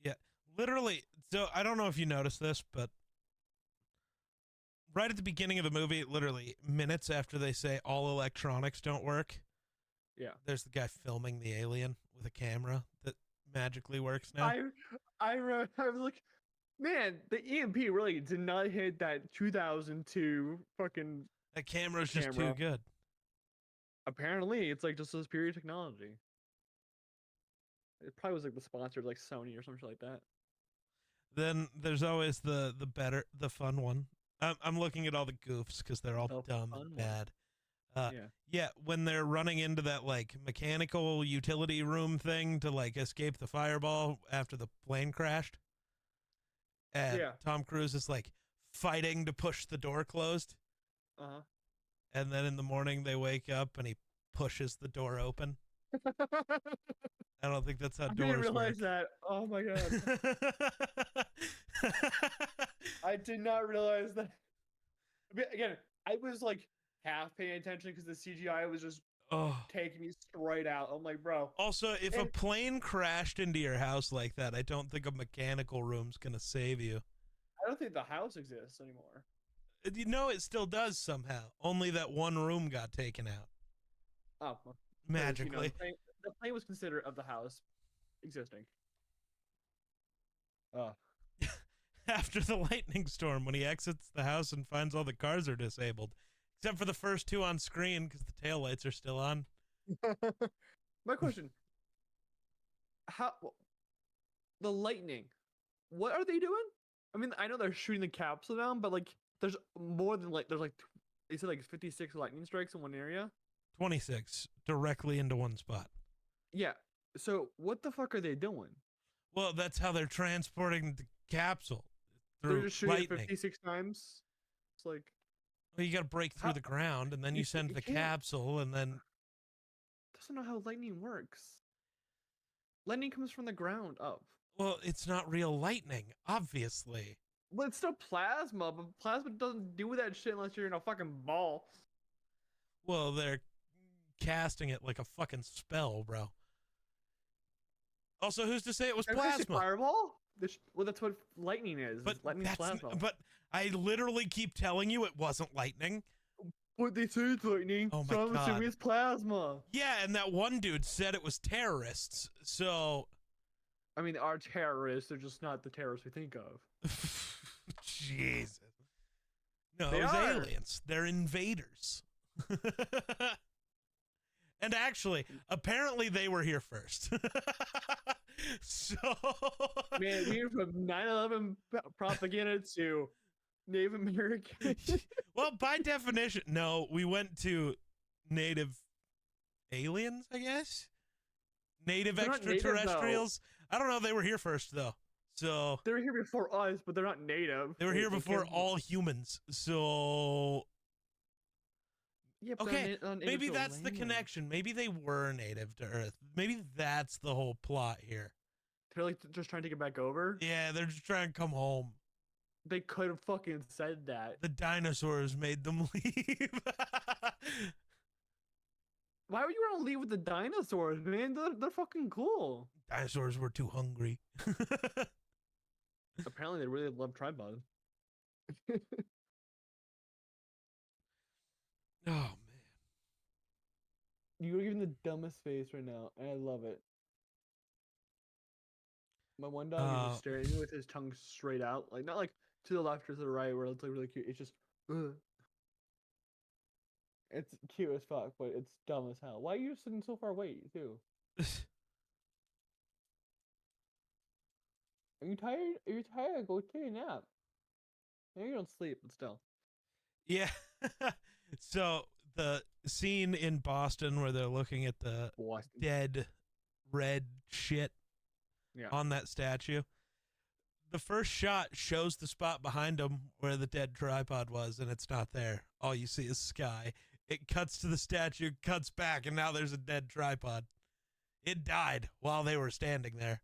Yeah, literally. So I don't know if you noticed this, but right at the beginning of the movie, literally minutes after they say all electronics don't work, there's the guy filming the alien with a camera that magically works now. I was like, man, the EMP really did not hit that 2002 fucking. That camera's just too good. Apparently, it's like just a superior technology. It probably was like the sponsor, like Sony or something like that. Then there's always the fun one. I'm looking at all the goofs because they're all dumb and bad. Yeah, when they're running into that like mechanical utility room thing to like escape the fireball after the plane crashed. And Tom Cruise is like fighting to push the door closed. Uh-huh. And then in the morning they wake up and he pushes the door open. I don't think that's how doors work. I didn't realize that. Oh my god. I did not realize that. Again, I was like half paying attention because the CGI was just taking me straight out. I'm like, bro. Also, if a plane crashed into your house like that, I don't think a mechanical room's gonna save you. I don't think the house exists anymore. You know, it still does somehow. Only that one room got taken out. Oh, well, magically. You know, the plane was considered of the house existing. After the lightning storm, when he exits the house and finds all the cars are disabled, except for the first two on screen because the taillights are still on. My question: the lightning? What are they doing? I mean, I know they're shooting the capsule down, but like, there's more than they said like 56 lightning strikes in one area. 26 directly into one spot. Yeah. So what the fuck are they doing? Well, that's how they're transporting the capsule through they're just shooting lightning. 56 times. It's like, well, you got to break through the ground, and then you send the capsule, and then doesn't know how lightning works. Lightning comes from the ground up. Well, it's not real lightning, obviously. Well, it's still plasma, but plasma doesn't do that shit unless you're in a fucking ball. Well, they're casting it like a fucking spell, bro. Also, who's to say it was plasma? Fireball? Well, that's what lightning is. But lightning's plasma. But I literally keep telling you it wasn't lightning. But they said it's lightning, oh my so I'm God. assuming it's plasma. Yeah, and that one dude said it was terrorists, so... I mean, they are terrorists, they're just not the terrorists we think of. Jesus. No, it was aliens. They're invaders. And actually, apparently they were here first. So... Man, we went from 9/11 propaganda to Native American. Well, by definition, no, we went to native aliens, I guess? Native They're extraterrestrials? I don't know. They were here first, though. So they're here before us, but they're not native. they were here They before came- all humans. So Yeah, but okay, they're native maybe to that's the land. connection. Maybe they were native to Earth. Maybe that's the whole plot here. They're like just trying to get back over. Yeah, they're just trying to come home. They could have fucking said that. The dinosaurs made them leave. Why would you want to leave with the dinosaurs, man? They're fucking cool. Dinosaurs were too hungry. Apparently, they really love tripods. Oh man. You're giving the dumbest face right now, and I love it. My one dog is just staring at me with his tongue straight out, like not like to the left or to the right, where it's like really cute. It's just, ugh. It's cute as fuck, but it's dumb as hell. Why are you sitting so far away, too? Are you tired? Are you tired? Go take a nap. Maybe you don't sleep, but still. Yeah. So the scene in Boston where they're looking at the dead red shit on that statue. The first shot shows the spot behind them where the dead tripod was, and it's not there. All you see is sky. It cuts to the statue, cuts back, and now there's a dead tripod. It died while they were standing there.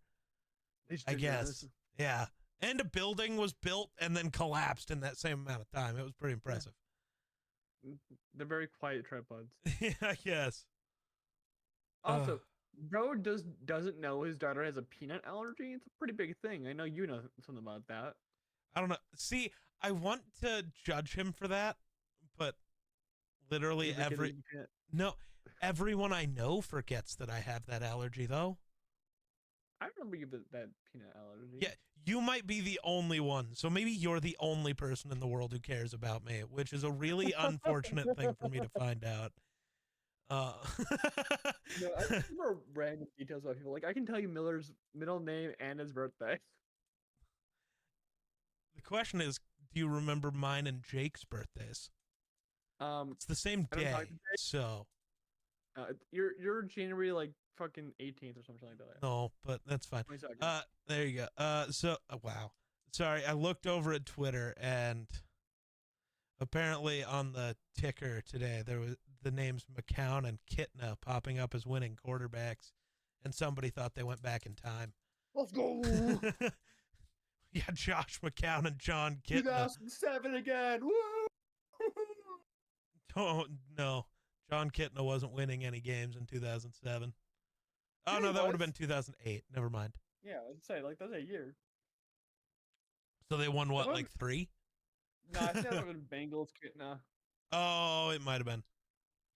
I guess. Yeah. And a building was built and then collapsed in that same amount of time. It was pretty impressive. They're very quiet tripods. Yeah, I guess. Also, bro doesn't know his daughter has a peanut allergy. It's a pretty big thing. I know you know something about that. I don't know. See, I want to judge him for that, but literally everyone I know forgets that I have that allergy, though. I remember you that peanut allergy. Yeah, you might be the only one. So maybe you're the only person in the world who cares about me, which is a really unfortunate thing for me to find out. No, I remember random details about people. Like I can tell you Miller's middle name and his birthday. The question is, do you remember mine and Jake's birthdays? It's the same day, so. You're January like fucking 18th or something like that. No, but that's fine. 22nd. There you go. Wow. Sorry, I looked over at Twitter and apparently on the ticker today there was the names McCown and Kitna popping up as winning quarterbacks, and somebody thought they went back in time. Let's go. Yeah, Josh McCown and John Kitna. 2007 again. Woo! Oh no, John Kitna wasn't winning any games in 2007. Oh Yeah, no, he that would have was. been 2008. Never mind. Yeah, I'd say like that's a year. So they won what, That like 3? No, I think that would have been Bengals. No. Oh, it might have been.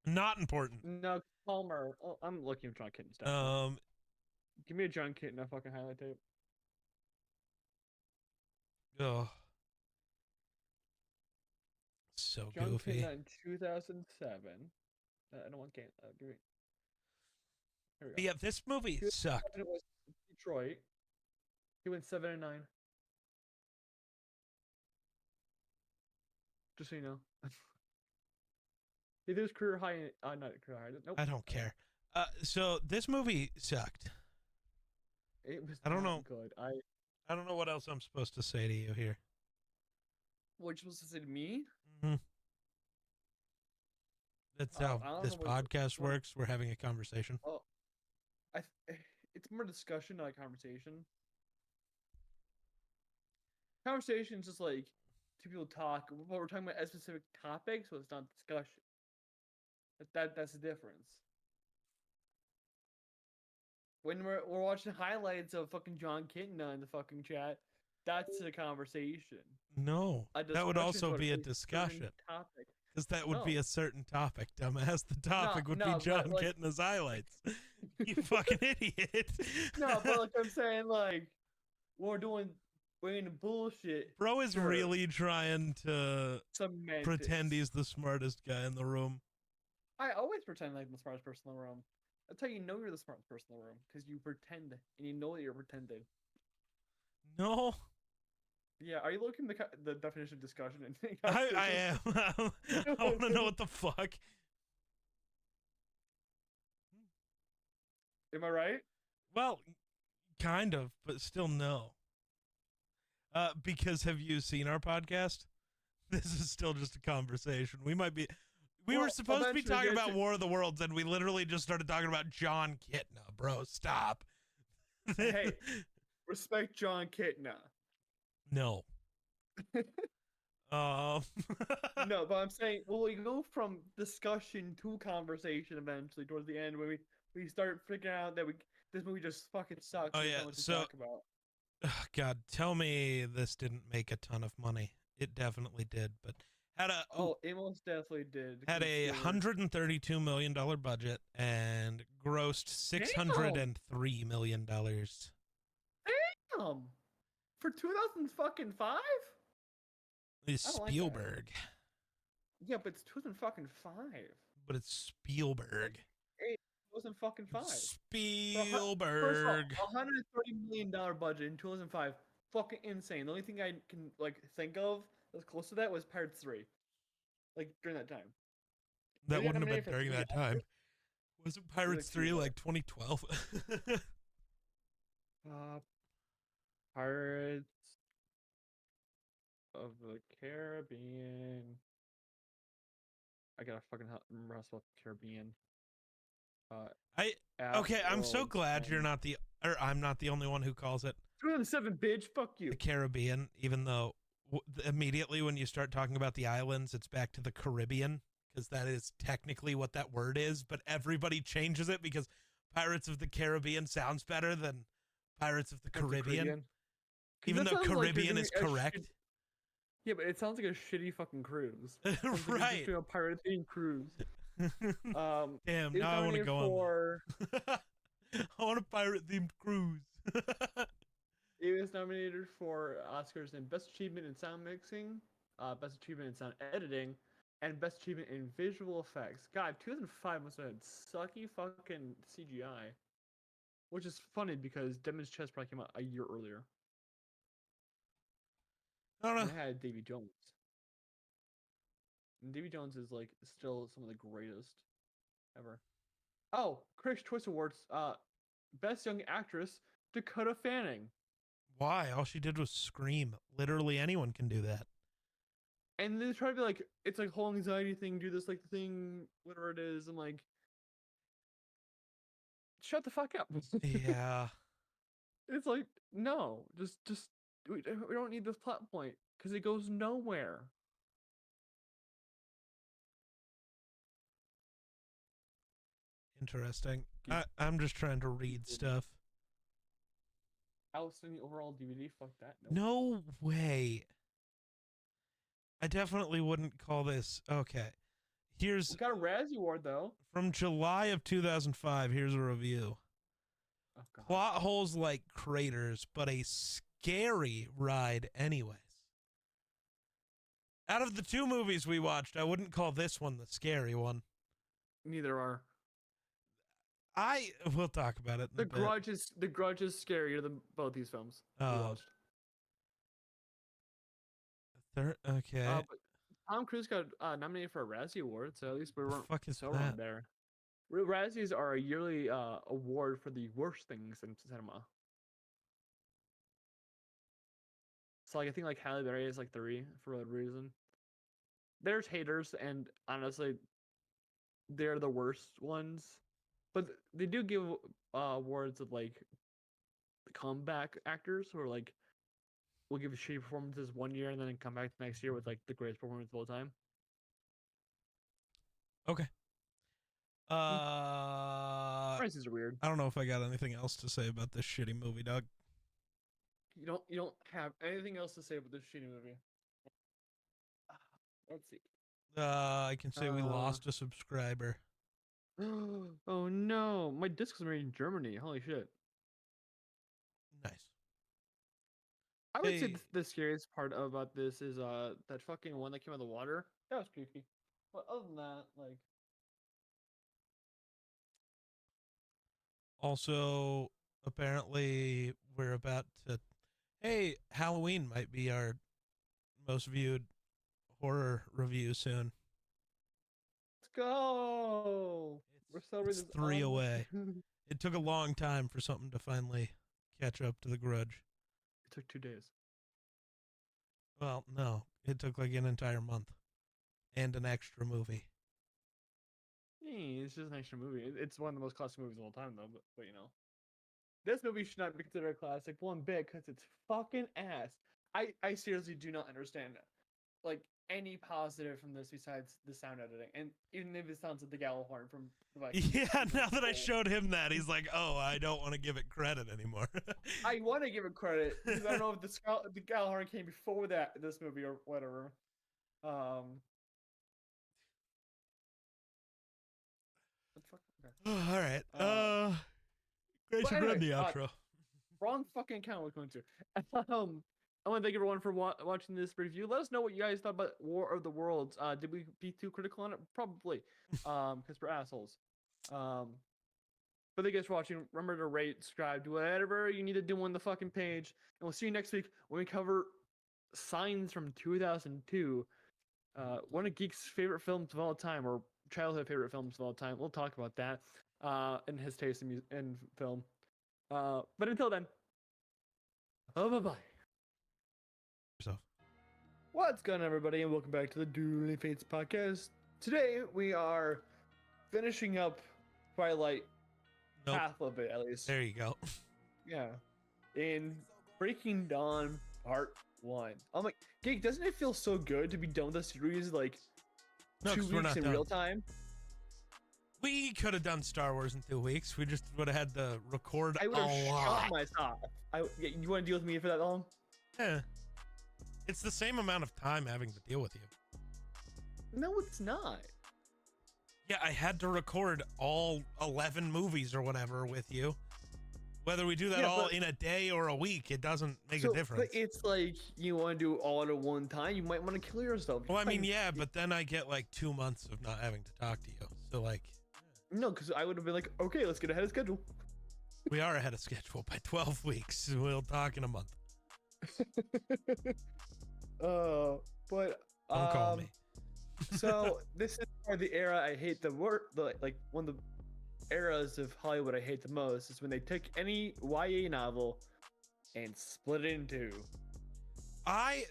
Not important. No, Palmer. Oh, I'm looking for John Kitten stuff. Give me a John Kitten fucking highlight tape. Oh, so John goofy. Kitten in 2007. I don't want Kitten. Give me. Here we go. Yeah, this movie sucked. It was Detroit. He went 7-9. Just so you know. He did his career high. Not career high. Nope. I don't care. So this movie sucked. It was I don't not know. good. I don't know what else I'm supposed to say to you here. What you supposed to say to me? Mm-hmm. That's I how don't this know what- podcast works. We're having a conversation. Oh, it's more discussion, not conversation. Conversation is just like two people talk, but we're talking about a specific topic, so it's not discussion. That's the difference. When we're watching highlights of fucking John Kitna in the fucking chat, that's a conversation. No, A that would discussion also is be a certain discussion. topic. Because that would be No. a certain topic, dumbass. The topic would no, be but, John like- Kitna's highlights. You fucking idiot. No, but like I'm saying, like we're doing bullshit. Bro is Sure. really trying to Semantics. pretend he's the smartest guy in the room. I always pretend like I'm the smartest person in the room. That's how you know you're the smartest person in the room, because you pretend and you know that you're pretending. No, Yeah, are you looking the definition of discussion? And I am. I want to know what the fuck. Am I right? Well, kind of, but still no. Because have you seen our podcast? This is still just a conversation. We were supposed to be talking about War of the Worlds, and we literally just started talking about John Kitna, bro. Stop. Hey, respect John Kitna. No. No, but I'm saying, well, we go from discussion to conversation eventually towards the end when we start figuring out that this movie just fucking sucks. Oh yeah, to talk about. God, tell me this didn't make a ton of money. It definitely did, but It most definitely did. Had a $132 million budget and grossed $603 million. Damn! For 2005? It's Spielberg. Yeah, but it's 2005. But it's Spielberg. Hey, it wasn't fucking 5. Spielberg. First of all, $130 million budget in 2005. Fucking insane. The only thing I can think of that was close to that was Pirates 3. During that time. That wouldn't have been during that time. Wasn't Pirates 3 like 2012? Pirates of the Caribbean. I gotta fucking remember how to spell Caribbean. I'm so glad I'm not the only one who calls it 2007, bitch. Fuck you. The Caribbean, even though immediately when you start talking about the islands, it's back to the Caribbean, because that is technically what that word is, but everybody changes it because Pirates of the Caribbean sounds better than Pirates of the Caribbean. Even though Caribbean is correct. Yeah, but it sounds like a shitty fucking cruise. Right. Like a pirate themed cruise. Damn, now I want to go on. I want a pirate themed cruise. It was nominated for Oscars in Best Achievement in Sound Mixing, Best Achievement in Sound Editing, and Best Achievement in Visual Effects. God, 2005 must have had sucky fucking CGI. Which is funny because Demon's Chest probably came out a year earlier. I don't know. It had Davy Jones. And Davy Jones is still some of the greatest ever. Oh, Critics' Choice Awards, Best Young Actress, Dakota Fanning. Why? All she did was scream. Literally anyone can do that. And they try to be it's whole anxiety thing, do this thing, whatever it is. I'm like, shut the fuck up. Yeah. It's no, just we don't need this plot point because it goes nowhere. Interesting. I'm just trying to read stuff. Outstanding overall DVD. Fuck that. Nope. No way. I definitely wouldn't call this. Okay. We got a Razzie Award though. From July of 2005. Here's a review. Oh, God. Plot holes like craters, but a scary ride anyways. Out of the two movies we watched, I wouldn't call this one the scary one. Neither are. We'll talk about it. The Grudge is scarier than both these films we watched. Okay. But Tom Cruise got nominated for a Razzie Award, so at least we weren't so wrong there. Razzies are a yearly award for the worst things in cinema. So I think Halle Berry is 3 for a reason. There's haters, and honestly, they're the worst ones. But they do give awards of comeback actors who are will give shitty performances one year and then come back the next year with the greatest performance of all time. Okay. Prices are weird. I don't know if I got anything else to say about this shitty movie, Doug. You don't have anything else to say about this shitty movie. Let's see. I can say we lost a subscriber. Oh no, my disc was made in Germany. Holy shit. Nice. I would say the scariest part about this is that fucking one that came out of the water. That was creepy. But other than that, Also, apparently we're about to Halloween might be our most viewed horror review soon. Let's go. We're celebrating. It's 3 away. It took a long time for something to finally catch up to The Grudge. It took 2 days. Well, no, it took like an entire month and an extra movie. Yeah, it's just an extra movie. It's one of the most classic movies of all time, though. But you know, this movie should not be considered a classic one bit because it's fucking ass. I seriously do not understand like any positive from this besides the sound editing, and even if it sounds like the Gallahorn from like Yeah, now that I showed him that, he's like, "Oh, I don't want to give it credit anymore." I want to give it credit because I don't know if the Gallahorn came before this movie or whatever. What the fuck? Okay. All right. Grace should anyway, run the outro. Wrong fucking account we're going to. I want to thank everyone for watching this review. Let us know what you guys thought about War of the Worlds. Did we be too critical on it? Probably, because we're assholes. But thank you guys for watching. Remember to rate, subscribe, do whatever you need to do on the fucking page. And we'll see you next week when we cover Signs from 2002. One of Geek's favorite films of all time, or childhood favorite films of all time. We'll talk about that and his taste in film. But until then, bye-bye. Yourself. What's going on, everybody, and welcome back to the Dueling Fates podcast. Today, we are finishing up Twilight, half of it, at least. There you go. Yeah. In Breaking Dawn Part 1. I'm like, Geek, doesn't it feel so good to be done with the series, like, 2 weeks in real time? We could have done Star Wars in 2 weeks. We just would have had to record I would have shot myself. You want to deal with me for that long? Yeah. It's the same amount of time having to deal with you. No, it's not. Yeah, I had to record all 11 movies or whatever with you. Whether we do that all in a day or a week, it doesn't make a difference. But it's like you want to do all at one time. You might want to kill yourself. Well, I mean, yeah, but then I get like 2 months of not having to talk to you. So like, no, because I would have been like, okay, let's get ahead of schedule. We are ahead of schedule by 12 weeks. We'll talk in a month. But don't call me. So this is the era I hate the word. Like one of the eras of Hollywood I hate the most is when they took any YA novel and split it in two.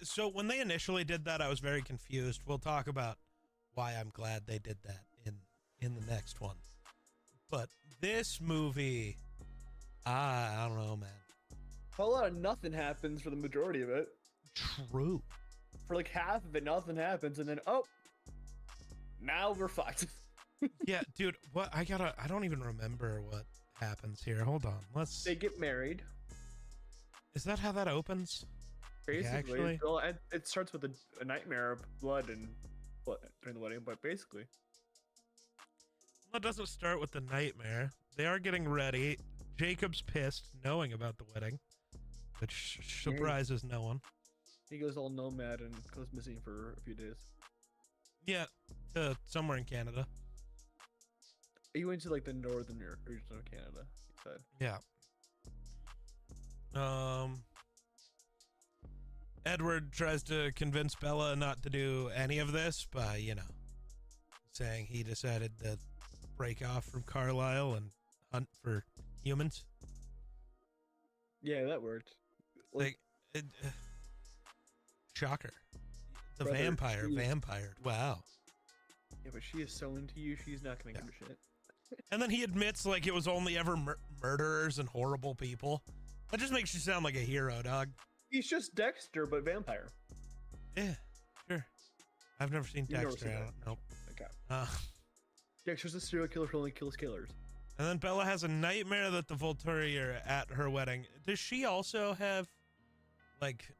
So when they initially did that, I was very confused. We'll talk about why I'm glad they did that in the next one. But this movie, I don't know, man. A lot of nothing happens for the majority of it. True. For like half of it, nothing happens, and then now we're fucked. Yeah, dude. What I don't even remember what happens here. Hold on. They get married. Is that how that opens? Basically, actually, well, it starts with a nightmare of blood during the wedding, but basically. Well, it doesn't start with the nightmare. They are getting ready. Jacob's pissed, knowing about the wedding, which surprises no one. He goes all nomad and goes missing for a few days. Yeah, to somewhere in Canada. He went to like the northern region of Canada, he said. Yeah. Edward tries to convince Bella not to do any of this by, saying he decided to break off from Carlisle and hunt for humans. Yeah, that worked. Shocker. The vampire vampired. Wow. Yeah, but she is so into you, she's not gonna give a shit. And then he admits like it was only ever murderers and horrible people. That just makes you sound like a hero, dog. He's just Dexter, but vampire. Yeah, sure. I've never seen Dexter. Nope. Okay. Dexter's a serial killer who only kills killers. And then Bella has a nightmare that the Volturi are at her wedding. Does she also have, like,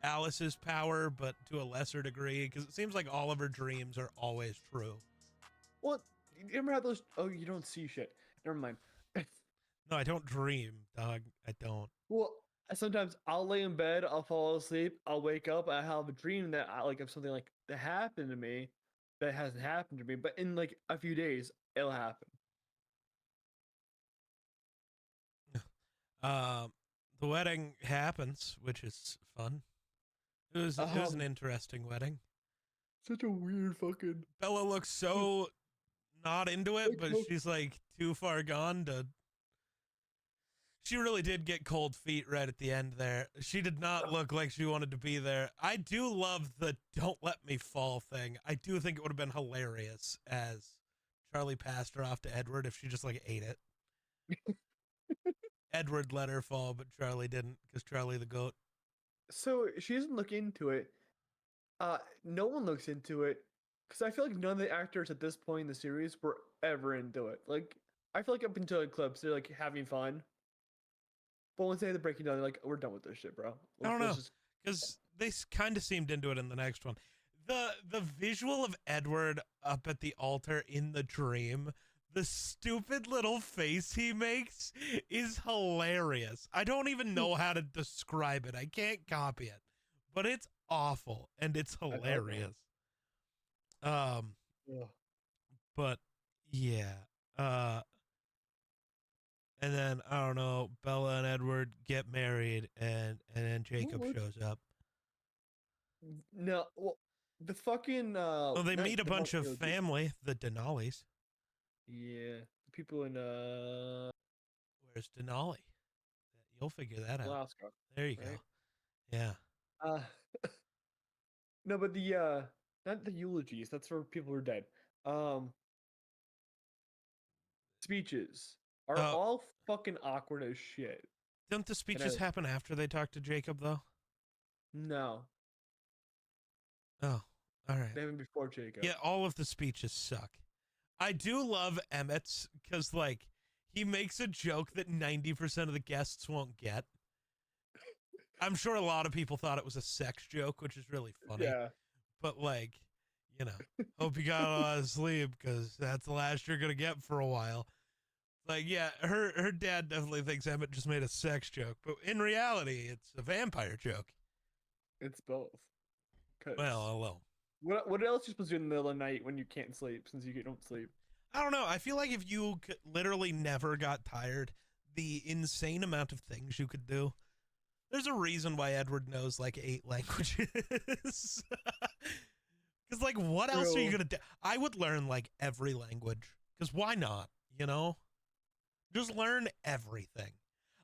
Alice's power, but to a lesser degree? Because it seems like all of her dreams are always true. Well, you ever have those? Oh, you don't see shit. Never mind. No, I don't dream, dog. I don't. Well, sometimes I'll lay in bed, I'll fall asleep, I'll wake up, I have a dream that of something like that happened to me that hasn't happened to me, but in like a few days, it'll happen. The wedding happens, which is fun. It was an interesting wedding. Such a weird fucking. Bella looks so not into it, but she's like too far gone to. She really did get cold feet right at the end there. She did not look like she wanted to be there. I do love the "don't let me fall" thing. I do think it would have been hilarious as Charlie passed her off to Edward if she just like ate it. Edward let her fall, but Charlie didn't because Charlie the goat. So she doesn't look into it. No one looks into it because I feel like none of the actors at this point in the series were ever into it. Like, I feel like up until Eclipse, they're like having fun. But once they had the breaking down, they're like, we're done with this shit, bro. I don't know, Let's just... because they kind of seemed into it in the next one. The visual of Edward up at the altar in the dream, the stupid little face he makes is hilarious. I don't even know how to describe it. I can't copy it, but it's awful and it's hilarious. But yeah. And then I don't know, Bella and Edward get married, and then Jacob shows up. No, well, the fucking Well, they meet a bunch of family, the Denali's. Yeah, the people in Where's Denali? You'll figure that out. Alaska. There you right? go. Yeah. No, but the not the eulogies. That's for people who are dead. Speeches are all fucking awkward as shit. Don't the speeches happen after they talk to Jacob though? No. Oh, all right. They happen before Jacob. Yeah, all of the speeches suck. I do love Emmett's because like he makes a joke that 90% of the guests won't get. I'm sure a lot of people thought it was a sex joke, which is really funny. Yeah. But like, you know, hope you got a lot of sleep because that's the last you're gonna get for a while. Like, yeah, her dad definitely thinks Emmett just made a sex joke, but in reality, it's a vampire joke. It's both. Well, hello. What else are you supposed to do in the middle of the night when you can't sleep, since you don't sleep? I don't know. I feel like if you literally never got tired, the insane amount of things you could do. There's a reason why Edward knows like 8 languages. Because like, what else are you gonna do? I would learn like every language. Because why not? You know, just learn everything.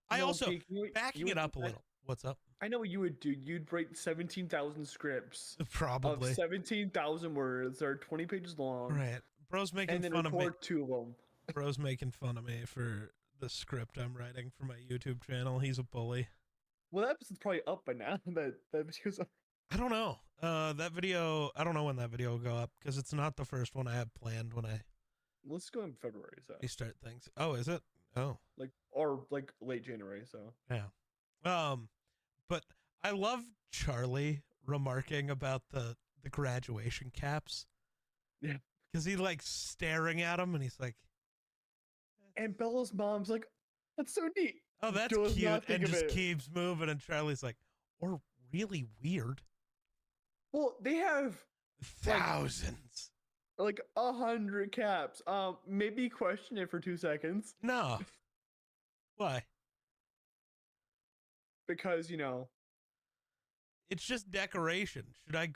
I also backing it up a little. What's up? I know what you would do. You'd write 17,000 scripts. Probably. Of 17,000 words. They're 20 pages long. Right. Bro's making and then fun of me. 2 of them. Bro's making fun of me for the script I'm writing for my YouTube channel. He's a bully. Well, that episode's probably up by now. that video's up. I don't know. That video, I don't know when that video will go up because it's not the first one I have planned when I... Let's go in February, so. We start things. Oh, is it? Oh. Or late January, so. Yeah. But I love Charlie remarking about the graduation caps. Yeah. Because he like staring at him and he's like... And Bella's mom's like, that's so neat. Oh, that's cute. And just keeps moving. And Charlie's like, or really weird. Well, they have... thousands. Like 100 caps. Maybe question it for 2 seconds. No. Why? Because, you know, it's just decoration. Should I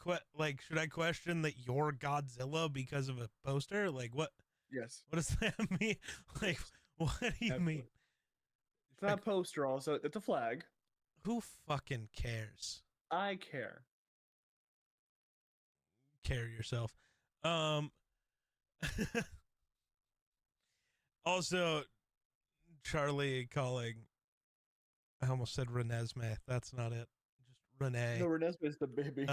question that you're Godzilla because of a poster? Like what? Yes. What does that mean? Like what do you mean? It's not a poster also, it's a flag. Who fucking cares? I care. Care yourself. Also Charlie calling, I almost said Renesmee. That's not it. Just Renee. No, Renesmee's the baby.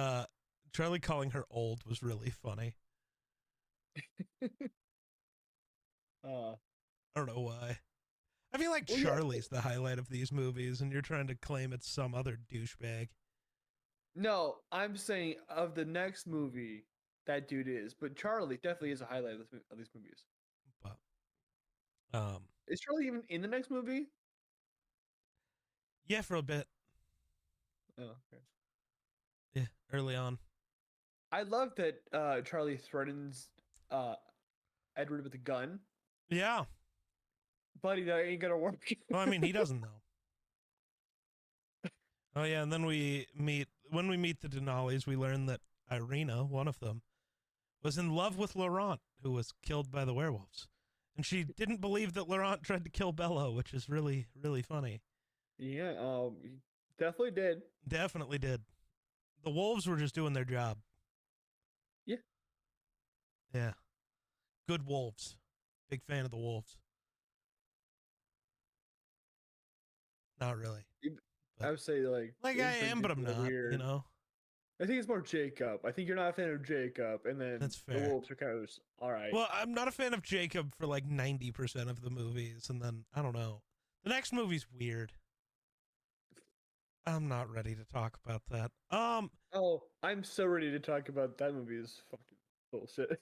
Charlie calling her old was really funny. I don't know why. I feel like Charlie's the highlight of these movies, and you're trying to claim it's some other douchebag. No, I'm saying of the next movie, that dude is. But Charlie definitely is a highlight of these movies. But, is Charlie even in the next movie? Yeah, for a bit. Oh, okay. Yeah, early on. I love that Charlie threatens Edward with a gun. Yeah. Buddy, that ain't gonna work. Well, I mean, he doesn't know. Oh, yeah, and then when we meet the Denali's, we learn that Irina, one of them, was in love with Laurent, who was killed by the werewolves. And she didn't believe that Laurent tried to kill Bella, which is really, really funny. Yeah, he definitely did. Definitely did. The wolves were just doing their job. Yeah. Yeah. Good wolves. Big fan of the wolves. Not really. I would say like I am, but I'm not. weird. You know. I think it's more Jacob. I think you're not a fan of Jacob, and then That's the fair. wolves are kind of just, all right. Well, I'm not a fan of Jacob for like 90% of the movies, and then I don't know. The next movie's weird. I'm not ready to talk about that. Oh, I'm so ready to talk about that movie. Is fucking bullshit.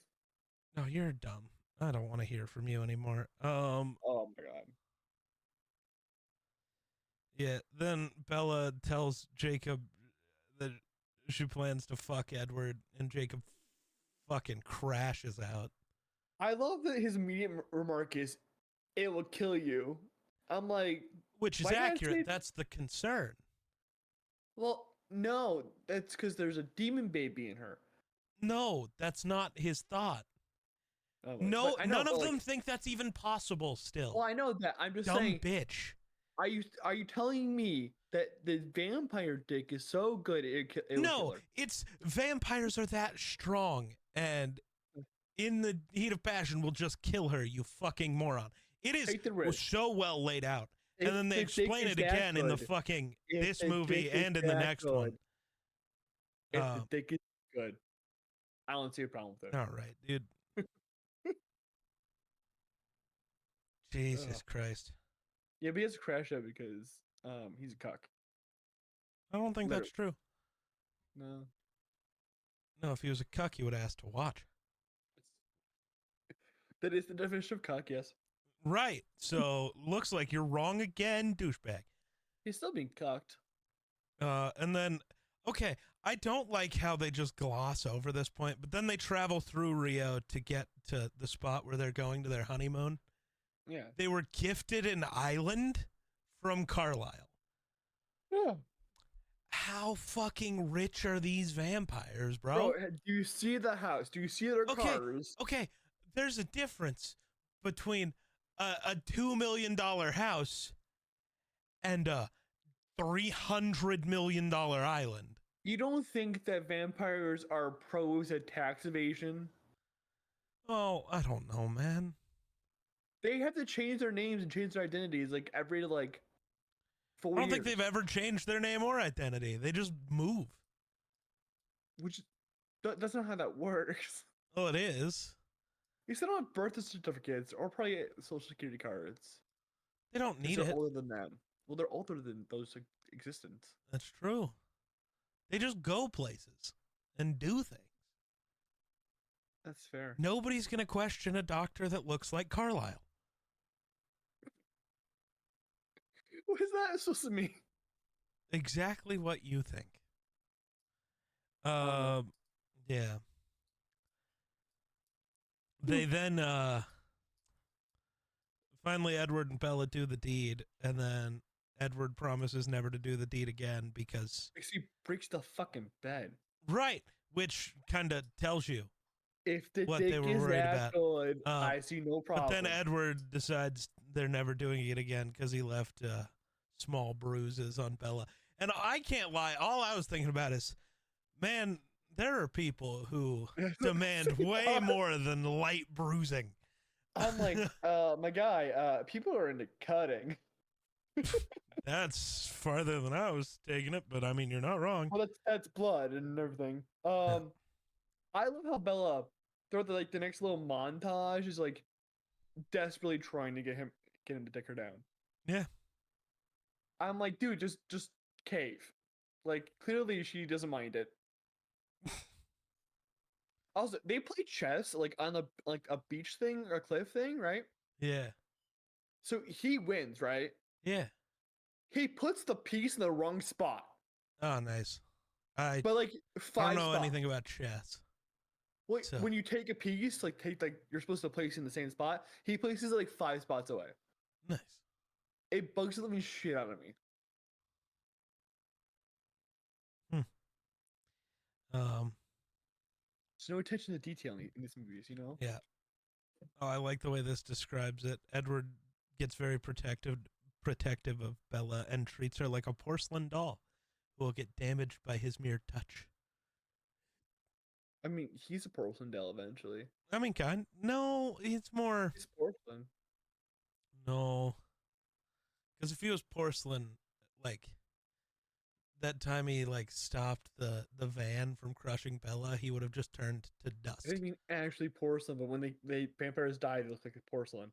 No, you're dumb. I don't want to hear from you anymore. Oh my god. Yeah. Then Bella tells Jacob that she plans to fuck Edward, and Jacob fucking crashes out. I love that his immediate remark is, "It will kill you." I'm like, which is why did I accurate. say- That's the concern. Well, no, that's because there's a demon baby in her. No, that's not his thought. Oh, No, but I know, none of but, them like, think that's even possible still. Well, I know that. I'm just Dumb saying. bitch. Are you telling me that the vampire dick is so good it will No, kill her? it's vampires are that strong, and in the heat of passion will just kill her, you fucking moron. It is Take the risk. so well laid out. If And then they the dick explain is it that again in the good, fucking if this the movie dick is and in the that next one. If the dick is good, I don't see a problem with it. All right, dude. Jesus Christ. Yeah, but he has to crash out because he's a cuck. I don't think that's true. No. No, if he was a cuck, he would ask to watch. That is the definition of cuck, yes. Right. So looks like you're wrong again, douchebag. He's still being cucked. And then, okay, I don't like how they just gloss over this point, but then they travel through Rio to get to the spot where they're going to their honeymoon. Yeah. They were gifted an island from Carlisle. Yeah. How fucking rich are these vampires, bro? Do you see the house? Do you see their cars? Okay, there's a difference between a $2 million house and a $300 million island. You don't think that vampires are pros at tax evasion? Oh, I don't know, man. They have to change their names and change their identities like every 4 years. I don't think they've ever changed their name or identity. They just move. Which that's not how that works. Oh, it is. You still don't have birth certificates or probably social security cards. They don't need they're it. older than that. Well, they're older than those existence. That's true. They just go places and do things. That's fair. Nobody's going to question a doctor that looks like Carlisle. What is that supposed to mean? Exactly what you think. Yeah. They then finally Edward and Bella do the deed, and then Edward promises never to do the deed again because He breaks the fucking bed. right, which kind of tells you If the what dick they were is worried that about. good, I see no problem. But then Edward decides they're never doing it again because he left small bruises on Bella. And I can't lie, all I was thinking about is, man, there are people who demand way more than light bruising. I'm like, my guy, people are into cutting. That's farther than I was taking it, but I mean, you're not wrong. Well, that's blood and everything. Yeah. I love how Bella, throughout the next little montage, is like desperately trying to get him to take her down. Yeah. I'm like, dude, just cave. Like, clearly she doesn't mind it. Also, they play chess like on a beach thing or a cliff thing, right? Yeah. So he wins, right? Yeah. He puts the piece in the wrong spot. Oh, nice. I But like don't five know spots. anything about chess. Like so. when you take a piece, you're supposed to place it in the same spot. He places it like 5 spots away. Nice. It bugs the living shit out of me. There's no attention to detail in these movies, you know? Yeah. Oh, I like the way this describes it. Edward gets very protective of Bella and treats her like a porcelain doll who will get damaged by his mere touch. I mean, he's a porcelain doll eventually. I mean, no, it's more. He's porcelain. No. Because if he was porcelain, like, that time he, like, stopped the van from crushing Bella, he would have just turned to dust. I didn't mean actually porcelain, but when they vampires died, it looked like porcelain.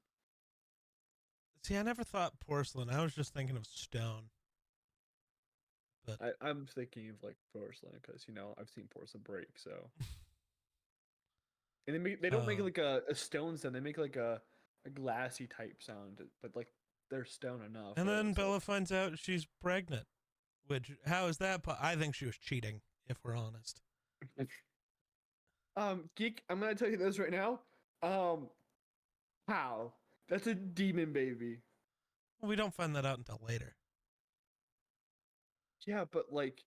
See, I never thought porcelain. I was just thinking of stone. But I'm thinking of like porcelain because I've seen porcelain break. So, and they don't make like a stone sound. They make like a glassy type sound, but like they're stone enough. And then Bella finds out she's pregnant. Which, how is that? I think she was cheating, if we're honest. Geek, I'm gonna tell you this right now. How? That's a demon baby. Well, we don't find that out until later. Yeah, but like,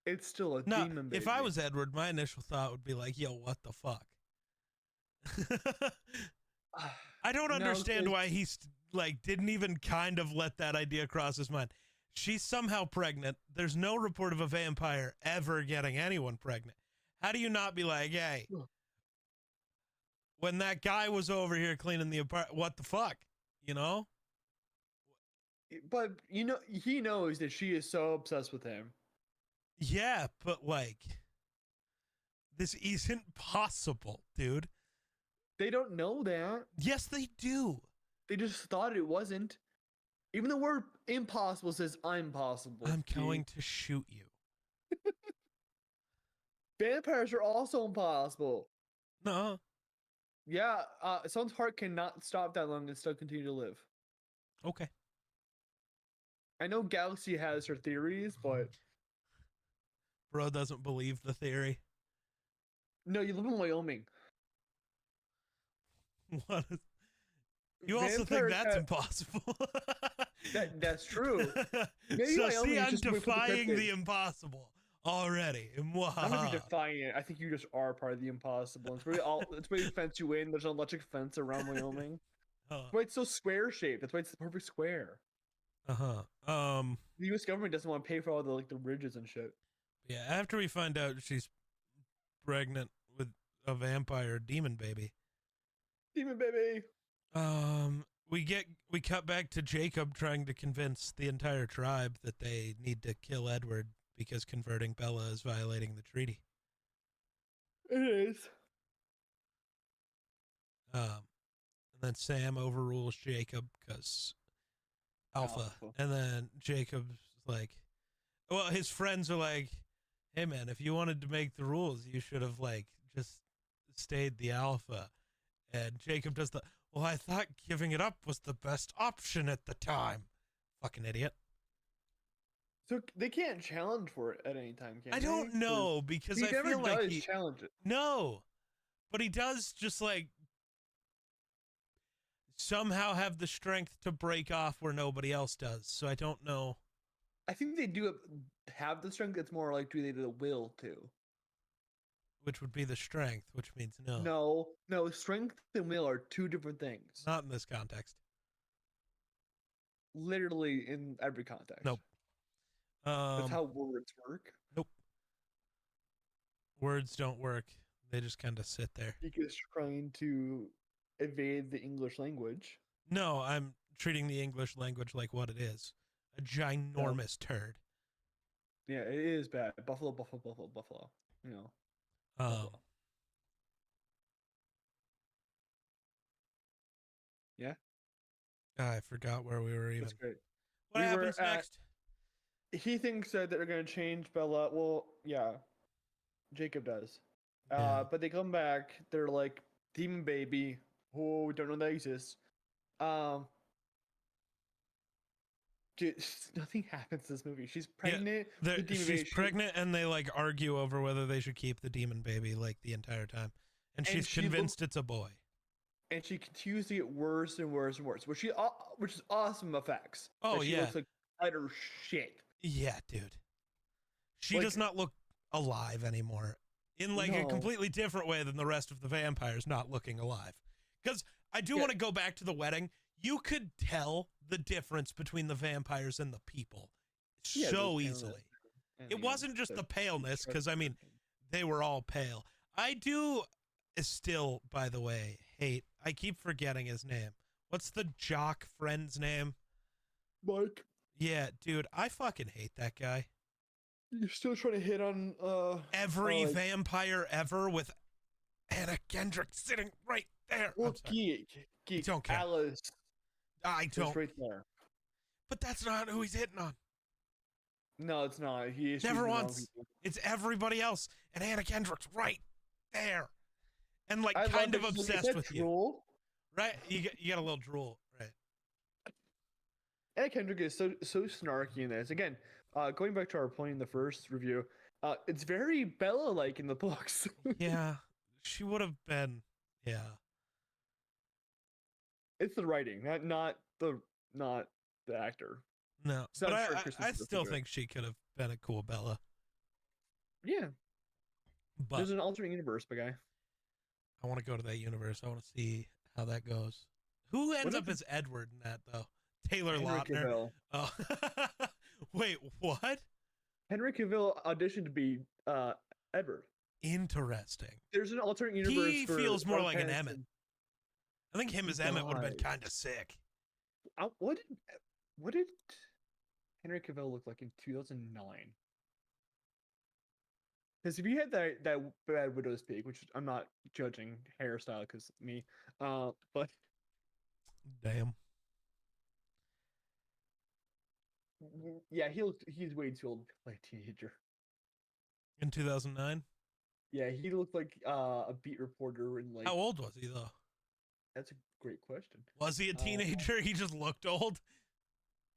it's still a demon baby. If I was Edward, my initial thought would be like, yo, what the fuck? I don't understand why he's like didn't even kind of let that idea cross his mind. She's somehow pregnant. There's no report of a vampire ever getting anyone pregnant. How do you not be like, hey, when that guy was over here cleaning the apartment, what the fuck? You know? But he knows that she is so obsessed with him. Yeah, but like, this isn't possible, dude. They don't know that. Yes, they do. They just thought it wasn't. Even the word impossible says I'm possible. I'm going to shoot you. Vampires are also impossible. No. Yeah, someone's heart cannot stop that long and still continue to live. Okay. I know Galaxy has her theories, but... Bro doesn't believe the theory. No, you live in Wyoming. What is... You also think that's impossible. That's true. Maybe so see, I'm defying the impossible already. I'm not defying it. I think you just are part of the impossible. It's why they fence you in. There's an electric fence around Wyoming. That's why it's so square shaped. That's why it's the perfect square. The U.S. government doesn't want to pay for all the ridges and shit. Yeah, after we find out she's pregnant with a vampire demon baby. Demon baby. We cut back to Jacob trying to convince the entire tribe that they need to kill Edward because converting Bella is violating the treaty. It is. And then Sam overrules Jacob because Alpha. And then Jacob's like, well, his friends are like, hey man, if you wanted to make the rules, you should have like just stayed the Alpha. And Jacob does the, well, I thought giving it up was the best option at the time. Fucking idiot. So they can't challenge for it at any time, can they? I don't know, because I feel like he challenge it. No, but he does just like somehow have the strength to break off where nobody else does. So I don't know. I think they do have the strength. It's more like do they the will to? Which would be the strength, which means no. No, strength and will are two different things. Not in this context. Literally in every context. Nope. That's how words work. Nope. Words don't work. They just kind of sit there. Because trying to evade the English language. No, I'm treating the English language like what it is. A ginormous turd. Yeah, it is bad. Buffalo, buffalo, buffalo, buffalo. You know. Yeah. I forgot where we were even. That's great. What happens next? He thinks that they're going to change Bella. Well, yeah. Jacob does. Yeah. But they come back. They're like, demon baby. Oh, we don't know that exists. Dude, nothing happens in this movie. She's pregnant. Yeah, she's pregnant, and they like argue over whether they should keep the demon baby like the entire time. And she's convinced it's a boy. And she continues to get worse and worse and worse, which is awesome effects. Oh, like, she yeah. looks like utter shit. Yeah, dude. She does not look alive anymore in like a completely different way than the rest of the vampires not looking alive. Because I do want to go back to the wedding. You could tell the difference between the vampires and the people so easily. It wasn't just the paleness, because, I mean, they were all pale. I do still, by the way, hate, I keep forgetting his name. What's the jock friend's name? Mike. Yeah, dude, I fucking hate that guy. You're still trying to hit on every vampire ever with Anna Kendrick sitting right there. Well, Geek. I don't care. Alice. I don't. Right there. But that's not who he's hitting on. No, it's not. He is never once. It's everybody else, and Anna Kendrick's right there, and like kind of obsessed with you. Right? You got a little drool, right? Anna Kendrick is so snarky in this. Again, going back to our point in the first review, it's very Bella-like in the books. Yeah, she would have been. Yeah. It's the writing, not the actor. No, so but I still think she could have been a cool Bella. Yeah. But there's an alternate universe, my guy. I want to go to that universe. I want to see how that goes. Who ends up as Edward in that, though? Taylor Lautner. Cavill. Oh. Wait, what? Henry Cavill auditioned to be Edward. Interesting. There's an alternate universe. He feels more like an Emmett. I think him as Emmett would have been kind of sick. What did Henry Cavill look like in 2009? Because if you had that Bad Widow's peak, which I'm not judging hairstyle because me, but damn, yeah, he's way too old to play a teenager. In 2009. Yeah, he looked like a beat reporter in like. How old was he though? That's a great question. Was he a teenager? He just looked old.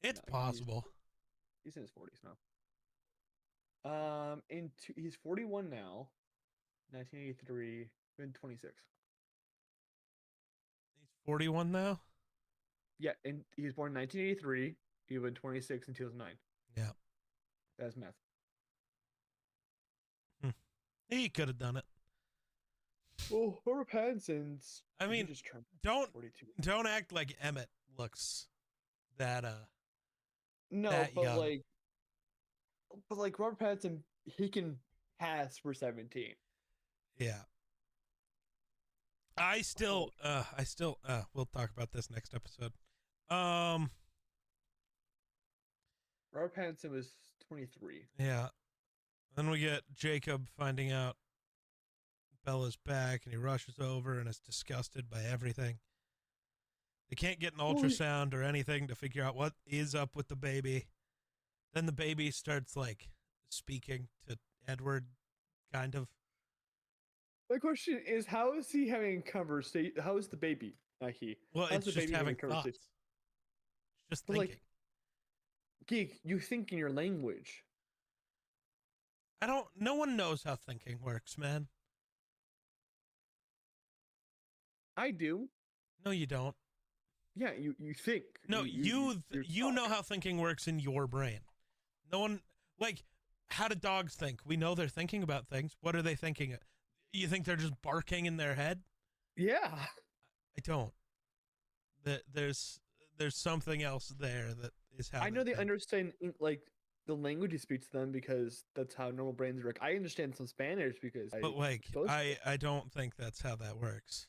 It's possible. He's in his 40s now. He's 41 now. 1983. Been 26. He's 41 now. Yeah, and he was born in 1983. He was 26 in 2009. Yeah, that's math. He could have done it. Well, Robert Pattinson's. I mean, just turned don't act like Emmett looks that No, that but young. like Robert Pattinson, he can pass for 17. Yeah. I still we'll talk about this next episode. Robert Pattinson was 23. Yeah. Then we get Jacob finding out Bella's back, and he rushes over and is disgusted by everything. They can't get an ultrasound or anything to figure out what is up with the baby. Then the baby starts like speaking to Edward, kind of. My question is, how is he having conversation? How is the baby? He. Well, How's it's just having thoughts. Just thinking. Like, Geek, you think in your language. No one knows how thinking works, man. I do. No, you don't. Yeah, you think. No, you know how thinking works in your brain. No one, like, how do dogs think? We know they're thinking about things. What are they thinking? You think they're just barking in their head? Yeah. I don't. There's something else there that is how I know they think. understand like the language you speak to them because that's how normal brains work. I understand some Spanish because I don't think that's how that works.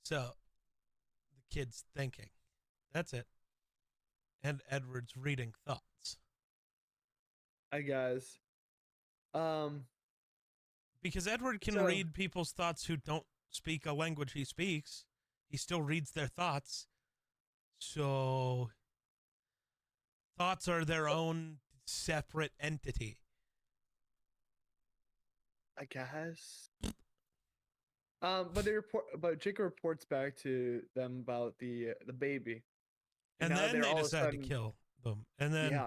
So the kid's thinking. That's it. And Edward's reading thoughts. I guess. Because Edward can read people's thoughts who don't speak a language he speaks. He still reads their thoughts. So thoughts are their own separate entity. I guess. But Jacob reports back to them about the baby. And then they decide to kill them. And then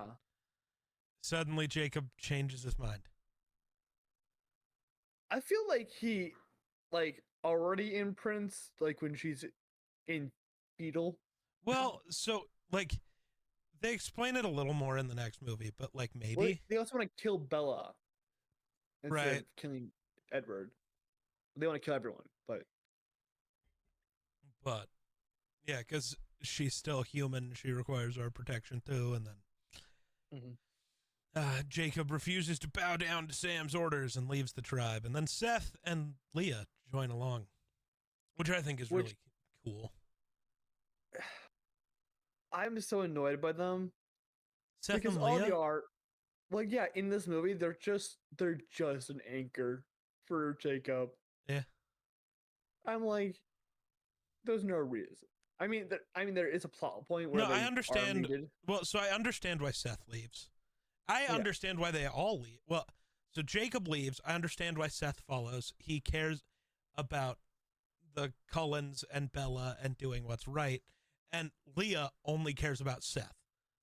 suddenly Jacob changes his mind. I feel like he already imprints like when she's in fetal. Well, so like they explain it a little more in the next movie, but like maybe they also want to kill Bella instead of killing Edward. They want to kill everyone, but Yeah, because she's still human. She requires our protection too. And then Jacob refuses to bow down to Sam's orders and leaves the tribe. And then Seth and Leah join along, which I think is really cool. I'm so annoyed by them. Seth because and all Leah? they are, like, yeah, in this movie, they're just an anchor for Jacob. Yeah. I'm like, there's no reason. I mean, there is a plot point where I understand. Well, so I understand why Seth leaves. I understand why they all leave. Well, so Jacob leaves. I understand why Seth follows. He cares about the Cullens and Bella and doing what's right. And Leah only cares about Seth.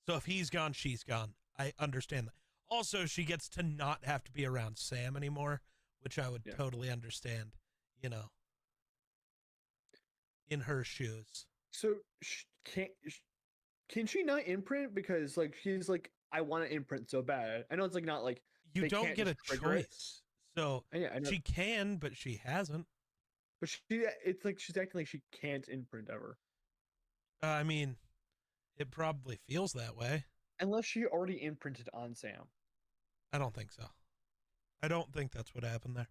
So if he's gone, she's gone. I understand that. Also, she gets to not have to be around Sam anymore, which I would totally understand, in her shoes. So can she not imprint? Because like she's like, I want to imprint so bad. I know it's like not like you don't get a choice. So she can, but she hasn't. But it's like she's acting like she can't imprint ever. I mean, it probably feels that way. Unless she already imprinted on Sam. I don't think so. I don't think that's what happened there.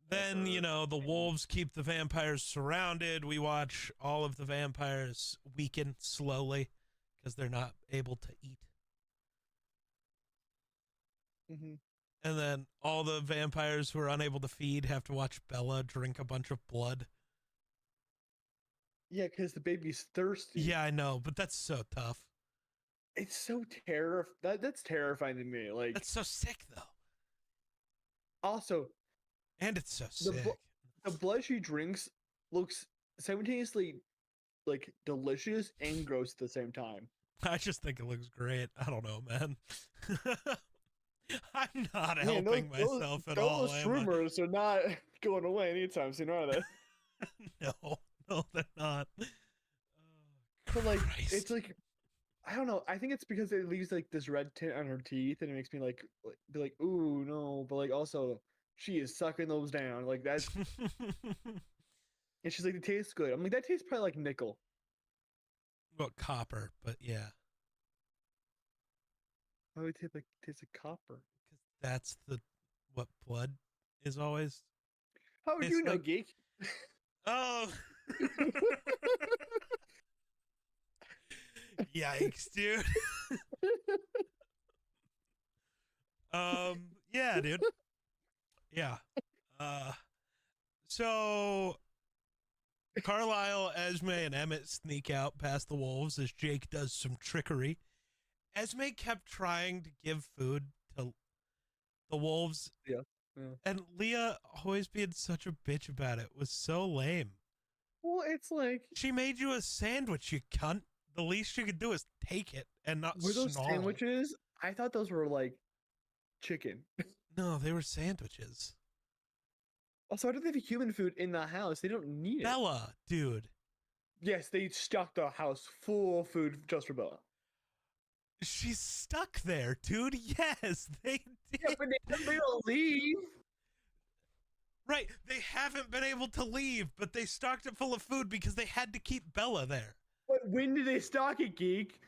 Then, the wolves keep the vampires surrounded. We watch all of the vampires weaken slowly because they're not able to eat. Mm-hmm. And then all the vampires who are unable to feed have to watch Bella drink a bunch of blood. Yeah, because the baby's thirsty. Yeah, I know, but that's so tough. It's so that's terrifying to me. Like, that's so sick, though. Also, and it's so sick. The blood she drinks looks simultaneously like delicious and gross at the same time. I just think it looks great. I don't know, man. I'm not helping myself at all. Those rumors are not going away anytime soon, are they? No, they're not. But like, it's like, I don't know. I think it's because it leaves like this red tint on her teeth, and it makes me like be like, ooh, no. But like, also, she is sucking those down. Like that's, and she's like, it tastes good. I'm like, that tastes probably like nickel. Well, copper, but yeah. Why would it taste like copper? Because that's what blood is always. How would you know, Geek? Oh. Yikes, dude. Yeah, dude. Yeah. So Carlisle, Esme, and Emmett sneak out past the wolves as Jake does some trickery. Esme kept trying to give food to the wolves. Yeah. And Leah always being such a bitch about it was so lame. Well, it's like, she made you a sandwich, you cunt. The least you could do is take it and not snarl. Were those sandwiches? I thought those were like chicken. No, they were sandwiches. Also, why do they have human food in the house? They don't need it. Bella, dude. Yes, they stocked the house full of food just for Bella. She's stuck there, dude. Yes, they did. Yeah, but they haven't been able to leave. Right, they haven't been able to leave, but they stocked it full of food because they had to keep Bella there. But when did they stock it, Geek?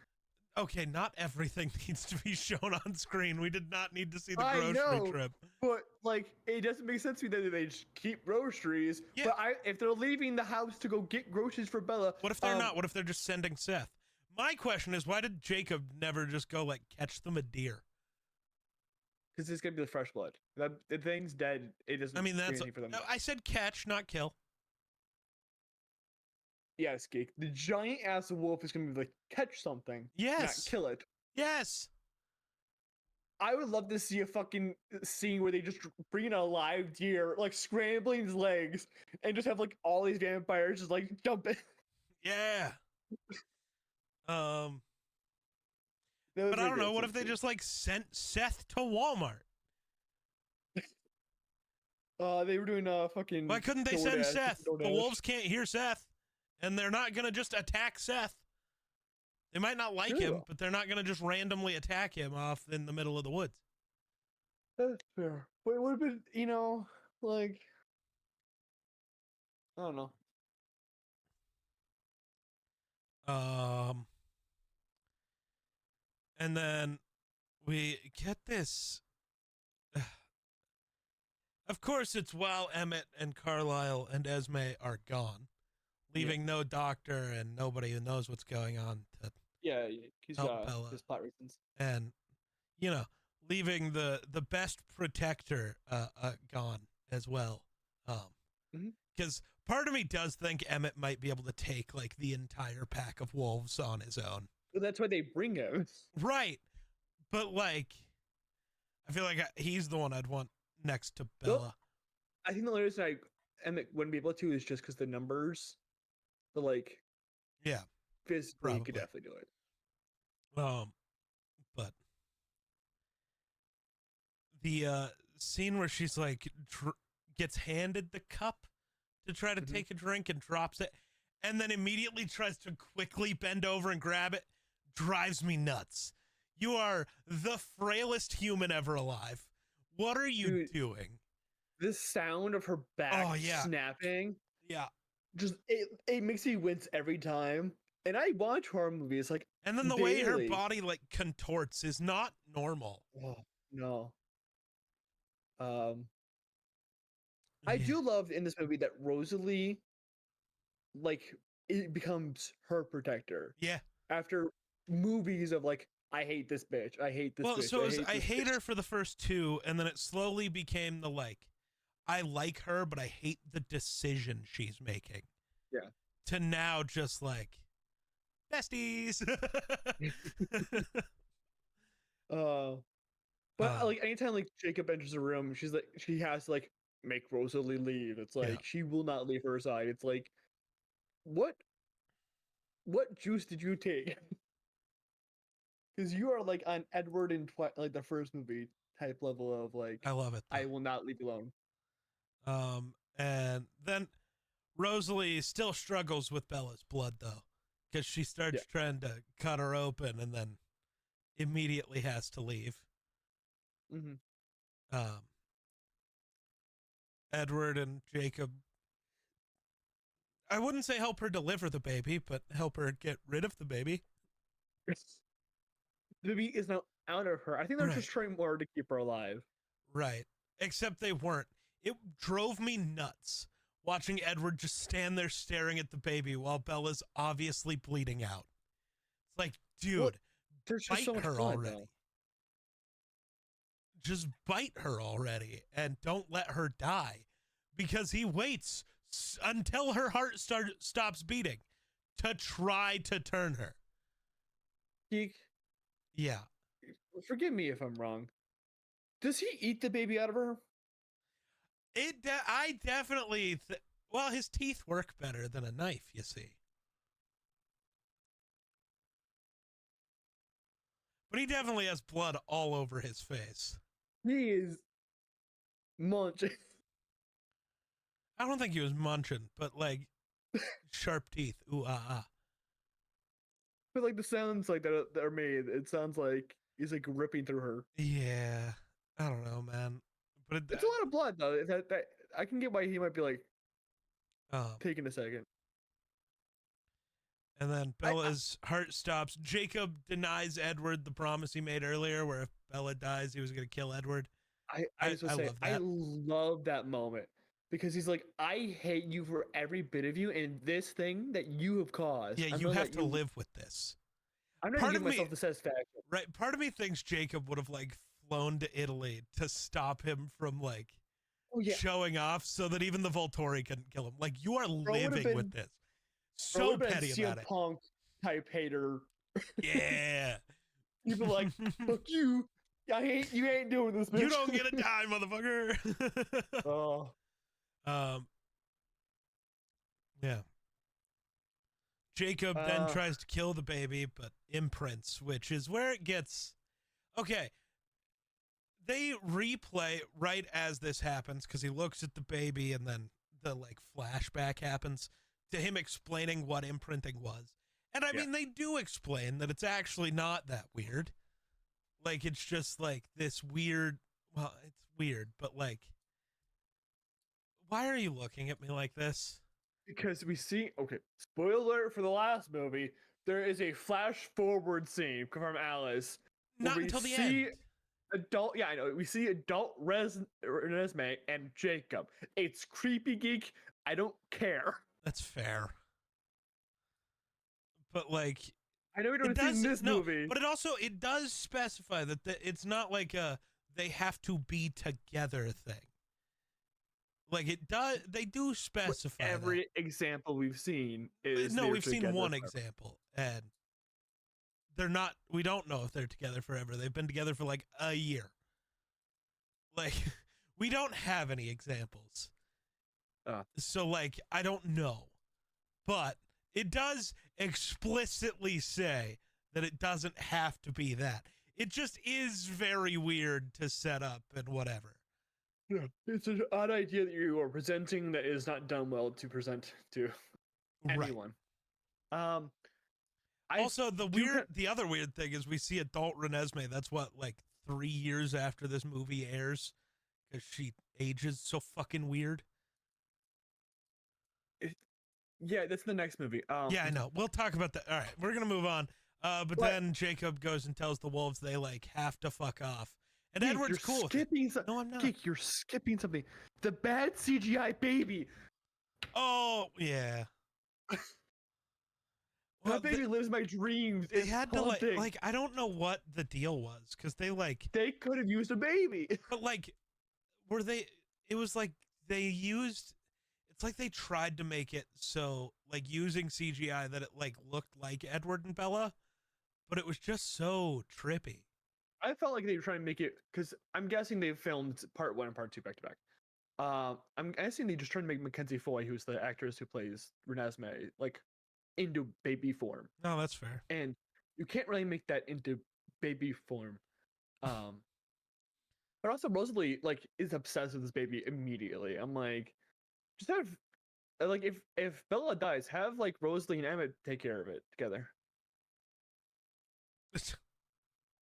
Okay, not everything needs to be shown on screen. We did not need to see the grocery trip. But, like, it doesn't make sense to me that they just keep groceries. Yeah. But if they're leaving the house to go get groceries for Bella... What if they're not? What if they're just sending Seth? My question is, why did Jacob never just go, like, catch them a deer? Because it's going to be the fresh blood. The thing's dead. It doesn't do anything for them. I said catch, not kill. Yes, Geek. The giant ass wolf is going to be like, catch something. Yes. Not kill it. Yes. I would love to see a fucking scene where they just bring in a live deer, like scrambling his legs, and just have like all these vampires just like jumping. Yeah. But I don't know. What if they just like sent Seth to Walmart? They were doing fucking. Why couldn't they send Seth? The wolves can't hear Seth, and they're not gonna just attack Seth. They might not like him, but they're not gonna just randomly attack him off in the middle of the woods. That's fair. But it would have been, like, I don't know. And then we get this. Of course, it's while Emmett and Carlisle and Esme are gone, leaving no doctor and nobody who knows what's going on to He's help got Bella. his plot reasons. And, leaving the best protector gone as well. Because part of me does think Emmett might be able to take, like, the entire pack of wolves on his own. Well, that's why they bring him. Right. But, like, I feel like he's the one I'd want next to Bella. I think the only reason Emmett wouldn't be able to is just because the numbers. But, like, yeah, physically, he could definitely do it. But the scene where she's, like, gets handed the cup to try to take a drink and drops it, and then immediately tries to quickly bend over and grab it, drives me nuts. You are the frailest human ever alive. What are you doing? The sound of her back snapping. Yeah. Just, it makes me wince every time. And I watch horror movies, like, and then the way her body, like, contorts is not normal. Oh, no. I do love in this movie that Rosalie, like, it becomes her protector. Yeah. After movies of, like, I hate this bitch. I hate this bitch. Well, so I hate her for the first two, and then it slowly became the, like, I like her, but I hate the decision she's making. Yeah. To now just, like, besties. But like anytime like Jacob enters a room, she's like she has to like make Rosalie leave. It's like she will not leave her side. It's like what juice did you take? Because you are like on Edward in like the first movie type level of like I love it. I will not leave you alone. And then Rosalie still struggles with Bella's blood though, because she starts trying to cut her open and then immediately has to leave. Edward and Jacob, I wouldn't say help her deliver the baby, but help her get rid of the baby. The baby is now out of her. I think they're just trying more to keep her alive. Right. Except they weren't. It drove me nuts watching Edward just stand there staring at the baby while Bella's obviously bleeding out. It's like, dude, bite so her already. Though. Just bite her already and don't let her die, because he waits until her heart stops beating to try to turn her. Geek. Yeah. Forgive me if I'm wrong. Does he eat the baby out of her? I definitely. Well, his teeth work better than a knife, you see. But he definitely has blood all over his face. He is munching. I don't think he was munching, but like sharp teeth. Ooh, ah, ah. But like the sounds like that are made, it sounds like he's like ripping through her. Yeah, I don't know, man. But it's a lot of blood though. That I can get why he might be like taking a second. And then Bella's heart stops. Jacob denies Edward the promise he made earlier, where if Bella dies, he was going to kill Edward. I love that moment because he's like, I hate you for every bit of you and this thing that you have caused. Yeah, you have to live with this. I'm not giving myself the satisfaction. Right. Part of me thinks Jacob would have like flown to Italy to stop him from like showing off so that even the Volturi couldn't kill him. Like, you are living with this. So petty about it. Punk type hater. Yeah. People like, fuck you. I hate you. Ain't doing this, bitch. You don't get a dime, motherfucker. Oh. Yeah. Jacob then tries to kill the baby, but imprints, which is where it gets okay. They replay right as this happens because he looks at the baby and then the like flashback happens to him explaining what imprinting was. And I mean, they do explain that it's actually not that weird. Like, it's just like this weird, well, it's weird, but like, why are you looking at me like this? Because we see, okay, spoiler alert for the last movie, there is a flash forward scene from Alice. Not where we until the see end. adult, yeah, I know. We see adult Renesmee and Jacob. It's creepy, geek. I don't care. That's fair. But like, I know we don't it see does in this movie. but it does specify that it's not like a they have to be together thing. Like it does, they do specify Every that. example we've seen is No, they're we've seen together one forever. example, and they're not. We don't know if they're together forever. They've been together for like a year. Like, we don't have any examples. So like, I don't know, but it does explicitly say that it doesn't have to be that. It just is very weird to set up and whatever. Yeah, it's an odd idea that you are presenting that is not done well to present to anyone. Right. Also, the other weird thing is we see adult Renesmee. That's what, like 3 years after this movie airs, because she ages so fucking weird. Yeah, that's the next movie. Yeah, I know. We'll talk about that. All right, we're gonna move on. But then Jacob goes and tells the wolves they like have to fuck off. And Geek, Edward's cool with it. No, I'm not. Geek, you're skipping something. The bad CGI baby. Oh, yeah. That baby lives my dreams. They had to like I don't know what the deal was, because they could have used a baby. But like, it was like they used, it's like they tried to make it so like using CGI that it like looked like Edward and Bella, but it was just so trippy. I felt like they were trying to make it, because I'm guessing they filmed part 1 and part 2 back to back. I'm guessing they just trying to make Mackenzie Foy, who's the actress who plays Renesmee, like into baby form. No, that's fair. And you can't really make that into baby form. But also Rosalie like is obsessed with this baby immediately. I'm like, just have like if Bella dies, have like Rosalie and Emmett take care of it together.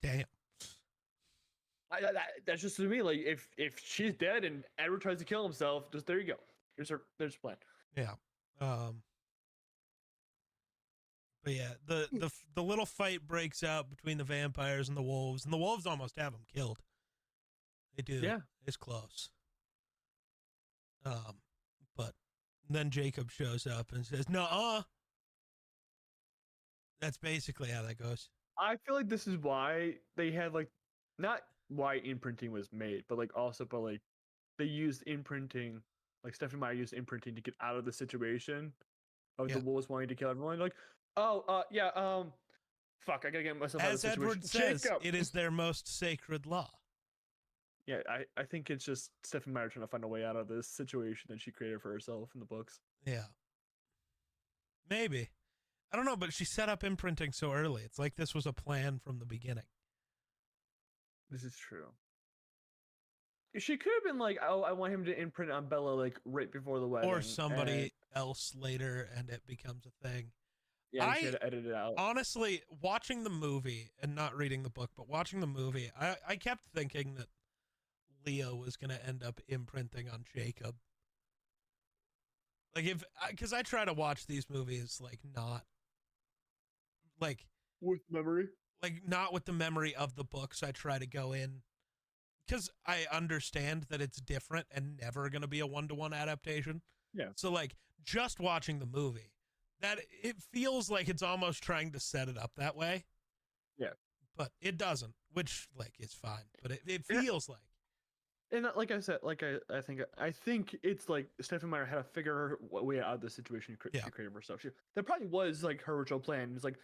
Damn. That's just to me, like if she's dead and Edward tries to kill himself, just there you go. There's a plan. Yeah. But yeah, the little fight breaks out between the vampires and the wolves almost have him killed. They do. Yeah. It's close. But then Jacob shows up and says, "Nuh-uh." That's basically how that goes. I feel like this is why they had like, not why imprinting was made, but like they used imprinting, like Stephanie Meyer used imprinting to get out of the situation of the wolves wanting to kill everyone. Like, fuck, I gotta get myself out of the situation. As Edward says, it is their most sacred law. Yeah, I think it's just Stephanie Meyer trying to find a way out of this situation that she created for herself in the books. Yeah. Maybe. I don't know, but she set up imprinting so early. It's like this was a plan from the beginning. This is true. She could have been like, "Oh, I want him to imprint on Bella like right before the wedding," or somebody else later, and it becomes a thing. Yeah, she had to edit it out. Honestly, watching the movie and not reading the book, but watching the movie, I kept thinking that Leo was going to end up imprinting on Jacob. Like because I try to watch these movies like not like with memory. Like not with the memory of the books. I try to go in because I understand that it's different and never going to be a 1-to-1 adaptation. Yeah. So like just watching the movie, that it feels like it's almost trying to set it up that way. Yeah. But it doesn't, which like is fine. But it feels like. And like I said, like I think it's like Stephanie Meyer had to figure her way out of the situation she created for herself. That probably was like her original plan. It's like,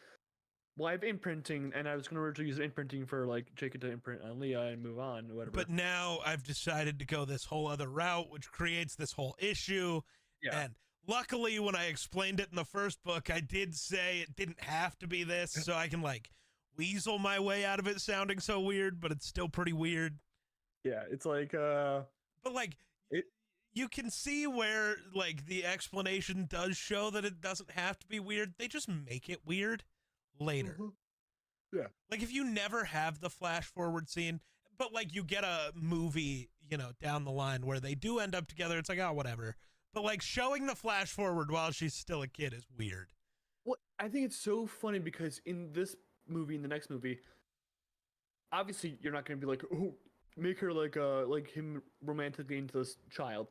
well, I have imprinting, and I was going to originally use imprinting for like Jacob to imprint on Leah and move on or whatever. But now I've decided to go this whole other route, which creates this whole issue. Yeah. And luckily, when I explained it in the first book, I did say it didn't have to be this, so I can like weasel my way out of it sounding so weird, but it's still pretty weird. Yeah, it's like but like you can see where like the explanation does show that it doesn't have to be weird. They just make it weird later. Mm-hmm. Yeah. Like if you never have the flash forward scene, but like you get a movie, you know, down the line where they do end up together, it's like, oh, whatever. But like showing the flash forward while she's still a kid is weird. Well, I think it's so funny because in this movie, in the next movie, obviously you're not going to be like, oh, make her like him romantically into this child.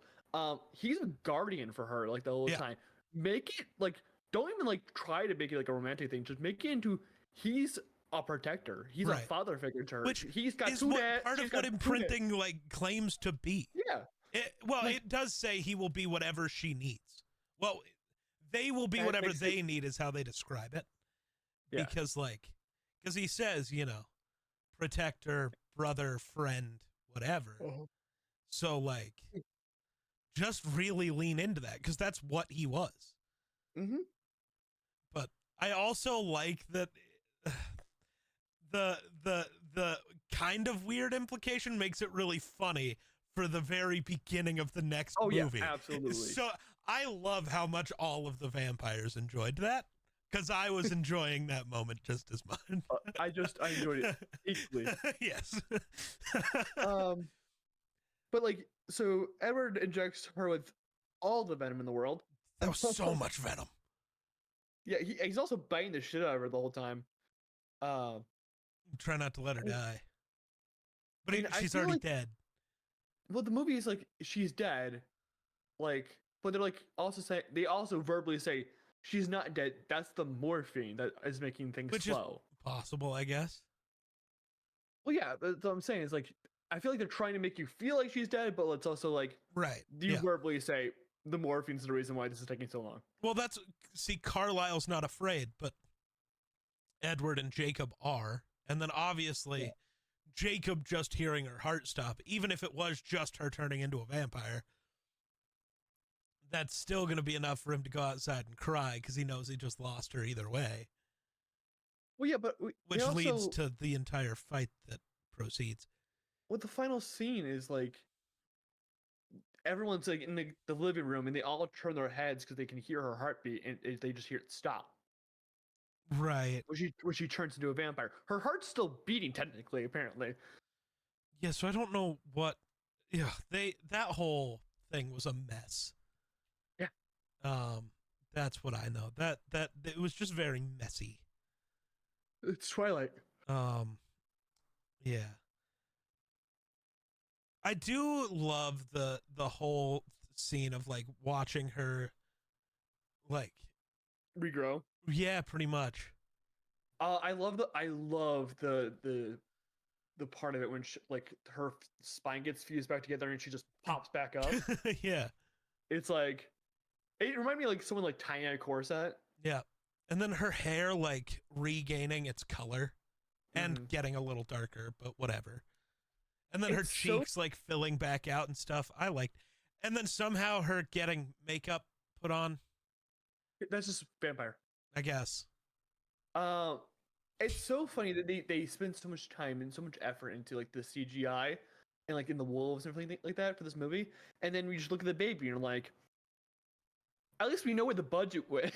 He's a guardian for her like the whole time. Make it like, don't even like try to make it like a romantic thing. Just make it into he's a protector. He's a father figure to her. Which he's got is two what dads. part of what imprinting like claims to be. Yeah. It does say he will be whatever she needs. Well, they will be whatever they need is how they describe it. Yeah. Because he says, you know, protector, brother, friend, whatever. So like, just really lean into that because that's what he was. But I also like that the kind of weird implication makes it really funny for the very beginning of the next movie. Yeah, absolutely. So I love how much all of the vampires enjoyed that because I was enjoying that moment just as much. I enjoyed it equally. Yes. But like, so Edward injects her with all the venom in the world. That was so much venom. Yeah, he's also biting the shit out of her the whole time. Try not to let her die. But she's already dead. Well, the movie is like she's dead, like, but they're like also say they also verbally say she's not dead. That's the morphine that is making things slow. Is possible, I guess. Well, yeah, that's what I'm saying. Is like I feel like they're trying to make you feel like she's dead, but let's also like verbally say the morphine's the reason why this is taking so long. Well, Carlisle's not afraid, but Edward and Jacob are, and then obviously. Jacob just hearing her heart stop, even if it was just her turning into a vampire, that's still going to be enough for him to go outside and cry because he knows he just lost her either way. Well, yeah, but which leads to the entire fight that proceeds. Well, the final scene is like everyone's like in the living room and they all turn their heads because they can hear her heartbeat and they just hear it stop. Right. Where she turns into a vampire. Her heart's still beating technically, apparently. Yeah, so I don't know what that whole thing was a mess. Yeah. That's what I know. That it was just very messy. It's Twilight. Yeah. I do love the whole scene of like watching her like regrow. Yeah, pretty much. I love the part of it when like her spine gets fused back together and she just pops back up. Yeah. It's like it reminded me of like someone like tying a corset. Yeah. And then her hair like regaining its color and getting a little darker, but whatever. And then her cheeks like filling back out and stuff. I liked. And then somehow her getting makeup put on. That's just vampire. I guess. It's so funny that they spend so much time and so much effort into like the CGI and like in the wolves and everything like that for this movie, and then we just look at the baby and you're like, at least we know where the budget went.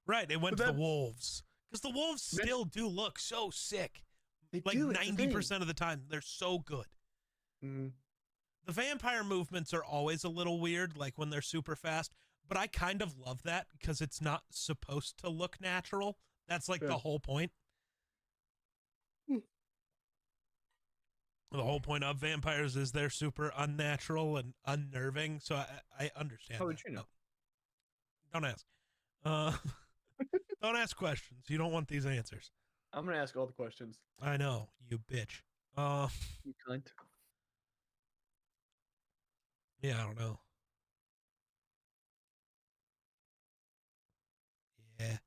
Right, it went to the wolves because the wolves still do look so sick. They like do, 90% of the time, they're so good. Mm-hmm. The vampire movements are always a little weird, like when they're super fast. But I kind of love that because it's not supposed to look natural. That's like the whole point. The whole point of vampires is they're super unnatural and unnerving. So I understand. How would you know? Don't ask. Don't ask questions. You don't want these answers. I'm going to ask all the questions. I know, you bitch. You cunt. Yeah, I don't know. Yeah.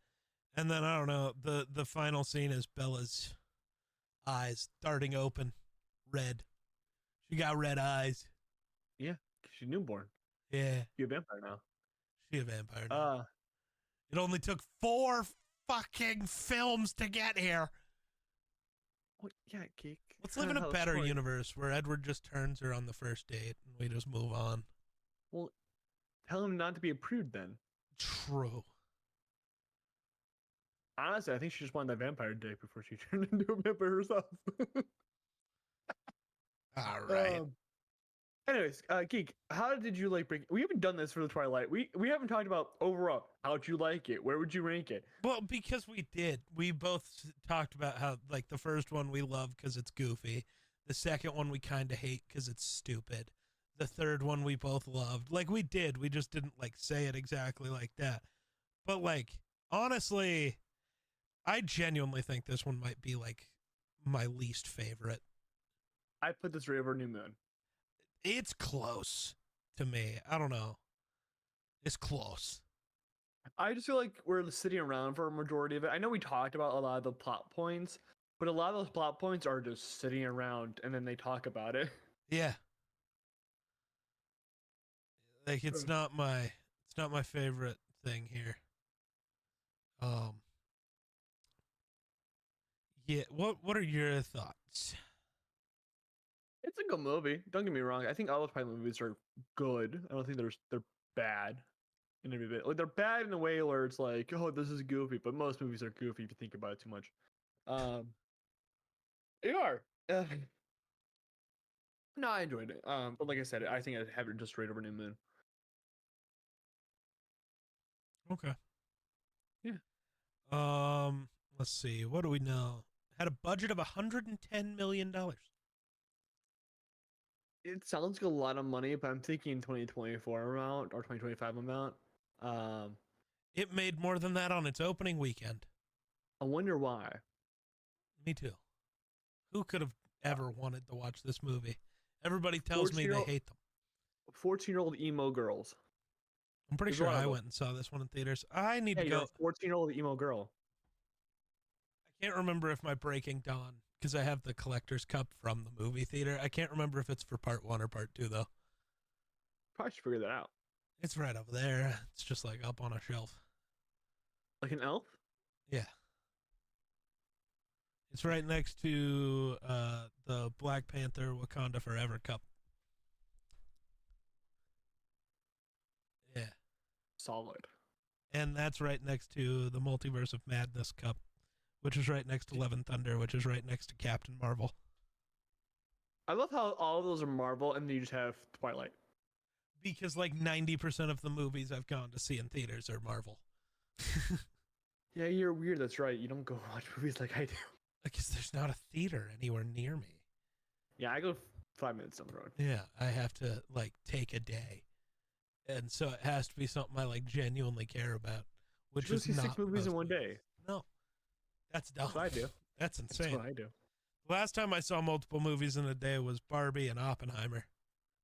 And then I don't know, the final scene is Bella's eyes darting open, red. She got red eyes. Yeah, she's newborn. Yeah. She's a vampire now. She's a vampire now. It only took 4 fucking films to get here. Well, yeah, Geek. Let's live in a better universe where Edward just turns her on the first date and we just move on. Well, tell him not to be a prude then. True. Honestly, I think she just wanted that vampire dick before she turned into a vampire herself. All right. Anyways, Geek, how did you like break? We haven't done this for the Twilight. We haven't talked about overall. How'd you like it? Where would you rank it? Well, because we did. We both talked about how, like, the first one we love because it's goofy. The second one we kind of hate because it's stupid. The third one we both loved. Like, we did. We just didn't, like, say it exactly like that. But, like, honestly, I genuinely think this one might be, like, my least favorite. I put this right over New Moon. It's close to me. I don't know. It's close. I just feel like we're sitting around for a majority of it. I know we talked about a lot of the plot points, but a lot of those plot points are just sitting around and then they talk about it. Yeah. Like, it's not my favorite thing here. Yeah, what are your thoughts? It's a good movie. Don't get me wrong. I think all the Twilight movies are good. I don't think they're bad in every bit. Like they're bad in a way where it's like, oh, this is goofy, but most movies are goofy if you think about it too much. They are. No, I enjoyed it. But like I said, I think I'd have it just right over New Moon. Okay. Yeah. Let's see. What do we know? Had a budget of $110 million. It sounds like a lot of money, but I'm thinking 2024 amount or 2025 amount. It made more than that on its opening weekend. I wonder why. Me too. Who could have ever wanted to watch this movie? Everybody tells me they hate them. 14-year-old emo girls. I'm pretty sure I went and saw this one in theaters. I need to go. 14-year-old emo girl. I can't remember if my Breaking Dawn, because I have the collector's cup from the movie theater. I can't remember if it's for part 1 or part 2, though. Probably should figure that out. It's right over there. It's just like up on a shelf. Like an elf? Yeah. It's right next to the Black Panther Wakanda Forever cup. Yeah. Solid. And that's right next to the Multiverse of Madness cup, which is right next to Love and Thunder, which is right next to Captain Marvel. I love how all of those are Marvel and then you just have Twilight. Because like 90% of the movies I've gone to see in theaters are Marvel. Yeah, you're weird. That's right. You don't go watch movies like I do. Because there's not a theater anywhere near me. Yeah, I go 5 minutes down the road. Yeah, I have to like take a day. And so it has to be something I like genuinely care about. Which is not 6 movies in one day. No. That's dumb. That's what I do. That's insane. That's what I do. Last time I saw multiple movies in a day was Barbie and Oppenheimer.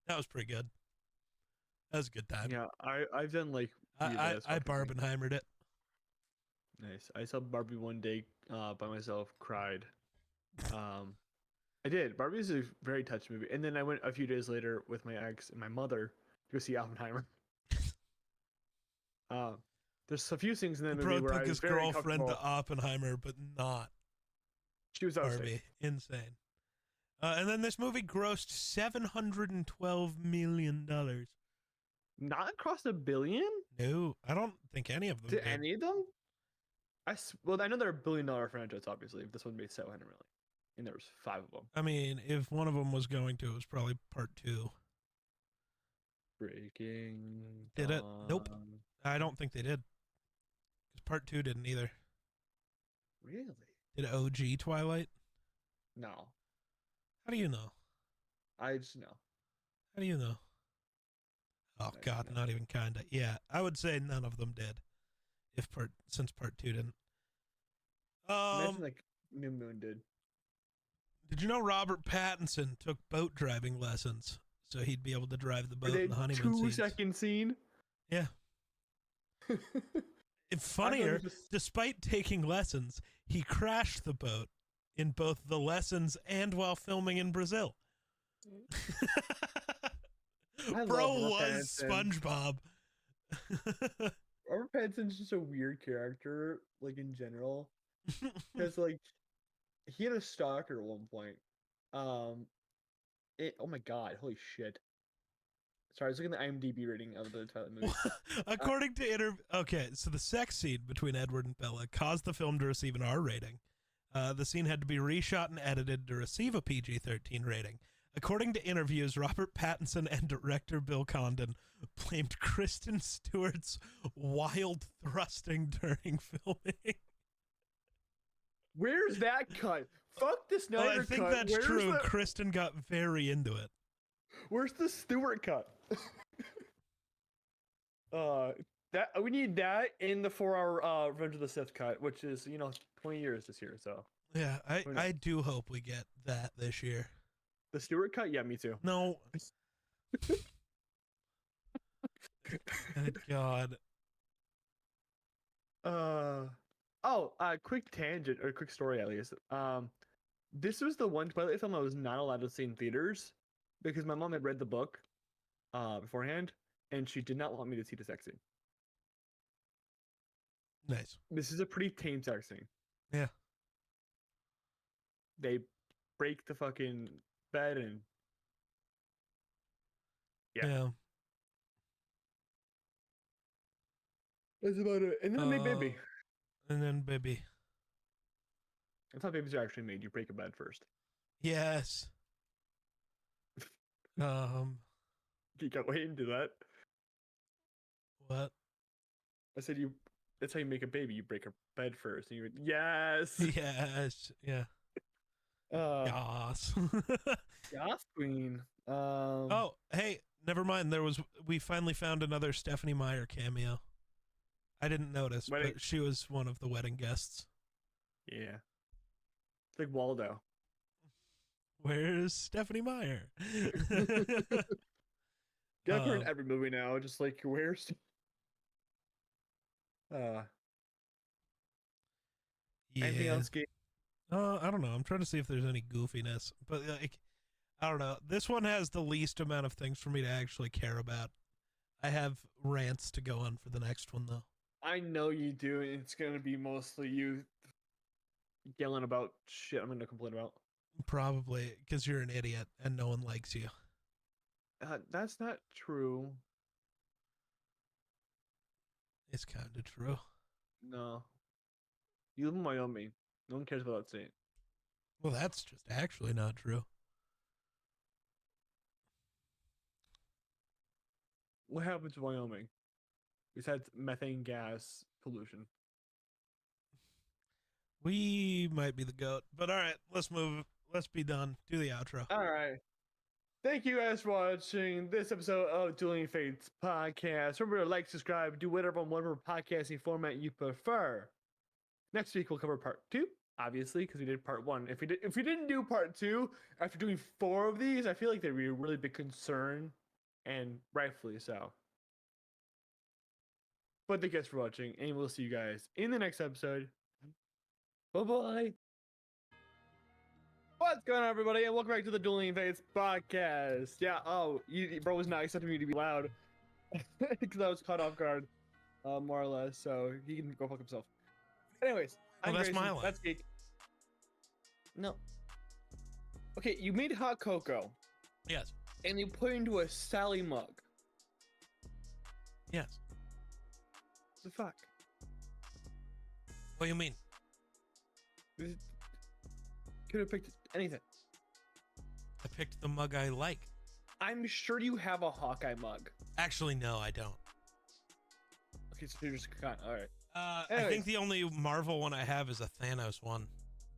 That was pretty good. That was a good time. Yeah, I've done like I Barbenheimered it. Nice. I saw Barbie one day by myself, cried. I did. Barbie is a very touching movie. And then I went a few days later with my ex and my mother to go see Oppenheimer. There's a few things in that movie Bro where I took was his very girlfriend to comfortable. Oppenheimer, but not She was Barbie. outside. Insane. And then this movie grossed $712 million. Not across $1 billion? No, I don't think any of them Did did. any of them? Well, I know they're $1 billion franchise, obviously. If this one made 700 million, and there was 5 of them. I mean, if one of them was going to, it was probably part 2. Breaking. Did it? Nope. Dawn. I don't think they did. Because part 2 didn't either. Really? Did OG Twilight? No. How do you know? I just know. How do you know? Oh I God, know. not even kinda. Yeah, I would say none of them did. Since part 2 didn't. Imagine like New Moon did. Did you know Robert Pattinson took boat driving lessons so he'd be able to drive the boat Were they in the honeymoon 2 scenes? second scene? Yeah. It's funnier, just- despite taking lessons, he crashed the boat in both the lessons and while filming in Brazil. I Bro love Robert was Pattinson. SpongeBob. Robert Pattinson's just a weird character, like in general. Because like he had a stalker at one point. Oh my god, holy shit. Sorry, I was looking at the IMDb rating of the Twilight movie. According to okay, so the sex scene between Edward and Bella caused the film to receive an R rating. The scene had to be reshot and edited to receive a PG-13 rating. According to interviews, Robert Pattinson and director Bill Condon blamed Kristen Stewart's wild thrusting during filming. Where's that cut? Fuck the Snyder cut. I think that's Where's true. the- Kristen got very into it. Where's the Stewart cut? That we need that in the 4-hour Revenge of the Sith cut, which is 20 years this year. So Yeah, Why not? I do hope we get that this year. the Stewart cut, yeah, me too. No. Good God. Quick tangent or quick story at least. This was the one Twilight film I was not allowed to see in theaters because my mom had read the book beforehand, and she did not want me to see the sex scene. Nice. This is a pretty tame sex scene. Yeah. They break the fucking bed and Yeah. that's about it. And then they make baby. And then baby. That's how babies are actually made. You break a bed first. Yes. You got way into that. What? I said that's how you make a baby. You break a bed first. And you went, yes. Yes. Yeah. Yas. Yes, queen. Oh, hey, never mind. We finally found another Stephanie Meyer cameo. I didn't notice, but she was one of the wedding guests. Yeah. It's like Waldo. Where's Stephanie Meyer? Got her in every movie now. Just like, where's... Anything else? I don't know. I'm trying to see if there's any goofiness, but like, I don't know. This one has the least amount of things for me to actually care about. I have rants to go on for the next one, though. I know you do, and it's gonna be mostly you yelling about shit I'm gonna complain about. Probably because you're an idiot and no one likes you. That's not true. It's kind of true. No. You live in Wyoming. No one cares about that state. Well, that's just actually not true. What happens in Wyoming? Besides methane gas pollution. We might be the goat, but all right, let's move. Let's be done. Do the outro. All right. Thank you guys for watching this episode of Dueling Fates podcast. Remember to like, subscribe, do whatever on whatever podcasting format you prefer. Next week we'll cover part 2, obviously, because we did part 1. If we didn't do part 2 after doing 4 of these, I feel like there'd be a really big concern, and rightfully so. But thank you guys for watching, and we'll see you guys in the next episode. Bye-bye. What's going on, everybody, and welcome back to the Dueling Fates podcast. Yeah, bro was not expecting me to be loud because I was caught off guard, more or less, so he can go fuck himself. Anyways, I'm that's Grayson, my line. That's Geek. No. Okay, you made hot cocoa. Yes. And you put it into a Sally mug. Yes. The fuck? What do you mean? Could have picked anything. I picked the mug I like. I'm sure you have a Hawkeye mug. Actually, no, I don't. Okay, so you're just all right. I think the only Marvel one I have is a Thanos one,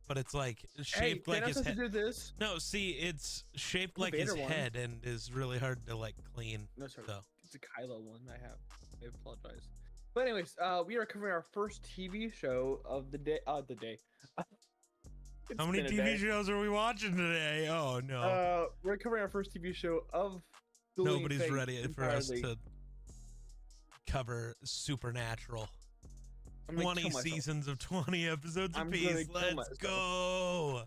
but it's like shaped like Thanos his has head. to do this. No, see, it's shaped like Vader his one. head and is really hard to like clean. No, sorry. So. It's a Kylo one I have. I apologize. But anyways, we are covering our first TV show of the day. How many TV shows are we watching today? Oh no. We're covering our first TV show of Dueling Nobody's Fates ready for us entirely. to cover Supernatural. I'm gonna 20 kill myself. seasons of 20 episodes I'm apiece. gonna kill Let's myself. go.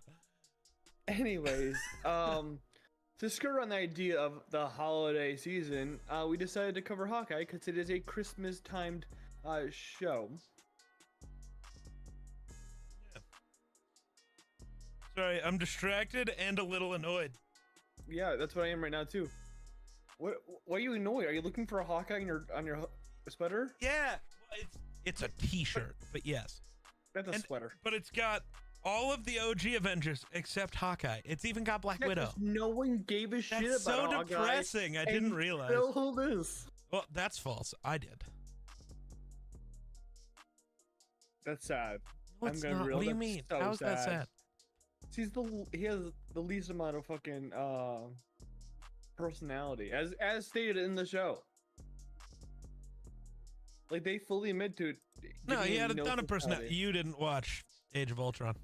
Anyways, to skirt around the idea of the holiday season, we decided to cover Hawkeye because it is a Christmas-timed show. Sorry, I'm distracted and a little annoyed. Yeah, that's what I am right now too. What are you annoyed? Are you looking for a Hawkeye on your sweater? Yeah, well, it's a T-shirt, but yes. That's a sweater. But it's got All of the OG Avengers except Hawkeye. It's even got Black Yeah, 'cause Widow. no one gave a shit That's about so Hawkeye, depressing. I didn't and realize. Still this. Well, that's false. I did. That's sad. No, it's not. What do you mean? So How is that sad? He has the least amount of fucking personality, as stated in the show. Like they fully admit to it. No, he had a no ton of personality. You didn't watch Age of Ultron.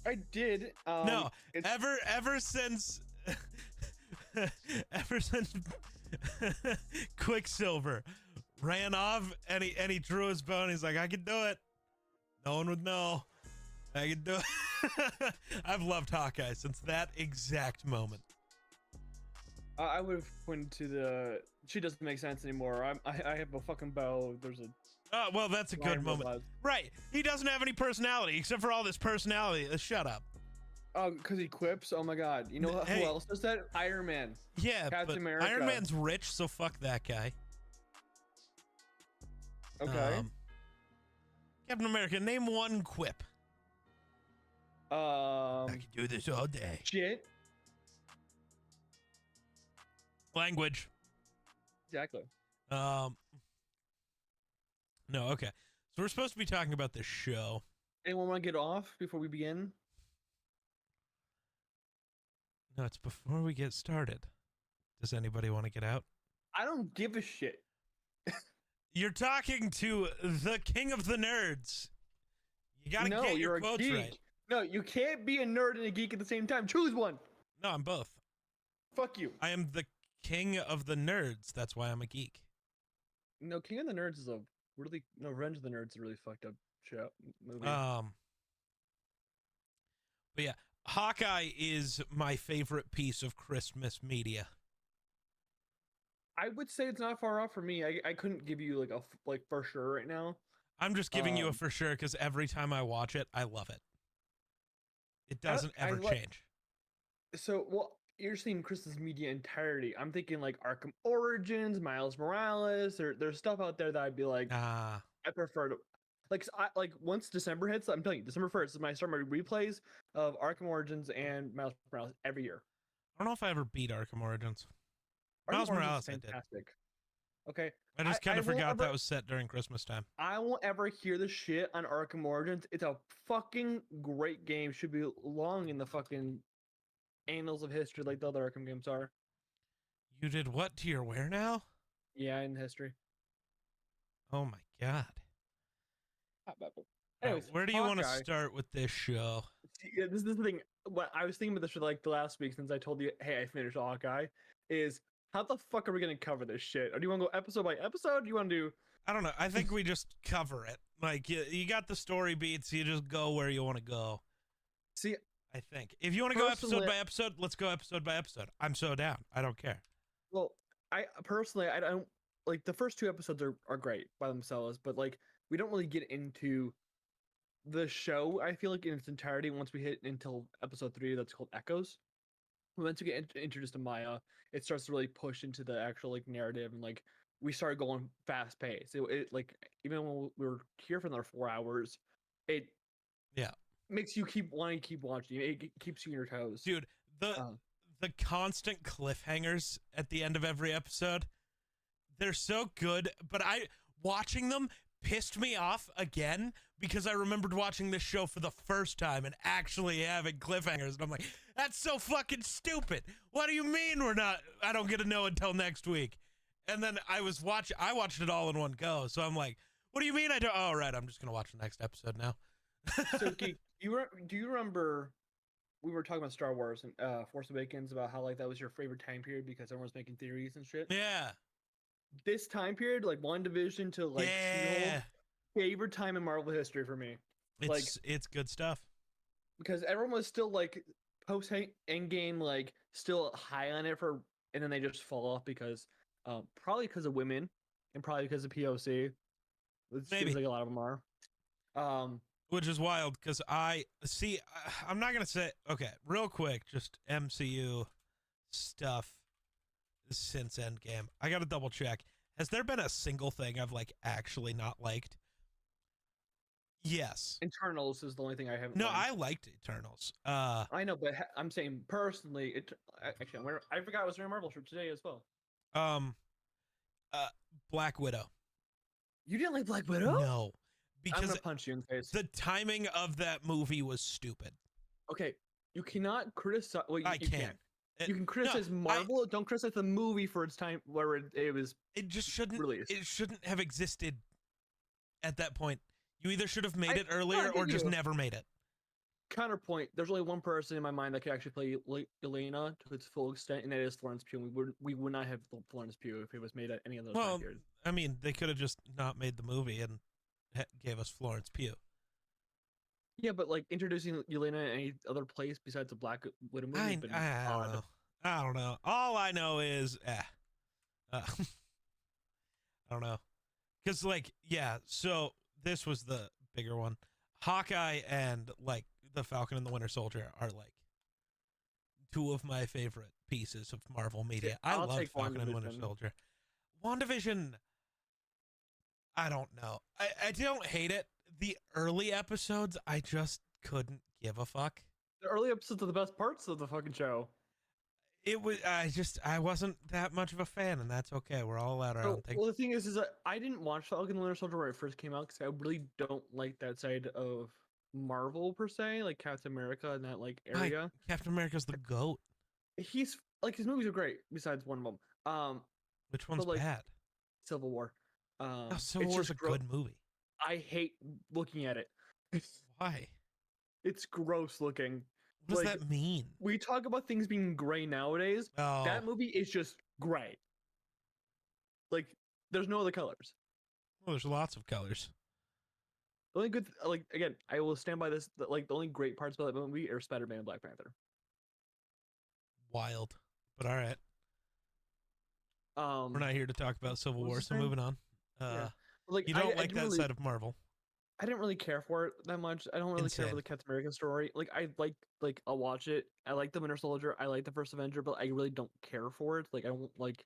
I did. No, ever since ever since Quicksilver ran off and he drew his bow and he's like, I can do it. No one would know. I can do it. I've loved Hawkeye since that exact moment. I would have pointed to the. She doesn't make sense anymore. I have a fucking bow. There's a. Oh, well, that's a good moment. Right. He doesn't have any personality except for all this personality. Shut up. Oh, because he quips? Oh my god. You know who else does that? Iron Man. Yeah, Captain but America. Iron Man's rich, so fuck that guy. Okay. Captain America, name one quip. I can do this all day. Shit. Language. Exactly. No, okay. So we're supposed to be talking about this show. Anyone want to get off before we begin? No, it's before we get started. Does anybody want to get out? I don't give a shit. You're talking to the king of the nerds. You gotta get your quotes right. No, you can't be a nerd and a geek at the same time. Choose one. No, I'm both. Fuck you. I am the king of the nerds. That's why I'm a geek. No, King of the Nerds is a really Revenge of the Nerds is a really fucked up show movie. But yeah, Hawkeye is my favorite piece of Christmas media. I would say it's not far off for me. I couldn't give you like for sure right now. I'm just giving you a for sure because every time I watch it, I love it. It doesn't ever change. So, well, you're seeing Chris's media entirety. I'm thinking like Arkham Origins, Miles Morales. There's stuff out there that I'd be like, I prefer to. Like once December hits, I'm telling you, December 1st is when I start my replays of Arkham Origins and Miles Morales every year. I don't know if I ever beat Arkham Origins. Arkham Miles Morales, is fantastic. Okay. I just kind of forgot that was set during Christmas time. I won't ever hear the shit on Arkham Origins. It's a fucking great game. Should be long in the fucking annals of history like the other Arkham games are. You did what to your where now? Yeah, in history. Oh my god. Anyways, where do you want to start with this show? Yeah, this is the thing. What I was thinking about this for like the last week since I told you, hey, I finished Hawkeye, is how the fuck are we gonna cover this shit? Or do you want to go episode by episode? Do you want to do? I don't know. I think we just cover it. Like you got the story beats. You just go where you want to go. See, I think if you want to go episode by episode, let's go episode by episode. I'm so down. I don't care. Well, I personally, I don't like the first two episodes are great by themselves, but like we don't really get into the show. I feel like in its entirety once we hit until episode 3, that's called Echoes. Once we get introduced to Maya, it starts to really push into the actual like narrative, and like we start going fast paced. It like even when we were here for another 4 hours, it makes you keep wanting to keep watching. It keeps you on your toes, dude. The constant cliffhangers at the end of every episode, they're so good. But watching them pissed me off again because I remembered watching this show for the first time and actually having cliffhangers. And I'm like, that's so fucking stupid. What do you mean I don't get to know until next week? And then I watched it all in one go. So I'm like, what do you mean I don't? Oh, right. I'm just going to watch the next episode now. So, Geek, do you remember we were talking about Star Wars and Force Awakens about how like that was your favorite time period because everyone's making theories and shit? Yeah. This time period, like WandaVision to like She-Hulk, favorite time in Marvel history for me. It's good stuff. Because everyone was still like post Endgame, like still high on it and then they just fall off because probably because of women and probably because of POC. It seems like a lot of them are. Which is wild because I'm not gonna say real quick, just MCU stuff since Endgame. I gotta double check. Has there been a single thing I've like actually not liked? Yes. Eternals is the only thing I haven't. No, watched. I liked Eternals. I know, but I'm saying personally, actually, I forgot I was wearing a Marvel shirt today as well. Black Widow. You didn't like Black Widow? No, I'm because gonna punch you in the face. the timing of that movie was stupid. Okay, you cannot criticize. Well, I can. You can criticize Marvel. Don't criticize the movie for its time where it was. It just shouldn't. Released. It shouldn't have existed at that point. You either should have made it earlier or just never made it. Counterpoint: there's only one person in my mind that could actually play Elena to its full extent, and that is Florence Pugh. And we would not have Florence Pugh if it was made at any of those time periods. I mean, they could have just not made the movie and gave us Florence Pugh. Yeah, but like introducing Elena in any other place besides the Black Widow movie has been odd. I don't know. All I know is, I don't know. Because, like, yeah, so this was the bigger one. Hawkeye and, like, the Falcon and the Winter Soldier are, like, two of my favorite pieces of Marvel media. I love Falcon and Winter Soldier. WandaVision, I don't know. I don't hate it. The early episodes, I just couldn't give a fuck. The early episodes are the best parts of the fucking show. It was, I wasn't that much of a fan, and that's okay. We're all allowed our own thing. Well, the thing is that I didn't watch Falcon and the Winter Soldier when it first came out because I really don't like that side of Marvel per se, like Captain America and that like area. Captain America's the GOAT. He's like his movies are great, besides one of them. Which one's bad? Civil War. Civil War's a good movie. I hate looking at it. Why? It's gross looking. What does that mean? We talk about things being gray nowadays. Oh. That movie is just gray. Like, there's no other colors. Well, there's lots of colors. The only good, like, again, I will stand by this. Like, the only great parts about that movie are Spider-Man and Black Panther. Wild, but all right. We're not here to talk about Civil War, so moving on. Yeah. Like, you don't like that side of Marvel. I didn't really care for it that much. I don't really care for the Captain America story. Like, I'll watch it. I like the Winter Soldier. I like the First Avenger, but I really don't care for it. Like, I won't like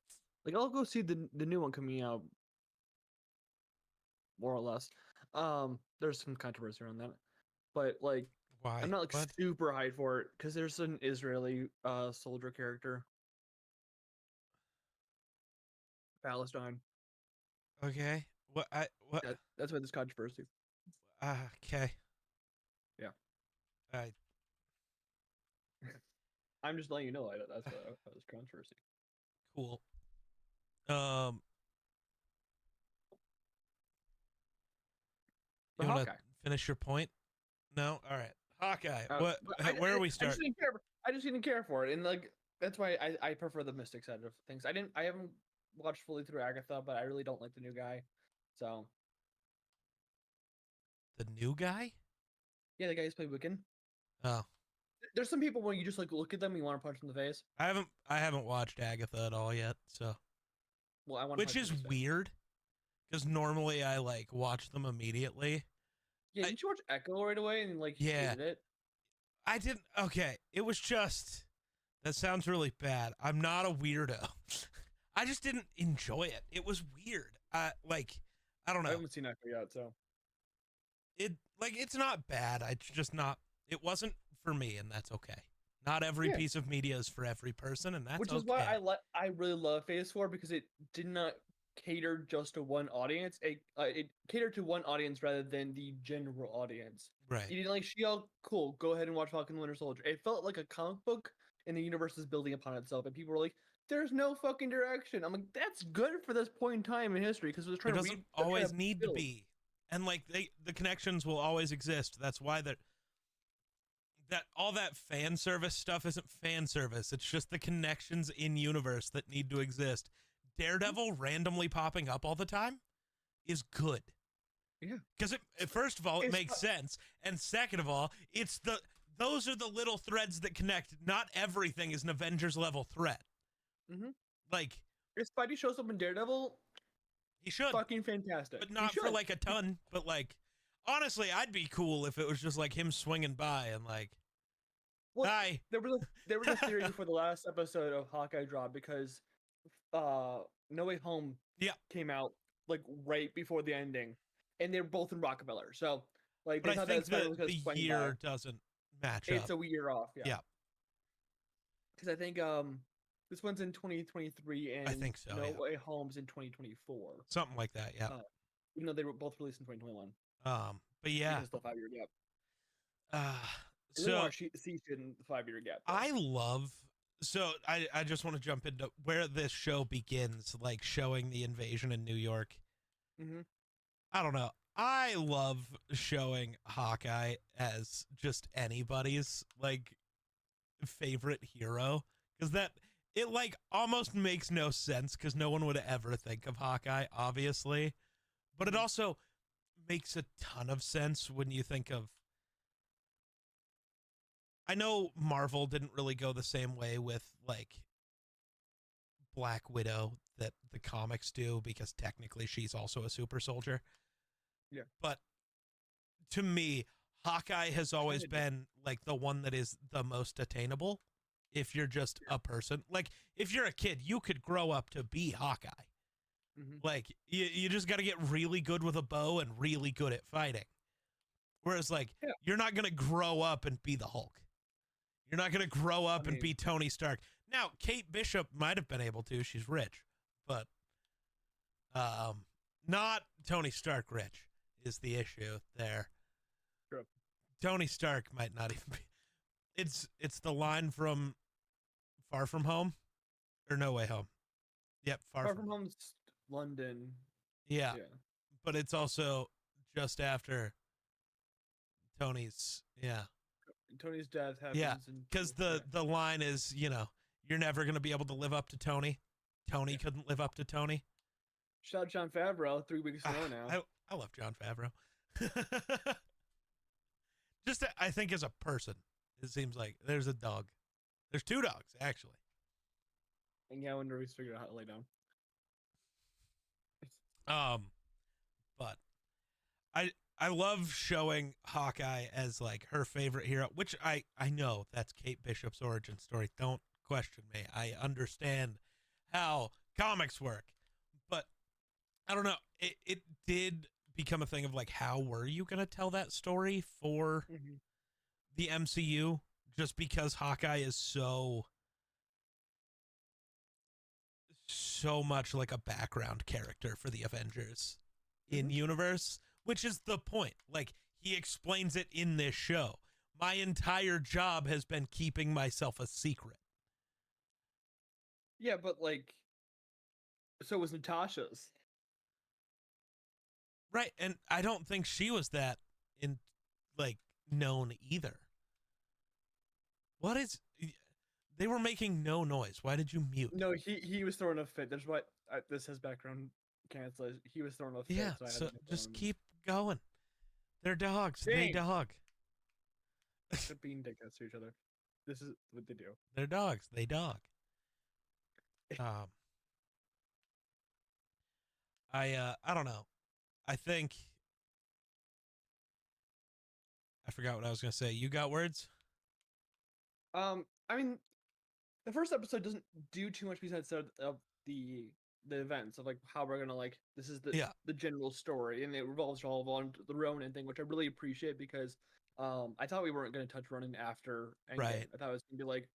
I'll go see the new one coming out, more or less. There's some controversy around that, but like, why? I'm not like super hyped for it because there's an Israeli soldier character. Palestine. Okay. What? That's why there's controversy. Okay. Yeah. I'm just letting you know that's controversy. Cool. You want to finish your point? No. All right. Hawkeye. Where are we starting? I just didn't care for it, and like that's why I prefer the Mystic side of things. I haven't watched fully through Agatha, but I really don't like the new guy. So. The new guy? Yeah, the guy who's played Wiccan. Oh. There's some people when you just like look at them and you want to punch them in the face. I haven't watched Agatha at all yet, so. Well, I want. Which is weird, because normally I like watch them immediately. Yeah, didn't you watch Echo right away and like hated it? I didn't. Okay, it was just. That sounds really bad. I'm not a weirdo. I just didn't enjoy it. It was weird. I don't know. I haven't seen Echo yet, so. It's not bad. It's just not. It wasn't for me, and that's okay. Not every piece of media is for every person, and that's which is why I really love Phase 4 because it did not cater just to one audience. It catered to one audience rather than the general audience. Right. You didn't like She-Hulk? Cool. Go ahead and watch Falcon and Winter Soldier. It felt like a comic book, and the universe is building upon itself, and people were like, "There's no fucking direction." I'm like, "That's good for this point in time in history because it was trying to." It doesn't always need to be. And like the connections will always exist. That's why that all that fan service stuff isn't fan service. It's just the connections in universe that need to exist. Daredevil randomly popping up all the time is good. Yeah. Because first of all, it makes sense, and second of all, those are the little threads that connect. Not everything is an Avengers level threat. Mm-hmm. Like if Spidey shows up in Daredevil. He should. Fucking fantastic. But not for like a ton. But like, honestly, I'd be cool if it was just like him swinging by and like, hi. There was a theory before the last episode of Hawkeye dropped because No Way Home came out like right before the ending, and they're both in Rockefeller. So Like But they I thought think that Spider that was the going to year doesn't match It's up. a year off, yeah. Yeah. Because I think this one's in 2023 and I think so, No yeah. Way Home's in 2024. Something like that, yeah. Even though they were both released in 2021. But yeah. It's still 5-year gap. I So want to see shit in the 5-year gap. So I just want to jump into where this show begins, like showing the invasion in New York. Mm-hmm. I don't know. I love showing Hawkeye as just anybody's like favorite hero, because it like almost makes no sense, because no one would ever think of Hawkeye, obviously, but it also makes a ton of sense when you think of, I know Marvel didn't really go the same way with like Black Widow that the comics do, because technically she's also a super soldier. Yeah. But to me, Hawkeye has always been like the one that is the most attainable. If you're just a person, like if you're a kid, you could grow up to be Hawkeye. Mm-hmm. Like you just got to get really good with a bow and really good at fighting. Whereas like you're not going to grow up and be the Hulk. You're not going to grow up and be Tony Stark. Now, Kate Bishop might have been able to. She's rich, but not Tony Stark rich is the issue there. True. Tony Stark might not even be. It's the line from Far From Home or No Way Home. Yep, Far From Home's London. Yeah. But it's also just after Tony's death happens. Yeah, because the line is, you're never going to be able to live up to Tony. Tony couldn't live up to Tony. Shout out Jon Favreau 3 weeks in a row now. I love Jon Favreau. Just, I think as a person, it seems like there's a dog. There's 2 dogs, actually. And yeah, I wonder if he's figured out how to lay down. But I love showing Hawkeye as like her favorite hero, which I know that's Kate Bishop's origin story. Don't question me. I understand how comics work, but I don't know. It did become a thing of like, how were you going to tell that story for the MCU? Just because Hawkeye is so much like a background character for the Avengers in universe, which is the point. Like, he explains it in this show. My entire job has been keeping myself a secret. Yeah, but like, so was Natasha's. Right, and I don't think she was that known either. What is? They were making no noise. Why did you mute? No, he was throwing a fit. There's what this has background cancellation. He was throwing a fit. Yeah, so just keep going. They're dogs. Dang. They dog. They're being dickheads to each other. This is what they do. They're dogs. They dog. I don't know. I think I forgot what I was gonna say. You got words? I mean, the first episode doesn't do too much besides of the events of like how we're gonna like this is the general story, and it revolves all on the Ronin thing, which I really appreciate because I thought we weren't gonna touch Ronin after Endgame. Right. I thought it was gonna be like,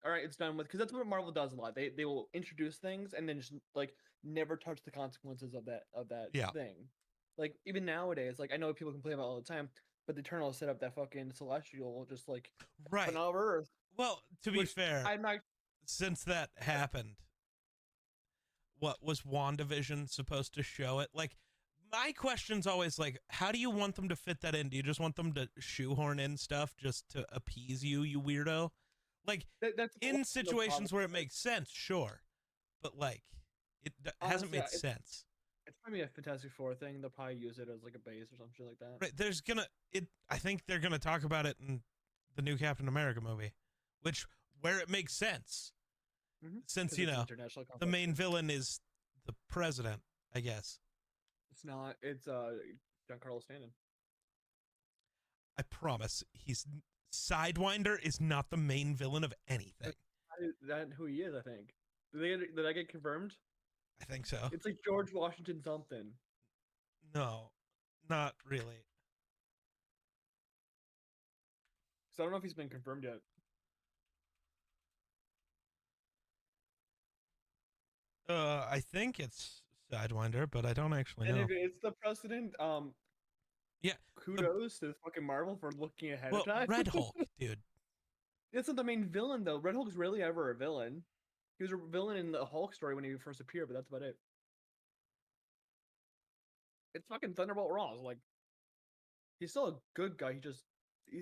all right, it's done with, because that's what Marvel does a lot. They will introduce things and then just like never touch the consequences of that thing. Like even nowadays, like I know people complain about it all the time, but the Eternals set up that fucking Celestial just like right on Earth. Well, to be fair, I'm not. Since that happened, what was WandaVision supposed to show it? Like, my question's always like, how do you want them to fit that in? Do you just want them to shoehorn in stuff just to appease you weirdo? Like, that's in situations where it makes sense, sure, but like, it hasn't made sense. It's probably a Fantastic Four thing. They'll probably use it as like a base or something like that. Right? I think they're gonna talk about it in the new Captain America movie, where it makes sense, since the main villain is the president, I guess. It's not. It's Giancarlo Stanton. I promise, Sidewinder is not the main villain of anything. That's who he is, I think. Did I get confirmed? I think so. It's like George Washington something. No, not really. So I don't know if he's been confirmed yet. I think it's Sidewinder, but I don't actually And know. if it's the president, Yeah, kudos to fucking Marvel for looking ahead well, of time. Red Hulk, dude. It's not the main villain though. Red Hulk's rarely ever a villain. He was a villain in the Hulk story when he first appeared, but that's about it. It's fucking Thunderbolt Ross. Like, he's still a good guy.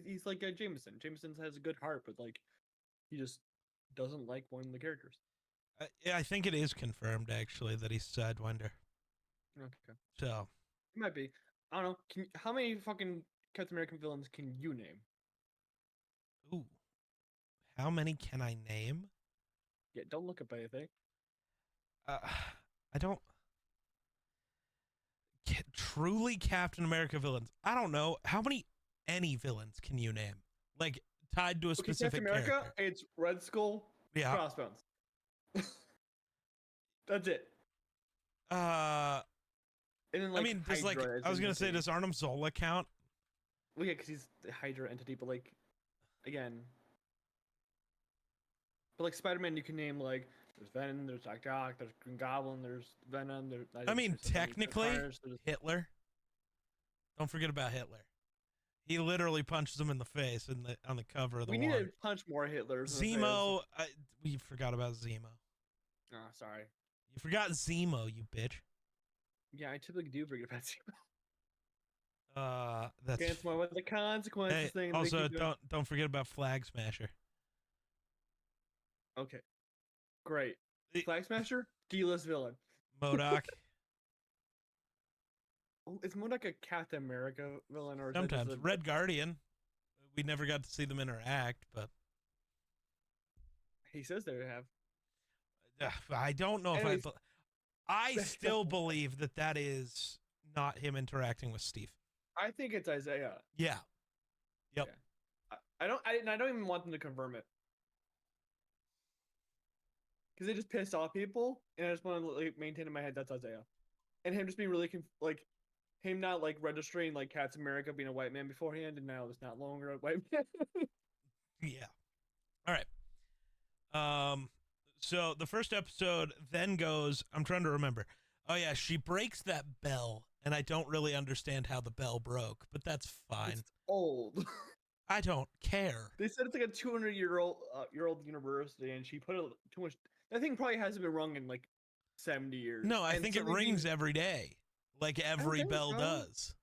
He's like Jameson. Jameson has a good heart, but like, he just doesn't like one of the characters. Yeah, I think it is confirmed actually that he's Sidewinder. Okay, So it might be. I don't know. How many fucking Captain American villains can you name? ooh, how many can I name? Yeah, don't look up anything. I don't. Truly Captain America villains. I don't know how many any villains can you name, like tied to a specific Captain America, character. it's Red Skull, Yeah. Crossbones. That's it. And then, like, I mean, does like Hydra I was in gonna the say, team. does Arnim Zola count? Well, yeah, because he's the Hydra entity, but like, again, but like Spider-Man, you can name like there's Venom, there's Doc Ock, there's Green Goblin, there's Venom. I mean, technically, there's Hitler. Don't forget about Hitler. He literally punches him in the face on the cover of the we one. need to punch more Hitlers. Zemo. We forgot about Zemo. Oh, sorry. You forgot Zemo, you bitch. Yeah, I typically do forget about Zemo. That's Against one with the consequences hey, thing. also, don't forget about Flag Smasher. Okay. Great. Flag Smasher, D-list villain. MODOK. Is MODOK a Captain America villain or is Sometimes that just Red Guardian. We never got to see them interact, but he says they have. I don't know Anyways, if I still believe that is not him interacting with Steve. I think it's Isaiah. Yeah. Yep. Yeah. I don't even want them to confirm it. Because they just pissed off people, and I just want to like maintain in my head that's Isaiah, and him just being really like, him not like registering like Captain America being a white man beforehand, and now it's not longer a white man. Yeah. All right. So the first episode then goes. I'm trying to remember. Oh yeah, she breaks that bell, and I don't really understand how the bell broke, but that's fine. It's old. I don't care. They said it's like a 200-year-old university, and she put too much. That thing probably hasn't been rung in like 70 years. No, I And think it something rings every day, like every think bell so. does.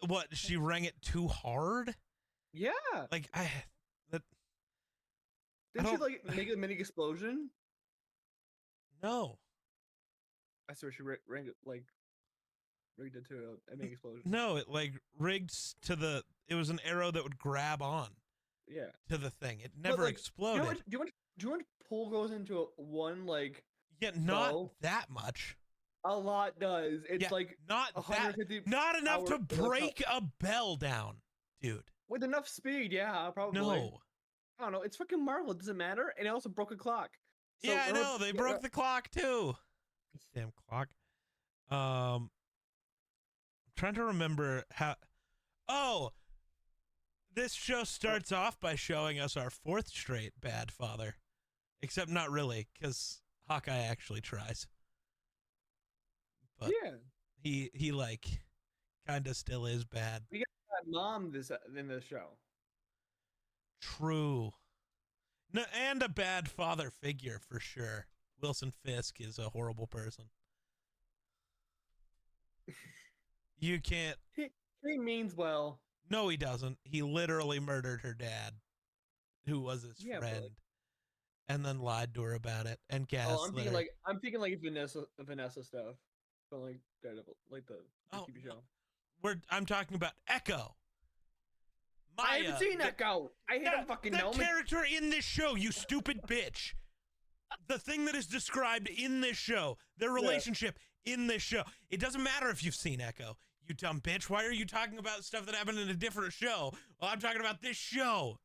What, she rang it too hard? Yeah. Like Didn't she don't- like make a mini explosion? no. I swear she rigged it to a mini explosion. No, it like rigged to it was an arrow that would grab on Yeah. to the thing. It never like, exploded. Do you want pull goes into one like Yeah, not bow? that much. A lot does. It's Yeah, like not that 150 not enough to hour- break a bell down, dude. with enough speed. Yeah, probably. No. I don't know. It's fucking Marvel. It doesn't matter. And it also broke a clock. So Yeah, I know. They broke the clock too. Damn clock. I'm trying to remember how. Oh, this show starts off by showing us our fourth straight bad father, except not really, because Hawkeye actually tries. But yeah. he like kind of still is bad. That mom in this show. True. No, and a bad father figure for sure. Wilson Fisk is a horrible person. You can't. He means well. No, he doesn't. He literally murdered her dad, who was his Yeah, friend, but and then lied to her about it and gaslit her. I'm thinking like Vanessa stuff, but like Daredevil, like the TV show. I'm talking about Echo. I haven't seen Echo. I Yeah, don't fucking know. that character in this show, you stupid bitch. The thing that is described in this show, their relationship in this show. It doesn't matter if you've seen Echo. You dumb bitch. Why are you talking about stuff that happened in a different show? Well, I'm talking about this show.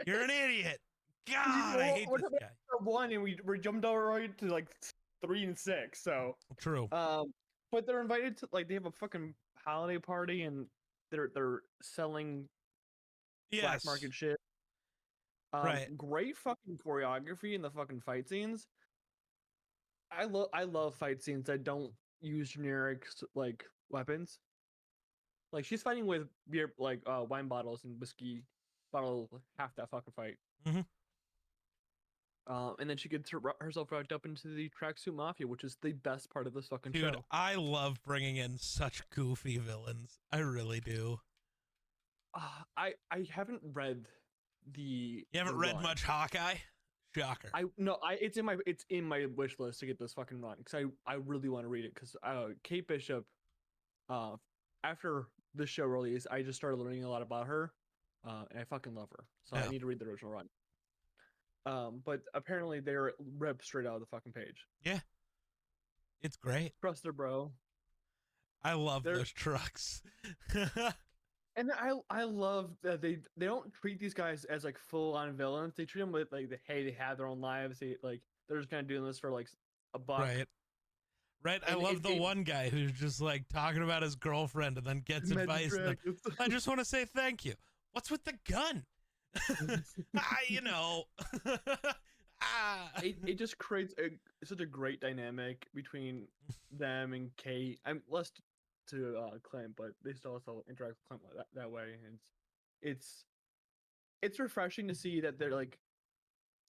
You're an idiot. God, I hate this guy. One, and we jumped over right to like 3 and 6. So True. but they're invited to like they have a fucking holiday party and they're selling black market shit. Right. Great fucking choreography in the fucking fight scenes. I love fight scenes that don't use generic like weapons. Like she's fighting with beer like wine bottles and whiskey bottle half that fucking fight. Mhm. And then she gets herself wrapped up into the tracksuit mafia, which is the best part of this fucking Dude, show. I love bringing in such goofy villains. I really do. I haven't read the. You haven't the read run. much Hawkeye? Shocker. It's in my wish list to get this fucking run because I really want to read it because Kate Bishop, after this show release, I just started learning a lot about her, and I fucking love her. So Yeah. I need to read the original run. But apparently they're ripped straight out of the fucking page. Yeah. It's great. Trust her, bro. I love those trucks. And I love that they don't treat these guys as like full on villains. They treat them with like they have their own lives. They're just kind of doing this for like a buck. Right. I And love the one guy who's just like talking about his girlfriend and then gets advice. And then, I just want to say thank you. What's with the gun? You know. It just creates such a great dynamic between them and Kate. I'm less to Clint, but they still also interact with Clint that way, and it's refreshing to see that they're like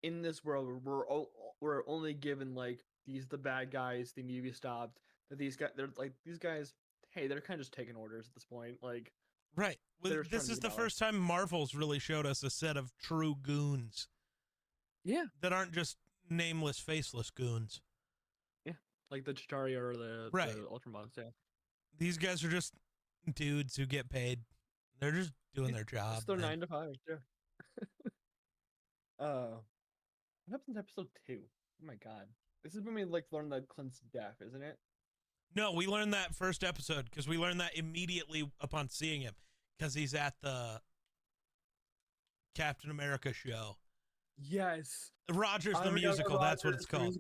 in this world where we're only given like these the bad guys the movie stopped, that these guys hey, they're kind of just taking orders at this point, like right. Well, this is the first time Marvel's really showed us a set of true goons. Yeah, that aren't just nameless, faceless goons. Yeah, like the Chitauri or the Ultramods. Yeah, these guys are just dudes who get paid. They're just doing their job. It's their 9 to 5. Yeah. What happens in episode 2? Oh my god, this is when we like learn that Clint's deaf, isn't it? No, we learned that first episode because we learned that immediately upon seeing him because he's at the Captain America show. Yes, Rogers the musical. That's what it's called.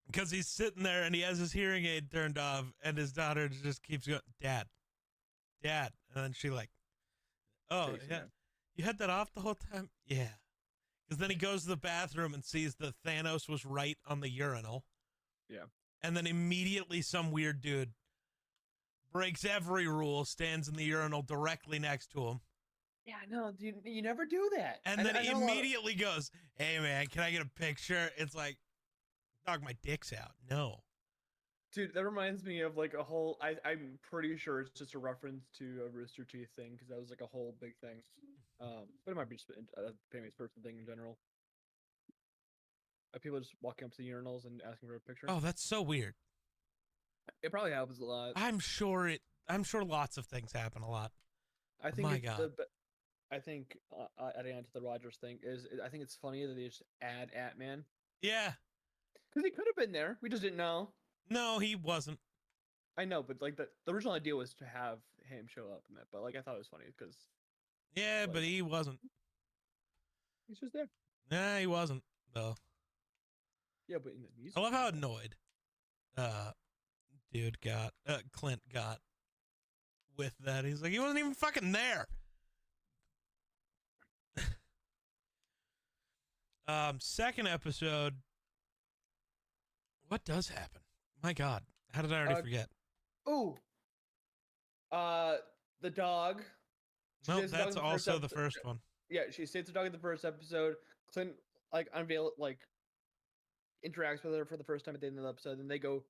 Because he's sitting there and he has his hearing aid turned off, and his daughter just keeps going, "Dad, Dad," and then she like, "Oh yeah, you had that off the whole time." Yeah, because then he goes to the bathroom and sees that Thanos was right on the urinal. Yeah, and then immediately some weird dude breaks every rule, stands in the urinal directly next to him. Yeah, no, you never do that. And then he immediately goes, "Hey man, can I get a picture?" It's like, dog, my dick's out. No. Dude, that reminds me of like a whole, I'm pretty sure it's just a reference to a Rooster Teeth thing, because that was like a whole big thing. But it might be just a famous person thing in general. People just walking up to the urinals and asking for a picture. Oh, that's so weird. It probably happens a lot. I'm sure lots of things happen a lot. I think my God. Adding on to the Rogers thing I think it's funny that they just add Ant-Man. Yeah. Because he could have been there. We just didn't know. No, he wasn't. I know, but like the original idea was to have him show up in that. But like I thought it was funny because. Yeah, like, but he wasn't. He's just there. Nah, he wasn't though. Yeah, but in the music. I love how annoyed, Clint got with that. He's like, he wasn't even fucking there. Second episode. What does happen? My God, how did I already forget? Oh, the dog. No, that's also the first one. Yeah, she saves the dog in the first episode. Clint interacts with her for the first time at the end of the episode, and they go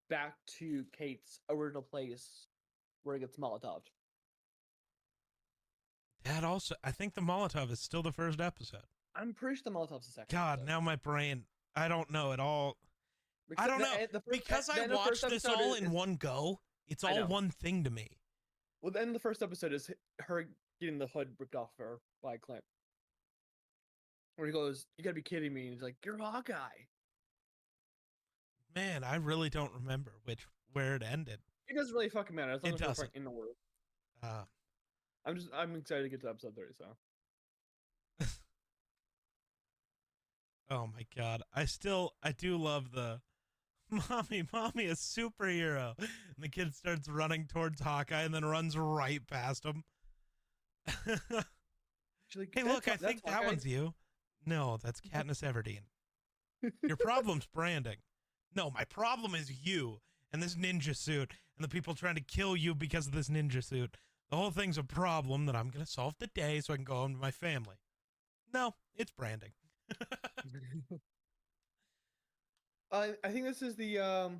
back to Kate's original place where it gets Molotov'd. That also, I think the Molotov is still the first episode. I'm pretty sure the Molotov's the second. God, episode. Now my brain, I don't know at all. Because I don't know. Because I watched this all in one go, it's all one thing to me. Well, then the first episode is her getting the hood ripped off her by Clint. Where he goes, "You gotta be kidding me." And he's like, "You're Hawkeye." Man, I really don't remember where it ended. It doesn't really fucking matter. As long it as doesn't. In the world. I'm excited to get to episode 30, so. Oh my God. I do love the mommy, a superhero. And the kid starts running towards Hawkeye and then runs right past him. Like, Hey, look, I think that one's you. No, that's Katniss Everdeen. Your problem's branding. No, my problem is you and this ninja suit and the people trying to kill you because of this ninja suit. The whole thing's a problem that I'm going to solve today so I can go home to my family. No, it's branding. I think this is the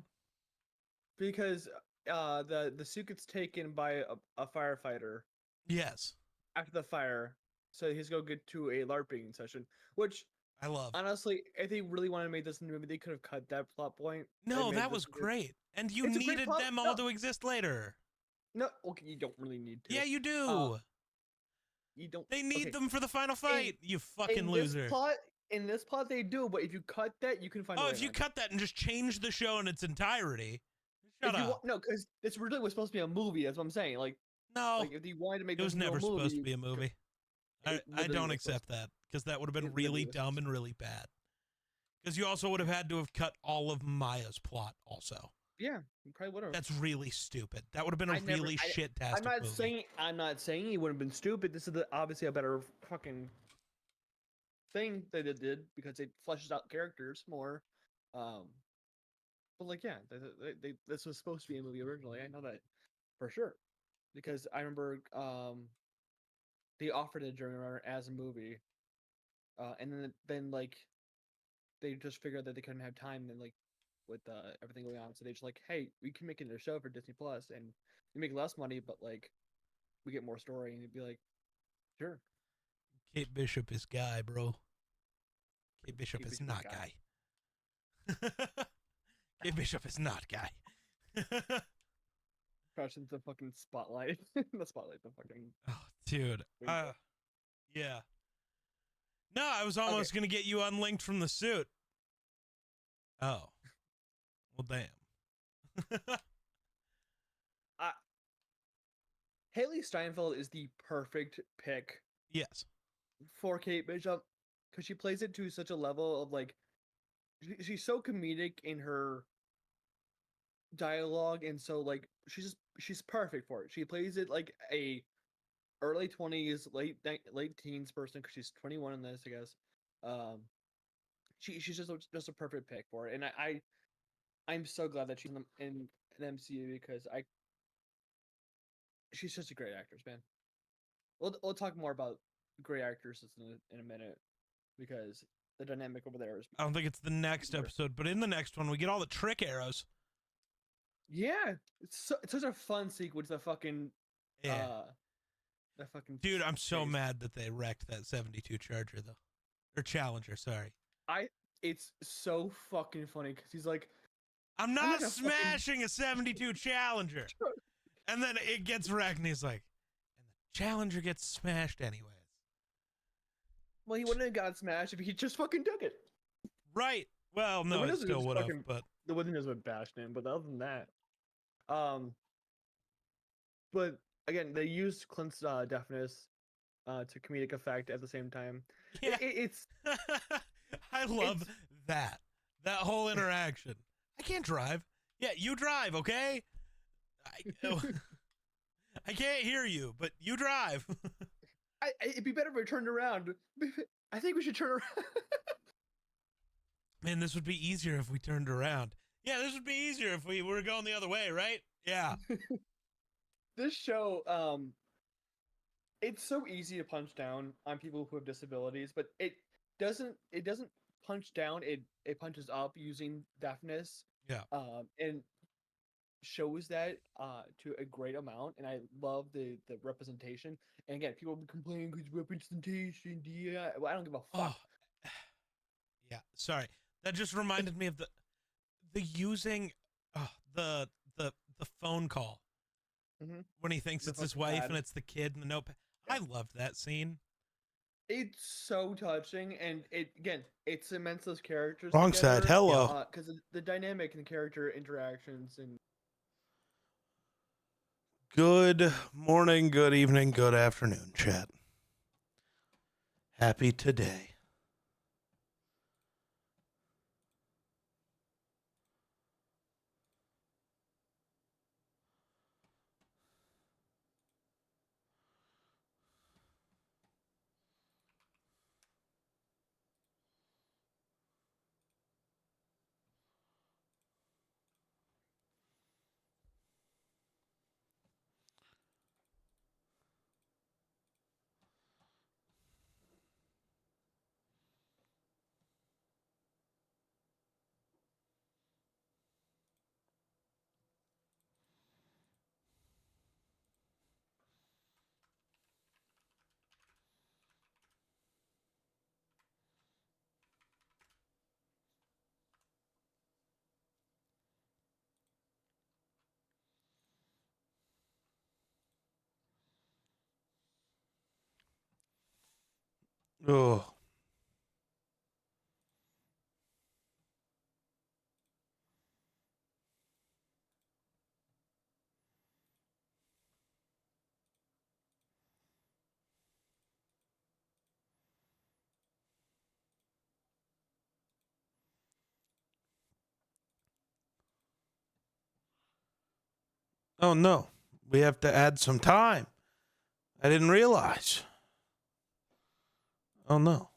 because the suit gets taken by a firefighter Yes. after the fire, so he's go get to a LARPing session, which I love. honestly, if they really wanted to make this movie, they could have cut that plot point. No, that was great. And you It's a great needed plot. them all to exist later. No, okay, you don't really need to. Yeah, you do. You don't. They need them for the final fight, you fucking loser. In this plot, they do, but if you cut that, you can find. Oh, if you cut that and just change the show in its entirety. Shut up. No, because this really was supposed to be a movie. That's what I'm saying. Like, no, like if you wanted to make it was never supposed to be a movie. I don't accept that because that would have been really dumb and really bad. Because you also would have had to have cut all of Maya's plot also. Yeah, you probably would have. That's really stupid. That would have been a really shit-tastic movie. I'm not saying he would have been stupid. This is obviously a better fucking thing they did because it fleshes out characters more. But like, yeah, this was supposed to be a movie originally. I know that for sure because I remember they offered it during as a movie, and then like they just figured that they couldn't have time. Then like with everything going on, so they just like, hey, we can make it a show for Disney Plus, and we make less money, but like we get more story, and you'd be like, sure. Kate Bishop is guy, bro. Kate Bishop is not guy. Kate Bishop is not guy. Crash into the fucking spotlight. The spotlight, the fucking. Oh, dude. Yeah. No, I was almost gonna get you unlinked from the suit. Oh. Well, damn. Haley Steinfeld is the perfect pick. Yes. For Kate Bishop, because she plays it to such a level of like, she's so comedic in her dialogue, and so like she's perfect for it. She plays it like a early 20s, late teens person because she's 21 in this, I guess. She's just a perfect pick for it, and I'm so glad that she's in an MCU because she's just a great actress, man. We'll talk more about great actresses in a minute because the dynamic over there is. I don't think it's the next episode, but in the next one we get all the trick arrows. Yeah, it's such a fun sequence. The fucking dude, I'm so mad that they wrecked that 72 Charger though, or Challenger. Sorry. It's so fucking funny because he's like, I'm not smashing a 72 Challenger, and then it gets wrecked, and he's like, and the Challenger gets smashed anyways. Well, he wouldn't have got smashed if he just fucking took it. Right. Well, no, it still would have, but the windows would bashed in. But other than that, but again, they used Clint's deafness to comedic effect at the same time. Yeah, it's. I love that whole interaction. I can't drive. Yeah, you drive, okay? I can't hear you, but you drive. It'd be better if we turned around. I think we should turn around. Man, this would be easier if we turned around. Yeah, this would be easier if we were going the other way, right? Yeah. This show, it's so easy to punch down on people who have disabilities, but it doesn't punch down. It punches up using deafness. Yeah. And shows that to a great amount, and I love the representation. And again, people be complaining because representation. Yeah, well, I don't give a fuck. Oh. Yeah, sorry. That just reminded me of the using the phone call when he thinks it's his wife and it's the kid and the notepad. Yeah. I loved that scene. It's so touching, and it cements those characters. Wrong together, side. Hello. Because the dynamic and character interactions and. Good morning, good evening, good afternoon, chat. Happy today. Oh. Oh no, we have to add some time. I didn't realize. Oh no.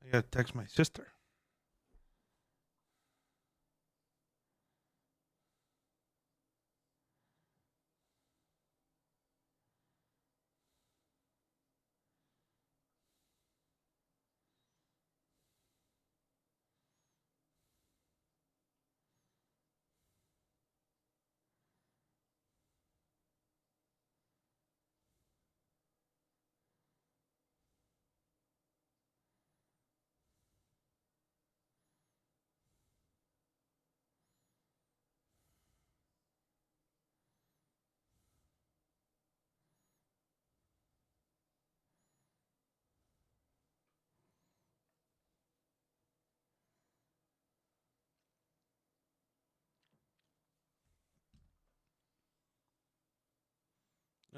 I gotta text my sister.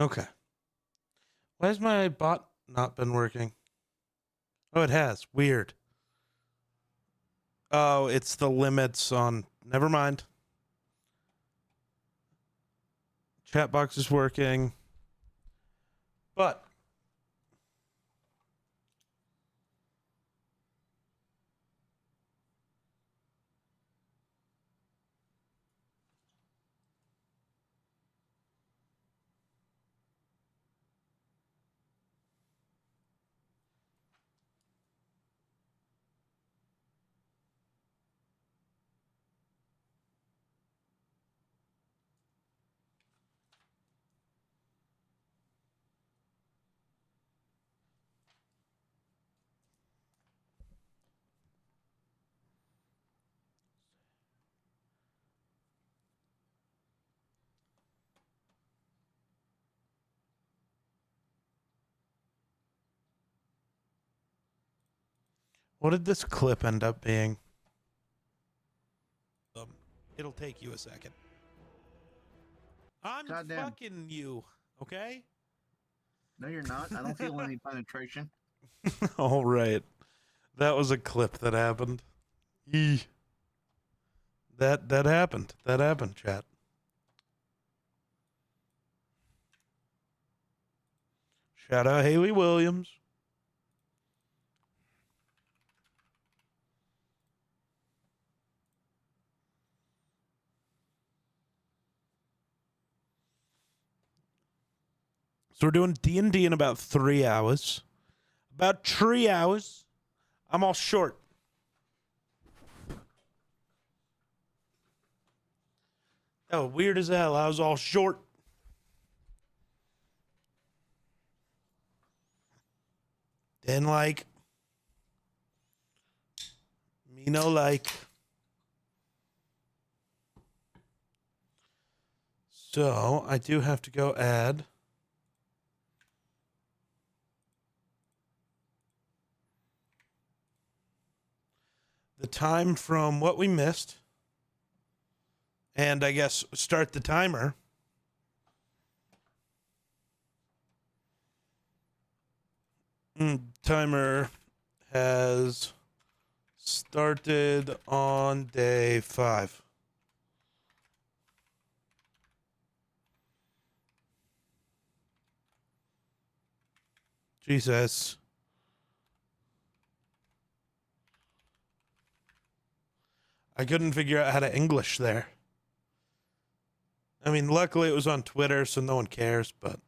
Okay. Why has my bot not been working? Oh, it has. Weird. Oh, it's the limits on. Never mind. Chat box is working. But what did this clip end up being? It'll take you a second. I'm Goddamn. fucking you, okay? No, you're not. I don't feel any penetration. All right. That was a clip that happened. Yee. That happened. That happened, chat. Shout out Haley Williams. So we're doing D&D in about 3 hours. About 3 hours. I'm all short. Oh, weird as hell. I was all short. Then like me no like. So I do have to go add the time from what we missed. And I guess start the timer. Timer has started on day 5. Jesus. I couldn't figure out how to English there. I mean, luckily it was on Twitter, so no one cares, but.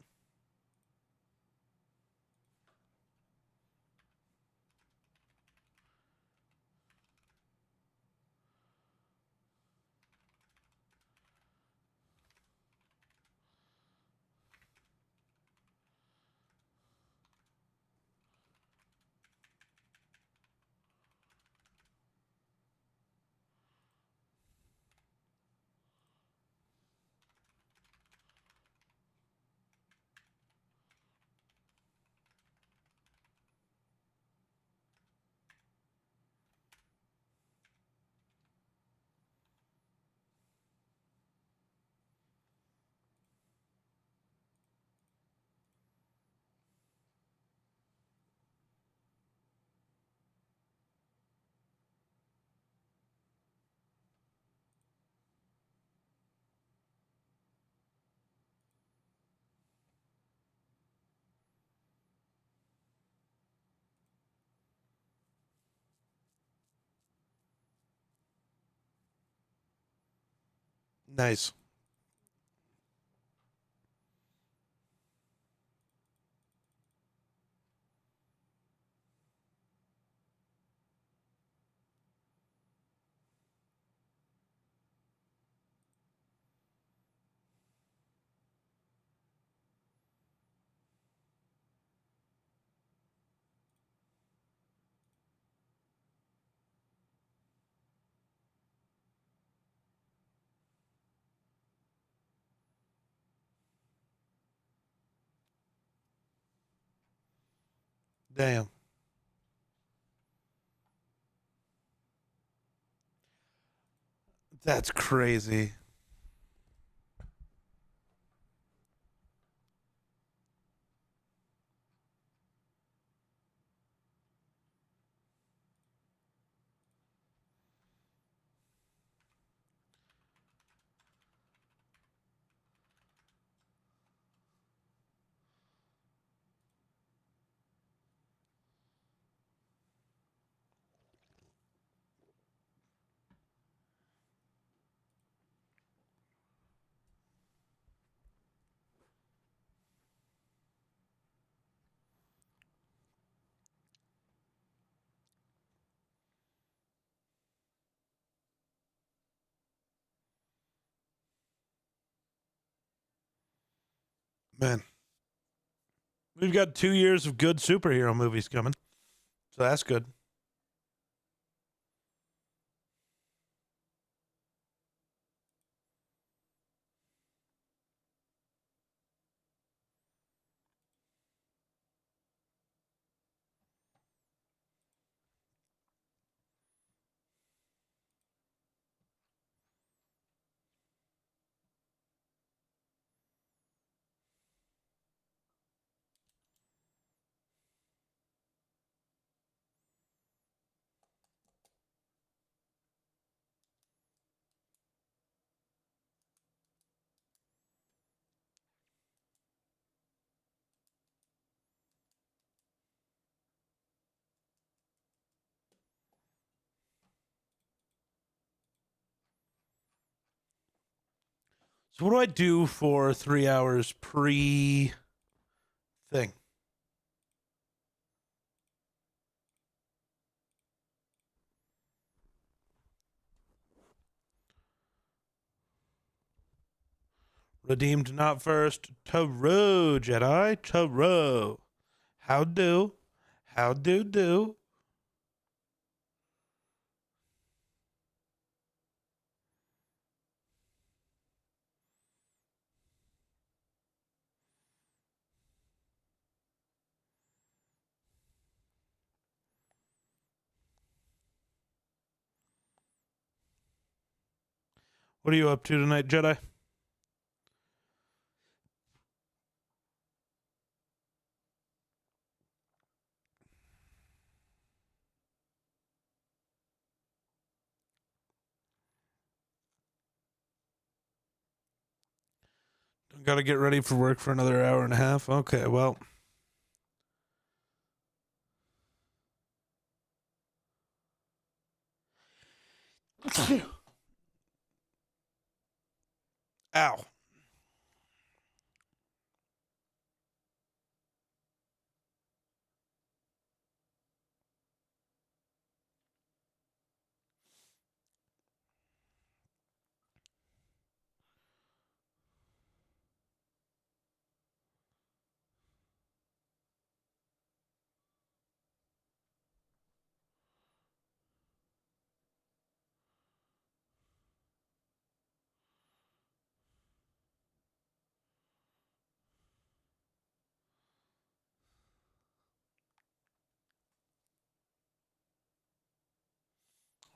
Nice. Damn. That's crazy. Man. We've got 2 years of good superhero movies coming. So that's good. So what do I do for 3 hours pre thing? Redeemed not first. Tarot, Jedi. Tarot. How do? How do? What are you up to tonight, Jedi? Got to get ready for work for another hour and a half. Okay, well. Ow.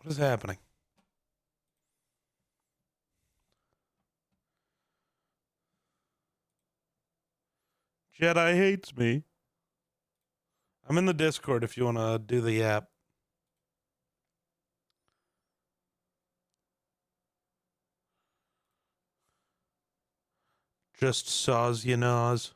What is happening? Jedi hates me. I'm in the Discord if you want to do the app. Just saws you gnaws.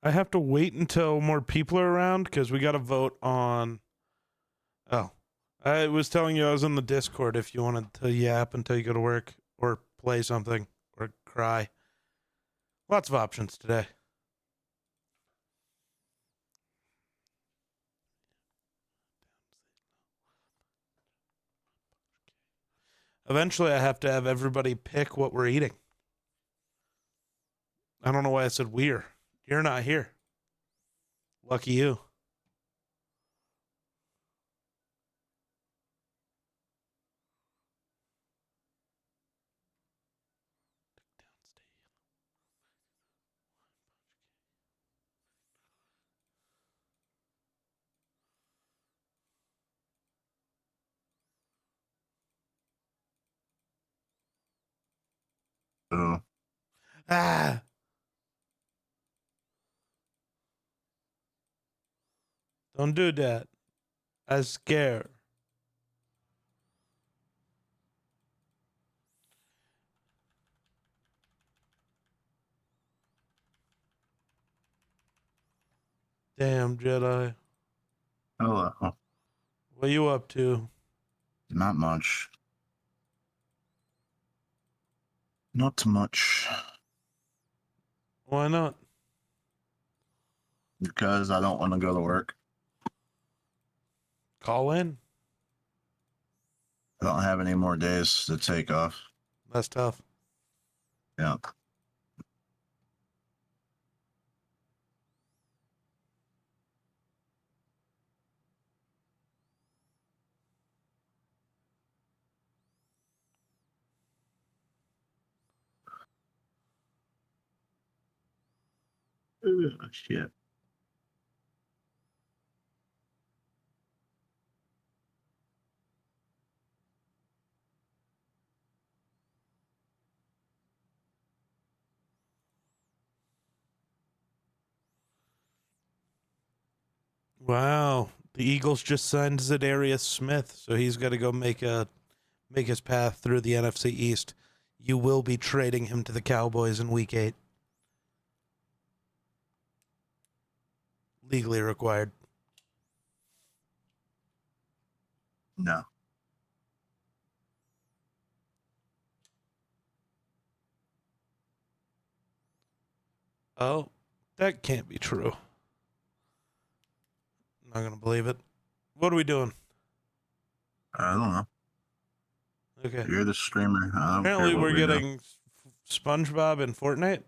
I have to wait until more people are around because we got to vote on. Oh, I was telling you I was in the Discord if you wanted to yap until you go to work or play something or cry. Lots of options today. Eventually, I have to have everybody pick what we're eating. I don't know why I said we're. You're not here. Lucky you. So, Ah! Don't do that. I'm scared. Damn, Jedi. hello. What you up to? Not much. Not much. Why not? Because I don't want to go to work. Call in. I don't have any more days to take off. That's tough. Yeah. Ugh, shit. Wow. The Eagles just signed Zadarius Smith, so he's got to go make his path through the NFC East. You will be trading him to the Cowboys in Week 8. Legally required. No. Oh, that can't be true. Not going to believe it. What are we doing? I don't know. Okay. You're the streamer. I don't Apparently care what we're we do. getting SpongeBob in Fortnite.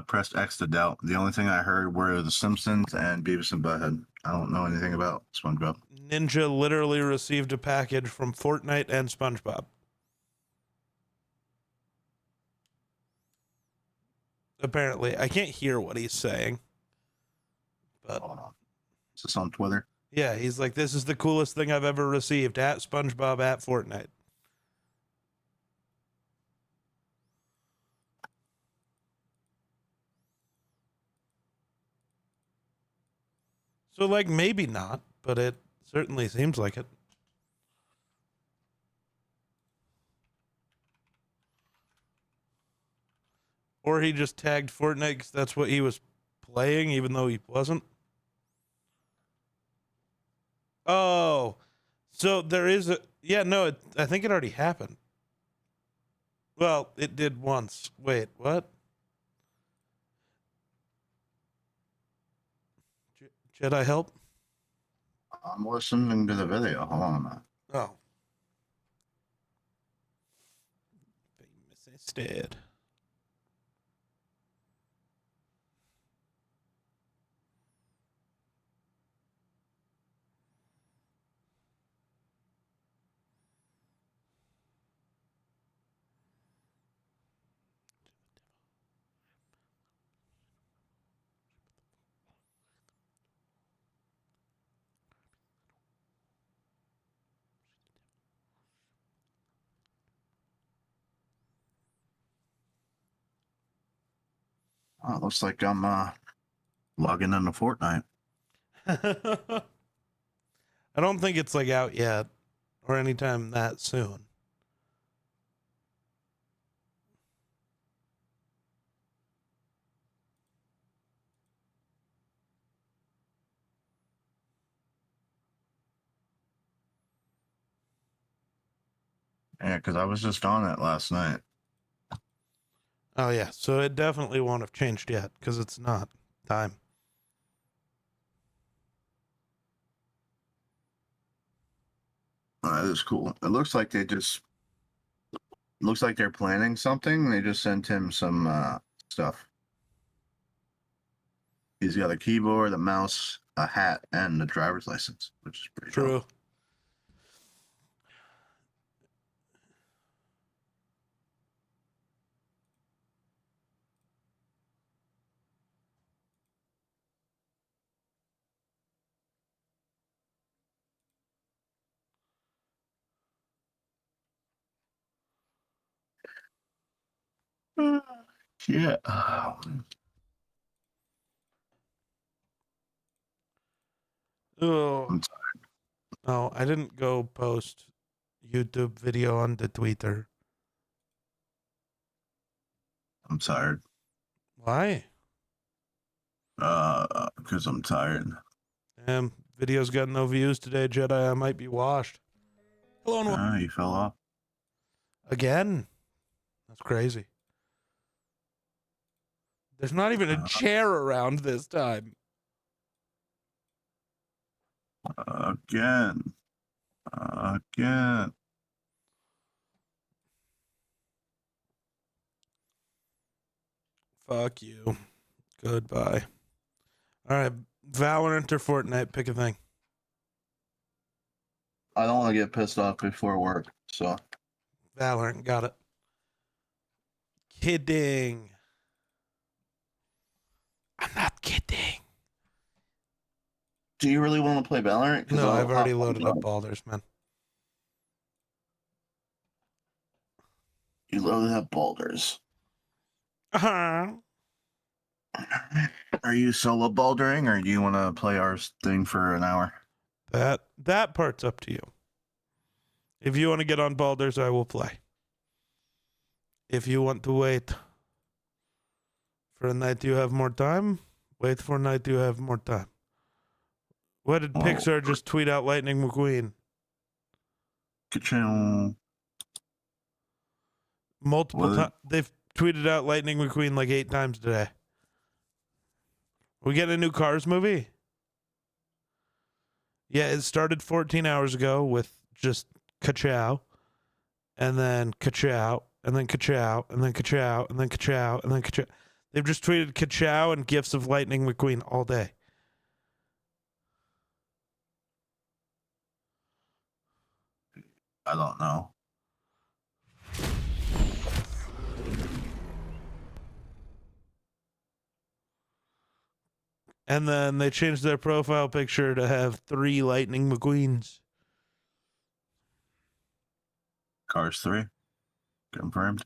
Pressed X to doubt. The only thing I heard were The Simpsons and Beavis and Butthead. I don't know anything about SpongeBob. Ninja literally received a package from Fortnite and SpongeBob. Apparently. I can't hear what he's saying. But Is this on Twitter? yeah, he's like, this is the coolest thing I've ever received. At SpongeBob at Fortnite. So, like, maybe not, but it certainly seems like it. Or he just tagged Fortnite because that's what he was playing, even though he wasn't. Oh, so there is a... Yeah, no, I think it already happened. Well, it did once. Wait, what? Jedi help? I'm listening to the video. Hold on a minute. Oh. Famous instead. Oh, it looks like I'm logging into Fortnite. I don't think it's like out yet or anytime that soon. Yeah, because I was just on it last night. Oh yeah, so it definitely won't have changed yet because it's not time. That is cool. It looks like they're planning something. They just sent him some stuff. He's got a keyboard, a mouse, a hat, and a driver's license, which is pretty True. dope. Yeah. Oh, I'm no, I didn't go post YouTube video on the Twitter. I'm tired. Why? Because I'm tired. Damn, video's got no views today, Jedi. I might be washed. Hello and welcome. You fell off. Again? That's crazy. There's not even a chair around this time. Again. Fuck you. Goodbye. All right, Valorant or Fortnite, pick a thing. I don't want to get pissed off before work, so. Valorant, got it. Kidding. I'm not kidding. Do you really want to play Valorant? No, I've already loaded up Baldur's, man. You loaded up Baldur's. Uh-huh. Are you solo bouldering, or do you want to play our thing for an hour? That part's up to you. If you want to get on Baldur's, I will play. If you want to wait for a night you have more time, wait for a night you have more time. What did Pixar just tweet out Lightning McQueen? Ka-chow. Multiple times. They've tweeted out Lightning McQueen like 8 times today. We get a new Cars movie? Yeah, it started 14 hours ago with just ka-chow, and then ka-chow, and then ka-chow, and then ka-chow, and then ka-chow, and then ka-chow. They've just tweeted ka-chow and gifs of Lightning McQueen all day. I don't know. And then they changed their profile picture to have 3 Lightning McQueens. Cars 3. Confirmed.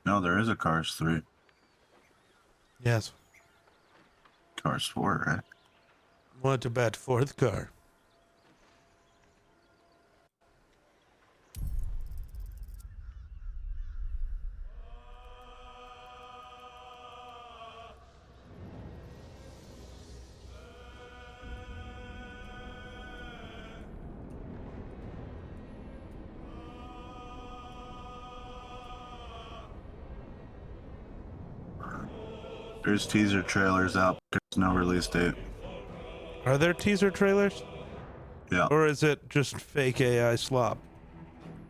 No, there is a Cars 3. Yes. Cars 4, right? Want to bet 4th car. There's teaser trailers out. There's no release date. Are there teaser trailers? Yeah. Or is it just fake AI slop?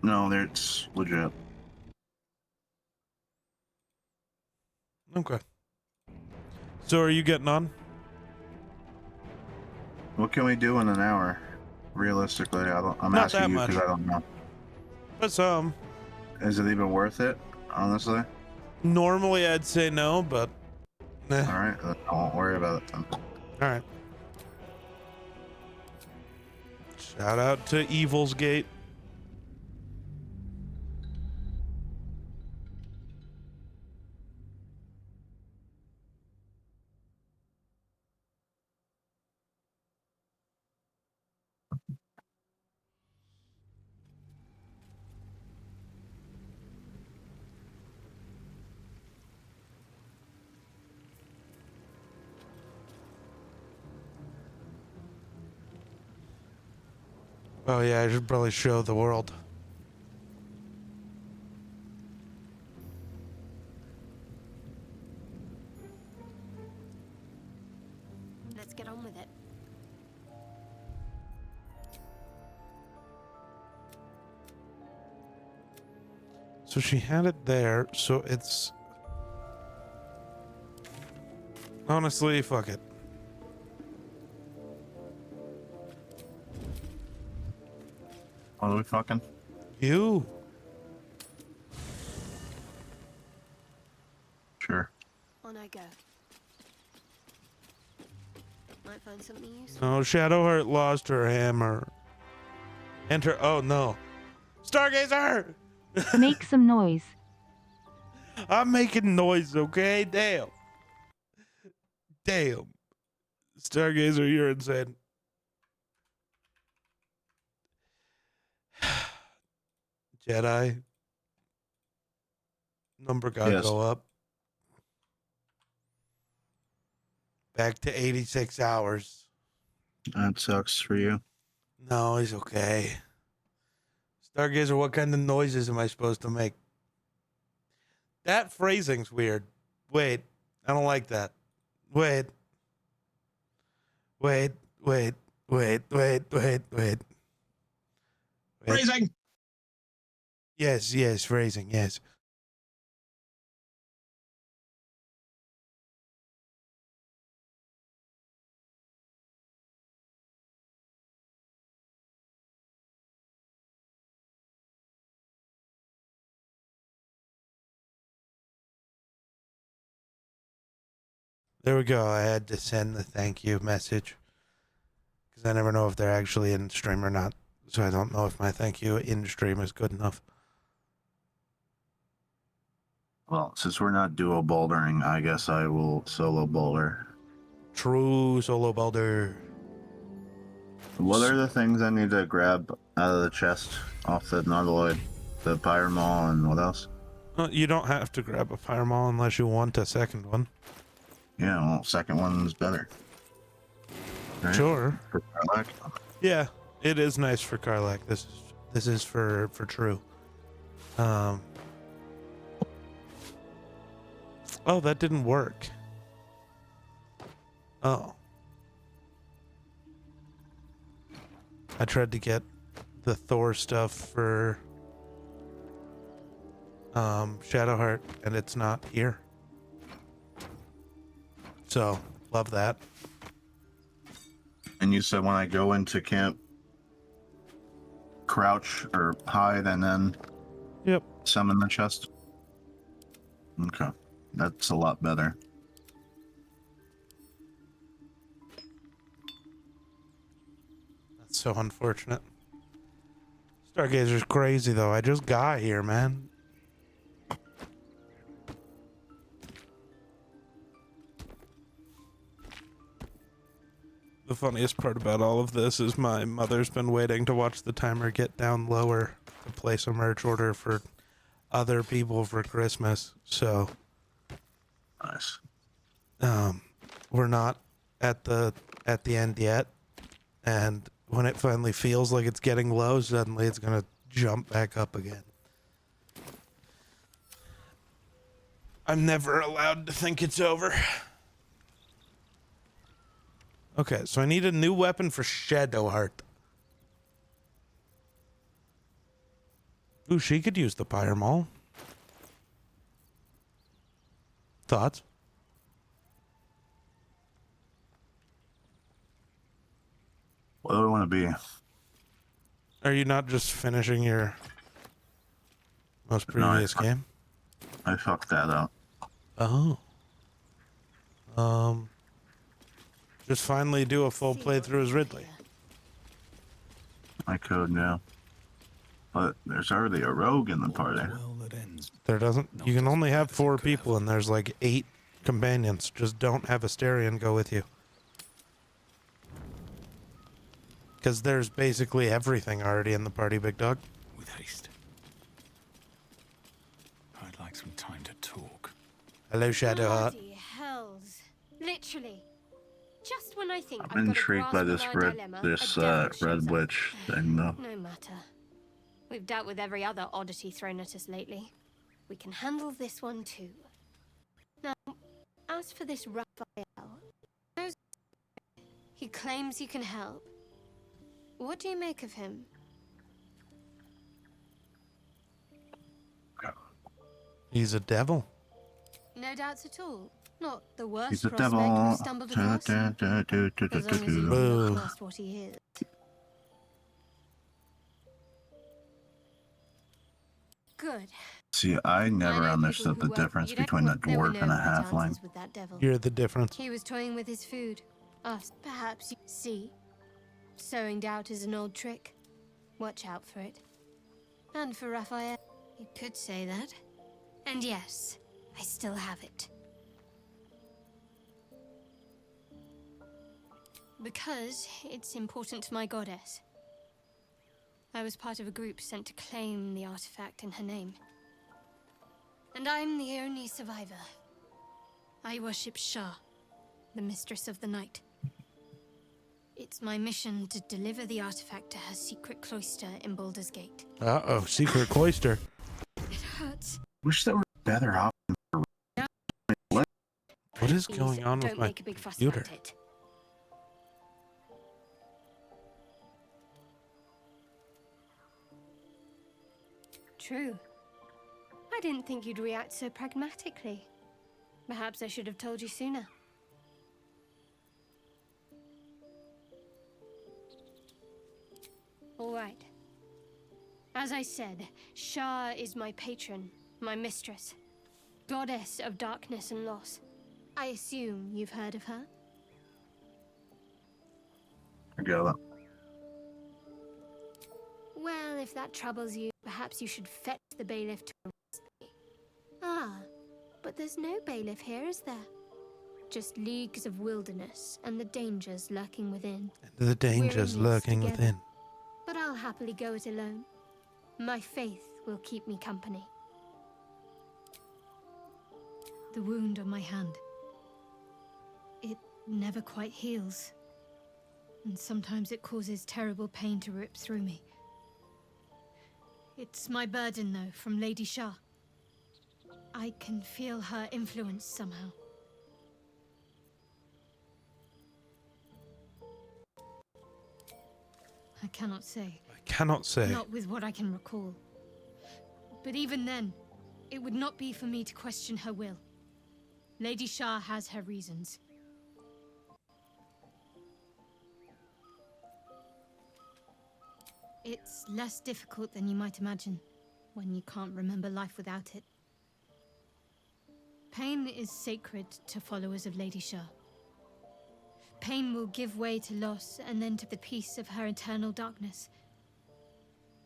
No, it's legit. Okay. So are you getting on? What can we do in an hour? Realistically, I'm Not asking that you much. because I don't know. But some. Is it even worth it? Honestly. Normally I'd say no, but All right, I won't worry about it then. All right. Shout out to Evil's Gate. Oh yeah, I should probably show the world. Let's get on with it. So she had it there, so it's... Honestly, fuck it. What are we fucking? You. Sure. On I go. Might find something useful. No, Shadowheart lost her hammer. Enter. Oh no. Stargazer! Make some noise. I'm making noise, okay? Damn. Damn. Stargazer, you're insane. Jedi. Number gotta Yes. go up. Back to 86 hours. That sucks for you. No, he's okay. Stargazer, what kind of noises am I supposed to make? That phrasing's weird. Wait, I don't like that. Wait. Wait, wait, wait, wait, wait, wait. Phrasing. Yes, yes, phrasing, yes. There we go. I had to send the thank you message because I never know if they're actually in stream or not. So I don't know if my thank you in stream is good enough. Well, since we're not duo bouldering, I guess I will solo boulder. True solo boulder. What are the things I need to grab out of the chest off the Nautiloid? The Pyromol and what else? You don't have to grab a fireball unless you want a second one. Yeah, well, second one's better. Right? Sure. For Karlak? Yeah, it is nice for Karlak. This is for True. Oh, that didn't work. Oh. I tried to get the Thor stuff for Shadowheart and it's not here. So, love that. And you said when I go into camp, crouch or hide and then Yep. summon the chest? Okay. That's a lot better. That's so unfortunate. Stargazer's crazy though. I just got here, man. The funniest part about all of this is my mother's been waiting to watch the timer get down lower to place a merch order for other people for Christmas. So, Nice. we're not at the end yet, and when it finally feels like it's getting low, suddenly it's gonna jump back up again. I'm never allowed to think it's over. Okay, so I need a new weapon for Shadowheart. Ooh, she could use the Pyromol. Thoughts? What do I want to be? Are you not just finishing your most No, I- previous game? I fucked that up. Oh. Just finally do a full playthrough as Ridley. I could now. But there's already a rogue in the party. There doesn't. You can only have 4 people, and there's like 8 companions. Just don't have Asterion go with you. Because there's basically everything already in the party, big dog. With haste. I'd like some time to talk. Hello, Shadowheart. Bloody hells. Literally. Just when I think I'm I've got a intrigued by grasp this on our red dilemma, this a devil shows red up. witch thing though. No matter. We've dealt with every other oddity thrown at us lately. We can handle this one too. Now, as for this Raphael, he claims he can help. What do you make of him? He's a devil. No doubts at all. Not the worst He's a prospect devil. we've stumbled across. As long as he's Boo. not past what he is. Good. See, I never know understood people the who difference you don't between a want- there were dwarf no and a right halfling. answers with that devil. You're the difference. He was toying with his food. Us, perhaps you see. Sowing doubt is an old trick. Watch out for it. And for Raphael, you could say that. And yes, I still have it. Because it's important to my goddess. I was part of a group sent to claim the artifact in her name. And I'm the only survivor. I worship Shah, the mistress of the night. It's my mission to deliver the artifact to her secret cloister in Baldur's Gate. Uh-oh, secret cloister. It hurts. Wish there were better options. What is Please, going on with don't my make a big fuss computer? about it. True. I didn't think you'd react so pragmatically. Perhaps I should have told you sooner. All right. As I said, Shah is my patron, my mistress, goddess of darkness and loss. I assume you've heard of her? Forget that. Well, if that troubles you, perhaps you should fetch the bailiff to arrest me. Ah, but there's no bailiff here, is there? Just leagues of wilderness and the dangers lurking within. The dangers We're in this lurking together. within. But I'll happily go it alone. My faith will keep me company. The wound on my hand. It never quite heals. And sometimes it causes terrible pain to rip through me. It's my burden, though, from Lady Shah. I can feel her influence somehow. I cannot say. I cannot say. Not with what I can recall. But even then, it would not be for me to question her will. Lady Shah has her reasons. It's less difficult than you might imagine when you can't remember life without it. Pain is sacred to followers of Lady Shah. Pain will give way to loss and then to the peace of her eternal darkness.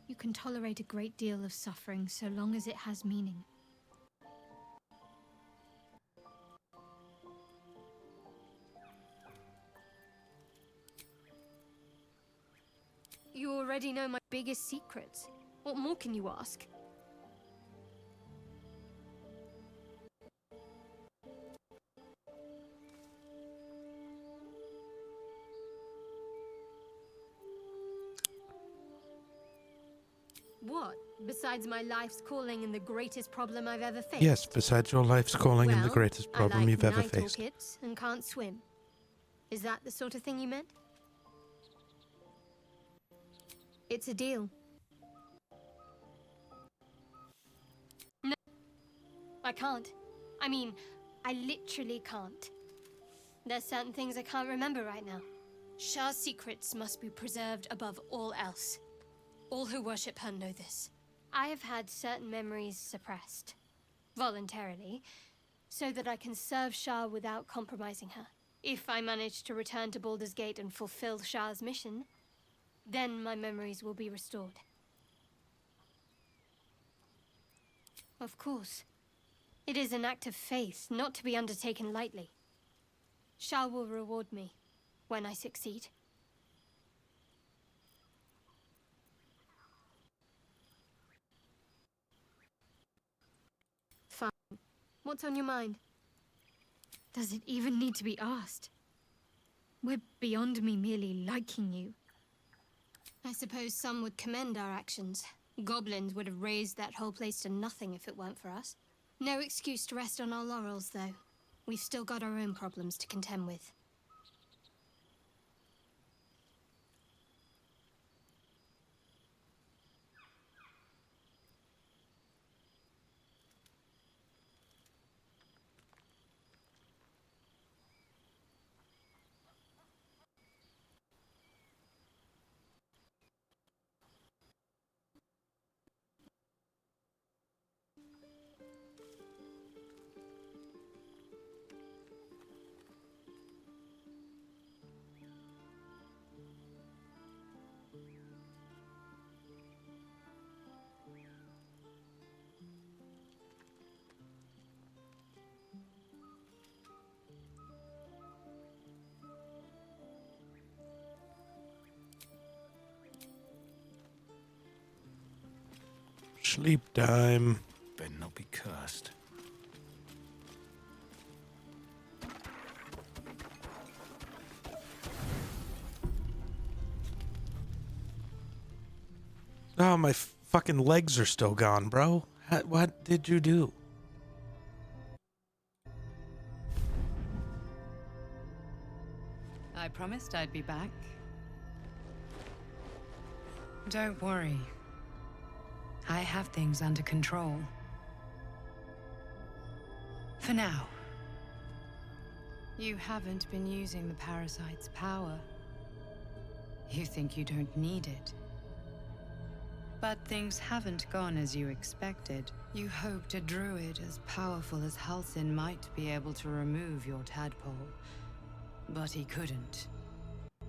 You can tolerate a great deal of suffering so long as it has meaning. You already know my biggest secrets. What more can you ask? What? Besides my life's calling and the greatest problem I've ever faced? Yes, besides your life's calling and the Well, greatest problem I like you've ever night faced. orchids and can't swim. Is that the sort of thing you meant? It's a deal. No, I can't. I mean, I literally can't. There's certain things I can't remember right now. Shah's secrets must be preserved above all else. All who worship her know this. I have had certain memories suppressed, voluntarily, so that I can serve Shah without compromising her. If I manage to return to Baldur's Gate and fulfill Shah's mission, then my memories will be restored. Of course. It is an act of faith, not to be undertaken lightly. Shah will reward me when I succeed. Fine. What's on your mind? Does it even need to be asked? We're beyond me merely liking you. I suppose some would commend our actions. Goblins would have raised that whole place to nothing if it weren't for us. No excuse to rest on our laurels, though. We've still got our own problems to contend with. Sleep time. Better not be cursed. Oh, my fucking legs are still gone, bro. What did you do? I promised I'd be back. Don't worry. I have things under control. For now. You haven't been using the parasite's power. You think you don't need it. But things haven't gone as you expected. You hoped a druid as powerful as Halsin might be able to remove your tadpole. But he couldn't.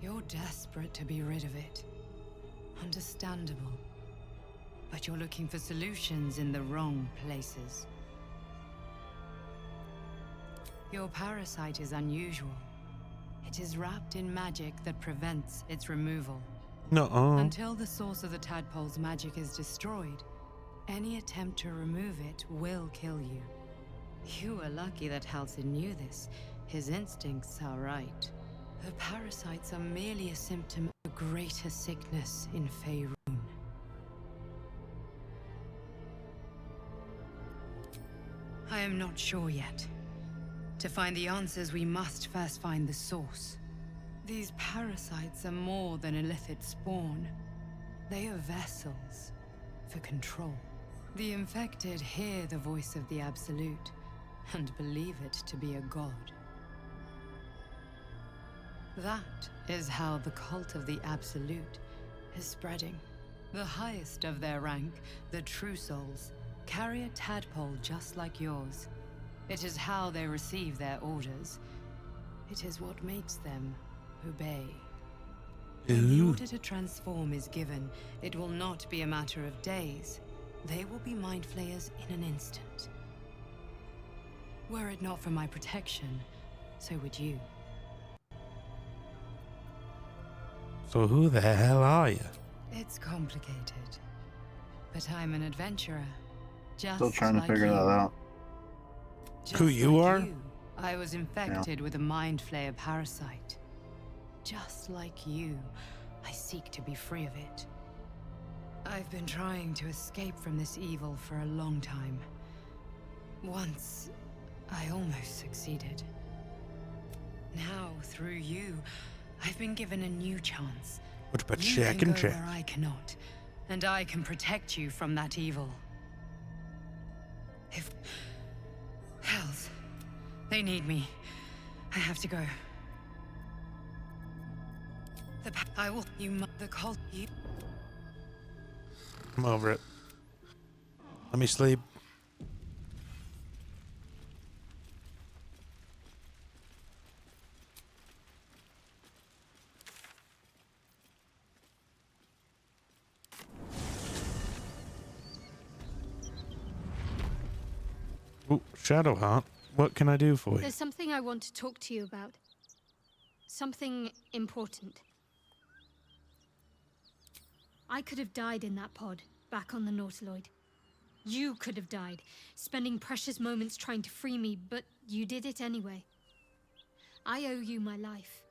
You're desperate to be rid of it. Understandable. But you're looking for solutions in the wrong places. Your parasite is unusual. It is wrapped in magic that prevents its removal. Nuh-uh. Until the source of the tadpole's magic is destroyed, any attempt to remove it will kill you. You were lucky that Halsin knew this. His instincts are right. The parasites are merely a symptom of a greater sickness in Faerun. I am not sure yet. To find the answers, we must first find the source. These parasites are more than illithid spawn. They are vessels for control. The infected hear the voice of the Absolute and believe it to be a god. That is how the cult of the Absolute is spreading. The highest of their rank, the True Souls, carry a tadpole just like yours. It is how they receive their orders. It is what makes them obey. When the order to transform is given, it will not be a matter of days. They will be mind flayers in an instant. Were it not for my protection, so would you. So who the hell are you? It's complicated. But I'm an adventurer. Just Still trying to like figure you. that out. Just Who you like are? you, I was infected with a mind flayer parasite. Just like you, I seek to be free of it. I've been trying to escape from this evil for a long time. Once, I almost succeeded. Now, through you, I've been given a new chance. What about You check can and go check? where I cannot, and I can protect you from that evil. If Hells, they need me. I have to go. I will. The cult. You. I'm over it. Let me sleep. Ooh, Shadowheart, what can I do for you? There's something I want to talk to you about. Something important. I could have died in that pod, back on the Nautiloid. You could have died, spending precious moments trying to free me, but you did it anyway. I owe you my life.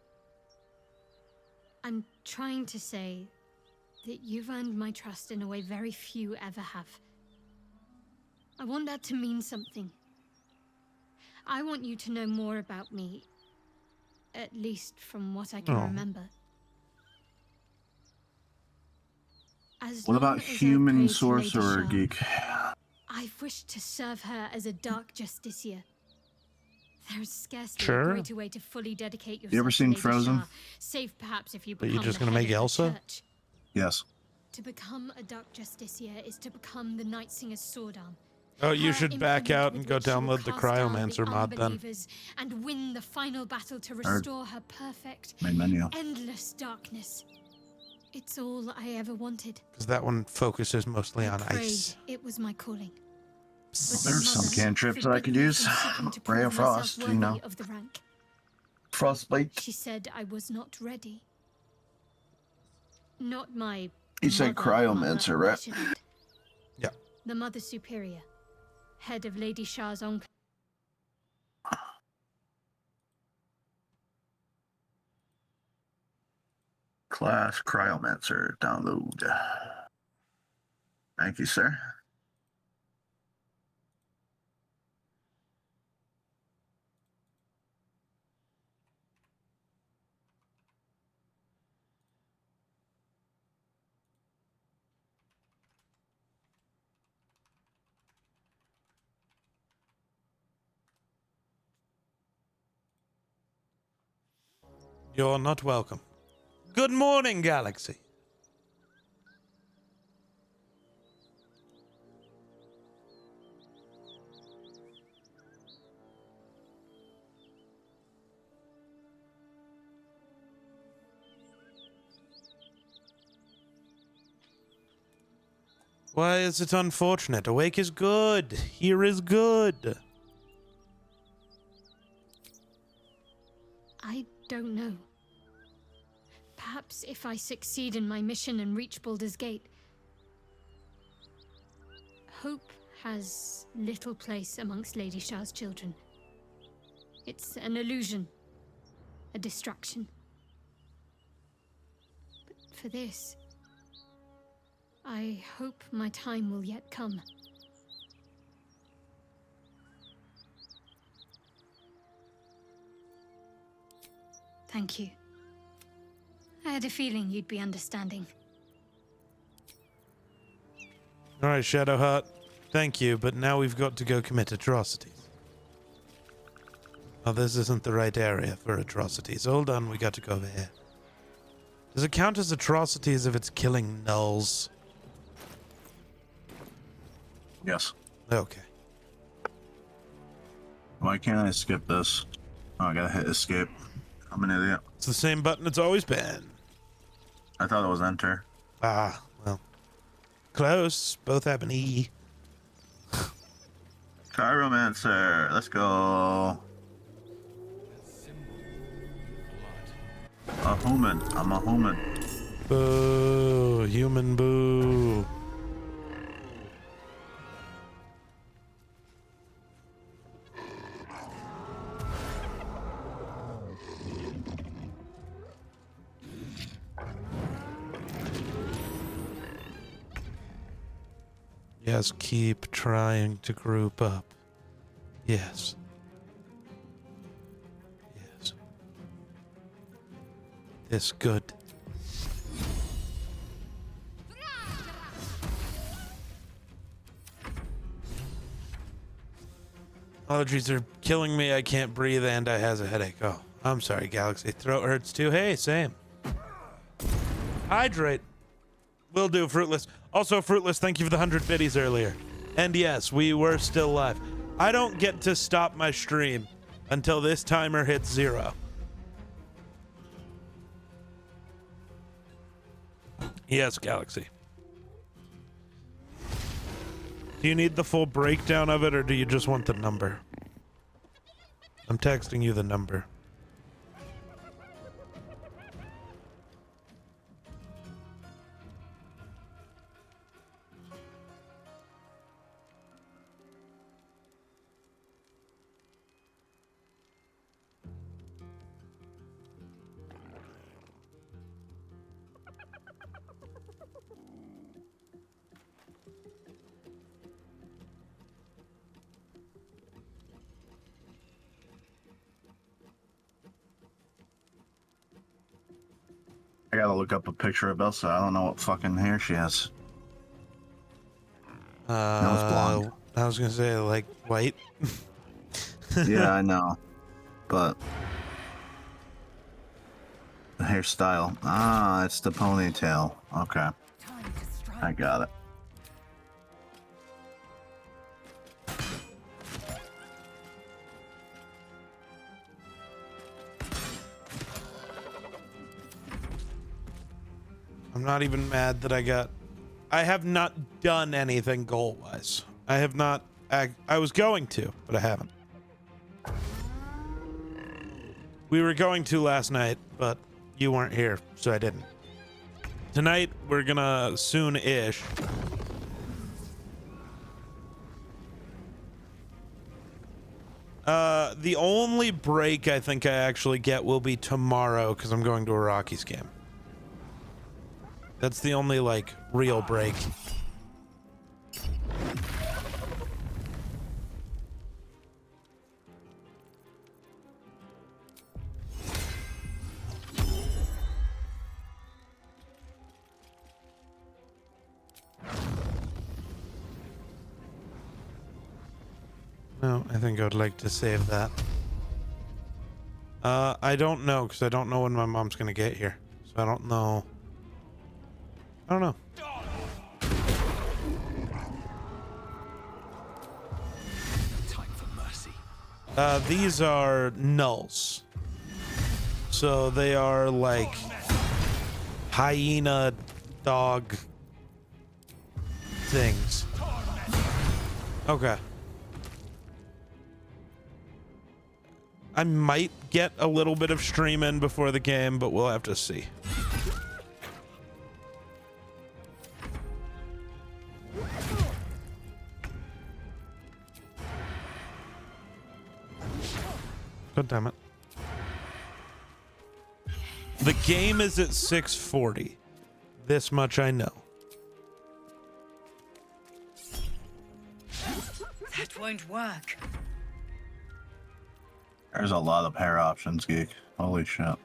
I'm trying to say that you've earned my trust in a way very few ever have. I want that to mean something. I want you to know more about me, at least from what I can remember. What about human sorcerer geek? I've wished to serve her as a dark justiciar. There's scarcely Sure. a greater way to fully dedicate yourself You ever seen to Lady Frozen? Shah, save perhaps if you But become you just the gonna head make of the Elsa? church. Yes. To become a dark justiciar is to become the Night Singer's sword arm. Oh, you Her should back implement out with and go which she will download the cast down Cryomancer the mod then. unbelievers and win the final battle to restore her perfect, Main menu. endless darkness. It's all I ever wanted. Because that one focuses mostly I on prayed ice. it was my calling. There's some cantrips that I could use. Ray of Frost, you know. Of the rank. Frostbite. She said I was not ready. Not my. You said Cryomancer, right? Yeah. The Mother Superior, head of Lady Shah's own. Class Cryomancer download. Thank you, sir. You're not welcome. Good morning, Galaxy. Why is it unfortunate? Awake is good. Here is good. I don't know. Perhaps if I succeed in my mission and reach Baldur's Gate. Hope has little place amongst Lady Shah's children. It's an illusion, a distraction. But for this, I hope my time will yet come. Thank you. I had a feeling you'd be understanding. All right, Shadowheart. Thank you, but now we've got to go commit atrocities. Oh, this isn't the right area for atrocities. Hold on, we got to go over here. Does it count as atrocities if it's killing nulls? Yes. Okay. Why can't I skip this? Oh, I gotta hit escape. I'm an idiot. It's the same button it's always been. I thought it was enter. Ah, well. Close. Both have an E. Chiromancer. Let's go. A human. I'm a human. Boo. Human boo. Yes, keep trying to group up. Yes. Yes. This good. Allergies are killing me. I can't breathe and I has a headache. Oh, I'm sorry, Galaxy. Throat hurts too. Hey, same. Hydrate. Will do, Fruitless. Also, Fruitless, thank you for the 100 biddies earlier. And yes, we were still live. I don't get to stop my stream until this timer hits 0. Yes, Galaxy. Do you need the full breakdown of it, or do you just want the number? I'm texting you the number. I gotta look up a picture of Elsa. I don't know what fucking hair she has. No, it's blonde. I was gonna say like white. Yeah, I know, but the hairstyle. Ah, it's the ponytail. Okay, I got it. I'm not even mad that I have not done anything goal-wise. I have not. I was going to, but I haven't. We were going to last night, but you weren't here, so I didn't. Tonight, we're gonna soon-ish. The only break I think I actually get will be tomorrow, because I'm going to a Rockies game. That's the only, like, real break. No, I think I would like to save that. I don't know, because I don't know when my mom's gonna get here. So I don't know. I don't know. Time for mercy. These are nulls. So they are like hyena dog things. Okay. I might get a little bit of stream in before the game, but we'll have to see. God damn it. The game is at 6:40. This much I know. That won't work. There's a lot of hair options, Geek. Holy shit.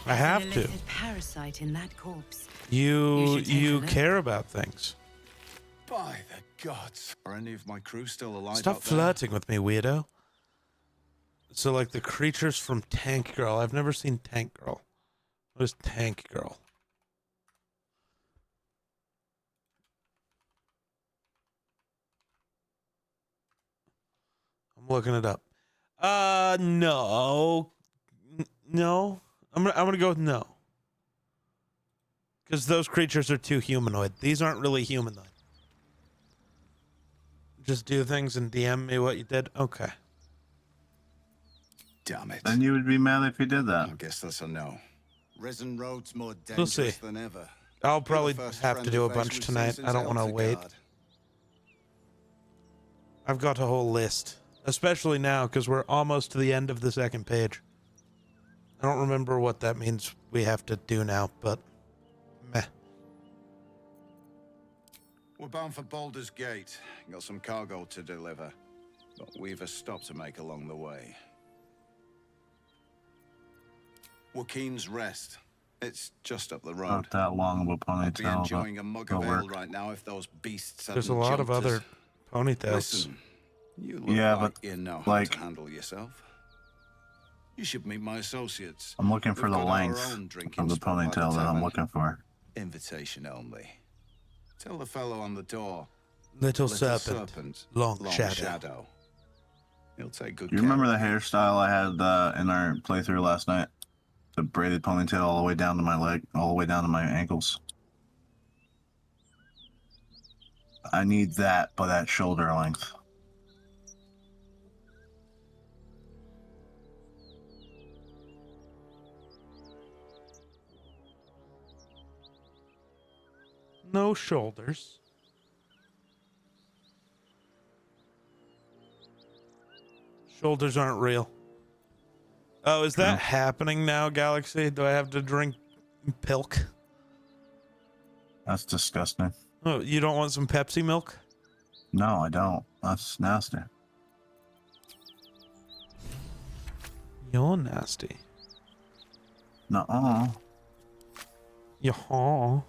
I have to. Parasite in that corpse. You care about things. By the gods. Are any of my crew still alive? Stop flirting with me, weirdo. So, like, the creatures from Tank Girl. I've never seen Tank Girl. What is Tank Girl? I'm looking it up. No. No. I'm gonna go with no. Because those creatures are too humanoid. These aren't really humanoid. Just do things and DM me what you did? Okay. Damn it. Then you would be mad if you did that. I guess that's a no. Risen Road's more We'll see. dangerous than ever. I'll probably have to do a bunch tonight. I don't want to wait. I've got a whole list. Especially now, because we're almost to the end of the second page. I don't remember what that means we have to do now, but meh. We're bound for Baldur's Gate. Got some cargo to deliver. But we've a stop to make along the way. Wakeen's Rest. It's just up the road. Not that long of a I'd be ponytail. enjoying a mug of ale right now if those beasts hadn't There's a lot of jumped us. other ponytails. Listen, you look Yeah, like but, you know how like- to handle yourself. You should meet my associates. I'm looking for We've the got our length own drinking of the spot by ponytail that I'm tavern. looking for. Invitation only. Tell the fellow on the door. Little serpent, long shadow. He'll take good Do you care remember the of you. hairstyle I had in our playthrough last night? The braided ponytail all the way down to my leg, all the way down to my ankles. I need that, but at shoulder length. No shoulders. Shoulders aren't real. Oh, is that happening now, Galaxy? Do I have to drink pilk? That's disgusting. Oh, you don't want some Pepsi milk? No, I don't. That's nasty. You're nasty. Nuh-uh. Yeah.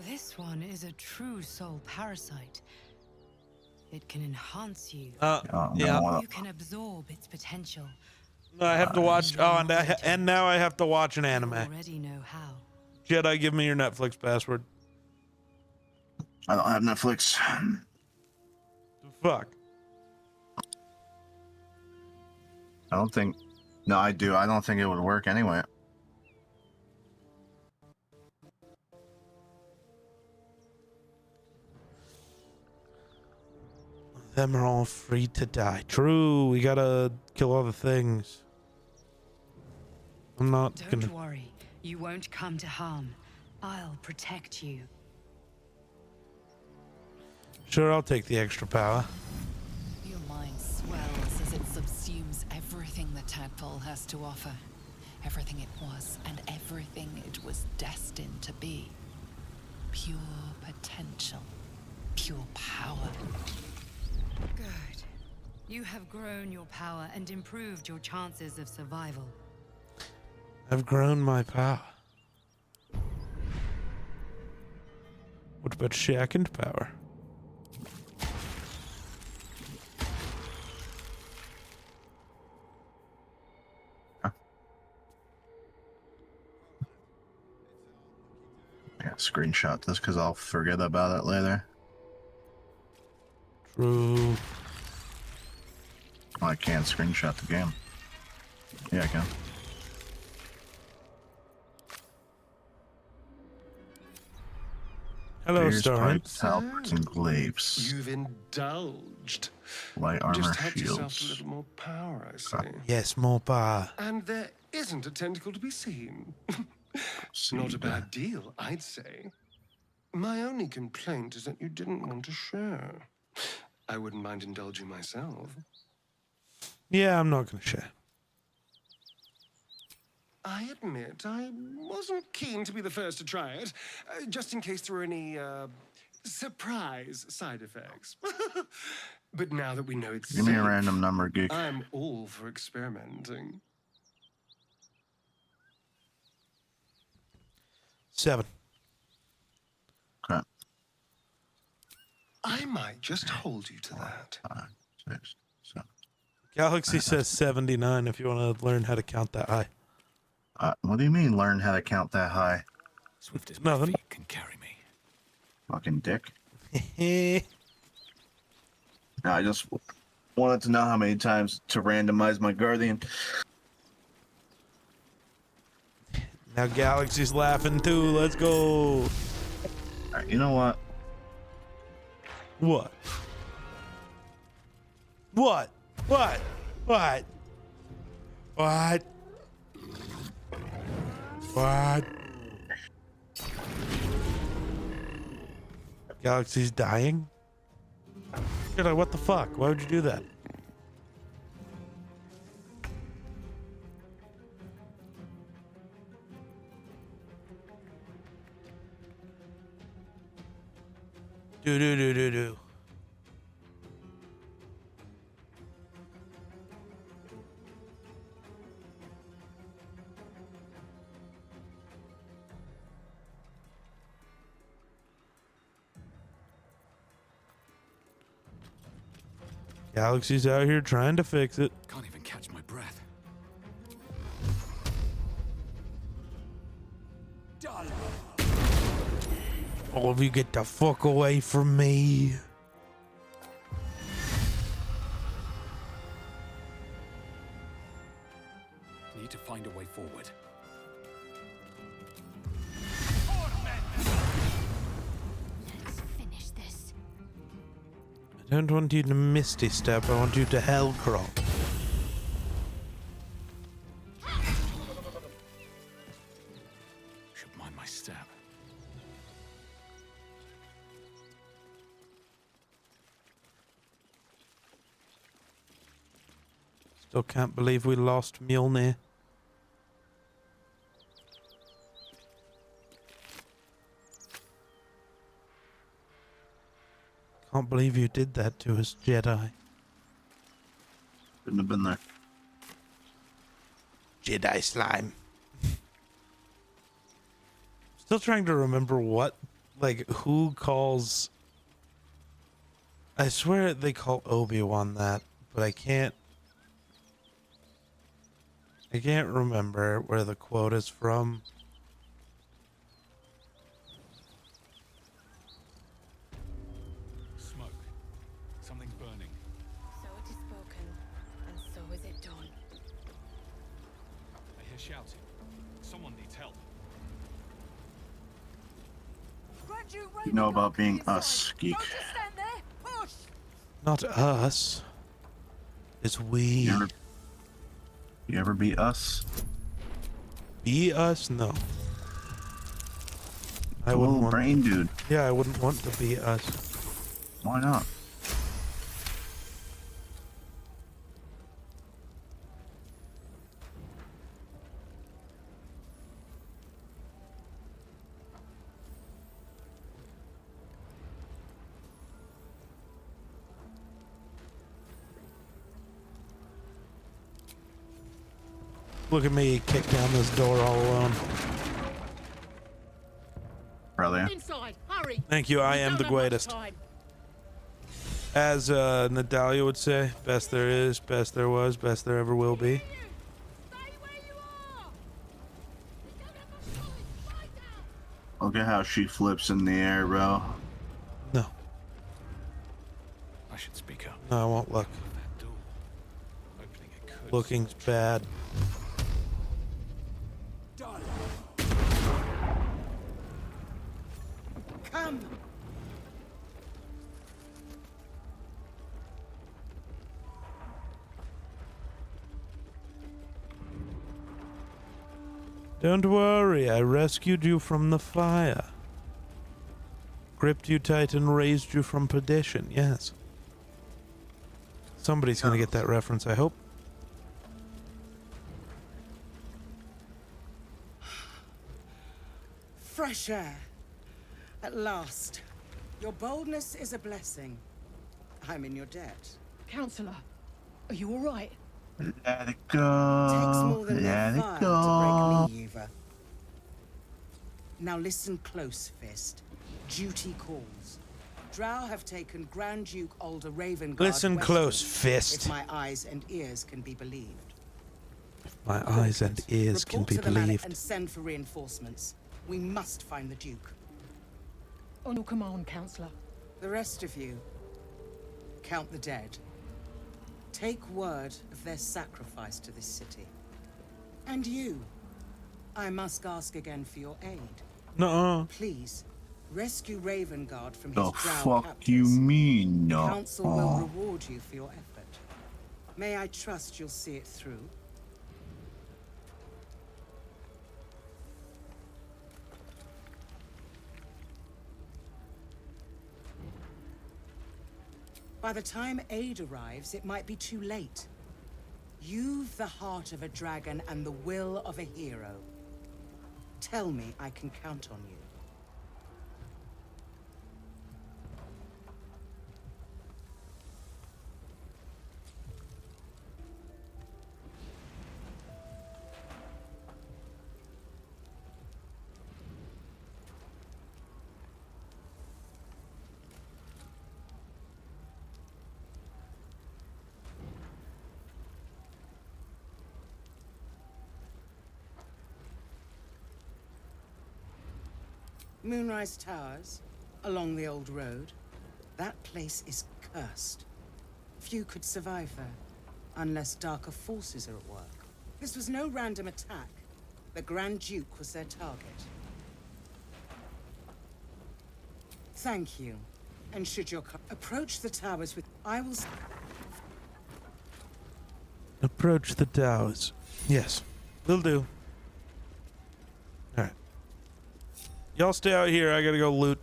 This one is a true soul parasite. It can enhance you. Yeah. You can absorb its potential. I have to watch. Oh, and now I have to watch an anime. You already know how. Jedi, give me your Netflix password. I don't have Netflix. Fuck. I don't think. No, I do. I don't think it would work anyway. Them are all free to die. True, we gotta kill all the things. I'm not Don't gonna. worry. You won't come to harm. I'll protect you. Sure, I'll take the extra power. Your mind swells as it subsumes everything the tadpole has to offer. Everything it was and everything it was destined to be. Pure potential. Pure power. Good. You have grown your power and improved your chances of survival. I've grown my power. What about second power? Yeah, screenshot this because I'll forget about it later. True. Oh, I can't screenshot the game. Yeah, I can. Hello, Spears, Starman. pipes, halberds, and glaives. You've indulged. Light armor, Just help yourself a shields. little more power, I see. Yes, more power. And there isn't a tentacle to be seen. Not a bad deal, I'd say. My only complaint is that you didn't want to share. I wouldn't mind indulging myself. Yeah, I'm not gonna share. I admit I wasn't keen to be the first to try it, just in case there were any surprise side effects. But now that we know it's Give me a safe, random number, Geek. I'm all for experimenting. 7. Okay. I might just hold you to that. 5, 6, 7. Galaxy says 79 if you want to learn how to count that high. What do you mean, learn how to count that high? Swift as my feet can carry me. Fucking dick. No, I just wanted to know how many times to randomize my Guardian. Now Galaxy's laughing too. Let's go. Alright, you know what? What? What? What? What? What? What? Galaxy's dying? You're like, what the fuck? Why would you do that? Do. Galaxy's out here trying to fix it. Can't even catch my breath. All of you get the fuck away from me. Need to find a way forward. Let's finish this. I don't want you to Misty Step, I want you to Hell Crawl. Should mind my step. Still can't believe we lost Mjolnir. Can't believe you did that to us, Jedi. Shouldn't have been there. Jedi slime. Still trying to remember what, like, who calls. I swear they call Obi-Wan that, but I can't remember where the quote is from. Smoke. Something's burning. So it is spoken, and so is it done. I hear shouting. Someone needs help. You know about being us, Geek. Not us. It's we. You ever be us? Be us? No. I Little wouldn't want. brain dude. Yeah, I wouldn't want to be us. Why not? Look at me kick down this door all alone. Probably. Inside, hurry. Thank you. I am the greatest. As Natalia would say, best there is, best there was, best there ever will be. Look at how she flips in the air, bro. No. I should speak up. No, I won't look. That door. Opening it could. Looking's bad. Come. Don't worry, I rescued you from the fire. Gripped you tight and raised you from perdition, yes. Somebody's gonna get that reference, I hope. Fresh air. At last. Your boldness is a blessing. I'm in your debt. Counselor, are you all right? Let it go. Takes more than Let their it fire go. to break me, Yuva. Now listen close, Fist. Duty calls. Drow have taken Grand Duke Alder Ravengard Listen westward, close, Fist. If my eyes and ears can be believed. My eyes and ears can Report be to the Manic believed. and send for reinforcements. We must find the Duke. On your command, Counselor. The rest of you, count the dead. Take word of their sacrifice to this city. And you, I must ask again for your aid. Nuh-uh. Please, rescue Ravengard from his The drow fuck captors. you mean, The no? Council will reward you for your effort. May I trust you'll see it through? By the time aid arrives, it might be too late. You've the heart of a dragon and the will of a hero. Tell me I can count on you. Moonrise Towers, along the old road. That place is cursed. Few could survive there, unless darker forces are at work. This was no random attack. The Grand Duke was their target. Thank you. And should your approach the towers with... I will... Approach the towers. Yes, will do. Alright. Y'all stay out here, I gotta go loot.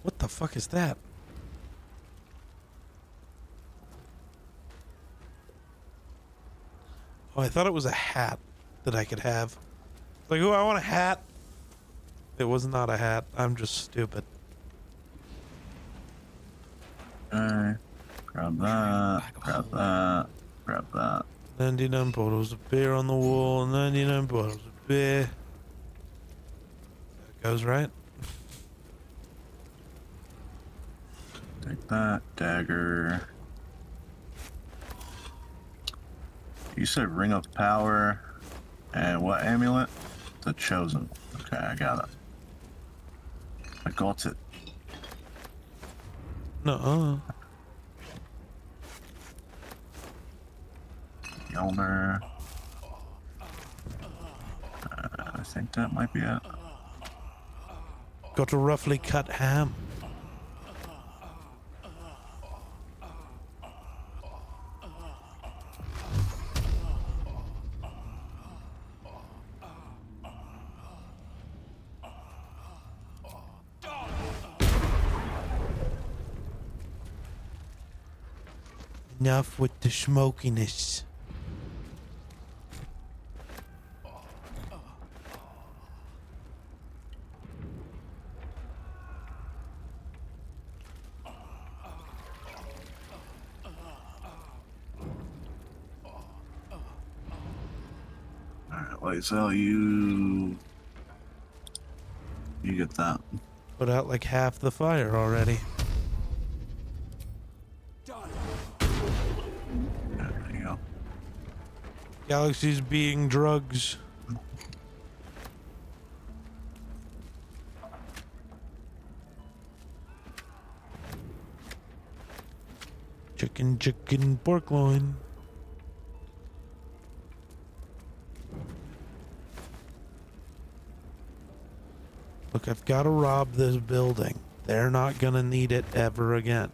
What the fuck is that? Oh, I thought it was a hat that I could have. Like, oh, I want a hat. It was not a hat. I'm just stupid. Grab that. Grab that. Grab that. 99 bottles of beer on the wall, 99 bottles of beer. That goes right. Take that dagger. You said Ring of Power and what amulet? The Chosen. Okay, I got it. I got it. No. Yelmer. I think that might be it. Got a roughly cut ham. Enough with the smokiness. Alright, wait, so you get that. Put out like half the fire already. There you go. Galaxies being drugs. Chicken, pork loin. Look, I've got to rob this building. They're not gonna need it ever again.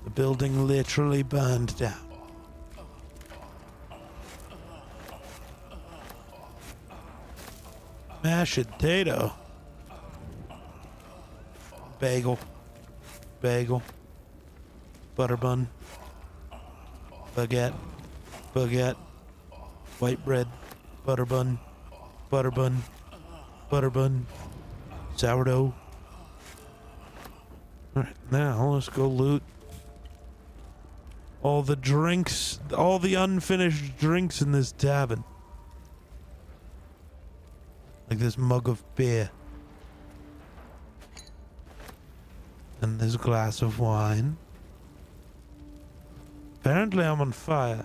The building literally burned down. Mashed potato. Bagel. Bagel. Butter bun. Baguette. Baguette. White bread. Butter bun. Butter bun. Butter bun. Sourdough. Alright, now let's go loot all the drinks, all the unfinished drinks in this tavern. Like this mug of beer. And this glass of wine. Apparently I'm on fire.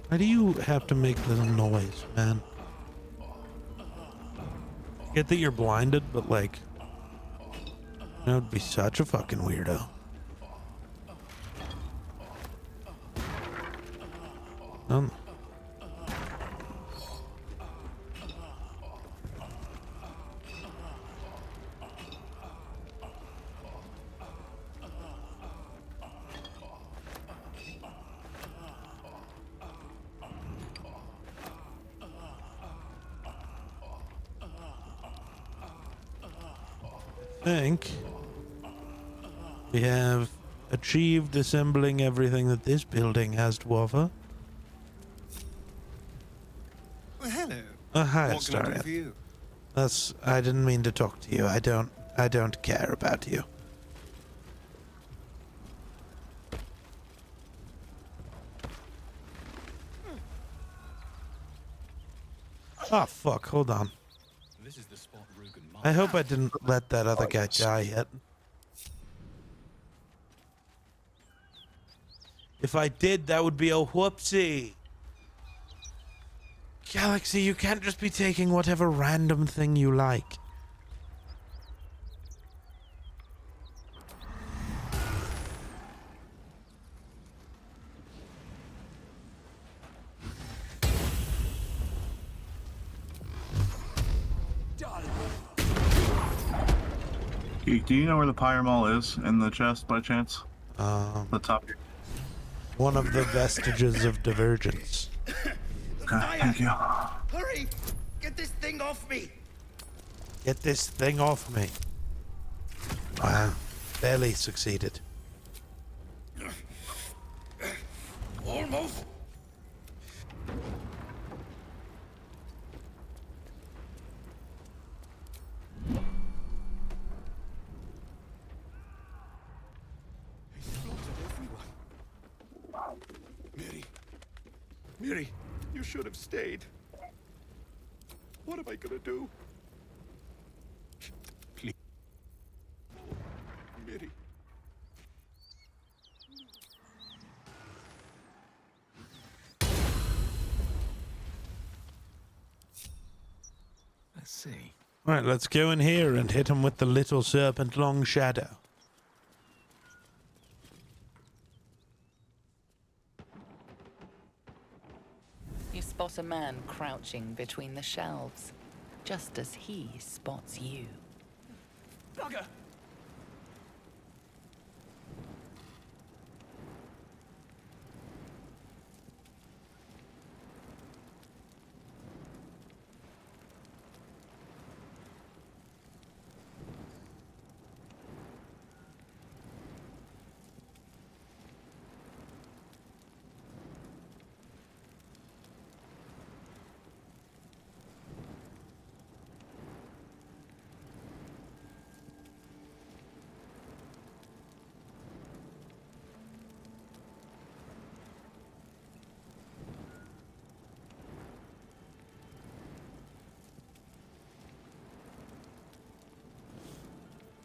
Why do you have to make this noise, man? I get that you're blinded, but like, that would be such a fucking weirdo. I think we have achieved assembling everything that this building has to offer. Well, hello. Hi, What can I do Astarion. for you? I didn't mean to talk to you. I don't care about you. Oh fuck, hold on. This is the spot Rugen I hope I didn't let that other guy die yet. If I did, that would be a whoopsie. Galaxy, you can't just be taking whatever random thing you like. Geek, do you know where the Pyre Mall is in the chest by chance? The top here. One of the vestiges of divergence. Okay, thank you. Hurry! Get this thing off me! Get this thing off me. Wow. Barely succeeded. Almost. Miri, you should have stayed. What am I gonna do? Please. Miri. Let's see. Right, let's go in here and hit him with the little serpent long shadow. You spot a man crouching between the shelves, just as he spots you. Bugger!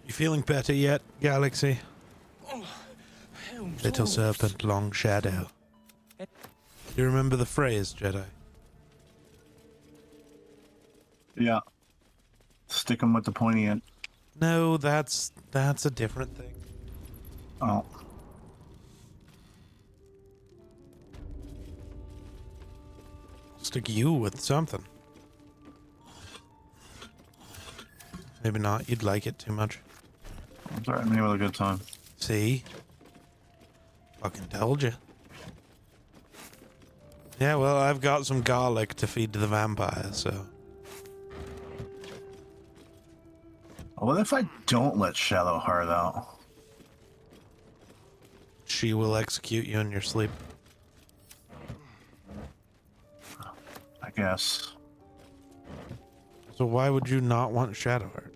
You feeling better yet, Galaxy? Oh, Little serpent, long shadow. You remember the phrase, Jedi? Yeah. Stick 'em with the pointy end. No, that's a different thing. Oh. Stick you with something. Maybe not. You'd like it too much. I'm sorry, I'm here with a good time. See? Fucking told you. Yeah, well, I've got some garlic to feed to the vampire, so. What if I don't let Shadowheart out? She will execute you in your sleep. I guess. So why would you not want Shadowheart?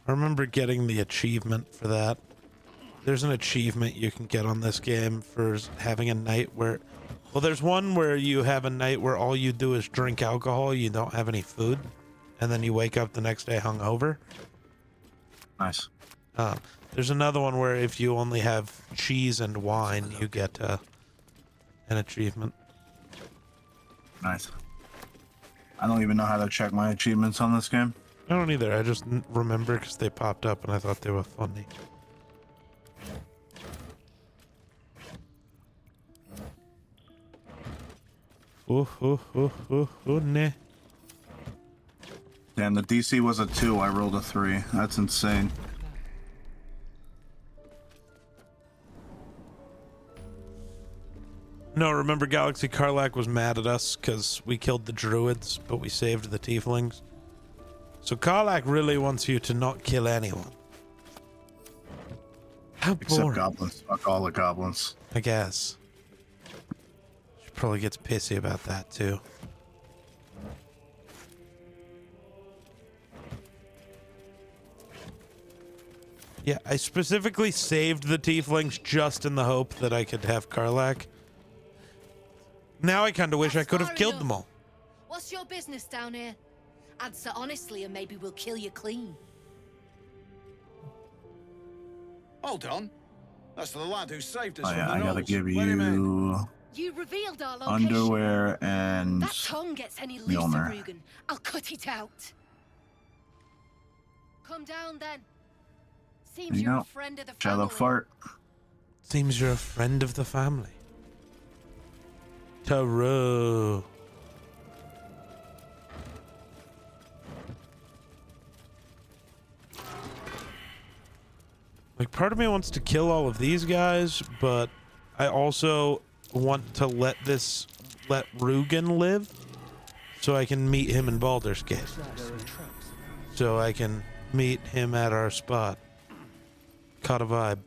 I remember getting the achievement for that. There's an achievement you can get on this game for having a night where... Well, there's one where you have a night where all you do is drink alcohol, you don't have any food, and then you wake up the next day hungover. Nice. There's another one where if you only have cheese and wine, you get an achievement. Nice. I don't even know how to check my achievements on this game. I don't either. I just remember because they popped up and I thought they were funny. Nah. Damn, the DC was a 2. I rolled a 3. That's insane. No, remember Galaxy Karlak was mad at us because we killed the druids, but we saved the tieflings. So Karlak really wants you to not kill anyone. How boring. Except goblins. Fuck all the goblins. I guess. She probably gets pissy about that too. Yeah, I specifically saved the tieflings just in the hope that I could have Karlak. Now I kind of wish I could have far killed enough. them all. What's your business down here? Answer honestly and maybe we'll kill you clean. Hold on. That's the lad who saved us Oh from yeah, the I gotta gnolls. give Let him in. you You revealed our location. underwear and That tongue gets any looser, Mjolnir. Rugen. I'll cut it out. Come down then. There Seems you you're go. a friend of the Shallow family. fart. Seems you're a friend of the family. Taro. Like, part of me wants to kill all of these guys, but I also want to let Rugen live so I can meet him in Baldur's Gate. So I can meet him at our spot. Caught a vibe.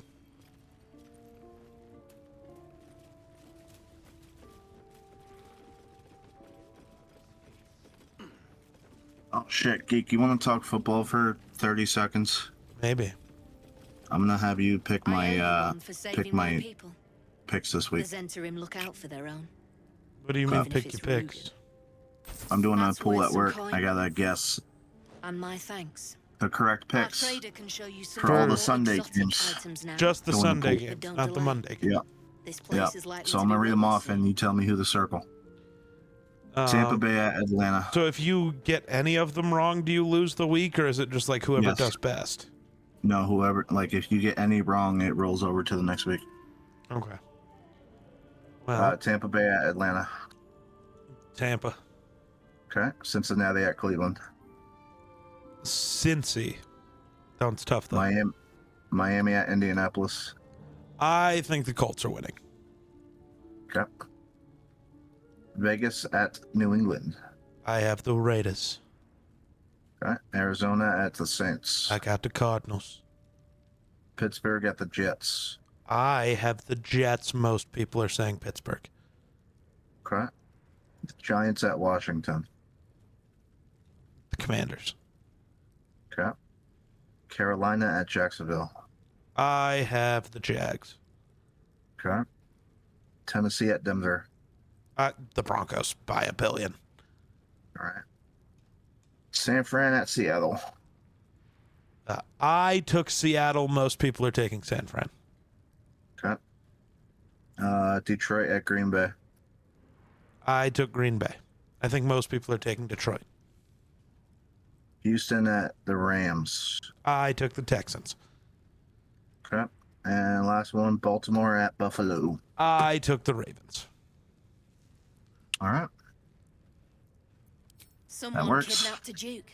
Oh shit, Geek, you want to talk football for 30 seconds? Maybe. I'm gonna have you pick my For saving pick my people. picks this The week. Zentarim look out for their own. What do you mean Even if pick it's your picks? I'm doing a That's pool worth at some work. coin. I gotta guess And my thanks. the correct Our picks trader can show you some for all the more Sunday exotic games. items now. Just the Go in the Sunday pool. games, Don't not the delay. Monday games. Yeah. This place Yeah. is likely So to I'm be gonna read them run off, soon. and you tell me who the circle. Tampa Bay at Atlanta. So if you get any of them wrong, do you lose the week, or is it just like whoever Yes. does best? No, whoever. Like, if you get any wrong, it rolls over to the next week. Okay. Well, Tampa Bay at Atlanta. Tampa. Okay. Cincinnati at Cleveland. Cincy. Sounds tough though. Miami at Indianapolis. I think the Colts are winning. Okay. Vegas at New England. I have the Raiders. Okay. Arizona at the Saints. I got the Cardinals. Pittsburgh at the Jets. I have the Jets. Most people are saying Pittsburgh. Okay. Giants at Washington. The Commanders. Okay. Carolina at Jacksonville. I have the Jags. Okay. Tennessee at Denver. The Broncos by a billion. All right. San Fran at Seattle. I took Seattle. Most people are taking San Fran. Okay. Detroit at Green Bay. I took Green Bay. I think most people are taking Detroit. Houston at the Rams. I took the Texans. Okay. And last one, Baltimore at Buffalo. I took the Ravens. All right. Someone works. kidnapped a Duke.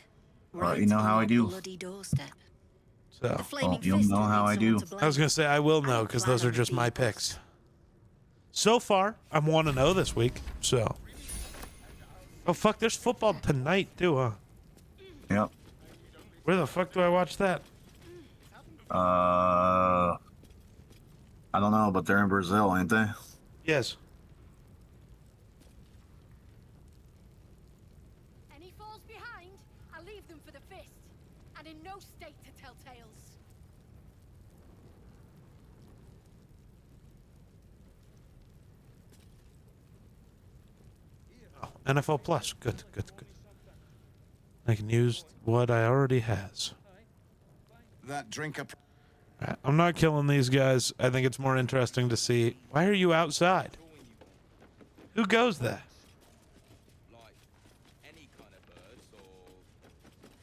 Well, you know how I do. Bloody doorstep. So, The Flaming you'll Fist know will how need I someone do. to blame. I was going to say, I will know don't because plan those are on just being my bossed. picks. So far, I'm 1-0 this week, so. Oh, fuck, there's football tonight, too, huh? Yep. Where the fuck do I watch that? I don't know, but they're in Brazil, ain't they? Yes. Any falls behind, I leave them for the fist. And in no state to tell tales. Oh, NFL Plus. Good, good, good. I can use what I already has. That drink up. Alright, I'm not killing these guys. I think it's more interesting to see. Why are you outside? Who goes there?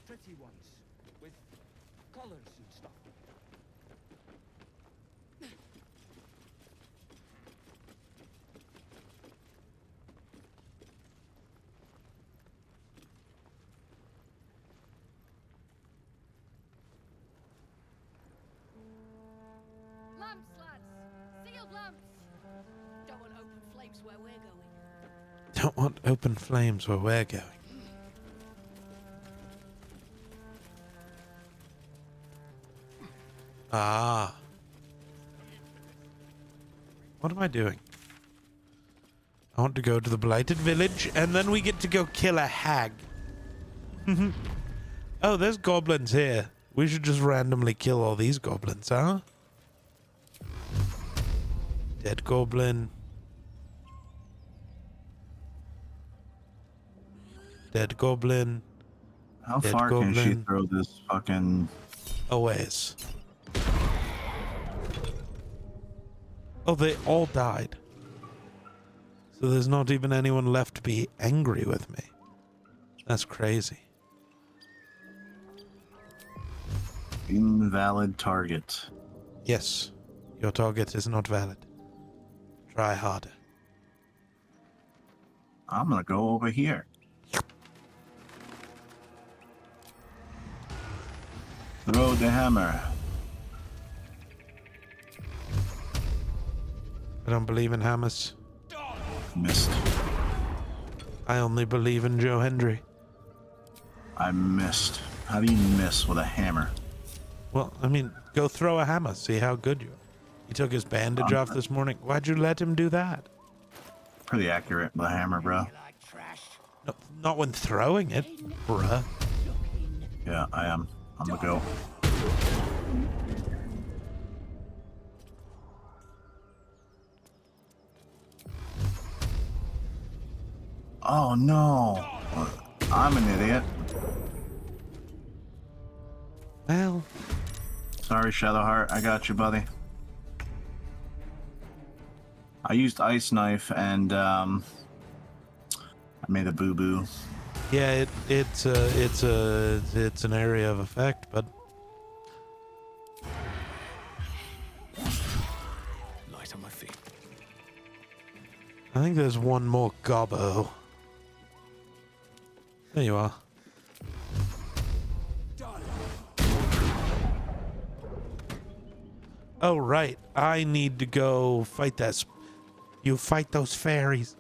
Pretty ones with collars and stuff. Lamps, lads. Sealed lamps. Don't want open flames where we're going. Don't want open flames where we're going. Ah. What am I doing? I want to go to the Blighted Village, and then we get to go kill a hag. Oh, there's goblins here. We should just randomly kill all these goblins, huh? Dead goblin. Dead goblin. How Dead far can she goblin. throw this fucking... A ways. Oh, they all died. So there's not even anyone left to be angry with me. That's crazy. Invalid target. Yes, your target is not valid. Try harder. I'm gonna go over here. Throw the hammer. I don't believe in hammers. Missed. I only believe in Joe Hendry. I missed. How do you miss with a hammer? Well, I mean, go throw a hammer, see how good you are. He took his bandage off this morning. Why'd you let him do that? Pretty accurate with a hammer, bro. No, not when throwing it, bruh. Yeah, I am. I'm gonna go. Oh no! I'm an idiot. Well. Sorry, Shadowheart. I got you, buddy. I used Ice Knife and I made a boo-boo. Yeah, it's an area of effect, but Light on my feet. I think there's one more gobbo. There you are. Oh, right. I need to go fight that. You fight those fairies.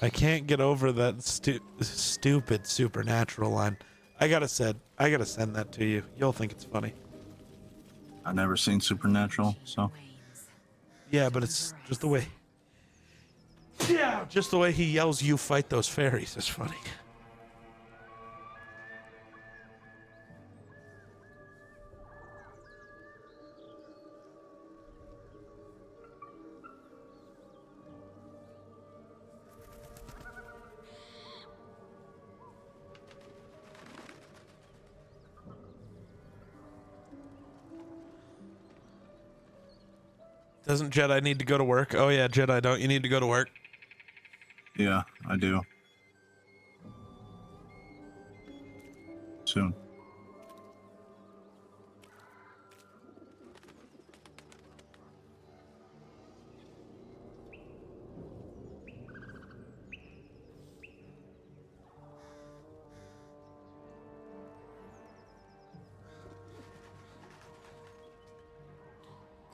I can't get over that stupid supernatural line. I gotta send that to you. You'll think it's funny. I've never seen Supernatural, so. Yeah, but it's just the way. Yeah, just the way he yells, "You fight those fairies," is funny. Doesn't Jedi need to go to work? Oh yeah, Jedi, don't you need to go to work? Yeah, I do. Soon.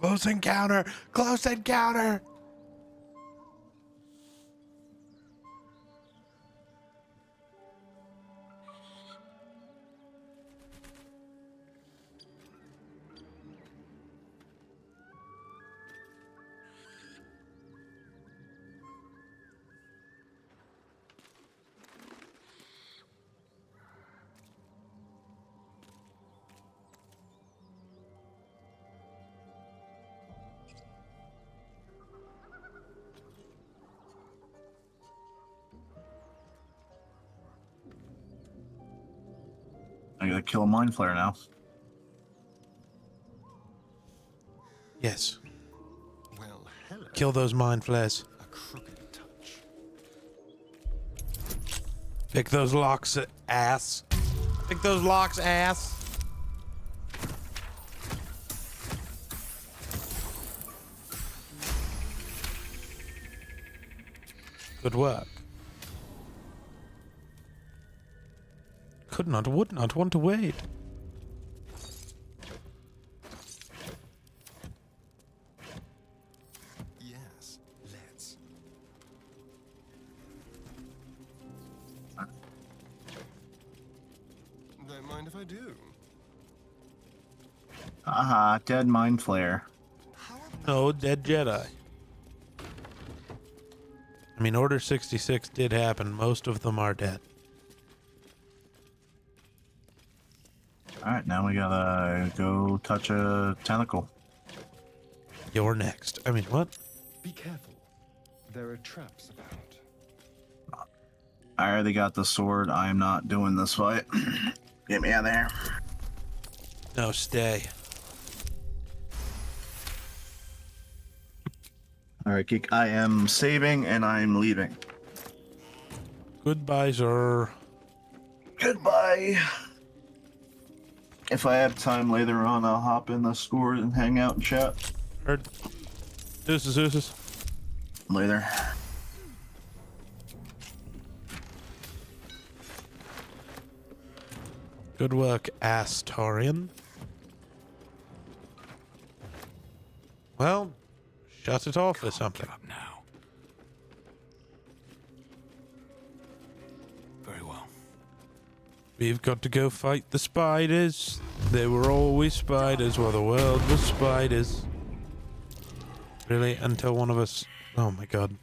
Close encounter! Close encounter! I gotta kill a mind flare now. Yes. Well, hello. Kill those mind flares. A crooked touch. Pick those locks, ass. Pick those locks, ass. Good work. Could not, would not want to wait. Yes, let's. Don't mind if I do. Aha, dead mind flare. No, dead Jedi. I mean, Order 66 did happen. Most of them are dead. Alright, now we gotta go touch a tentacle. You're next. I mean, what? Be careful. There are traps about. I already got the sword. I am not doing this fight. Get me out of there. No, stay. All right, Geek. I am saving and I'm leaving. Goodbye, sir. Goodbye. If I have time later on, I'll hop in the Discord and hang out and chat. Heard. Deuces. Later. Good work, Astarian. Well, shut it off or something. Give up now. Very well. We've got to go fight the spiders. They were always spiders while the world was spiders. Really? Until one of us... Oh my god.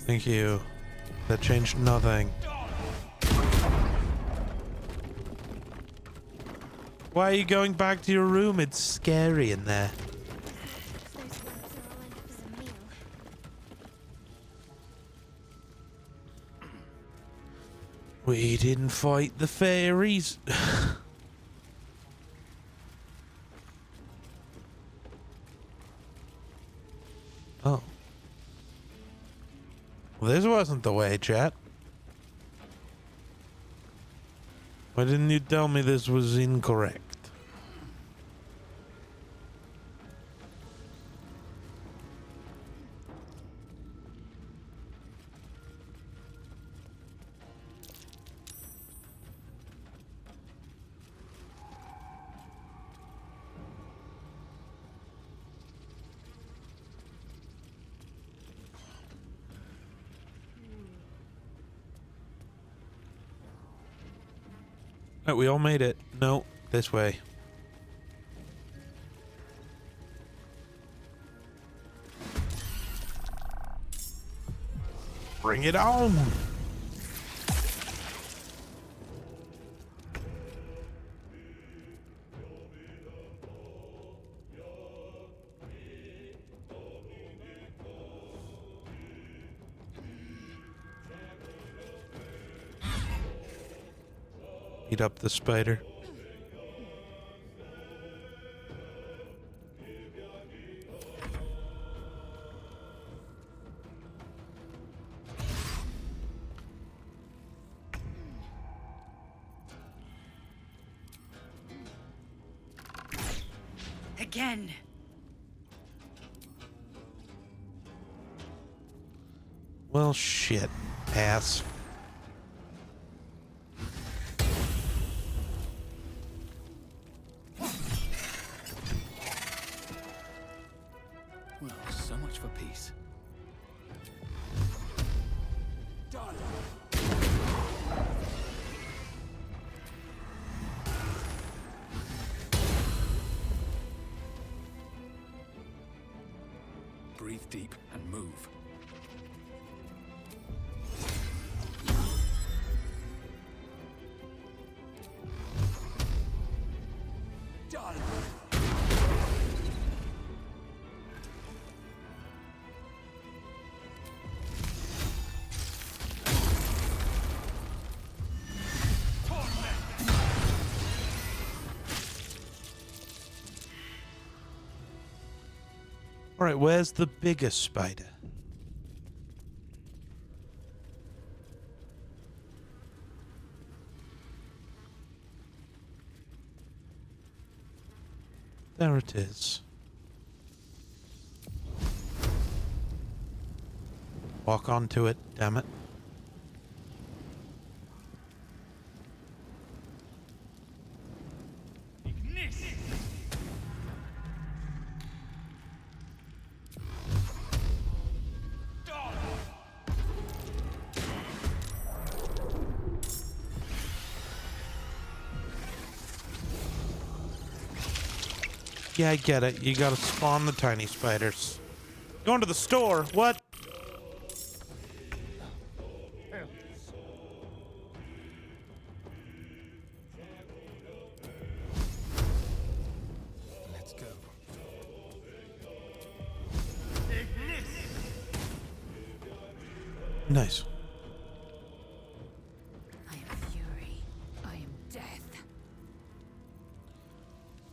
Thank you. That changed nothing. Why are you going back to your room? It's scary in there. We didn't fight the fairies. Oh. Well, this wasn't the way, chat. Why didn't you tell me this was incorrect? Oh, we all made it. No, this way. Bring it on! Beat up the spider. Again. Well, shit, ass. Well, so much for peace. Done. Breathe deep and move. Done. All right, where's the biggest spider? There it is. Walk onto it, damn it. Yeah, I get it. You gotta spawn the tiny spiders. Going to the store? What? Let's go. Nice. I am fury. I am death.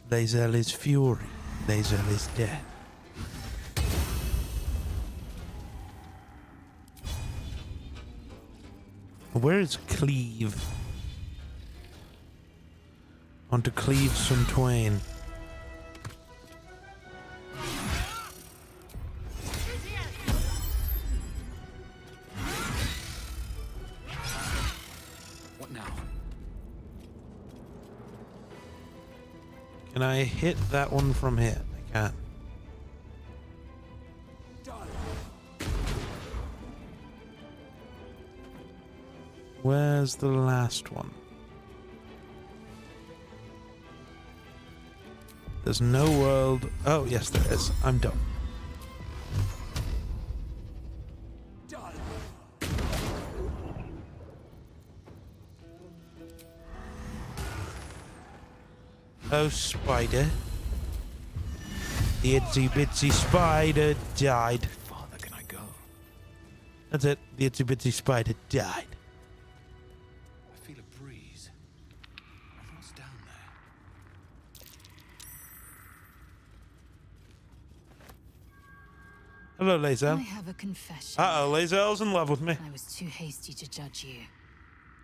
Lae'zel is fury. Lae'zel is death. Where is cleave? Want to cleave some twain. What now? Can I hit that one from here? I can. Where's the last one? There's no world. Oh, yes, there is. I'm done. Oh, spider. The itsy bitsy spider died. How far can I go? That's it. The itsy bitsy spider died. I feel a breeze. What's down there? Hello, I Lae'zel. have a confession. Uh-oh, Lae'zel's in love with me. I was too hasty to judge you.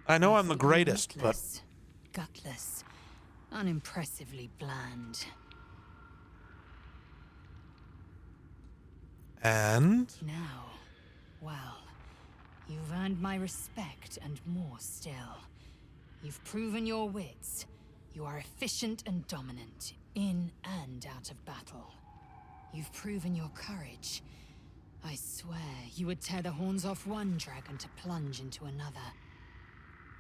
I know I'm the thought you were greatest, but... witless, gutless, unimpressively bland. And? Now, well, you've earned my respect and more still. You've proven your wits. You are efficient and dominant, in and out of battle. You've proven your courage. I swear you would tear the horns off one dragon to plunge into another.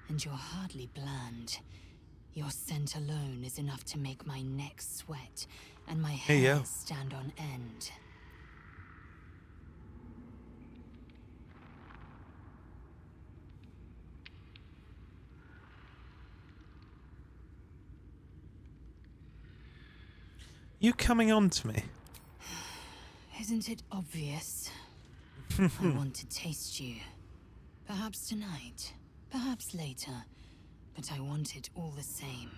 And you're hardly bland. Your scent alone is enough to make my neck sweat and my hair stand on end. You coming on to me? Isn't it obvious? I want to taste you. Perhaps tonight, perhaps later, but I want it all the same.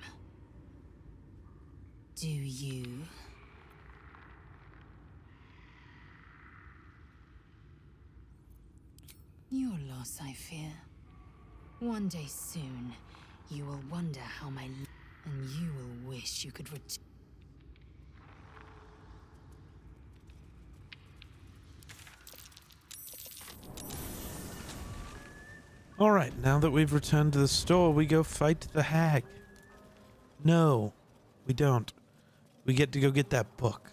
Do you? Your loss, I fear. One day soon, you will wonder how my... and you will wish you could return. Alright, now that we've returned to the store, we go fight the hag. No, we don't. We get to go get that book.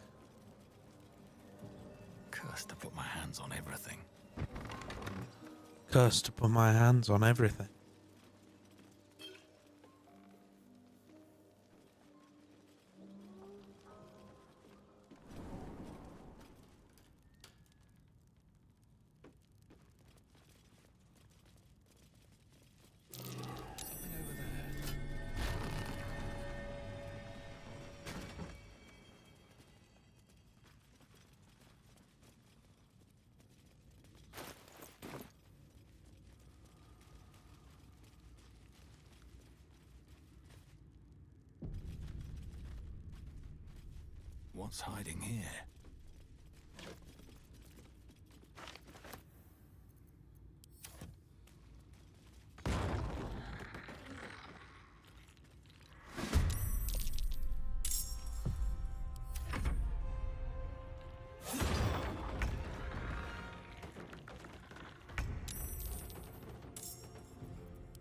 Cursed to put my hands on everything. Cursed to put my hands on everything. What's hiding here?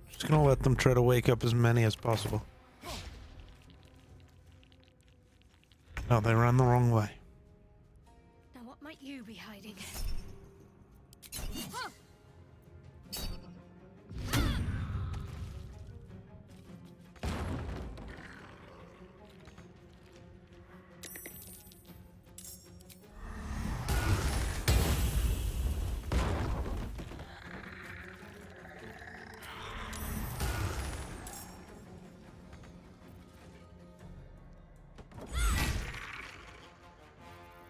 Just gonna let them try to wake up as many as possible. Oh, they ran the wrong way. Now what might you be hiding?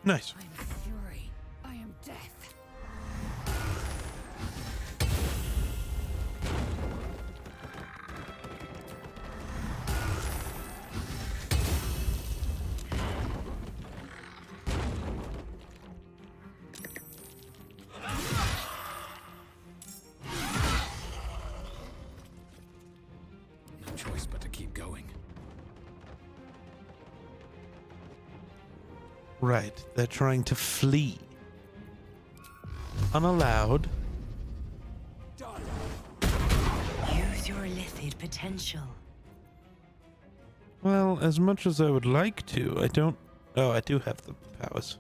Nice. I am fury. I am death. Right, they're trying to flee. Unallowed. Use your illithid potential. Well, as much as I would like to, I don't... Oh, I do have the powers.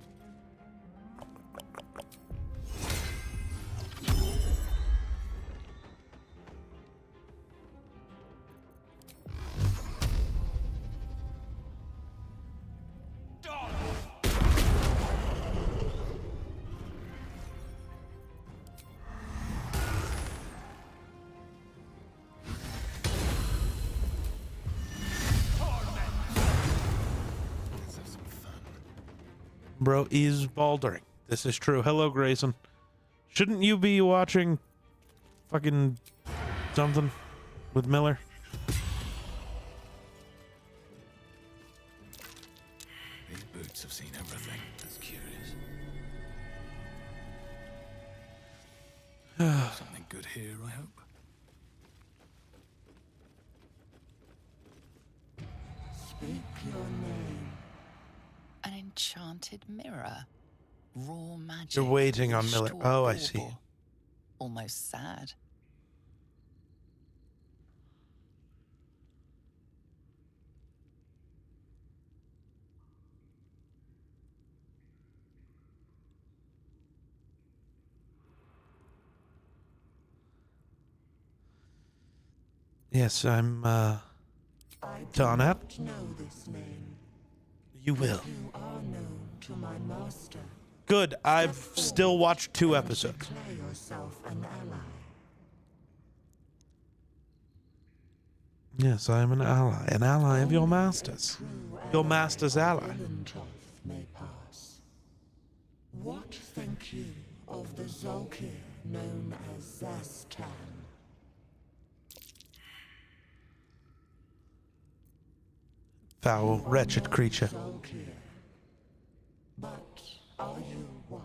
Bro is baldering. This is true. Hello, Grayson. Shouldn't you be watching fucking something with Miller? These boots have seen everything. That's curious. Something good here, I hope. Speak your name. An enchanted mirror. Raw magic. You're waiting on Miller. Oh, I see. Almost sad. Yes, I'm, done up. You will. You are known to my master. Good. I've still watched 2 episodes. Declare yourself an ally. Yes, I am an ally of your master's. Your master's ally. May pass. What think you of the Zolkir known as Zastan? Foul, wretched creature. Zolkir. But are you wise?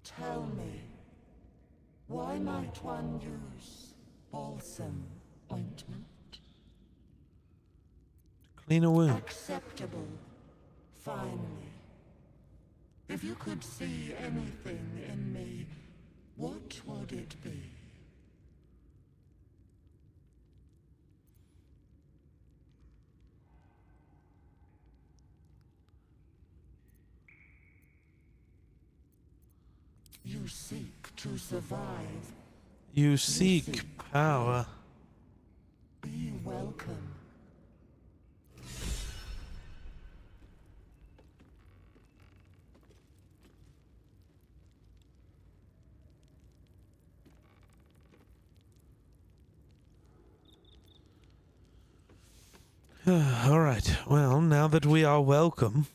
Tell me, why might one use balsam ointment? Clean a wound. Acceptable, finally. If you could see anything in me, what would it be? You seek to survive. You seek power. Be welcome. All right. Well, now that we are welcome,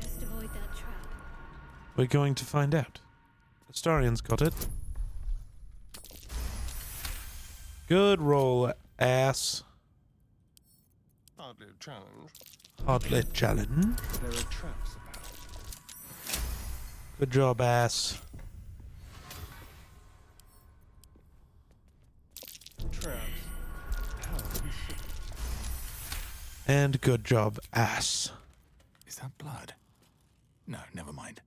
Best avoid that trap. we're going to find out. Astarian's got it. Good roll, ass. Hardly a challenge. Hardly challenge. There are traps about. Good job, ass. Traps. How considerate. And good job, ass. Is that blood? No, never mind.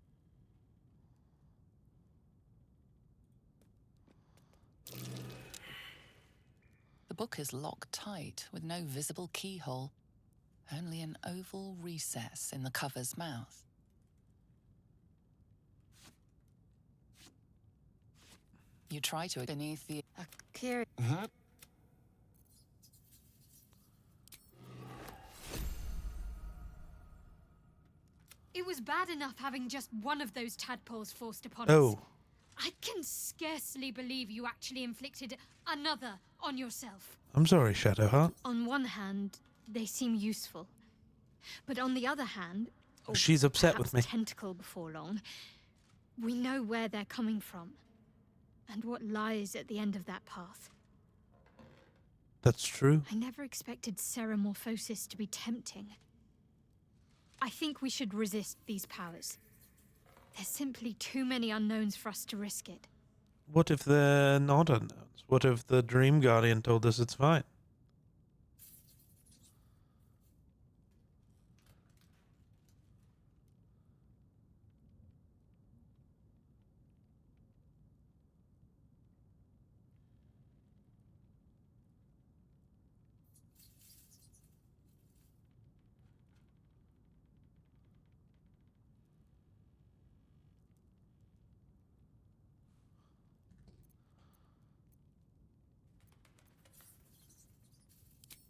The book is locked tight with no visible keyhole. Only an oval recess in the cover's mouth. You try to beneath the... That? It was bad enough having just one of those tadpoles forced upon us. Oh. I can scarcely believe you actually inflicted another on yourself. I'm sorry, Shadowheart. On one hand, they seem useful. But on the other hand, or She's upset with perhaps me. tentacle before long, we know where they're coming from. And what lies at the end of that path. That's true. I never expected ceramorphosis to be tempting. I think we should resist these powers. There's simply too many unknowns for us to risk it. What if they're not unknowns? What if the Dream Guardian told us it's fine?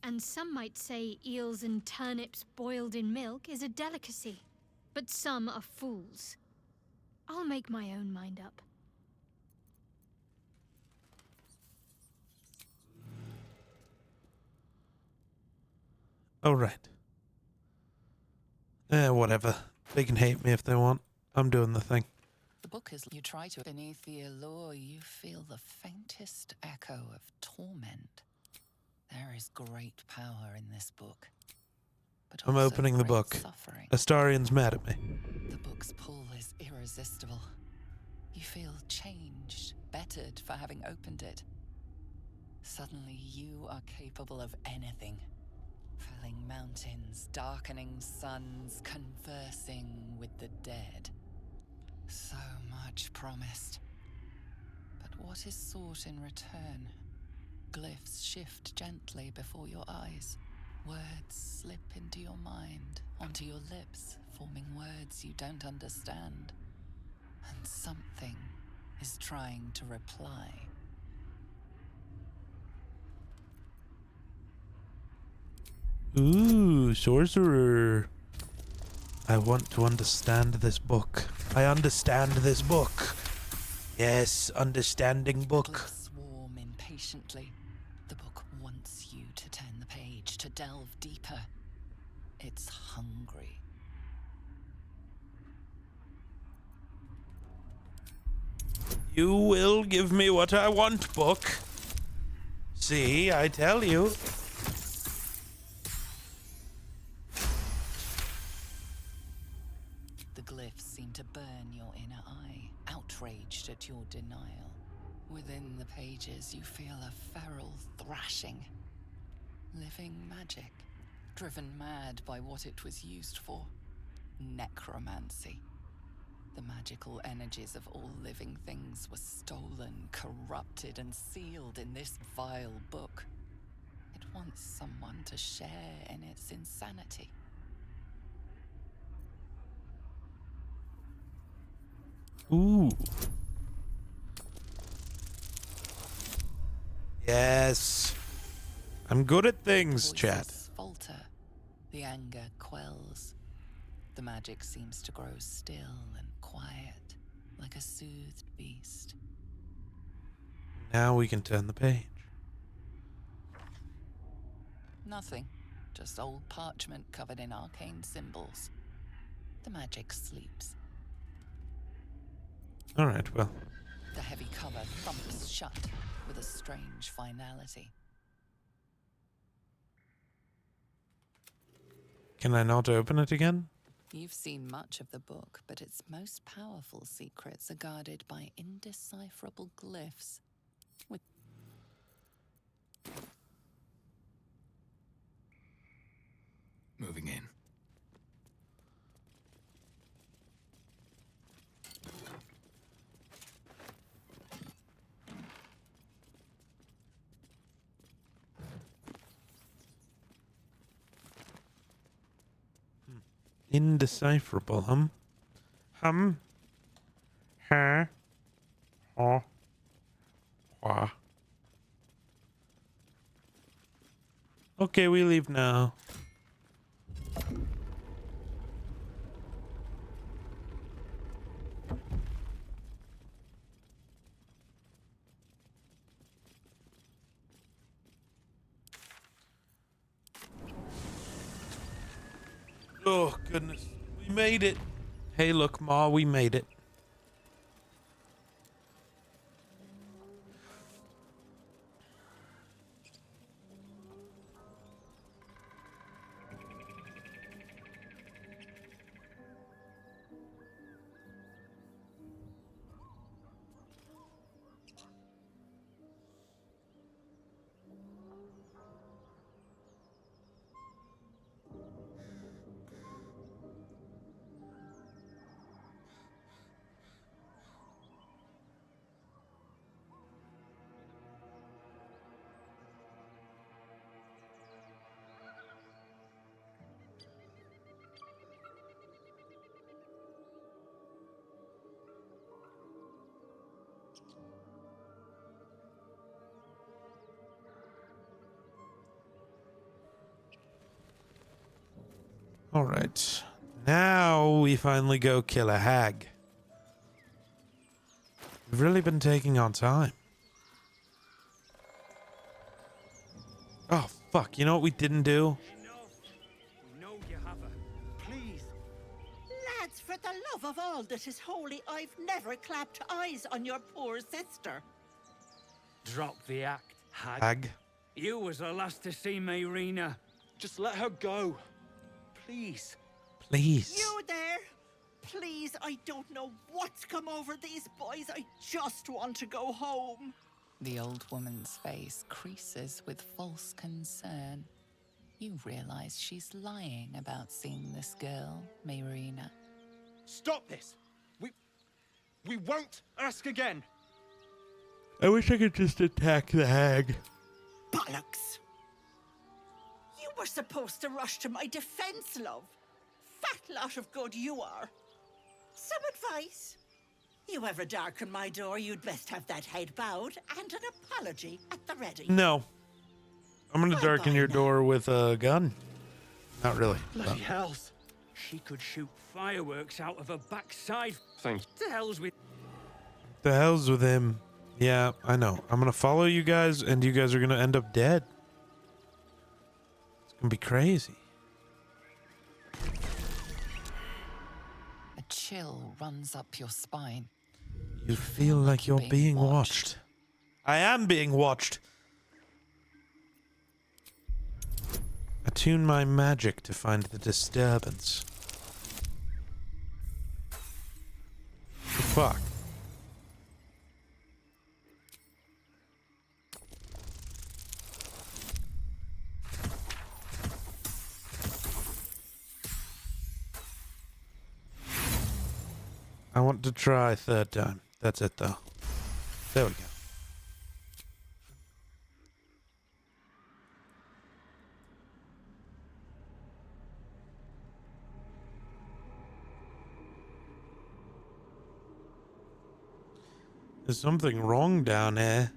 And some might say eels and turnips boiled in milk is a delicacy. But some are fools. I'll make my own mind up. Oh, right. Whatever. They can hate me if they want. I'm doing the thing. The book is you try to beneath the allure, you feel the faintest echo of torment. There is great power in this book. But I'm also opening the great book. Suffering. Astarian's mad at me. The book's pull is irresistible. You feel changed, bettered for having opened it. Suddenly you are capable of anything. Felling mountains, darkening suns, conversing with the dead. So much promised. But what is sought in return? Glyphs shift gently before your eyes. Words slip into your mind, onto your lips, forming words you don't understand. And something is trying to reply. Ooh, sorcerer. I want to understand this book. I understand this book. Yes, understanding book. Glyphs swarm impatiently. The book wants you to turn the page, to delve deeper. It's hungry. You will give me what I want, book. See, I tell you. The glyphs seem to burn your inner eye, outraged at your denial. Within the pages, you feel a feral thrashing. Living magic, driven mad by what it was used for. Necromancy. The magical energies of all living things were stolen, corrupted, and sealed in this vile book. It wants someone to share in its insanity. Ooh. Yes. I'm good at things, chat. Voices falter. The anger quells. The magic seems to grow still and quiet, like a soothed beast. Now we can turn the page. Nothing. Just old parchment covered in arcane symbols. The magic sleeps. All right, well. The heavy cover thumps shut with a strange finality. Can I not open it again? You've seen much of the book, but its most powerful secrets are guarded by indecipherable glyphs. With Moving in. Indecipherable, Huh? Oh. Wah. Okay, we leave now. Oh, goodness. We made it. Hey, look, Ma, we made it. All right. Now we finally go kill a hag. We've really been taking our time. Oh, fuck. You know what we didn't do? No, you haven't. Please. Lads, for the love of all that is holy, I've never clapped eyes on your poor sister. Drop the act, hag. Hag. You was the last to see Mayrina. Just let her go. Please. Please. You there? Please, I don't know what's come over these boys. I just want to go home. The old woman's face creases with false concern. You realize she's lying about seeing this girl, Mayrina. Stop this. We won't ask again. I wish I could just attack the hag. Bollocks! You were supposed to rush to my defense, love. Fat lot of good you are. Some advice? You ever darken my door, you'd best have that head bowed and an apology at the ready. No. I'm gonna darken your door with a gun. Not really. Bloody hells. She could shoot fireworks out of her backside. Thanks. The hell's with... The hell's with him? Yeah, I know. I'm gonna follow you guys, and you guys are gonna end up dead. It's gonna be crazy. A chill runs up your spine. You feel like you're being watched. I am being watched. Attune my magic to find the disturbance. Fuck. I want to try third time. That's it, though. There we go. There's something wrong down here.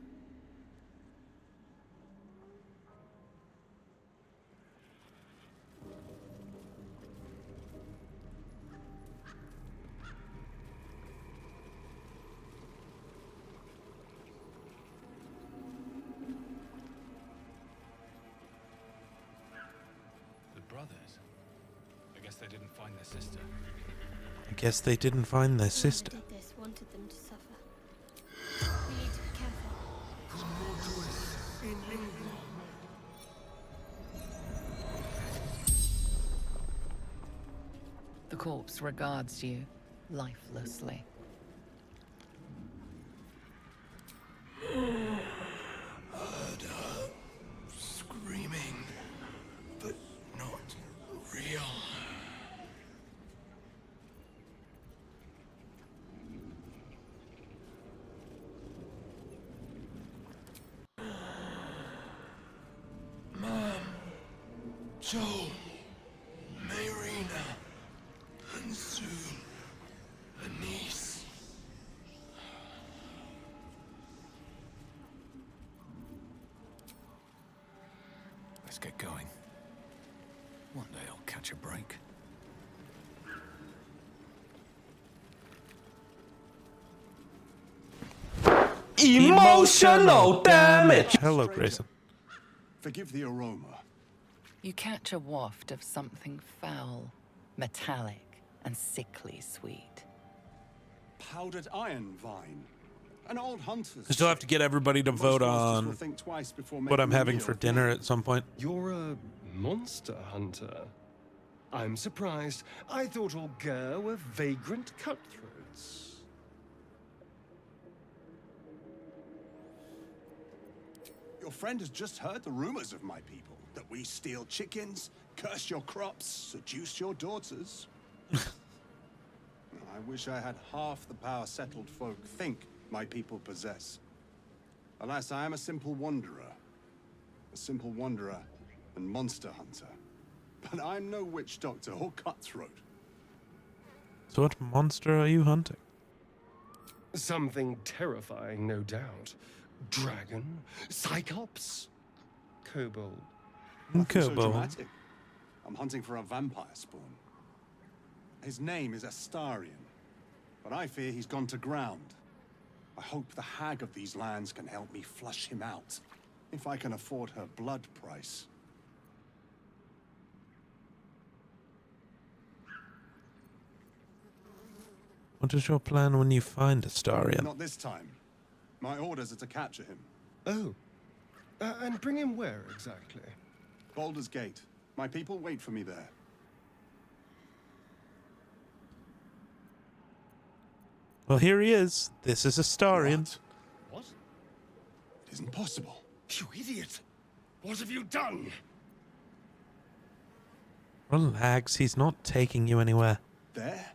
I guess they didn't find their sister. Whoever did this wanted them to suffer. We need to be careful. The corpse regards you lifelessly. Heard her screaming, but not real. Mom, Joe, Mayrina, and soon a niece. Let's get going. One day I'll catch a break. Emotional damage. Hello, Grayson. Forgive the aroma. You catch a waft of something foul, metallic, and sickly sweet. Powdered iron vine. An old hunter's. I still have to get everybody to vote on what I'm having for dinner at some point. You're a monster hunter. I'm surprised. I thought all Ger were vagrant cutthroats. Your friend has just heard the rumors of my people. That we steal chickens, curse your crops, seduce your daughters. I wish I had half the power settled folk think my people possess. Alas, I am a simple wanderer. A simple wanderer and monster hunter. But I'm no witch doctor or cutthroat. So what monster are you hunting? Something terrifying, no doubt. Dragon, cyclops, kobold. Nothing so Kobold. dramatic. I'm hunting for a vampire spawn. His name is Astarion, but I fear he's gone to ground. I hope the hag of these lands can help me flush him out, if I can afford her blood price. What is your plan when you find Astarion? Not this time. My orders are to capture him. Oh. And bring him where, exactly? Baldur's Gate. My people wait for me there. Well, here he is. This is Astarion. What? It isn't possible. You idiot! What have you done? Relax, he's not taking you anywhere. There?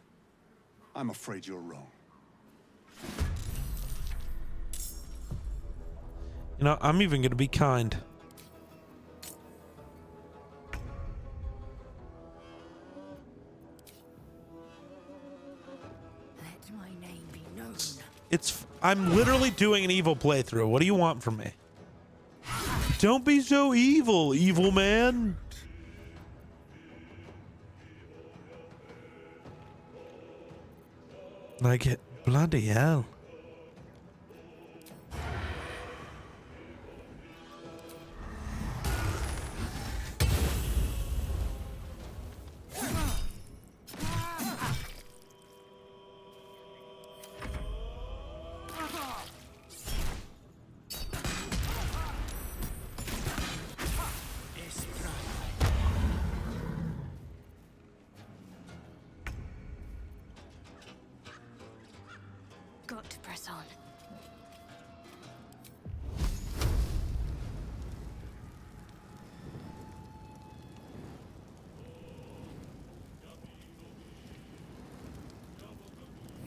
I'm afraid you're wrong. You know, I'm even going to be kind. Let my name be known. I'm literally doing an evil playthrough. What do you want from me? Don't be so evil, evil man. Like it, bloody hell. Got to press on.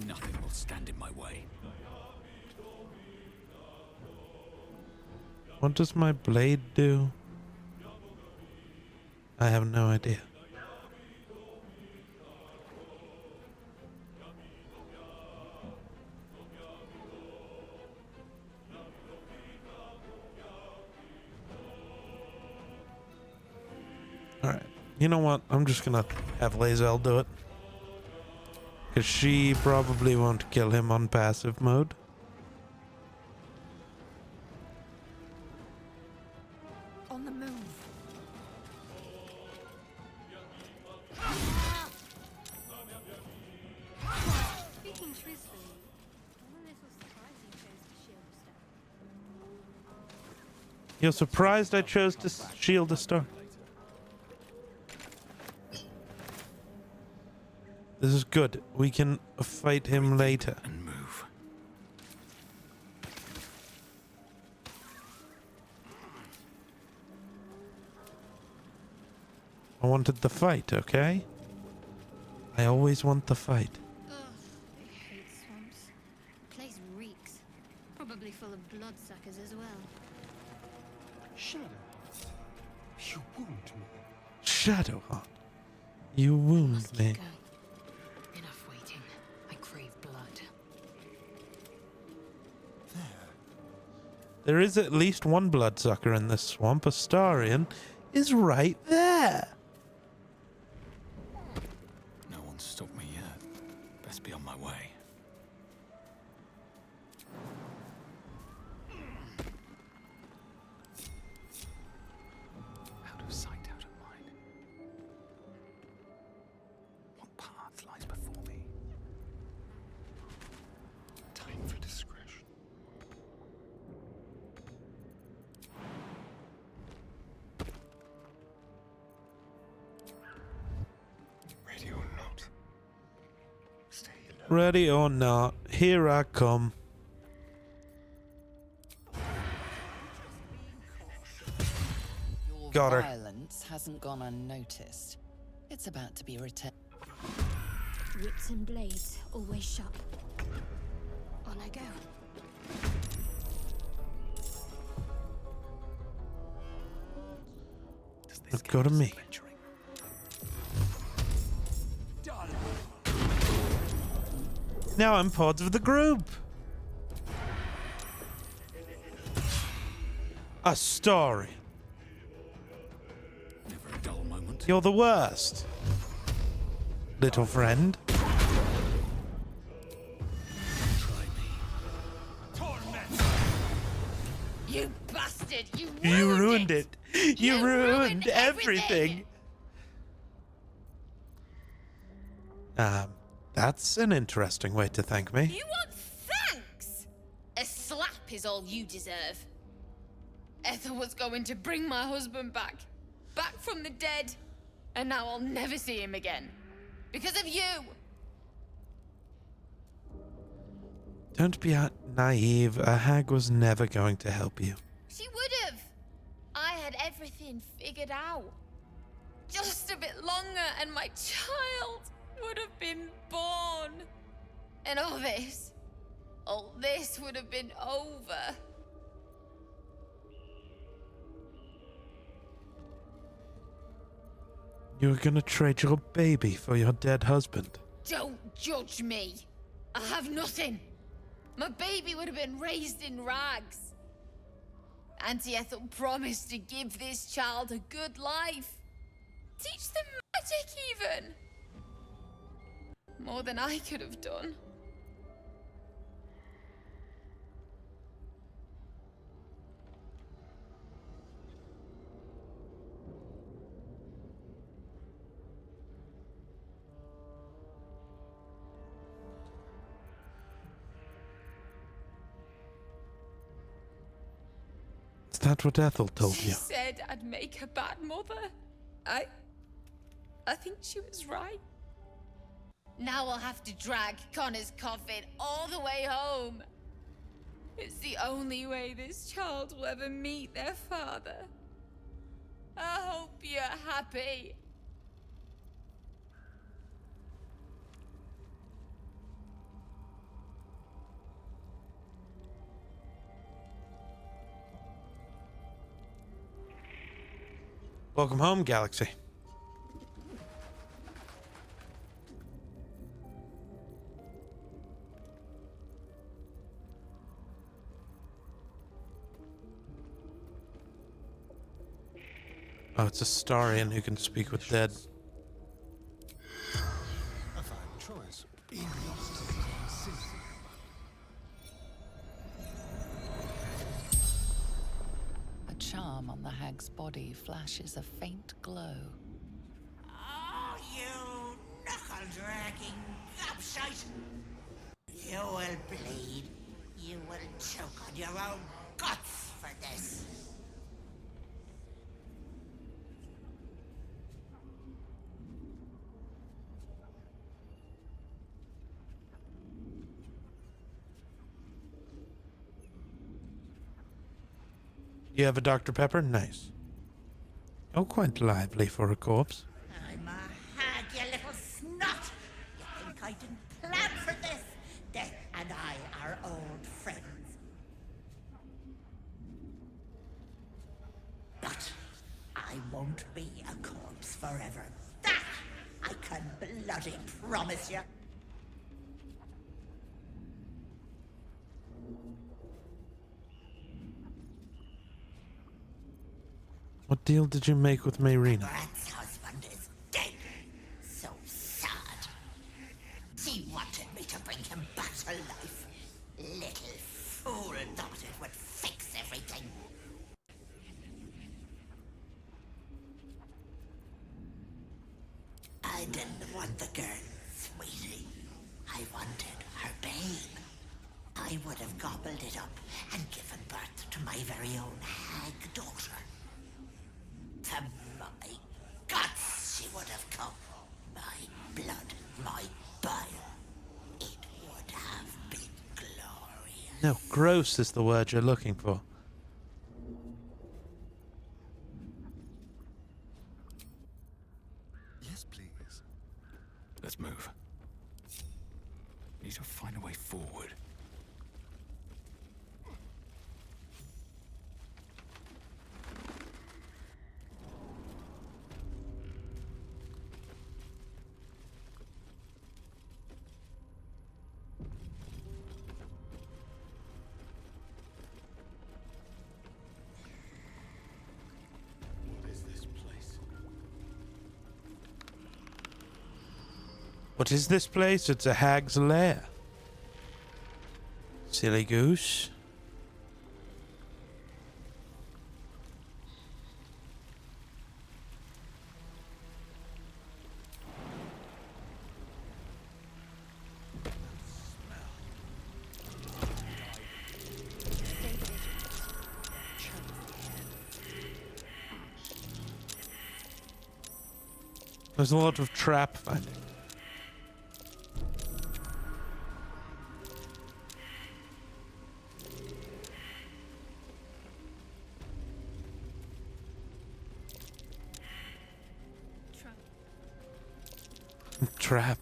Nothing will stand in my way. What does my blade do? I have no idea. Alright, you know what? I'm just gonna have Lae'zel do it. Because she probably won't kill him on passive mode. On the move. Speaking truthfully, I'm a little surprised you chose to shield a star. You're surprised I chose to shield a star? This is good. We can fight him later. And move. I wanted the fight, okay? I always want the fight. Ugh, I hate swamps. Place reeks. Probably full of bloodsuckers as well. Shadow. You wound me. Shadowheart, you wound me. Enough waiting. I crave blood. There is at least one bloodsucker in this swamp. Astarion is right there. No one's stopped me yet. Best be on my way. Out of sight, out of mind. What path lies before me? Time for discretion. Ready or not? Stay low. Ready or not, here I come. Your Got her. Violence hasn't gone unnoticed. It's about to be returned. Wits and blades, always sharp. On I go. Let's go to me. Now I'm part of the group. Astarion. Never a dull moment. You're the worst. Little friend. You bastard! You ruined it. You ruined everything. That's an interesting way to thank me. You want thanks? A slap is all you deserve. Ethel was going to bring my husband back from the dead, and now I'll never see him again. Because of you! Don't be naive. A hag was never going to help you. She would have. I had everything figured out. Just a bit longer and my child would have been born. And all this would have been over. You were gonna trade your baby for your dead husband. Don't judge me. I have nothing. My baby would have been raised in rags. Auntie Ethel promised to give this child a good life. Teach them magic even. More than I could have done. Is that what Ethel told She you? said I'd make a bad mother. I think she was right. Now I'll have to drag Connor's coffin all the way home. It's the only way this child will ever meet their father. I hope you're happy. Welcome home, Galaxy. Oh, it's a Starian who can speak with dead. A fine choice. A charm on the hag's body flashes a faint glow. Oh, you knuckle-dragging gobshite! You will bleed. You will choke on your own guts for this. You have a Dr. Pepper? Nice. Oh, quite lively for a corpse. I'm a hag, you little snot! You think I didn't plan for this? Death and I are old friends. But I won't be a corpse forever. That I can bloody promise you. What deal did you make with Mayrina? Brat's husband is dead. So sad. She wanted me to bring him back to life. Little fool thought it would fix everything. I didn't want the girl, sweetie. I wanted her babe. I would have gobbled it up and given birth to my very own hag daughter. To my guts she would have come. My blood, my bile. It would have been glorious. No, gross is the word you're looking for. Yes, please. Let's move. Need to find a way forward. What is this place? What is this place? It's a hag's lair. Silly goose. There's a lot of trap finding. Trap.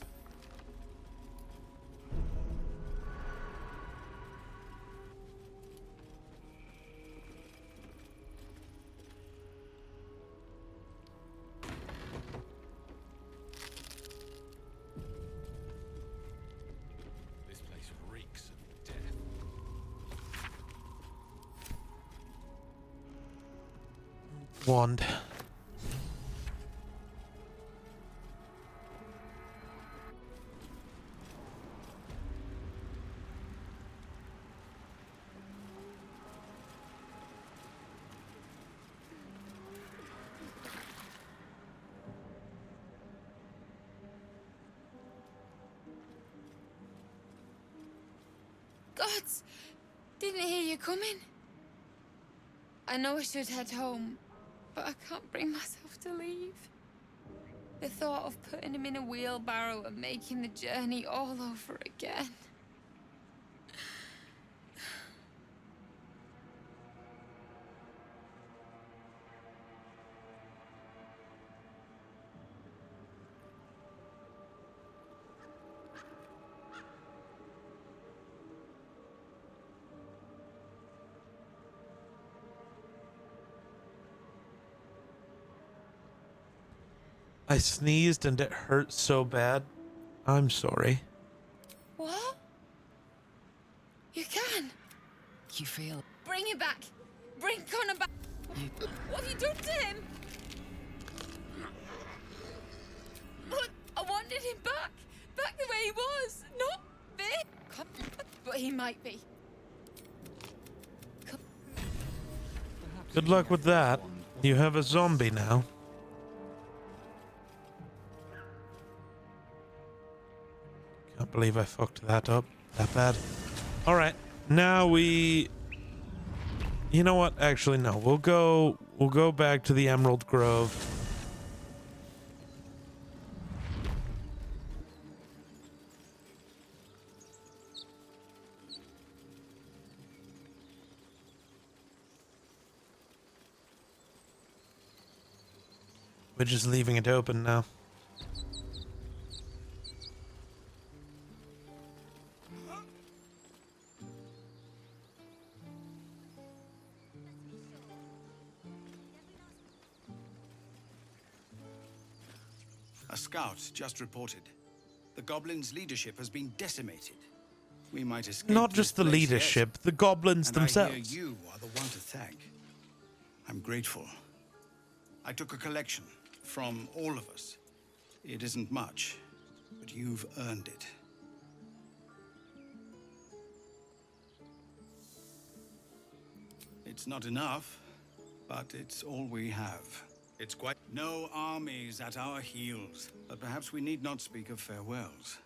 This place reeks of death. Wand. Gods! Didn't hear you coming. I know I should head home, but I can't bring myself to leave. The thought of putting him in a wheelbarrow and making the journey all over again. I sneezed and it hurt so bad. I'm sorry. What? You can? You feel... Bring him back! Bring Connor back! What have you done to him? Look, I wanted him back! Back the way he was! Not big! But he might be. Good luck with that. You have a zombie now. Can't believe I fucked that up that bad. All right, now we. You know what? Actually, no. We'll go back to the Emerald Grove. We're just leaving it open now. A scout just reported. The goblins' leadership has been decimated. We might escape. Not just the this place yet. leadership, the goblins And themselves. I hear you are the one to thank. I'm grateful. I took a collection from all of us. It isn't much, but you've earned it. It's not enough, but it's all we have. It's quite... No armies at our heels, but perhaps we need not speak of farewells.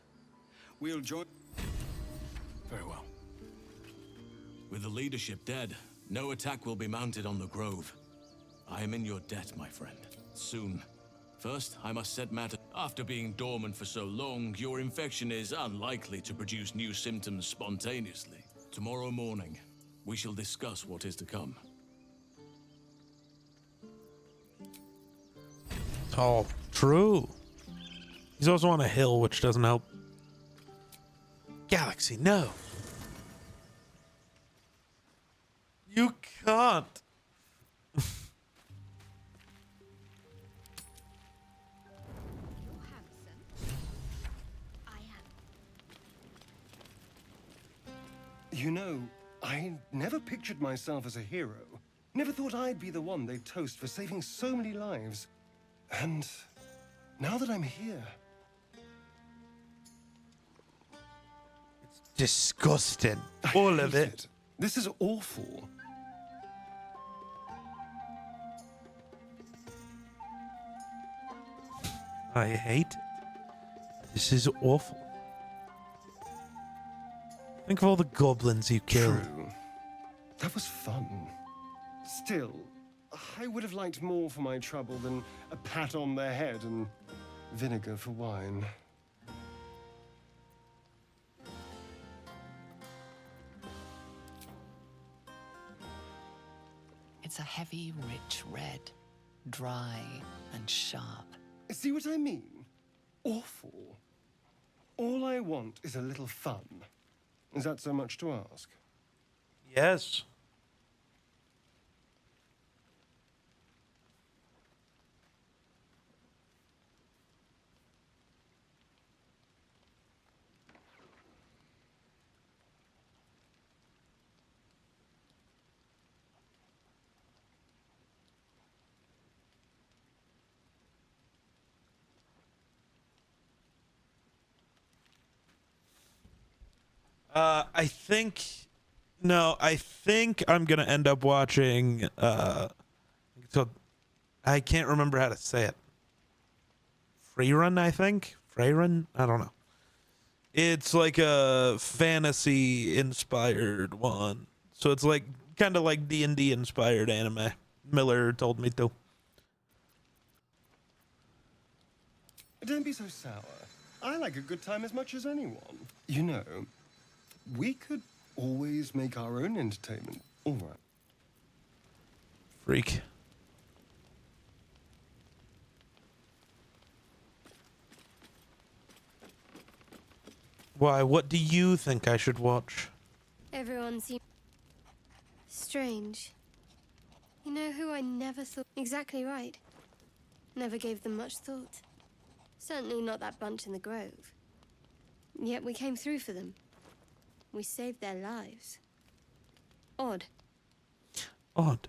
We'll join... Very well. With the leadership dead, no attack will be mounted on the Grove. I am in your debt, my friend. Soon. First, I must set matters. After being dormant for so long, your infection is unlikely to produce new symptoms spontaneously. Tomorrow morning, we shall discuss what is to come. It's all true. He's also on a hill, which doesn't help. Galaxy, no. You can't. You know, I never pictured myself as a hero. Never thought I'd be the one they'd toast for saving so many lives. And now that I'm here, disgusting. All of hate it. This is awful. I hate it. This is awful. Think of all the goblins you killed. True. That was fun. Still, I would have liked more for my trouble than a pat on the head and vinegar for wine. It's a heavy, rich red, dry and sharp. See what I mean? Awful. All I want is a little fun. Is that so much to ask? Yes. I think I'm gonna end up watching so I can't remember how to say it. Freerun, I think? Freyrun? I don't know. It's like a fantasy inspired one. So it's like kind of like D&D inspired anime. Miller told me to. Don't be so sour. I like a good time as much as anyone. You know, we could always make our own entertainment. All right. Freak. Why? What do you think I should watch? Everyone seems strange. You know who I never thought... Exactly right. Never gave them much thought. Certainly not that bunch in the grove. Yet we came through for them. We saved their lives. Odd. Odd.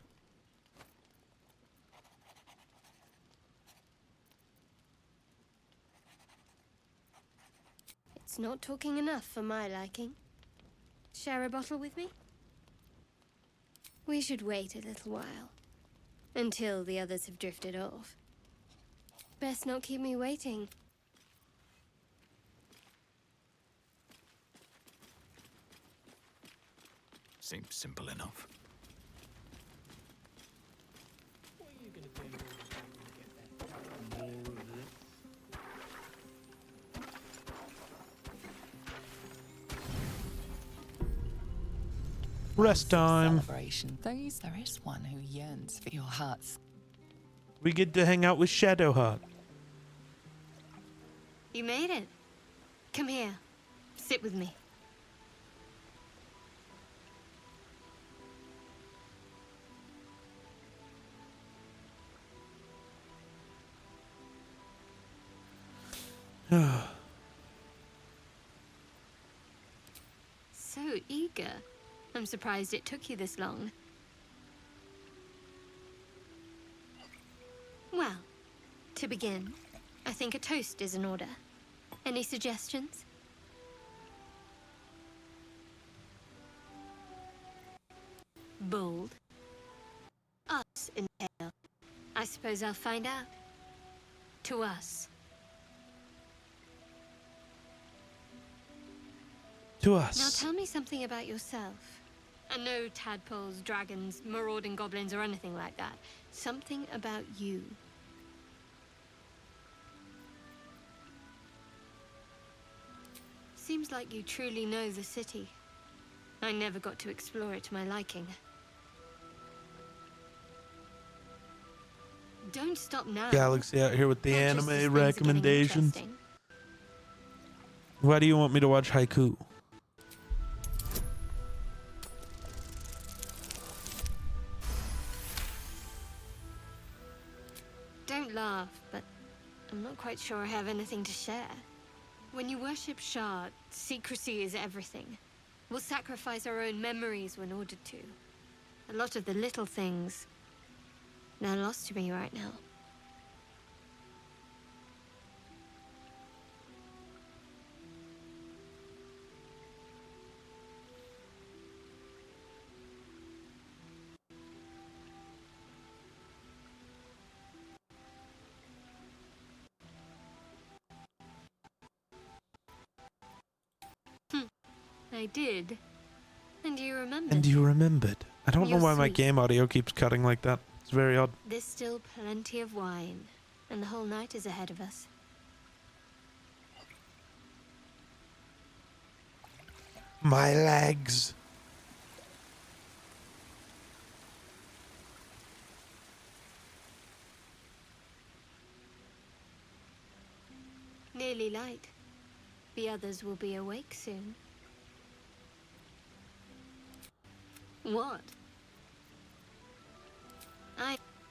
It's not talking enough for my liking. Share a bottle with me? We should wait a little while. Until the others have drifted off. Best not keep me waiting. Seems simple enough. Rest time. Celebration. There is one who yearns for your hearts. We get to hang out with Shadowheart. You made it. Come here. Sit with me. So eager. I'm surprised it took you this long. Well, to begin, I think a toast is in order. Any suggestions? Bold. Us in ale. I suppose I'll find out. To us. To us. Now tell me something about yourself. And no tadpoles, dragons, marauding goblins, or anything like that. Something about you. Seems like you truly know the city. I never got to explore it to my liking. Don't stop now. Galaxy out here with the Not just as anime things are getting recommendations. interesting. Why do you want me to watch Haiku? Don't laugh, but I'm not quite sure I have anything to share. When you worship Shah, secrecy is everything. We'll sacrifice our own memories when ordered to. A lot of the little things, they're lost to me right now. I did. And you remembered. And you remembered. I don't know You're why my sweet. game audio keeps cutting like that. It's very odd. There's still plenty of wine, and the whole night is ahead of us. My legs. Nearly light. The others will be awake soon. What?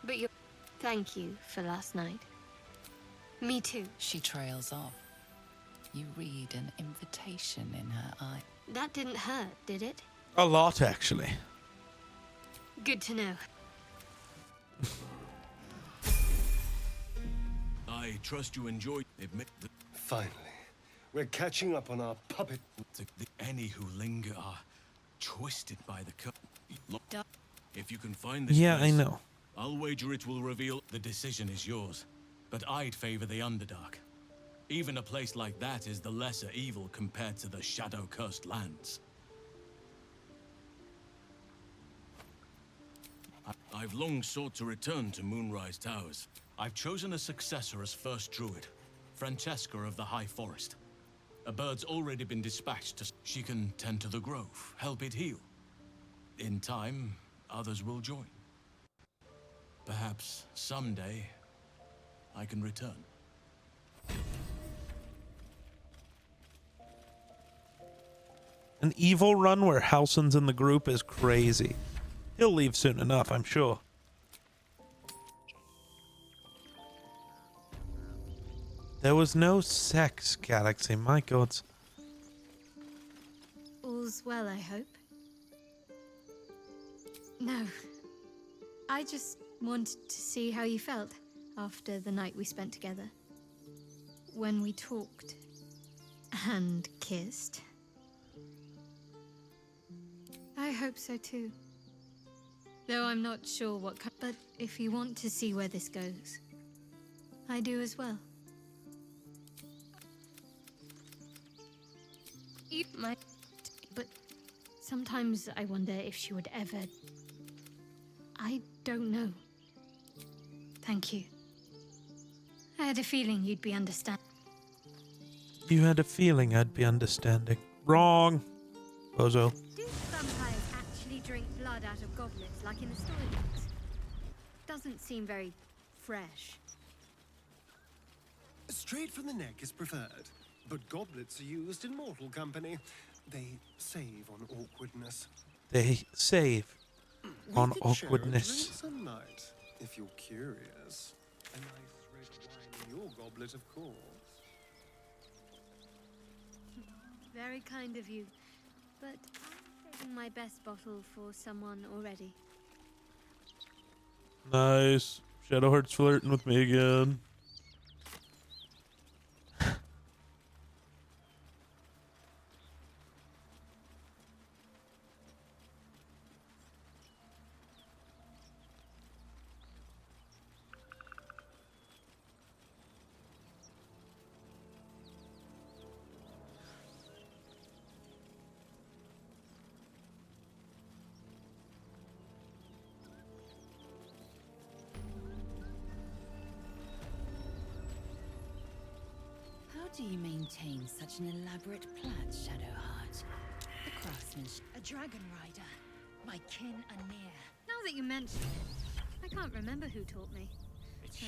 But you. Thank you for last night. Me too. She trails off. You read an invitation in her eye. That didn't hurt, did it? A lot, actually. Good to know. I trust you enjoy Finally, we're catching up on our puppet. Any who linger are twisted by the cut. If you can find this Yeah, place, I know. I'll wager it will reveal the decision is yours. But I'd favor the Underdark. Even a place like that is the lesser evil compared to the shadow-cursed lands. I've long sought to return to Moonrise Towers. I've chosen a successor as first druid, Francesca of the High Forest. A bird's already been dispatched to... She can tend to the grove, help it heal. In time, others will join. Perhaps someday, I can return. An evil run where Halsin's in the group is crazy. He'll leave soon enough, I'm sure. There was no sex, Galaxy. My God. All's well, I hope. No. I just wanted to see how you felt after the night we spent together. When we talked and kissed. I hope so too. Though I'm not sure what kind. But if you want to see where this goes, I do as well. You might, but sometimes I wonder if she would ever. I don't know. Thank you. I had a feeling you'd be understanding. You had a feeling I'd be understanding. Wrong. Bozo. Do vampires actually drink blood out of goblets like in the storybooks? Doesn't seem very fresh. Straight from the neck is preferred, but goblets are used in mortal company. They save on awkwardness. They save on We could share a awkwardness. drink some night, if you're curious. A nice red wine in your goblet, of course. Very kind of you, but I'm saving my best bottle for someone already. Nice. Shadowheart's flirting with me again. How do you maintain such an elaborate plan, Shadowheart? The craftsmanship. A dragon rider, my kin and near. Now that you mention it, I can't remember who taught me.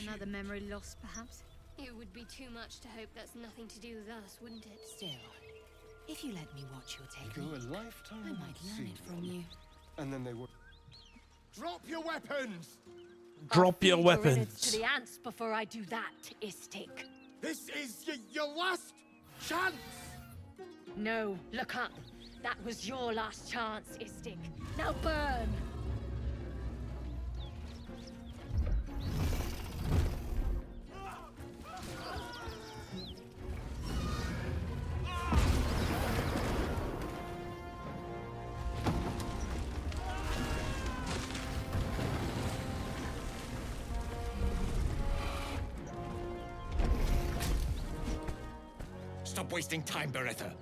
Another memory lost, perhaps? It would be too much to hope that's nothing to do with us, wouldn't it? Still, if you let me watch your Go technique, a lifetime I might without learn it seeing from one. you. And then they would. Drop your weapons! Drop your Feed your innards weapons. to the ants before I do that, Istik. This is your last chance! No, look up. That was your last chance, Istik. Now burn! Stop wasting time, Beretta.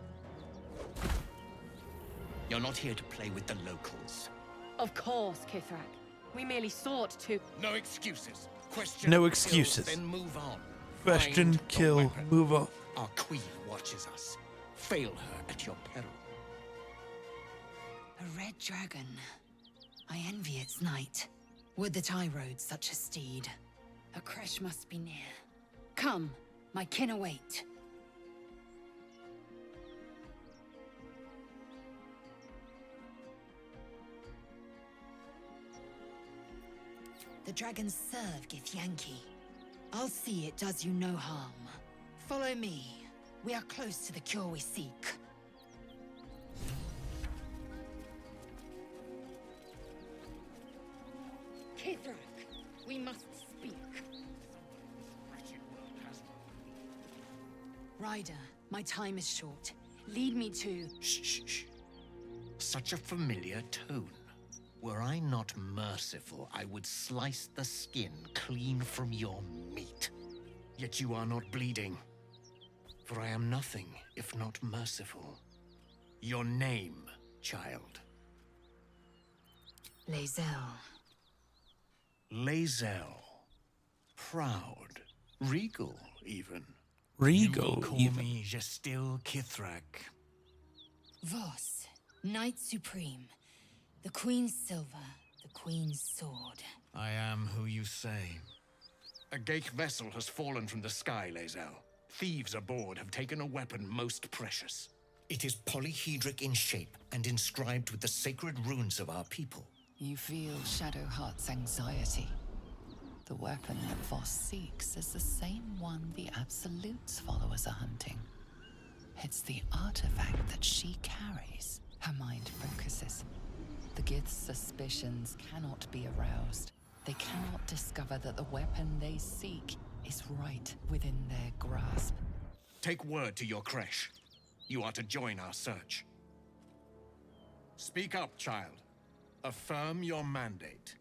You're not here to play with the locals. Of course, Kithrak. We merely sought to... No excuses. Question, No kill, excuses. then move on. Question, Find the kill, weapon. move on. Our queen watches us. Fail her at your peril. A red dragon. I envy its knight. Would that I rode such a steed. A crash must be near. Come, my kin await. The dragons serve Githyanki. I'll see it does you no harm. Follow me. We are close to the cure we seek. Kithrak, we must speak. Ryder, my time is short. Lead me to... Shh. Such a familiar tone. Were I not merciful, I would slice the skin clean from your meat. Yet you are not bleeding. For I am nothing if not merciful. Your name, child. Lae'zel. Lae'zel. Proud. Regal, even. Regal, You will call even. me Gestil Kithrak. Voss, Knight Supreme. The Queen's silver, the Queen's sword. I am who you say. A Geik vessel has fallen from the sky, Lae'zel. Thieves aboard have taken a weapon most precious. It is polyhedric in shape and inscribed with the sacred runes of our people. You feel Shadowheart's anxiety. The weapon that Voss seeks is the same one the Absolute's followers are hunting. It's the artifact that she carries. Her mind focuses. The Gith's suspicions cannot be aroused. They cannot discover that the weapon they seek is right within their grasp. Take word to your Kresh. You are to join our search. Speak up, child. Affirm your mandate.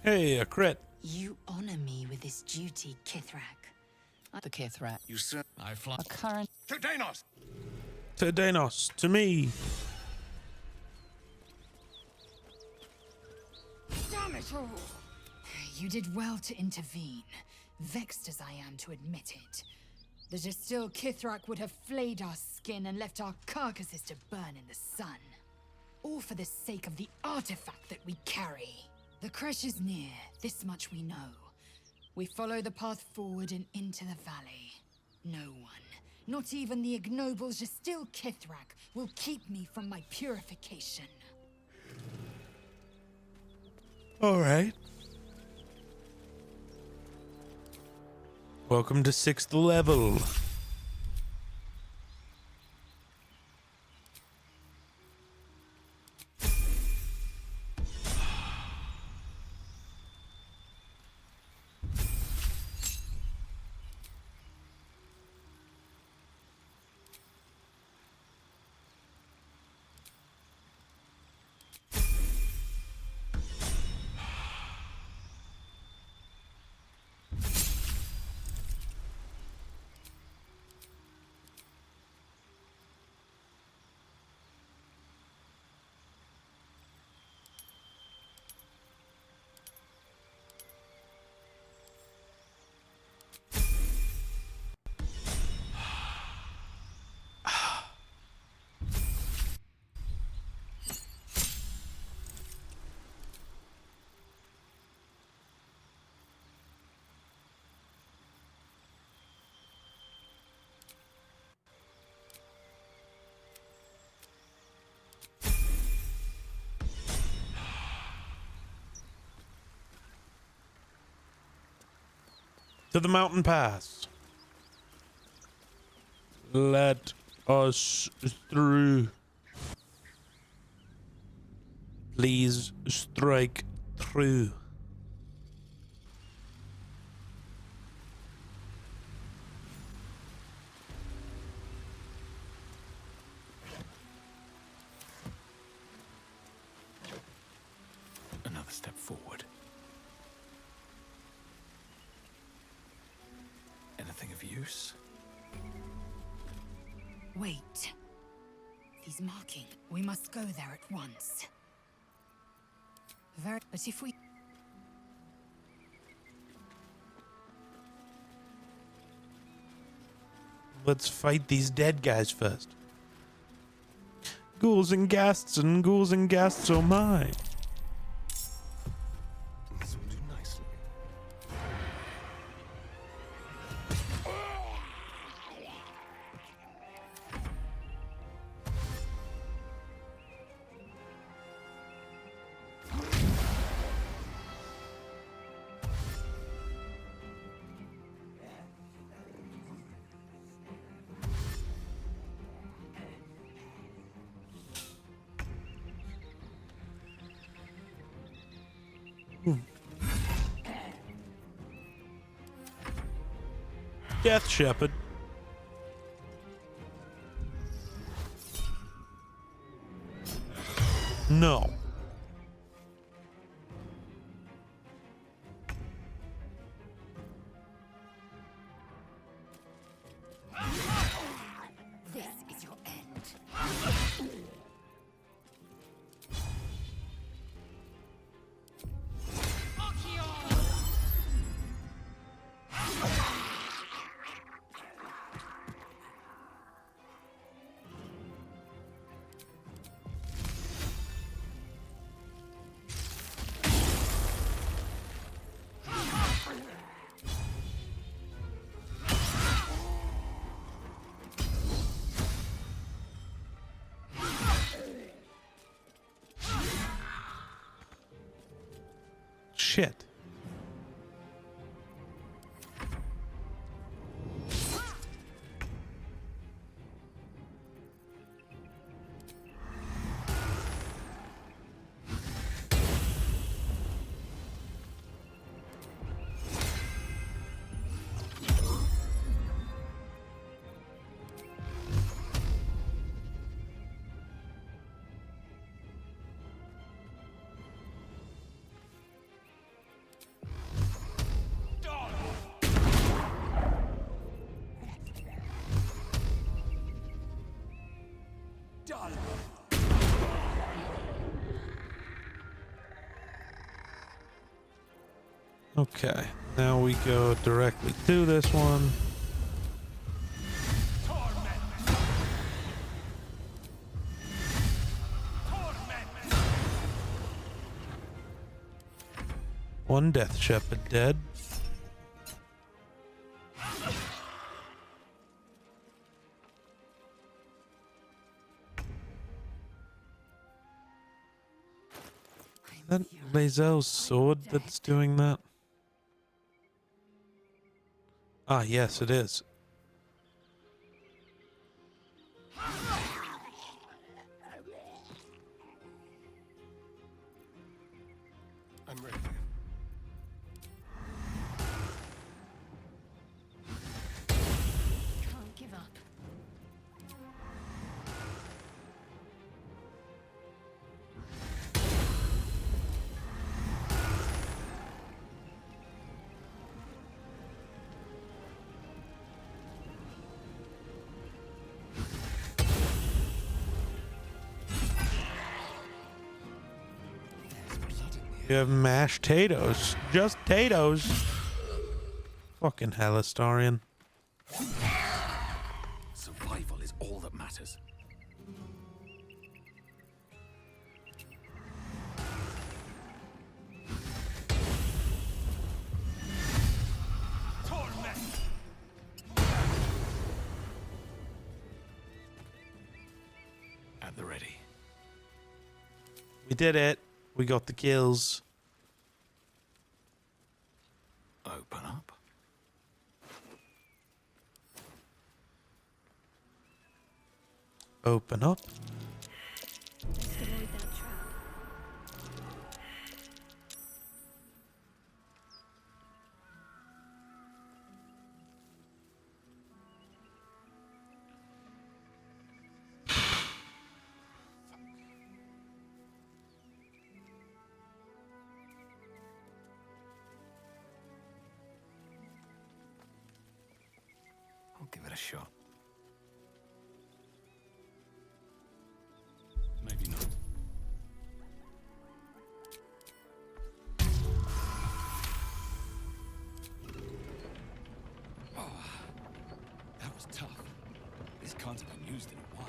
Hey, a crit. You honor me with this duty, Kithrak. The Kithrak. You sir, I fly. A current. To Danos! To Danos, to me. Damn it all! You did well to intervene, vexed as I am to admit it. The Gestil Kithrak would have flayed our skin and left our carcasses to burn in the sun. All for the sake of the artifact that we carry. The crash is near, this much we know. We follow the path forward and into the valley. No one, not even the ignoble Gestil Kithrak, will keep me from my purification. All right. Welcome to 6th level. To the mountain pass. Let us through. Please strike through. truce? Wait. These markings. We must go there at once. But if we... Let's fight these dead guys first. Ghouls and ghasts and ghouls and ghasts, oh my. This will do nicely. Death Shepherd. No. This is your end. Shit. Okay, now we go directly to this one. One Death Shepherd dead. That Lae'zel's sword that's doing that? Ah, yes, it is. I'm ready. Can't give up. You have mashed potatoes. Just potatoes. Fucking Hellistarian. Survival is all that matters. At the ready. We did it. We got the kills. Open up. Open up. Just avoid that trap. it a shot. Maybe not. Oh, that was tough. This can't have been used in a while.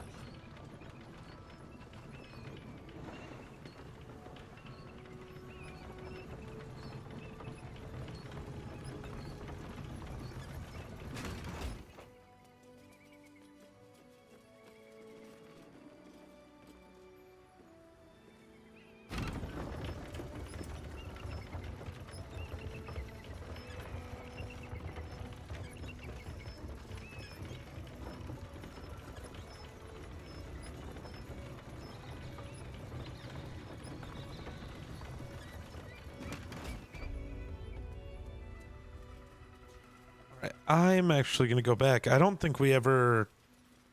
I'm actually going to go back. I don't think we ever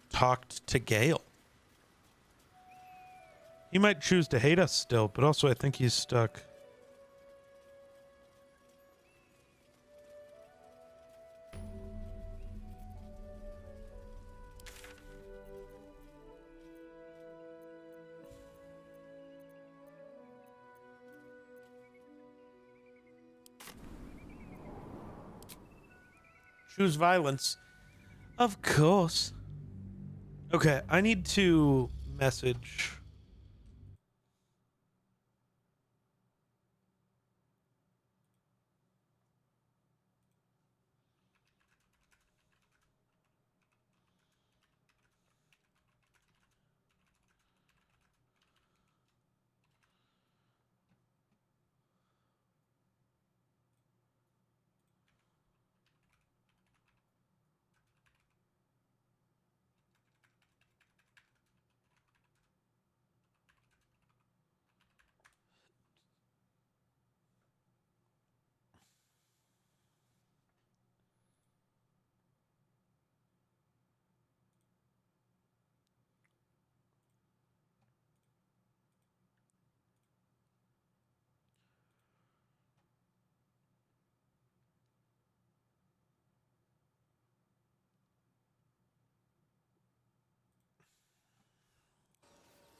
talked to Gale. He might choose to hate us still, but also I think he's stuck. Choose violence. Of course. Okay, I need to message.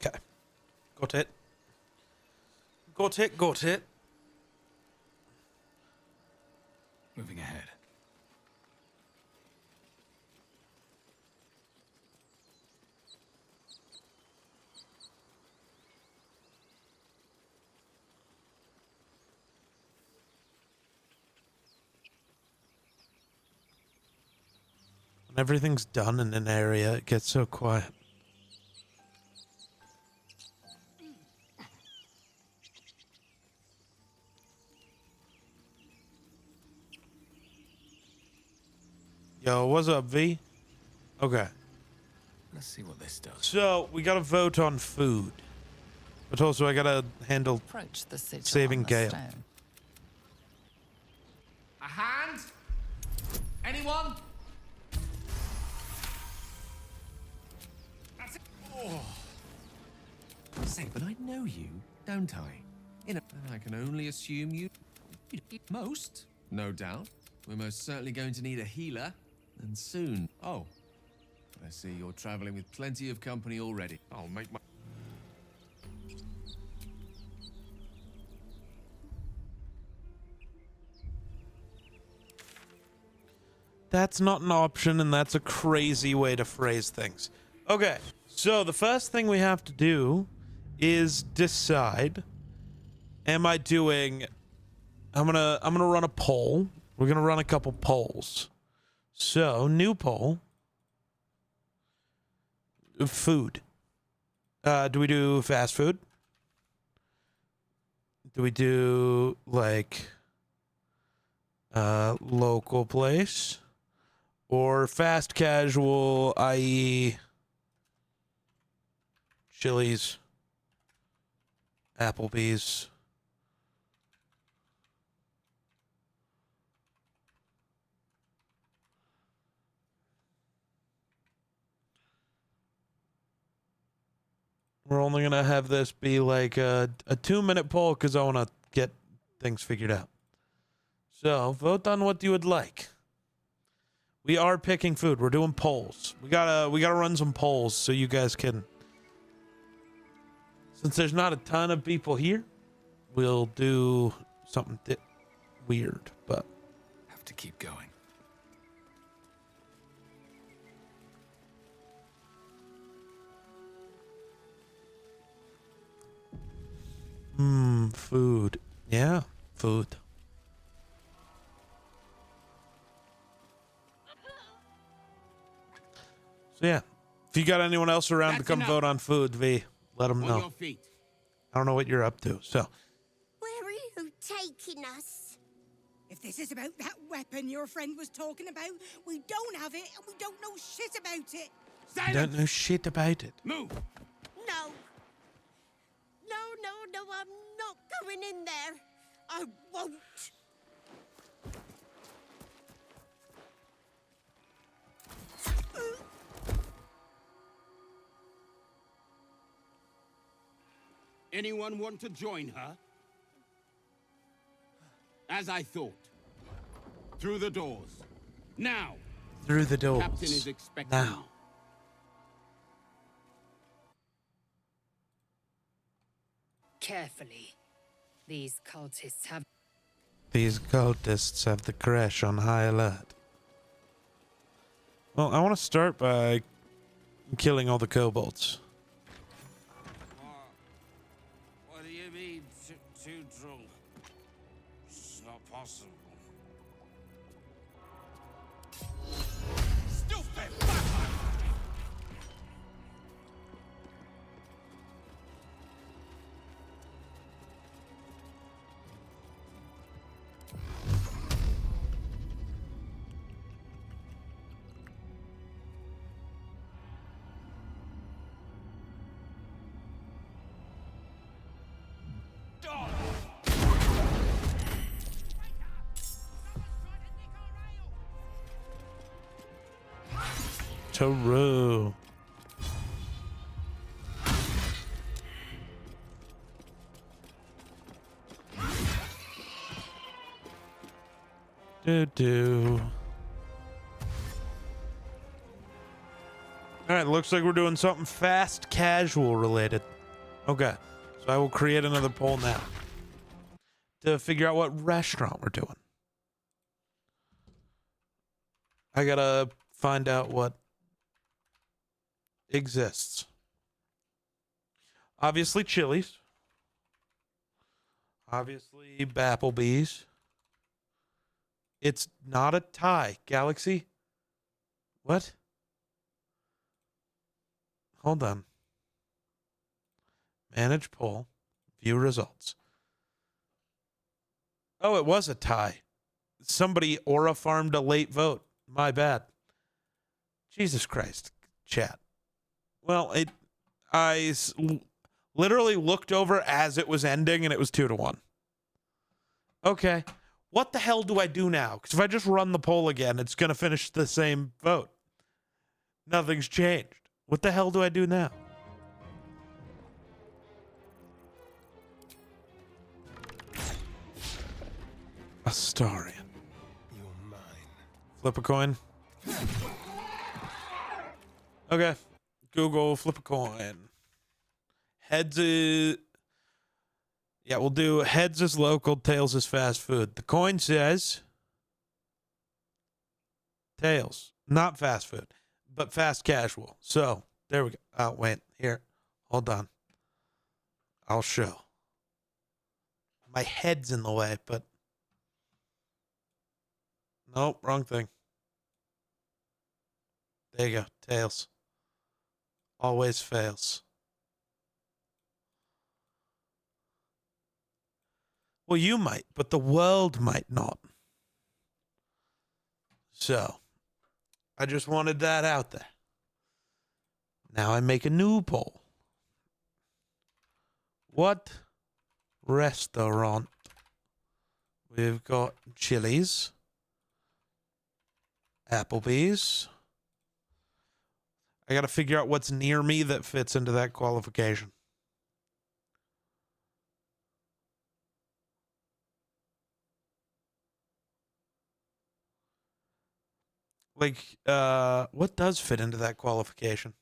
Okay. Got it. Got it, got it. Moving ahead. When everything's done in an area, it gets so quiet. Yo, what's up, V? Okay. Let's see what this does. So, we gotta vote on food. But also, I gotta handle Approach the sigil saving on the Gale. stone. A hand? Anyone? That's it. Oh. Say, but I know you, don't I? And I can only assume you... Most, no doubt. We're most certainly going to need a healer, and soon. Oh, I see you're traveling with plenty of company already. I'll make my... That's not an option, and that's a crazy way to phrase things. Okay, so the first thing we have to do is decide, am I doing... I'm gonna run a poll. We're gonna run a couple polls. So, new poll. Food. Do we do fast food? Do we do, like, local place? Or fast casual, i.e. Chili's, Applebee's. We're only going to have this be like a 2-minute poll because I want to get things figured out. So, vote on what you would like. We are picking food. We're doing polls. We gotta run some polls so you guys can. Since there's not a ton of people here, we'll do something weird, but have to keep going. Food. Yeah, food. So yeah, if you got anyone else around to come vote on food, V, let them know. your feet. I don't know what you're up to, so. Where are you taking us? If this is about that weapon your friend was talking about, we don't have it and we don't know shit about it. I don't know shit about it. Move. No. No, I'm not going in there. I won't. Anyone want to join her? As I thought. Through the doors. Now. Through the doors. Captain is expecting. Now. Carefully. These cultists have... These cultists have the crash on high alert. Well, I want to start by killing all the kobolds. What do you mean, too drunk? It's not possible. Stupid! True. Do. All right, looks like we're doing something fast casual related. Okay, so I will create another poll now to figure out what restaurant we're doing. I gotta find out what exists. Obviously Chili's. Obviously Applebee's. It's not a tie. Galaxy? What? Hold on. Manage poll. View results. Oh, it was a tie. Somebody aura farmed a late vote. My bad. Jesus Christ, chat. Well, I literally looked over as it was ending and it was 2-1. Okay. What the hell do I do now? Because if I just run the poll again, it's going to finish the same vote. Nothing's changed. What the hell do I do now? Astarion. You're mine. Flip a coin. Okay. Google, flip a coin. Heads is... Yeah, we'll do heads is local, tails is fast food. The coin says... Tails. Not fast food, but fast casual. So, there we go. Oh, wait. Here. Hold on. I'll show. My head's in the way, but... Nope, wrong thing. There you go. Tails. Always fails. Well, you might, but the world might not. So, I just wanted that out there. Now I make a new poll. What restaurant? We've got Chili's, Applebee's. I got to figure out what's near me that fits into that qualification. Like, what does fit into that qualification?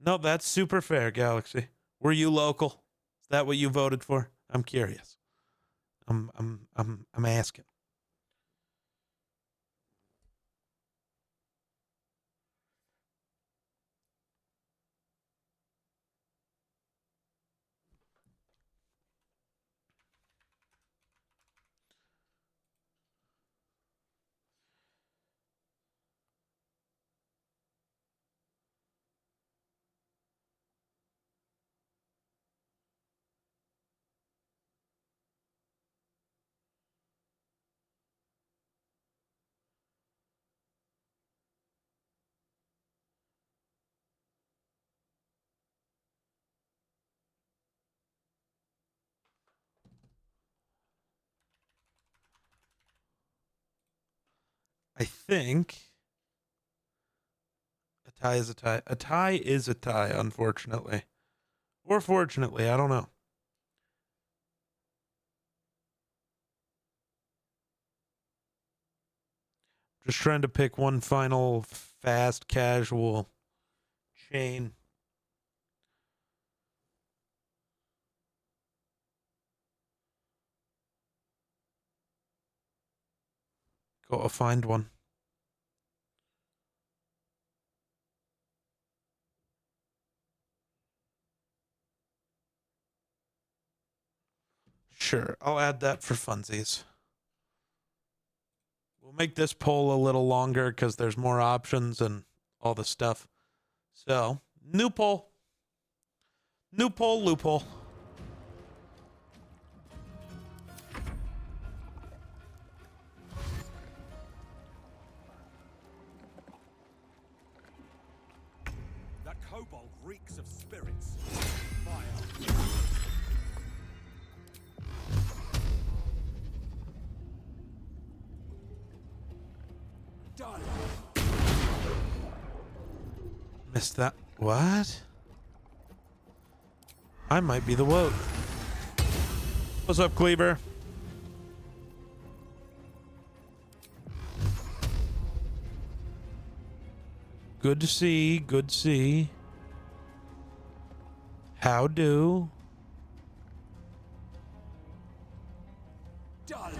No, that's super fair, Galaxy. Were you local? Is that what you voted for? I'm curious. I'm asking. I think a tie is a tie. A tie is a tie, unfortunately. Or fortunately, I don't know. Just trying to pick one final fast casual chain. Gotta find one. Sure, I'll add that for funsies. We'll make this poll a little longer because there's more options and all the stuff. So, new poll. New poll, loophole. That kobold reeks of spirits. Fire. Done. Missed that. What? I might be the woat. What's up, Cleaver? Good to see. Good to see. How do? Done.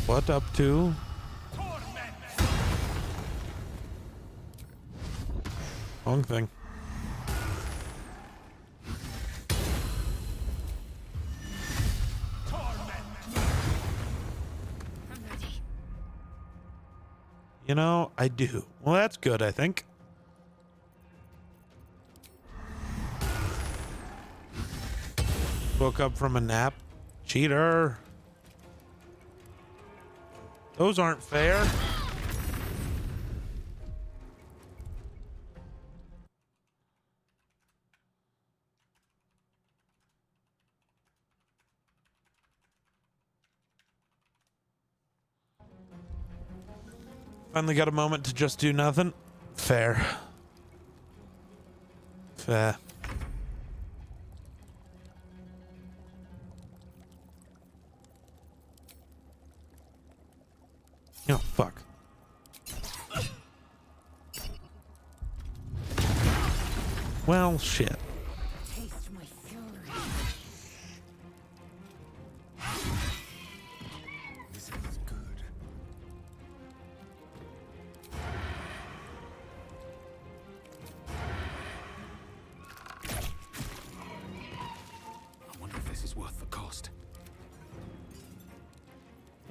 What up to? Wrong thing. You know, I do. Well, that's good, I think. Woke up from a nap. Cheater. Those aren't fair. Finally got a moment to just do nothing. Fair. Fair. Oh, fuck. Well, shit. Taste my fury. This is good. I wonder if this is worth the cost.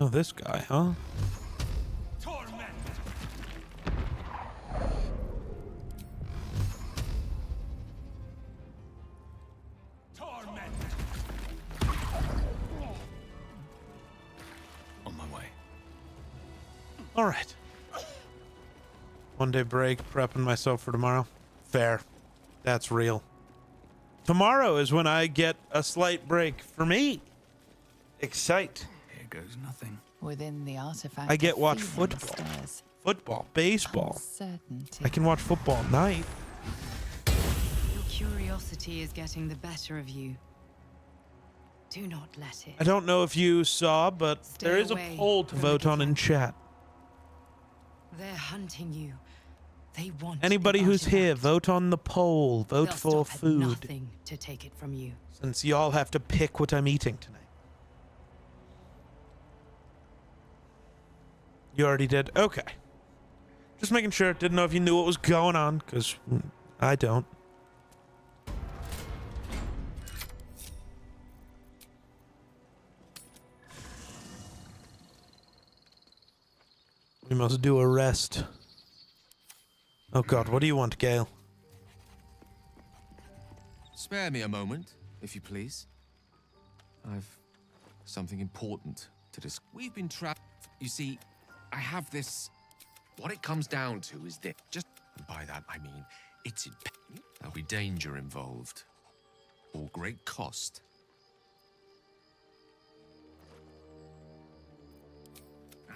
Oh, this guy, huh? All right. One day break, prepping myself for tomorrow. Fair. That's real. Tomorrow is when I get a slight break for me. Excite. Here goes nothing. Within the artifact, I get of watch feeling football. stirs. Football, baseball. Uncertainty. I can watch football at night. Curiosity is getting the better of you. Do not let it. I don't know if you saw, but Stay there is a away poll to from vote the on in chat. They're hunting you. They want Anybody the who's here, artifact. vote on the poll. Vote They'll for stop at food. nothing to take it from you. Since y'all have to pick what I'm eating tonight. You already did? Okay. Just making sure. Didn't know if you knew what was going on, because I don't. We must do a rest. Oh god, what do you want, Gale? Spare me a moment, if you please. I've something important to discuss. We've been trapped. You see, I have this. What it comes down to is this. And by that I mean, it's in. There'll be danger involved, or great cost.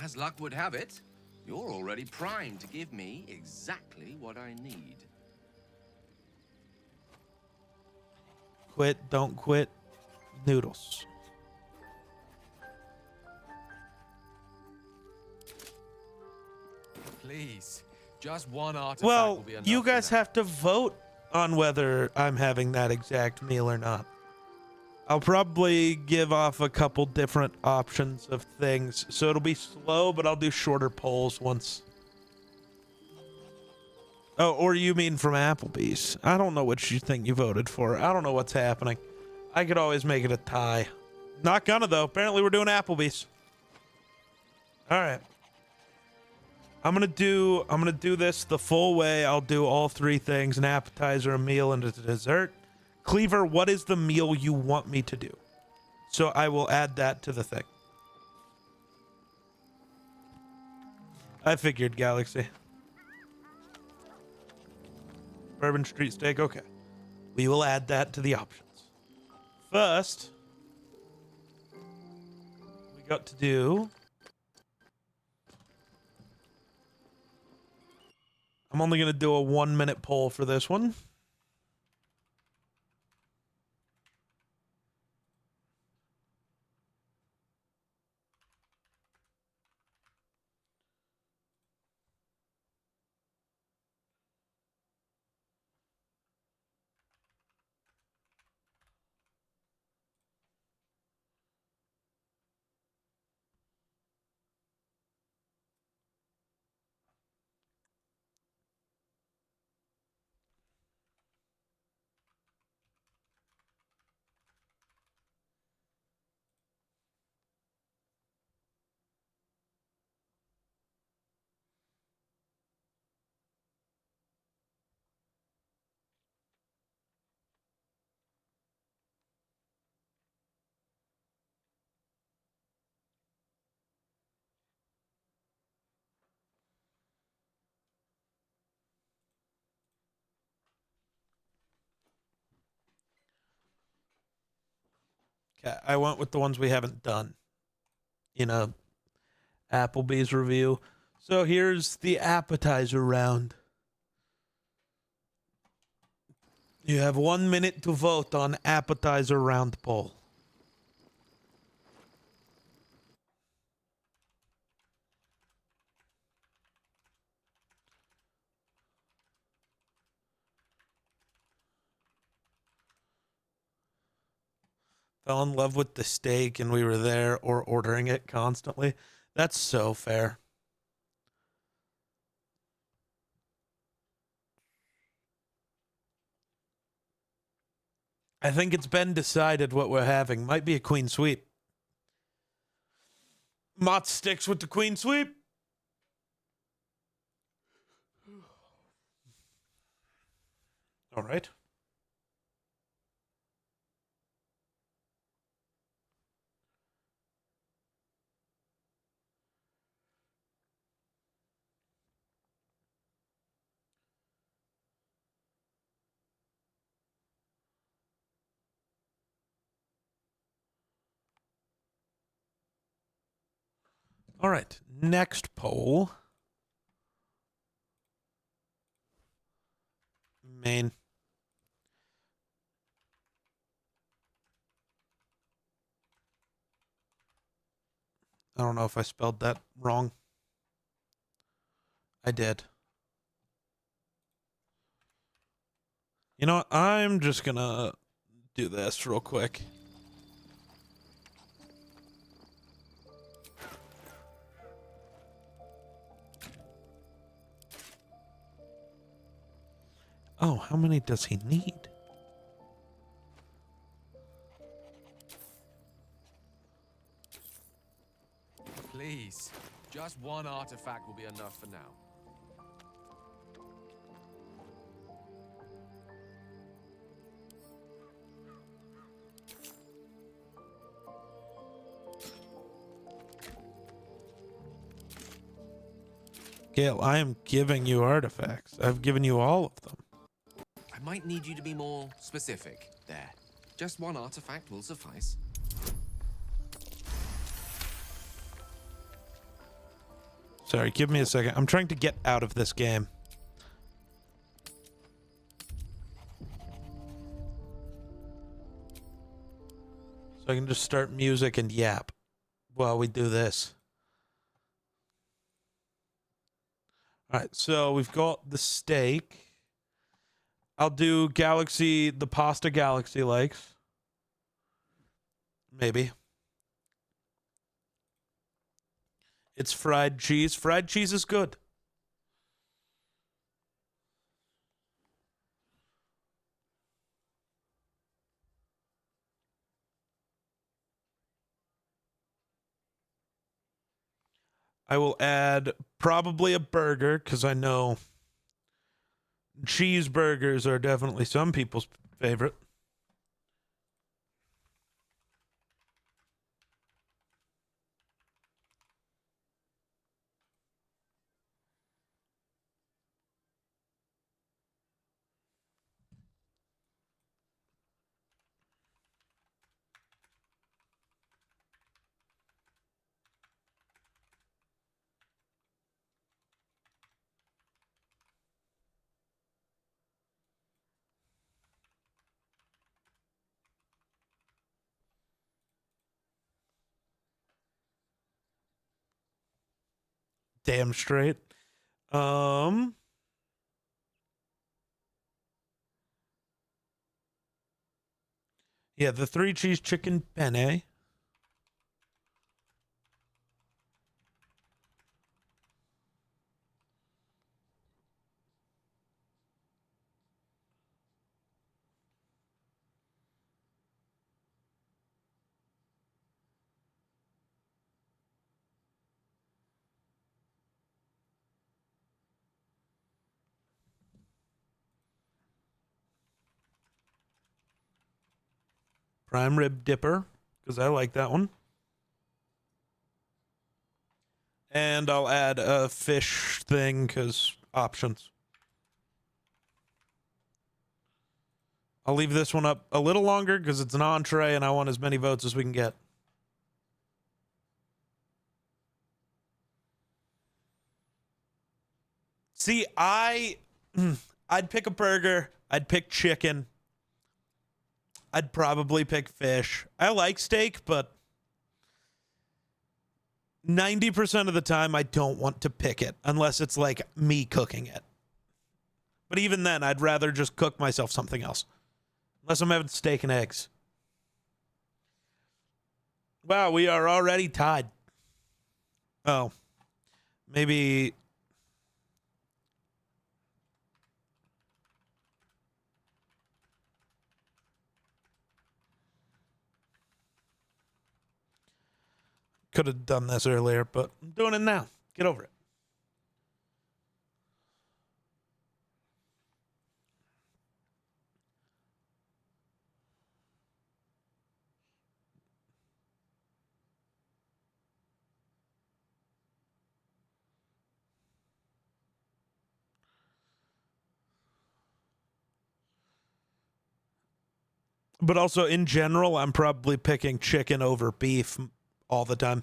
As luck would have it, you're already primed to give me exactly what I need. Quit, don't quit. Noodles. Please, just one artifact Well, will be enough. you guys for now. have to vote on whether I'm having that exact meal or not. I'll probably give off a couple different options of things, so it'll be slow, but I'll do shorter polls once. Oh, or you mean from Applebee's? I don't know which you think you voted for. I don't know what's happening. I could always make it a tie. Not gonna, though. Apparently we're doing Applebee's. All right. I'm gonna do this the full way. I'll do all three things: an appetizer, a meal, and a dessert. Cleaver, what is the meal you want me to do? So I will add that to the thing. I figured, Galaxy. Bourbon Street Steak, okay. We will add that to the options. First, we got to do... I'm only going to do a 1-minute poll for this one. Okay, I went with the ones we haven't done. You know, Applebee's review. So here's the appetizer round. You have 1 minute to vote on appetizer round poll. Fell in love with the steak and we were there or ordering it constantly. That's so fair. I think it's been decided what we're having. Might be a queen sweep. Mott sticks with the queen sweep. All right. All right. Next poll. Main. I don't know if I spelled that wrong. I did. You know what? I'm just gonna do this real quick. Oh, how many does he need? Please, just one artifact will be enough for now. Gale, I am giving you artifacts. I've given you all of them. I might need you to be more specific there. Just one artifact will suffice. Sorry, give me a second. I'm trying to get out of this game. So I can just start music and yap while we do this. Alright, so we've got the steak. I'll do Galaxy, the pasta Galaxy likes. Maybe. It's fried cheese. Fried cheese is good. I will add probably a burger, because I know cheeseburgers are definitely some people's favorite. Damn straight. Yeah, the 3 cheese chicken penne. Prime rib dipper, because I like that one. And I'll add a fish thing, because options. I'll leave this one up a little longer, because it's an entree, and I want as many votes as we can get. See, I'd pick a burger. I'd pick chicken. I'd probably pick fish. I like steak, but 90% of the time I don't want to pick it unless it's like me cooking it. But even then, I'd rather just cook myself something else. Unless I'm having steak and eggs. Wow, we are already tied. Oh. Maybe... Could have done this earlier, but I'm doing it now. Get over it. But also, in general, I'm probably picking chicken over beef all the time.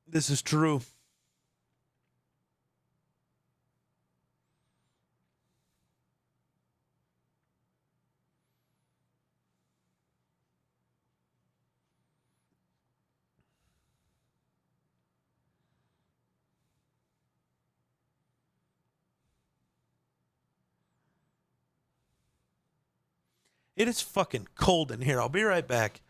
This is true. It is fucking cold in here. I'll be right back.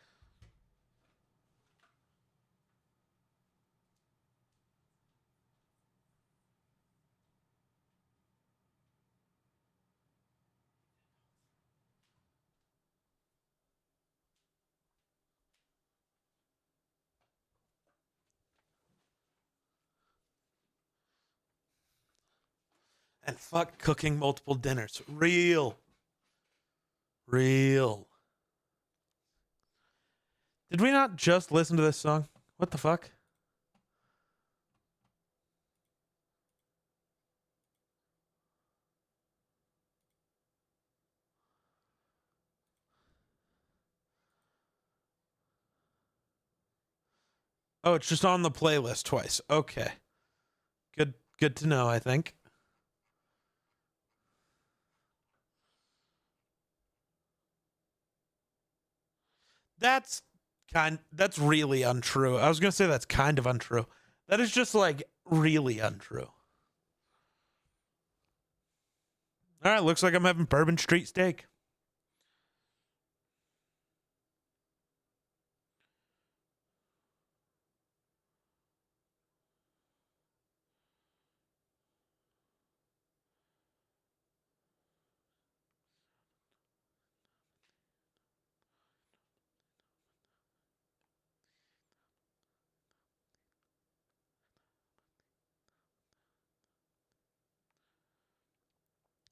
And fuck cooking multiple dinners. Real. Did we not just listen to this song? What the fuck? Oh, it's just on the playlist twice. Okay. Good to know, I think. That's really untrue. I was going to say that's kind of untrue. That is just like really untrue. All right, looks like I'm having Bourbon Street steak.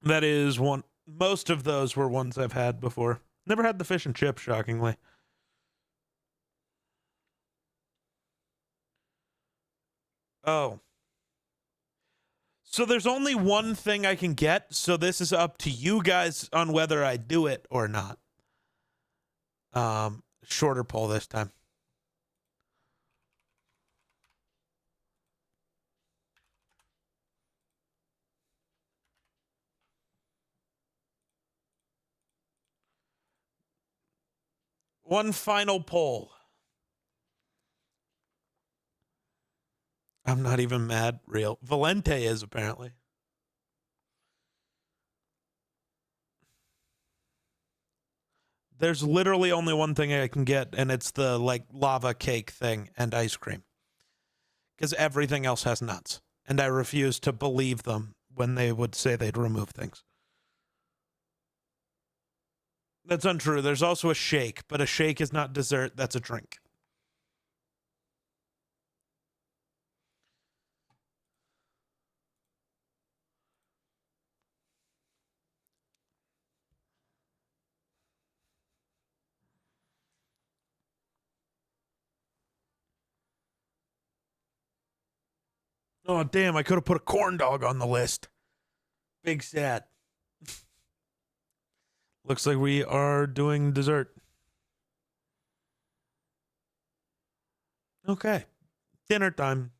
That is one. Most of those were ones I've had before. Never had the fish and chips, shockingly. Oh. So there's only one thing I can get, so this is up to you guys on whether I do it or not. Shorter poll this time. One final poll. I'm not even mad. Real. Valente is, apparently. There's literally only one thing I can get, and it's the, like, lava cake thing and ice cream. Because everything else has nuts. And I refuse to believe them when they would say they'd remove things. That's untrue. There's also a shake, but a shake is not dessert. That's a drink. Oh, damn, I could have put a corn dog on the list. Big sad. Looks like we are doing dessert. Okay. Dinner time.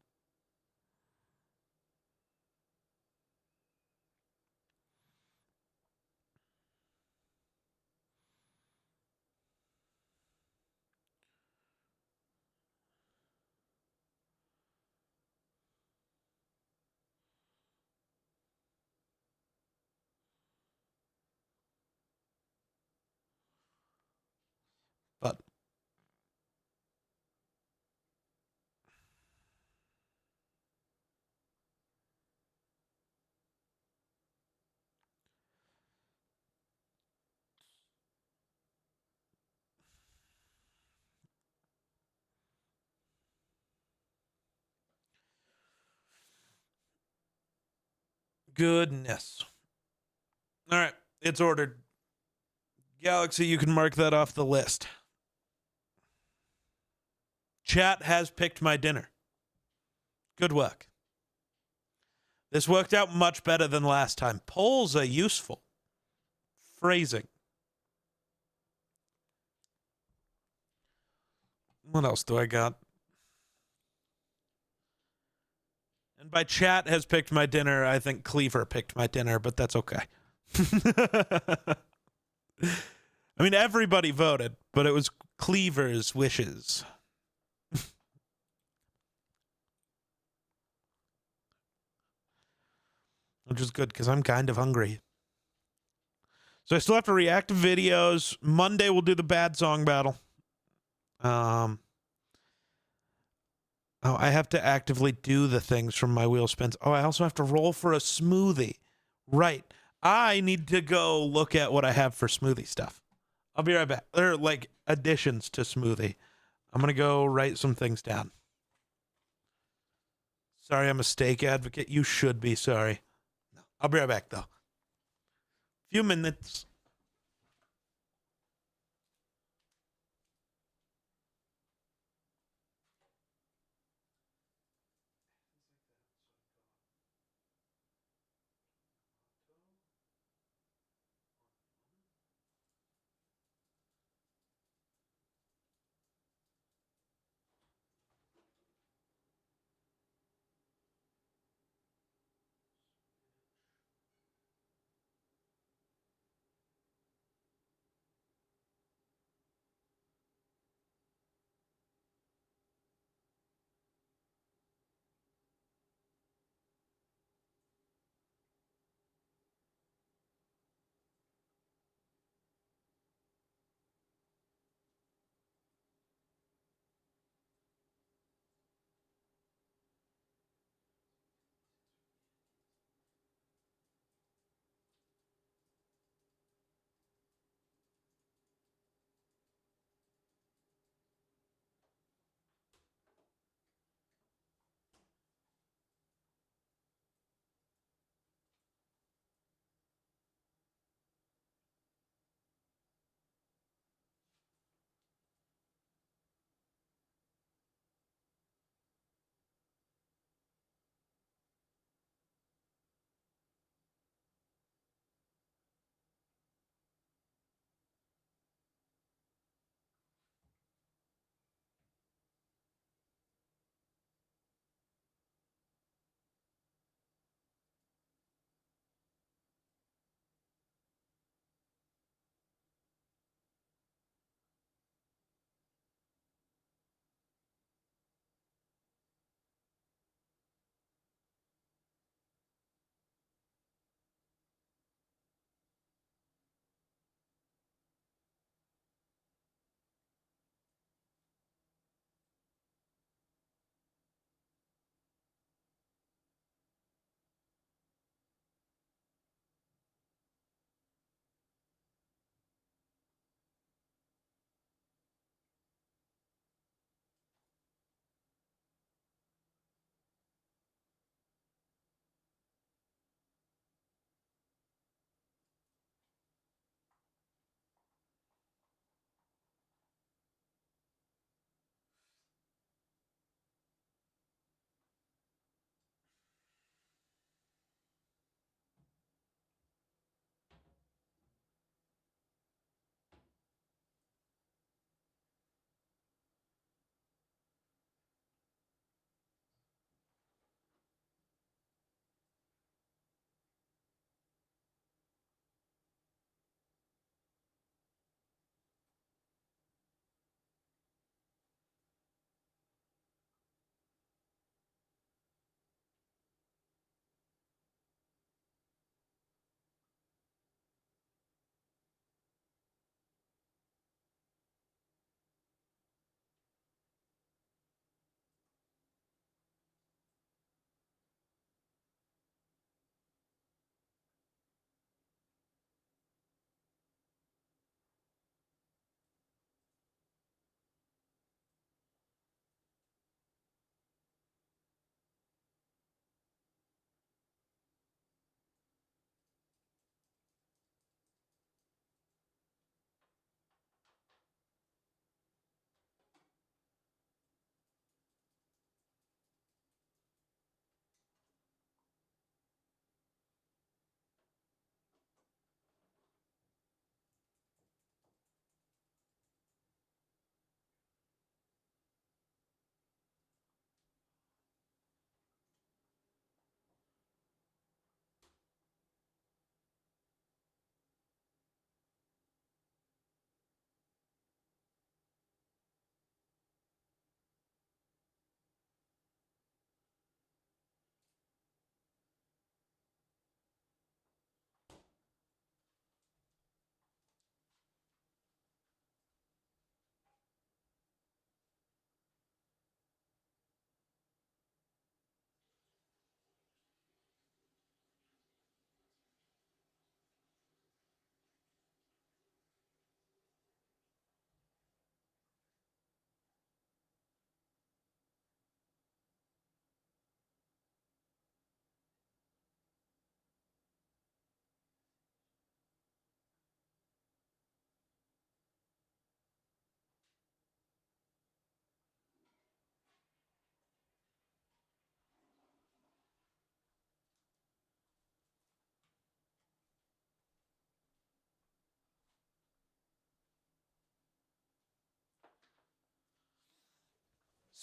But goodness. All right, it's ordered. Galaxy, you can mark that off the list. Chat has picked my dinner. Good work. This worked out much better than last time. Polls are useful. Phrasing. What else do I got? And by chat has picked my dinner, I think Cleaver picked my dinner, but that's okay. I mean, everybody voted, but it was Cleaver's wishes. Which is good, because I'm kind of hungry. So I still have to react to videos. Monday we'll do the bad song battle. Oh, I have to actively do the things from my wheel spins. Oh, I also have to roll for a smoothie. Right. I need to go look at what I have for smoothie stuff. I'll be right back. They're like additions to smoothie. I'm going to go write some things down. Sorry, I'm a steak advocate. You should be sorry. I'll be right back, though. Few minutes.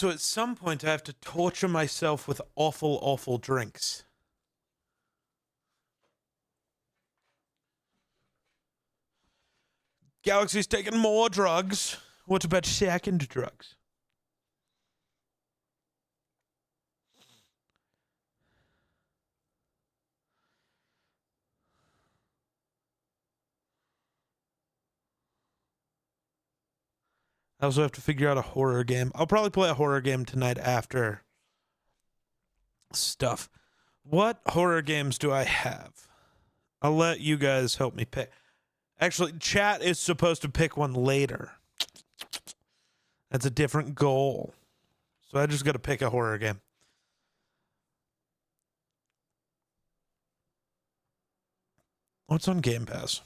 So at some point I have to torture myself with awful, awful drinks. Galaxy's taking more drugs. What about second drugs? I also have to figure out a horror game. I'll probably play a horror game tonight after stuff. What horror games do I have? I'll let you guys help me pick. Actually, chat is supposed to pick one later. That's a different goal. So I just got to pick a horror game. What's on Game Pass?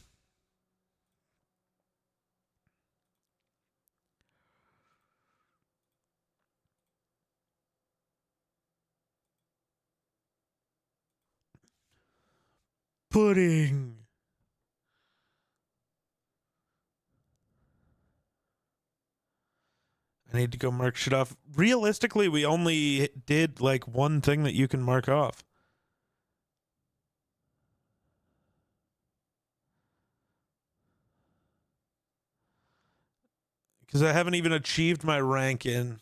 Pudding. I need to go mark shit off. Realistically, we only did like one thing that you can mark off. Because I haven't even achieved my rank in